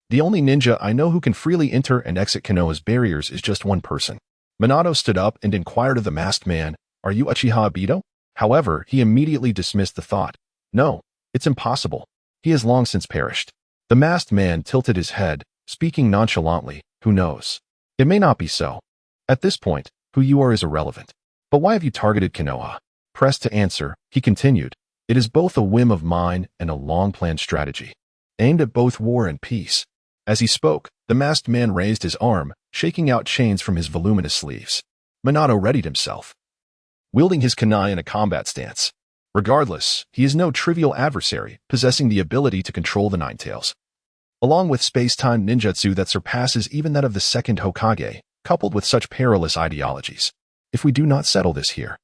the only ninja I know who can freely enter and exit Konoha's barriers is just one person. Minato stood up and inquired of the masked man, "Are you Uchiha Obito?" However, he immediately dismissed the thought. "No, it's impossible. He has long since perished." The masked man tilted his head, speaking nonchalantly, "Who knows? It may not be so. At this point, who you are is irrelevant. But why have you targeted Konoha?" Pressed to answer, he continued, "It is both a whim of mine and a long-planned strategy, aimed at both war and peace." As he spoke, the masked man raised his arm, shaking out chains from his voluminous sleeves. Minato readied himself, wielding his kunai in a combat stance. Regardless, he is no trivial adversary, possessing the ability to control the Nine Tails, along with space-time ninjutsu that surpasses even that of the second Hokage, coupled with such perilous ideologies. If we do not settle this here,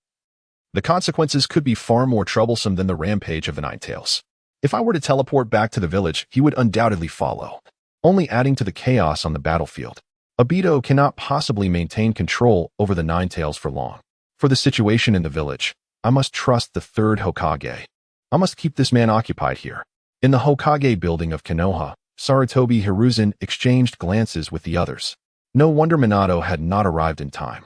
the consequences could be far more troublesome than the rampage of the Nine Tails. If I were to teleport back to the village, he would undoubtedly follow, only adding to the chaos on the battlefield. Obito cannot possibly maintain control over the Nine Tails for long. For the situation in the village, I must trust the third Hokage. I must keep this man occupied here. In the Hokage building of Konoha, Sarutobi Hiruzen exchanged glances with the others. No wonder Minato had not arrived in time.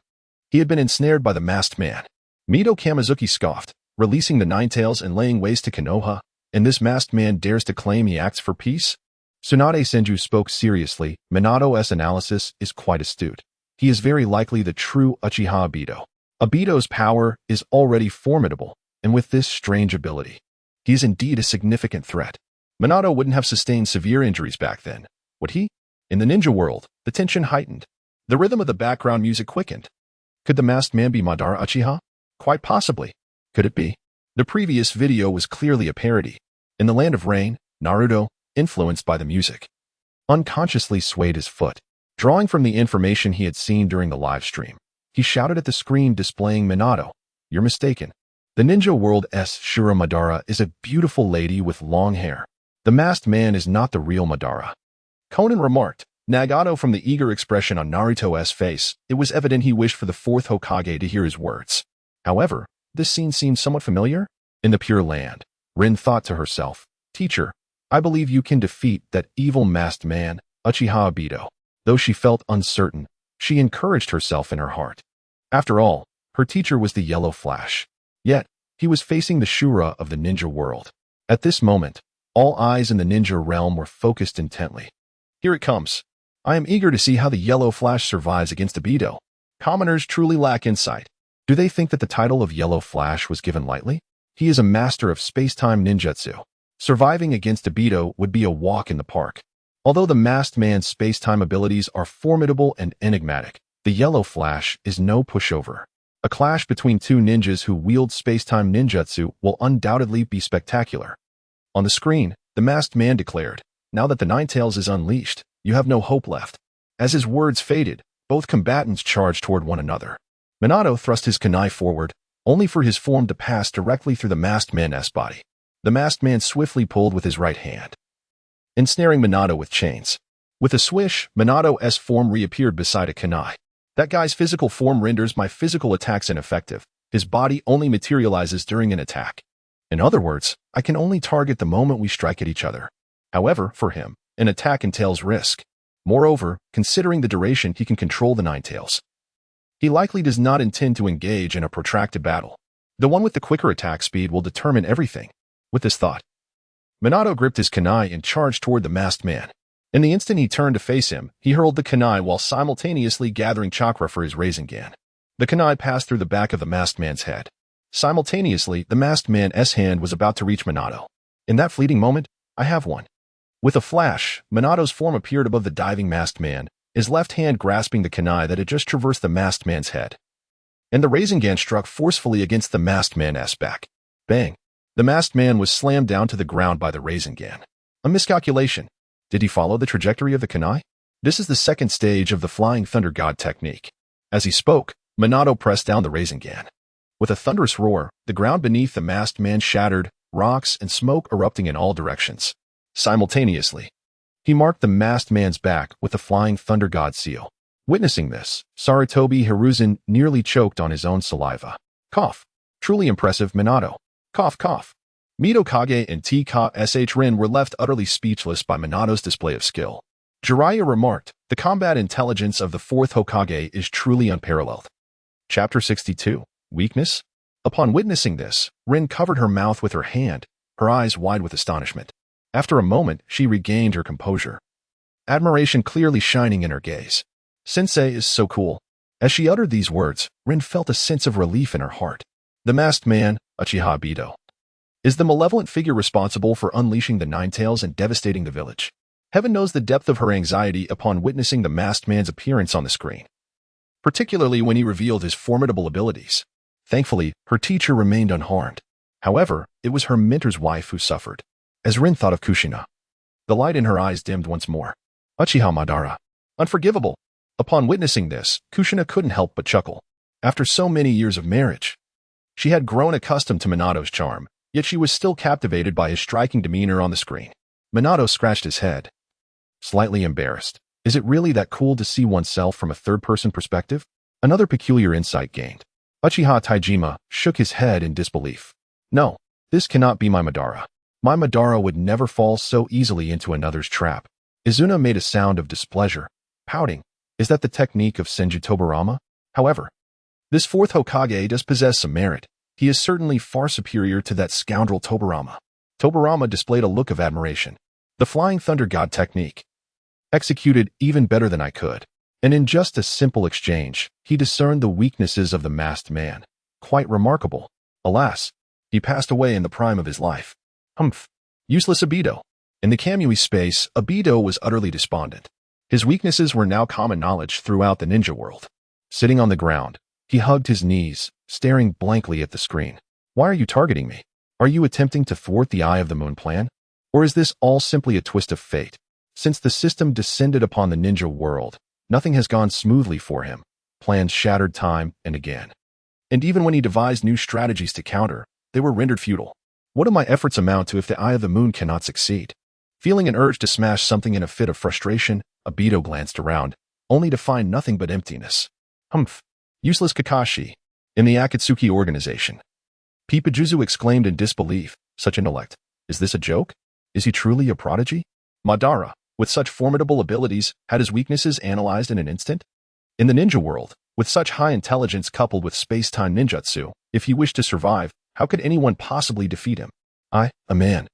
He had been ensnared by the masked man. Mito Kamizuki scoffed, releasing the Nine Tails and laying waste to Konoha, and this masked man dares to claim he acts for peace? Tsunade Senju spoke seriously. Minato's analysis is quite astute. He is very likely the true Uchiha Obito. Obito's power is already formidable, and with this strange ability, he is indeed a significant threat. Minato wouldn't have sustained severe injuries back then, would he? In the ninja world, the tension heightened. The rhythm of the background music quickened. Could the masked man be Madara Uchiha? Quite possibly. Could it be? The previous video was clearly a parody. In the Land of Rain, Naruto, influenced by the music, unconsciously swayed his foot. Drawing from the information he had seen during the live stream, he shouted at the screen displaying Minato, "You're mistaken. The ninja world's Shura Madara is a beautiful lady with long hair. The masked man is not the real Madara." Conan remarked, Nagato from the eager expression on Naruto's face, it was evident he wished for the fourth Hokage to hear his words. However, this scene seemed somewhat familiar. In the Pure Land, Rin thought to herself, "Teacher, I believe you can defeat that evil masked man, Uchiha Obito." Though she felt uncertain, she encouraged herself in her heart. After all, her teacher was the Yellow Flash. Yet, he was facing the Shura of the ninja world. At this moment, all eyes in the ninja realm were focused intently. Here it comes. I am eager to see how the Yellow Flash survives against Obito. Commoners truly lack insight. Do they think that the title of Yellow Flash was given lightly? He is a master of space-time ninjutsu. Surviving against Obito would be a walk in the park. Although the masked man's space-time abilities are formidable and enigmatic, the Yellow Flash is no pushover. A clash between two ninjas who wield space-time ninjutsu will undoubtedly be spectacular. On the screen, the masked man declared, "Now that the Nine Tails is unleashed, you have no hope left." As his words faded, both combatants charged toward one another. Minato thrust his kunai forward, only for his form to pass directly through the masked man's body. The masked man swiftly pulled with his right hand, ensnaring Minato with chains. With a swish, Minato's form reappeared beside a kunai. That guy's physical form renders my physical attacks ineffective. His body only materializes during an attack. In other words, I can only target the moment we strike at each other. However, for him, an attack entails risk. Moreover, considering the duration, he can control the nine tails. He likely does not intend to engage in a protracted battle. The one with the quicker attack speed will determine everything. With this thought, Minato gripped his kunai and charged toward the masked man. In the instant he turned to face him, he hurled the kunai while simultaneously gathering chakra for his Rasengan. The kunai passed through the back of the masked man's head. Simultaneously, the masked man's hand was about to reach Minato. In that fleeting moment, I have one. With a flash, Minato's form appeared above the diving masked man, his left hand grasping the kunai that had just traversed the masked man's head. And the Rasengan struck forcefully against the masked man's back. Bang! The masked man was slammed down to the ground by the Rasengan. A miscalculation. Did he follow the trajectory of the kunai? This is the second stage of the Flying Thunder God technique. As he spoke, Minato pressed down the Rasengan. With a thunderous roar, the ground beneath the masked man shattered, rocks and smoke erupting in all directions. Simultaneously, he marked the masked man's back with the Flying Thunder God seal. Witnessing this, Sarutobi Hiruzen nearly choked on his own saliva. Cough. Truly impressive, Minato. Cough, cough. Mito Kage and T.K.S.H. Rin were left utterly speechless by Minato's display of skill. Jiraiya remarked, the combat intelligence of the fourth Hokage is truly unparalleled. Chapter 62. Weakness? Upon witnessing this, Rin covered her mouth with her hand, her eyes wide with astonishment. After a moment, she regained her composure. Admiration clearly shining in her gaze. Sensei is so cool. As she uttered these words, Rin felt a sense of relief in her heart. The masked man, Uchiha Obito, is the malevolent figure responsible for unleashing the Nine Tails and devastating the village. Heaven knows the depth of her anxiety upon witnessing the masked man's appearance on the screen, particularly when he revealed his formidable abilities. Thankfully, her teacher remained unharmed. However, it was her mentor's wife who suffered. As Rin thought of Kushina, the light in her eyes dimmed once more. Uchiha Madara. Unforgivable. Upon witnessing this, Kushina couldn't help but chuckle. After so many years of marriage, she had grown accustomed to Minato's charm, yet she was still captivated by his striking demeanor on the screen. Minato scratched his head, slightly embarrassed. Is it really that cool to see oneself from a third-person perspective? Another peculiar insight gained. Uchiha Taijima shook his head in disbelief. No, this cannot be my Madara. My Madara would never fall so easily into another's trap. Izuna made a sound of displeasure, pouting. Is that the technique of Senju Tobarama? However, this fourth Hokage does possess some merit. He is certainly far superior to that scoundrel Tobarama. Tobarama displayed a look of admiration. The Flying Thunder God technique. Executed even better than I could. And in just a simple exchange, he discerned the weaknesses of the masked man. Quite remarkable. Alas, he passed away in the prime of his life. Humph. Useless Obito. In the Kamui space, Obito was utterly despondent. His weaknesses were now common knowledge throughout the ninja world. Sitting on the ground, he hugged his knees, staring blankly at the screen. Why are you targeting me? Are you attempting to thwart the Eye of the Moon plan? Or is this all simply a twist of fate? Since the system descended upon the ninja world, nothing has gone smoothly for him. Plans shattered time and again. And even when he devised new strategies to counter, they were rendered futile. What do my efforts amount to if the Eye of the Moon cannot succeed? Feeling an urge to smash something in a fit of frustration, Obito glanced around, only to find nothing but emptiness. Humph. Useless Kakashi. In the Akatsuki organization. Pipajuzu exclaimed in disbelief. Such intellect. Is this a joke? Is he truly a prodigy? Madara, with such formidable abilities, had his weaknesses analyzed in an instant? In the ninja world, with such high intelligence coupled with space-time ninjutsu, if he wished to survive, how could anyone possibly defeat him? I, a man,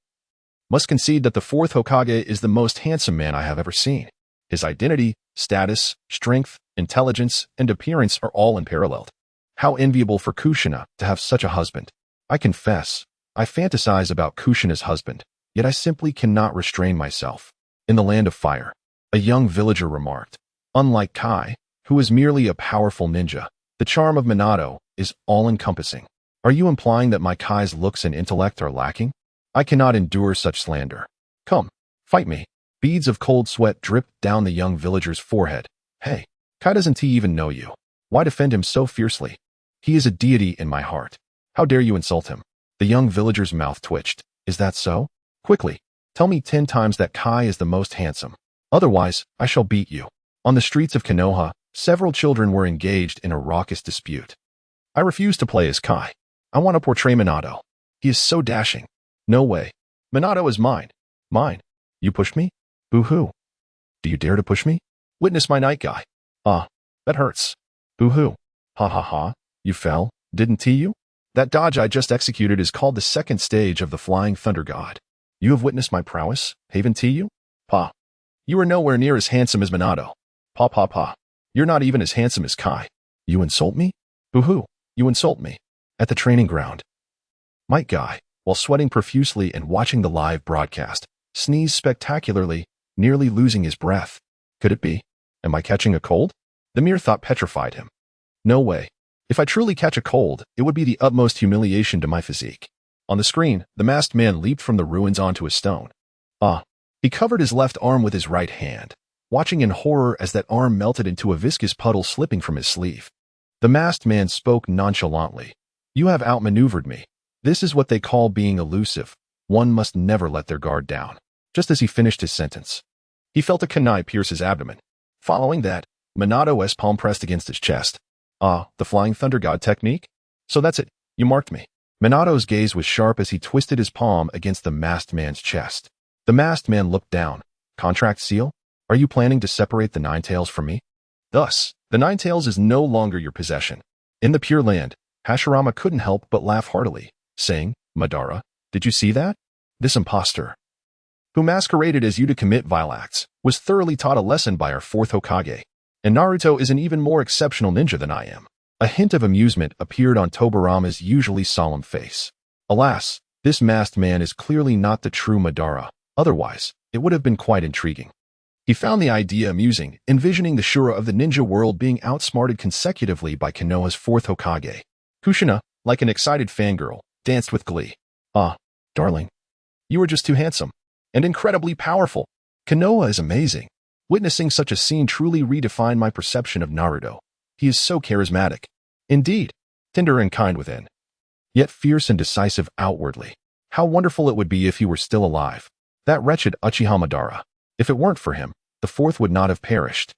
must concede that the fourth Hokage is the most handsome man I have ever seen. His identity, status, strength, intelligence, and appearance are all unparalleled. How enviable for Kushina to have such a husband. I confess, I fantasize about Kushina's husband, yet I simply cannot restrain myself. In the land of fire, a young villager remarked, unlike Kai, who is merely a powerful ninja, the charm of Minato is all-encompassing. Are you implying that my Kai's looks and intellect are lacking? I cannot endure such slander. Come, fight me. Beads of cold sweat dripped down the young villager's forehead. Hey, Kai, doesn't he even know you? Why defend him so fiercely? He is a deity in my heart. How dare you insult him? The young villager's mouth twitched. Is that so? Quickly, tell me 10 times that Kai is the most handsome. Otherwise, I shall beat you. On the streets of Konoha, several children were engaged in a raucous dispute. I refuse to play as Kai. I want to portray Minato. He is so dashing. No way. Minato is mine. Mine. You pushed me? Boo-hoo. Do you dare to push me? Witness my night guy. Ah, that hurts. Boo-hoo. Ha ha ha. You fell, didn't you? That dodge I just executed is called the second stage of the Flying Thunder God. You have witnessed my prowess, haven't you? Pa. You are nowhere near as handsome as Minato. Pa pa pa. You're not even as handsome as Kai. You insult me? Boo-hoo. You insult me. At the training ground. Might Guy, while sweating profusely and watching the live broadcast, sneezed spectacularly, nearly losing his breath. Could it be? Am I catching a cold? The mere thought petrified him. No way. If I truly catch a cold, it would be the utmost humiliation to my physique. On the screen, the masked man leaped from the ruins onto a stone. Ah. He covered his left arm with his right hand, watching in horror as that arm melted into a viscous puddle slipping from his sleeve. The masked man spoke nonchalantly. You have outmaneuvered me. This is what they call being elusive. One must never let their guard down. Just as he finished his sentence, he felt a kunai pierce his abdomen. Following that, Minato's palm pressed against his chest. Ah, the Flying Thunder God technique? So that's it. You marked me. Minato's gaze was sharp as he twisted his palm against the masked man's chest. The masked man looked down. Contract seal? Are you planning to separate the Nine Tails from me? Thus, the Nine Tails is no longer your possession. In the Pure Land, Hashirama couldn't help but laugh heartily, saying, Madara, did you see that? This impostor, who masqueraded as you to commit vile acts, was thoroughly taught a lesson by our fourth Hokage. And Naruto is an even more exceptional ninja than I am. A hint of amusement appeared on Tobirama's usually solemn face. Alas, this masked man is clearly not the true Madara. Otherwise, it would have been quite intriguing. He found the idea amusing, envisioning the Shura of the ninja world being outsmarted consecutively by Konoha's fourth Hokage. Kushina, like an excited fangirl, danced with glee. Ah, darling. You are just too handsome. And incredibly powerful. Konoha is amazing. Witnessing such a scene truly redefined my perception of Naruto. He is so charismatic. Indeed, tender and kind within. Yet fierce and decisive outwardly. How wonderful it would be if he were still alive. That wretched Uchiha Madara. If it weren't for him, the fourth would not have perished.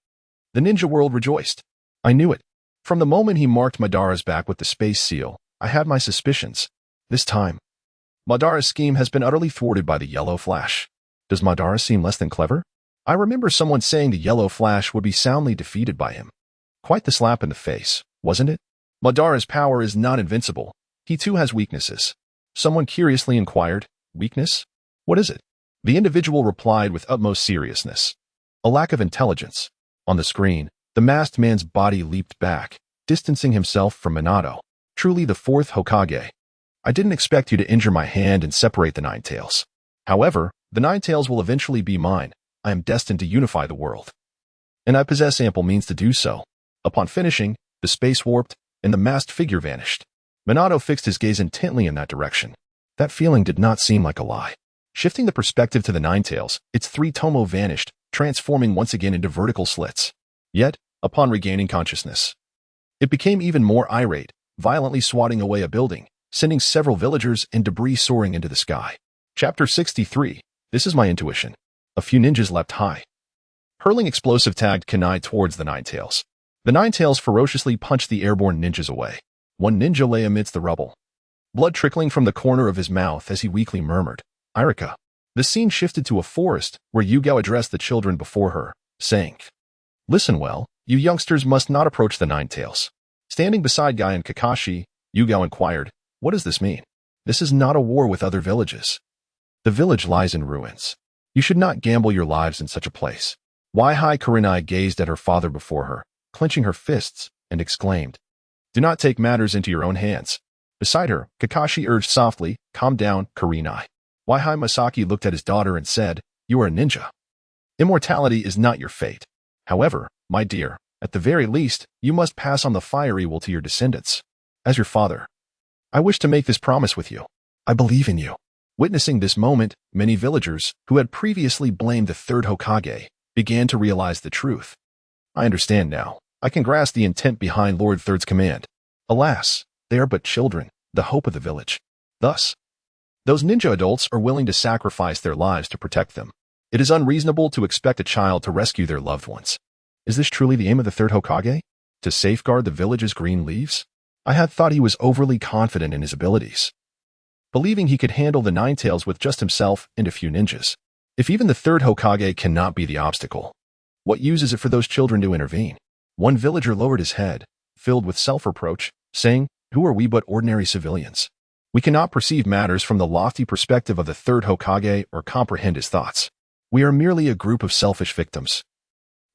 The ninja world rejoiced. I knew it. From the moment he marked Madara's back with the space seal, I had my suspicions. This time, Madara's scheme has been utterly thwarted by the Yellow Flash. Does Madara seem less than clever? I remember someone saying the Yellow Flash would be soundly defeated by him. Quite the slap in the face, wasn't it? Madara's power is not invincible. He too has weaknesses. Someone curiously inquired, weakness? What is it? The individual replied with utmost seriousness. A lack of intelligence. On the screen, the masked man's body leaped back, distancing himself from Minato. Truly the fourth Hokage. I didn't expect you to injure my hand and separate the Nine Tails. However, the Nine Tails will eventually be mine. I am destined to unify the world. And I possess ample means to do so. Upon finishing, the space warped, and the masked figure vanished. Minato fixed his gaze intently in that direction. That feeling did not seem like a lie. Shifting the perspective to the Nine Tails, its three tomo vanished, transforming once again into vertical slits. Yet, upon regaining consciousness, it became even more irate, violently swatting away a building, sending several villagers and debris soaring into the sky. Chapter 63. This is my intuition. A few ninjas leapt high, hurling explosive tagged kunai towards the Nine Tails. The Nine Tails ferociously punched the airborne ninjas away. One ninja lay amidst the rubble, blood trickling from the corner of his mouth as he weakly murmured, Irika. The scene shifted to a forest where Yugao addressed the children before her, saying, Listen well, you youngsters must not approach the Nine Tails. Standing beside Guy and Kakashi, Yugao inquired, What does this mean? This is not a war with other villages. The village lies in ruins. You should not gamble your lives in such a place. Waihai Kurenai gazed at her father before her, clenching her fists, and exclaimed, Do not take matters into your own hands. Beside her, Kakashi urged softly, Calm down, Kurenai. Waihai Masaki looked at his daughter and said, You are a ninja. Immortality is not your fate. However, my dear, at the very least, you must pass on the fiery will to your descendants. As your father, I wish to make this promise with you. I believe in you. Witnessing this moment, many villagers, who had previously blamed the third Hokage, began to realize the truth. I understand now. I can grasp the intent behind Lord Third's command. Alas, they are but children, the hope of the village. Thus, those ninja adults are willing to sacrifice their lives to protect them. It is unreasonable to expect a child to rescue their loved ones. Is this truly the aim of the third Hokage? To safeguard the village's green leaves? I had thought he was overly confident in his abilities, believing he could handle the Nine Tails with just himself and a few ninjas. If even the third Hokage cannot be the obstacle, what use is it for those children to intervene? One villager lowered his head, filled with self-reproach, saying, "Who are we but ordinary civilians? We cannot perceive matters from the lofty perspective of the third Hokage or comprehend his thoughts. We are merely a group of selfish victims,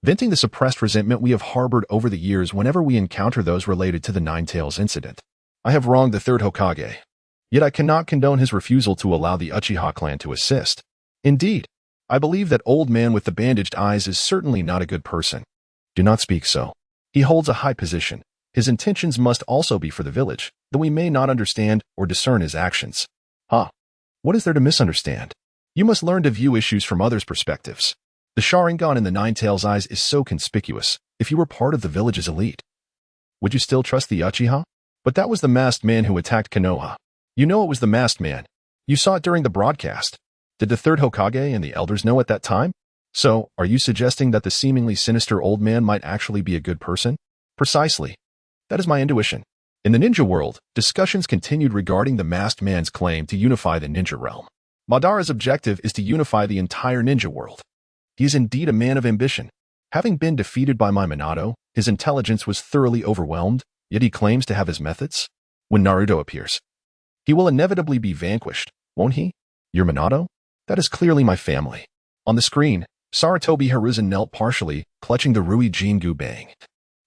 venting the suppressed resentment we have harbored over the years whenever we encounter those related to the Nine Tails incident. I have wronged the third Hokage, yet I cannot condone his refusal to allow the Uchiha clan to assist. Indeed, I believe that old man with the bandaged eyes is certainly not a good person." "Do not speak so. He holds a high position. His intentions must also be for the village, though we may not understand or discern his actions." What is there to misunderstand? You must learn to view issues from others' perspectives. The Sharingan in the Nine Tails' eyes is so conspicuous. If you were part of the village's elite, would you still trust the Uchiha? But that was the masked man who attacked Konoha. You know it was the masked man. You saw it during the broadcast. Did the third Hokage and the elders know at that time? So, are you suggesting that the seemingly sinister old man might actually be a good person? Precisely. That is my intuition. In the ninja world, discussions continued regarding the masked man's claim to unify the ninja realm. Madara's objective is to unify the entire ninja world. He is indeed a man of ambition. Having been defeated by my Minato, his intelligence was thoroughly overwhelmed, yet he claims to have his methods. When Naruto appears, he will inevitably be vanquished, won't he? Your Minato? That is clearly my family. On the screen, Sarutobi Hiruzen knelt partially, clutching the Rui Jingu Bang,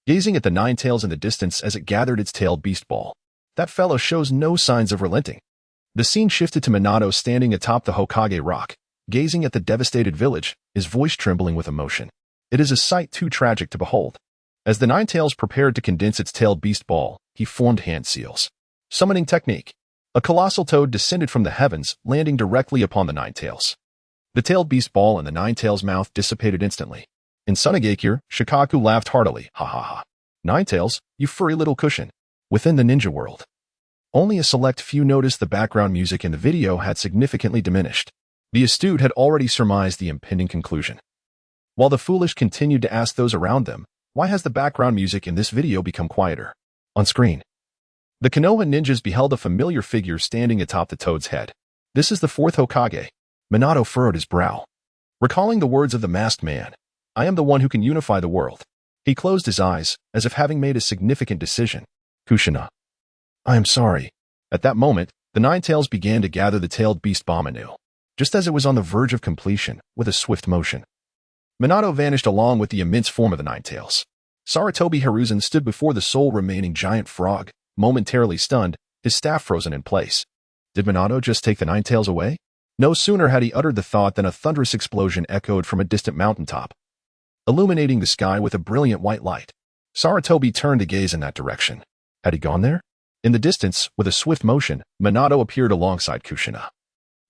gazing at the Nine Tails in the distance as it gathered its tailed beast ball. That fellow shows no signs of relenting. The scene shifted to Minato standing atop the Hokage rock, gazing at the devastated village, his voice trembling with emotion. It is a sight too tragic to behold. As the Nine Tails prepared to condense its tailed beast ball, he formed hand seals. Summoning technique. A colossal toad descended from the heavens, landing directly upon the Nine Tails. The tailed beast ball in the Nine Tails' mouth dissipated instantly. In Sunagakure, Shikaku laughed heartily. Ha ha ha. Nine Tails, you furry little cushion. Within the ninja world, only a select few noticed the background music in the video had significantly diminished. The astute had already surmised the impending conclusion. While the foolish continued to ask those around them, why has the background music in this video become quieter? On screen, the Konoha ninjas beheld a familiar figure standing atop the toad's head. This is the fourth Hokage. Minato furrowed his brow, recalling the words of the masked man. I am the one who can unify the world. He closed his eyes, as if having made a significant decision. Kushina. I am sorry. At that moment, the Nine Tails began to gather the tailed beast bomb anew, just as it was on the verge of completion, with a swift motion. Minato vanished along with the immense form of the Nine Tails. Sarutobi Hiruzen stood before the sole remaining giant frog, momentarily stunned, his staff frozen in place. Did Minato just take the Nine Tails away? No sooner had he uttered the thought than a thunderous explosion echoed from a distant mountaintop, illuminating the sky with a brilliant white light. Sarutobi turned to gaze in that direction. Had he gone there? In the distance, with a swift motion, Minato appeared alongside Kushina.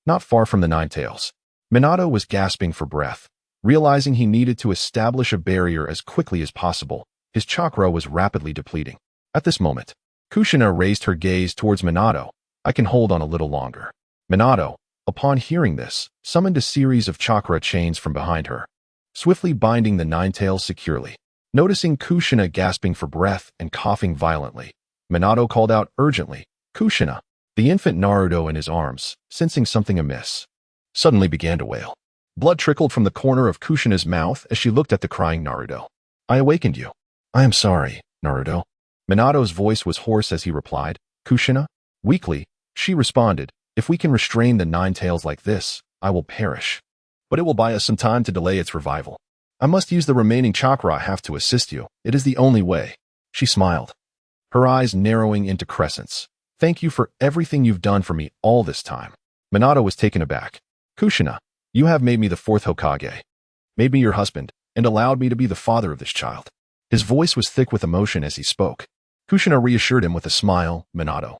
Not far from the Nine Tails, Minato was gasping for breath. Realizing he needed to establish a barrier as quickly as possible, his chakra was rapidly depleting. At this moment, Kushina raised her gaze towards Minato. I can hold on a little longer. Minato, upon hearing this, summoned a series of chakra chains from behind her, swiftly binding the Nine Tails securely. Noticing Kushina gasping for breath and coughing violently, Minato called out urgently, Kushina. The infant Naruto in his arms, sensing something amiss, suddenly began to wail. Blood trickled from the corner of Kushina's mouth as she looked at the crying Naruto. I awakened you. I am sorry, Naruto. Minato's voice was hoarse as he replied. Kushina? Weakly, she responded, if we can restrain the Nine Tails like this, I will perish. But it will buy us some time to delay its revival. I must use the remaining chakra I have to assist you. It is the only way. She smiled, her eyes narrowing into crescents. Thank you for everything you've done for me all this time. Minato was taken aback. Kushina, you have made me the fourth Hokage, made me your husband, and allowed me to be the father of this child. His voice was thick with emotion as he spoke. Kushina reassured him with a smile. Minato,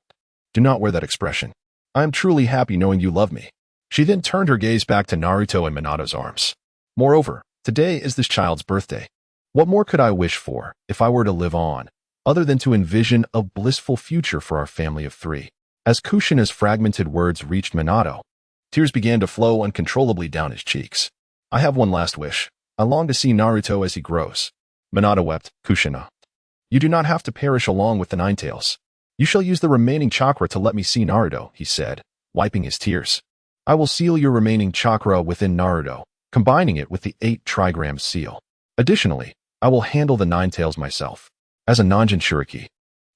do not wear that expression. I am truly happy knowing you love me. She then turned her gaze back to Naruto and Minato's arms. Moreover, today is this child's birthday. What more could I wish for if I were to live on, other than to envision a blissful future for our family of three? As Kushina's fragmented words reached Minato, tears began to flow uncontrollably down his cheeks. I have one last wish. I long to see Naruto as he grows. Minato wept. Kushina. You do not have to perish along with the Nine Tails. You shall use the remaining chakra to let me see Naruto, he said, wiping his tears. I will seal your remaining chakra within Naruto, combining it with the 8 trigram seal. Additionally, I will handle the Nine Tails myself. As a non-Jinchuriki.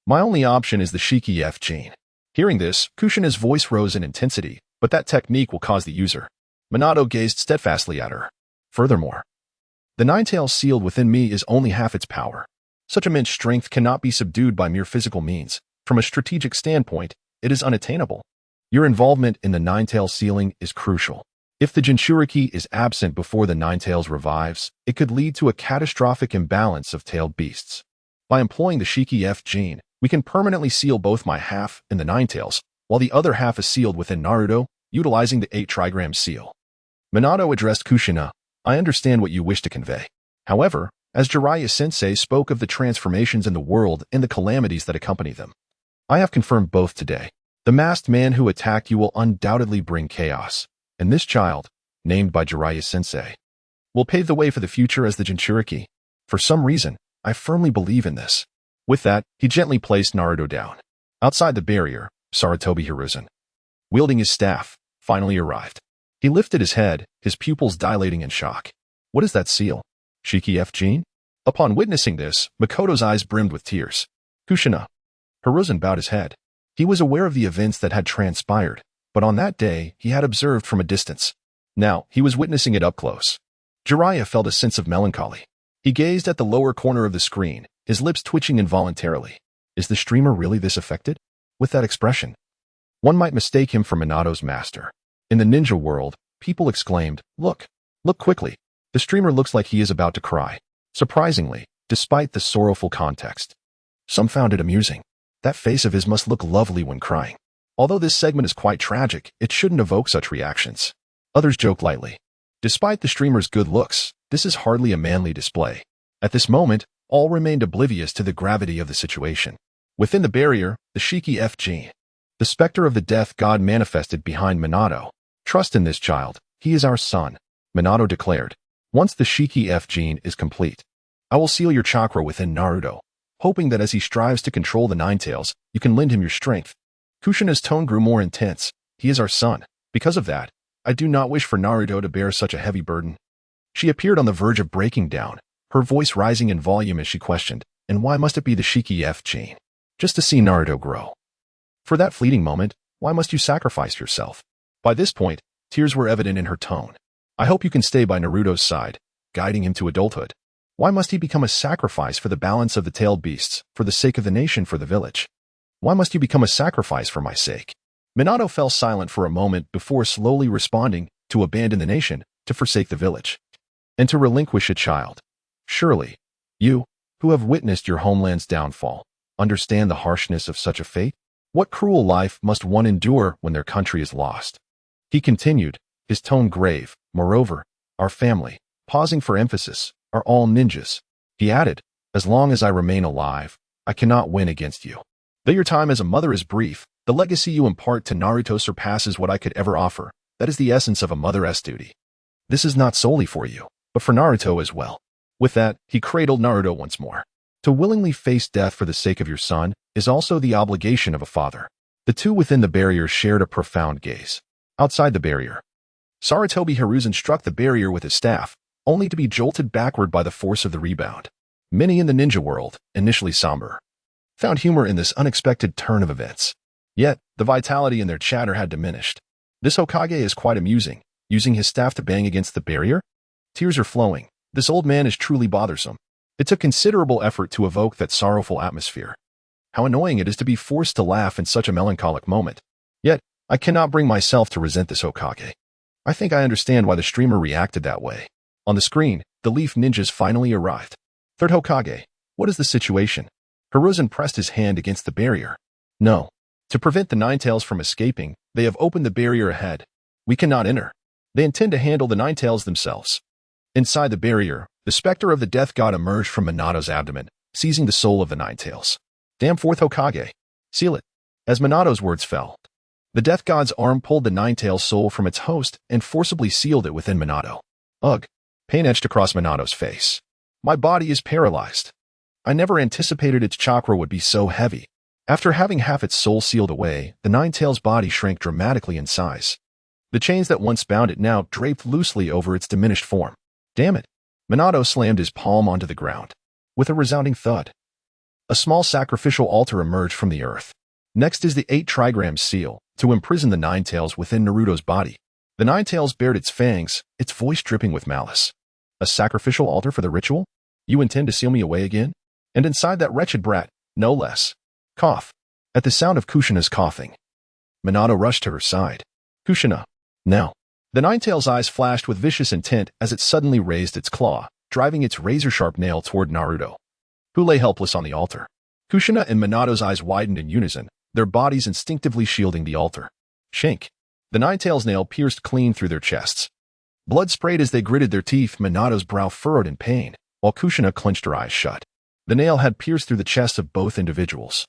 My only option is the Shiki F gene. Hearing this, Kushina's voice rose in intensity, but that technique will cause the user. Minato gazed steadfastly at her. Furthermore, the Nine Tails sealed within me is only half its power. Such immense strength cannot be subdued by mere physical means. From a strategic standpoint, it is unattainable. Your involvement in the Nine Tails sealing is crucial. If the Jinchuriki is absent before the Nine Tails revives, it could lead to a catastrophic imbalance of tailed beasts. By employing the Shiki F gene, we can permanently seal both my half and the Nine Tails, while the other half is sealed within Naruto, utilizing the 8 trigram seal. Minato addressed Kushina. I understand what you wish to convey. However, as Jiraiya-sensei spoke of the transformations in the world and the calamities that accompany them, I have confirmed both today. The masked man who attacked you will undoubtedly bring chaos, and this child, named by Jiraiya-sensei, will pave the way for the future as the Jinchuriki. For some reason, I firmly believe in this. With that, he gently placed Naruto down. Outside the barrier, Sarutobi Hiruzen, wielding his staff, finally arrived. He lifted his head, his pupils dilating in shock. What is that seal? Shiki F gene? Upon witnessing this, Makoto's eyes brimmed with tears. Kushina. Hiruzen bowed his head. He was aware of the events that had transpired, but on that day, he had observed from a distance. Now, he was witnessing it up close. Jiraiya felt a sense of melancholy. He gazed at the lower corner of the screen, his lips twitching involuntarily. Is the streamer really this affected? With that expression, one might mistake him for Minato's master. In the ninja world, people exclaimed, Look quickly. The streamer looks like he is about to cry. Surprisingly, despite the sorrowful context, some found it amusing. That face of his must look lovely when crying. Although this segment is quite tragic, it shouldn't evoke such reactions. Others joke lightly. Despite the streamer's good looks, this is hardly a manly display. At this moment, all remained oblivious to the gravity of the situation. Within the barrier, the Shiki F gene, the specter of the death god manifested behind Minato. Trust in this child, he is our son, Minato declared. Once the Shiki F gene is complete, I will seal your chakra within Naruto, hoping that as he strives to control the Nine Tails, you can lend him your strength. Kushina's tone grew more intense. He is our son. Because of that, I do not wish for Naruto to bear such a heavy burden. She appeared on the verge of breaking down, her voice rising in volume as she questioned, and why must it be the Shiki F gene? Just to see Naruto grow. For that fleeting moment, why must you sacrifice yourself? By this point, tears were evident in her tone. I hope you can stay by Naruto's side, guiding him to adulthood. Why must he become a sacrifice for the balance of the tailed beasts, for the sake of the nation, for the village? Why must you become a sacrifice for my sake? Minato fell silent for a moment before slowly responding, to abandon the nation, to forsake the village, and to relinquish a child. Surely, you, who have witnessed your homeland's downfall, understand the harshness of such a fate? What cruel life must one endure when their country is lost? He continued, his tone grave. Moreover, our family, pausing for emphasis, are all ninjas. He added, as long as I remain alive, I cannot win against you. Though your time as a mother is brief, the legacy you impart to Naruto surpasses what I could ever offer. That is the essence of a mother's duty. This is not solely for you, but for Naruto as well. With that, he cradled Naruto once more. To willingly face death for the sake of your son is also the obligation of a father. The two within the barrier shared a profound gaze. Outside the barrier, Sarutobi Hiruzen struck the barrier with his staff, only to be jolted backward by the force of the rebound. Many in the ninja world, initially somber, found humor in this unexpected turn of events. Yet, the vitality in their chatter had diminished. This Hokage is quite amusing, using his staff to bang against the barrier? Tears are flowing. This old man is truly bothersome. It took considerable effort to evoke that sorrowful atmosphere. How annoying it is to be forced to laugh in such a melancholic moment. Yet, I cannot bring myself to resent this Hokage. I think I understand why the streamer reacted that way. On the screen, the Leaf Ninjas finally arrived. Third Hokage, what is the situation? Hiruzen pressed his hand against the barrier. No. To prevent the Nine Tails from escaping, they have opened the barrier ahead. We cannot enter. They intend to handle the Nine Tails themselves. Inside the barrier, the specter of the death god emerged from Minato's abdomen, seizing the soul of the Nine Tails. Damn fourth Hokage. Seal it. As Minato's words fell, the death god's arm pulled the Nine Tails soul from its host and forcibly sealed it within Minato. Ugh. Pain etched across Minato's face. My body is paralyzed. I never anticipated its chakra would be so heavy. After having half its soul sealed away, the Nine-Tails' body shrank dramatically in size. The chains that once bound it now draped loosely over its diminished form. Damn it. Minato slammed his palm onto the ground. With a resounding thud, a small sacrificial altar emerged from the earth. Next is the 8-trigram seal, to imprison the Nine-Tails within Naruto's body. The Nine-Tails bared its fangs, its voice dripping with malice. A sacrificial altar for the ritual? You intend to seal me away again? And inside that wretched brat, no less. Cough. At the sound of Kushina's coughing, Minato rushed to her side. Kushina. Now. The Nine-Tails' eyes flashed with vicious intent as it suddenly raised its claw, driving its razor-sharp nail toward Naruto, who lay helpless on the altar. Kushina and Minato's eyes widened in unison, their bodies instinctively shielding the altar. Shink. The Nine-Tails' nail pierced clean through their chests. Blood sprayed as they gritted their teeth. Minato's brow furrowed in pain, while Kushina clenched her eyes shut. The nail had pierced through the chests of both individuals.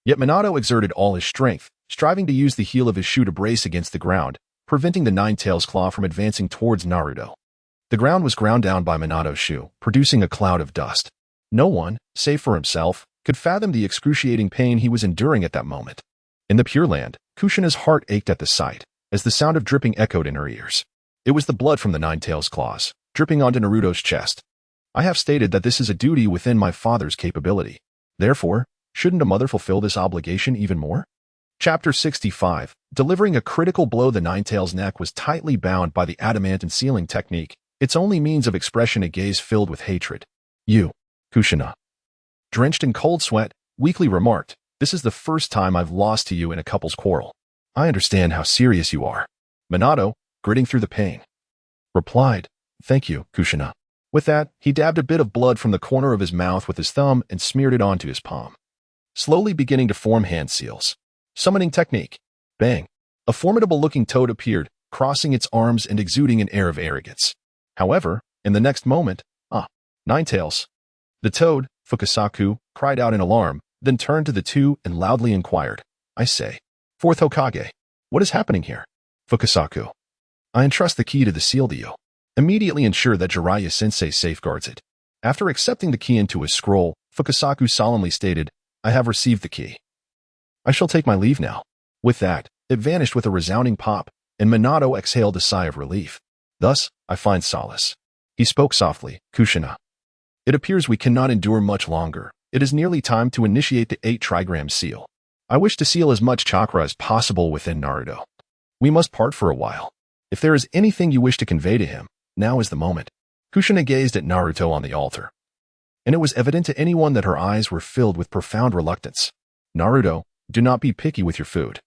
Yet Minato exerted all his strength, striving to use the heel of his shoe to brace against the ground, preventing the Nine-Tails' claw from advancing towards Naruto. The ground was ground down by Minato's shoe, producing a cloud of dust. No one, save for himself, could fathom the excruciating pain he was enduring at that moment. In the Pure Land, Kushina's heart ached at the sight, as the sound of dripping echoed in her ears. It was the blood from the Nine-Tails' claws, dripping onto Naruto's chest. I have stated that this is a duty within my father's capability. Therefore, shouldn't a mother fulfill this obligation even more? Chapter 65. Delivering a critical blow. The Nine-Tails' neck was tightly bound by the adamant and sealing technique, its only means of expression a gaze filled with hatred. You, Kushina. Drenched in cold sweat, weakly remarked, this is the first time I've lost to you in a couple's quarrel. I understand how serious you are. Minato, gritting through the pain, replied, thank you, Kushina. With that, he dabbed a bit of blood from the corner of his mouth with his thumb and smeared it onto his palm, slowly beginning to form hand seals. Summoning technique. Bang. A formidable-looking toad appeared, crossing its arms and exuding an air of arrogance. However, in the next moment, Nine-Tails. The toad, Fukasaku, cried out in alarm, then turned to the two and loudly inquired, I say, Fourth Hokage, what is happening here? Fukasaku. I entrust the key to the seal to you. Immediately ensure that Jiraiya-sensei safeguards it. After accepting the key into his scroll, Fukasaku solemnly stated, I have received the key. I shall take my leave now. With that, it vanished with a resounding pop, and Minato exhaled a sigh of relief. Thus, I find solace. He spoke softly, Kushina. It appears we cannot endure much longer. It is nearly time to initiate the 8-trigram seal. I wish to seal as much chakra as possible within Naruto. We must part for a while. If there is anything you wish to convey to him, now is the moment. Kushina gazed at Naruto on the altar, and it was evident to anyone that her eyes were filled with profound reluctance. Naruto, do not be picky with your food.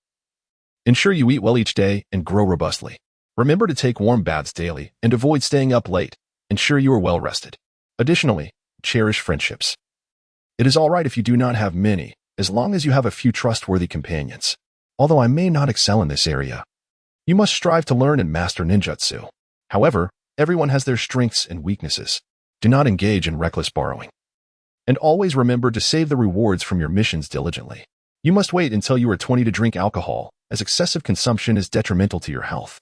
Ensure you eat well each day and grow robustly. Remember to take warm baths daily and avoid staying up late. Ensure you are well rested. Additionally, cherish friendships. It is all right if you do not have many, as long as you have a few trustworthy companions. Although I may not excel in this area, you must strive to learn and master ninjutsu. However, everyone has their strengths and weaknesses. Do not engage in reckless borrowing. And always remember to save the rewards from your missions diligently. You must wait until you are 20 to drink alcohol, as excessive consumption is detrimental to your health.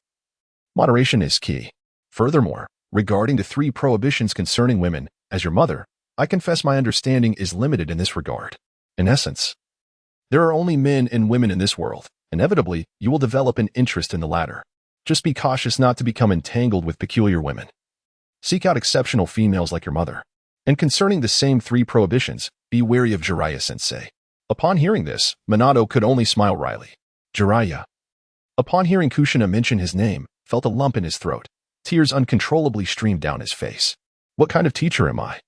Moderation is key. Furthermore, regarding the 3 prohibitions concerning women, as your mother, I confess my understanding is limited in this regard. In essence, there are only men and women in this world. Inevitably, you will develop an interest in the latter. Just be cautious not to become entangled with peculiar women. Seek out exceptional females like your mother. And concerning the same 3 prohibitions, be wary of Jiraiya-sensei. Upon hearing this, Minato could only smile wryly. Jiraiya. Upon hearing Kushina mention his name, felt a lump in his throat. Tears uncontrollably streamed down his face. What kind of teacher am I?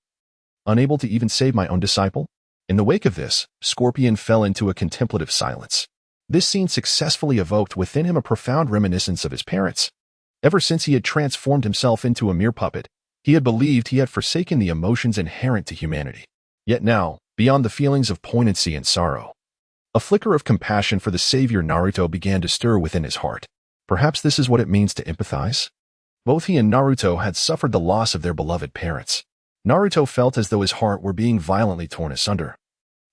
Unable to even save my own disciple? In the wake of this, Scorpion fell into a contemplative silence. This scene successfully evoked within him a profound reminiscence of his parents. Ever since he had transformed himself into a mere puppet, he had believed he had forsaken the emotions inherent to humanity. Yet now, beyond the feelings of poignancy and sorrow, a flicker of compassion for the savior Naruto began to stir within his heart. Perhaps this is what it means to empathize? Both he and Naruto had suffered the loss of their beloved parents. Naruto felt as though his heart were being violently torn asunder.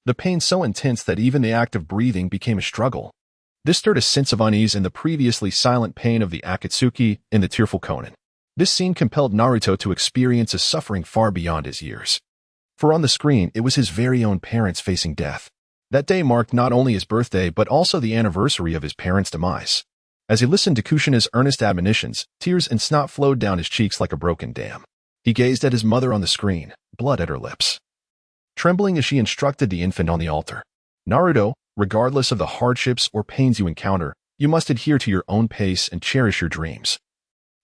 The pain so intense that even the act of breathing became a struggle. This stirred a sense of unease in the previously silent pain of the Akatsuki and the tearful Konin. This scene compelled Naruto to experience a suffering far beyond his years. For on the screen, it was his very own parents facing death. That day marked not only his birthday but also the anniversary of his parents' demise. As he listened to Kushina's earnest admonitions, tears and snot flowed down his cheeks like a broken dam. He gazed at his mother on the screen, blood at her lips, trembling as she instructed the infant on the altar. Naruto, regardless of the hardships or pains you encounter, you must adhere to your own pace and cherish your dreams,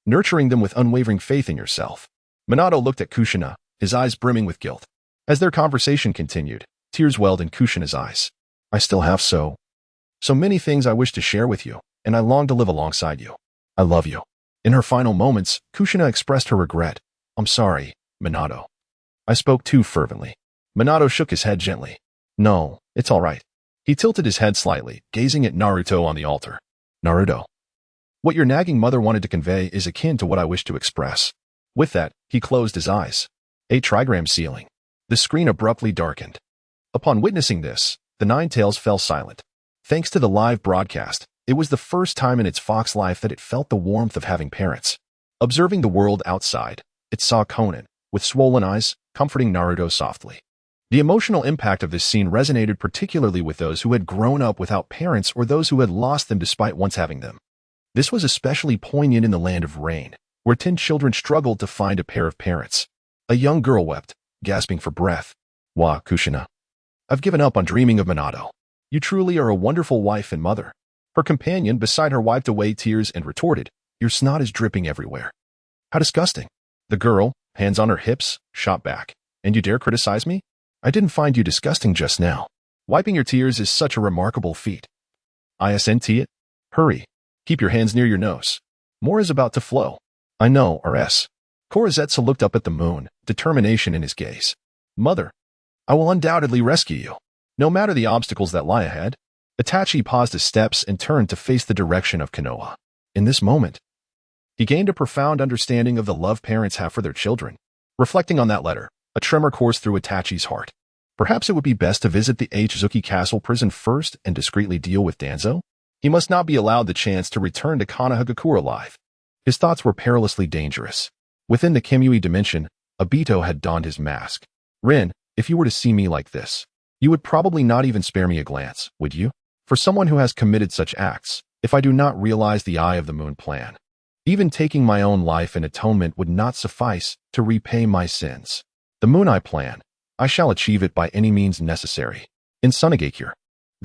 nurturing them with unwavering faith in yourself. Minato looked at Kushina, his eyes brimming with guilt. As their conversation continued, tears welled in Kushina's eyes. I still have so many things I wish to share with you, and I long to live alongside you. I love you. In her final moments, Kushina expressed her regret. I'm sorry, Minato. I spoke too fervently. Minato shook his head gently. No, it's all right. He tilted his head slightly, gazing at Naruto on the altar. Naruto. What your nagging mother wanted to convey is akin to what I wish to express. With that, he closed his eyes. A trigram ceiling. The screen abruptly darkened. Upon witnessing this, the Nine Tails fell silent. Thanks to the live broadcast, it was the first time in its Fox life that it felt the warmth of having parents. Observing the world outside, it saw Conan, with swollen eyes, comforting Naruto softly. The emotional impact of this scene resonated particularly with those who had grown up without parents or those who had lost them despite once having them. This was especially poignant in the land of Rain, where 10 children struggled to find a pair of parents. A young girl wept, gasping for breath. Wah, Kushina. I've given up on dreaming of Minato. You truly are a wonderful wife and mother. Her companion beside her wiped away tears and retorted, your snot is dripping everywhere. How disgusting. The girl, hands on her hips, shot back. And you dare criticize me? I didn't find you disgusting just now. Wiping your tears is such a remarkable feat. ISNT it? Hurry. Keep your hands near your nose. More is about to flow. I know, RS. Korazetsu looked up at the moon, determination in his gaze. Mother, I will undoubtedly rescue you, no matter the obstacles that lie ahead. Itachi paused his steps and turned to face the direction of Konoha. In this moment, he gained a profound understanding of the love parents have for their children. Reflecting on that letter, a tremor coursed through Itachi's heart. Perhaps it would be best to visit the Azuki Castle prison first and discreetly deal with Danzo? He must not be allowed the chance to return to Konohagakure alive. His thoughts were perilously dangerous. Within the Kimui dimension, Obito had donned his mask. Rin, if you were to see me like this, you would probably not even spare me a glance, would you? For someone who has committed such acts, if I do not realize the Eye of the Moon plan, even taking my own life in atonement would not suffice to repay my sins. The Moon Eye plan, I shall achieve it by any means necessary. In Sunagakure,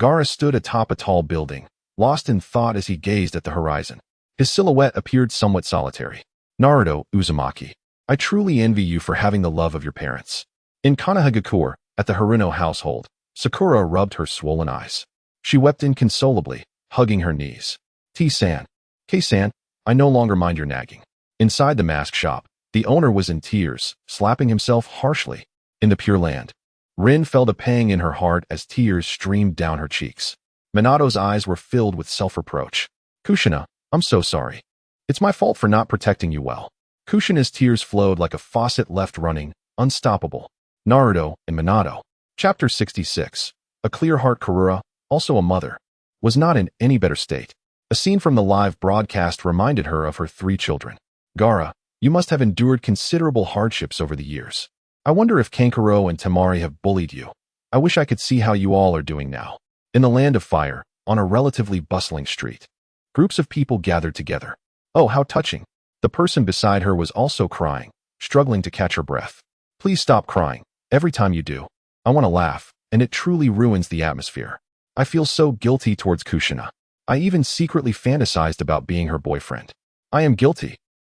Gaara stood atop a tall building, lost in thought as he gazed at the horizon. His silhouette appeared somewhat solitary. Naruto, Uzumaki, I truly envy you for having the love of your parents. In Konohagakure, at the Haruno household, Sakura rubbed her swollen eyes. She wept inconsolably, hugging her knees. T-san, K-san, I no longer mind your nagging. Inside the mask shop, the owner was in tears, slapping himself harshly. In the Pure Land, Rin felt a pang in her heart as tears streamed down her cheeks. Minato's eyes were filled with self-reproach. Kushina, I'm so sorry. It's my fault for not protecting you well. Kushina's tears flowed like a faucet left running, unstoppable. Naruto and Minato. Chapter 66. A clear heart Karura, also a mother, was not in any better state. A scene from the live broadcast reminded her of her 3 children. Gaara, you must have endured considerable hardships over the years. I wonder if Kankuro and Temari have bullied you. I wish I could see how you all are doing now. In the Land of Fire, on a relatively bustling street, groups of people gathered together. Oh, how touching. The person beside her was also crying, struggling to catch her breath. Please stop crying. Every time you do, I want to laugh, and it truly ruins the atmosphere. I feel so guilty towards Kushina. I even secretly fantasized about being her boyfriend. I am guilty.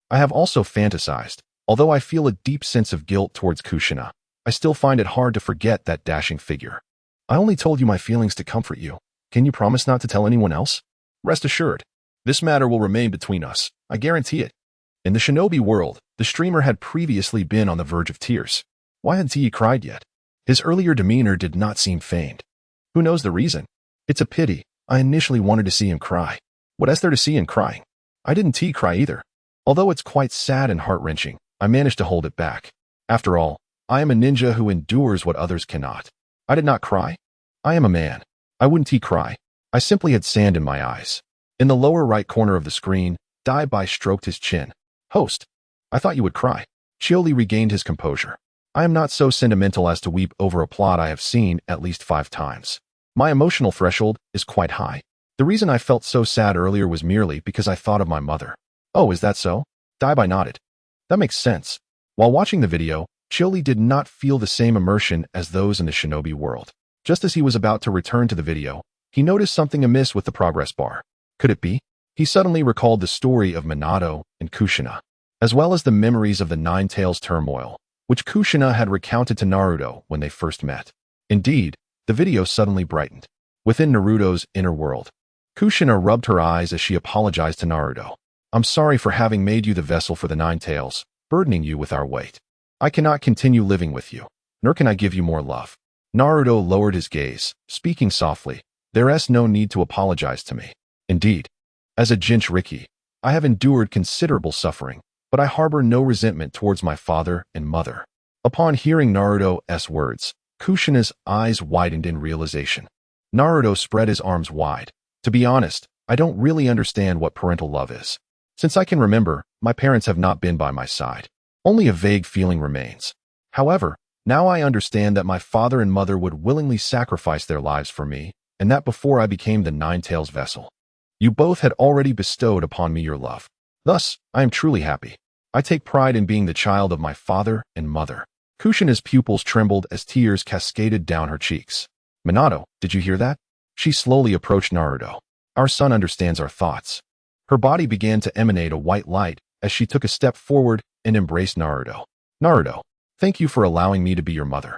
I have also fantasized. Although I feel a deep sense of guilt towards Kushina, I still find it hard to forget that dashing figure. I only told you my feelings to comfort you. Can you promise not to tell anyone else? Rest assured, this matter will remain between us. I guarantee it. In the shinobi world, the streamer had previously been on the verge of tears. Why hadn't he cried yet? His earlier demeanor did not seem feigned. Who knows the reason? It's a pity. I initially wanted to see him cry. What is there to see in crying? I didn't cry either. Although it's quite sad and heart-wrenching, I managed to hold it back. After all, I am a ninja who endures what others cannot. I did not cry. I am a man. I wouldn't cry. I simply had sand in my eyes. In the lower right corner of the screen, Dai-Bai stroked his chin. Host. I thought you would cry. Qiuli regained his composure. I am not so sentimental as to weep over a plot I have seen at least 5 times. My emotional threshold is quite high. The reason I felt so sad earlier was merely because I thought of my mother. Oh, is that so? Daibai nodded. That makes sense. While watching the video, Qiuli did not feel the same immersion as those in the shinobi world. Just as he was about to return to the video, he noticed something amiss with the progress bar. Could it be? He suddenly recalled the story of Minato and Kushina, as well as the memories of the Nine Tails turmoil, which Kushina had recounted to Naruto when they first met. Indeed, the video suddenly brightened. Within Naruto's inner world, Kushina rubbed her eyes as she apologized to Naruto. I'm sorry for having made you the vessel for the Nine Tails, burdening you with our weight. I cannot continue living with you, nor can I give you more love. Naruto lowered his gaze, speaking softly. There's no need to apologize to me. Indeed, as a Jinchuriki, I have endured considerable suffering, but I harbor no resentment towards my father and mother. Upon hearing Naruto's words, Kushina's eyes widened in realization. Naruto spread his arms wide. To be honest, I don't really understand what parental love is. Since I can remember, my parents have not been by my side. Only a vague feeling remains. However, now I understand that my father and mother would willingly sacrifice their lives for me, and that before I became the Nine Tails vessel, you both had already bestowed upon me your love. Thus, I am truly happy. I take pride in being the child of my father and mother. Kushina's pupils trembled as tears cascaded down her cheeks. Minato, did you hear that? She slowly approached Naruto. Our son understands our thoughts. Her body began to emanate a white light as she took a step forward and embraced Naruto. Naruto, thank you for allowing me to be your mother.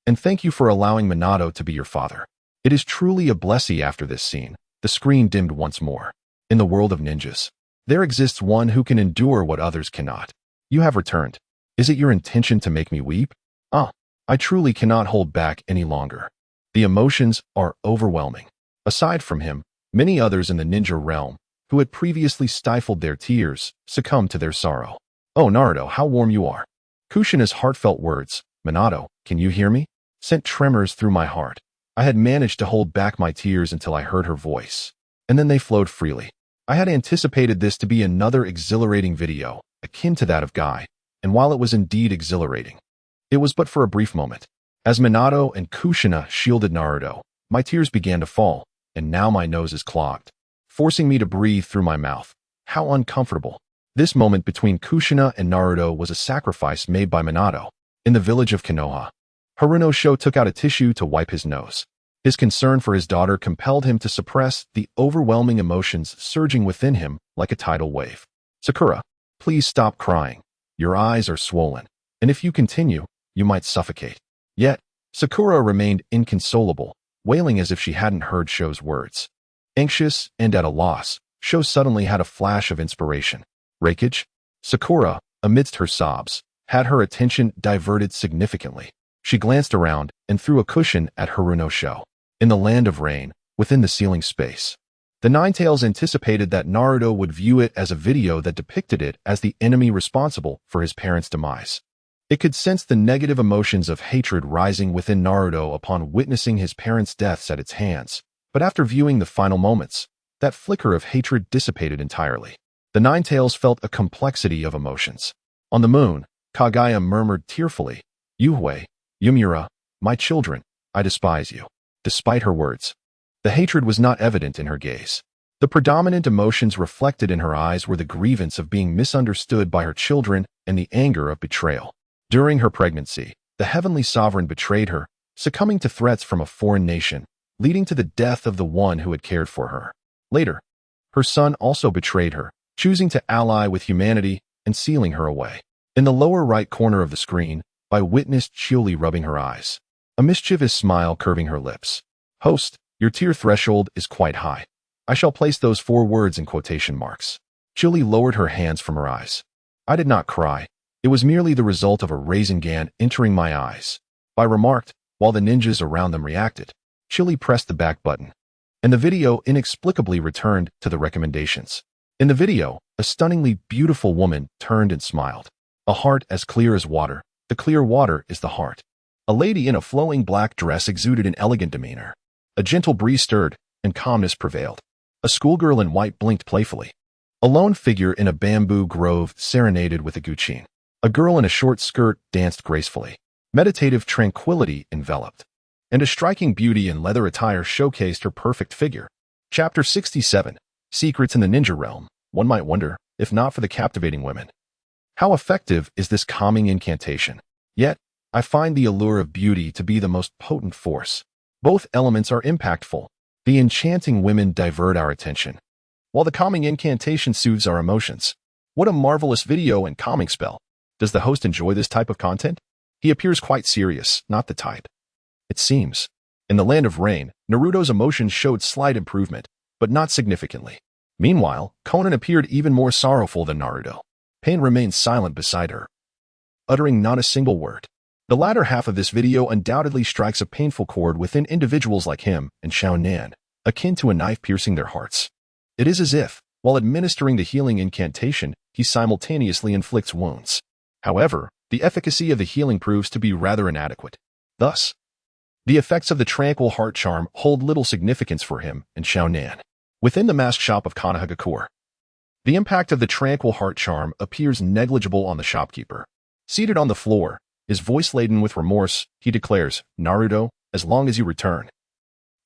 And thank you for allowing Minato to be your father. It is truly a blessing. After this scene, the screen dimmed once more. In the world of ninjas, there exists one who can endure what others cannot. You have returned. Is it your intention to make me weep? I truly cannot hold back any longer. The emotions are overwhelming. Aside from him, many others in the ninja realm, who had previously stifled their tears, succumbed to their sorrow. Oh, Naruto, how warm you are. Kushina's heartfelt words, Minato, can you hear me? Sent tremors through my heart. I had managed to hold back my tears until I heard her voice, and then they flowed freely. I had anticipated this to be another exhilarating video, akin to that of Guy, and while it was indeed exhilarating, it was but for a brief moment. As Minato and Kushina shielded Naruto, my tears began to fall, and now my nose is clogged, forcing me to breathe through my mouth. How uncomfortable. This moment between Kushina and Naruto was a sacrifice made by Minato. In the village of Konoha, Haruno took out a tissue to wipe his nose. His concern for his daughter compelled him to suppress the overwhelming emotions surging within him like a tidal wave. Sakura, please stop crying. Your eyes are swollen, and if you continue, you might suffocate. Yet, Sakura remained inconsolable, wailing as if she hadn't heard Sho's words. Anxious and at a loss, Sho suddenly had a flash of inspiration. Reikage? Sakura, amidst her sobs, had her attention diverted significantly. She glanced around and threw a cushion at Haruno. In the land of rain, within the ceiling space, the Nine Tails anticipated that Naruto would view it as a video that depicted it as the enemy responsible for his parents' demise. It could sense the negative emotions of hatred rising within Naruto upon witnessing his parents' deaths at its hands, but after viewing the final moments, that flicker of hatred dissipated entirely. The Nine Tails felt a complexity of emotions. On the moon, Kagaya murmured tearfully, Yuhei, Yumura, my children, I despise you. Despite her words, the hatred was not evident in her gaze. The predominant emotions reflected in her eyes were the grievance of being misunderstood by her children and the anger of betrayal. During her pregnancy, the heavenly sovereign betrayed her, succumbing to threats from a foreign nation, leading to the death of the one who had cared for her. Later, her son also betrayed her, choosing to ally with humanity and sealing her away. In the lower right corner of the screen, I witnessed Qiuli rubbing her eyes, a mischievous smile curving her lips. Host, your tear threshold is quite high. I shall place those 4 words in quotation marks. Qiuli lowered her hands from her eyes. I did not cry. It was merely the result of a Rasengan entering my eyes. I remarked, while the ninjas around them reacted. Qiuli pressed the back button, and the video inexplicably returned to the recommendations. In the video, a stunningly beautiful woman turned and smiled. A heart as clear as water. The clear water is the heart. A lady in a flowing black dress exuded an elegant demeanor. A gentle breeze stirred, and calmness prevailed. A schoolgirl in white blinked playfully. A lone figure in a bamboo grove serenaded with a guqin. A girl in a short skirt danced gracefully. Meditative tranquility enveloped. And a striking beauty in leather attire showcased her perfect figure. Chapter 67. Secrets in the Ninja Realm. One might wonder, if not for the captivating women, how effective is this calming incantation? Yet, I find the allure of beauty to be the most potent force. Both elements are impactful. The enchanting women divert our attention, while the calming incantation soothes our emotions. What a marvelous video and calming spell. Does the host enjoy this type of content? He appears quite serious, not the type. It seems. In the Land of Rain, Naruto's emotions showed slight improvement, but not significantly. Meanwhile, Conan appeared even more sorrowful than Naruto. Pain remained silent beside her, uttering not a single word. The latter half of this video undoubtedly strikes a painful chord within individuals like him and Xiao Nan, akin to a knife piercing their hearts. It is as if, while administering the healing incantation, he simultaneously inflicts wounds. However, the efficacy of the healing proves to be rather inadequate. Thus, the effects of the tranquil heart charm hold little significance for him and Xiao Nan. Within the mask shop of Konohagakure, the impact of the tranquil heart charm appears negligible on the shopkeeper. Seated on the floor, his voice laden with remorse, he declares, "Naruto, as long as you return,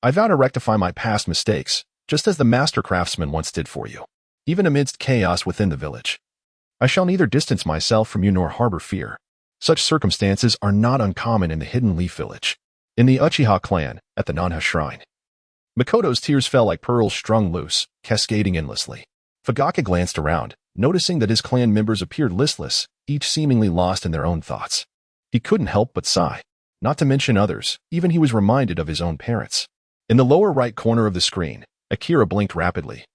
I vow to rectify my past mistakes, just as the master craftsman once did for you. Even amidst chaos within the village, I shall neither distance myself from you nor harbor fear." Such circumstances are not uncommon in the Hidden Leaf Village. In the Uchiha clan, at the Nanha Shrine, Makoto's tears fell like pearls strung loose, cascading endlessly. Fugaka glanced around, noticing that his clan members appeared listless, each seemingly lost in their own thoughts. He couldn't help but sigh. Not to mention others, even he was reminded of his own parents. In the lower right corner of the screen, Akira blinked rapidly,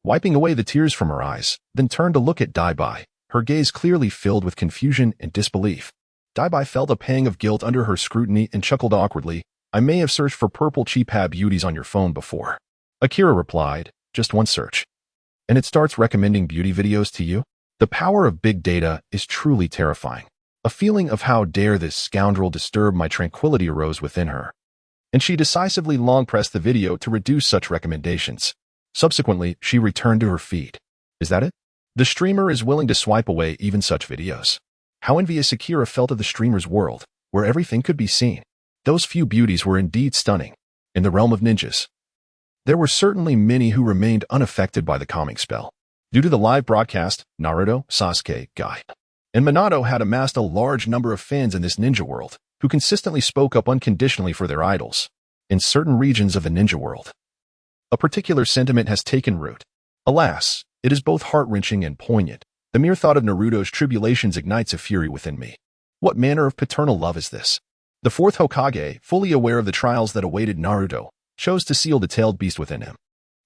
wiping away the tears from her eyes, then turned to look at Daibai, her gaze clearly filled with confusion and disbelief. Daibai felt a pang of guilt under her scrutiny and chuckled awkwardly. "I may have searched for purple cheap-hat beauties on your phone before." Akira replied, "Just one search. And it starts recommending beauty videos to you?" The power of big data is truly terrifying. A feeling of how dare this scoundrel disturb my tranquility arose within her, and she decisively long pressed the video to reduce such recommendations. Subsequently, she returned to her feed. Is that it? The streamer is willing to swipe away even such videos. How envious Akira felt of the streamer's world, where everything could be seen. Those few beauties were indeed stunning. In the realm of ninjas, there were certainly many who remained unaffected by the calming spell. Due to the live broadcast, Naruto, Sasuke, Guy, and Minato had amassed a large number of fans in this ninja world, who consistently spoke up unconditionally for their idols. In certain regions of the ninja world, a particular sentiment has taken root. Alas, it is both heart-wrenching and poignant. The mere thought of Naruto's tribulations ignites a fury within me. What manner of paternal love is this? The fourth Hokage, fully aware of the trials that awaited Naruto, chose to seal the tailed beast within him.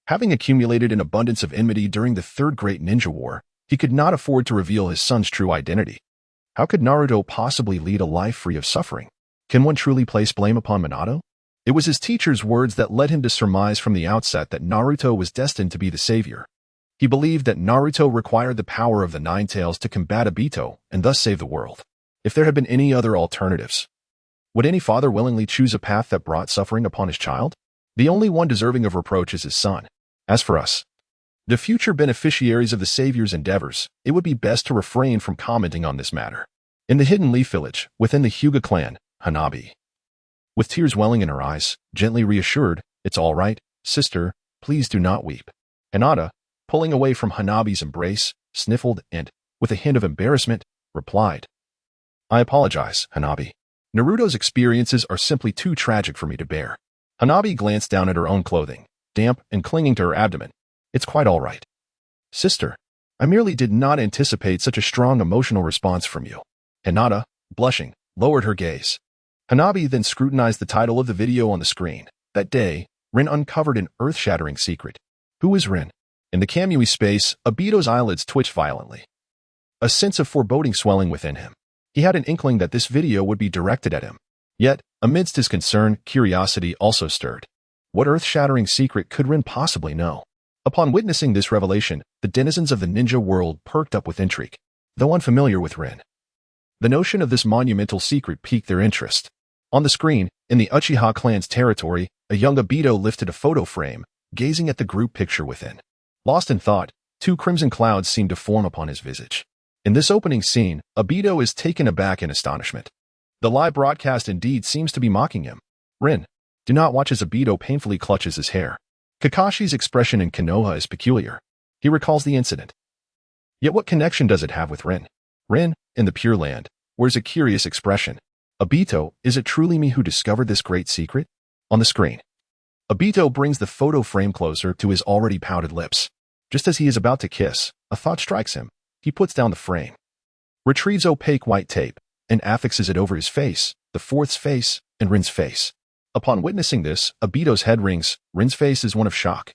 Having accumulated an abundance of enmity during the Third Great Ninja War, he could not afford to reveal his son's true identity. How could Naruto possibly lead a life free of suffering? Can one truly place blame upon Minato? It was his teacher's words that led him to surmise from the outset that Naruto was destined to be the savior. He believed that Naruto required the power of the Nine Tails to combat Obito and thus save the world. If there had been any other alternatives, would any father willingly choose a path that brought suffering upon his child? The only one deserving of reproach is his son. As for us, the future beneficiaries of the Savior's endeavors, it would be best to refrain from commenting on this matter. In the Hidden Leaf Village, within the Hyuga clan, Hanabi, with tears welling in her eyes, gently reassured, "It's all right, sister, please do not weep." Hinata, pulling away from Hanabi's embrace, sniffled and, with a hint of embarrassment, replied, "I apologize, Hanabi. Naruto's experiences are simply too tragic for me to bear." Hanabi glanced down at her own clothing, damp and clinging to her abdomen. "It's quite all right. Sister, I merely did not anticipate such a strong emotional response from you." Hinata, blushing, lowered her gaze. Hanabi then scrutinized the title of the video on the screen. That day, Rin uncovered an earth-shattering secret. Who is Rin? In the Kamui space, Obito's eyelids twitched violently, a sense of foreboding swelling within him. He had an inkling that this video would be directed at him. Yet, amidst his concern, curiosity also stirred. What earth-shattering secret could Rin possibly know? Upon witnessing this revelation, the denizens of the ninja world perked up with intrigue. Though unfamiliar with Rin, the notion of this monumental secret piqued their interest. On the screen, in the Uchiha clan's territory, a young Obito lifted a photo frame, gazing at the group picture within. Lost in thought, Two crimson clouds seem to form upon his visage. In this opening scene, Obito is taken aback in astonishment. The live broadcast indeed seems to be mocking him. Rin, do not watch as Obito painfully clutches his hair. Kakashi's expression in Konoha is peculiar. He recalls the incident. Yet what connection does it have with Rin? Rin, in the Pure Land, wears a curious expression. Obito, is it truly me who discovered this great secret? On the screen, Obito brings the photo frame closer to his already pouted lips. Just as he is about to kiss, a thought strikes him. He puts down the frame, retrieves opaque white tape, and affixes it over his face, the fourth's face, and Rin's face. Upon witnessing this, Obito's head rings. Rin's face is one of shock.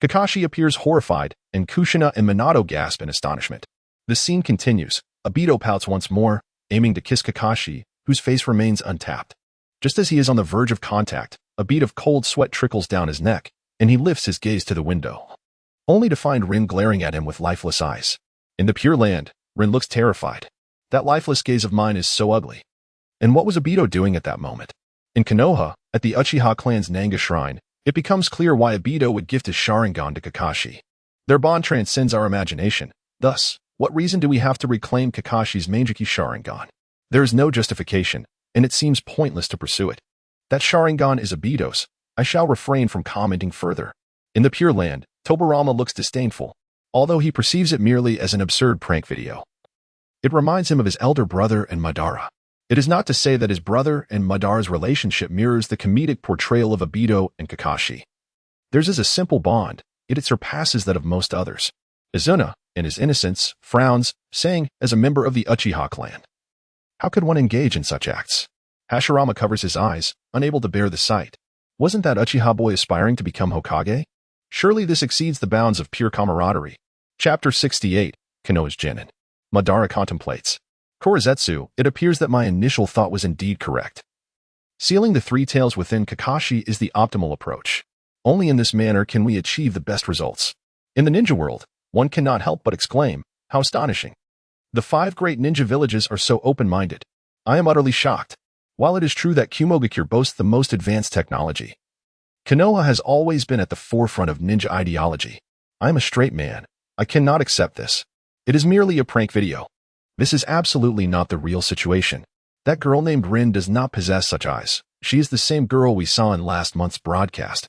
Kakashi appears horrified, and Kushina and Minato gasp in astonishment. The scene continues. Obito pouts once more, aiming to kiss Kakashi, whose face remains untapped. Just as he is on the verge of contact, a bead of cold sweat trickles down his neck, and he lifts his gaze to the window, only to find Rin glaring at him with lifeless eyes. In the Pure Land, Rin looks terrified. That lifeless gaze of mine is so ugly. And what was Obito doing at that moment? In Konoha, at the Uchiha clan's Nanga shrine, it becomes clear why Obito would gift his Sharingan to Kakashi. Their bond transcends our imagination. Thus, what reason do we have to reclaim Kakashi's Mangeki Sharingan? There is no justification, and it seems pointless to pursue it. That Sharingan is Obito's. I shall refrain from commenting further. In the Pure Land, Tobirama looks disdainful, although he perceives it merely as an absurd prank video. It reminds him of his elder brother and Madara. It is not to say that his brother and Madara's relationship mirrors the comedic portrayal of Obito and Kakashi. Theirs is a simple bond, yet it surpasses that of most others. Izuna, in his innocence, frowns, saying, as a member of the Uchiha clan, how could one engage in such acts? Hashirama covers his eyes, unable to bear the sight. Wasn't that Uchiha boy aspiring to become Hokage? Surely this exceeds the bounds of pure camaraderie. Chapter 68, Konoha's Genin. Madara contemplates. Korozetsu, it appears that my initial thought was indeed correct. Sealing the three tails within Kakashi is the optimal approach. Only in this manner can we achieve the best results. In the ninja world, one cannot help but exclaim, how astonishing. The 5 great ninja villages are so open-minded. I am utterly shocked. While it is true that Kumogakure boasts the most advanced technology, Konoha has always been at the forefront of ninja ideology. I am a straight man. I cannot accept this. It is merely a prank video. This is absolutely not the real situation. That girl named Rin does not possess such eyes. She is the same girl we saw in last month's broadcast,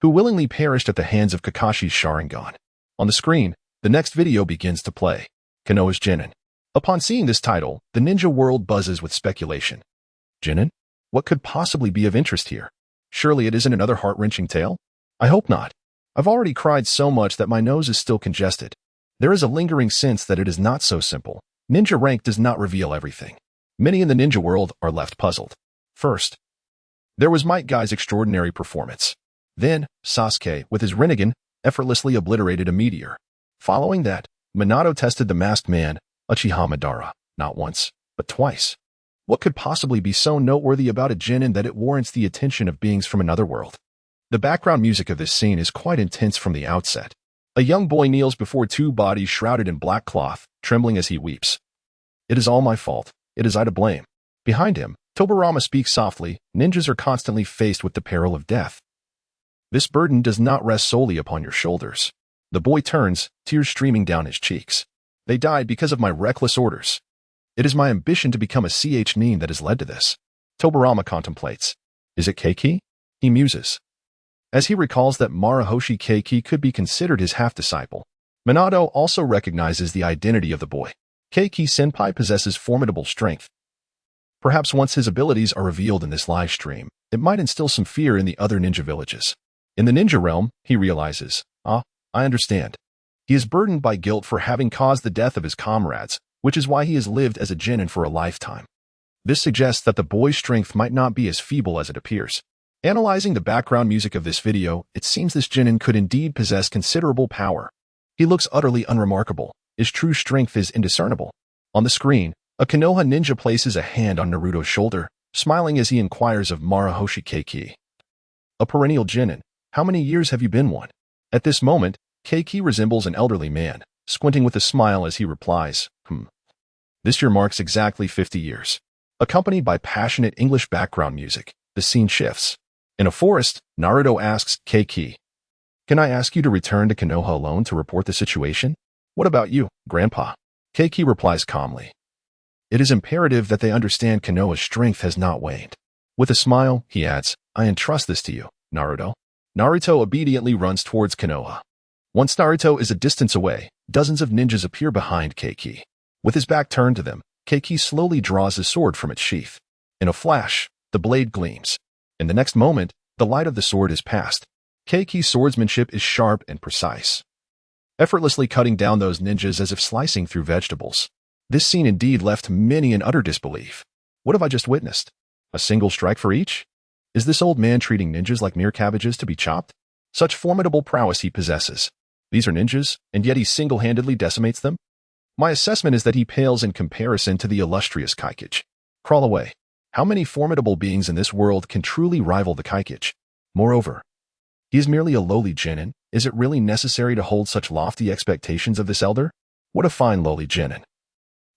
who willingly perished at the hands of Kakashi's Sharingan. On the screen, the next video begins to play. Konoha's Genin. Upon seeing this title, the ninja world buzzes with speculation. Genin? What could possibly be of interest here? Surely it isn't another heart-wrenching tale? I hope not. I've already cried so much that my nose is still congested. There is a lingering sense that it is not so simple. Ninja rank does not reveal everything. Many in the ninja world are left puzzled. First, there was Might Guy's extraordinary performance. Then, Sasuke, with his Rinnegan, effortlessly obliterated a meteor. Following that, Minato tested the masked man, Uchiha Madara, not once, but twice. What could possibly be so noteworthy about a Genin that it warrants the attention of beings from another world? The background music of this scene is quite intense from the outset. A young boy kneels before 2 bodies shrouded in black cloth, trembling as he weeps. It is all my fault. It is I to blame. Behind him, Tobirama speaks softly. Ninjas are constantly faced with the peril of death. This burden does not rest solely upon your shoulders. The boy turns, tears streaming down his cheeks. They died because of my reckless orders. It is my ambition to become a nin that has led to this. Tobirama contemplates. Is it Keiki? He muses, as he recalls that Marahoshi Keiki could be considered his half-disciple. Minato also recognizes the identity of the boy. Keiki-senpai possesses formidable strength. Perhaps once his abilities are revealed in this live stream, it might instill some fear in the other ninja villages. In the ninja realm, he realizes, I understand. He is burdened by guilt for having caused the death of his comrades, which is why he has lived as a Genin for a lifetime. This suggests that the boy's strength might not be as feeble as it appears. Analyzing the background music of this video, it seems this Genin could indeed possess considerable power. He looks utterly unremarkable. His true strength is indiscernible. On the screen, a Konoha ninja places a hand on Naruto's shoulder, smiling as he inquires of Marahoshi Keiki. A perennial Genin, how many years have you been one? At this moment, Keiki resembles an elderly man, squinting with a smile as he replies, This year marks exactly 50 years. Accompanied by passionate English background music, the scene shifts. In a forest, Naruto asks Keiki, Can I ask you to return to Konoha alone to report the situation? What about you, Grandpa? Keiki replies calmly. It is imperative that they understand Konoha's strength has not waned. With a smile, he adds, I entrust this to you, Naruto. Naruto obediently runs towards Konoha. Once Naruto is a distance away, dozens of ninjas appear behind Keiki. With his back turned to them, Keiki slowly draws his sword from its sheath. In a flash, the blade gleams. In the next moment, the light of the sword is past. Keiki's swordsmanship is sharp and precise, effortlessly cutting down those ninjas as if slicing through vegetables. This scene indeed left many in utter disbelief. What have I just witnessed? A single strike for each? Is this old man treating ninjas like mere cabbages to be chopped? Such formidable prowess he possesses. These are ninjas, and yet he single-handedly decimates them? My assessment is that he pales in comparison to the illustrious Kaikage. Crawl away. How many formidable beings in this world can truly rival the Kaikage? Moreover, he is merely a lowly genin. Is it really necessary to hold such lofty expectations of this elder? What a fine lowly genin,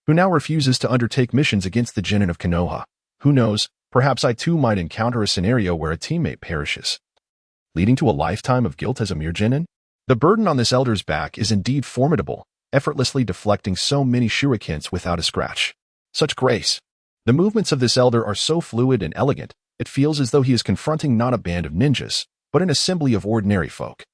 who now refuses to undertake missions against the genin of Konoha. Who knows, perhaps I too might encounter a scenario where a teammate perishes, leading to a lifetime of guilt as a mere genin? The burden on this elder's back is indeed formidable, effortlessly deflecting so many shurikens without a scratch. Such grace. The movements of this elder are so fluid and elegant, it feels as though he is confronting not a band of ninjas, but an assembly of ordinary folk.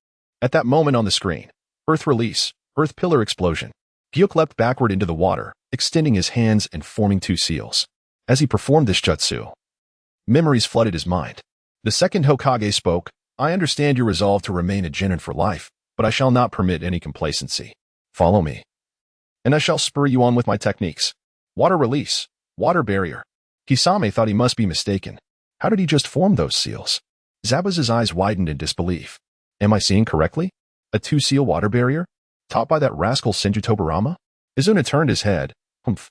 At that moment on the screen, earth release, earth pillar explosion. Gyuk leapt backward into the water, extending his hands and forming two seals. As he performed this jutsu, memories flooded his mind. The second Hokage spoke, I understand your resolve to remain a genin for life, but I shall not permit any complacency. Follow me, and I shall spur you on with my techniques. Water release, water barrier. Kisame thought he must be mistaken. How did he just form those seals? Zabuza's eyes widened in disbelief. Am I seeing correctly? A two-seal water barrier? Taught by that rascal Senju Tobarama? Izuna turned his head. Humph.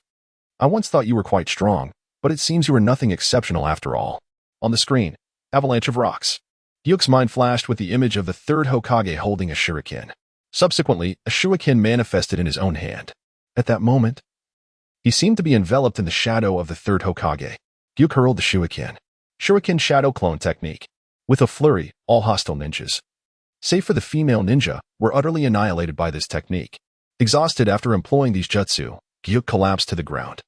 I once thought you were quite strong, but it seems you are nothing exceptional after all. On the screen, avalanche of rocks. Gyuk's mind flashed with the image of the third Hokage holding a shuriken. Subsequently, a shuriken manifested in his own hand. At that moment, he seemed to be enveloped in the shadow of the third Hokage. Gyuk hurled the shuriken. Shuriken shadow clone technique. With a flurry, all hostile ninjas, save for the female ninja, were utterly annihilated by this technique. Exhausted after employing these jutsu, Gyuk collapsed to the ground.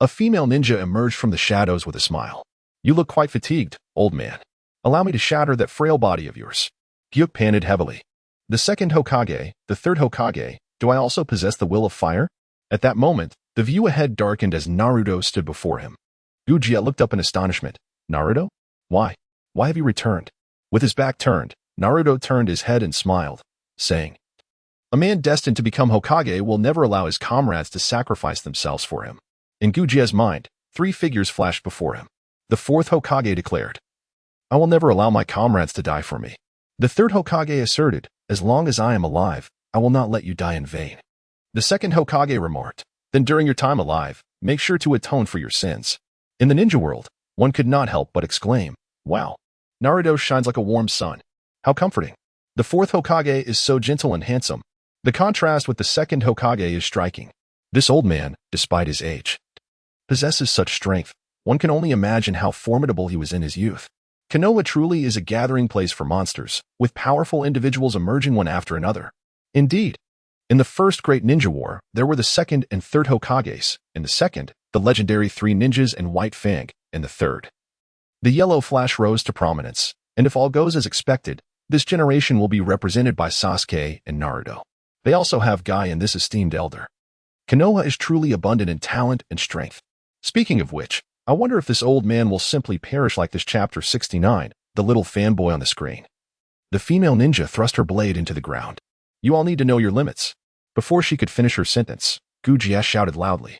A female ninja emerged from the shadows with a smile. You look quite fatigued, old man. Allow me to shatter that frail body of yours. Gyuk panted heavily. The second Hokage, the third Hokage, do I also possess the will of fire? At that moment, the view ahead darkened as Naruto stood before him. Gujia looked up in astonishment. Naruto? Why? Why have you returned? With his back turned, Naruto turned his head and smiled, saying, A man destined to become Hokage will never allow his comrades to sacrifice themselves for him. In Gujia's mind, three figures flashed before him. The fourth Hokage declared, I will never allow my comrades to die for me. The third Hokage asserted, As long as I am alive, I will not let you die in vain. The second Hokage remarked, Then during your time alive, make sure to atone for your sins. In the ninja world, one could not help but exclaim, Wow. Naruto shines like a warm sun. How comforting. The fourth Hokage is so gentle and handsome. The contrast with the second Hokage is striking. This old man, despite his age, possesses such strength. One can only imagine how formidable he was in his youth. Konoha truly is a gathering place for monsters, with powerful individuals emerging one after another. Indeed, in the first great ninja war, there were the second and third Hokages. In the second, the legendary three ninjas and White Fang. In the third, the Yellow Flash rose to prominence, and if all goes as expected, this generation will be represented by Sasuke and Naruto. They also have Guy and this esteemed elder. Konoha is truly abundant in talent and strength. Speaking of which, I wonder if this old man will simply perish like this chapter 69, the little fanboy on the screen. The female ninja thrust her blade into the ground. You all need to know your limits. Before she could finish her sentence, Gujia shouted loudly.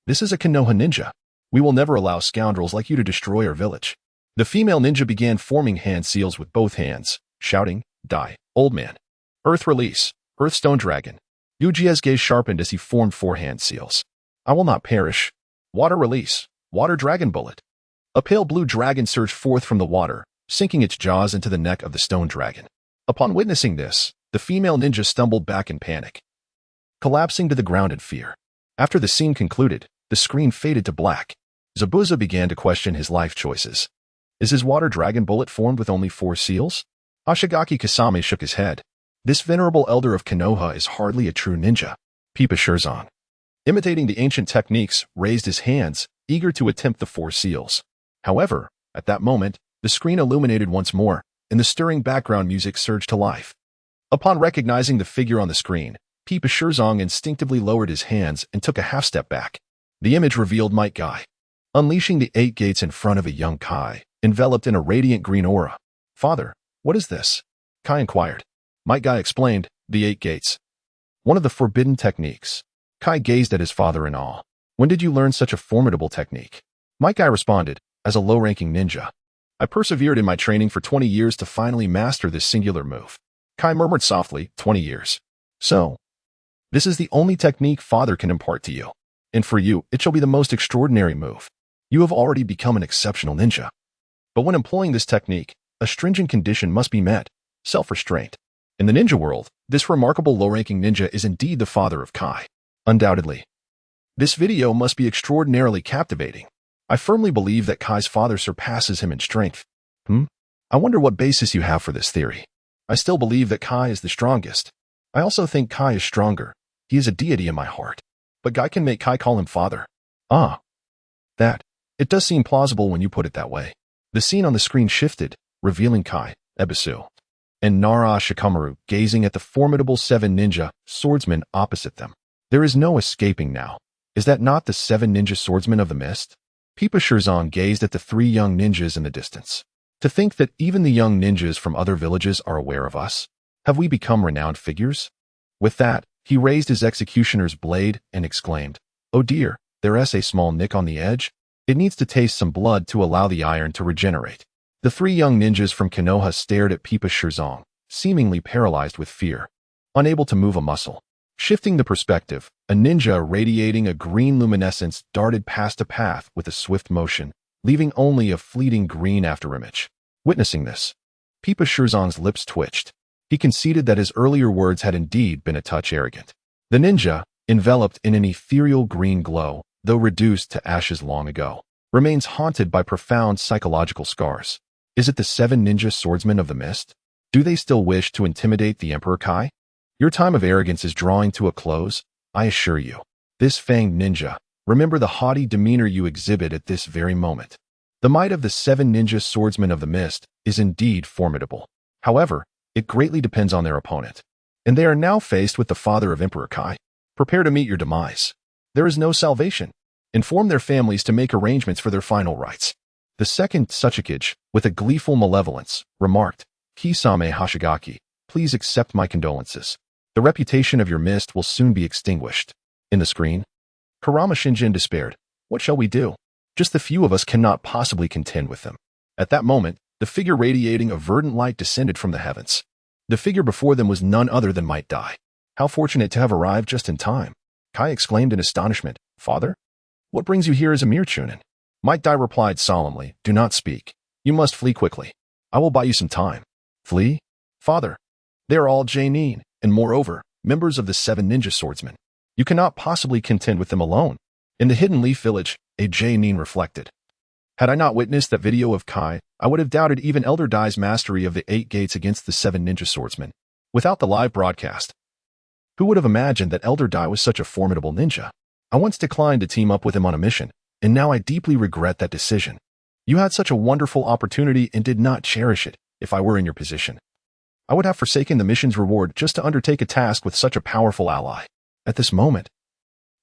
This is a Konoha ninja. We will never allow scoundrels like you to destroy our village. The female ninja began forming hand seals with both hands, shouting, Die, old man. Earth release, Earth Stone Dragon. Gujia's gaze sharpened as he formed 4 hand seals. I will not perish. Water release, Water Dragon Bullet. A pale blue dragon surged forth from the water, sinking its jaws into the neck of the stone dragon. Upon witnessing this, the female ninja stumbled back in panic, collapsing to the ground in fear. After the scene concluded, the screen faded to black. Zabuza began to question his life choices. Is his water dragon bullet formed with only 4 seals? Ashigaki Kasame shook his head. This venerable elder of Konoha is hardly a true ninja. Pipa Shirzan, imitating the ancient techniques, raised his hands, eager to attempt the four seals. However, at that moment, the screen illuminated once more, and the stirring background music surged to life. Upon recognizing the figure on the screen, Pipa Shirzong instinctively lowered his hands and took a half-step back. The image revealed Might Guy, unleashing the 8 gates in front of a young Kai, enveloped in a radiant green aura. "Father, what is this?" Kai inquired. Might Guy explained, "The 8 gates. One of the forbidden techniques." Kai gazed at his father in awe. "When did you learn such a formidable technique?" Might Guy responded, "As a low-ranking ninja. I persevered in my training for 20 years to finally master this singular move." Kai murmured softly, 20 years. "So, this is the only technique Father can impart to you. And for you, it shall be the most extraordinary move. You have already become an exceptional ninja. But when employing this technique, a stringent condition must be met: self-restraint. In the ninja world, this remarkable low-ranking ninja is indeed the father of Kai. Undoubtedly. This video must be extraordinarily captivating. I firmly believe that Kai's father surpasses him in strength." I wonder what basis you have for this theory. I still believe that Kai is the strongest. I also think Kai is stronger. He is a deity in my heart. But Guy can make Kai call him father. Ah. That. It does seem plausible when you put it that way. The scene on the screen shifted, revealing Kai, Ebisu, and Nara Shikamaru gazing at the formidable 7 ninja swordsmen opposite them. There is no escaping now. Is that not the 7 ninja swordsmen of the mist? Pipa Shirzan gazed at the 3 young ninjas in the distance. To think that even the young ninjas from other villages are aware of us. Have we become renowned figures? With that, he raised his executioner's blade and exclaimed, "Oh dear, there's a small nick on the edge. It needs to taste some blood to allow the iron to regenerate." The 3 young ninjas from Konoha stared at Pipa Shirzong, seemingly paralyzed with fear, unable to move a muscle. Shifting the perspective, a ninja radiating a green luminescence darted past a path with a swift motion, leaving only a fleeting green afterimage. Witnessing this, Pipa Shirzong's lips twitched. He conceded that his earlier words had indeed been a touch arrogant. The ninja, enveloped in an ethereal green glow, though reduced to ashes long ago, remains haunted by profound psychological scars. Is it the 7 ninja swordsmen of the mist? Do they still wish to intimidate the Emperor Kai? Your time of arrogance is drawing to a close, I assure you. This fanged ninja, remember the haughty demeanor you exhibit at this very moment. The might of the 7 ninja swordsmen of the mist is indeed formidable. However, it greatly depends on their opponent. And they are now faced with the father of Emperor Kai. Prepare to meet your demise. There is no salvation. Inform their families to make arrangements for their final rites. The second Tsuchikage, with a gleeful malevolence, remarked, "Kisame Hashigaki, please accept my condolences. The reputation of your mist will soon be extinguished." In the screen, Kurama Shinjin despaired. "What shall we do? Just the few of us cannot possibly contend with them." At that moment, the figure radiating a verdant light descended from the heavens. The figure before them was none other than Might Guy. "How fortunate to have arrived just in time." Kai exclaimed in astonishment, "Father? What brings you here as a mere chunin?" Might Guy replied solemnly, "Do not speak. You must flee quickly. I will buy you some time." "Flee? Father, they are all Jainin, and moreover, members of the 7 ninja swordsmen. You cannot possibly contend with them alone." In the Hidden Leaf Village, a Jainin reflected. Had I not witnessed that video of Kai, I would have doubted even Elder Dai's mastery of the 8 gates against the 7 ninja swordsmen. Without the live broadcast, who would have imagined that Elder Dai was such a formidable ninja? I once declined to team up with him on a mission, and now I deeply regret that decision. You had such a wonderful opportunity and did not cherish it. If I were in your position, I would have forsaken the mission's reward just to undertake a task with such a powerful ally. At this moment,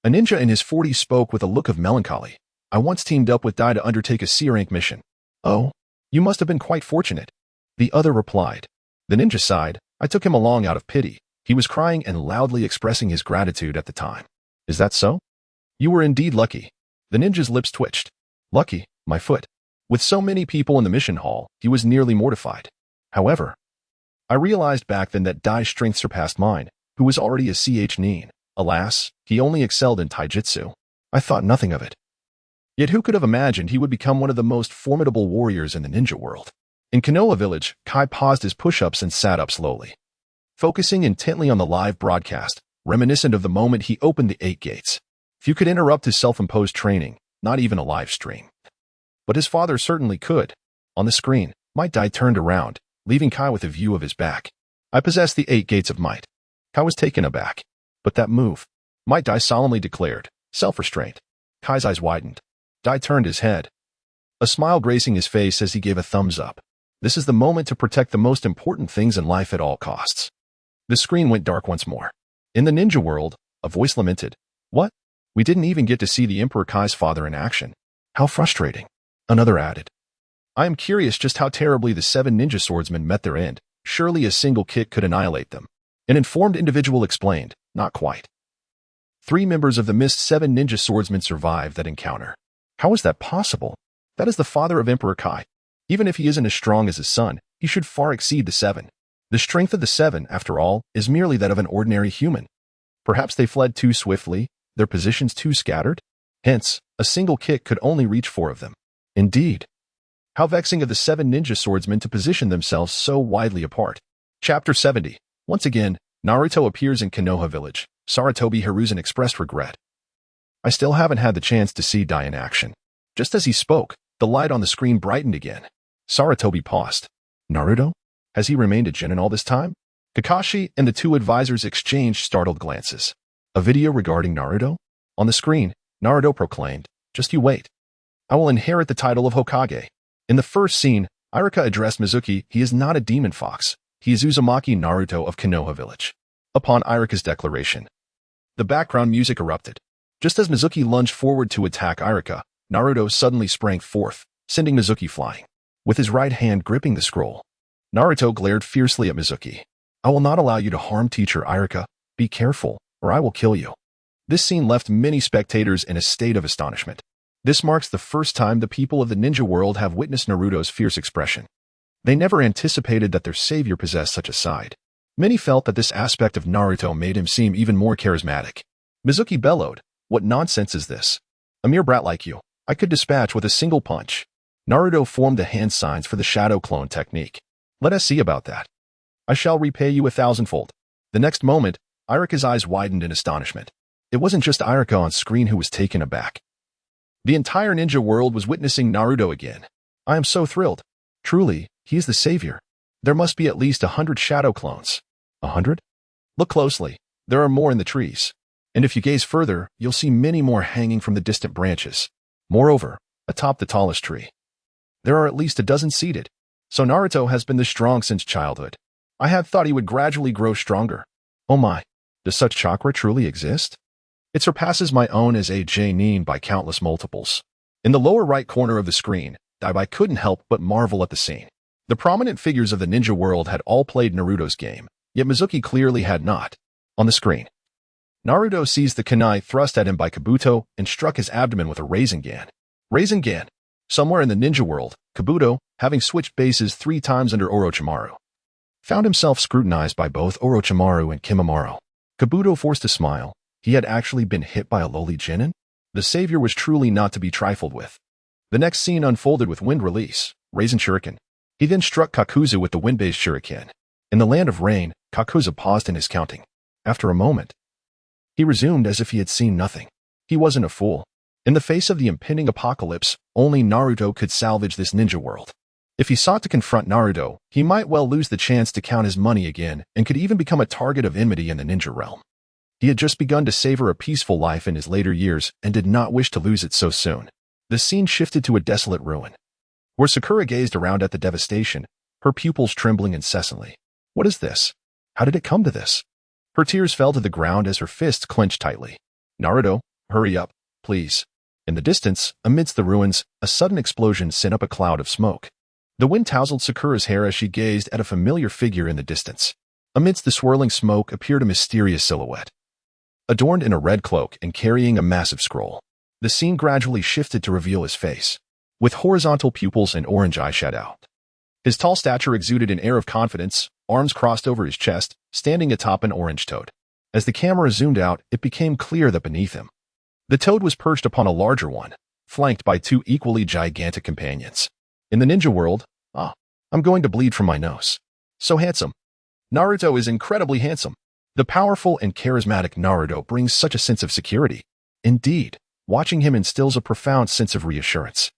a ninja in his 40s spoke with a look of melancholy. I once teamed up with Dai to undertake a C-rank mission. "Oh, you must have been quite fortunate." The other replied. The ninja sighed. "I took him along out of pity. He was crying and loudly expressing his gratitude at the time." "Is that so? You were indeed lucky." The ninja's lips twitched. "Lucky, my foot." With so many people in the mission hall, he was nearly mortified. However, I realized back then that Dai's strength surpassed mine, who was already a CH Nin. Alas, he only excelled in taijutsu. I thought nothing of it. Yet who could have imagined he would become one of the most formidable warriors in the ninja world? In Konoha Village, Kai paused his push-ups and sat up slowly, focusing intently on the live broadcast, reminiscent of the moment he opened the 8 gates. Few could interrupt his self-imposed training, not even a live stream. But his father certainly could. On the screen, Might Dai turned around, leaving Kai with a view of his back. I possess the 8 gates of might. Kai was taken aback. But that move. Might Dai solemnly declared. Self-restraint. Kai's eyes widened. Dai turned his head. A smile gracing his face as he gave a thumbs up. This is the moment to protect the most important things in life at all costs. The screen went dark once more. In the ninja world, a voice lamented. What? We didn't even get to see the Emperor Kai's father in action. How frustrating. Another added. I am curious just how terribly the 7 ninja swordsmen met their end. Surely a single kick could annihilate them. An informed individual explained. Not quite. 3 members of the missed 7 ninja swordsmen survived that encounter. How is that possible? That is the father of Emperor Kai. Even if he isn't as strong as his son, he should far exceed the 7. The strength of the 7, after all, is merely that of an ordinary human. Perhaps they fled too swiftly, their positions too scattered. Hence, a single kick could only reach 4 of them. Indeed. How vexing of the 7 ninja swordsmen to position themselves so widely apart. Chapter 70. Once again, Naruto appears in Konoha village. Sarutobi Hiruzen expressed regret. I still haven't had the chance to see Dai in action. Just as he spoke, the light on the screen brightened again. Sarutobi paused. Naruto? Has he remained a genin all this time? Kakashi and the 2 advisors exchanged startled glances. A video regarding Naruto? On the screen, Naruto proclaimed, just you wait. I will inherit the title of Hokage. In the first scene, Iruka addressed Mizuki. He is not a demon fox. He is Uzumaki Naruto of Konoha village. Upon Iruka's declaration, the background music erupted. Just as Mizuki lunged forward to attack Iruka, Naruto suddenly sprang forth, sending Mizuki flying. With his right hand gripping the scroll, Naruto glared fiercely at Mizuki. I will not allow you to harm teacher Iruka. Be careful, or I will kill you. This scene left many spectators in a state of astonishment. This marks the first time the people of the ninja world have witnessed Naruto's fierce expression. They never anticipated that their savior possessed such a side. Many felt that this aspect of Naruto made him seem even more charismatic. Mizuki bellowed, what nonsense is this? A mere brat like you, I could dispatch with a single punch. Naruto formed the hand signs for the shadow clone technique. Let us see about that. I shall repay you 1,000-fold. The next moment, Iruka's eyes widened in astonishment. It wasn't just Iruka on screen who was taken aback. The entire ninja world was witnessing Naruto again. I am so thrilled. Truly, he is the savior. There must be at least 100 shadow clones. 100? Look closely. There are more in the trees. And if you gaze further, you'll see many more hanging from the distant branches. Moreover, atop the tallest tree, there are at least a dozen seated. So Naruto has been this strong since childhood. I had thought he would gradually grow stronger. Oh my, does such chakra truly exist? It surpasses my own as a genin by countless multiples. In the lower right corner of the screen, Daibai couldn't help but marvel at the scene. The prominent figures of the ninja world had all played Naruto's game, yet Mizuki clearly had not. On the screen, Naruto seized the kunai thrust at him by Kabuto and struck his abdomen with a Rasengan. Rasengan. Somewhere in the ninja world, Kabuto, having switched bases 3 times under Orochimaru, found himself scrutinized by both Orochimaru and Kimimaro. Kabuto forced a smile. He had actually been hit by a lowly genin? The savior was truly not to be trifled with. The next scene unfolded with wind release, Rasen Shuriken. He then struck Kakuzu with the wind-based shuriken. In the land of rain, Kakuzu paused in his counting. After a moment, he resumed as if he had seen nothing. He wasn't a fool. In the face of the impending apocalypse, only Naruto could salvage this ninja world. If he sought to confront Naruto, he might well lose the chance to count his money again and could even become a target of enmity in the ninja realm. He had just begun to savor a peaceful life in his later years and did not wish to lose it so soon. The scene shifted to a desolate ruin, where Sakura gazed around at the devastation, her pupils trembling incessantly. What is this? How did it come to this? Her tears fell to the ground as her fists clenched tightly. Naruto, hurry up, please. In the distance, amidst the ruins, a sudden explosion sent up a cloud of smoke. The wind tousled Sakura's hair as she gazed at a familiar figure in the distance. Amidst the swirling smoke appeared a mysterious silhouette, adorned in a red cloak and carrying a massive scroll. The scene gradually shifted to reveal his face, with horizontal pupils and orange eyeshadow. His tall stature exuded an air of confidence, arms crossed over his chest, standing atop an orange toad. As the camera zoomed out, it became clear that beneath him, the toad was perched upon a larger one, flanked by 2 equally gigantic companions. In the ninja world, I'm going to bleed from my nose. So handsome. Naruto is incredibly handsome. The powerful and charismatic Naruto brings such a sense of security. Indeed, watching him instills a profound sense of reassurance.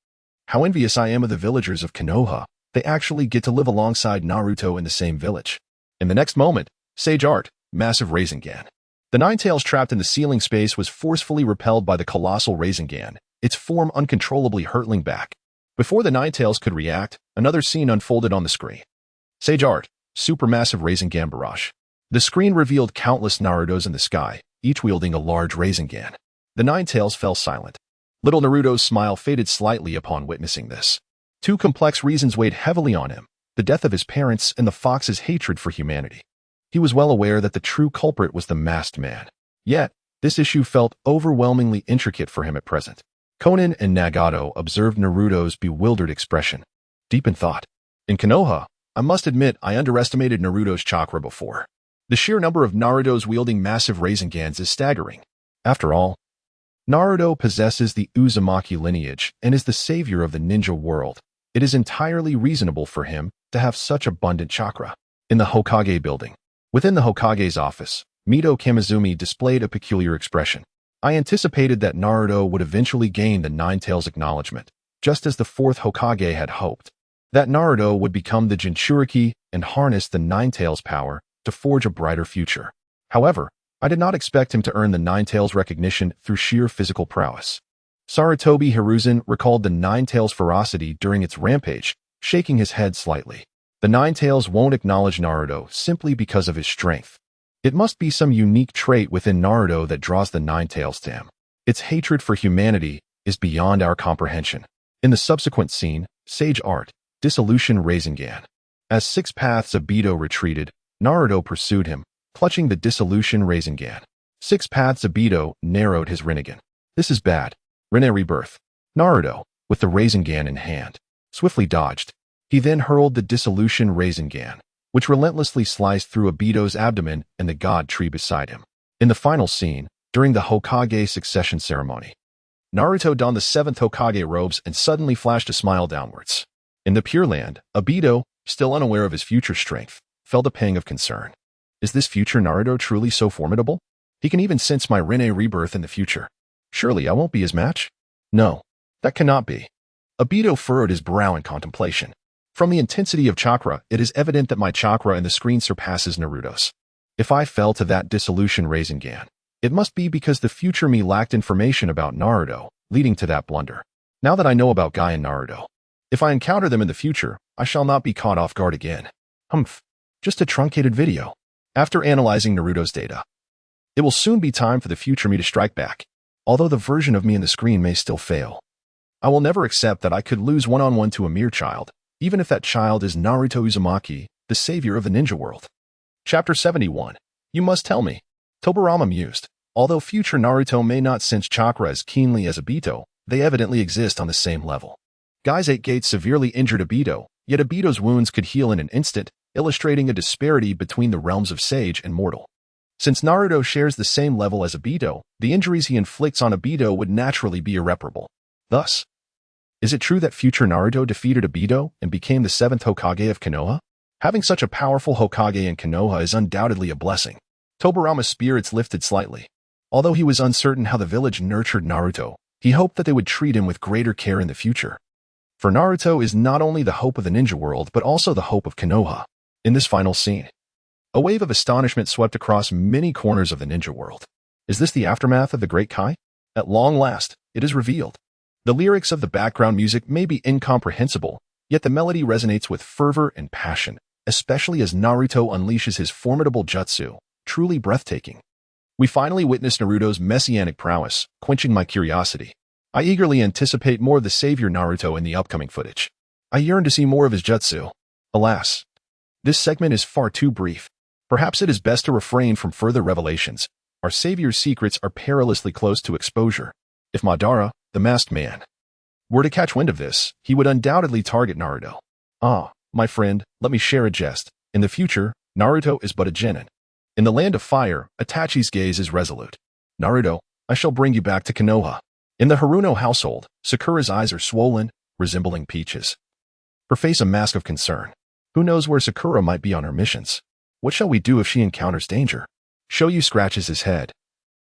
How envious I am of the villagers of Konoha. they actually get to live alongside Naruto in the same village. In the next moment, Sage Art, massive Rasengan. The Ninetales trapped in the ceiling space was forcefully repelled by the colossal Rasengan, its form uncontrollably hurtling back. Before the Ninetales could react, another scene unfolded on the screen. Sage Art, supermassive Rasengan barrage. The screen revealed countless Narutos in the sky, each wielding a large Rasengan. The Ninetales fell silent. Little Naruto's smile faded slightly upon witnessing this. Two complex reasons weighed heavily on him: the death of his parents and the fox's hatred for humanity. He was well aware that the true culprit was the masked man. Yet, this issue felt overwhelmingly intricate for him at present. Konan and Nagato observed Naruto's bewildered expression, deep in thought. In Konoha, I must admit I underestimated Naruto's chakra before. The sheer number of Narutos wielding massive Rasengans is staggering. After all, Naruto possesses the Uzumaki lineage and is the savior of the ninja world. It is entirely reasonable for him to have such abundant chakra. In the Hokage building, within the Hokage's office, Mito Kamizumi displayed a peculiar expression. I anticipated that Naruto would eventually gain the Ninetales' acknowledgement, just as the fourth Hokage had hoped. That Naruto would become the Jinchuriki and harness the Ninetales' power to forge a brighter future. However, I did not expect him to earn the Ninetales' recognition through sheer physical prowess. Sarutobi Hiruzen recalled the Ninetales' ferocity during its rampage, shaking his head slightly. The Ninetales won't acknowledge Naruto simply because of his strength. It must be some unique trait within Naruto that draws the Ninetales to him. Its hatred for humanity is beyond our comprehension. In the subsequent scene, Sage Art, Dissolution Rasengan. As Six Paths of Beto retreated, Naruto pursued him, clutching the Dissolution Rasengan. Six Paths of Beto narrowed his Rinnegan. This is bad. Rinne Rebirth. Naruto, with the Rasengan in hand, swiftly dodged. He then hurled the Dissolution Rasengan, which relentlessly sliced through Obito's abdomen and the god tree beside him. In the final scene, during the Hokage succession ceremony, Naruto donned the seventh Hokage robes and suddenly flashed a smile downwards. In the Pure Land, Obito, still unaware of his future strength, felt a pang of concern. Is this future Naruto truly so formidable? He can even sense my Rinne Rebirth in the future. Surely I won't be his match? No, that cannot be. Obito furrowed his brow in contemplation. From the intensity of chakra, it is evident that my chakra in the screen surpasses Naruto's. If I fell to that Dissolution Rasengan, it must be because the future me lacked information about Naruto, leading to that blunder. Now that I know about Guy and Naruto, if I encounter them in the future, I shall not be caught off guard again. Humph, just a truncated video. After analyzing Naruto's data, it will soon be time for the future me to strike back. Although the version of me in the screen may still fail, I will never accept that I could lose one-on-one to a mere child, even if that child is Naruto Uzumaki, the savior of the ninja world. Chapter 71. You must tell me. Tobirama mused. Although future Naruto may not sense chakra as keenly as Obito, they evidently exist on the same level. Guy's 8 Gates severely injured Obito, yet Obito's wounds could heal in an instant, illustrating a disparity between the realms of sage and mortal. Since Naruto shares the same level as Obito, the injuries he inflicts on Obito would naturally be irreparable. Thus, is it true that future Naruto defeated Obito and became the 7th Hokage of Konoha? Having such a powerful Hokage in Konoha is undoubtedly a blessing. Tobirama's spirits lifted slightly. Although he was uncertain how the village nurtured Naruto, he hoped that they would treat him with greater care in the future. For Naruto is not only the hope of the ninja world but also the hope of Konoha. In this final scene, a wave of astonishment swept across many corners of the ninja world. Is this the aftermath of the Great Kai? At long last, it is revealed. The lyrics of the background music may be incomprehensible, yet the melody resonates with fervor and passion, especially as Naruto unleashes his formidable jutsu, truly breathtaking. We finally witness Naruto's messianic prowess, quenching my curiosity. I eagerly anticipate more of the savior Naruto in the upcoming footage. I yearn to see more of his jutsu. Alas, this segment is far too brief. Perhaps it is best to refrain from further revelations. Our savior's secrets are perilously close to exposure. If Madara, the masked man, were to catch wind of this, he would undoubtedly target Naruto. Ah, my friend, let me share a jest. In the future, Naruto is but a genin. In the land of fire, Itachi's gaze is resolute. Naruto, I shall bring you back to Konoha. In the Haruno household, Sakura's eyes are swollen, resembling peaches. Her face a mask of concern. Who knows where Sakura might be on her missions? What shall we do if she encounters danger? Shoyu scratches his head.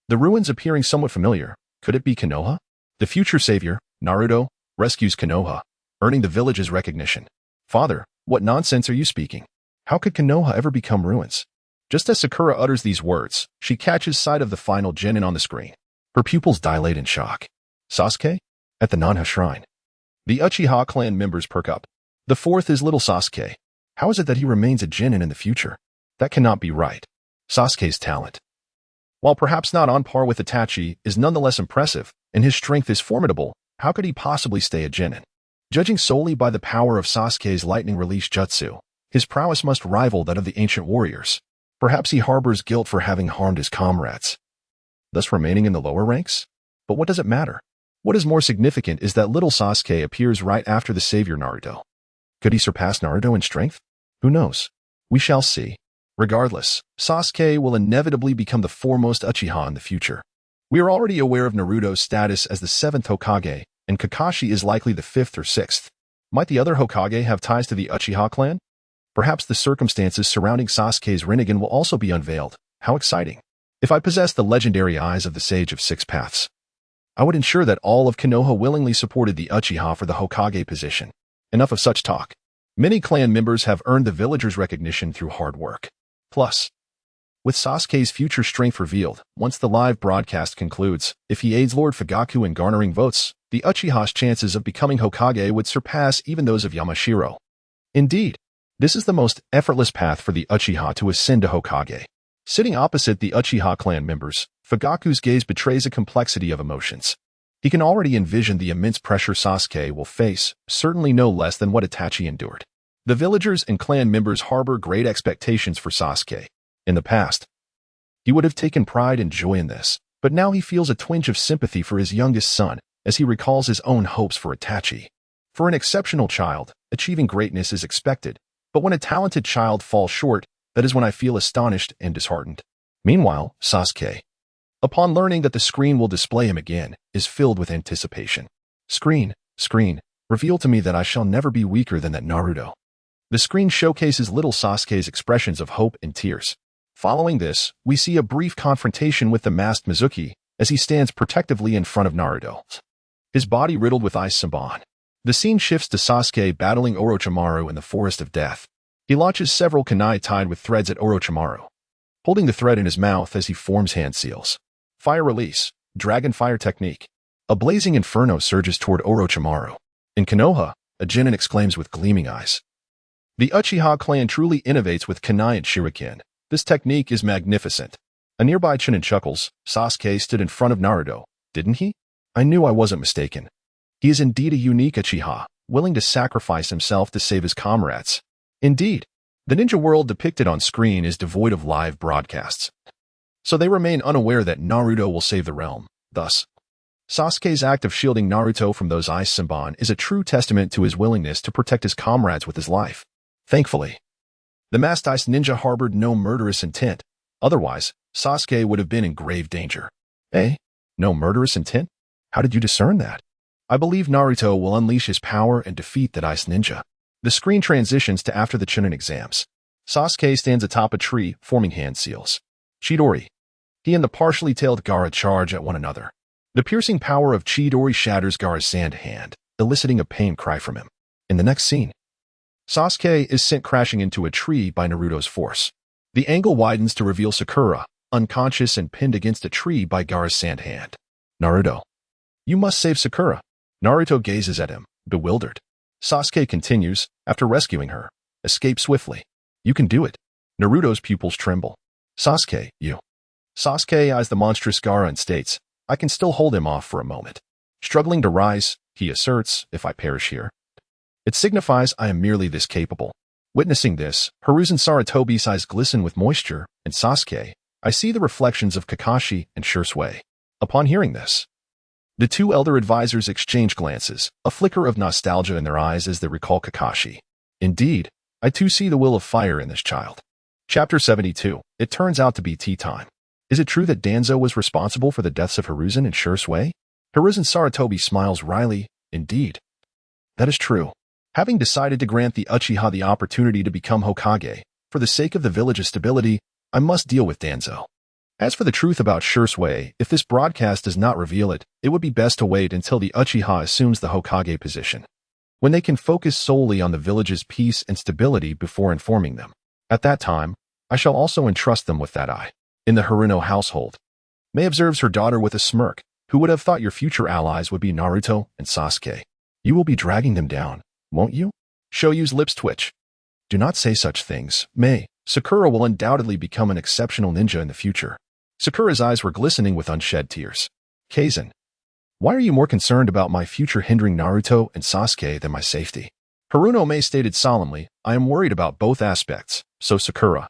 The ruins appearing somewhat familiar. Could it be Konoha? The future savior, Naruto, rescues Konoha, earning the village's recognition. Father, what nonsense are you speaking? How could Konoha ever become ruins? Just as Sakura utters these words, she catches sight of the final genin on the screen. Her pupils dilate in shock. Sasuke? At the Nanha Shrine. The Uchiha clan members perk up. The fourth is little Sasuke. How is it that he remains a genin in the future? That cannot be right. Sasuke's talent, while perhaps not on par with Itachi, is nonetheless impressive, and his strength is formidable. How could he possibly stay a genin? Judging solely by the power of Sasuke's lightning release jutsu, his prowess must rival that of the ancient warriors. Perhaps he harbors guilt for having harmed his comrades, thus remaining in the lower ranks? But what does it matter? What is more significant is that little Sasuke appears right after the savior Naruto. Could he surpass Naruto in strength? Who knows? We shall see. Regardless, Sasuke will inevitably become the foremost Uchiha in the future. We are already aware of Naruto's status as the 7th Hokage, and Kakashi is likely the 5th or 6th. Might the other Hokage have ties to the Uchiha clan? Perhaps the circumstances surrounding Sasuke's Rinnegan will also be unveiled. How exciting! If I possessed the legendary eyes of the Sage of Six Paths, I would ensure that all of Konoha willingly supported the Uchiha for the Hokage position. Enough of such talk. Many clan members have earned the villagers' recognition through hard work. Plus, with Sasuke's future strength revealed, once the live broadcast concludes, if he aids Lord Fugaku in garnering votes, the Uchiha's chances of becoming Hokage would surpass even those of Yamashiro. Indeed, this is the most effortless path for the Uchiha to ascend to Hokage. Sitting opposite the Uchiha clan members, Fugaku's gaze betrays a complexity of emotions. He can already envision the immense pressure Sasuke will face, certainly no less than what Itachi endured. The villagers and clan members harbor great expectations for Sasuke. In the past, he would have taken pride and joy in this, but now he feels a twinge of sympathy for his youngest son, as he recalls his own hopes for Itachi. For an exceptional child, achieving greatness is expected, but when a talented child falls short, that is when I feel astonished and disheartened. Meanwhile, Sasuke, upon learning that the screen will display him again, is filled with anticipation. Screen, reveal to me that I shall never be weaker than that Naruto. The screen showcases little Sasuke's expressions of hope and tears. Following this, we see a brief confrontation with the masked Mizuki as he stands protectively in front of Naruto, his body riddled with ice Saban. The scene shifts to Sasuke battling Orochimaru in the Forest of Death. He launches several kunai tied with threads at Orochimaru, holding the thread in his mouth as he forms hand seals. Fire release, dragon fire technique. A blazing inferno surges toward Orochimaru. In Konoha, a genin exclaims with gleaming eyes. The Uchiha clan truly innovates with kunai and shuriken. This technique is magnificent. A nearby Chunin chuckles. Sasuke stood in front of Naruto, didn't he? I knew I wasn't mistaken. He is indeed a unique Uchiha, willing to sacrifice himself to save his comrades. Indeed, the ninja world depicted on screen is devoid of live broadcasts, so they remain unaware that Naruto will save the realm. Thus, Sasuke's act of shielding Naruto from those ice Senbon is a true testament to his willingness to protect his comrades with his life. Thankfully, the masked ice ninja harbored no murderous intent. Otherwise, Sasuke would have been in grave danger. Eh? No murderous intent? How did you discern that? I believe Naruto will unleash his power and defeat that ice ninja. The screen transitions to after the Chunin exams. Sasuke stands atop a tree, forming hand seals. Chidori. He and the partially tailed Gaara charge at one another. The piercing power of Chidori shatters Gaara's sand hand, eliciting a pain cry from him. In the next scene, Sasuke is sent crashing into a tree by Naruto's force. The angle widens to reveal Sakura, unconscious and pinned against a tree by Gaara's sand hand. Naruto. You must save Sakura. Naruto gazes at him, bewildered. Sasuke continues, after rescuing her. Escape swiftly. You can do it. Naruto's pupils tremble. Sasuke, you. Sasuke eyes the monstrous Gaara and states, I can still hold him off for a moment. Struggling to rise, he asserts, if I perish here, it signifies I am merely this capable. Witnessing this, Hiruzen Sarutobi's eyes glisten with moisture, and Sasuke, I see the reflections of Kakashi and Shursui. Upon hearing this, the two elder advisors exchange glances, a flicker of nostalgia in their eyes as they recall Kakashi. Indeed, I too see the will of fire in this child. Chapter 72. It turns out to be tea time. Is it true that Danzo was responsible for the deaths of Hiruzen and Shursui? Hiruzen Sarutobi smiles wryly. Indeed. That is true. Having decided to grant the Uchiha the opportunity to become Hokage, for the sake of the village's stability, I must deal with Danzo. As for the truth about Shursui, if this broadcast does not reveal it, it would be best to wait until the Uchiha assumes the Hokage position. when they can focus solely on the village's peace and stability before informing them. At that time, I shall also entrust them with that eye. In the Haruno household, Mei observes her daughter with a smirk. Who would have thought your future allies would be Naruto and Sasuke? You will be dragging them down, won't you? Shoyu's lips twitch. Do not say such things, Mei. Sakura will undoubtedly become an exceptional ninja in the future. Sakura's eyes were glistening with unshed tears. Kaizen, why are you more concerned about my future hindering Naruto and Sasuke than my safety? Haruno Mei stated solemnly, I am worried about both aspects, so Sakura,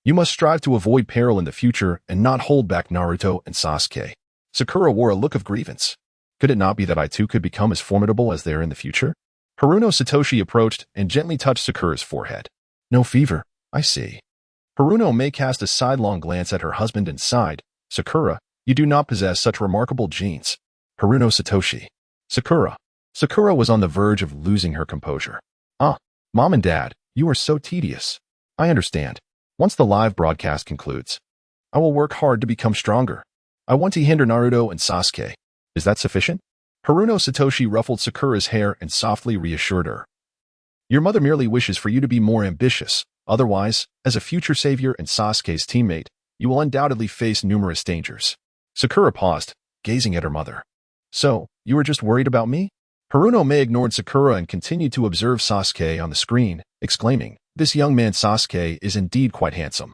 you must strive to avoid peril in the future and not hold back Naruto and Sasuke. Sakura wore a look of grievance. Could it not be that I too could become as formidable as they are in the future? Haruno Satoshi approached and gently touched Sakura's forehead. No fever, I see. Haruno Mei cast a sidelong glance at her husband and sighed. Sakura, you do not possess such remarkable genes. Haruno Satoshi. Sakura. Sakura was on the verge of losing her composure. Mom and Dad, you are so tedious. I understand. Once the live broadcast concludes, I will work hard to become stronger. I want to hinder Naruto and Sasuke. Is that sufficient? Haruno Satoshi ruffled Sakura's hair and softly reassured her. Your mother merely wishes for you to be more ambitious. Otherwise, as a future savior and Sasuke's teammate, you will undoubtedly face numerous dangers. Sakura paused, gazing at her mother. So, you were just worried about me? Haruno Mei ignored Sakura and continued to observe Sasuke on the screen, exclaiming, this young man Sasuke is indeed quite handsome.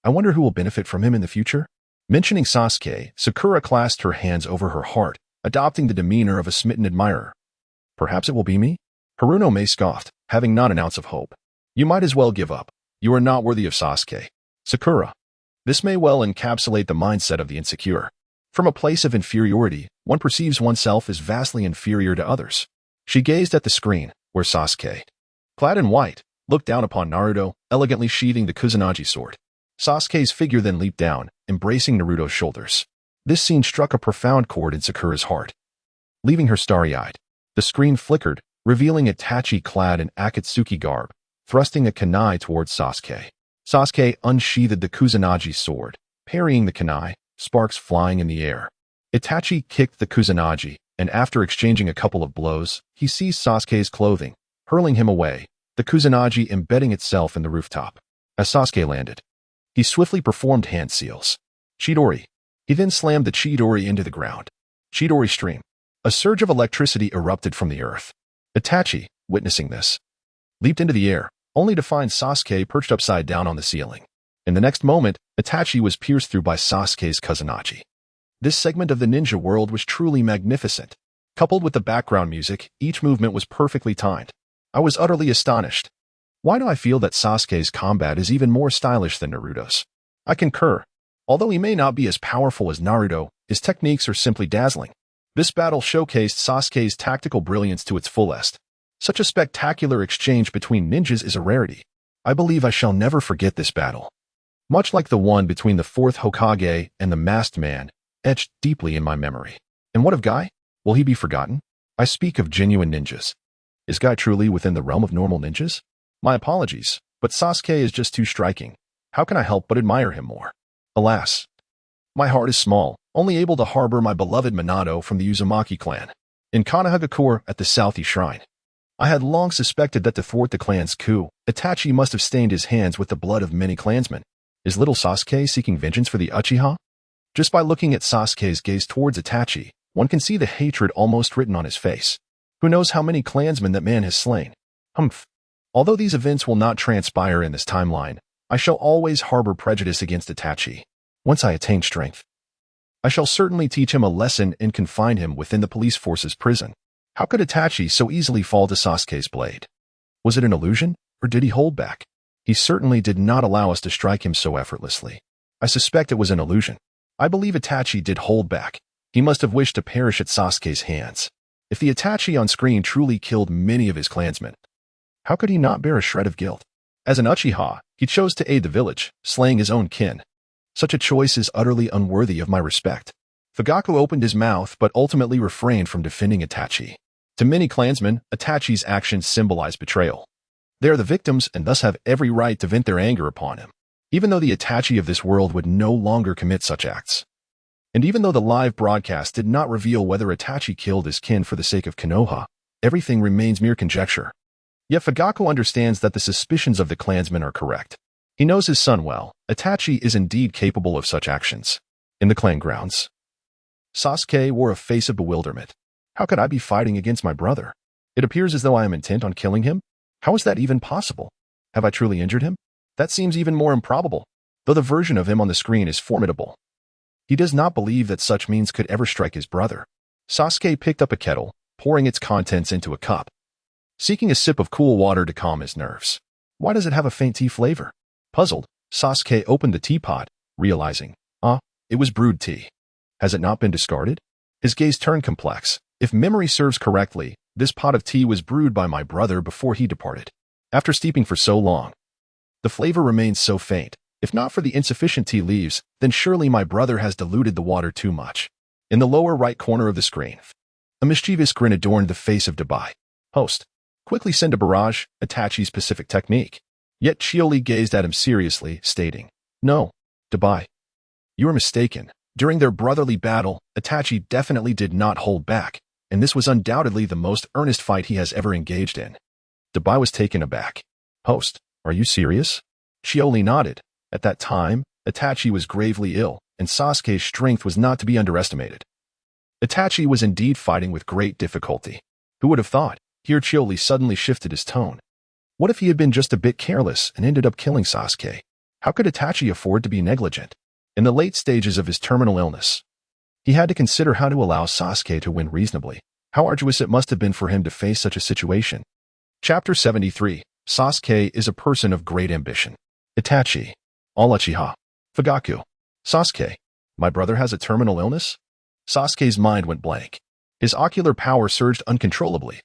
I wonder who will benefit from him in the future? Mentioning Sasuke, Sakura clasped her hands over her heart, adopting the demeanor of a smitten admirer. Perhaps it will be me? Haruno Mei scoffed, having not an ounce of hope. You might as well give up. You are not worthy of Sasuke. Sakura. This may well encapsulate the mindset of the insecure. From a place of inferiority, one perceives oneself as vastly inferior to others. She gazed at the screen, where Sasuke, clad in white, looked down upon Naruto, elegantly sheathing the Kusanagi sword. Sasuke's figure then leaped down, embracing Naruto's shoulders. This scene struck a profound chord in Sakura's heart. Leaving her starry-eyed, the screen flickered, revealing Itachi clad in Akatsuki garb, thrusting a kunai towards Sasuke. Sasuke unsheathed the Kusanagi sword, parrying the kunai, sparks flying in the air. Itachi kicked the Kusanagi, and after exchanging a couple of blows, he seized Sasuke's clothing, hurling him away, the Kusanagi embedding itself in the rooftop. As Sasuke landed, he swiftly performed hand seals. Chidori. He then slammed the Chidori into the ground. Chidori stream. A surge of electricity erupted from the earth. Itachi, witnessing this, leaped into the air, only to find Sasuke perched upside down on the ceiling. In the next moment, Itachi was pierced through by Sasuke's Kusanagi. This segment of the ninja world was truly magnificent. Coupled with the background music, each movement was perfectly timed. I was utterly astonished. Why do I feel that Sasuke's combat is even more stylish than Naruto's? I concur. Although he may not be as powerful as Naruto, his techniques are simply dazzling. This battle showcased Sasuke's tactical brilliance to its fullest. Such a spectacular exchange between ninjas is a rarity. I believe I shall never forget this battle. Much like the one between the fourth Hokage and the masked man, etched deeply in my memory. And what of Guy? Will he be forgotten? I speak of genuine ninjas. Is Guy truly within the realm of normal ninjas? My apologies, but Sasuke is just too striking. How can I help but admire him more? Alas, my heart is small, only able to harbor my beloved Minato from the Uzumaki clan. In Konohagakure at the Southie Shrine, I had long suspected that to thwart the clan's coup, Itachi must have stained his hands with the blood of many clansmen. Is little Sasuke seeking vengeance for the Uchiha? Just by looking at Sasuke's gaze towards Itachi, one can see the hatred almost written on his face. Who knows how many clansmen that man has slain? Humph. Although these events will not transpire in this timeline, I shall always harbor prejudice against Itachi. Once I attain strength, I shall certainly teach him a lesson and confine him within the police force's prison. How could Itachi so easily fall to Sasuke's blade? Was it an illusion, or did he hold back? He certainly did not allow us to strike him so effortlessly. I suspect it was an illusion. I believe Itachi did hold back. He must have wished to perish at Sasuke's hands. If the Itachi on screen truly killed many of his clansmen, how could he not bear a shred of guilt? As an Uchiha, he chose to aid the village, slaying his own kin. Such a choice is utterly unworthy of my respect. Fugaku opened his mouth but ultimately refrained from defending Itachi. To many clansmen, Itachi's actions symbolize betrayal. They are the victims and thus have every right to vent their anger upon him, even though the Itachi of this world would no longer commit such acts. And even though the live broadcast did not reveal whether Itachi killed his kin for the sake of Konoha, everything remains mere conjecture. Yet Fugaku understands that the suspicions of the clansmen are correct. He knows his son well. Itachi is indeed capable of such actions. In the clan grounds, Sasuke wore a face of bewilderment. How could I be fighting against my brother? It appears as though I am intent on killing him. How is that even possible? Have I truly injured him? That seems even more improbable, though the version of him on the screen is formidable. He does not believe that such means could ever strike his brother. Sasuke picked up a kettle, pouring its contents into a cup, seeking a sip of cool water to calm his nerves. Why does it have a faint tea flavor? Puzzled, Sasuke opened the teapot, realizing, it was brewed tea. Has it not been discarded? His gaze turned complex. If memory serves correctly, this pot of tea was brewed by my brother before he departed. After steeping for so long, the flavor remains so faint. If not for the insufficient tea leaves, then surely my brother has diluted the water too much. In the lower right corner of the screen, a mischievous grin adorned the face of Dabai. Host, quickly send a barrage, Itachi's specific technique. Yet Qiuli gazed at him seriously, stating, No, Dabai, you are mistaken. During their brotherly battle, Itachi definitely did not hold back, and this was undoubtedly the most earnest fight he has ever engaged in. Dabai was taken aback. Host, are you serious? Qiuli nodded. At that time, Itachi was gravely ill, and Sasuke's strength was not to be underestimated. Itachi was indeed fighting with great difficulty. Who would have thought? Here Qiuli suddenly shifted his tone. What if he had been just a bit careless and ended up killing Sasuke? How could Itachi afford to be negligent? In the late stages of his terminal illness, he had to consider how to allow Sasuke to win reasonably. How arduous it must have been for him to face such a situation. Chapter 73. Sasuke is a person of great ambition. Itachi. All Uchiha. Fugaku. Sasuke. My brother has a terminal illness? Sasuke's mind went blank. His ocular power surged uncontrollably.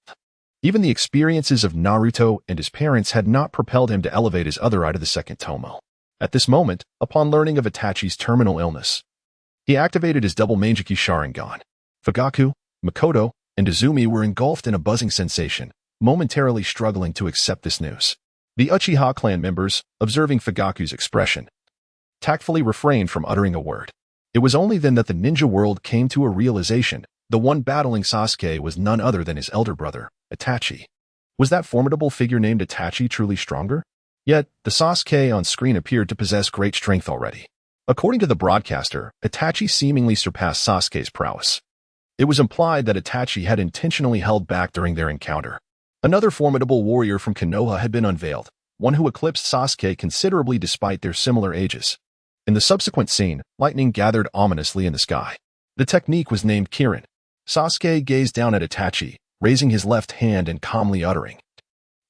Even the experiences of Naruto and his parents had not propelled him to elevate his other eye to the second tomo. At this moment, upon learning of Itachi's terminal illness, he activated his double Manjiki Sharingan. Fugaku, Makoto, and Izumi were engulfed in a buzzing sensation, momentarily struggling to accept this news. The Uchiha clan members, observing Fugaku's expression, tactfully refrained from uttering a word. It was only then that the ninja world came to a realization. The one battling Sasuke was none other than his elder brother, Itachi. Was that formidable figure named Itachi truly stronger? Yet, the Sasuke on screen appeared to possess great strength already. According to the broadcaster, Itachi seemingly surpassed Sasuke's prowess. It was implied that Itachi had intentionally held back during their encounter. Another formidable warrior from Konoha had been unveiled, one who eclipsed Sasuke considerably despite their similar ages. In the subsequent scene, lightning gathered ominously in the sky. The technique was named Kirin. Sasuke gazed down at Itachi, raising his left hand and calmly uttering,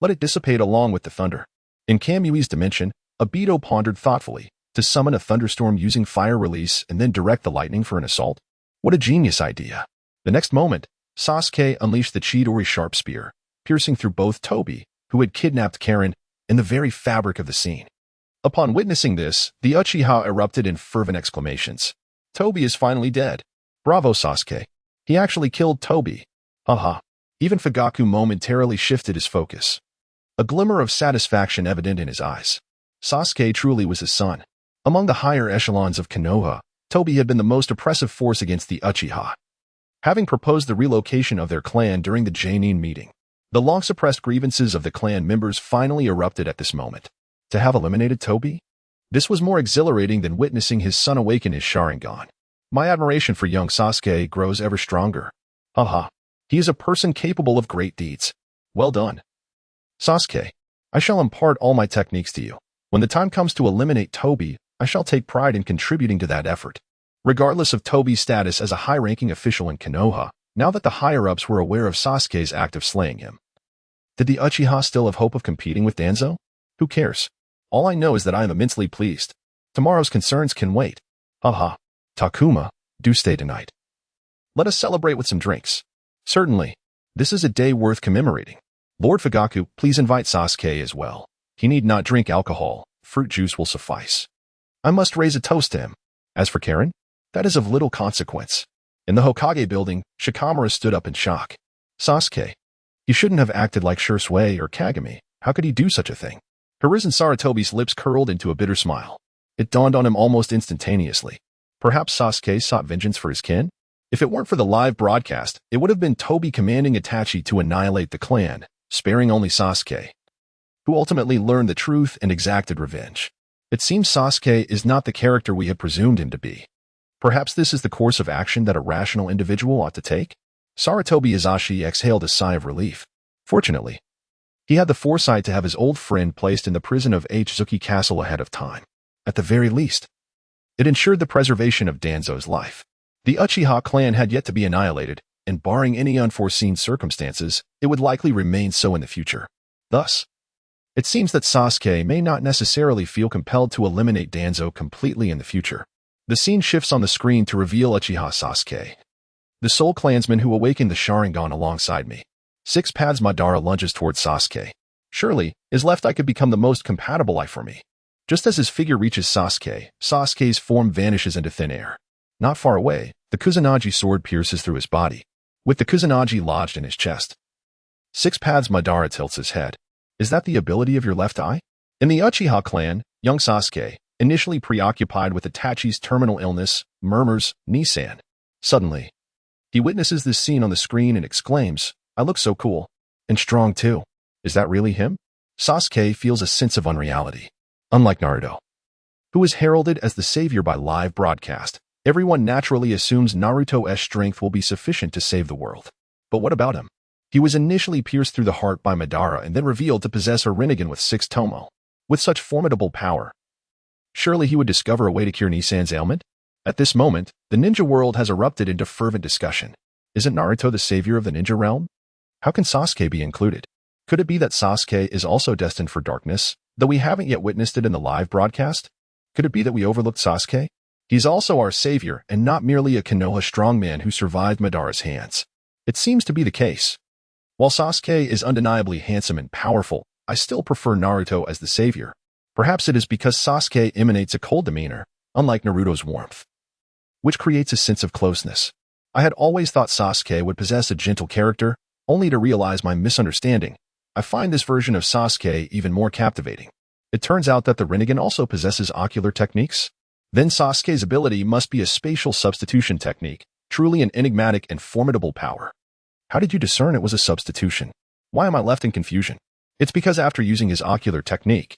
"Let it dissipate along with the thunder." In Kamui's dimension, Obito pondered thoughtfully, to summon a thunderstorm using fire release and then direct the lightning for an assault? What a genius idea. The next moment, Sasuke unleashed the Chidori sharp spear, piercing through both Tobi, who had kidnapped Karin, and the very fabric of the scene. Upon witnessing this, the Uchiha erupted in fervent exclamations. Tobi is finally dead. Bravo, Sasuke. He actually killed Tobi. Haha. Even Fugaku momentarily shifted his focus, a glimmer of satisfaction evident in his eyes. Sasuke truly was his son. Among the higher echelons of Konoha, Tobi had been the most oppressive force against the Uchiha, having proposed the relocation of their clan during the Genin meeting. The long-suppressed grievances of the clan members finally erupted at this moment. To have eliminated Tobi? This was more exhilarating than witnessing his son awaken his Sharingan. My admiration for young Sasuke grows ever stronger. Haha. He is a person capable of great deeds. Well done. Sasuke, I shall impart all my techniques to you. When the time comes to eliminate Tobi, I shall take pride in contributing to that effort. Regardless of Tobi's status as a high-ranking official in Konoha, now that the higher-ups were aware of Sasuke's act of slaying him, did the Uchiha still have hope of competing with Danzo? Who cares? All I know is that I am immensely pleased. Tomorrow's concerns can wait. Haha. Takuma, do stay tonight. Let us celebrate with some drinks. Certainly. This is a day worth commemorating. Lord Fugaku, please invite Sasuke as well. He need not drink alcohol. Fruit juice will suffice. I must raise a toast to him. As for Karin, that is of little consequence. In the Hokage building, Shikamaru stood up in shock. Sasuke, he shouldn't have acted like Shisui or Kagami. How could he do such a thing? Hiruzen Sarutobi's lips curled into a bitter smile. It dawned on him almost instantaneously. Perhaps Sasuke sought vengeance for his kin? If it weren't for the live broadcast, it would have been Toby commanding Itachi to annihilate the clan, sparing only Sasuke, who ultimately learned the truth and exacted revenge. It seems Sasuke is not the character we had presumed him to be. Perhaps this is the course of action that a rational individual ought to take? Sarutobi Izashi exhaled a sigh of relief. Fortunately, he had the foresight to have his old friend placed in the prison of Zuki Castle ahead of time. At the very least, it ensured the preservation of Danzo's life. The Uchiha clan had yet to be annihilated, and barring any unforeseen circumstances, it would likely remain so in the future. Thus, it seems that Sasuke may not necessarily feel compelled to eliminate Danzo completely in the future. The scene shifts on the screen to reveal Uchiha Sasuke, the sole clansman who awakened the Sharingan alongside me. Six Paths Madara lunges towards Sasuke. Surely, his left eye could become the most compatible eye for me. Just as his figure reaches Sasuke, Sasuke's form vanishes into thin air. Not far away, the Kusanagi sword pierces through his body, with the Kusanagi lodged in his chest. Six Paths Madara tilts his head. Is that the ability of your left eye? In the Uchiha clan, young Sasuke, initially preoccupied with Itachi's terminal illness, murmurs, "Nissan." Suddenly, he witnesses this scene on the screen and exclaims, "I look so cool. And strong too. Is that really him?" Sasuke feels a sense of unreality. Unlike Naruto, who is heralded as the savior by live broadcast, everyone naturally assumes Naruto's strength will be sufficient to save the world. But what about him? He was initially pierced through the heart by Madara and then revealed to possess a Rinnegan with 6 Tomo. With such formidable power, surely he would discover a way to cure Nissan's ailment? At this moment, the ninja world has erupted into fervent discussion. Isn't Naruto the savior of the ninja realm? How can Sasuke be included? Could it be that Sasuke is also destined for darkness, though we haven't yet witnessed it in the live broadcast? Could it be that we overlooked Sasuke? He's also our savior and not merely a Konoha strongman who survived Madara's hands. It seems to be the case. While Sasuke is undeniably handsome and powerful, I still prefer Naruto as the savior. Perhaps it is because Sasuke emanates a cold demeanor, unlike Naruto's warmth, which creates a sense of closeness. I had always thought Sasuke would possess a gentle character, only to realize my misunderstanding. I find this version of Sasuke even more captivating. It turns out that the Rinnegan also possesses ocular techniques. Then Sasuke's ability must be a spatial substitution technique, truly an enigmatic and formidable power. How did you discern it was a substitution? Why am I left in confusion? It's because after using his ocular technique,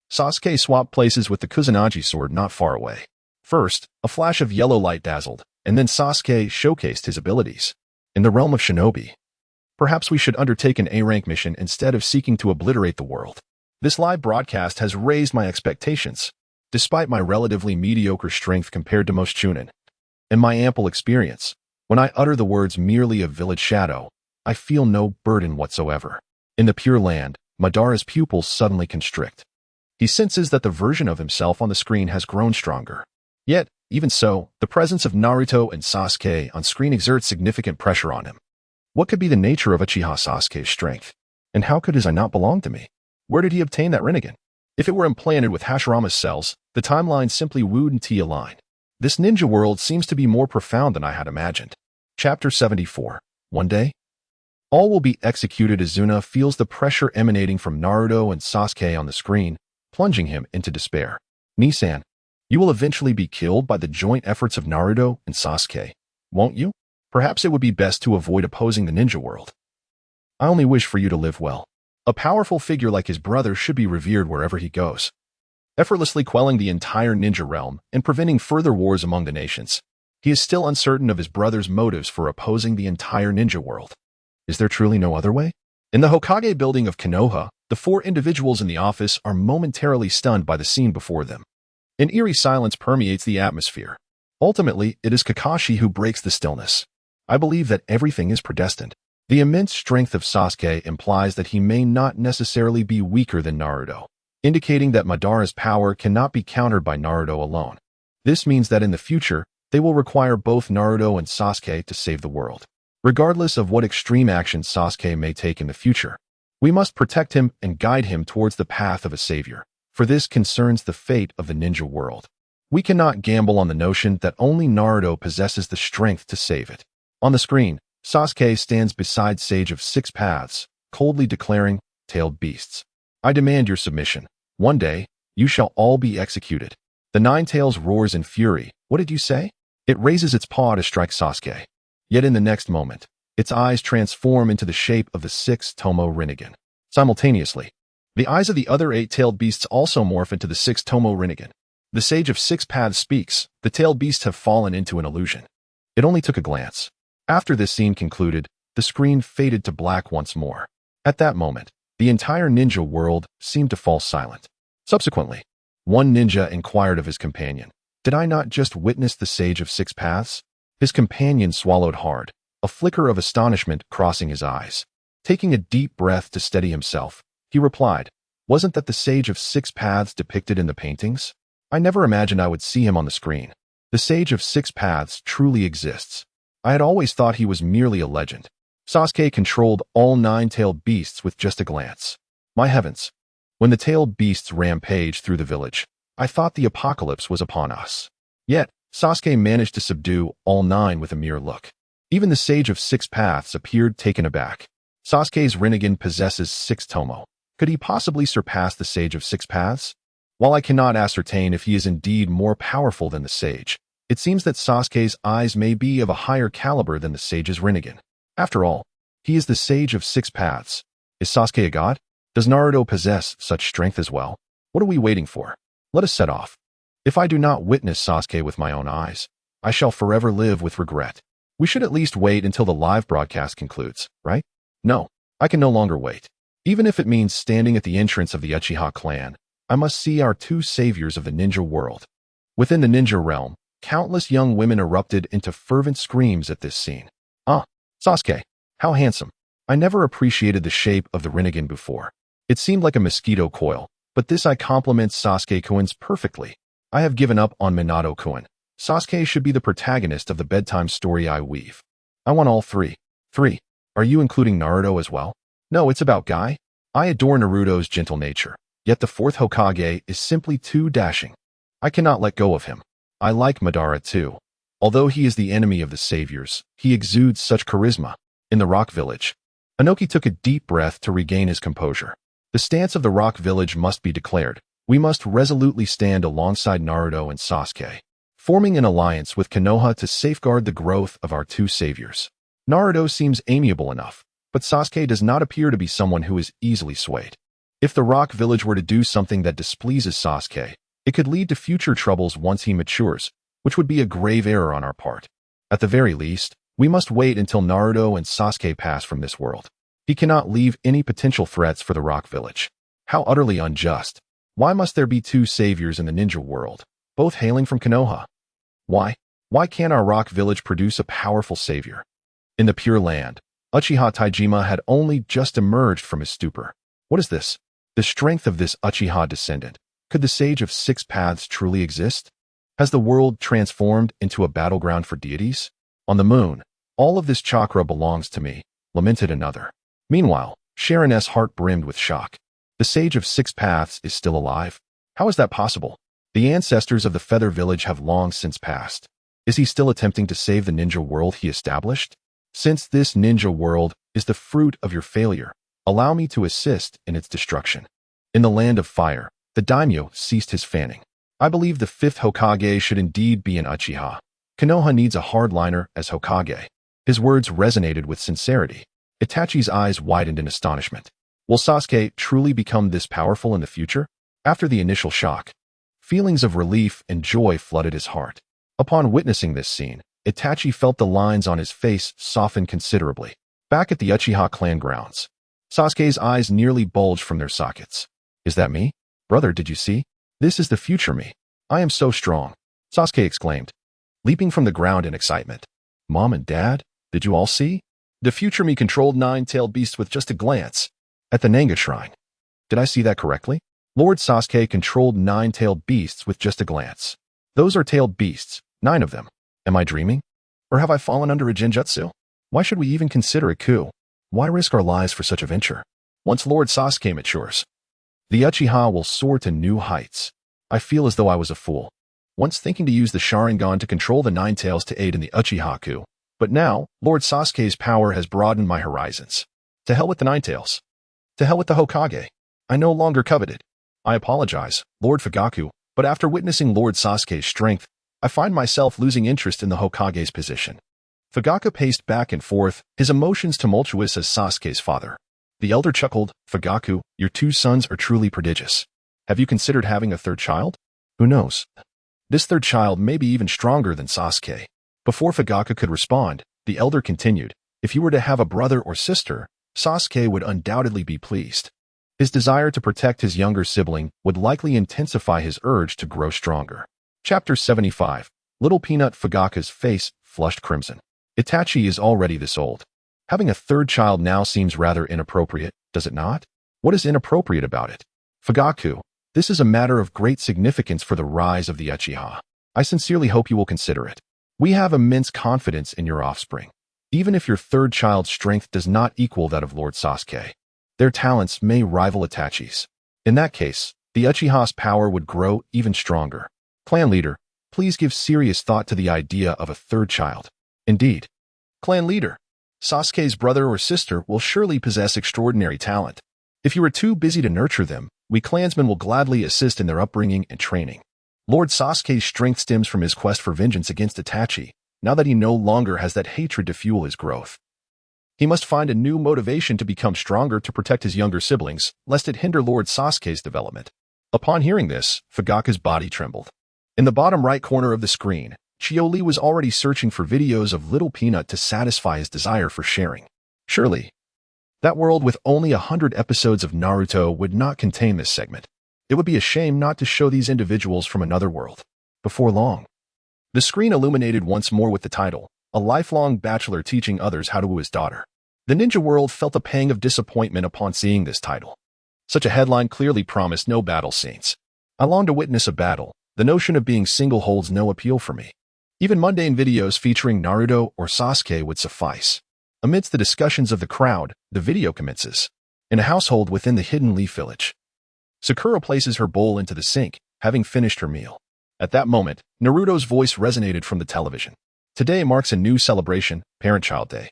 Sasuke swapped places with the Kusanagi sword not far away. First, a flash of yellow light dazzled, and then Sasuke showcased his abilities. In the realm of shinobi, perhaps we should undertake an A-rank mission instead of seeking to obliterate the world. This live broadcast has raised my expectations, despite my relatively mediocre strength compared to most chunin, and my ample experience. When I utter the words merely a village shadow, I feel no burden whatsoever. In the Pure Land, Madara's pupils suddenly constrict. He senses that the version of himself on the screen has grown stronger. Yet, even so, the presence of Naruto and Sasuke on screen exerts significant pressure on him. What could be the nature of Uchiha Sasuke's strength? And how could his eye not belong to me? Where did he obtain that Rinnegan? If it were implanted with Hashirama's cells, the timeline simply wouldn't align. This ninja world seems to be more profound than I had imagined. Chapter 74. One day, all will be executed. Izuna feels the pressure emanating from Naruto and Sasuke on the screen, plunging him into despair. Nissan, you will eventually be killed by the joint efforts of Naruto and Sasuke, won't you? Perhaps it would be best to avoid opposing the ninja world. I only wish for you to live well. A powerful figure like his brother should be revered wherever he goes, effortlessly quelling the entire ninja realm and preventing further wars among the nations. He is still uncertain of his brother's motives for opposing the entire ninja world. Is there truly no other way? In the Hokage building of Konoha, the 4 individuals in the office are momentarily stunned by the scene before them. An eerie silence permeates the atmosphere. Ultimately, it is Kakashi who breaks the stillness. I believe that everything is predestined. The immense strength of Sasuke implies that he may not necessarily be weaker than Naruto, indicating that Madara's power cannot be countered by Naruto alone. This means that in the future, they will require both Naruto and Sasuke to save the world. Regardless of what extreme actions Sasuke may take in the future, we must protect him and guide him towards the path of a savior, for this concerns the fate of the ninja world. We cannot gamble on the notion that only Naruto possesses the strength to save it. On the screen, Sasuke stands beside Sage of 6 Paths, coldly declaring, "Tailed beasts, I demand your submission. One day, you shall all be executed." The Nine Tails roars in fury. "What did you say? It raises its paw to strike Sasuke. Yet in the next moment, its eyes transform into the shape of the 6-Tomo Rinnegan. Simultaneously, the eyes of the other 8-tailed beasts also morph into the 6-Tomo Rinnegan. The Sage of Six Paths speaks. The tailed beasts have fallen into an illusion. It only took a glance. After this scene concluded, the screen faded to black once more. At that moment, the entire ninja world seemed to fall silent. Subsequently, one ninja inquired of his companion, "Did I not just witness the Sage of Six Paths?" His companion swallowed hard, a flicker of astonishment crossing his eyes. Taking a deep breath to steady himself, he replied, "Wasn't that the Sage of Six Paths depicted in the paintings? I never imagined I would see him on the screen. The Sage of Six Paths truly exists. I had always thought he was merely a legend." Sasuke controlled all 9-tailed beasts with just a glance. My heavens! When the tailed beasts rampaged through the village, I thought the apocalypse was upon us. Yet, Sasuke managed to subdue all 9 with a mere look. Even the Sage of Six Paths appeared taken aback. Sasuke's Rinnegan possesses 6 Tomo. Could he possibly surpass the Sage of Six Paths? While I cannot ascertain if he is indeed more powerful than the Sage, it seems that Sasuke's eyes may be of a higher caliber than the Sage's Rinnegan. After all, he is the Sage of Six Paths. Is Sasuke a god? Does Naruto possess such strength as well? What are we waiting for? Let us set off. If I do not witness Sasuke with my own eyes, I shall forever live with regret. We should at least wait until the live broadcast concludes, right? No, I can no longer wait. Even if it means standing at the entrance of the Uchiha clan, I must see our 2 saviors of the ninja world. Within the ninja realm, countless young women erupted into fervent screams at this scene. "Ah, Sasuke, how handsome. I never appreciated the shape of the Rinnegan before. It seemed like a mosquito coil, but this I compliment Sasuke-kun's perfectly. I have given up on Minato-kun. Sasuke should be the protagonist of the bedtime story I weave. I want all 3. 3. Are you including Naruto as well? No, it's about Guy. I adore Naruto's gentle nature, yet the 4th Hokage is simply too dashing. I cannot let go of him. I like Madara too. Although he is the enemy of the saviors, he exudes such charisma." In the Rock Village, Inoki took a deep breath to regain his composure. The stance of the Rock Village must be declared. We must resolutely stand alongside Naruto and Sasuke, forming an alliance with Konoha to safeguard the growth of our 2 saviors. Naruto seems amiable enough, but Sasuke does not appear to be someone who is easily swayed. If the Rock Village were to do something that displeases Sasuke, it could lead to future troubles once he matures, which would be a grave error on our part. At the very least, we must wait until Naruto and Sasuke pass from this world. He cannot leave any potential threats for the Rock Village. How utterly unjust. Why must there be 2 saviors in the ninja world, both hailing from Konoha? Why? Why can't our Rock Village produce a powerful savior? In the Pure Land, Uchiha Taijima had only just emerged from his stupor. What is this? The strength of this Uchiha descendant. Could the Sage of Six Paths truly exist? Has the world transformed into a battleground for deities? On the moon, all of this chakra belongs to me, lamented another. Meanwhile, Sharon's heart brimmed with shock. The Sage of Six Paths is still alive? How is that possible? The ancestors of the Feather Village have long since passed. Is he still attempting to save the ninja world he established? Since this ninja world is the fruit of your failure, allow me to assist in its destruction. In the Land of Fire, the daimyo ceased his fanning. I believe the 5th Hokage should indeed be an Uchiha. Konoha needs a hardliner as Hokage. His words resonated with sincerity. Itachi's eyes widened in astonishment. Will Sasuke truly become this powerful in the future? After the initial shock, feelings of relief and joy flooded his heart. Upon witnessing this scene, Itachi felt the lines on his face soften considerably. Back at the Uchiha clan grounds, Sasuke's eyes nearly bulged from their sockets. Is that me? Brother, did you see? This is the future me. I am so strong, Sasuke exclaimed, leaping from the ground in excitement. Mom and Dad, did you all see? The future me controlled 9-tailed beasts with just a glance. At the Nanga Shrine. Did I see that correctly? Lord Sasuke controlled 9-tailed beasts with just a glance. Those are tailed beasts, 9 of them. Am I dreaming? Or have I fallen under a genjutsu? Why should we even consider a coup? Why risk our lives for such a venture? Once Lord Sasuke matures, the Uchiha will soar to new heights. I feel as though I was a fool, once thinking to use the Sharingan to control the 9 tails to aid in the Uchiha coup. But now, Lord Sasuke's power has broadened my horizons. To hell with the 9 tails. To hell with the Hokage. I no longer coveted. I apologize, Lord Fugaku, but after witnessing Lord Sasuke's strength, I find myself losing interest in the Hokage's position. Fugaku paced back and forth, his emotions tumultuous as Sasuke's father. The elder chuckled, Fugaku, your two sons are truly prodigious. Have you considered having a third child? Who knows? This third child may be even stronger than Sasuke. Before Fugaku could respond, the elder continued, if you were to have a brother or sister, Sasuke would undoubtedly be pleased. His desire to protect his younger sibling would likely intensify his urge to grow stronger. Chapter 75. Little Peanut. Fugaku's face flushed crimson. Itachi is already this old. Having a third child now seems rather inappropriate, does it not? What is inappropriate about it? Fugaku, this is a matter of great significance for the rise of the Uchiha. I sincerely hope you will consider it. We have immense confidence in your offspring. Even if your third child's strength does not equal that of Lord Sasuke, their talents may rival Itachi's. In that case, the Uchiha's power would grow even stronger. Clan leader, please give serious thought to the idea of a third child. Indeed. Clan leader, Sasuke's brother or sister will surely possess extraordinary talent. If you are too busy to nurture them, we clansmen will gladly assist in their upbringing and training. Lord Sasuke's strength stems from his quest for vengeance against Itachi, now that he no longer has that hatred to fuel his growth. He must find a new motivation to become stronger to protect his younger siblings, lest it hinder Lord Sasuke's development. Upon hearing this, Fugaku's body trembled. In the bottom right corner of the screen, Qiuli was already searching for videos of Little Peanut to satisfy his desire for sharing. Surely, that world with only 100 episodes of Naruto would not contain this segment. It would be a shame not to show these individuals from another world. Before long, the screen illuminated once more with the title, A Lifelong Bachelor Teaching Others How to Woo His Daughter. The ninja world felt a pang of disappointment upon seeing this title. Such a headline clearly promised no battle scenes. I long to witness a battle. The notion of being single holds no appeal for me. Even mundane videos featuring Naruto or Sasuke would suffice. Amidst the discussions of the crowd, the video commences. In a household within the Hidden Leaf Village, Sakura places her bowl into the sink, having finished her meal. At that moment, Naruto's voice resonated from the television. Today marks a new celebration, Parent-Child Day.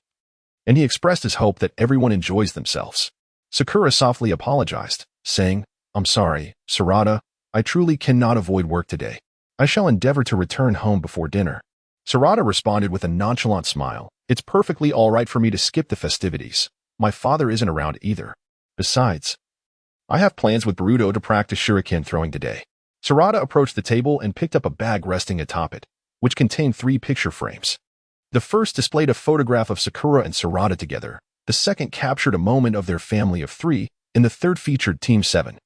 And he expressed his hope that everyone enjoys themselves. Sakura softly apologized, saying, I'm sorry, Sarada, I truly cannot avoid work today. I shall endeavor to return home before dinner. Sarada responded with a nonchalant smile. It's perfectly all right for me to skip the festivities. My father isn't around either. Besides, I have plans with Naruto to practice shuriken throwing today. Sarada approached the table and picked up a bag resting atop it, which contained 3 picture frames. The first displayed a photograph of Sakura and Sarada together. The second captured a moment of their family of 3, and the third featured Team 7.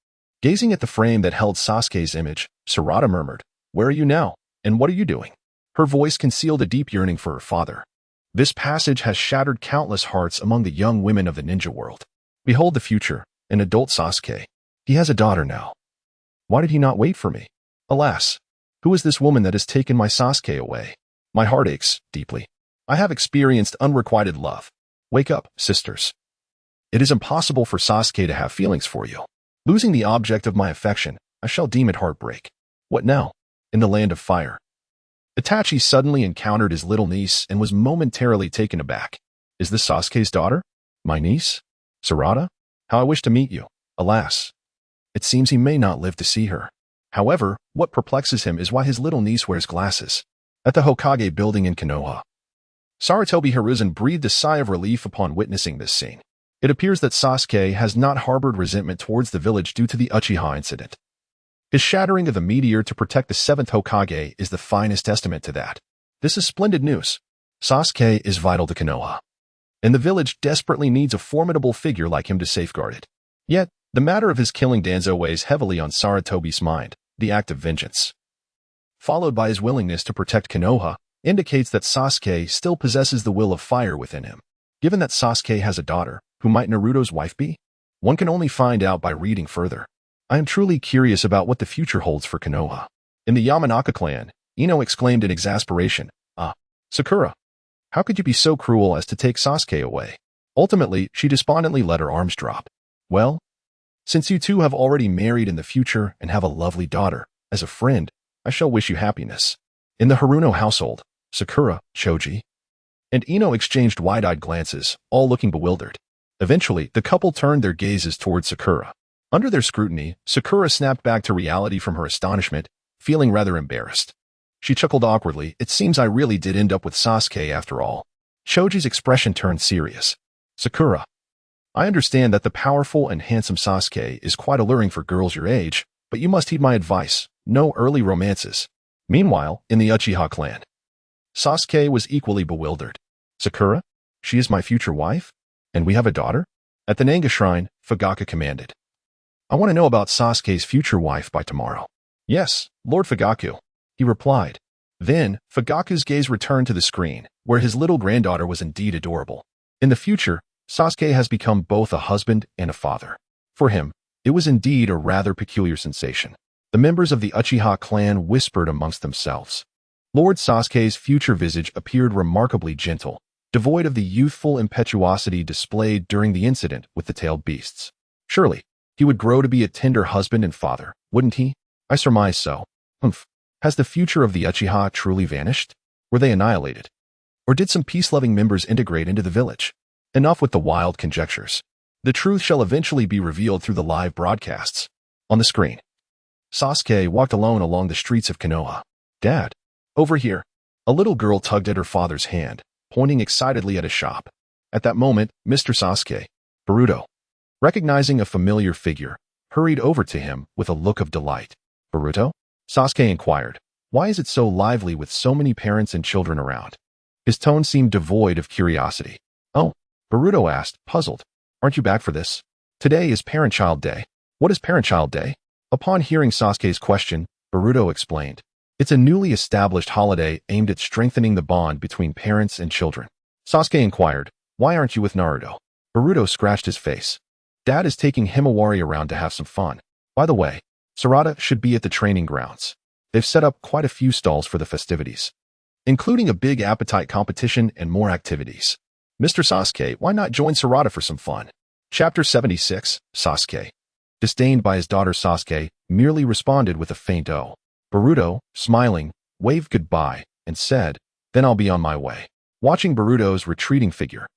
Gazing at the frame that held Sasuke's image, Sarada murmured, Where are you now, and what are you doing? Her voice concealed a deep yearning for her father. This passage has shattered countless hearts among the young women of the ninja world. Behold the future, an adult Sasuke. He has a daughter now. Why did he not wait for me? Alas, who is this woman that has taken my Sasuke away? My heart aches deeply. I have experienced unrequited love. Wake up, sisters. It is impossible for Sasuke to have feelings for you. Losing the object of my affection, I shall deem it heartbreak. What now? In the land of fire. Itachi suddenly encountered his little niece and was momentarily taken aback. Is this Sasuke's daughter? My niece? Sarada? How I wish to meet you. Alas, it seems he may not live to see her. However, what perplexes him is why his little niece wears glasses. At the Hokage building in Konoha, Sarutobi Hiruzen breathed a sigh of relief upon witnessing this scene. It appears that Sasuke has not harbored resentment towards the village due to the Uchiha incident. His shattering of the meteor to protect the 7th Hokage is the finest testament to that. This is splendid news. Sasuke is vital to Konoha, and the village desperately needs a formidable figure like him to safeguard it. Yet, the matter of his killing Danzo weighs heavily on Sarutobi's mind. The act of vengeance, followed by his willingness to protect Konoha, indicates that Sasuke still possesses the will of fire within him. Given that Sasuke has a daughter, who might Naruto's wife be? One can only find out by reading further. I am truly curious about what the future holds for Konoha. In the Yamanaka clan, Ino exclaimed in exasperation, Sakura, how could you be so cruel as to take Sasuke away? Ultimately, she despondently let her arms drop. Well, since you two have already married in the future and have a lovely daughter, as a friend, I shall wish you happiness. In the Haruno household, Sakura, Choji, and Ino exchanged wide-eyed glances, all looking bewildered. Eventually, the couple turned their gazes towards Sakura. Under their scrutiny, Sakura snapped back to reality from her astonishment, feeling rather embarrassed. She chuckled awkwardly. It seems I really did end up with Sasuke after all. Choji's expression turned serious. Sakura. I understand that the powerful and handsome Sasuke is quite alluring for girls your age, but you must heed my advice. No early romances. Meanwhile, in the Uchiha clan, Sasuke was equally bewildered. Sakura? She is my future wife? And we have a daughter? At the Nanga shrine, Fugaku commanded. I want to know about Sasuke's future wife by tomorrow. Yes, Lord Fugaku, he replied. Then, Fugaku's gaze returned to the screen, where his little granddaughter was indeed adorable. In the future, Sasuke has become both a husband and a father. For him, it was indeed a rather peculiar sensation. The members of the Uchiha clan whispered amongst themselves. Lord Sasuke's future visage appeared remarkably gentle, devoid of the youthful impetuosity displayed during the incident with the tailed beasts. Surely, he would grow to be a tender husband and father, wouldn't he? I surmise so. Has the future of the Uchiha truly vanished? Were they annihilated? Or did some peace-loving members integrate into the village? Enough with the wild conjectures. The truth shall eventually be revealed through the live broadcasts. On the screen, Sasuke walked alone along the streets of Konoha. Dad, over here. A little girl tugged at her father's hand, pointing excitedly at a shop. At that moment, Mr. Sasuke, Boruto, recognizing a familiar figure, hurried over to him with a look of delight. Boruto? Sasuke inquired. Why is it so lively with so many parents and children around? His tone seemed devoid of curiosity. Oh, Boruto asked, puzzled. Aren't you back for this? Today is Parent-Child Day. What is Parent-Child Day? Upon hearing Sasuke's question, Boruto explained. It's a newly established holiday aimed at strengthening the bond between parents and children. Sasuke inquired, why aren't you with Naruto? Boruto scratched his face. Dad is taking Himawari around to have some fun. By the way, Sarada should be at the training grounds. They've set up quite a few stalls for the festivities, including a big appetite competition and more activities. Mr. Sasuke, why not join Sarada for some fun? Chapter 76, Sasuke. Disdained by his daughter Sasuke, merely responded with a faint "oh." Boruto, smiling, waved goodbye and said, then I'll be on my way. Watching Boruto's retreating figure,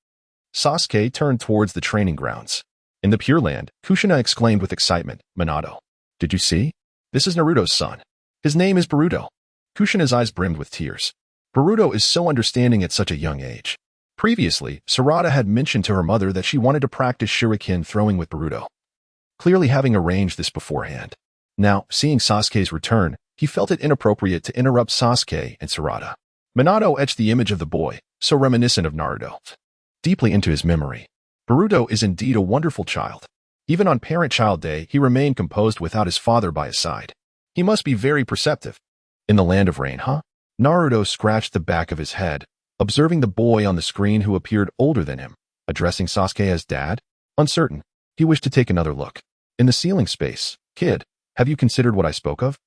Sasuke turned towards the training grounds. In the Pure Land, Kushina exclaimed with excitement, Minato. Did you see? This is Naruto's son. His name is Boruto. Kushina's eyes brimmed with tears. Boruto is so understanding at such a young age. Previously, Sarada had mentioned to her mother that she wanted to practice shuriken throwing with Boruto, clearly having arranged this beforehand. Now, seeing Sasuke's return, he felt it inappropriate to interrupt Sasuke and Sarada. Minato etched the image of the boy, so reminiscent of Naruto, deeply into his memory. Boruto is indeed a wonderful child. Even on Parent-Child Day, he remained composed without his father by his side. He must be very perceptive. In the Land of Rain, huh? Naruto scratched the back of his head, observing the boy on the screen who appeared older than him, addressing Sasuke as dad. Uncertain, he wished to take another look. In the ceiling space, kid, have you considered what I spoke of?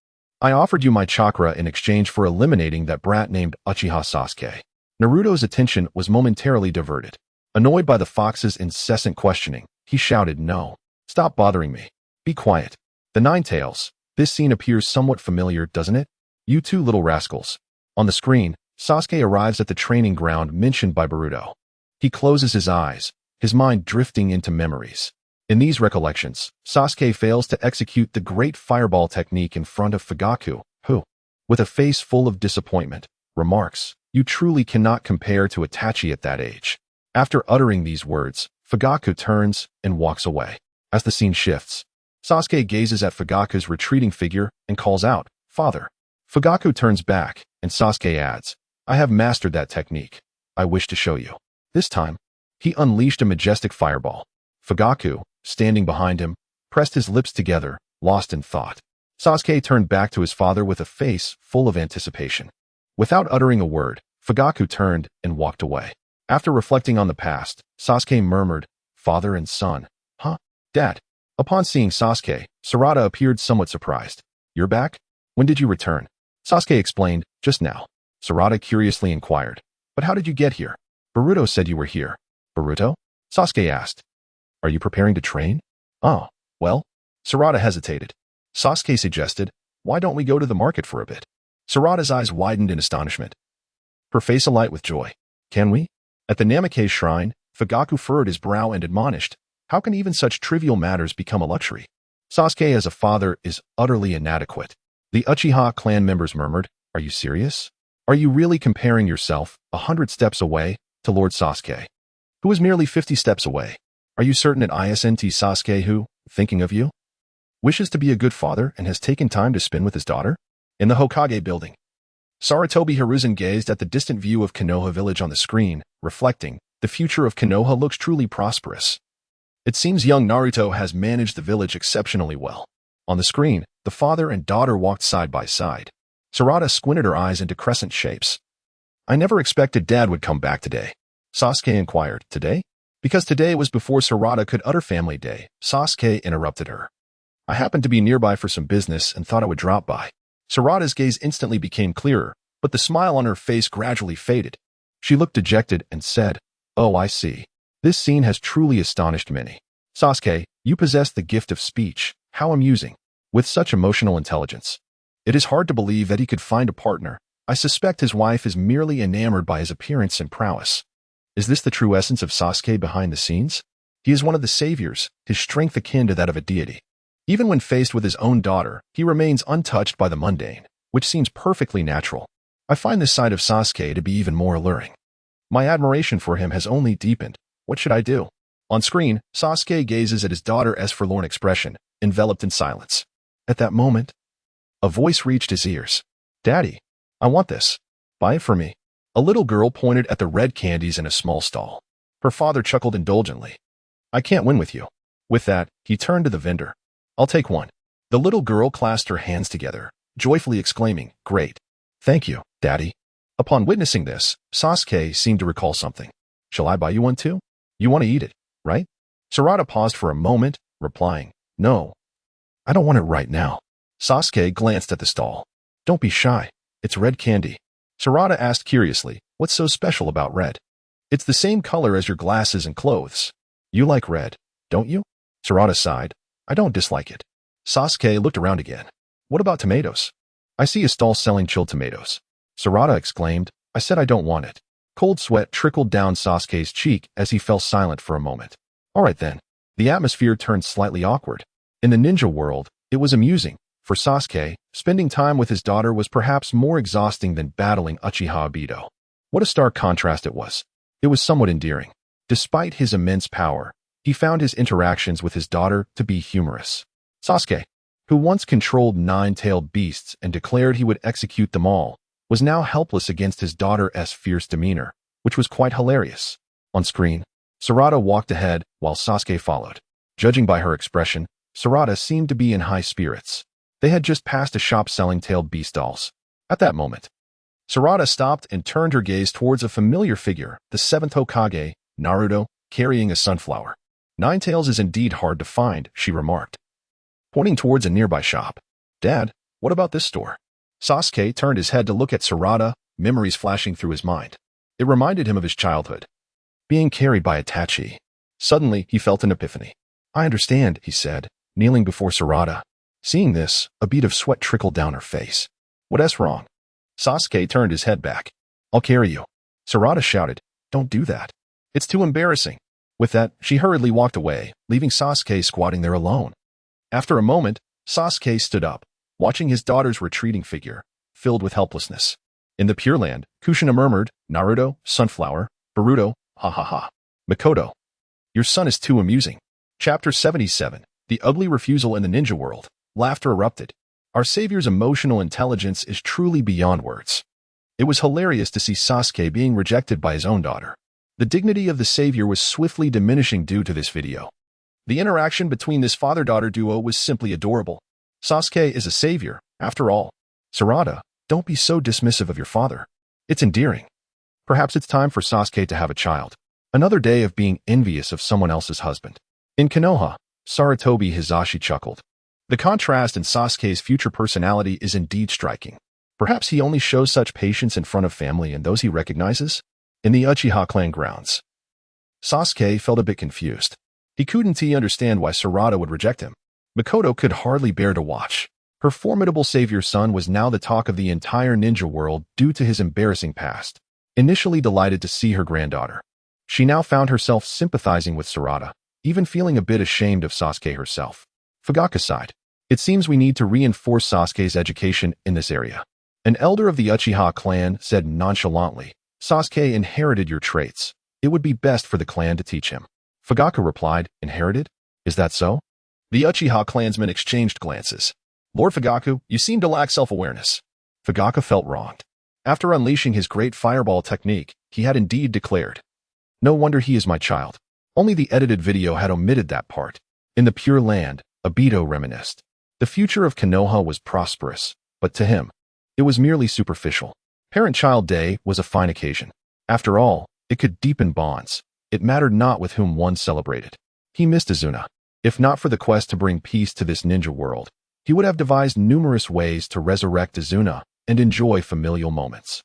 I offered you my chakra in exchange for eliminating that brat named Uchiha Sasuke. Naruto's attention was momentarily diverted. Annoyed by the fox's incessant questioning, he shouted, no. Stop bothering me. Be quiet. The Nine Tails. This scene appears somewhat familiar, doesn't it? You two little rascals. On the screen, Sasuke arrives at the training ground mentioned by Boruto. He closes his eyes, his mind drifting into memories. In these recollections, Sasuke fails to execute the great fireball technique in front of Fugaku, who, with a face full of disappointment, remarks, you truly cannot compare to Itachi at that age. After uttering these words, Fugaku turns and walks away. As the scene shifts, Sasuke gazes at Fugaku's retreating figure and calls out, Father. Fugaku turns back, and Sasuke adds, I have mastered that technique. I wish to show you. This time, he unleashed a majestic fireball. Fugaku, standing behind him, pressed his lips together, lost in thought. Sasuke turned back to his father with a face full of anticipation. Without uttering a word, Fugaku turned and walked away. After reflecting on the past, Sasuke murmured, Father and son. Huh? Dad. Upon seeing Sasuke, Sarada appeared somewhat surprised. You're back? When did you return? Sasuke explained, just now. Sarada curiously inquired, but how did you get here? Boruto said you were here. Boruto? Sasuke asked. Are you preparing to train? Oh, well. Sarada hesitated. Sasuke suggested, why don't we go to the market for a bit? Sarada's eyes widened in astonishment, her face alight with joy. Can we? At the Namikaze shrine, Fugaku furrowed his brow and admonished, how can even such trivial matters become a luxury? Sasuke as a father is utterly inadequate. The Uchiha clan members murmured, Are you serious? Are you really comparing yourself 100 steps away to Lord Sasuke, who is merely 50 steps away? Are you certain it isn't Sasuke who, thinking of you, wishes to be a good father and has taken time to spend with his daughter? In the Hokage building, Sarutobi Hiruzen gazed at the distant view of Konoha village on the screen, reflecting, the future of Konoha looks truly prosperous. It seems young Naruto has managed the village exceptionally well. On the screen, the father and daughter walked side by side. Sarada squinted her eyes into crescent shapes. I never expected Dad would come back today. Sasuke inquired, today? Because today was before Sarada could utter family day, Sasuke interrupted her. I happened to be nearby for some business and thought I would drop by. Sarada's gaze instantly became clearer, but the smile on her face gradually faded. She looked dejected and said, Oh, I see. This scene has truly astonished many. Sasuke, you possess the gift of speech. How amusing. With such emotional intelligence. It is hard to believe that he could find a partner. I suspect his wife is merely enamored by his appearance and prowess. Is this the true essence of Sasuke behind the scenes? He is one of the saviors, his strength akin to that of a deity. Even when faced with his own daughter, he remains untouched by the mundane, which seems perfectly natural. I find this side of Sasuke to be even more alluring. My admiration for him has only deepened. What should I do? On screen, Sasuke gazes at his daughter's forlorn expression, enveloped in silence. At that moment, a voice reached his ears. Daddy, I want this. Buy it for me. A little girl pointed at the red candies in a small stall. Her father chuckled indulgently. I can't win with you. With that, he turned to the vendor. I'll take one. The little girl clasped her hands together, joyfully exclaiming, Great. Thank you, Daddy. Upon witnessing this, Sasuke seemed to recall something. Shall I buy you one too? You want to eat it, right? Sarada paused for a moment, replying, No. I don't want it right now. Sasuke glanced at the stall. Don't be shy. It's red candy. Sarada asked curiously, What's so special about red? It's the same color as your glasses and clothes. You like red, don't you? Sarada sighed. I don't dislike it. Sasuke looked around again. What about tomatoes? I see a stall selling chilled tomatoes. Sarada exclaimed, I said I don't want it. Cold sweat trickled down Sasuke's cheek as he fell silent for a moment. All right then. The atmosphere turned slightly awkward. In the ninja world, it was amusing. For Sasuke, spending time with his daughter was perhaps more exhausting than battling Uchiha Obito. What a stark contrast it was. It was somewhat endearing. Despite his immense power, he found his interactions with his daughter to be humorous. Sasuke, who once controlled 9-tailed beasts and declared he would execute them all, was now helpless against his daughter's fierce demeanor, which was quite hilarious. On screen, Sarada walked ahead while Sasuke followed. Judging by her expression, Sarada seemed to be in high spirits. They had just passed a shop selling tailed beast dolls. At that moment, Sarada stopped and turned her gaze towards a familiar figure, the 7th Hokage, Naruto, carrying a sunflower. 9-tails is indeed hard to find, she remarked, pointing towards a nearby shop. Dad, what about this store? Sasuke turned his head to look at Sarada, memories flashing through his mind. It reminded him of his childhood, being carried by Itachi. Suddenly, he felt an epiphany. I understand, he said, kneeling before Sarada. Seeing this, a bead of sweat trickled down her face. What's wrong? Sasuke turned his head back. I'll carry you. Sarada shouted, Don't do that. It's too embarrassing. With that, she hurriedly walked away, leaving Sasuke squatting there alone. After a moment, Sasuke stood up, watching his daughter's retreating figure, filled with helplessness. In the Pure Land, Kushina murmured, Naruto, Sunflower, Boruto, ha ha ha. Mikoto, your son is too amusing. Chapter 77, The Ugly Refusal in the Ninja World. Laughter erupted. Our savior's emotional intelligence is truly beyond words. It was hilarious to see Sasuke being rejected by his own daughter. The dignity of the savior was swiftly diminishing due to this video. The interaction between this father-daughter duo was simply adorable. Sasuke is a savior, after all. Sarada, don't be so dismissive of your father. It's endearing. Perhaps it's time for Sasuke to have a child. Another day of being envious of someone else's husband. In Konoha, Sarutobi Hizashi chuckled. The contrast in Sasuke's future personality is indeed striking. Perhaps he only shows such patience in front of family and those he recognizes? In the Uchiha clan grounds, Sasuke felt a bit confused. He couldn't understand why Sarada would reject him. Mikoto could hardly bear to watch. Her formidable savior son was now the talk of the entire ninja world due to his embarrassing past. Initially delighted to see her granddaughter, she now found herself sympathizing with Sarada, even feeling a bit ashamed of Sasuke herself. Fugaka sighed. It seems we need to reinforce Sasuke's education in this area. An elder of the Uchiha clan said nonchalantly, Sasuke inherited your traits. It would be best for the clan to teach him. Fugaku replied, inherited? Is that so? The Uchiha clansmen exchanged glances. Lord Fugaku, you seem to lack self-awareness. Fugaku felt wronged. After unleashing his great fireball technique, he had indeed declared, no wonder he is my child. Only the edited video had omitted that part. In the Pure Land, Obito reminisced. The future of Konoha was prosperous, but to him, it was merely superficial. Parent-Child Day was a fine occasion. After all, it could deepen bonds. It mattered not with whom one celebrated. He missed Izuna. If not for the quest to bring peace to this ninja world, he would have devised numerous ways to resurrect Izuna and enjoy familial moments.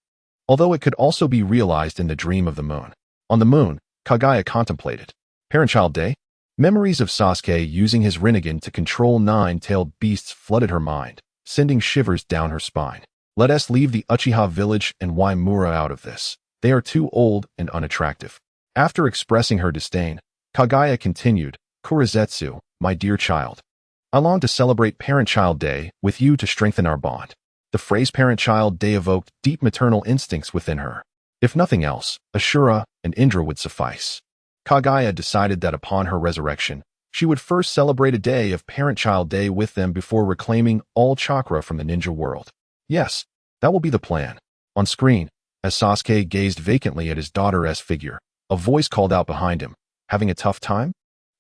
Although it could also be realized in the dream of the moon. On the moon, Kagaya contemplated. Parent-Child Day? Memories of Sasuke using his Rinnegan to control nine-tailed beasts flooded her mind, sending shivers down her spine. Let us leave the Uchiha village and Waimura out of this. They are too old and unattractive. After expressing her disdain, Kagaya continued, Kurizetsu, my dear child. I long to celebrate Parent-Child Day with you to strengthen our bond. The phrase Parent-Child Day evoked deep maternal instincts within her. If nothing else, Ashura and Indra would suffice. Kagaya decided that upon her resurrection, she would first celebrate a day of Parent-Child Day with them before reclaiming all chakra from the ninja world. Yes, that will be the plan. On screen, as Sasuke gazed vacantly at his daughter's figure, a voice called out behind him, having a tough time?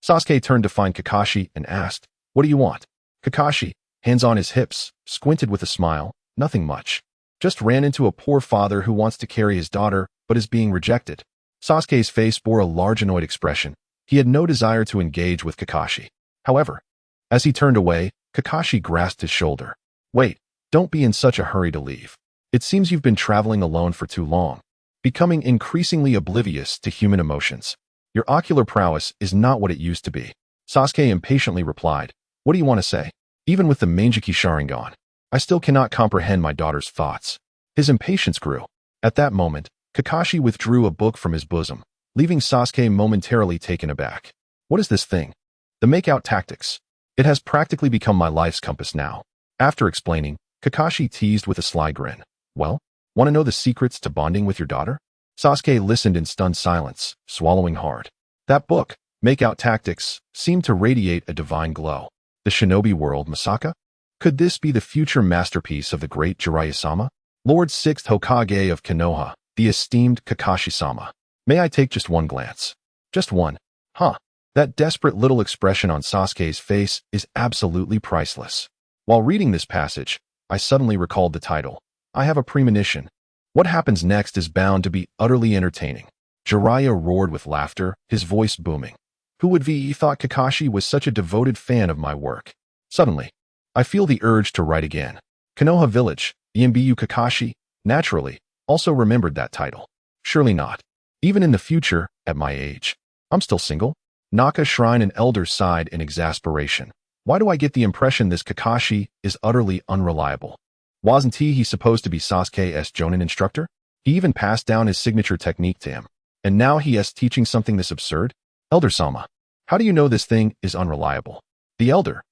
Sasuke turned to find Kakashi and asked, what do you want? Kakashi, hands on his hips, squinted with a smile, nothing much. Just ran into a poor father who wants to carry his daughter, but is being rejected. Sasuke's face bore a large annoyed expression. He had no desire to engage with Kakashi. However, as he turned away, Kakashi grasped his shoulder. Wait, don't be in such a hurry to leave. It seems you've been traveling alone for too long, becoming increasingly oblivious to human emotions. Your ocular prowess is not what it used to be. Sasuke impatiently replied, what do you want to say? Even with the Manjiki Sharingan, I still cannot comprehend my daughter's thoughts. His impatience grew. At that moment, Kakashi withdrew a book from his bosom, leaving Sasuke momentarily taken aback. What is this thing? The makeout tactics. It has practically become my life's compass now. After explaining, Kakashi teased with a sly grin. Well, want to know the secrets to bonding with your daughter? Sasuke listened in stunned silence, swallowing hard. That book, Makeout Tactics, seemed to radiate a divine glow. The shinobi world, Masaka? Could this be the future masterpiece of the great Jiraiya-sama? Lord 6th Hokage of Konoha, the esteemed Kakashi-sama. May I take just one glance? Just one. Huh. That desperate little expression on Sasuke's face is absolutely priceless. While reading this passage, I suddenly recalled the title. I have a premonition. What happens next is bound to be utterly entertaining. Jiraiya roared with laughter, his voice booming. Who would be thought Kakashi was such a devoted fan of my work? Suddenly, I feel the urge to write again. Konoha Village, Embu Kakashi, naturally, also remembered that title. Surely not. Even in the future, at my age. I'm still single. Naka Shrine and Elder sighed in exasperation. Why do I get the impression this Kakashi is utterly unreliable? Wasn't he supposed to be Sasuke's Jonin instructor? He even passed down his signature technique to him. And now he is teaching something this absurd? Elder-sama, how do you know this thing is unreliable? The Elder.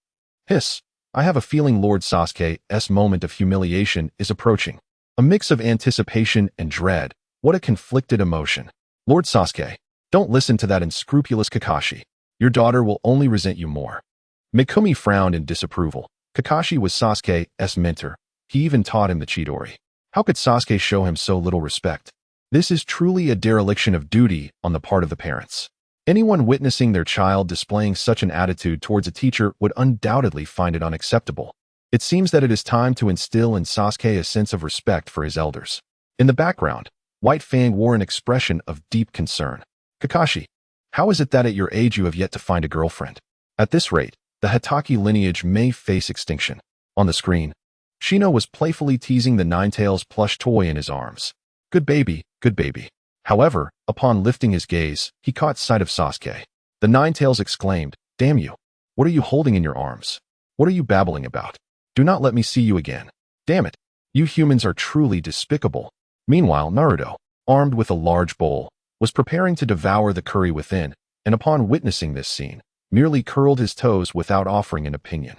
Hiss. I have a feeling Lord Sasuke's moment of humiliation is approaching. A mix of anticipation and dread. What a conflicted emotion. Lord Sasuke, don't listen to that unscrupulous Kakashi. Your daughter will only resent you more. Mikumi frowned in disapproval. Kakashi was Sasuke's mentor. He even taught him the Chidori. How could Sasuke show him so little respect? This is truly a dereliction of duty on the part of the parents. Anyone witnessing their child displaying such an attitude towards a teacher would undoubtedly find it unacceptable. It seems that it is time to instill in Sasuke a sense of respect for his elders. In the background, White Fang wore an expression of deep concern. Kakashi, how is it that at your age you have yet to find a girlfriend? At this rate, the Hatake lineage may face extinction. On the screen, Shino was playfully teasing the Ninetales plush toy in his arms. Good baby, good baby. However, upon lifting his gaze, he caught sight of Sasuke. The Ninetales exclaimed, damn you. What are you holding in your arms? What are you babbling about? Do not let me see you again. Damn it. You humans are truly despicable. Meanwhile, Naruto, armed with a large bowl, was preparing to devour the curry within, and upon witnessing this scene, merely curled his toes without offering an opinion.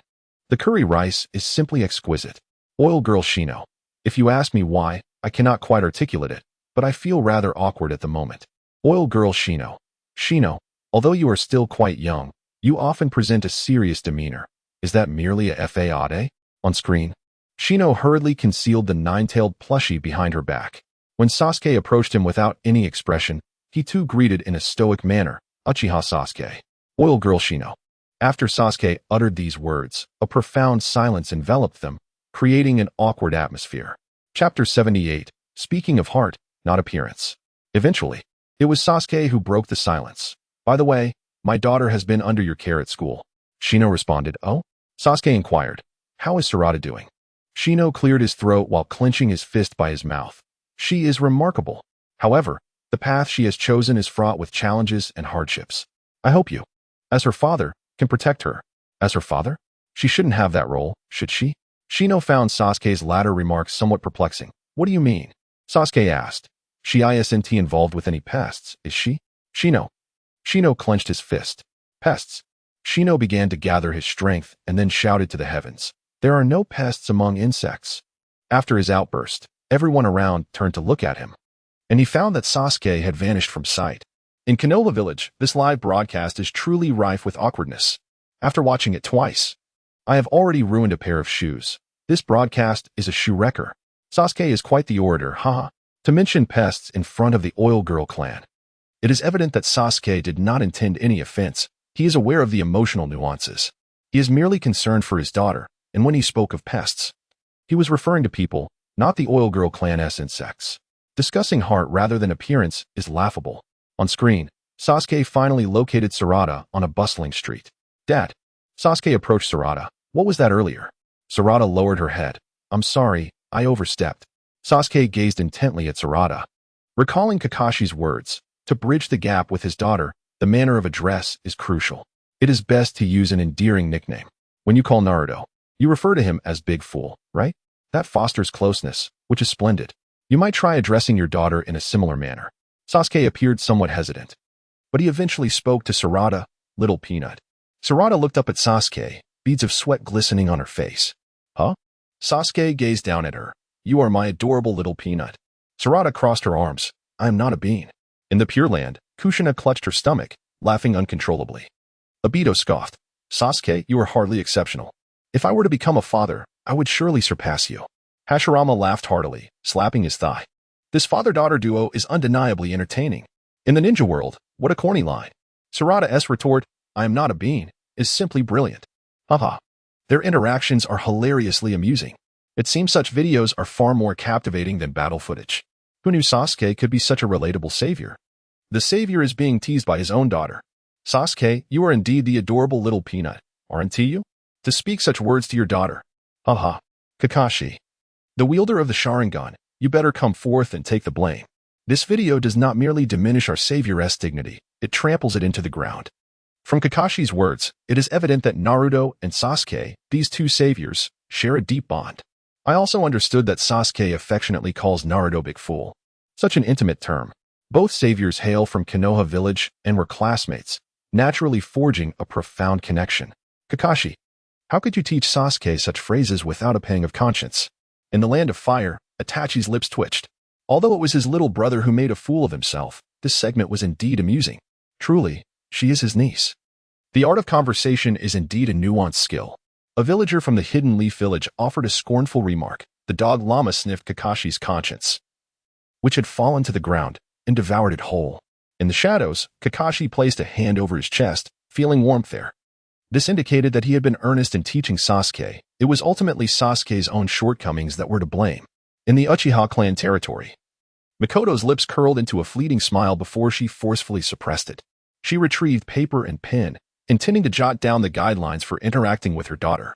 The curry rice is simply exquisite. Oil girl Shino. If you ask me why, I cannot quite articulate it, but I feel rather awkward at the moment. Oil girl Shino. Shino, although you are still quite young, you often present a serious demeanor. Is that merely a fade? On screen, Shino hurriedly concealed the nine-tailed plushie behind her back. When Sasuke approached him without any expression, he too greeted in a stoic manner, Uchiha Sasuke. Oil girl Shino. After Sasuke uttered these words, a profound silence enveloped them, creating an awkward atmosphere. Chapter 78. Speaking of heart, not appearance. Eventually, it was Sasuke who broke the silence. By the way, my daughter has been under your care at school. Shino responded, Oh? Sasuke inquired, How is Sarada doing? Shino cleared his throat while clenching his fist by his mouth. She is remarkable. However, the path she has chosen is fraught with challenges and hardships. I hope you, as her father, can protect her. As her father? She shouldn't have that role, should she? Shino found Sasuke's latter remark somewhat perplexing. What do you mean? Sasuke asked. She isn't involved with any pests, is she? Shino. Shino clenched his fist. Pests. Shino began to gather his strength and then shouted to the heavens. There are no pests among insects. After his outburst, everyone around turned to look at him, and he found that Sasuke had vanished from sight. In Konoha Village, this live broadcast is truly rife with awkwardness. After watching it twice, I have already ruined a pair of shoes. This broadcast is a shoe wrecker. Sasuke is quite the orator, haha. To mention pests in front of the Oil Girl clan. It is evident that Sasuke did not intend any offense. He is aware of the emotional nuances. He is merely concerned for his daughter, and when he spoke of pests, he was referring to people, not the Oil Girl clan's insects. Discussing heart rather than appearance is laughable. On screen, Sasuke finally located Sarada on a bustling street. Dad. Sasuke approached Sarada. What was that earlier? Sarada lowered her head. I'm sorry, I overstepped. Sasuke gazed intently at Sarada. Recalling Kakashi's words, to bridge the gap with his daughter, the manner of address is crucial. It is best to use an endearing nickname. When you call Naruto, you refer to him as Big Fool, right? That fosters closeness, which is splendid. You might try addressing your daughter in a similar manner. Sasuke appeared somewhat hesitant, but he eventually spoke to Sarada, Little Peanut. Sarada looked up at Sasuke, beads of sweat glistening on her face. Huh? Sasuke gazed down at her. You are my adorable little peanut. Sarada crossed her arms. I am not a bean. In the Pure Land, Kushina clutched her stomach, laughing uncontrollably. Obito scoffed. Sasuke, you are hardly exceptional. If I were to become a father, I would surely surpass you. Hashirama laughed heartily, slapping his thigh. This father-daughter duo is undeniably entertaining. In the ninja world, what a corny line. Sarada's retort, I am not a bean, is simply brilliant. Haha. Their interactions are hilariously amusing. It seems such videos are far more captivating than battle footage. Who knew Sasuke could be such a relatable savior? The savior is being teased by his own daughter. Sasuke, you are indeed the adorable little peanut, aren't you? To speak such words to your daughter. Haha. Kakashi. The wielder of the Sharingan, you better come forth and take the blame. This video does not merely diminish our savior's dignity, it tramples it into the ground. From Kakashi's words, it is evident that Naruto and Sasuke, these two saviors, share a deep bond. I also understood that Sasuke affectionately calls Naruto Big Fool. Such an intimate term. Both saviors hail from Konoha Village and were classmates, naturally forging a profound connection. Kakashi, how could you teach Sasuke such phrases without a pang of conscience? In the Land of Fire, Itachi's lips twitched. Although it was his little brother who made a fool of himself, this segment was indeed amusing. Truly, she is his niece. The art of conversation is indeed a nuanced skill. A villager from the Hidden Leaf Village offered a scornful remark. The dog Llama sniffed Kakashi's conscience, which had fallen to the ground, and devoured it whole. In the shadows, Kakashi placed a hand over his chest, feeling warmth there. This indicated that he had been earnest in teaching Sasuke. It was ultimately Sasuke's own shortcomings that were to blame. In the Uchiha clan territory, Mikoto's lips curled into a fleeting smile before she forcefully suppressed it. She retrieved paper and pen, intending to jot down the guidelines for interacting with her daughter,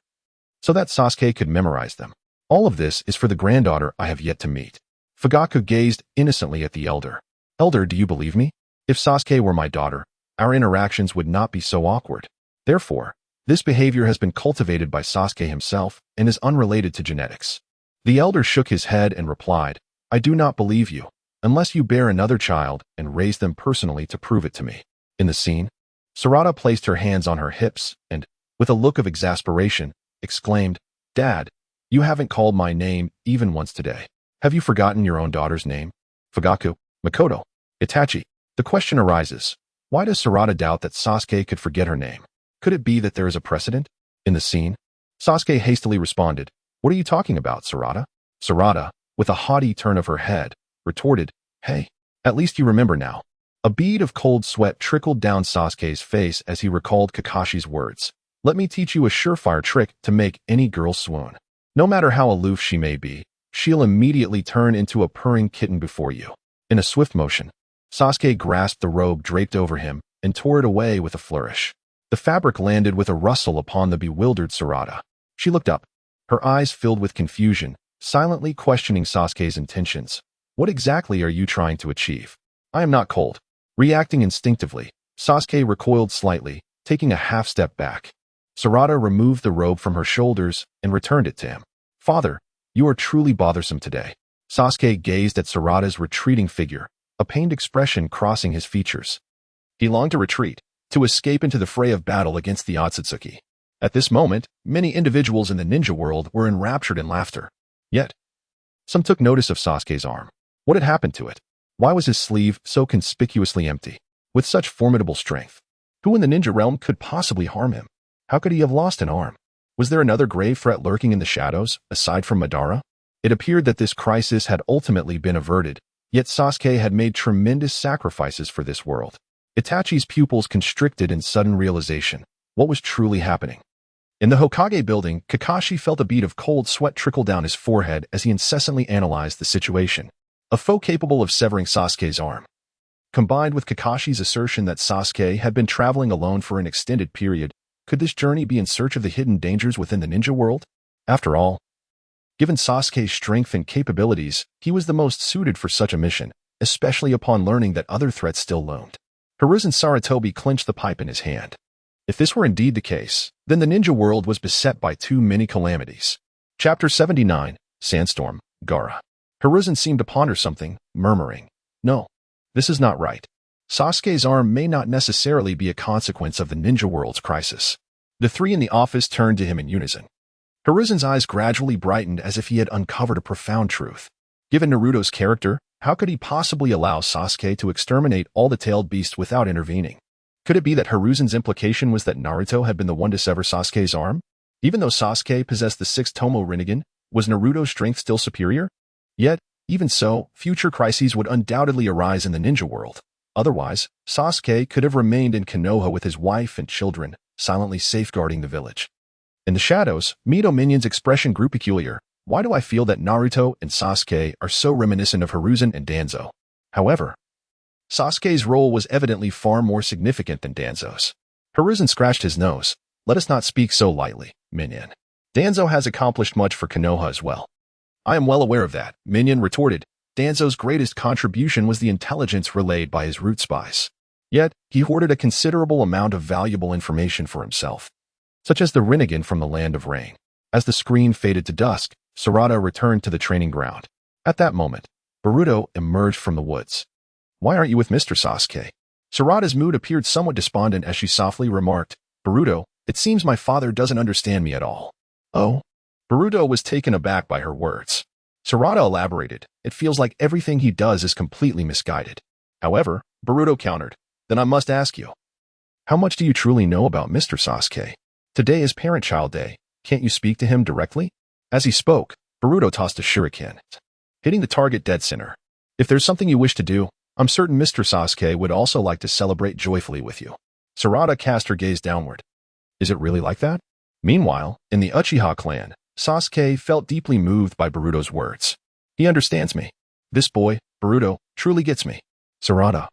so that Sasuke could memorize them. All of this is for the granddaughter I have yet to meet. Fugaku gazed innocently at the elder. Elder, do you believe me? If Sasuke were my daughter, our interactions would not be so awkward. Therefore, this behavior has been cultivated by Sasuke himself and is unrelated to genetics. The elder shook his head and replied, I do not believe you, unless you bear another child and raise them personally to prove it to me. In the scene, Sarada placed her hands on her hips and, with a look of exasperation, exclaimed, Dad, You haven't called my name even once today. Have you forgotten your own daughter's name? Fugaku, Makoto, Itachi. The question arises, why does Sarada doubt that Sasuke could forget her name? Could it be that there is a precedent? In the scene, Sasuke hastily responded, "What are you talking about, Sarada?" Sarada, with a haughty turn of her head, retorted, "Hey, at least you remember now." A bead of cold sweat trickled down Sasuke's face as he recalled Kakashi's words. "Let me teach you a surefire trick to make any girl swoon. No matter how aloof she may be, she'll immediately turn into a purring kitten before you." In a swift motion, Sasuke grasped the robe draped over him and tore it away with a flourish. The fabric landed with a rustle upon the bewildered Sarada. She looked up, her eyes filled with confusion, silently questioning Sasuke's intentions. "What exactly are you trying to achieve?" "I am not cold." Reacting instinctively, Sasuke recoiled slightly, taking a half-step back. Sarada removed the robe from her shoulders and returned it to him. "Father, you are truly bothersome today." Sasuke gazed at Sarada's retreating figure, a pained expression crossing his features. He longed to retreat, to escape into the fray of battle against the Otsutsuki. At this moment, many individuals in the ninja world were enraptured in laughter. Yet, some took notice of Sasuke's arm. What had happened to it? Why was his sleeve so conspicuously empty? With such formidable strength, who in the ninja realm could possibly harm him? How could he have lost an arm? Was there another grave threat lurking in the shadows, aside from Madara? It appeared that this crisis had ultimately been averted, yet Sasuke had made tremendous sacrifices for this world. Itachi's pupils constricted in sudden realization. What was truly happening? In the Hokage building, Kakashi felt a bead of cold sweat trickle down his forehead as he incessantly analyzed the situation. A foe capable of severing Sasuke's arm. Combined with Kakashi's assertion that Sasuke had been traveling alone for an extended period, could this journey be in search of the hidden dangers within the ninja world? After all, given Sasuke's strength and capabilities, he was the most suited for such a mission, especially upon learning that other threats still loomed. Hiruzen Sarutobi clenched the pipe in his hand. If this were indeed the case, then the ninja world was beset by too many calamities. Chapter 79, Sandstorm, Gaara. Hiruzen seemed to ponder something, murmuring, "No, this is not right. Sasuke's arm may not necessarily be a consequence of the ninja world's crisis." The three in the office turned to him in unison. Hiruzen's eyes gradually brightened as if he had uncovered a profound truth. Given Naruto's character, how could he possibly allow Sasuke to exterminate all the tailed beasts without intervening? Could it be that Hiruzen's implication was that Naruto had been the one to sever Sasuke's arm? Even though Sasuke possessed the sixth Tomo Rinnegan, was Naruto's strength still superior? Yet, even so, future crises would undoubtedly arise in the ninja world. Otherwise, Sasuke could have remained in Konoha with his wife and children, silently safeguarding the village. In the shadows, Mito Minion's expression grew peculiar. "Why do I feel that Naruto and Sasuke are so reminiscent of Hiruzen and Danzo?" However, Sasuke's role was evidently far more significant than Danzo's. Hiruzen scratched his nose. "Let us not speak so lightly, Minion. Danzo has accomplished much for Konoha as well." "I am well aware of that," Minion retorted. "Danzo's greatest contribution was the intelligence relayed by his root spies. Yet, he hoarded a considerable amount of valuable information for himself, such as the Rinnegan from the Land of Rain." As the screen faded to dusk, Sarada returned to the training ground. At that moment, Boruto emerged from the woods. "Why aren't you with Mr. Sasuke?" Sarada's mood appeared somewhat despondent as she softly remarked, "Boruto, it seems my father doesn't understand me at all." "Oh?" Boruto was taken aback by her words. Sarada elaborated, "It feels like everything he does is completely misguided." However, Boruto countered, "Then I must ask you, how much do you truly know about Mr. Sasuke? Today is Parent-Child Day. Can't you speak to him directly?" As he spoke, Boruto tossed a shuriken, hitting the target dead center. "If there's something you wish to do, I'm certain Mr. Sasuke would also like to celebrate joyfully with you." Sarada cast her gaze downward. "Is it really like that?" Meanwhile, in the Uchiha clan, Sasuke felt deeply moved by Boruto's words. He understands me. This boy, Boruto, truly gets me. Sarada.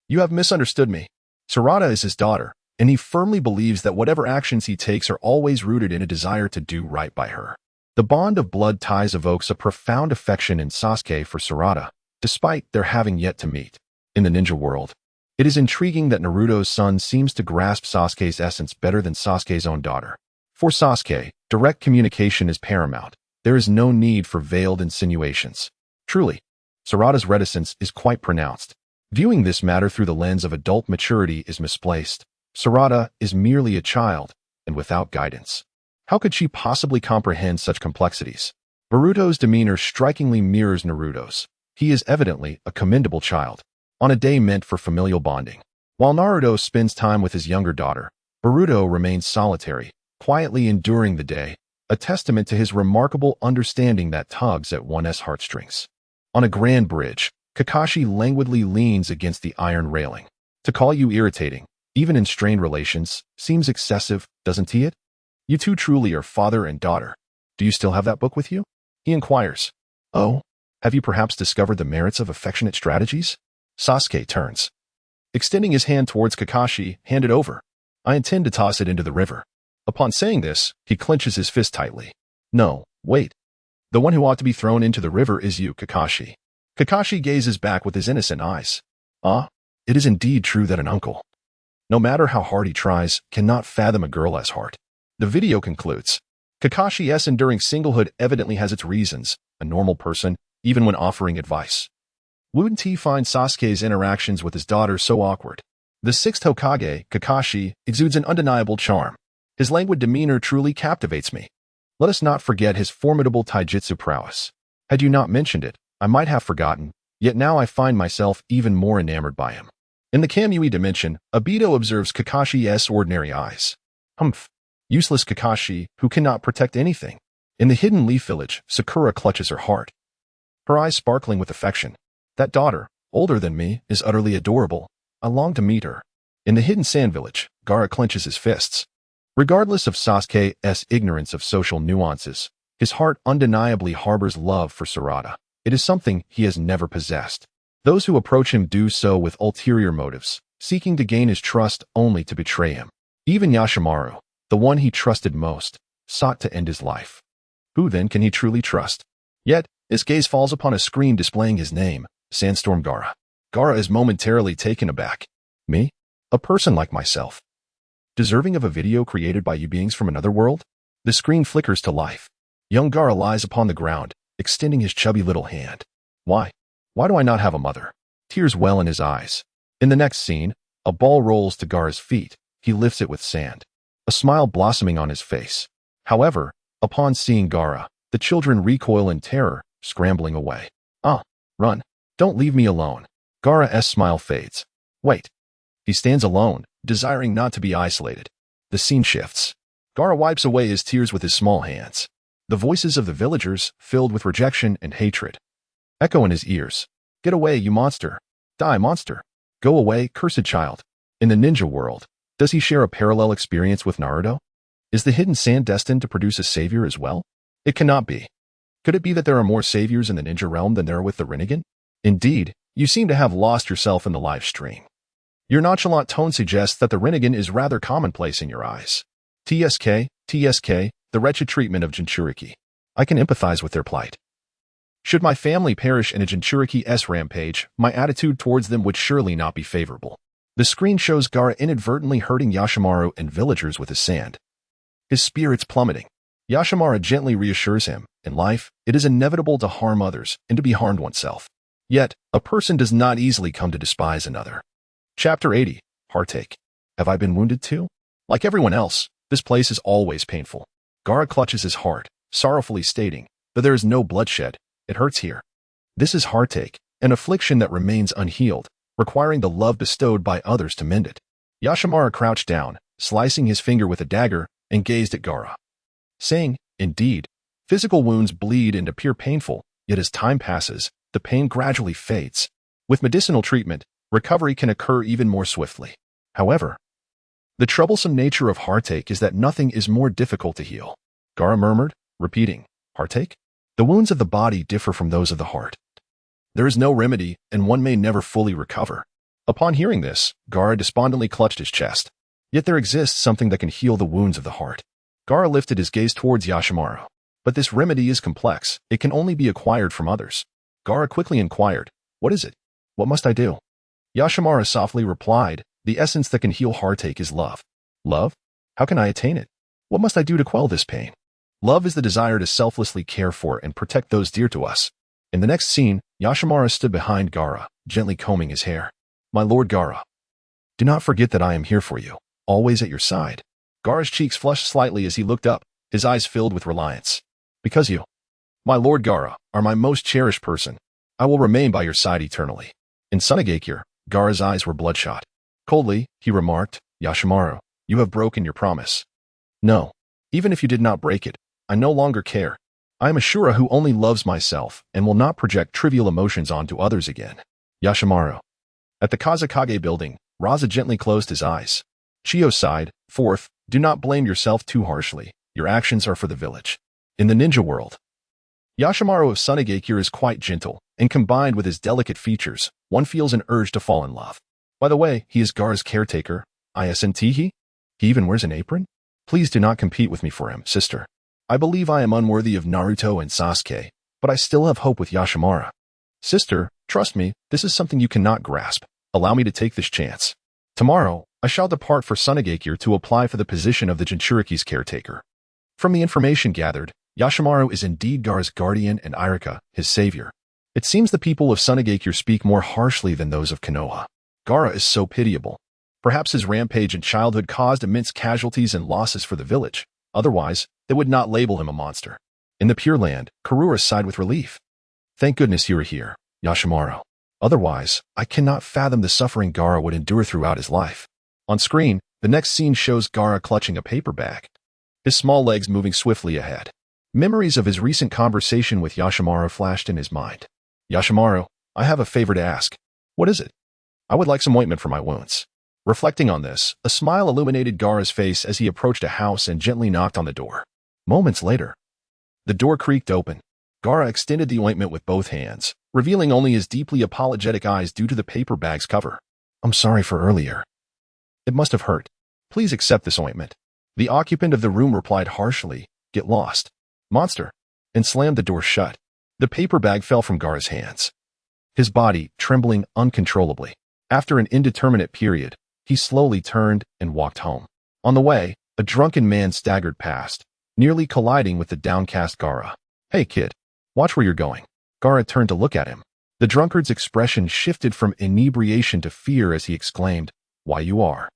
You have misunderstood me. Sarada is his daughter, and he firmly believes that whatever actions he takes are always rooted in a desire to do right by her. The bond of blood ties evokes a profound affection in Sasuke for Sarada, despite their having yet to meet. In the ninja world, it is intriguing that Naruto's son seems to grasp Sasuke's essence better than Sasuke's own daughter. For Sasuke, direct communication is paramount. There is no need for veiled insinuations. Truly, Sarada's reticence is quite pronounced. Viewing this matter through the lens of adult maturity is misplaced. Sarada is merely a child, and without guidance. How could she possibly comprehend such complexities? Boruto's demeanor strikingly mirrors Naruto's. He is evidently a commendable child, on a day meant for familial bonding. While Naruto spends time with his younger daughter, Boruto remains solitary, quietly enduring the day, a testament to his remarkable understanding that tugs at one's heartstrings. On a grand bridge, Kakashi languidly leans against the iron railing. To call you irritating, even in strained relations, seems excessive, doesn't he? You two truly are father and daughter. Do you still have that book with you? He inquires. Oh, have you perhaps discovered the merits of affectionate strategies? Sasuke turns. Extending his hand towards Kakashi, hand it over. I intend to toss it into the river. Upon saying this, he clenches his fist tightly. No, wait. The one who ought to be thrown into the river is you, Kakashi. Kakashi gazes back with his innocent eyes. Ah, it is indeed true that an uncle, no matter how hard he tries, cannot fathom a girl's heart. The video concludes. Kakashi's enduring singlehood evidently has its reasons, a normal person, even when offering advice. Wouldn't finds Sasuke's interactions with his daughter so awkward? The sixth Hokage, Kakashi, exudes an undeniable charm. His languid demeanor truly captivates me. Let us not forget his formidable taijutsu prowess. Had you not mentioned it, I might have forgotten, yet now I find myself even more enamored by him. In the Kamui dimension, Obito observes Kakashi's ordinary eyes. Humph. Useless Kakashi, who cannot protect anything. In the Hidden Leaf Village, Sakura clutches her heart, her eyes sparkling with affection. That daughter, older than me, is utterly adorable. I long to meet her. In the Hidden Sand Village, Gaara clenches his fists. Regardless of Sasuke's ignorance of social nuances, his heart undeniably harbors love for Sarada. It is something he has never possessed. Those who approach him do so with ulterior motives, seeking to gain his trust only to betray him. Even Yashimaru, the one he trusted most, sought to end his life. Who then can he truly trust? Yet, his gaze falls upon a screen displaying his name, Sandstorm Gaara. Gaara is momentarily taken aback. Me? A person like myself? Deserving of a video created by you beings from another world? The screen flickers to life. Young Gaara lies upon the ground, extending his chubby little hand. Why? Why do I not have a mother? Tears well in his eyes. In the next scene, a ball rolls to Gaara's feet. He lifts it with sand, a smile blossoming on his face. However, upon seeing Gaara, the children recoil in terror, scrambling away. Ah, run. Don't leave me alone. Gaara's smile fades. Wait. He stands alone, desiring not to be isolated. The scene shifts. Gaara wipes away his tears with his small hands. The voices of the villagers, filled with rejection and hatred, echo in his ears. Get away, you monster. Die, monster. Go away, cursed child. In the ninja world, does he share a parallel experience with Naruto? Is the Hidden Sand destined to produce a savior as well? It cannot be. Could it be that there are more saviors in the ninja realm than there are with the Rinnegan? Indeed, you seem to have lost yourself in the live stream. Your nonchalant tone suggests that the Rinnegan is rather commonplace in your eyes. TSK, the wretched treatment of Jinchuriki. I can empathize with their plight. Should my family perish in a Jinchuriki's rampage, my attitude towards them would surely not be favorable. The screen shows Gaara inadvertently hurting Yashimaru and villagers with his sand. His spirits plummeting. Yashimaru gently reassures him, in life, it is inevitable to harm others and to be harmed oneself. Yet, a person does not easily come to despise another. Chapter 80, Heartache. Have I been wounded too? Like everyone else, this place is always painful. Gaara clutches his heart, sorrowfully stating, but there is no bloodshed. It hurts here. This is heartache, an affliction that remains unhealed, requiring the love bestowed by others to mend it. Yashimaru crouched down, slicing his finger with a dagger, and gazed at Gaara, saying, indeed, physical wounds bleed and appear painful, yet as time passes, the pain gradually fades. With medicinal treatment, recovery can occur even more swiftly. However, the troublesome nature of heartache is that nothing is more difficult to heal. Gaara murmured, repeating, heartache? The wounds of the body differ from those of the heart. There is no remedy, and one may never fully recover. Upon hearing this, Gaara despondently clutched his chest. Yet there exists something that can heal the wounds of the heart. Gaara lifted his gaze towards Yashimaru. But this remedy is complex. It can only be acquired from others. Gaara quickly inquired, what is it? What must I do? Yashimaru softly replied, the essence that can heal heartache is love. Love? How can I attain it? What must I do to quell this pain? Love is the desire to selflessly care for and protect those dear to us. In the next scene, Yashimaru stood behind Gaara, gently combing his hair. My lord Gaara, do not forget that I am here for you, always at your side. Gaara's cheeks flushed slightly as he looked up. his eyes filled with reliance. Because you, my lord Gaara, are my most cherished person, I will remain by your side eternally. In Sunagakure, Gaara's eyes were bloodshot. Coldly, he remarked, Yashimaru, you have broken your promise. No. Even if you did not break it, I no longer care. I am Ashura who only loves myself and will not project trivial emotions onto others again. Yashimaru. At the Kazakage building, Raza gently closed his eyes. Chiyo sighed, Fourth, do not blame yourself too harshly. Your actions are for the village. In the ninja world, Yashimaru of Sunagakure is quite gentle, and combined with his delicate features, one feels an urge to fall in love. By the way, he is Gaara's caretaker. He even wears an apron? Please do not compete with me for him, sister. I believe I am unworthy of Naruto and Sasuke, but I still have hope with Yashimaru. Sister, trust me, this is something you cannot grasp. Allow me to take this chance. Tomorrow, I shall depart for Sunagakure to apply for the position of the Jinchuriki's caretaker. From the information gathered, Yashimaru is indeed Gaara's guardian and Irika, his savior. It seems the people of Sunagakure speak more harshly than those of Konoha. Gaara is so pitiable. Perhaps his rampage in childhood caused immense casualties and losses for the village. Otherwise, they would not label him a monster. In the Pure Land, Karura sighed with relief. Thank goodness you are here, Yashimaru. Otherwise, I cannot fathom the suffering Gaara would endure throughout his life. On screen, the next scene shows Gaara clutching a paper bag, his small legs moving swiftly ahead. Memories of his recent conversation with Yashimaru flashed in his mind. Yashimaru, I have a favor to ask. What is it? I would like some ointment for my wounds. Reflecting on this, a smile illuminated Gaara's face as he approached a house and gently knocked on the door. Moments later, the door creaked open. Gaara extended the ointment with both hands, revealing only his deeply apologetic eyes due to the paper bag's cover. I'm sorry for earlier. It must have hurt. Please accept this ointment. The occupant of the room replied harshly, Get lost, monster, and slammed the door shut. The paper bag fell from Gaara's hands, his body trembling uncontrollably. After an indeterminate period, he slowly turned and walked home. On the way, a drunken man staggered past, nearly colliding with the downcast Gaara. Hey kid, watch where you're going. Gaara turned to look at him. The drunkard's expression shifted from inebriation to fear as he exclaimed, Why you are?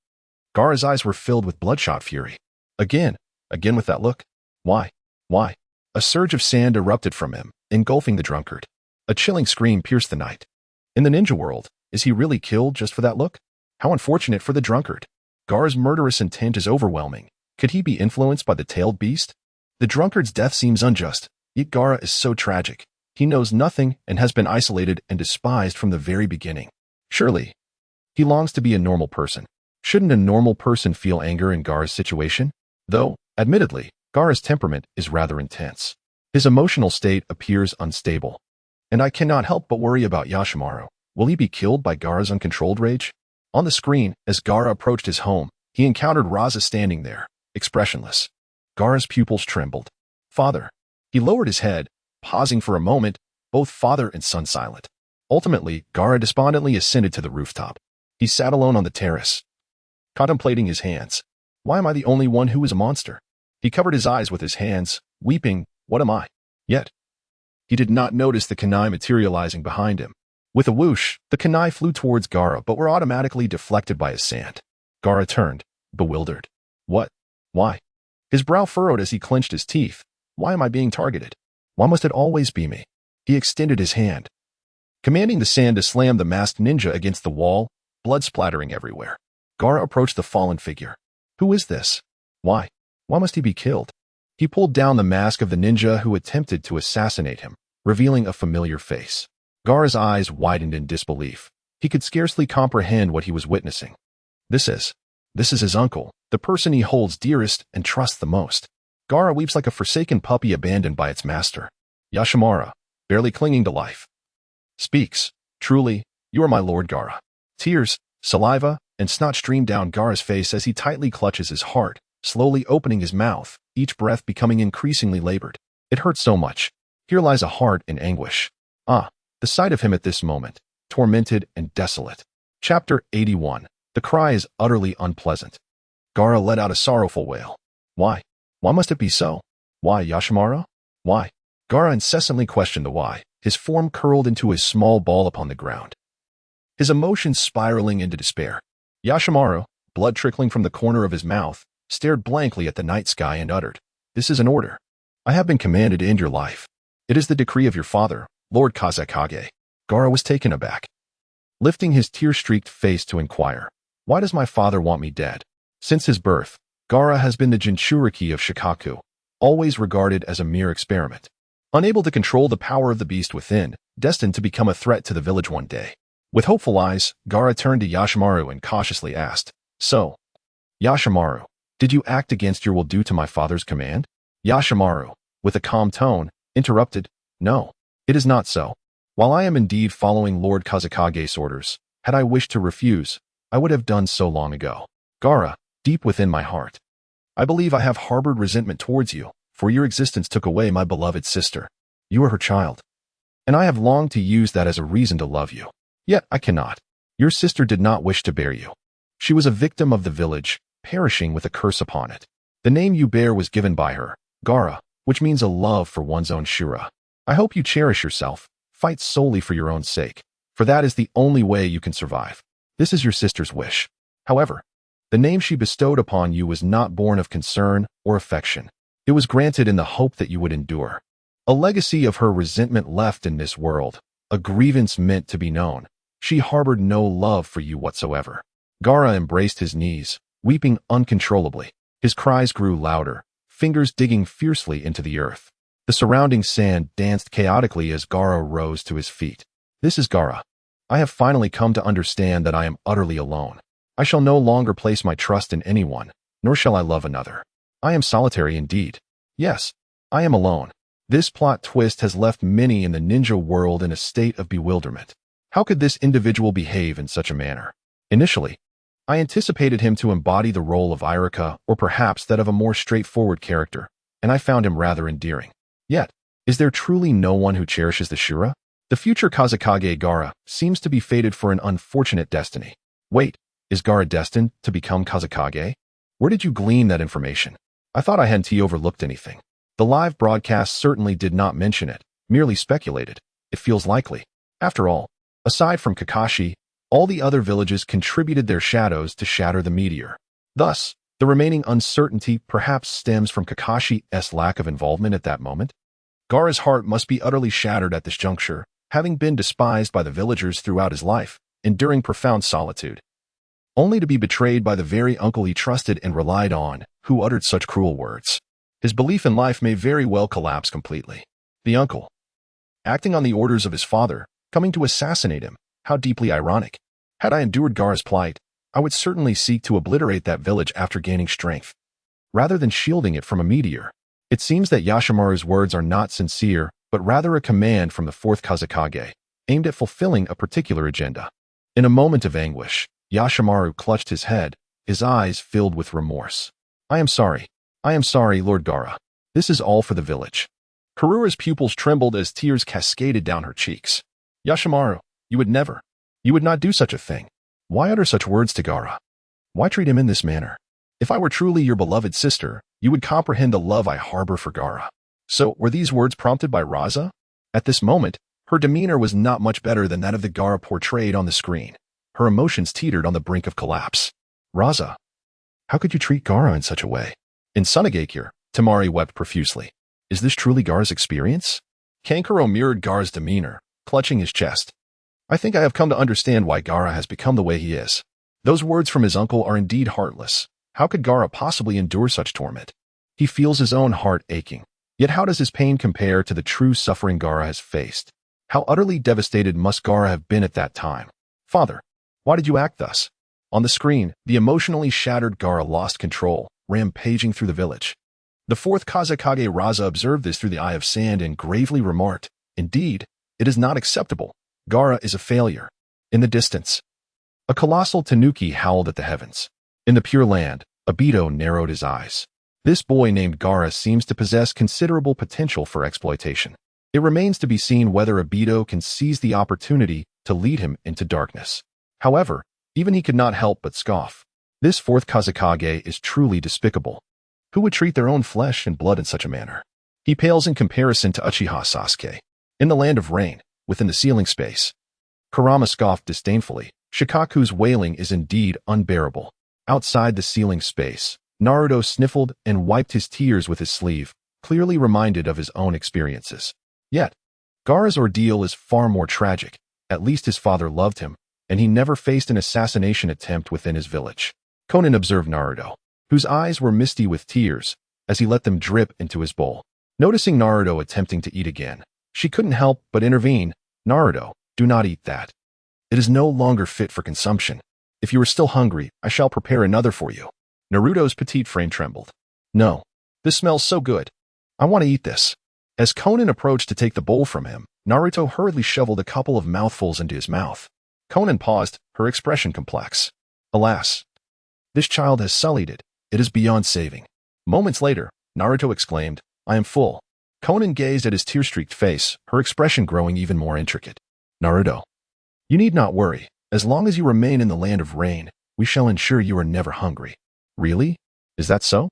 Gaara's eyes were filled with bloodshot fury. Again with that look. Why? A surge of sand erupted from him, engulfing the drunkard. A chilling scream pierced the night. In the ninja world, is he really killed just for that look? How unfortunate for the drunkard. Gaara's murderous intent is overwhelming. Could he be influenced by the tailed beast? The drunkard's death seems unjust, yet Gaara is so tragic. He knows nothing and has been isolated and despised from the very beginning. Surely, he longs to be a normal person. Shouldn't a normal person feel anger in Gaara's situation? Though, admittedly, Gaara's temperament is rather intense. His emotional state appears unstable. And I cannot help but worry about Yashimaru. Will he be killed by Gaara's uncontrolled rage? On the screen, as Gaara approached his home, he encountered Raza standing there, expressionless. Gaara's pupils trembled. Father. He lowered his head, pausing for a moment, both father and son silent. Ultimately, Gaara despondently ascended to the rooftop. He sat alone on the terrace, contemplating his hands. Why am I the only one who is a monster? He covered his eyes with his hands, weeping, What am I? Yet, he did not notice the kunai materializing behind him. With a whoosh, the kunai flew towards Gaara but were automatically deflected by his sand. Gaara turned, bewildered. What? Why? His brow furrowed as he clenched his teeth. Why am I being targeted? Why must it always be me? He extended his hand, commanding the sand to slam the masked ninja against the wall, blood splattering everywhere. Gaara approached the fallen figure. Who is this? Why? Why must he be killed? He pulled down the mask of the ninja who attempted to assassinate him, revealing a familiar face. Gaara's eyes widened in disbelief. He could scarcely comprehend what he was witnessing. This is his uncle, the person he holds dearest and trusts the most. Gaara weeps like a forsaken puppy abandoned by its master. Yashimaru, barely clinging to life, speaks. Truly, you are my lord Gaara. Tears, saliva, and snot stream down Gaara's face as he tightly clutches his heart, slowly opening his mouth, each breath becoming increasingly labored. It hurts so much. Here lies a heart in anguish. The sight of him at this moment, tormented and desolate. Chapter 81. The cry is utterly unpleasant. Gaara let out a sorrowful wail. Why? Why must it be so? Why, Yashimaru? Why? Gaara incessantly questioned the why, his form curled into a small ball upon the ground, his emotions spiraling into despair. Yashimaru, blood trickling from the corner of his mouth, stared blankly at the night sky and uttered, This is an order. I have been commanded to end your life. It is the decree of your father, Lord Kazekage. Gaara was taken aback, lifting his tear-streaked face to inquire, why does my father want me dead? Since his birth, Gaara has been the Jinchuriki of Shikaku, always regarded as a mere experiment. Unable to control the power of the beast within, destined to become a threat to the village one day. With hopeful eyes, Gaara turned to Yashimaru and cautiously asked, So, Yashimaru, did you act against your will due to my father's command? Yashimaru, with a calm tone, interrupted, No, it is not so. While I am indeed following Lord Kazekage's orders, had I wished to refuse, I would have done so long ago. Gaara, deep within my heart, I believe I have harbored resentment towards you, for your existence took away my beloved sister. You are her child. And I have longed to use that as a reason to love you. Yet I cannot. Your sister did not wish to bear you. She was a victim of the village, perishing with a curse upon it. The name you bear was given by her, Gaara, which means a love for one's own Shura. I hope you cherish yourself, fight solely for your own sake, for that is the only way you can survive. This is your sister's wish. However, the name she bestowed upon you was not born of concern or affection. It was granted in the hope that you would endure. A legacy of her resentment left in this world, a grievance meant to be known. She harbored no love for you whatsoever. Gaara embraced his knees, weeping uncontrollably. His cries grew louder, fingers digging fiercely into the earth. The surrounding sand danced chaotically as Gaara rose to his feet. This is Gaara. I have finally come to understand that I am utterly alone. I shall no longer place my trust in anyone, nor shall I love another. I am solitary indeed. Yes, I am alone. This plot twist has left many in the ninja world in a state of bewilderment. How could this individual behave in such a manner? Initially, I anticipated him to embody the role of Irika or perhaps that of a more straightforward character, and I found him rather endearing. Yet, is there truly no one who cherishes the Shura? The future Kazekage Gaara seems to be fated for an unfortunate destiny. Wait, is Gaara destined to become Kazekage? Where did you glean that information? I thought I hadn't overlooked anything. The live broadcast certainly did not mention it, merely speculated. It feels likely. After all, aside from Kakashi, all the other villages contributed their shadows to shatter the meteor. Thus, the remaining uncertainty perhaps stems from Kakashi's lack of involvement at that moment. Gaara's heart must be utterly shattered at this juncture, having been despised by the villagers throughout his life, enduring profound solitude, only to be betrayed by the very uncle he trusted and relied on, who uttered such cruel words. His belief in life may very well collapse completely. The uncle, acting on the orders of his father, coming to assassinate him. How deeply ironic. Had I endured Gaara's plight, I would certainly seek to obliterate that village after gaining strength, rather than shielding it from a meteor. It seems that Yashimaru's words are not sincere, but rather a command from the fourth Kazekage, aimed at fulfilling a particular agenda. In a moment of anguish, Yashimaru clutched his head, his eyes filled with remorse. I am sorry, Lord Gaara. This is all for the village. Karura's pupils trembled as tears cascaded down her cheeks. Yashimaru, you would not do such a thing. Why utter such words to Gaara? Why treat him in this manner? If I were truly your beloved sister, you would comprehend the love I harbor for Gaara. So, were these words prompted by Raza? At this moment, her demeanor was not much better than that of the Gaara portrayed on the screen. Her emotions teetered on the brink of collapse. Raza, how could you treat Gaara in such a way? In Sunagakure, Tamari wept profusely. Is this truly Gaara's experience? Kankuro mirrored Gaara's demeanor, clutching his chest. I think I have come to understand why Gaara has become the way he is. Those words from his uncle are indeed heartless. How could Gaara possibly endure such torment? He feels his own heart aching. Yet how does his pain compare to the true suffering Gaara has faced? How utterly devastated must Gaara have been at that time? Father, why did you act thus? On the screen, the emotionally shattered Gaara lost control, rampaging through the village. The fourth Kazekage Raza observed this through the eye of sand and gravely remarked, Indeed, it is not acceptable. Gaara is a failure. In the distance, a colossal tanuki howled at the heavens. In the Pure Land, Obito narrowed his eyes. This boy named Gaara seems to possess considerable potential for exploitation. It remains to be seen whether Obito can seize the opportunity to lead him into darkness. However, even he could not help but scoff. This fourth Kazekage is truly despicable. Who would treat their own flesh and blood in such a manner? He pales in comparison to Uchiha Sasuke. In the Land of Rain, within the ceiling space, Kurama scoffed disdainfully. Shikaku's wailing is indeed unbearable. Outside the ceiling space, Naruto sniffled and wiped his tears with his sleeve, clearly reminded of his own experiences. Yet, Gaara's ordeal is far more tragic. At least his father loved him, and he never faced an assassination attempt within his village. Conan observed Naruto, whose eyes were misty with tears, as he let them drip into his bowl. Noticing Naruto attempting to eat again, she couldn't help but intervene. Naruto, do not eat that. It is no longer fit for consumption. If you are still hungry, I shall prepare another for you. Naruto's petite frame trembled. No, this smells so good. I want to eat this. As Conan approached to take the bowl from him, Naruto hurriedly shoveled a couple of mouthfuls into his mouth. Conan paused, her expression complex. Alas, this child has sullied it. It is beyond saving. Moments later, Naruto exclaimed, I am full. Conan gazed at his tear-streaked face, her expression growing even more intricate. Naruto, you need not worry. As long as you remain in the land of rain, we shall ensure you are never hungry. Really? Is that so?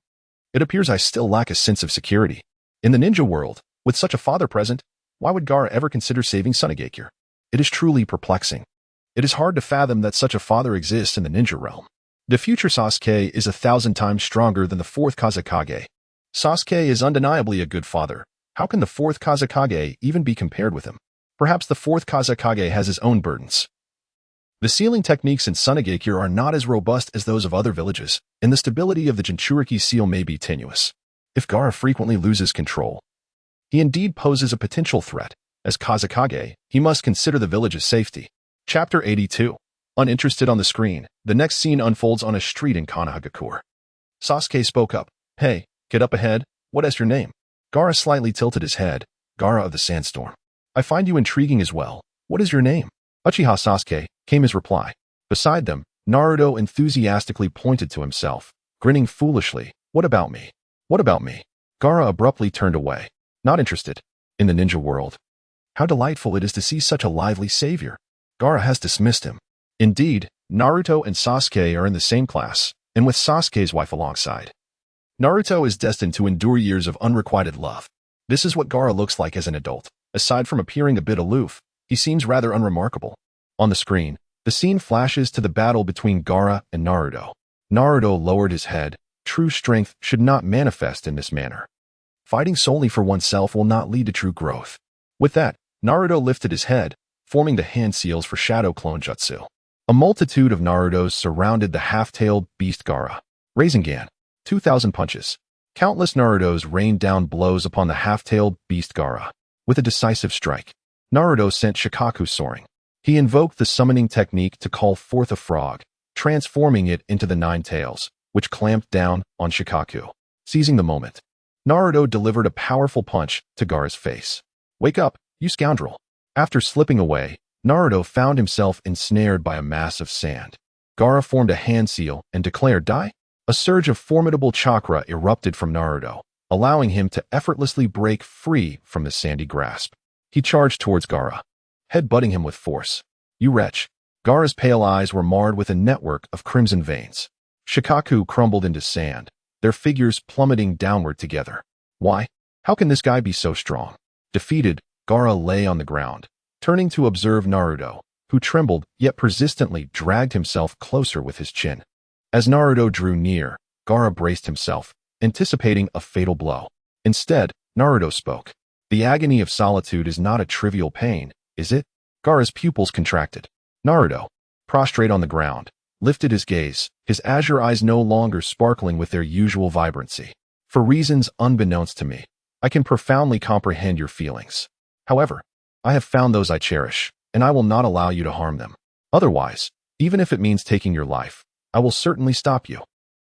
It appears I still lack a sense of security. In the ninja world, with such a father present, why would Gaara ever consider saving Sunagakure? It is truly perplexing. It is hard to fathom that such a father exists in the ninja realm. The future Sasuke is 1,000 times stronger than the fourth Kazekage. Sasuke is undeniably a good father. How can the fourth Kazekage even be compared with him? Perhaps the fourth Kazekage has his own burdens. The sealing techniques in Sunagakure are not as robust as those of other villages, and the stability of the Jinchuriki seal may be tenuous. If Gaara frequently loses control, he indeed poses a potential threat. As Kazekage, he must consider the village's safety. Chapter 82. Uninterested on the screen, the next scene unfolds on a street in Konohagakure. Sasuke spoke up. Hey, get up ahead. What is your name? Gaara slightly tilted his head. Gaara of the Sandstorm. I find you intriguing as well. What is your name? Uchiha Sasuke, came his reply. Beside them, Naruto enthusiastically pointed to himself, grinning foolishly. What about me? What about me? Gaara abruptly turned away. Not interested. In the ninja world. How delightful it is to see such a lively savior. Gaara has dismissed him. Indeed, Naruto and Sasuke are in the same class, and with Sasuke's wife alongside. Naruto is destined to endure years of unrequited love. This is what Gaara looks like as an adult. Aside from appearing a bit aloof, he seems rather unremarkable. On the screen, the scene flashes to the battle between Gaara and Naruto. Naruto lowered his head. True strength should not manifest in this manner. Fighting solely for oneself will not lead to true growth. With that, Naruto lifted his head, forming the hand seals for Shadow Clone Jutsu. A multitude of Narutos surrounded the half-tailed beast Gaara. Rasengan. 2,000 punches. Countless Narutos rained down blows upon the half-tailed beast Gaara. With a decisive strike, Naruto sent Shikaku soaring. He invoked the summoning technique to call forth a frog, transforming it into the 9 tails, which clamped down on Shikaku. Seizing the moment, Naruto delivered a powerful punch to Gaara's face. Wake up, you scoundrel. After slipping away, Naruto found himself ensnared by a mass of sand. Gaara formed a hand seal and declared, Die? A surge of formidable chakra erupted from Naruto, allowing him to effortlessly break free from the sandy grasp. He charged towards Gaara, head-butting him with force. You wretch. Gaara's pale eyes were marred with a network of crimson veins. Shikaku crumbled into sand, their figures plummeting downward together. Why? How can this guy be so strong? Defeated, Gaara lay on the ground, turning to observe Naruto, who trembled yet persistently dragged himself closer with his chin. As Naruto drew near, Gaara braced himself, anticipating a fatal blow. Instead, Naruto spoke. The agony of solitude is not a trivial pain, is it? Gaara's pupils contracted. Naruto, prostrate on the ground, lifted his gaze, his azure eyes no longer sparkling with their usual vibrancy. For reasons unbeknownst to me, I can profoundly comprehend your feelings. However, I have found those I cherish, and I will not allow you to harm them. Otherwise, even if it means taking your life, I will certainly stop you.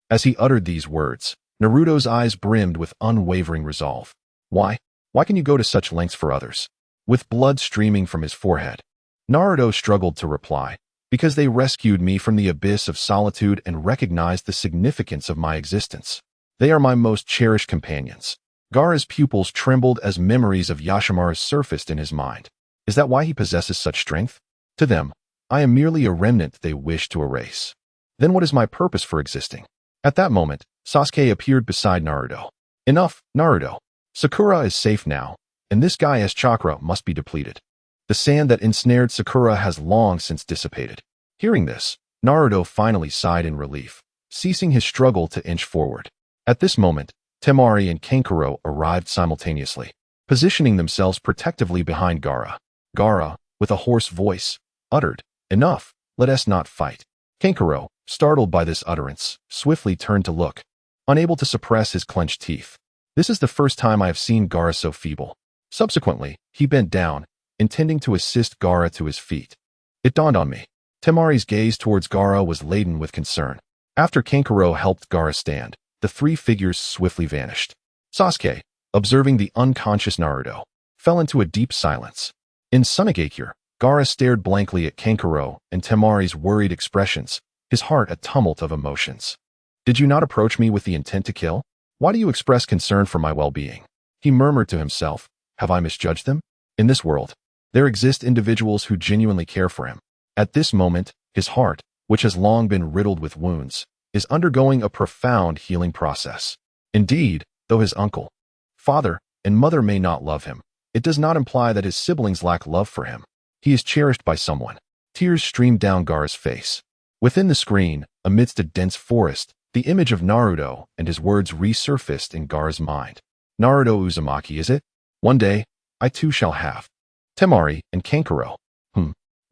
As he uttered these words, Naruto's eyes brimmed with unwavering resolve. Why? Why can you go to such lengths for others? With blood streaming from his forehead, Naruto struggled to reply, because they rescued me from the abyss of solitude and recognized the significance of my existence. They are my most cherished companions. Gaara's pupils trembled as memories of Yashimaru surfaced in his mind. Is that why he possesses such strength? To them, I am merely a remnant they wish to erase. Then what is my purpose for existing? At that moment, Sasuke appeared beside Naruto. Enough, Naruto. Sakura is safe now, and this guy's chakra must be depleted. The sand that ensnared Sakura has long since dissipated. Hearing this, Naruto finally sighed in relief. ceasing his struggle to inch forward. At this moment, Temari and Kankuro arrived simultaneously, positioning themselves protectively behind Gaara. Gaara, with a hoarse voice, uttered, "Enough, let us not fight." Kankuro, startled by this utterance, swiftly turned to look, unable to suppress his clenched teeth. This is the first time I have seen Gaara so feeble. Subsequently, he bent down, intending to assist Gaara to his feet. It dawned on me. Temari's gaze towards Gaara was laden with concern. After Kankuro helped Gaara stand, the three figures swiftly vanished. Sasuke, observing the unconscious Naruto, fell into a deep silence. In Sunagakure, Gaara stared blankly at Kankuro and Temari's worried expressions, his heart a tumult of emotions. "Did you not approach me with the intent to kill? Why do you express concern for my well-being?" He murmured to himself. "Have I misjudged them? In this world, there exist individuals who genuinely care for him." At this moment, his heart, which has long been riddled with wounds, is undergoing a profound healing process. Indeed, though his uncle, father, and mother may not love him, it does not imply that his siblings lack love for him. He is cherished by someone. Tears streamed down Gaara's face. Within the screen, amidst a dense forest, the image of Naruto and his words resurfaced in Gaara's mind. "Naruto Uzumaki, is it? One day, I too shall have Temari and Kankuro."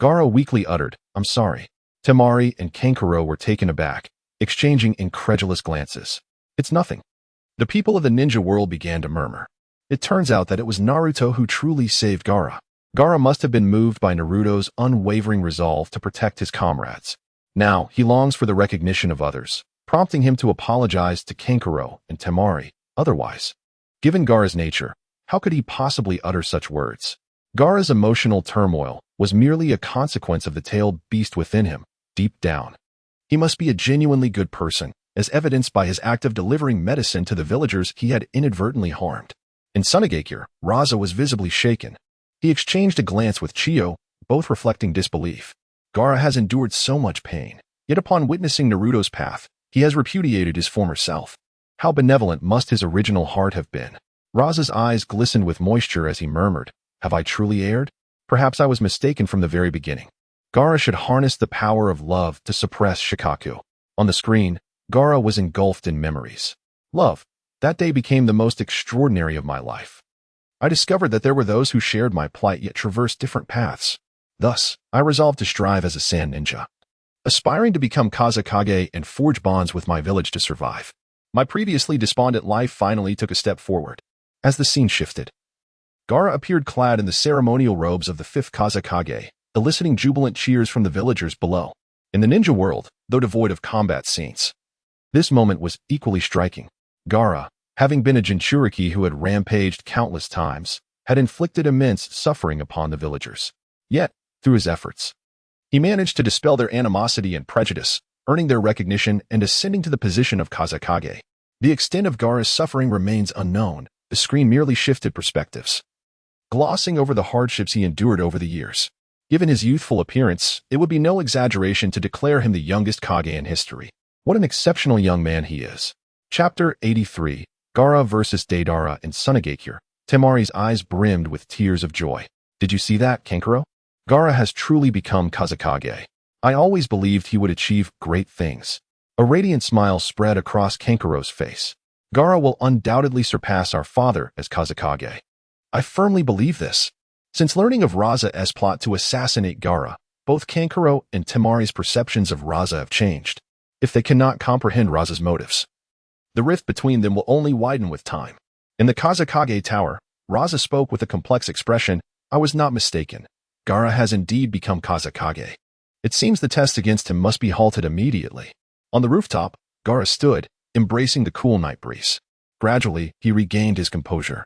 Gaara weakly uttered, "I'm sorry." Temari and Kankuro were taken aback, exchanging incredulous glances. "It's nothing." The people of the ninja world began to murmur. It turns out that it was Naruto who truly saved Gaara. Gaara must have been moved by Naruto's unwavering resolve to protect his comrades. Now, he longs for the recognition of others, prompting him to apologize to Kankuro and Temari. Otherwise, given Gaara's nature, how could he possibly utter such words? Gaara's emotional turmoil was merely a consequence of the tailed beast within him, deep down. He must be a genuinely good person, as evidenced by his act of delivering medicine to the villagers he had inadvertently harmed. In Sunagakure, Raza was visibly shaken. He exchanged a glance with Chiyo, both reflecting disbelief. Gaara has endured so much pain, yet upon witnessing Naruto's path, he has repudiated his former self. How benevolent must his original heart have been? Raza's eyes glistened with moisture as he murmured, "Have I truly erred? Perhaps I was mistaken from the very beginning." Gaara should harness the power of love to suppress Shikaku. On the screen, Gaara was engulfed in memories. Love. That day became the most extraordinary of my life. I discovered that there were those who shared my plight yet traversed different paths. Thus, I resolved to strive as a sand ninja, aspiring to become Kazekage and forge bonds with my village to survive. My previously despondent life finally took a step forward. As the scene shifted, Gaara appeared clad in the ceremonial robes of the 5th Kazekage, eliciting jubilant cheers from the villagers below. In the ninja world, though devoid of combat scenes, this moment was equally striking. Gaara, having been a Jinchuriki who had rampaged countless times, had inflicted immense suffering upon the villagers. Yet, through his efforts, he managed to dispel their animosity and prejudice, earning their recognition and ascending to the position of Kazekage. The extent of Gaara's suffering remains unknown. The screen merely shifted perspectives, glossing over the hardships he endured over the years. Given his youthful appearance, it would be no exaggeration to declare him the youngest Kage in history. What an exceptional young man he is. Chapter 83, Gaara vs. Deidara in Sunagakure. Temari's eyes brimmed with tears of joy. "Did you see that, Kankuro? Gaara has truly become Kazekage. I always believed he would achieve great things." A radiant smile spread across Kankuro's face. "Gaara will undoubtedly surpass our father as Kazekage. I firmly believe this." Since learning of Raza's plot to assassinate Gaara, both Kankuro and Temari's perceptions of Raza have changed. If they cannot comprehend Raza's motives, the rift between them will only widen with time. In the Kazekage Tower, Raza spoke with a complex expression. "I was not mistaken. Gaara has indeed become Kazekage. It seems the test against him must be halted immediately." On the rooftop, Gaara stood, embracing the cool night breeze. Gradually, he regained his composure,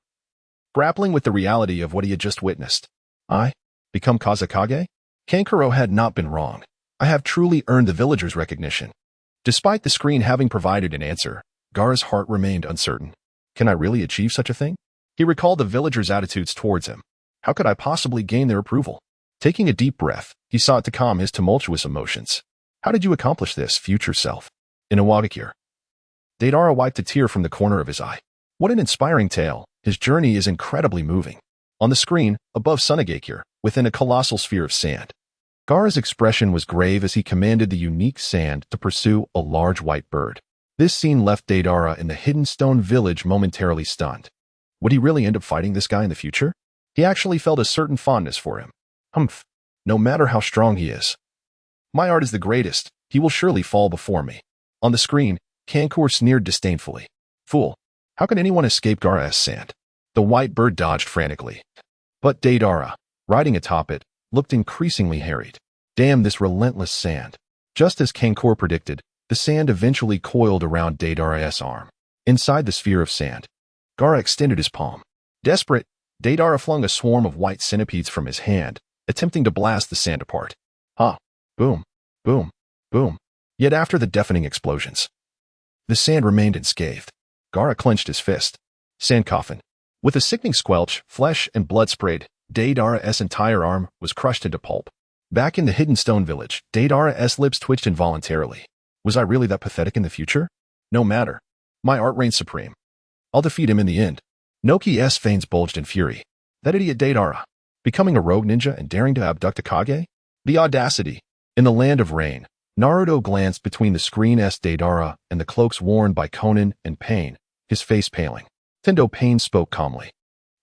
grappling with the reality of what he had just witnessed. "I become Kazekage?" Kankuro had not been wrong. "I have truly earned the villagers' recognition." Despite the screen having provided an answer, Gaara's heart remained uncertain. Can I really achieve such a thing? He recalled the villagers' attitudes towards him. How could I possibly gain their approval? Taking a deep breath, he sought to calm his tumultuous emotions. "How did you accomplish this, future self?" In Iwagakure, Deidara wiped a tear from the corner of his eye. What an inspiring tale. His journey is incredibly moving. On the screen, above Sunagakure, within a colossal sphere of sand, Gaara's expression was grave as he commanded the unique sand to pursue a large white bird. This scene left Deidara in the hidden stone village momentarily stunned. Would he really end up fighting this guy in the future? He actually felt a certain fondness for him. Humph. No matter how strong he is. My art is the greatest. He will surely fall before me. On the screen, Kankor sneered disdainfully. Fool. How can anyone escape Gaara's sand? The white bird dodged frantically. But Deidara, riding atop it, looked increasingly harried. Damn this relentless sand. Just as Kankor predicted, the sand eventually coiled around Deidara's arm. Inside the sphere of sand, Gaara extended his palm. Desperate, Deidara flung a swarm of white centipedes from his hand, attempting to blast the sand apart. Ha! Boom, boom, boom. Yet after the deafening explosions, the sand remained unscathed. Gaara clenched his fist. Sand coffin. With a sickening squelch, flesh and blood sprayed, Deidara's entire arm was crushed into pulp. Back in the hidden stone village, Deidara's lips twitched involuntarily. Was I really that pathetic in the future? No matter. My art reigns supreme. I'll defeat him in the end. Noki's veins bulged in fury. That idiot Deidara. Becoming a rogue ninja and daring to abduct a Kage? The audacity. In the land of rain, Naruto glanced between the screen-s Deidara and the cloaks worn by Konan and Pain, his face paling. Tendo Pain spoke calmly.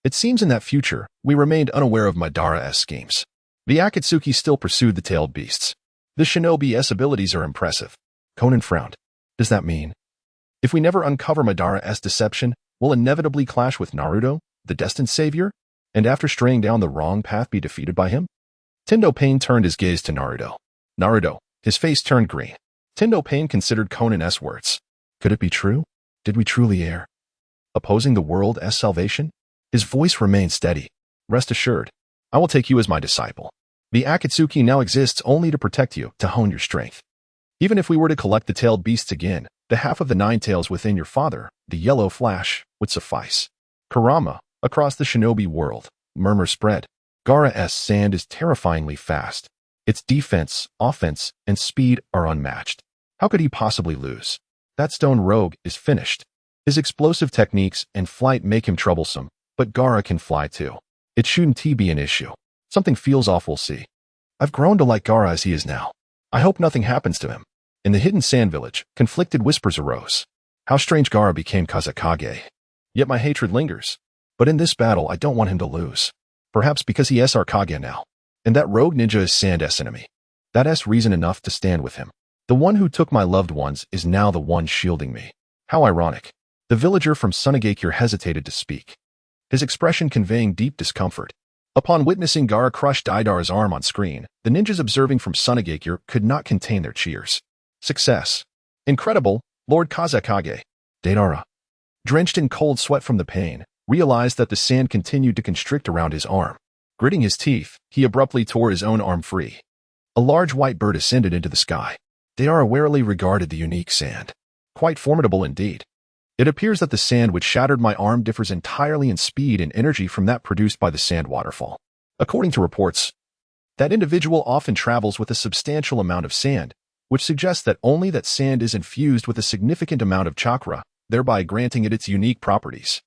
It seems in that future, we remained unaware of Madara's schemes. The Akatsuki still pursued the tailed beasts. The shinobi's abilities are impressive. Konan frowned. Does that mean? If we never uncover Madara's deception, we'll inevitably clash with Naruto, the destined savior, and after straying down the wrong path be defeated by him? Tendo Pain turned his gaze to Naruto. Naruto, his face turned green. Tendo Pain considered Konan's words. Could it be true? Did we truly err? Opposing the world's salvation? His voice remained steady. Rest assured, I will take you as my disciple. The Akatsuki now exists only to protect you, to hone your strength. Even if we were to collect the tailed beasts again, the half of the 9 tails within your father, the yellow flash, would suffice. Kurama, across the shinobi world, murmurs spread. Gaara's sand is terrifyingly fast. Its defense, offense, and speed are unmatched. How could he possibly lose? That stone rogue is finished. His explosive techniques and flight make him troublesome, but Gaara can fly too. It shouldn't be an issue. Something feels off, we'll see. I've grown to like Gaara as he is now. I hope nothing happens to him. In the hidden sand village, conflicted whispers arose. How strange Gaara became Kazekage. Yet my hatred lingers. But in this battle, I don't want him to lose. Perhaps because he is our Kage now. And that rogue ninja is Sand's enemy. That's reason enough to stand with him. The one who took my loved ones is now the one shielding me. How ironic. The villager from Sunagakure hesitated to speak, his expression conveying deep discomfort. Upon witnessing Gaara crush Deidara's arm on screen, the ninjas observing from Sunagakure could not contain their cheers. Success. Incredible, Lord Kazekage. Deidara, drenched in cold sweat from the pain, realized that the sand continued to constrict around his arm. Gritting his teeth, he abruptly tore his own arm free. A large white bird ascended into the sky. Deidara warily regarded the unique sand. Quite formidable indeed. It appears that the sand which shattered my arm differs entirely in speed and energy from that produced by the sand waterfall. According to reports, that individual often travels with a substantial amount of sand, which suggests that only that sand is infused with a significant amount of chakra, thereby granting it its unique properties.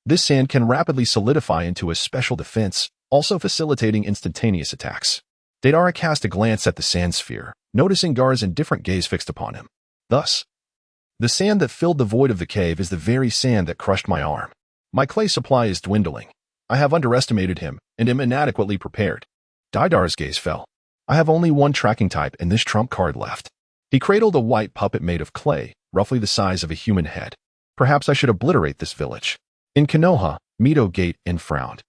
This sand can rapidly solidify into a special defense, also facilitating instantaneous attacks. Deidara cast a glance at the sand sphere, noticing Gaara's indifferent gaze fixed upon him. Thus, the sand that filled the void of the cave is the very sand that crushed my arm. My clay supply is dwindling. I have underestimated him and am inadequately prepared. Deidara's gaze fell. I have only one tracking type and this trump card left. He cradled a white puppet made of clay, roughly the size of a human head. Perhaps I should obliterate this village. In Konoha, Mito gate and frowned,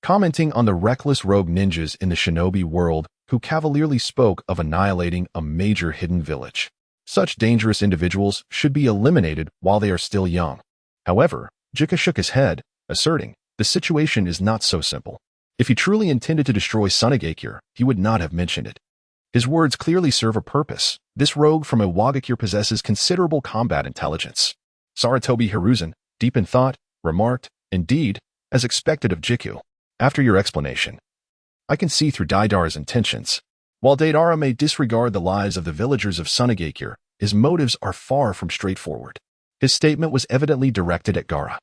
commenting on the reckless rogue ninjas in the shinobi world who cavalierly spoke of annihilating a major hidden village. Such dangerous individuals should be eliminated while they are still young. However, Jika shook his head, asserting, the situation is not so simple. If he truly intended to destroy Sunagakure, he would not have mentioned it. His words clearly serve a purpose. This rogue from Iwagakure possesses considerable combat intelligence. Saratobi Hiruzen, deep in thought, remarked, indeed, as expected of Jiku. After your explanation, I can see through Deidara's intentions. While Deidara may disregard the lives of the villagers of Sunagakure, his motives are far from straightforward. His statement was evidently directed at Gaara.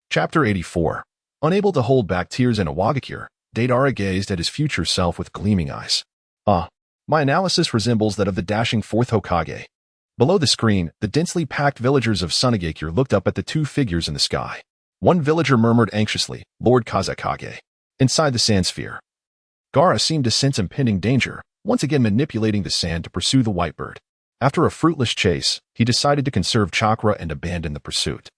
Chapter 84. Unable to hold back tears in Iwagakure, Deidara gazed at his future self with gleaming eyes. Ah, My analysis resembles that of the dashing fourth Hokage. Below the screen, the densely packed villagers of Sunagakure looked up at the two figures in the sky. One villager murmured anxiously, "Lord Kazekage." Inside the sand sphere, Gaara seemed to sense impending danger, once again manipulating the sand to pursue the white bird. After a fruitless chase, he decided to conserve chakra and abandon the pursuit.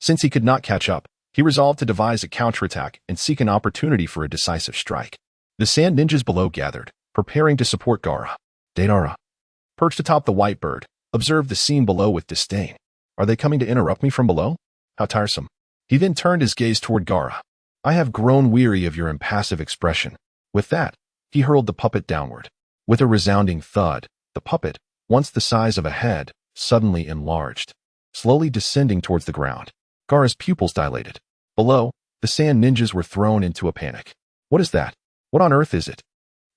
Since he could not catch up, he resolved to devise a counterattack and seek an opportunity for a decisive strike. The sand ninjas below gathered, preparing to support Gaara. Deidara, perched atop the white bird, observed the scene below with disdain. Are they coming to interrupt me from below? How tiresome. He then turned his gaze toward Gaara. I have grown weary of your impassive expression. With that, he hurled the puppet downward. With a resounding thud, the puppet, once the size of a head, suddenly enlarged, slowly descending towards the ground. Gaara's pupils dilated. Below, the sand ninjas were thrown into a panic. What is that? What on earth is it?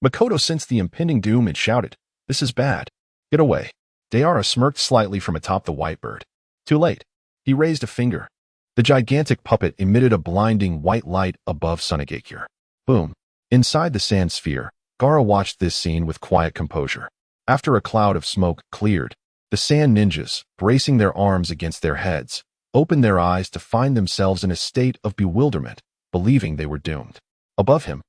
Makoto sensed the impending doom and shouted, "This is bad. Get away." Deidara smirked slightly from atop the white bird. Too late. He raised a finger. The gigantic puppet emitted a blinding white light above Sunagakure. Boom. Inside the sand sphere, Gaara watched this scene with quiet composure. After a cloud of smoke cleared, the sand ninjas, bracing their arms against their heads, opened their eyes to find themselves in a state of bewilderment, believing they were doomed. Above him,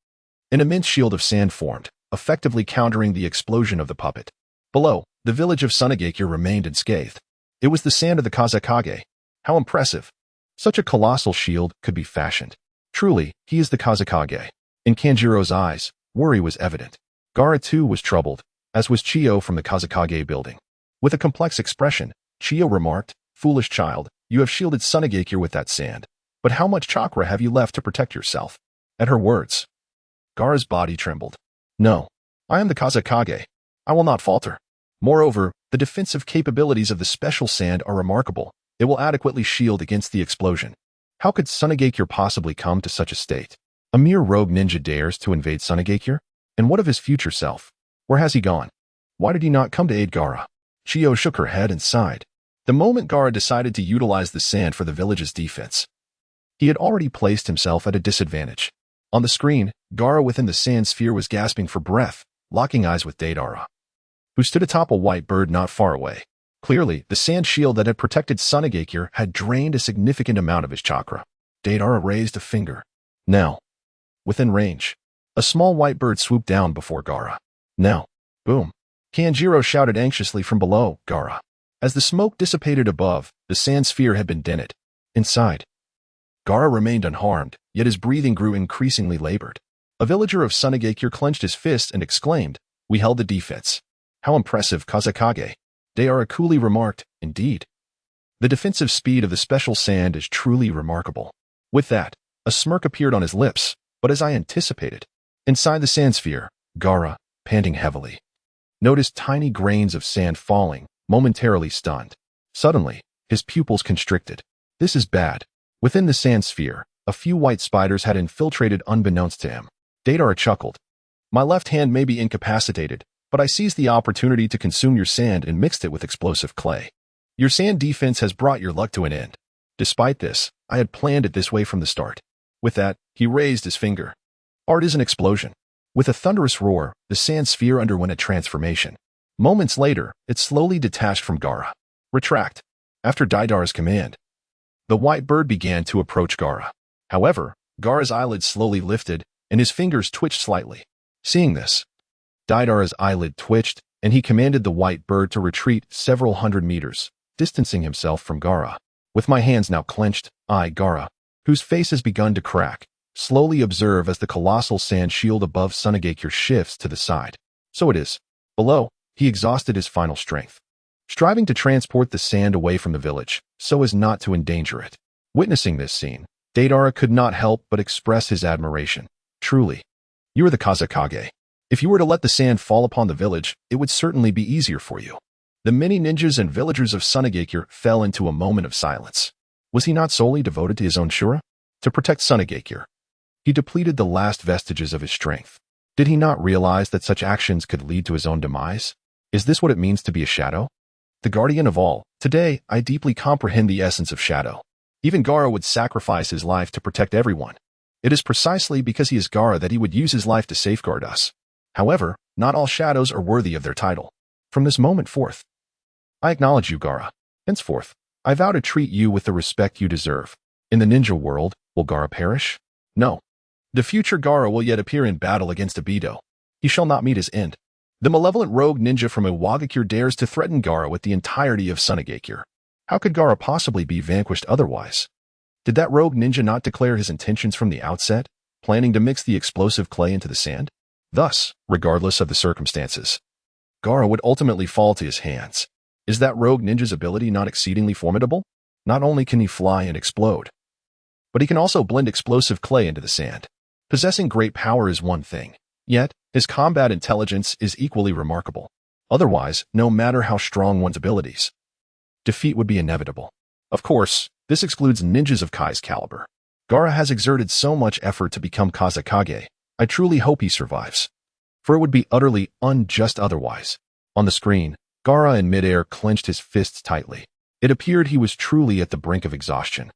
an immense shield of sand formed, effectively countering the explosion of the puppet. Below, the village of Sunagakure remained unscathed. It was the sand of the Kazekage. How impressive. Such a colossal shield could be fashioned. Truly, he is the Kazekage. In Kanjiro's eyes, worry was evident. Gaara too was troubled, as was Chiyo from the Kazekage building. With a complex expression, Chiyo remarked, "Foolish child, you have shielded Sunagakure with that sand. But how much chakra have you left to protect yourself?" At her words, Gaara's body trembled. "No, I am the Kazekage. I will not falter. Moreover, the defensive capabilities of the special sand are remarkable. It will adequately shield against the explosion." How could Sunagakure possibly come to such a state? A mere rogue ninja dares to invade Sunagakure? And what of his future self? Where has he gone? Why did he not come to aid Gaara? Chiyo shook her head and sighed. The moment Gaara decided to utilize the sand for the village's defense, he had already placed himself at a disadvantage. On the screen, Gaara within the sand sphere was gasping for breath, locking eyes with Deidara, who stood atop a white bird not far away. Clearly, the sand shield that had protected Sunagakure had drained a significant amount of his chakra. Deidara raised a finger. Now, within range, a small white bird swooped down before Gaara. Now, boom. Kanjiro shouted anxiously from below, Gaara. As the smoke dissipated above, the sand sphere had been dented. Inside, Gaara remained unharmed, yet his breathing grew increasingly labored. A villager of Sunagakure clenched his fist and exclaimed, "We held the defense." How impressive, Kazekage. Deidara coolly remarked, "Indeed. The defensive speed of the special sand is truly remarkable." With that, a smirk appeared on his lips, but as I anticipated, inside the sand sphere, Gaara, panting heavily, noticed tiny grains of sand falling, momentarily stunned. Suddenly, his pupils constricted. This is bad. Within the sand sphere, a few white spiders had infiltrated unbeknownst to him. Deidara chuckled. "My left hand may be incapacitated, but I seized the opportunity to consume your sand and mixed it with explosive clay. Your sand defense has brought your luck to an end. Despite this, I had planned it this way from the start." With that, he raised his finger. Art is an explosion. With a thunderous roar, the sand sphere underwent a transformation. Moments later, it slowly detached from Gaara. Retract. After Deidara's command, the white bird began to approach Gaara. However, Gaara's eyelids slowly lifted, and his fingers twitched slightly. Seeing this, Deidara's eyelid twitched, and he commanded the white bird to retreat several hundred meters, distancing himself from Gaara. With my hands now clenched, I, Gaara, whose face has begun to crack, slowly observe as the colossal sand shield above Sunagakure shifts to the side. So it is. Below, he exhausted his final strength, striving to transport the sand away from the village, so as not to endanger it. Witnessing this scene, Deidara could not help but express his admiration. Truly, you are the Kazekage. If you were to let the sand fall upon the village, it would certainly be easier for you. The many ninjas and villagers of Sunagakure fell into a moment of silence. Was he not solely devoted to his own shura? To protect Sunagakure, he depleted the last vestiges of his strength. Did he not realize that such actions could lead to his own demise? Is this what it means to be a shadow? The guardian of all. Today, I deeply comprehend the essence of shadow. Even Gaara would sacrifice his life to protect everyone. It is precisely because he is Gaara that he would use his life to safeguard us. However, Not all shadows are worthy of their title. From this moment forth, I acknowledge you, Gaara. Henceforth, I vow to treat you with the respect you deserve. In the ninja world, will Gaara perish? No. The future Gaara will yet appear in battle against Abido. He shall not meet his end. The malevolent rogue ninja from Iwagakure dares to threaten Gaara with the entirety of Sunagakure. How could Gaara possibly be vanquished otherwise? Did that rogue ninja not declare his intentions from the outset, planning to mix the explosive clay into the sand? Thus, regardless of the circumstances, Gaara would ultimately fall to his hands. Is that rogue ninja's ability not exceedingly formidable? Not only can he fly and explode, but he can also blend explosive clay into the sand. Possessing great power is one thing, yet his combat intelligence is equally remarkable. Otherwise, no matter how strong one's abilities, defeat would be inevitable. Of course, this excludes ninjas of Kai's caliber. Gaara has exerted so much effort to become Kazekage. I truly hope he survives, for it would be utterly unjust otherwise. On the screen, Gaara in midair clenched his fists tightly. It appeared he was truly at the brink of exhaustion,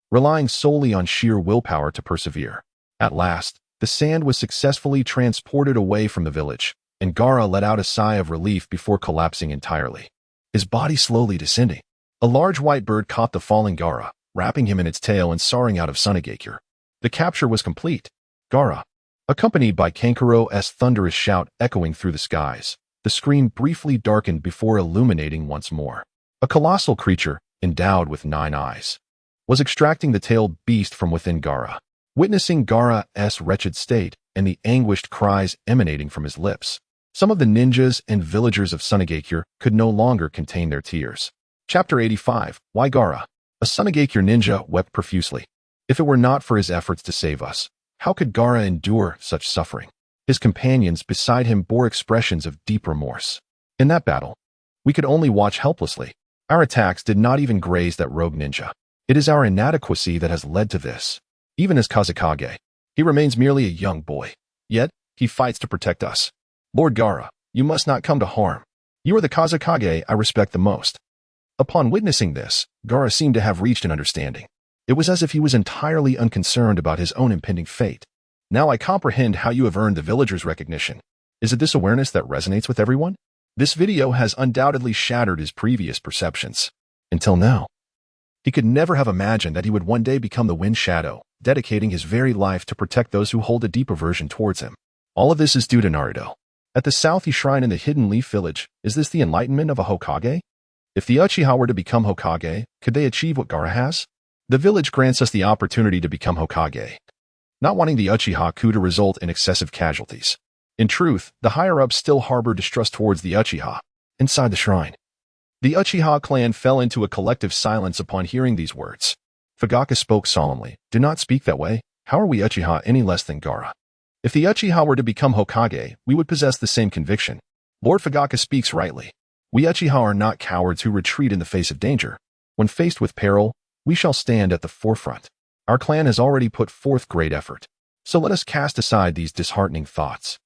relying solely on sheer willpower to persevere. At last, the sand was successfully transported away from the village, and Gaara let out a sigh of relief before collapsing entirely, his body slowly descending. A large white bird caught the falling Gaara, wrapping him in its tail and soaring out of Sunagakure. The capture was complete. Gaara, accompanied by Kankuro's thunderous shout echoing through the skies, the screen briefly darkened before illuminating once more. A colossal creature, endowed with 9 eyes, was extracting the tailed beast from within Gaara. Witnessing Gaara's wretched state and the anguished cries emanating from his lips, some of the ninjas and villagers of Sunagakure could no longer contain their tears. Chapter 85, Why Gaara? A Sunagakure ninja wept profusely. If it were not for his efforts to save us, how could Gaara endure such suffering? His companions beside him bore expressions of deep remorse. In that battle, we could only watch helplessly. Our attacks did not even graze that rogue ninja. It is our inadequacy that has led to this. Even as Kazekage, he remains merely a young boy. Yet, he fights to protect us. Lord Gaara, you must not come to harm. You are the Kazekage I respect the most. Upon witnessing this, Gaara seemed to have reached an understanding. It was as if he was entirely unconcerned about his own impending fate. Now I comprehend how you have earned the villagers' recognition. Is it this awareness that resonates with everyone? This video has undoubtedly shattered his previous perceptions. Until now, he could never have imagined that he would one day become the Wind Shadow, dedicating his very life to protect those who hold a deep aversion towards him. All of this is due to Naruto. At the South Shrine in the Hidden Leaf Village, is this the enlightenment of a Hokage? If the Uchiha were to become Hokage, could they achieve what Gaara has? The village grants us the opportunity to become Hokage, not wanting the Uchiha coup to result in excessive casualties. In truth, the higher-ups still harbor distrust towards the Uchiha. Inside the shrine, the Uchiha clan fell into a collective silence upon hearing these words. Fugaka spoke solemnly. Do not speak that way. How are we Uchiha any less than Gaara? If the Uchiha were to become Hokage, we would possess the same conviction. Lord Fugaka speaks rightly. We Uchiha are not cowards who retreat in the face of danger. When faced with peril, we shall stand at the forefront. Our clan has already put forth great effort, so let us cast aside these disheartening thoughts.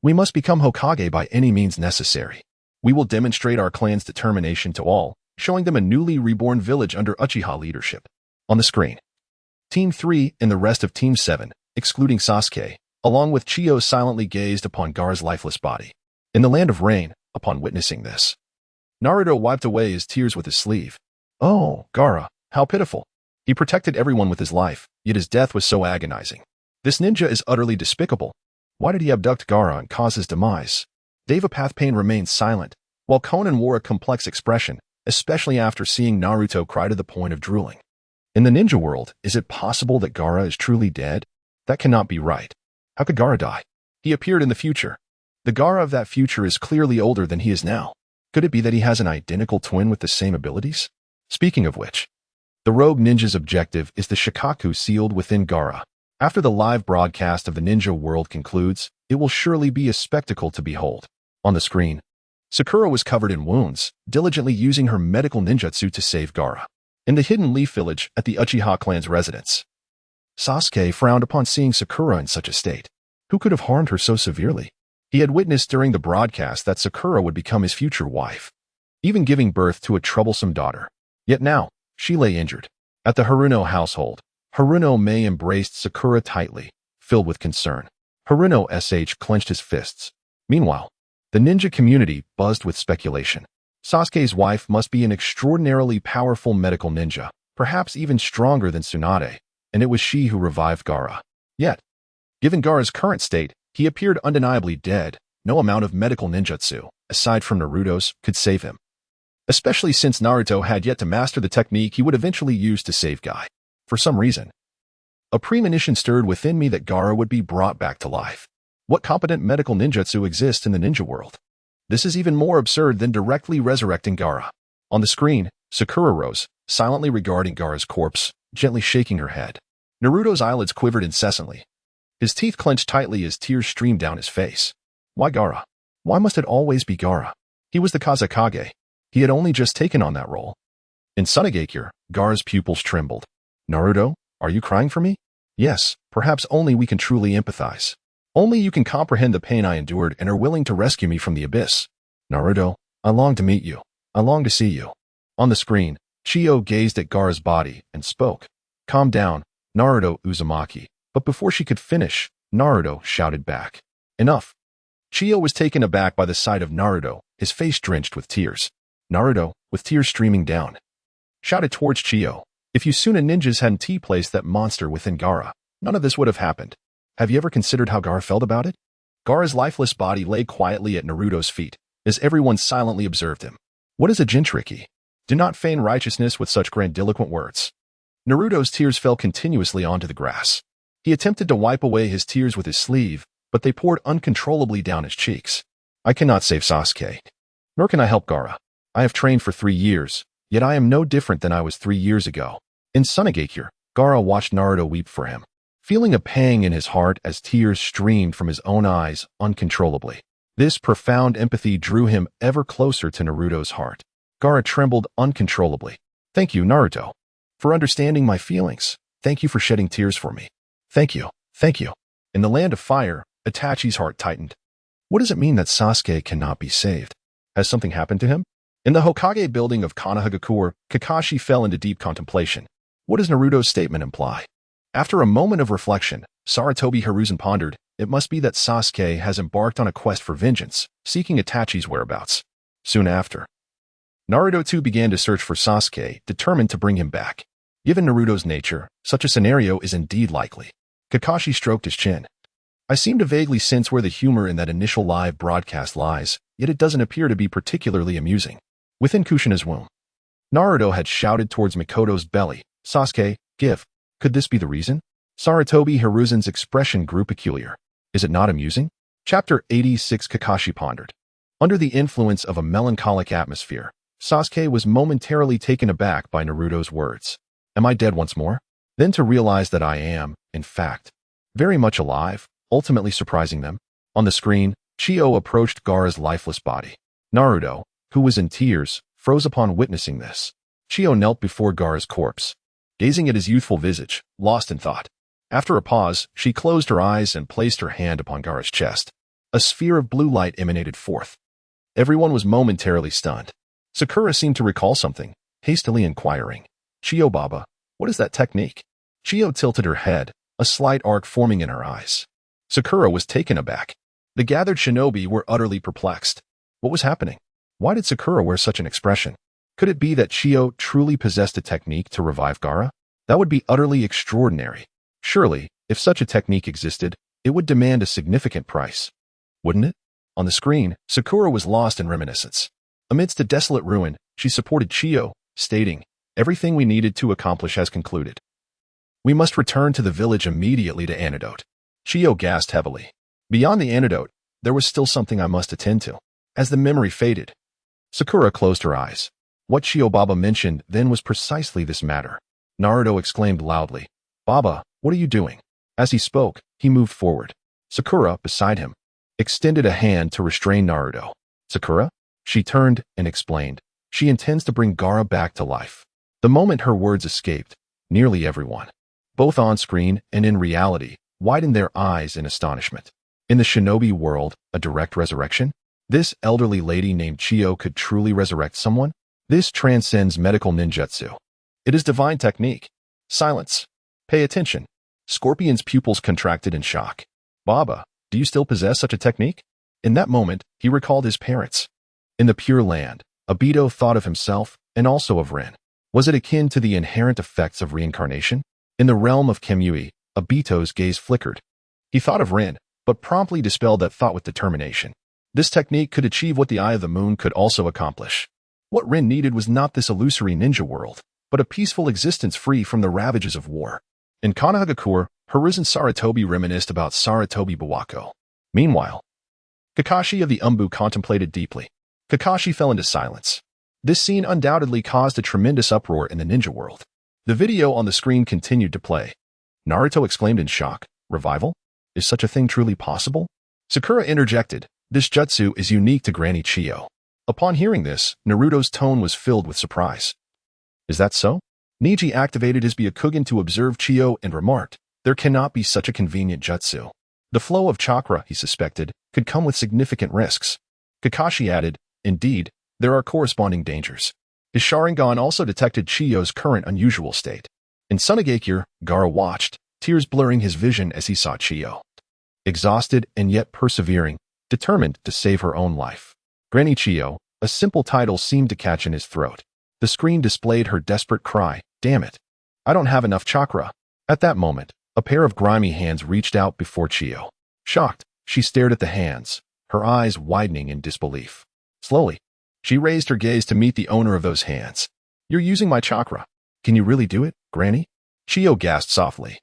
We must become Hokage by any means necessary. We will demonstrate our clan's determination to all, showing them a newly reborn village under Uchiha leadership. On the screen, Team 3 and the rest of Team 7, excluding Sasuke, along with Chiyo silently gazed upon Gaara's lifeless body. In the land of rain, upon witnessing this, Naruto wiped away his tears with his sleeve. Oh, Gaara, how pitiful. He protected everyone with his life, yet his death was so agonizing. This ninja is utterly despicable. Why did he abduct Gaara and cause his demise? Devapath Pain remained silent, while Konan wore a complex expression, especially after seeing Naruto cry to the point of drooling. In the ninja world, is it possible that Gaara is truly dead? That cannot be right. How could Gaara die? He appeared in the future. The Gaara of that future is clearly older than he is now. Could it be that he has an identical twin with the same abilities? Speaking of which, the rogue ninja's objective is the Shikaku sealed within Gaara. After the live broadcast of the ninja world concludes, it will surely be a spectacle to behold. On the screen, Sakura was covered in wounds, diligently using her medical ninjutsu to save Gaara. In the Hidden Leaf Village at the Uchiha clan's residence, Sasuke frowned upon seeing Sakura in such a state. Who could have harmed her so severely? He had witnessed during the broadcast that Sakura would become his future wife, even giving birth to a troublesome daughter. Yet now, she lay injured. At the Haruno household, Haruno Mei embraced Sakura tightly, filled with concern. Haruno SH clenched his fists. Meanwhile, The ninja community buzzed with speculation. Sasuke's wife must be an extraordinarily powerful medical ninja, perhaps even stronger than Tsunade, and it was she who revived Gaara. Yet, given Gaara's current state, he appeared undeniably dead. No amount of medical ninjutsu, aside from Naruto's, could save him. Especially since Naruto had yet to master the technique he would eventually use to save Guy. For some reason, a premonition stirred within me that Gaara would be brought back to life. What competent medical ninjutsu exists in the ninja world? This is even more absurd than directly resurrecting Gaara. On the screen, Sakura rose, silently regarding Gaara's corpse, gently shaking her head. Naruto's eyelids quivered incessantly. His teeth clenched tightly as tears streamed down his face. Why Gaara? Why must it always be Gaara? He was the Kazekage. He had only just taken on that role. In Sunagakure, Gaara's pupils trembled. Naruto, are you crying for me? Yes, perhaps only we can truly empathize. Only you can comprehend the pain I endured and are willing to rescue me from the abyss. Naruto, I long to meet you. I long to see you. On the screen, Chiyo gazed at Gaara's body and spoke. Calm down, Naruto Uzumaki. But before she could finish, Naruto shouted back. Enough. Chiyo was taken aback by the sight of Naruto, his face drenched with tears. Naruto, with tears streaming down, shouted towards Chiyo. If you Suna ninjas hadn't T-placed that monster within Gaara, none of this would have happened. Have you ever considered how Gaara felt about it? Gaara's lifeless body lay quietly at Naruto's feet, as everyone silently observed him. What is a Jinchuriki? Do not feign righteousness with such grandiloquent words. Naruto's tears fell continuously onto the grass. He attempted to wipe away his tears with his sleeve, but they poured uncontrollably down his cheeks. I cannot save Sasuke. Nor can I help Gaara. I have trained for 3 years, yet I am no different than I was 3 years ago. In Sunagakure, Gaara watched Naruto weep for him, feeling a pang in his heart as tears streamed from his own eyes uncontrollably. This profound empathy drew him ever closer to Naruto's heart. Gaara trembled uncontrollably. Thank you, Naruto, for understanding my feelings. Thank you for shedding tears for me. Thank you. Thank you. In the land of fire, Itachi's heart tightened. What does it mean that Sasuke cannot be saved? Has something happened to him? In the Hokage building of Konohagakure, Kakashi fell into deep contemplation. What does Naruto's statement imply? After a moment of reflection, Sarutobi Hiruzen pondered, it must be that Sasuke has embarked on a quest for vengeance, seeking Itachi's whereabouts. Soon after, Naruto too began to search for Sasuke, determined to bring him back. Given Naruto's nature, such a scenario is indeed likely. Kakashi stroked his chin. I seem to vaguely sense where the humor in that initial live broadcast lies, yet it doesn't appear to be particularly amusing. Within Kushina's womb, Naruto had shouted towards Mikoto's belly, Sasuke, give. Could this be the reason? Sarutobi Hiruzen's expression grew peculiar. Is it not amusing? Chapter 86 Kakashi pondered. Under the influence of a melancholic atmosphere, Sasuke was momentarily taken aback by Naruto's words. Am I dead once more? Then to realize that I am, in fact, very much alive, ultimately surprising them. On the screen, Chiyo approached Gaara's lifeless body. Naruto, who was in tears, froze upon witnessing this. Chiyo knelt before Gaara's corpse, gazing at his youthful visage, lost in thought. After a pause, she closed her eyes and placed her hand upon Gaara's chest. A sphere of blue light emanated forth. Everyone was momentarily stunned. Sakura seemed to recall something, hastily inquiring. Chiyo Baba, what is that technique? Chiyo tilted her head, a slight arc forming in her eyes. Sakura was taken aback. The gathered shinobi were utterly perplexed. What was happening? Why did Sakura wear such an expression? Could it be that Chiyo truly possessed a technique to revive Gaara? That would be utterly extraordinary. Surely, if such a technique existed, it would demand a significant price. Wouldn't it? On the screen, Sakura was lost in reminiscence. Amidst a desolate ruin, she supported Chiyo, stating, everything we needed to accomplish has concluded. We must return to the village immediately to antidote. Chiyo gasped heavily. Beyond the antidote, there was still something I must attend to. As the memory faded, Sakura closed her eyes. What Chiyo Baba mentioned then was precisely this matter. Naruto exclaimed loudly, Baba, what are you doing? As he spoke, he moved forward. Sakura, beside him, extended a hand to restrain Naruto. Sakura? She turned and explained. She intends to bring Gaara back to life. The moment her words escaped, nearly everyone, both on screen and in reality, widened their eyes in astonishment. In the shinobi world, a direct resurrection? This elderly lady named Chiyo could truly resurrect someone? This transcends medical ninjutsu. It is divine technique. Silence. Pay attention. Scorpion's pupils contracted in shock. Baba, do you still possess such a technique? In that moment, he recalled his parents. In the Pure Land, Obito thought of himself and also of Rin. Was it akin to the inherent effects of reincarnation? In the realm of Qiuli, Obito's gaze flickered. He thought of Rin, but promptly dispelled that thought with determination. This technique could achieve what the Eye of the Moon could also accomplish. What Rin needed was not this illusory ninja world, but a peaceful existence free from the ravages of war. In Konohagakure, Hiruzen Sarutobi reminisced about Sarutobi Bawako. Meanwhile, Kakashi of the Umbu contemplated deeply. Kakashi fell into silence. This scene undoubtedly caused a tremendous uproar in the ninja world. The video on the screen continued to play. Naruto exclaimed in shock, "Revival? Is such a thing truly possible?" Sakura interjected, "This jutsu is unique to Granny Chiyo." Upon hearing this, Naruto's tone was filled with surprise. "Is that so?" Neji activated his Byakugan to observe Chiyo and remarked, "There cannot be such a convenient jutsu." The flow of chakra, he suspected, could come with significant risks. Kakashi added, "Indeed, there are corresponding dangers." His Sharingan also detected Chiyo's current unusual state. In Sunagakure, Gaara watched, tears blurring his vision as he saw Chiyo. Exhausted and yet persevering, determined to save her own life. Granny Chiyo, a simple title seemed to catch in his throat. The screen displayed her desperate cry, "Damn it! I don't have enough chakra." At that moment, a pair of grimy hands reached out before Chiyo. Shocked, she stared at the hands, her eyes widening in disbelief. Slowly, she raised her gaze to meet the owner of those hands. "You're using my chakra. Can you really do it, Granny?" Chiyo gasped softly.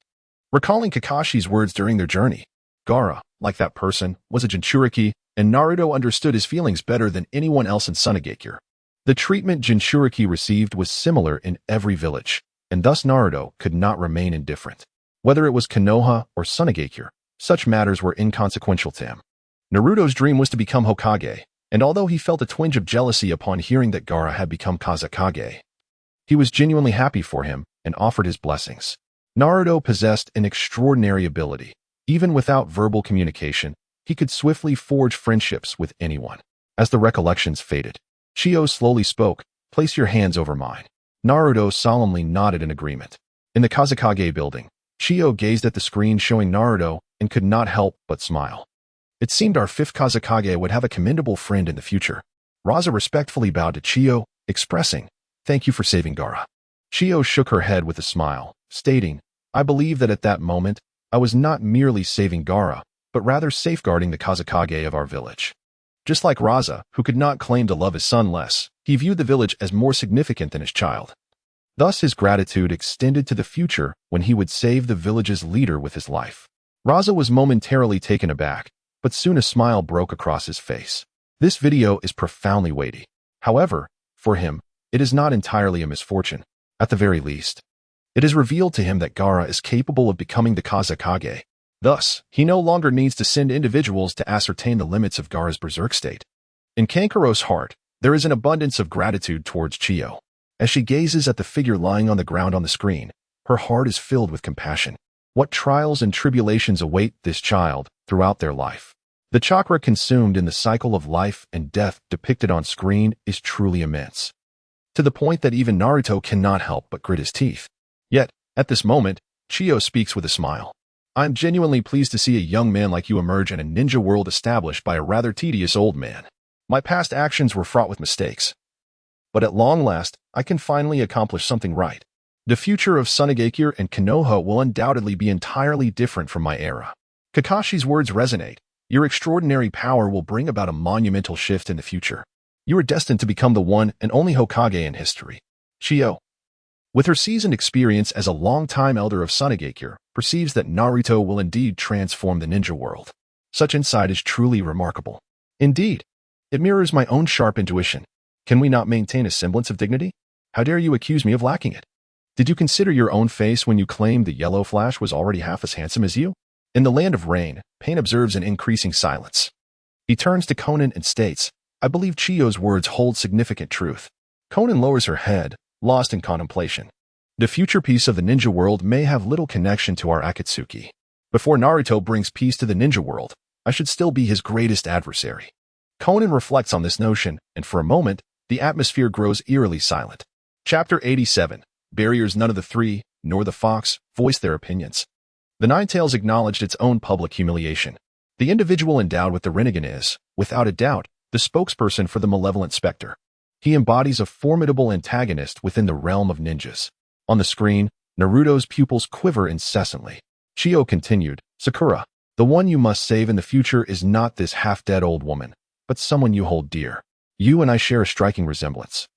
Recalling Kakashi's words during their journey, Gaara, like that person, was a Jinchuriki, and Naruto understood his feelings better than anyone else in Sunagakure. The treatment Jinchuriki received was similar in every village, and thus Naruto could not remain indifferent. Whether it was Konoha or Sunagakure, such matters were inconsequential to him. Naruto's dream was to become Hokage, and although he felt a twinge of jealousy upon hearing that Gaara had become Kazekage, he was genuinely happy for him and offered his blessings. Naruto possessed an extraordinary ability. Even without verbal communication, he could swiftly forge friendships with anyone. As the recollections faded, Chiyo slowly spoke, "Place your hands over mine." Naruto solemnly nodded in agreement. In the Kazekage building, Chiyo gazed at the screen showing Naruto and could not help but smile. It seemed our fifth Kazekage would have a commendable friend in the future. Raza respectfully bowed to Chiyo, expressing, "Thank you for saving Gaara." Chiyo shook her head with a smile, stating, "I believe that at that moment, I was not merely saving Gaara, but rather safeguarding the Kazekage of our village." Just like Raza, who could not claim to love his son less, he viewed the village as more significant than his child. Thus his gratitude extended to the future when he would save the village's leader with his life. Raza was momentarily taken aback, but soon a smile broke across his face. This video is profoundly weighty. However, for him, it is not entirely a misfortune. At the very least, it is revealed to him that Gaara is capable of becoming the Kazekage. Thus, he no longer needs to send individuals to ascertain the limits of Gaara's berserk state. In Kankuro's heart, there is an abundance of gratitude towards Chiyo. As she gazes at the figure lying on the ground on the screen, her heart is filled with compassion. What trials and tribulations await this child throughout their life? The chakra consumed in the cycle of life and death depicted on screen is truly immense, to the point that even Naruto cannot help but grit his teeth. Yet, at this moment, Chiyo speaks with a smile. "I'm genuinely pleased to see a young man like you emerge in a ninja world established by a rather tedious old man. My past actions were fraught with mistakes, but at long last, I can finally accomplish something right. The future of Sunagakure and Konoha will undoubtedly be entirely different from my era." Kakashi's words resonate. "Your extraordinary power will bring about a monumental shift in the future. You are destined to become the one and only Hokage in history." Chiyo, with her seasoned experience as a longtime elder of Sunagakure, perceives that Naruto will indeed transform the ninja world. Such insight is truly remarkable. Indeed, it mirrors my own sharp intuition. Can we not maintain a semblance of dignity? How dare you accuse me of lacking it? Did you consider your own face when you claimed the yellow flash was already half as handsome as you? In the land of rain, Pain observes an increasing silence. He turns to Konan and states, "I believe Chiyo's words hold significant truth." Konan lowers her head, lost in contemplation. The future peace of the ninja world may have little connection to our Akatsuki. Before Naruto brings peace to the ninja world, I should still be his greatest adversary. Konan reflects on this notion, and for a moment, the atmosphere grows eerily silent. Chapter 87. Barriers. None of the three, nor the fox, voiced their opinions. The Nine Tails acknowledged its own public humiliation. The individual endowed with the Rinnegan is, without a doubt, the spokesperson for the malevolent specter. He embodies a formidable antagonist within the realm of ninjas. On the screen, Naruto's pupils quiver incessantly. Chio continued, Sakura, the one you must save in the future is not this half-dead old woman, but someone you hold dear. You and I share a striking resemblance.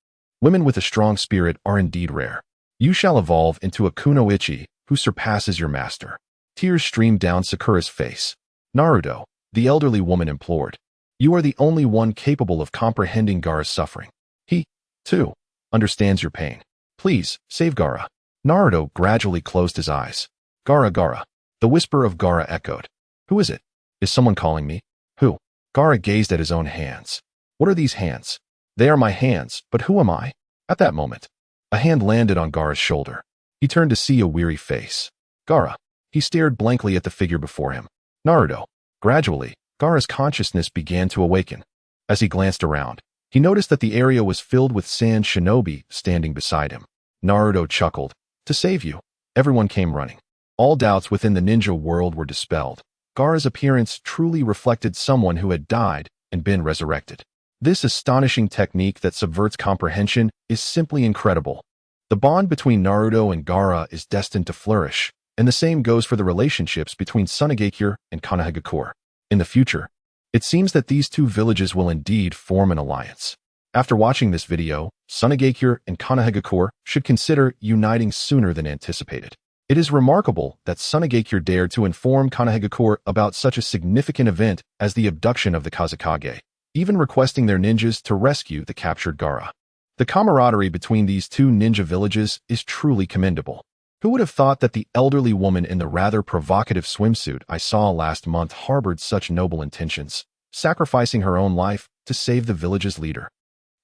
Women with a strong spirit are indeed rare. You shall evolve into a kunoichi who surpasses your master. Tears streamed down Sakura's face. Naruto, the elderly woman implored. You are the only one capable of comprehending Gaara's suffering. He, too, understands your pain. Please, save Gaara. Naruto gradually closed his eyes. Gaara, Gaara. The whisper of Gaara echoed. Who is it? Is someone calling me? Who? Gaara gazed at his own hands. What are these hands? They are my hands, but who am I? At that moment, a hand landed on Gaara's shoulder. He turned to see a weary face. Gaara. He stared blankly at the figure before him. Naruto. Gradually, Gaara's consciousness began to awaken. As he glanced around, he noticed that the area was filled with sand shinobi standing beside him. Naruto chuckled. To save you. Everyone came running. All doubts within the ninja world were dispelled. Gaara's appearance truly reflected someone who had died and been resurrected. This astonishing technique that subverts comprehension is simply incredible. The bond between Naruto and Gaara is destined to flourish, and the same goes for the relationships between Sunagakure and Konohagakure. In the future, it seems that these two villages will indeed form an alliance. After watching this video, Sunagakure and Konohagakure should consider uniting sooner than anticipated. It is remarkable that Sunagakure dared to inform Konohagakure about such a significant event as the abduction of the Kazekage, even requesting their ninjas to rescue the captured Gaara. The camaraderie between these two ninja villages is truly commendable. Who would have thought that the elderly woman in the rather provocative swimsuit I saw last month harbored such noble intentions, sacrificing her own life to save the village's leader?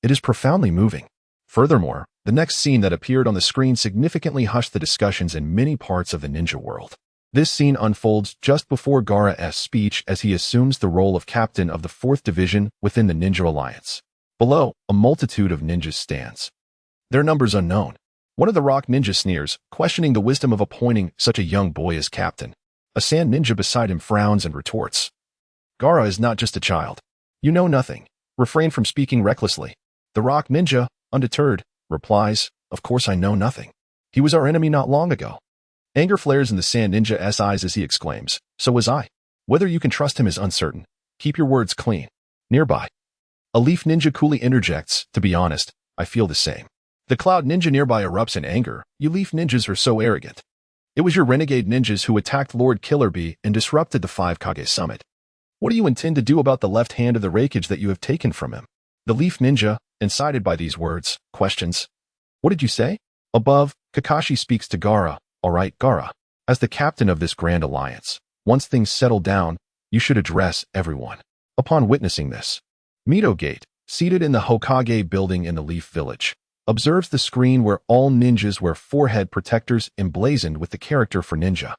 It is profoundly moving. Furthermore, the next scene that appeared on the screen significantly hushed the discussions in many parts of the ninja world. This scene unfolds just before Gaara's speech as he assumes the role of captain of the 4th Division within the Ninja Alliance. Below, a multitude of ninjas stands. Their numbers unknown. One of the rock ninja sneers, questioning the wisdom of appointing such a young boy as captain. A sand ninja beside him frowns and retorts. Gaara is not just a child. You know nothing. Refrain from speaking recklessly. The rock ninja, undeterred, replies, Of course I know nothing. He was our enemy not long ago. Anger flares in the sand ninja's eyes as he exclaims, So was I. Whether you can trust him is uncertain. Keep your words clean. Nearby, a leaf ninja coolly interjects, To be honest, I feel the same. The cloud ninja nearby erupts in anger. You leaf ninjas are so arrogant. It was your renegade ninjas who attacked Lord Killerbee and disrupted the 5 Kage summit. What do you intend to do about the left hand of the rakeage that you have taken from him? The leaf ninja, incited by these words, questions. What did you say? Above, Kakashi speaks to Gaara. All right, Gaara. As the captain of this grand alliance, once things settle down, you should address everyone. Upon witnessing this, Mito Gate, seated in the Hokage building in the Leaf Village, observes the screen where all ninjas wear forehead protectors emblazoned with the character for ninja,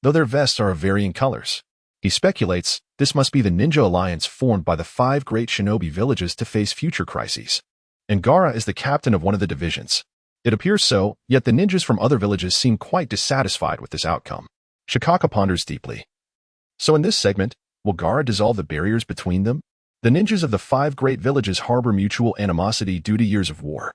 though their vests are of varying colors. He speculates this must be the ninja alliance formed by the 5 great shinobi villages to face future crises. And Gaara is the captain of one of the divisions. It appears so, yet the ninjas from other villages seem quite dissatisfied with this outcome. Shikaka ponders deeply. So in this segment, will Gaara dissolve the barriers between them? The ninjas of the 5 great villages harbor mutual animosity due to years of war.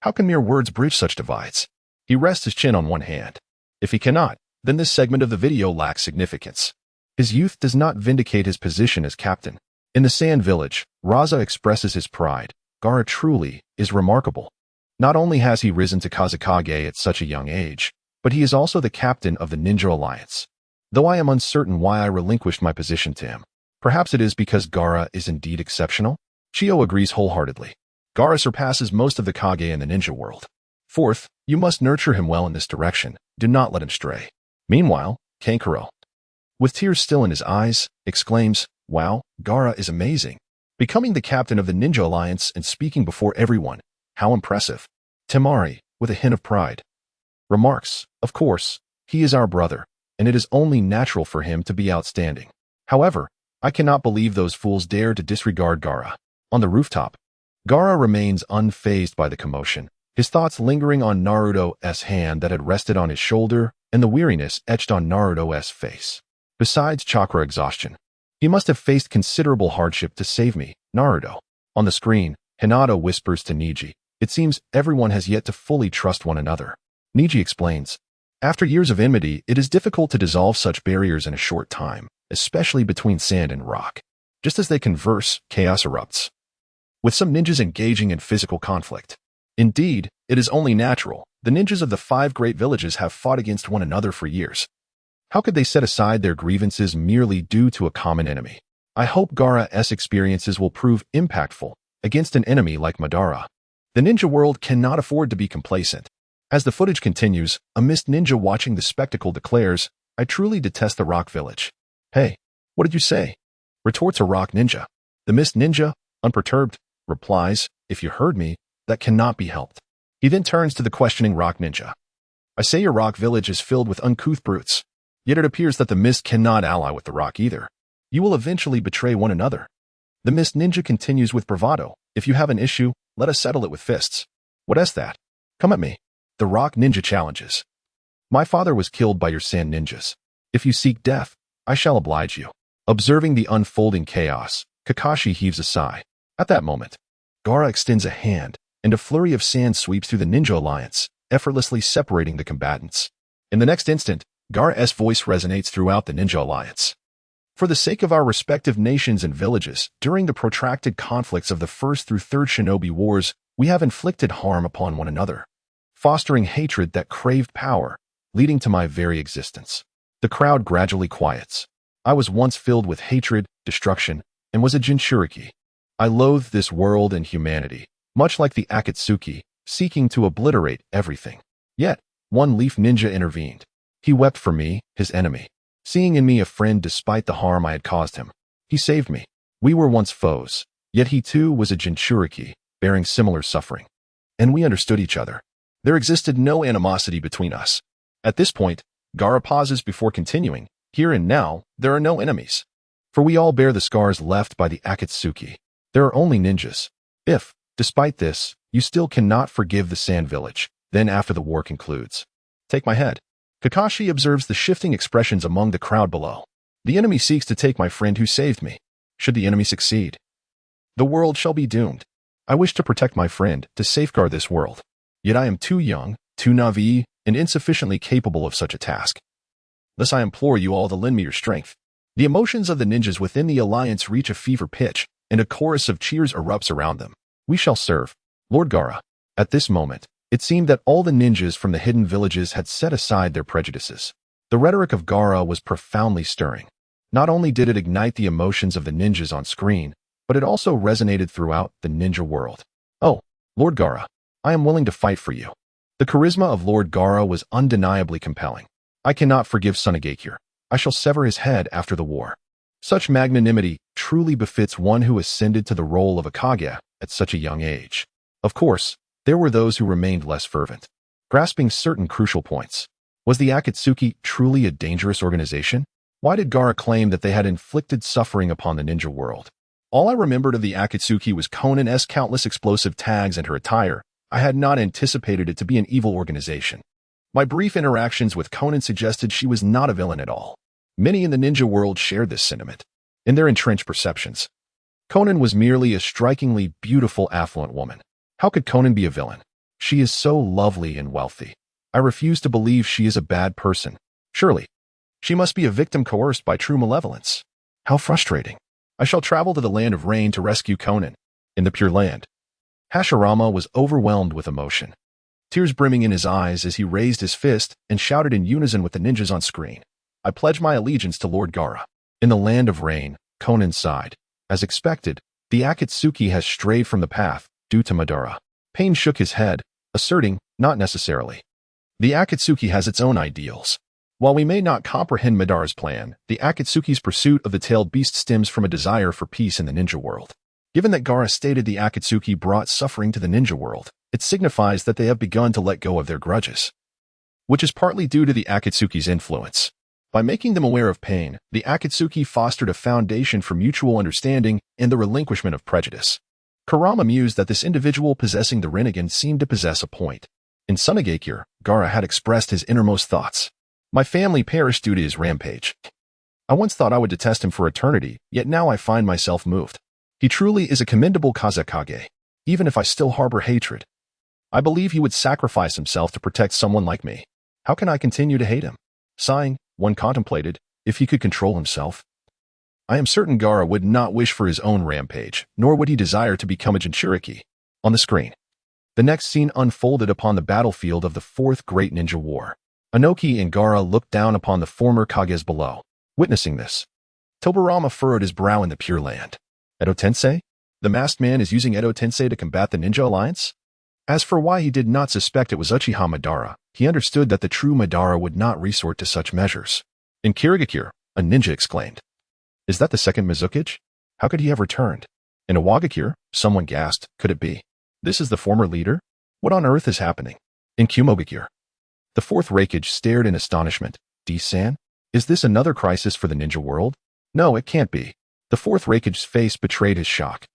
How can mere words bridge such divides? He rests his chin on one hand. If he cannot, then this segment of the video lacks significance. His youth does not vindicate his position as captain. In the Sand Village, Raza expresses his pride. Gaara truly is remarkable. Not only has he risen to Kazekage at such a young age, but he is also the captain of the Ninja Alliance. Though I am uncertain why I relinquished my position to him. Perhaps it is because Gaara is indeed exceptional? Chio agrees wholeheartedly. Gaara surpasses most of the Kage in the ninja world. Fourth, you must nurture him well in this direction. Do not let him stray. Meanwhile, Kankuro, with tears still in his eyes, exclaims, Wow, Gaara is amazing. Becoming the captain of the Ninja Alliance and speaking before everyone. How impressive. Temari, with a hint of pride, remarks, Of course, he is our brother, and it is only natural for him to be outstanding. However, I cannot believe those fools dare to disregard Gaara. On the rooftop, Gaara remains unfazed by the commotion, his thoughts lingering on Naruto's hand that had rested on his shoulder and the weariness etched on Naruto's face. Besides chakra exhaustion, He must have faced considerable hardship to save me, Naruto. On the screen, Hinata whispers to Niji, "It seems everyone has yet to fully trust one another." Niji explains, "After years of enmity, it is difficult to dissolve such barriers in a short time, especially between sand and rock. Just as they converse, chaos erupts, with some ninjas engaging in physical conflict. Indeed, it is only natural. The ninjas of the 5 great villages have fought against one another for years. How could they set aside their grievances merely due to a common enemy? I hope Gaara's experiences will prove impactful against an enemy like Madara. The ninja world cannot afford to be complacent." As the footage continues, a mist ninja watching the spectacle declares, "I truly detest the rock village." "Hey, what did you say?" retorts a rock ninja. The mist ninja, unperturbed, replies, "If you heard me, that cannot be helped." He then turns to the questioning rock ninja. "I say your rock village is filled with uncouth brutes. Yet it appears that the mist cannot ally with the rock either. You will eventually betray one another." The mist ninja continues with bravado, "If you have an issue, let us settle it with fists." "What is that? Come at me." The rock ninja challenges. "My father was killed by your sand ninjas. If you seek death, I shall oblige you." Observing the unfolding chaos, Kakashi heaves a sigh. At that moment, Gaara extends a hand, and a flurry of sand sweeps through the ninja alliance, effortlessly separating the combatants. In the next instant, Gaara's voice resonates throughout the ninja alliance. "For the sake of our respective nations and villages, during the protracted conflicts of the 1st through 3rd Shinobi Wars, we have inflicted harm upon one another, fostering hatred that craved power, leading to my very existence." The crowd gradually quiets. "I was once filled with hatred, destruction, and was a Jinchuriki. I loathed this world and humanity, much like the Akatsuki, seeking to obliterate everything. Yet, one leaf ninja intervened. He wept for me, his enemy, seeing in me a friend despite the harm I had caused him. He saved me. We were once foes, yet he too was a Jinchuriki, bearing similar suffering. And we understood each other. There existed no animosity between us." At this point, Gaara pauses before continuing, "Here and now, there are no enemies. For we all bear the scars left by the Akatsuki. There are only ninjas. If, despite this, you still cannot forgive the Sand Village, then after the war concludes, take my head." Kakashi observes the shifting expressions among the crowd below. "The enemy seeks to take my friend who saved me. Should the enemy succeed, the world shall be doomed. I wish to protect my friend, to safeguard this world. Yet I am too young, too naive, and insufficiently capable of such a task. Thus I implore you all to lend me your strength." The emotions of the ninjas within the alliance reach a fever pitch, and a chorus of cheers erupts around them. "We shall serve, Lord Gaara." At this moment, it seemed that all the ninjas from the hidden villages had set aside their prejudices. The rhetoric of Gaara was profoundly stirring. Not only did it ignite the emotions of the ninjas on screen, but it also resonated throughout the ninja world. "Oh, Lord Gaara, I am willing to fight for you." The charisma of Lord Gaara was undeniably compelling. "I cannot forgive Tsunagakure. I shall sever his head after the war." Such magnanimity truly befits one who ascended to the role of a Kage at such a young age. Of course, there were those who remained less fervent, grasping certain crucial points. Was the Akatsuki truly a dangerous organization? Why did Gaara claim that they had inflicted suffering upon the ninja world? All I remembered of the Akatsuki was Konan's countless explosive tags and her attire. I had not anticipated it to be an evil organization. My brief interactions with Konan suggested she was not a villain at all. Many in the ninja world shared this sentiment. In their entrenched perceptions, Konan was merely a strikingly beautiful, affluent woman. How could Konan be a villain? She is so lovely and wealthy. I refuse to believe she is a bad person. Surely, she must be a victim coerced by true malevolence. How frustrating. I shall travel to the land of rain to rescue Konan. In the Pure Land, Hashirama was overwhelmed with emotion, tears brimming in his eyes as he raised his fist and shouted in unison with the ninjas on screen, "I pledge my allegiance to Lord Gaara." In the land of rain, Konan sighed. As expected, the Akatsuki has strayed from the path due to Madara. Pain shook his head, asserting, "Not necessarily. The Akatsuki has its own ideals. While we may not comprehend Madara's plan, the Akatsuki's pursuit of the tailed beast stems from a desire for peace in the ninja world. Given that Gaara stated the Akatsuki brought suffering to the ninja world, it signifies that they have begun to let go of their grudges, which is partly due to the Akatsuki's influence. By making them aware of pain, the Akatsuki fostered a foundation for mutual understanding and the relinquishment of prejudice. Kurama mused that this individual possessing the Rinnegan seemed to possess a point. In Tsunagakure, Gaara had expressed his innermost thoughts. "My family perished due to his rampage. I once thought I would detest him for eternity, yet now I find myself moved. He truly is a commendable Kazekage, even if I still harbor hatred. I believe he would sacrifice himself to protect someone like me. How can I continue to hate him? Sighing, one contemplated, if he could control himself. I am certain Gaara would not wish for his own rampage, nor would he desire to become a Jinchuriki. On the screen, the next scene unfolded upon the battlefield of the Fourth Great Ninja War. Inoki and Gaara looked down upon the former Kages below. Witnessing this, Tobirama furrowed his brow in the Pure Land. Edo Tensei? The masked man is using Edo Tensei to combat the Ninja Alliance? As for why he did not suspect it was Uchiha Madara, he understood that the true Madara would not resort to such measures. In Kirigakure, a ninja exclaimed. Is that the second Mizukage? How could he have returned? In Iwagakure, someone gasped, could it be? This is the former leader? What on earth is happening? In Kumogakure, the fourth Raikage stared in astonishment. D-san? Is this another crisis for the ninja world? No, it can't be. The fourth Raikage's face betrayed his shock.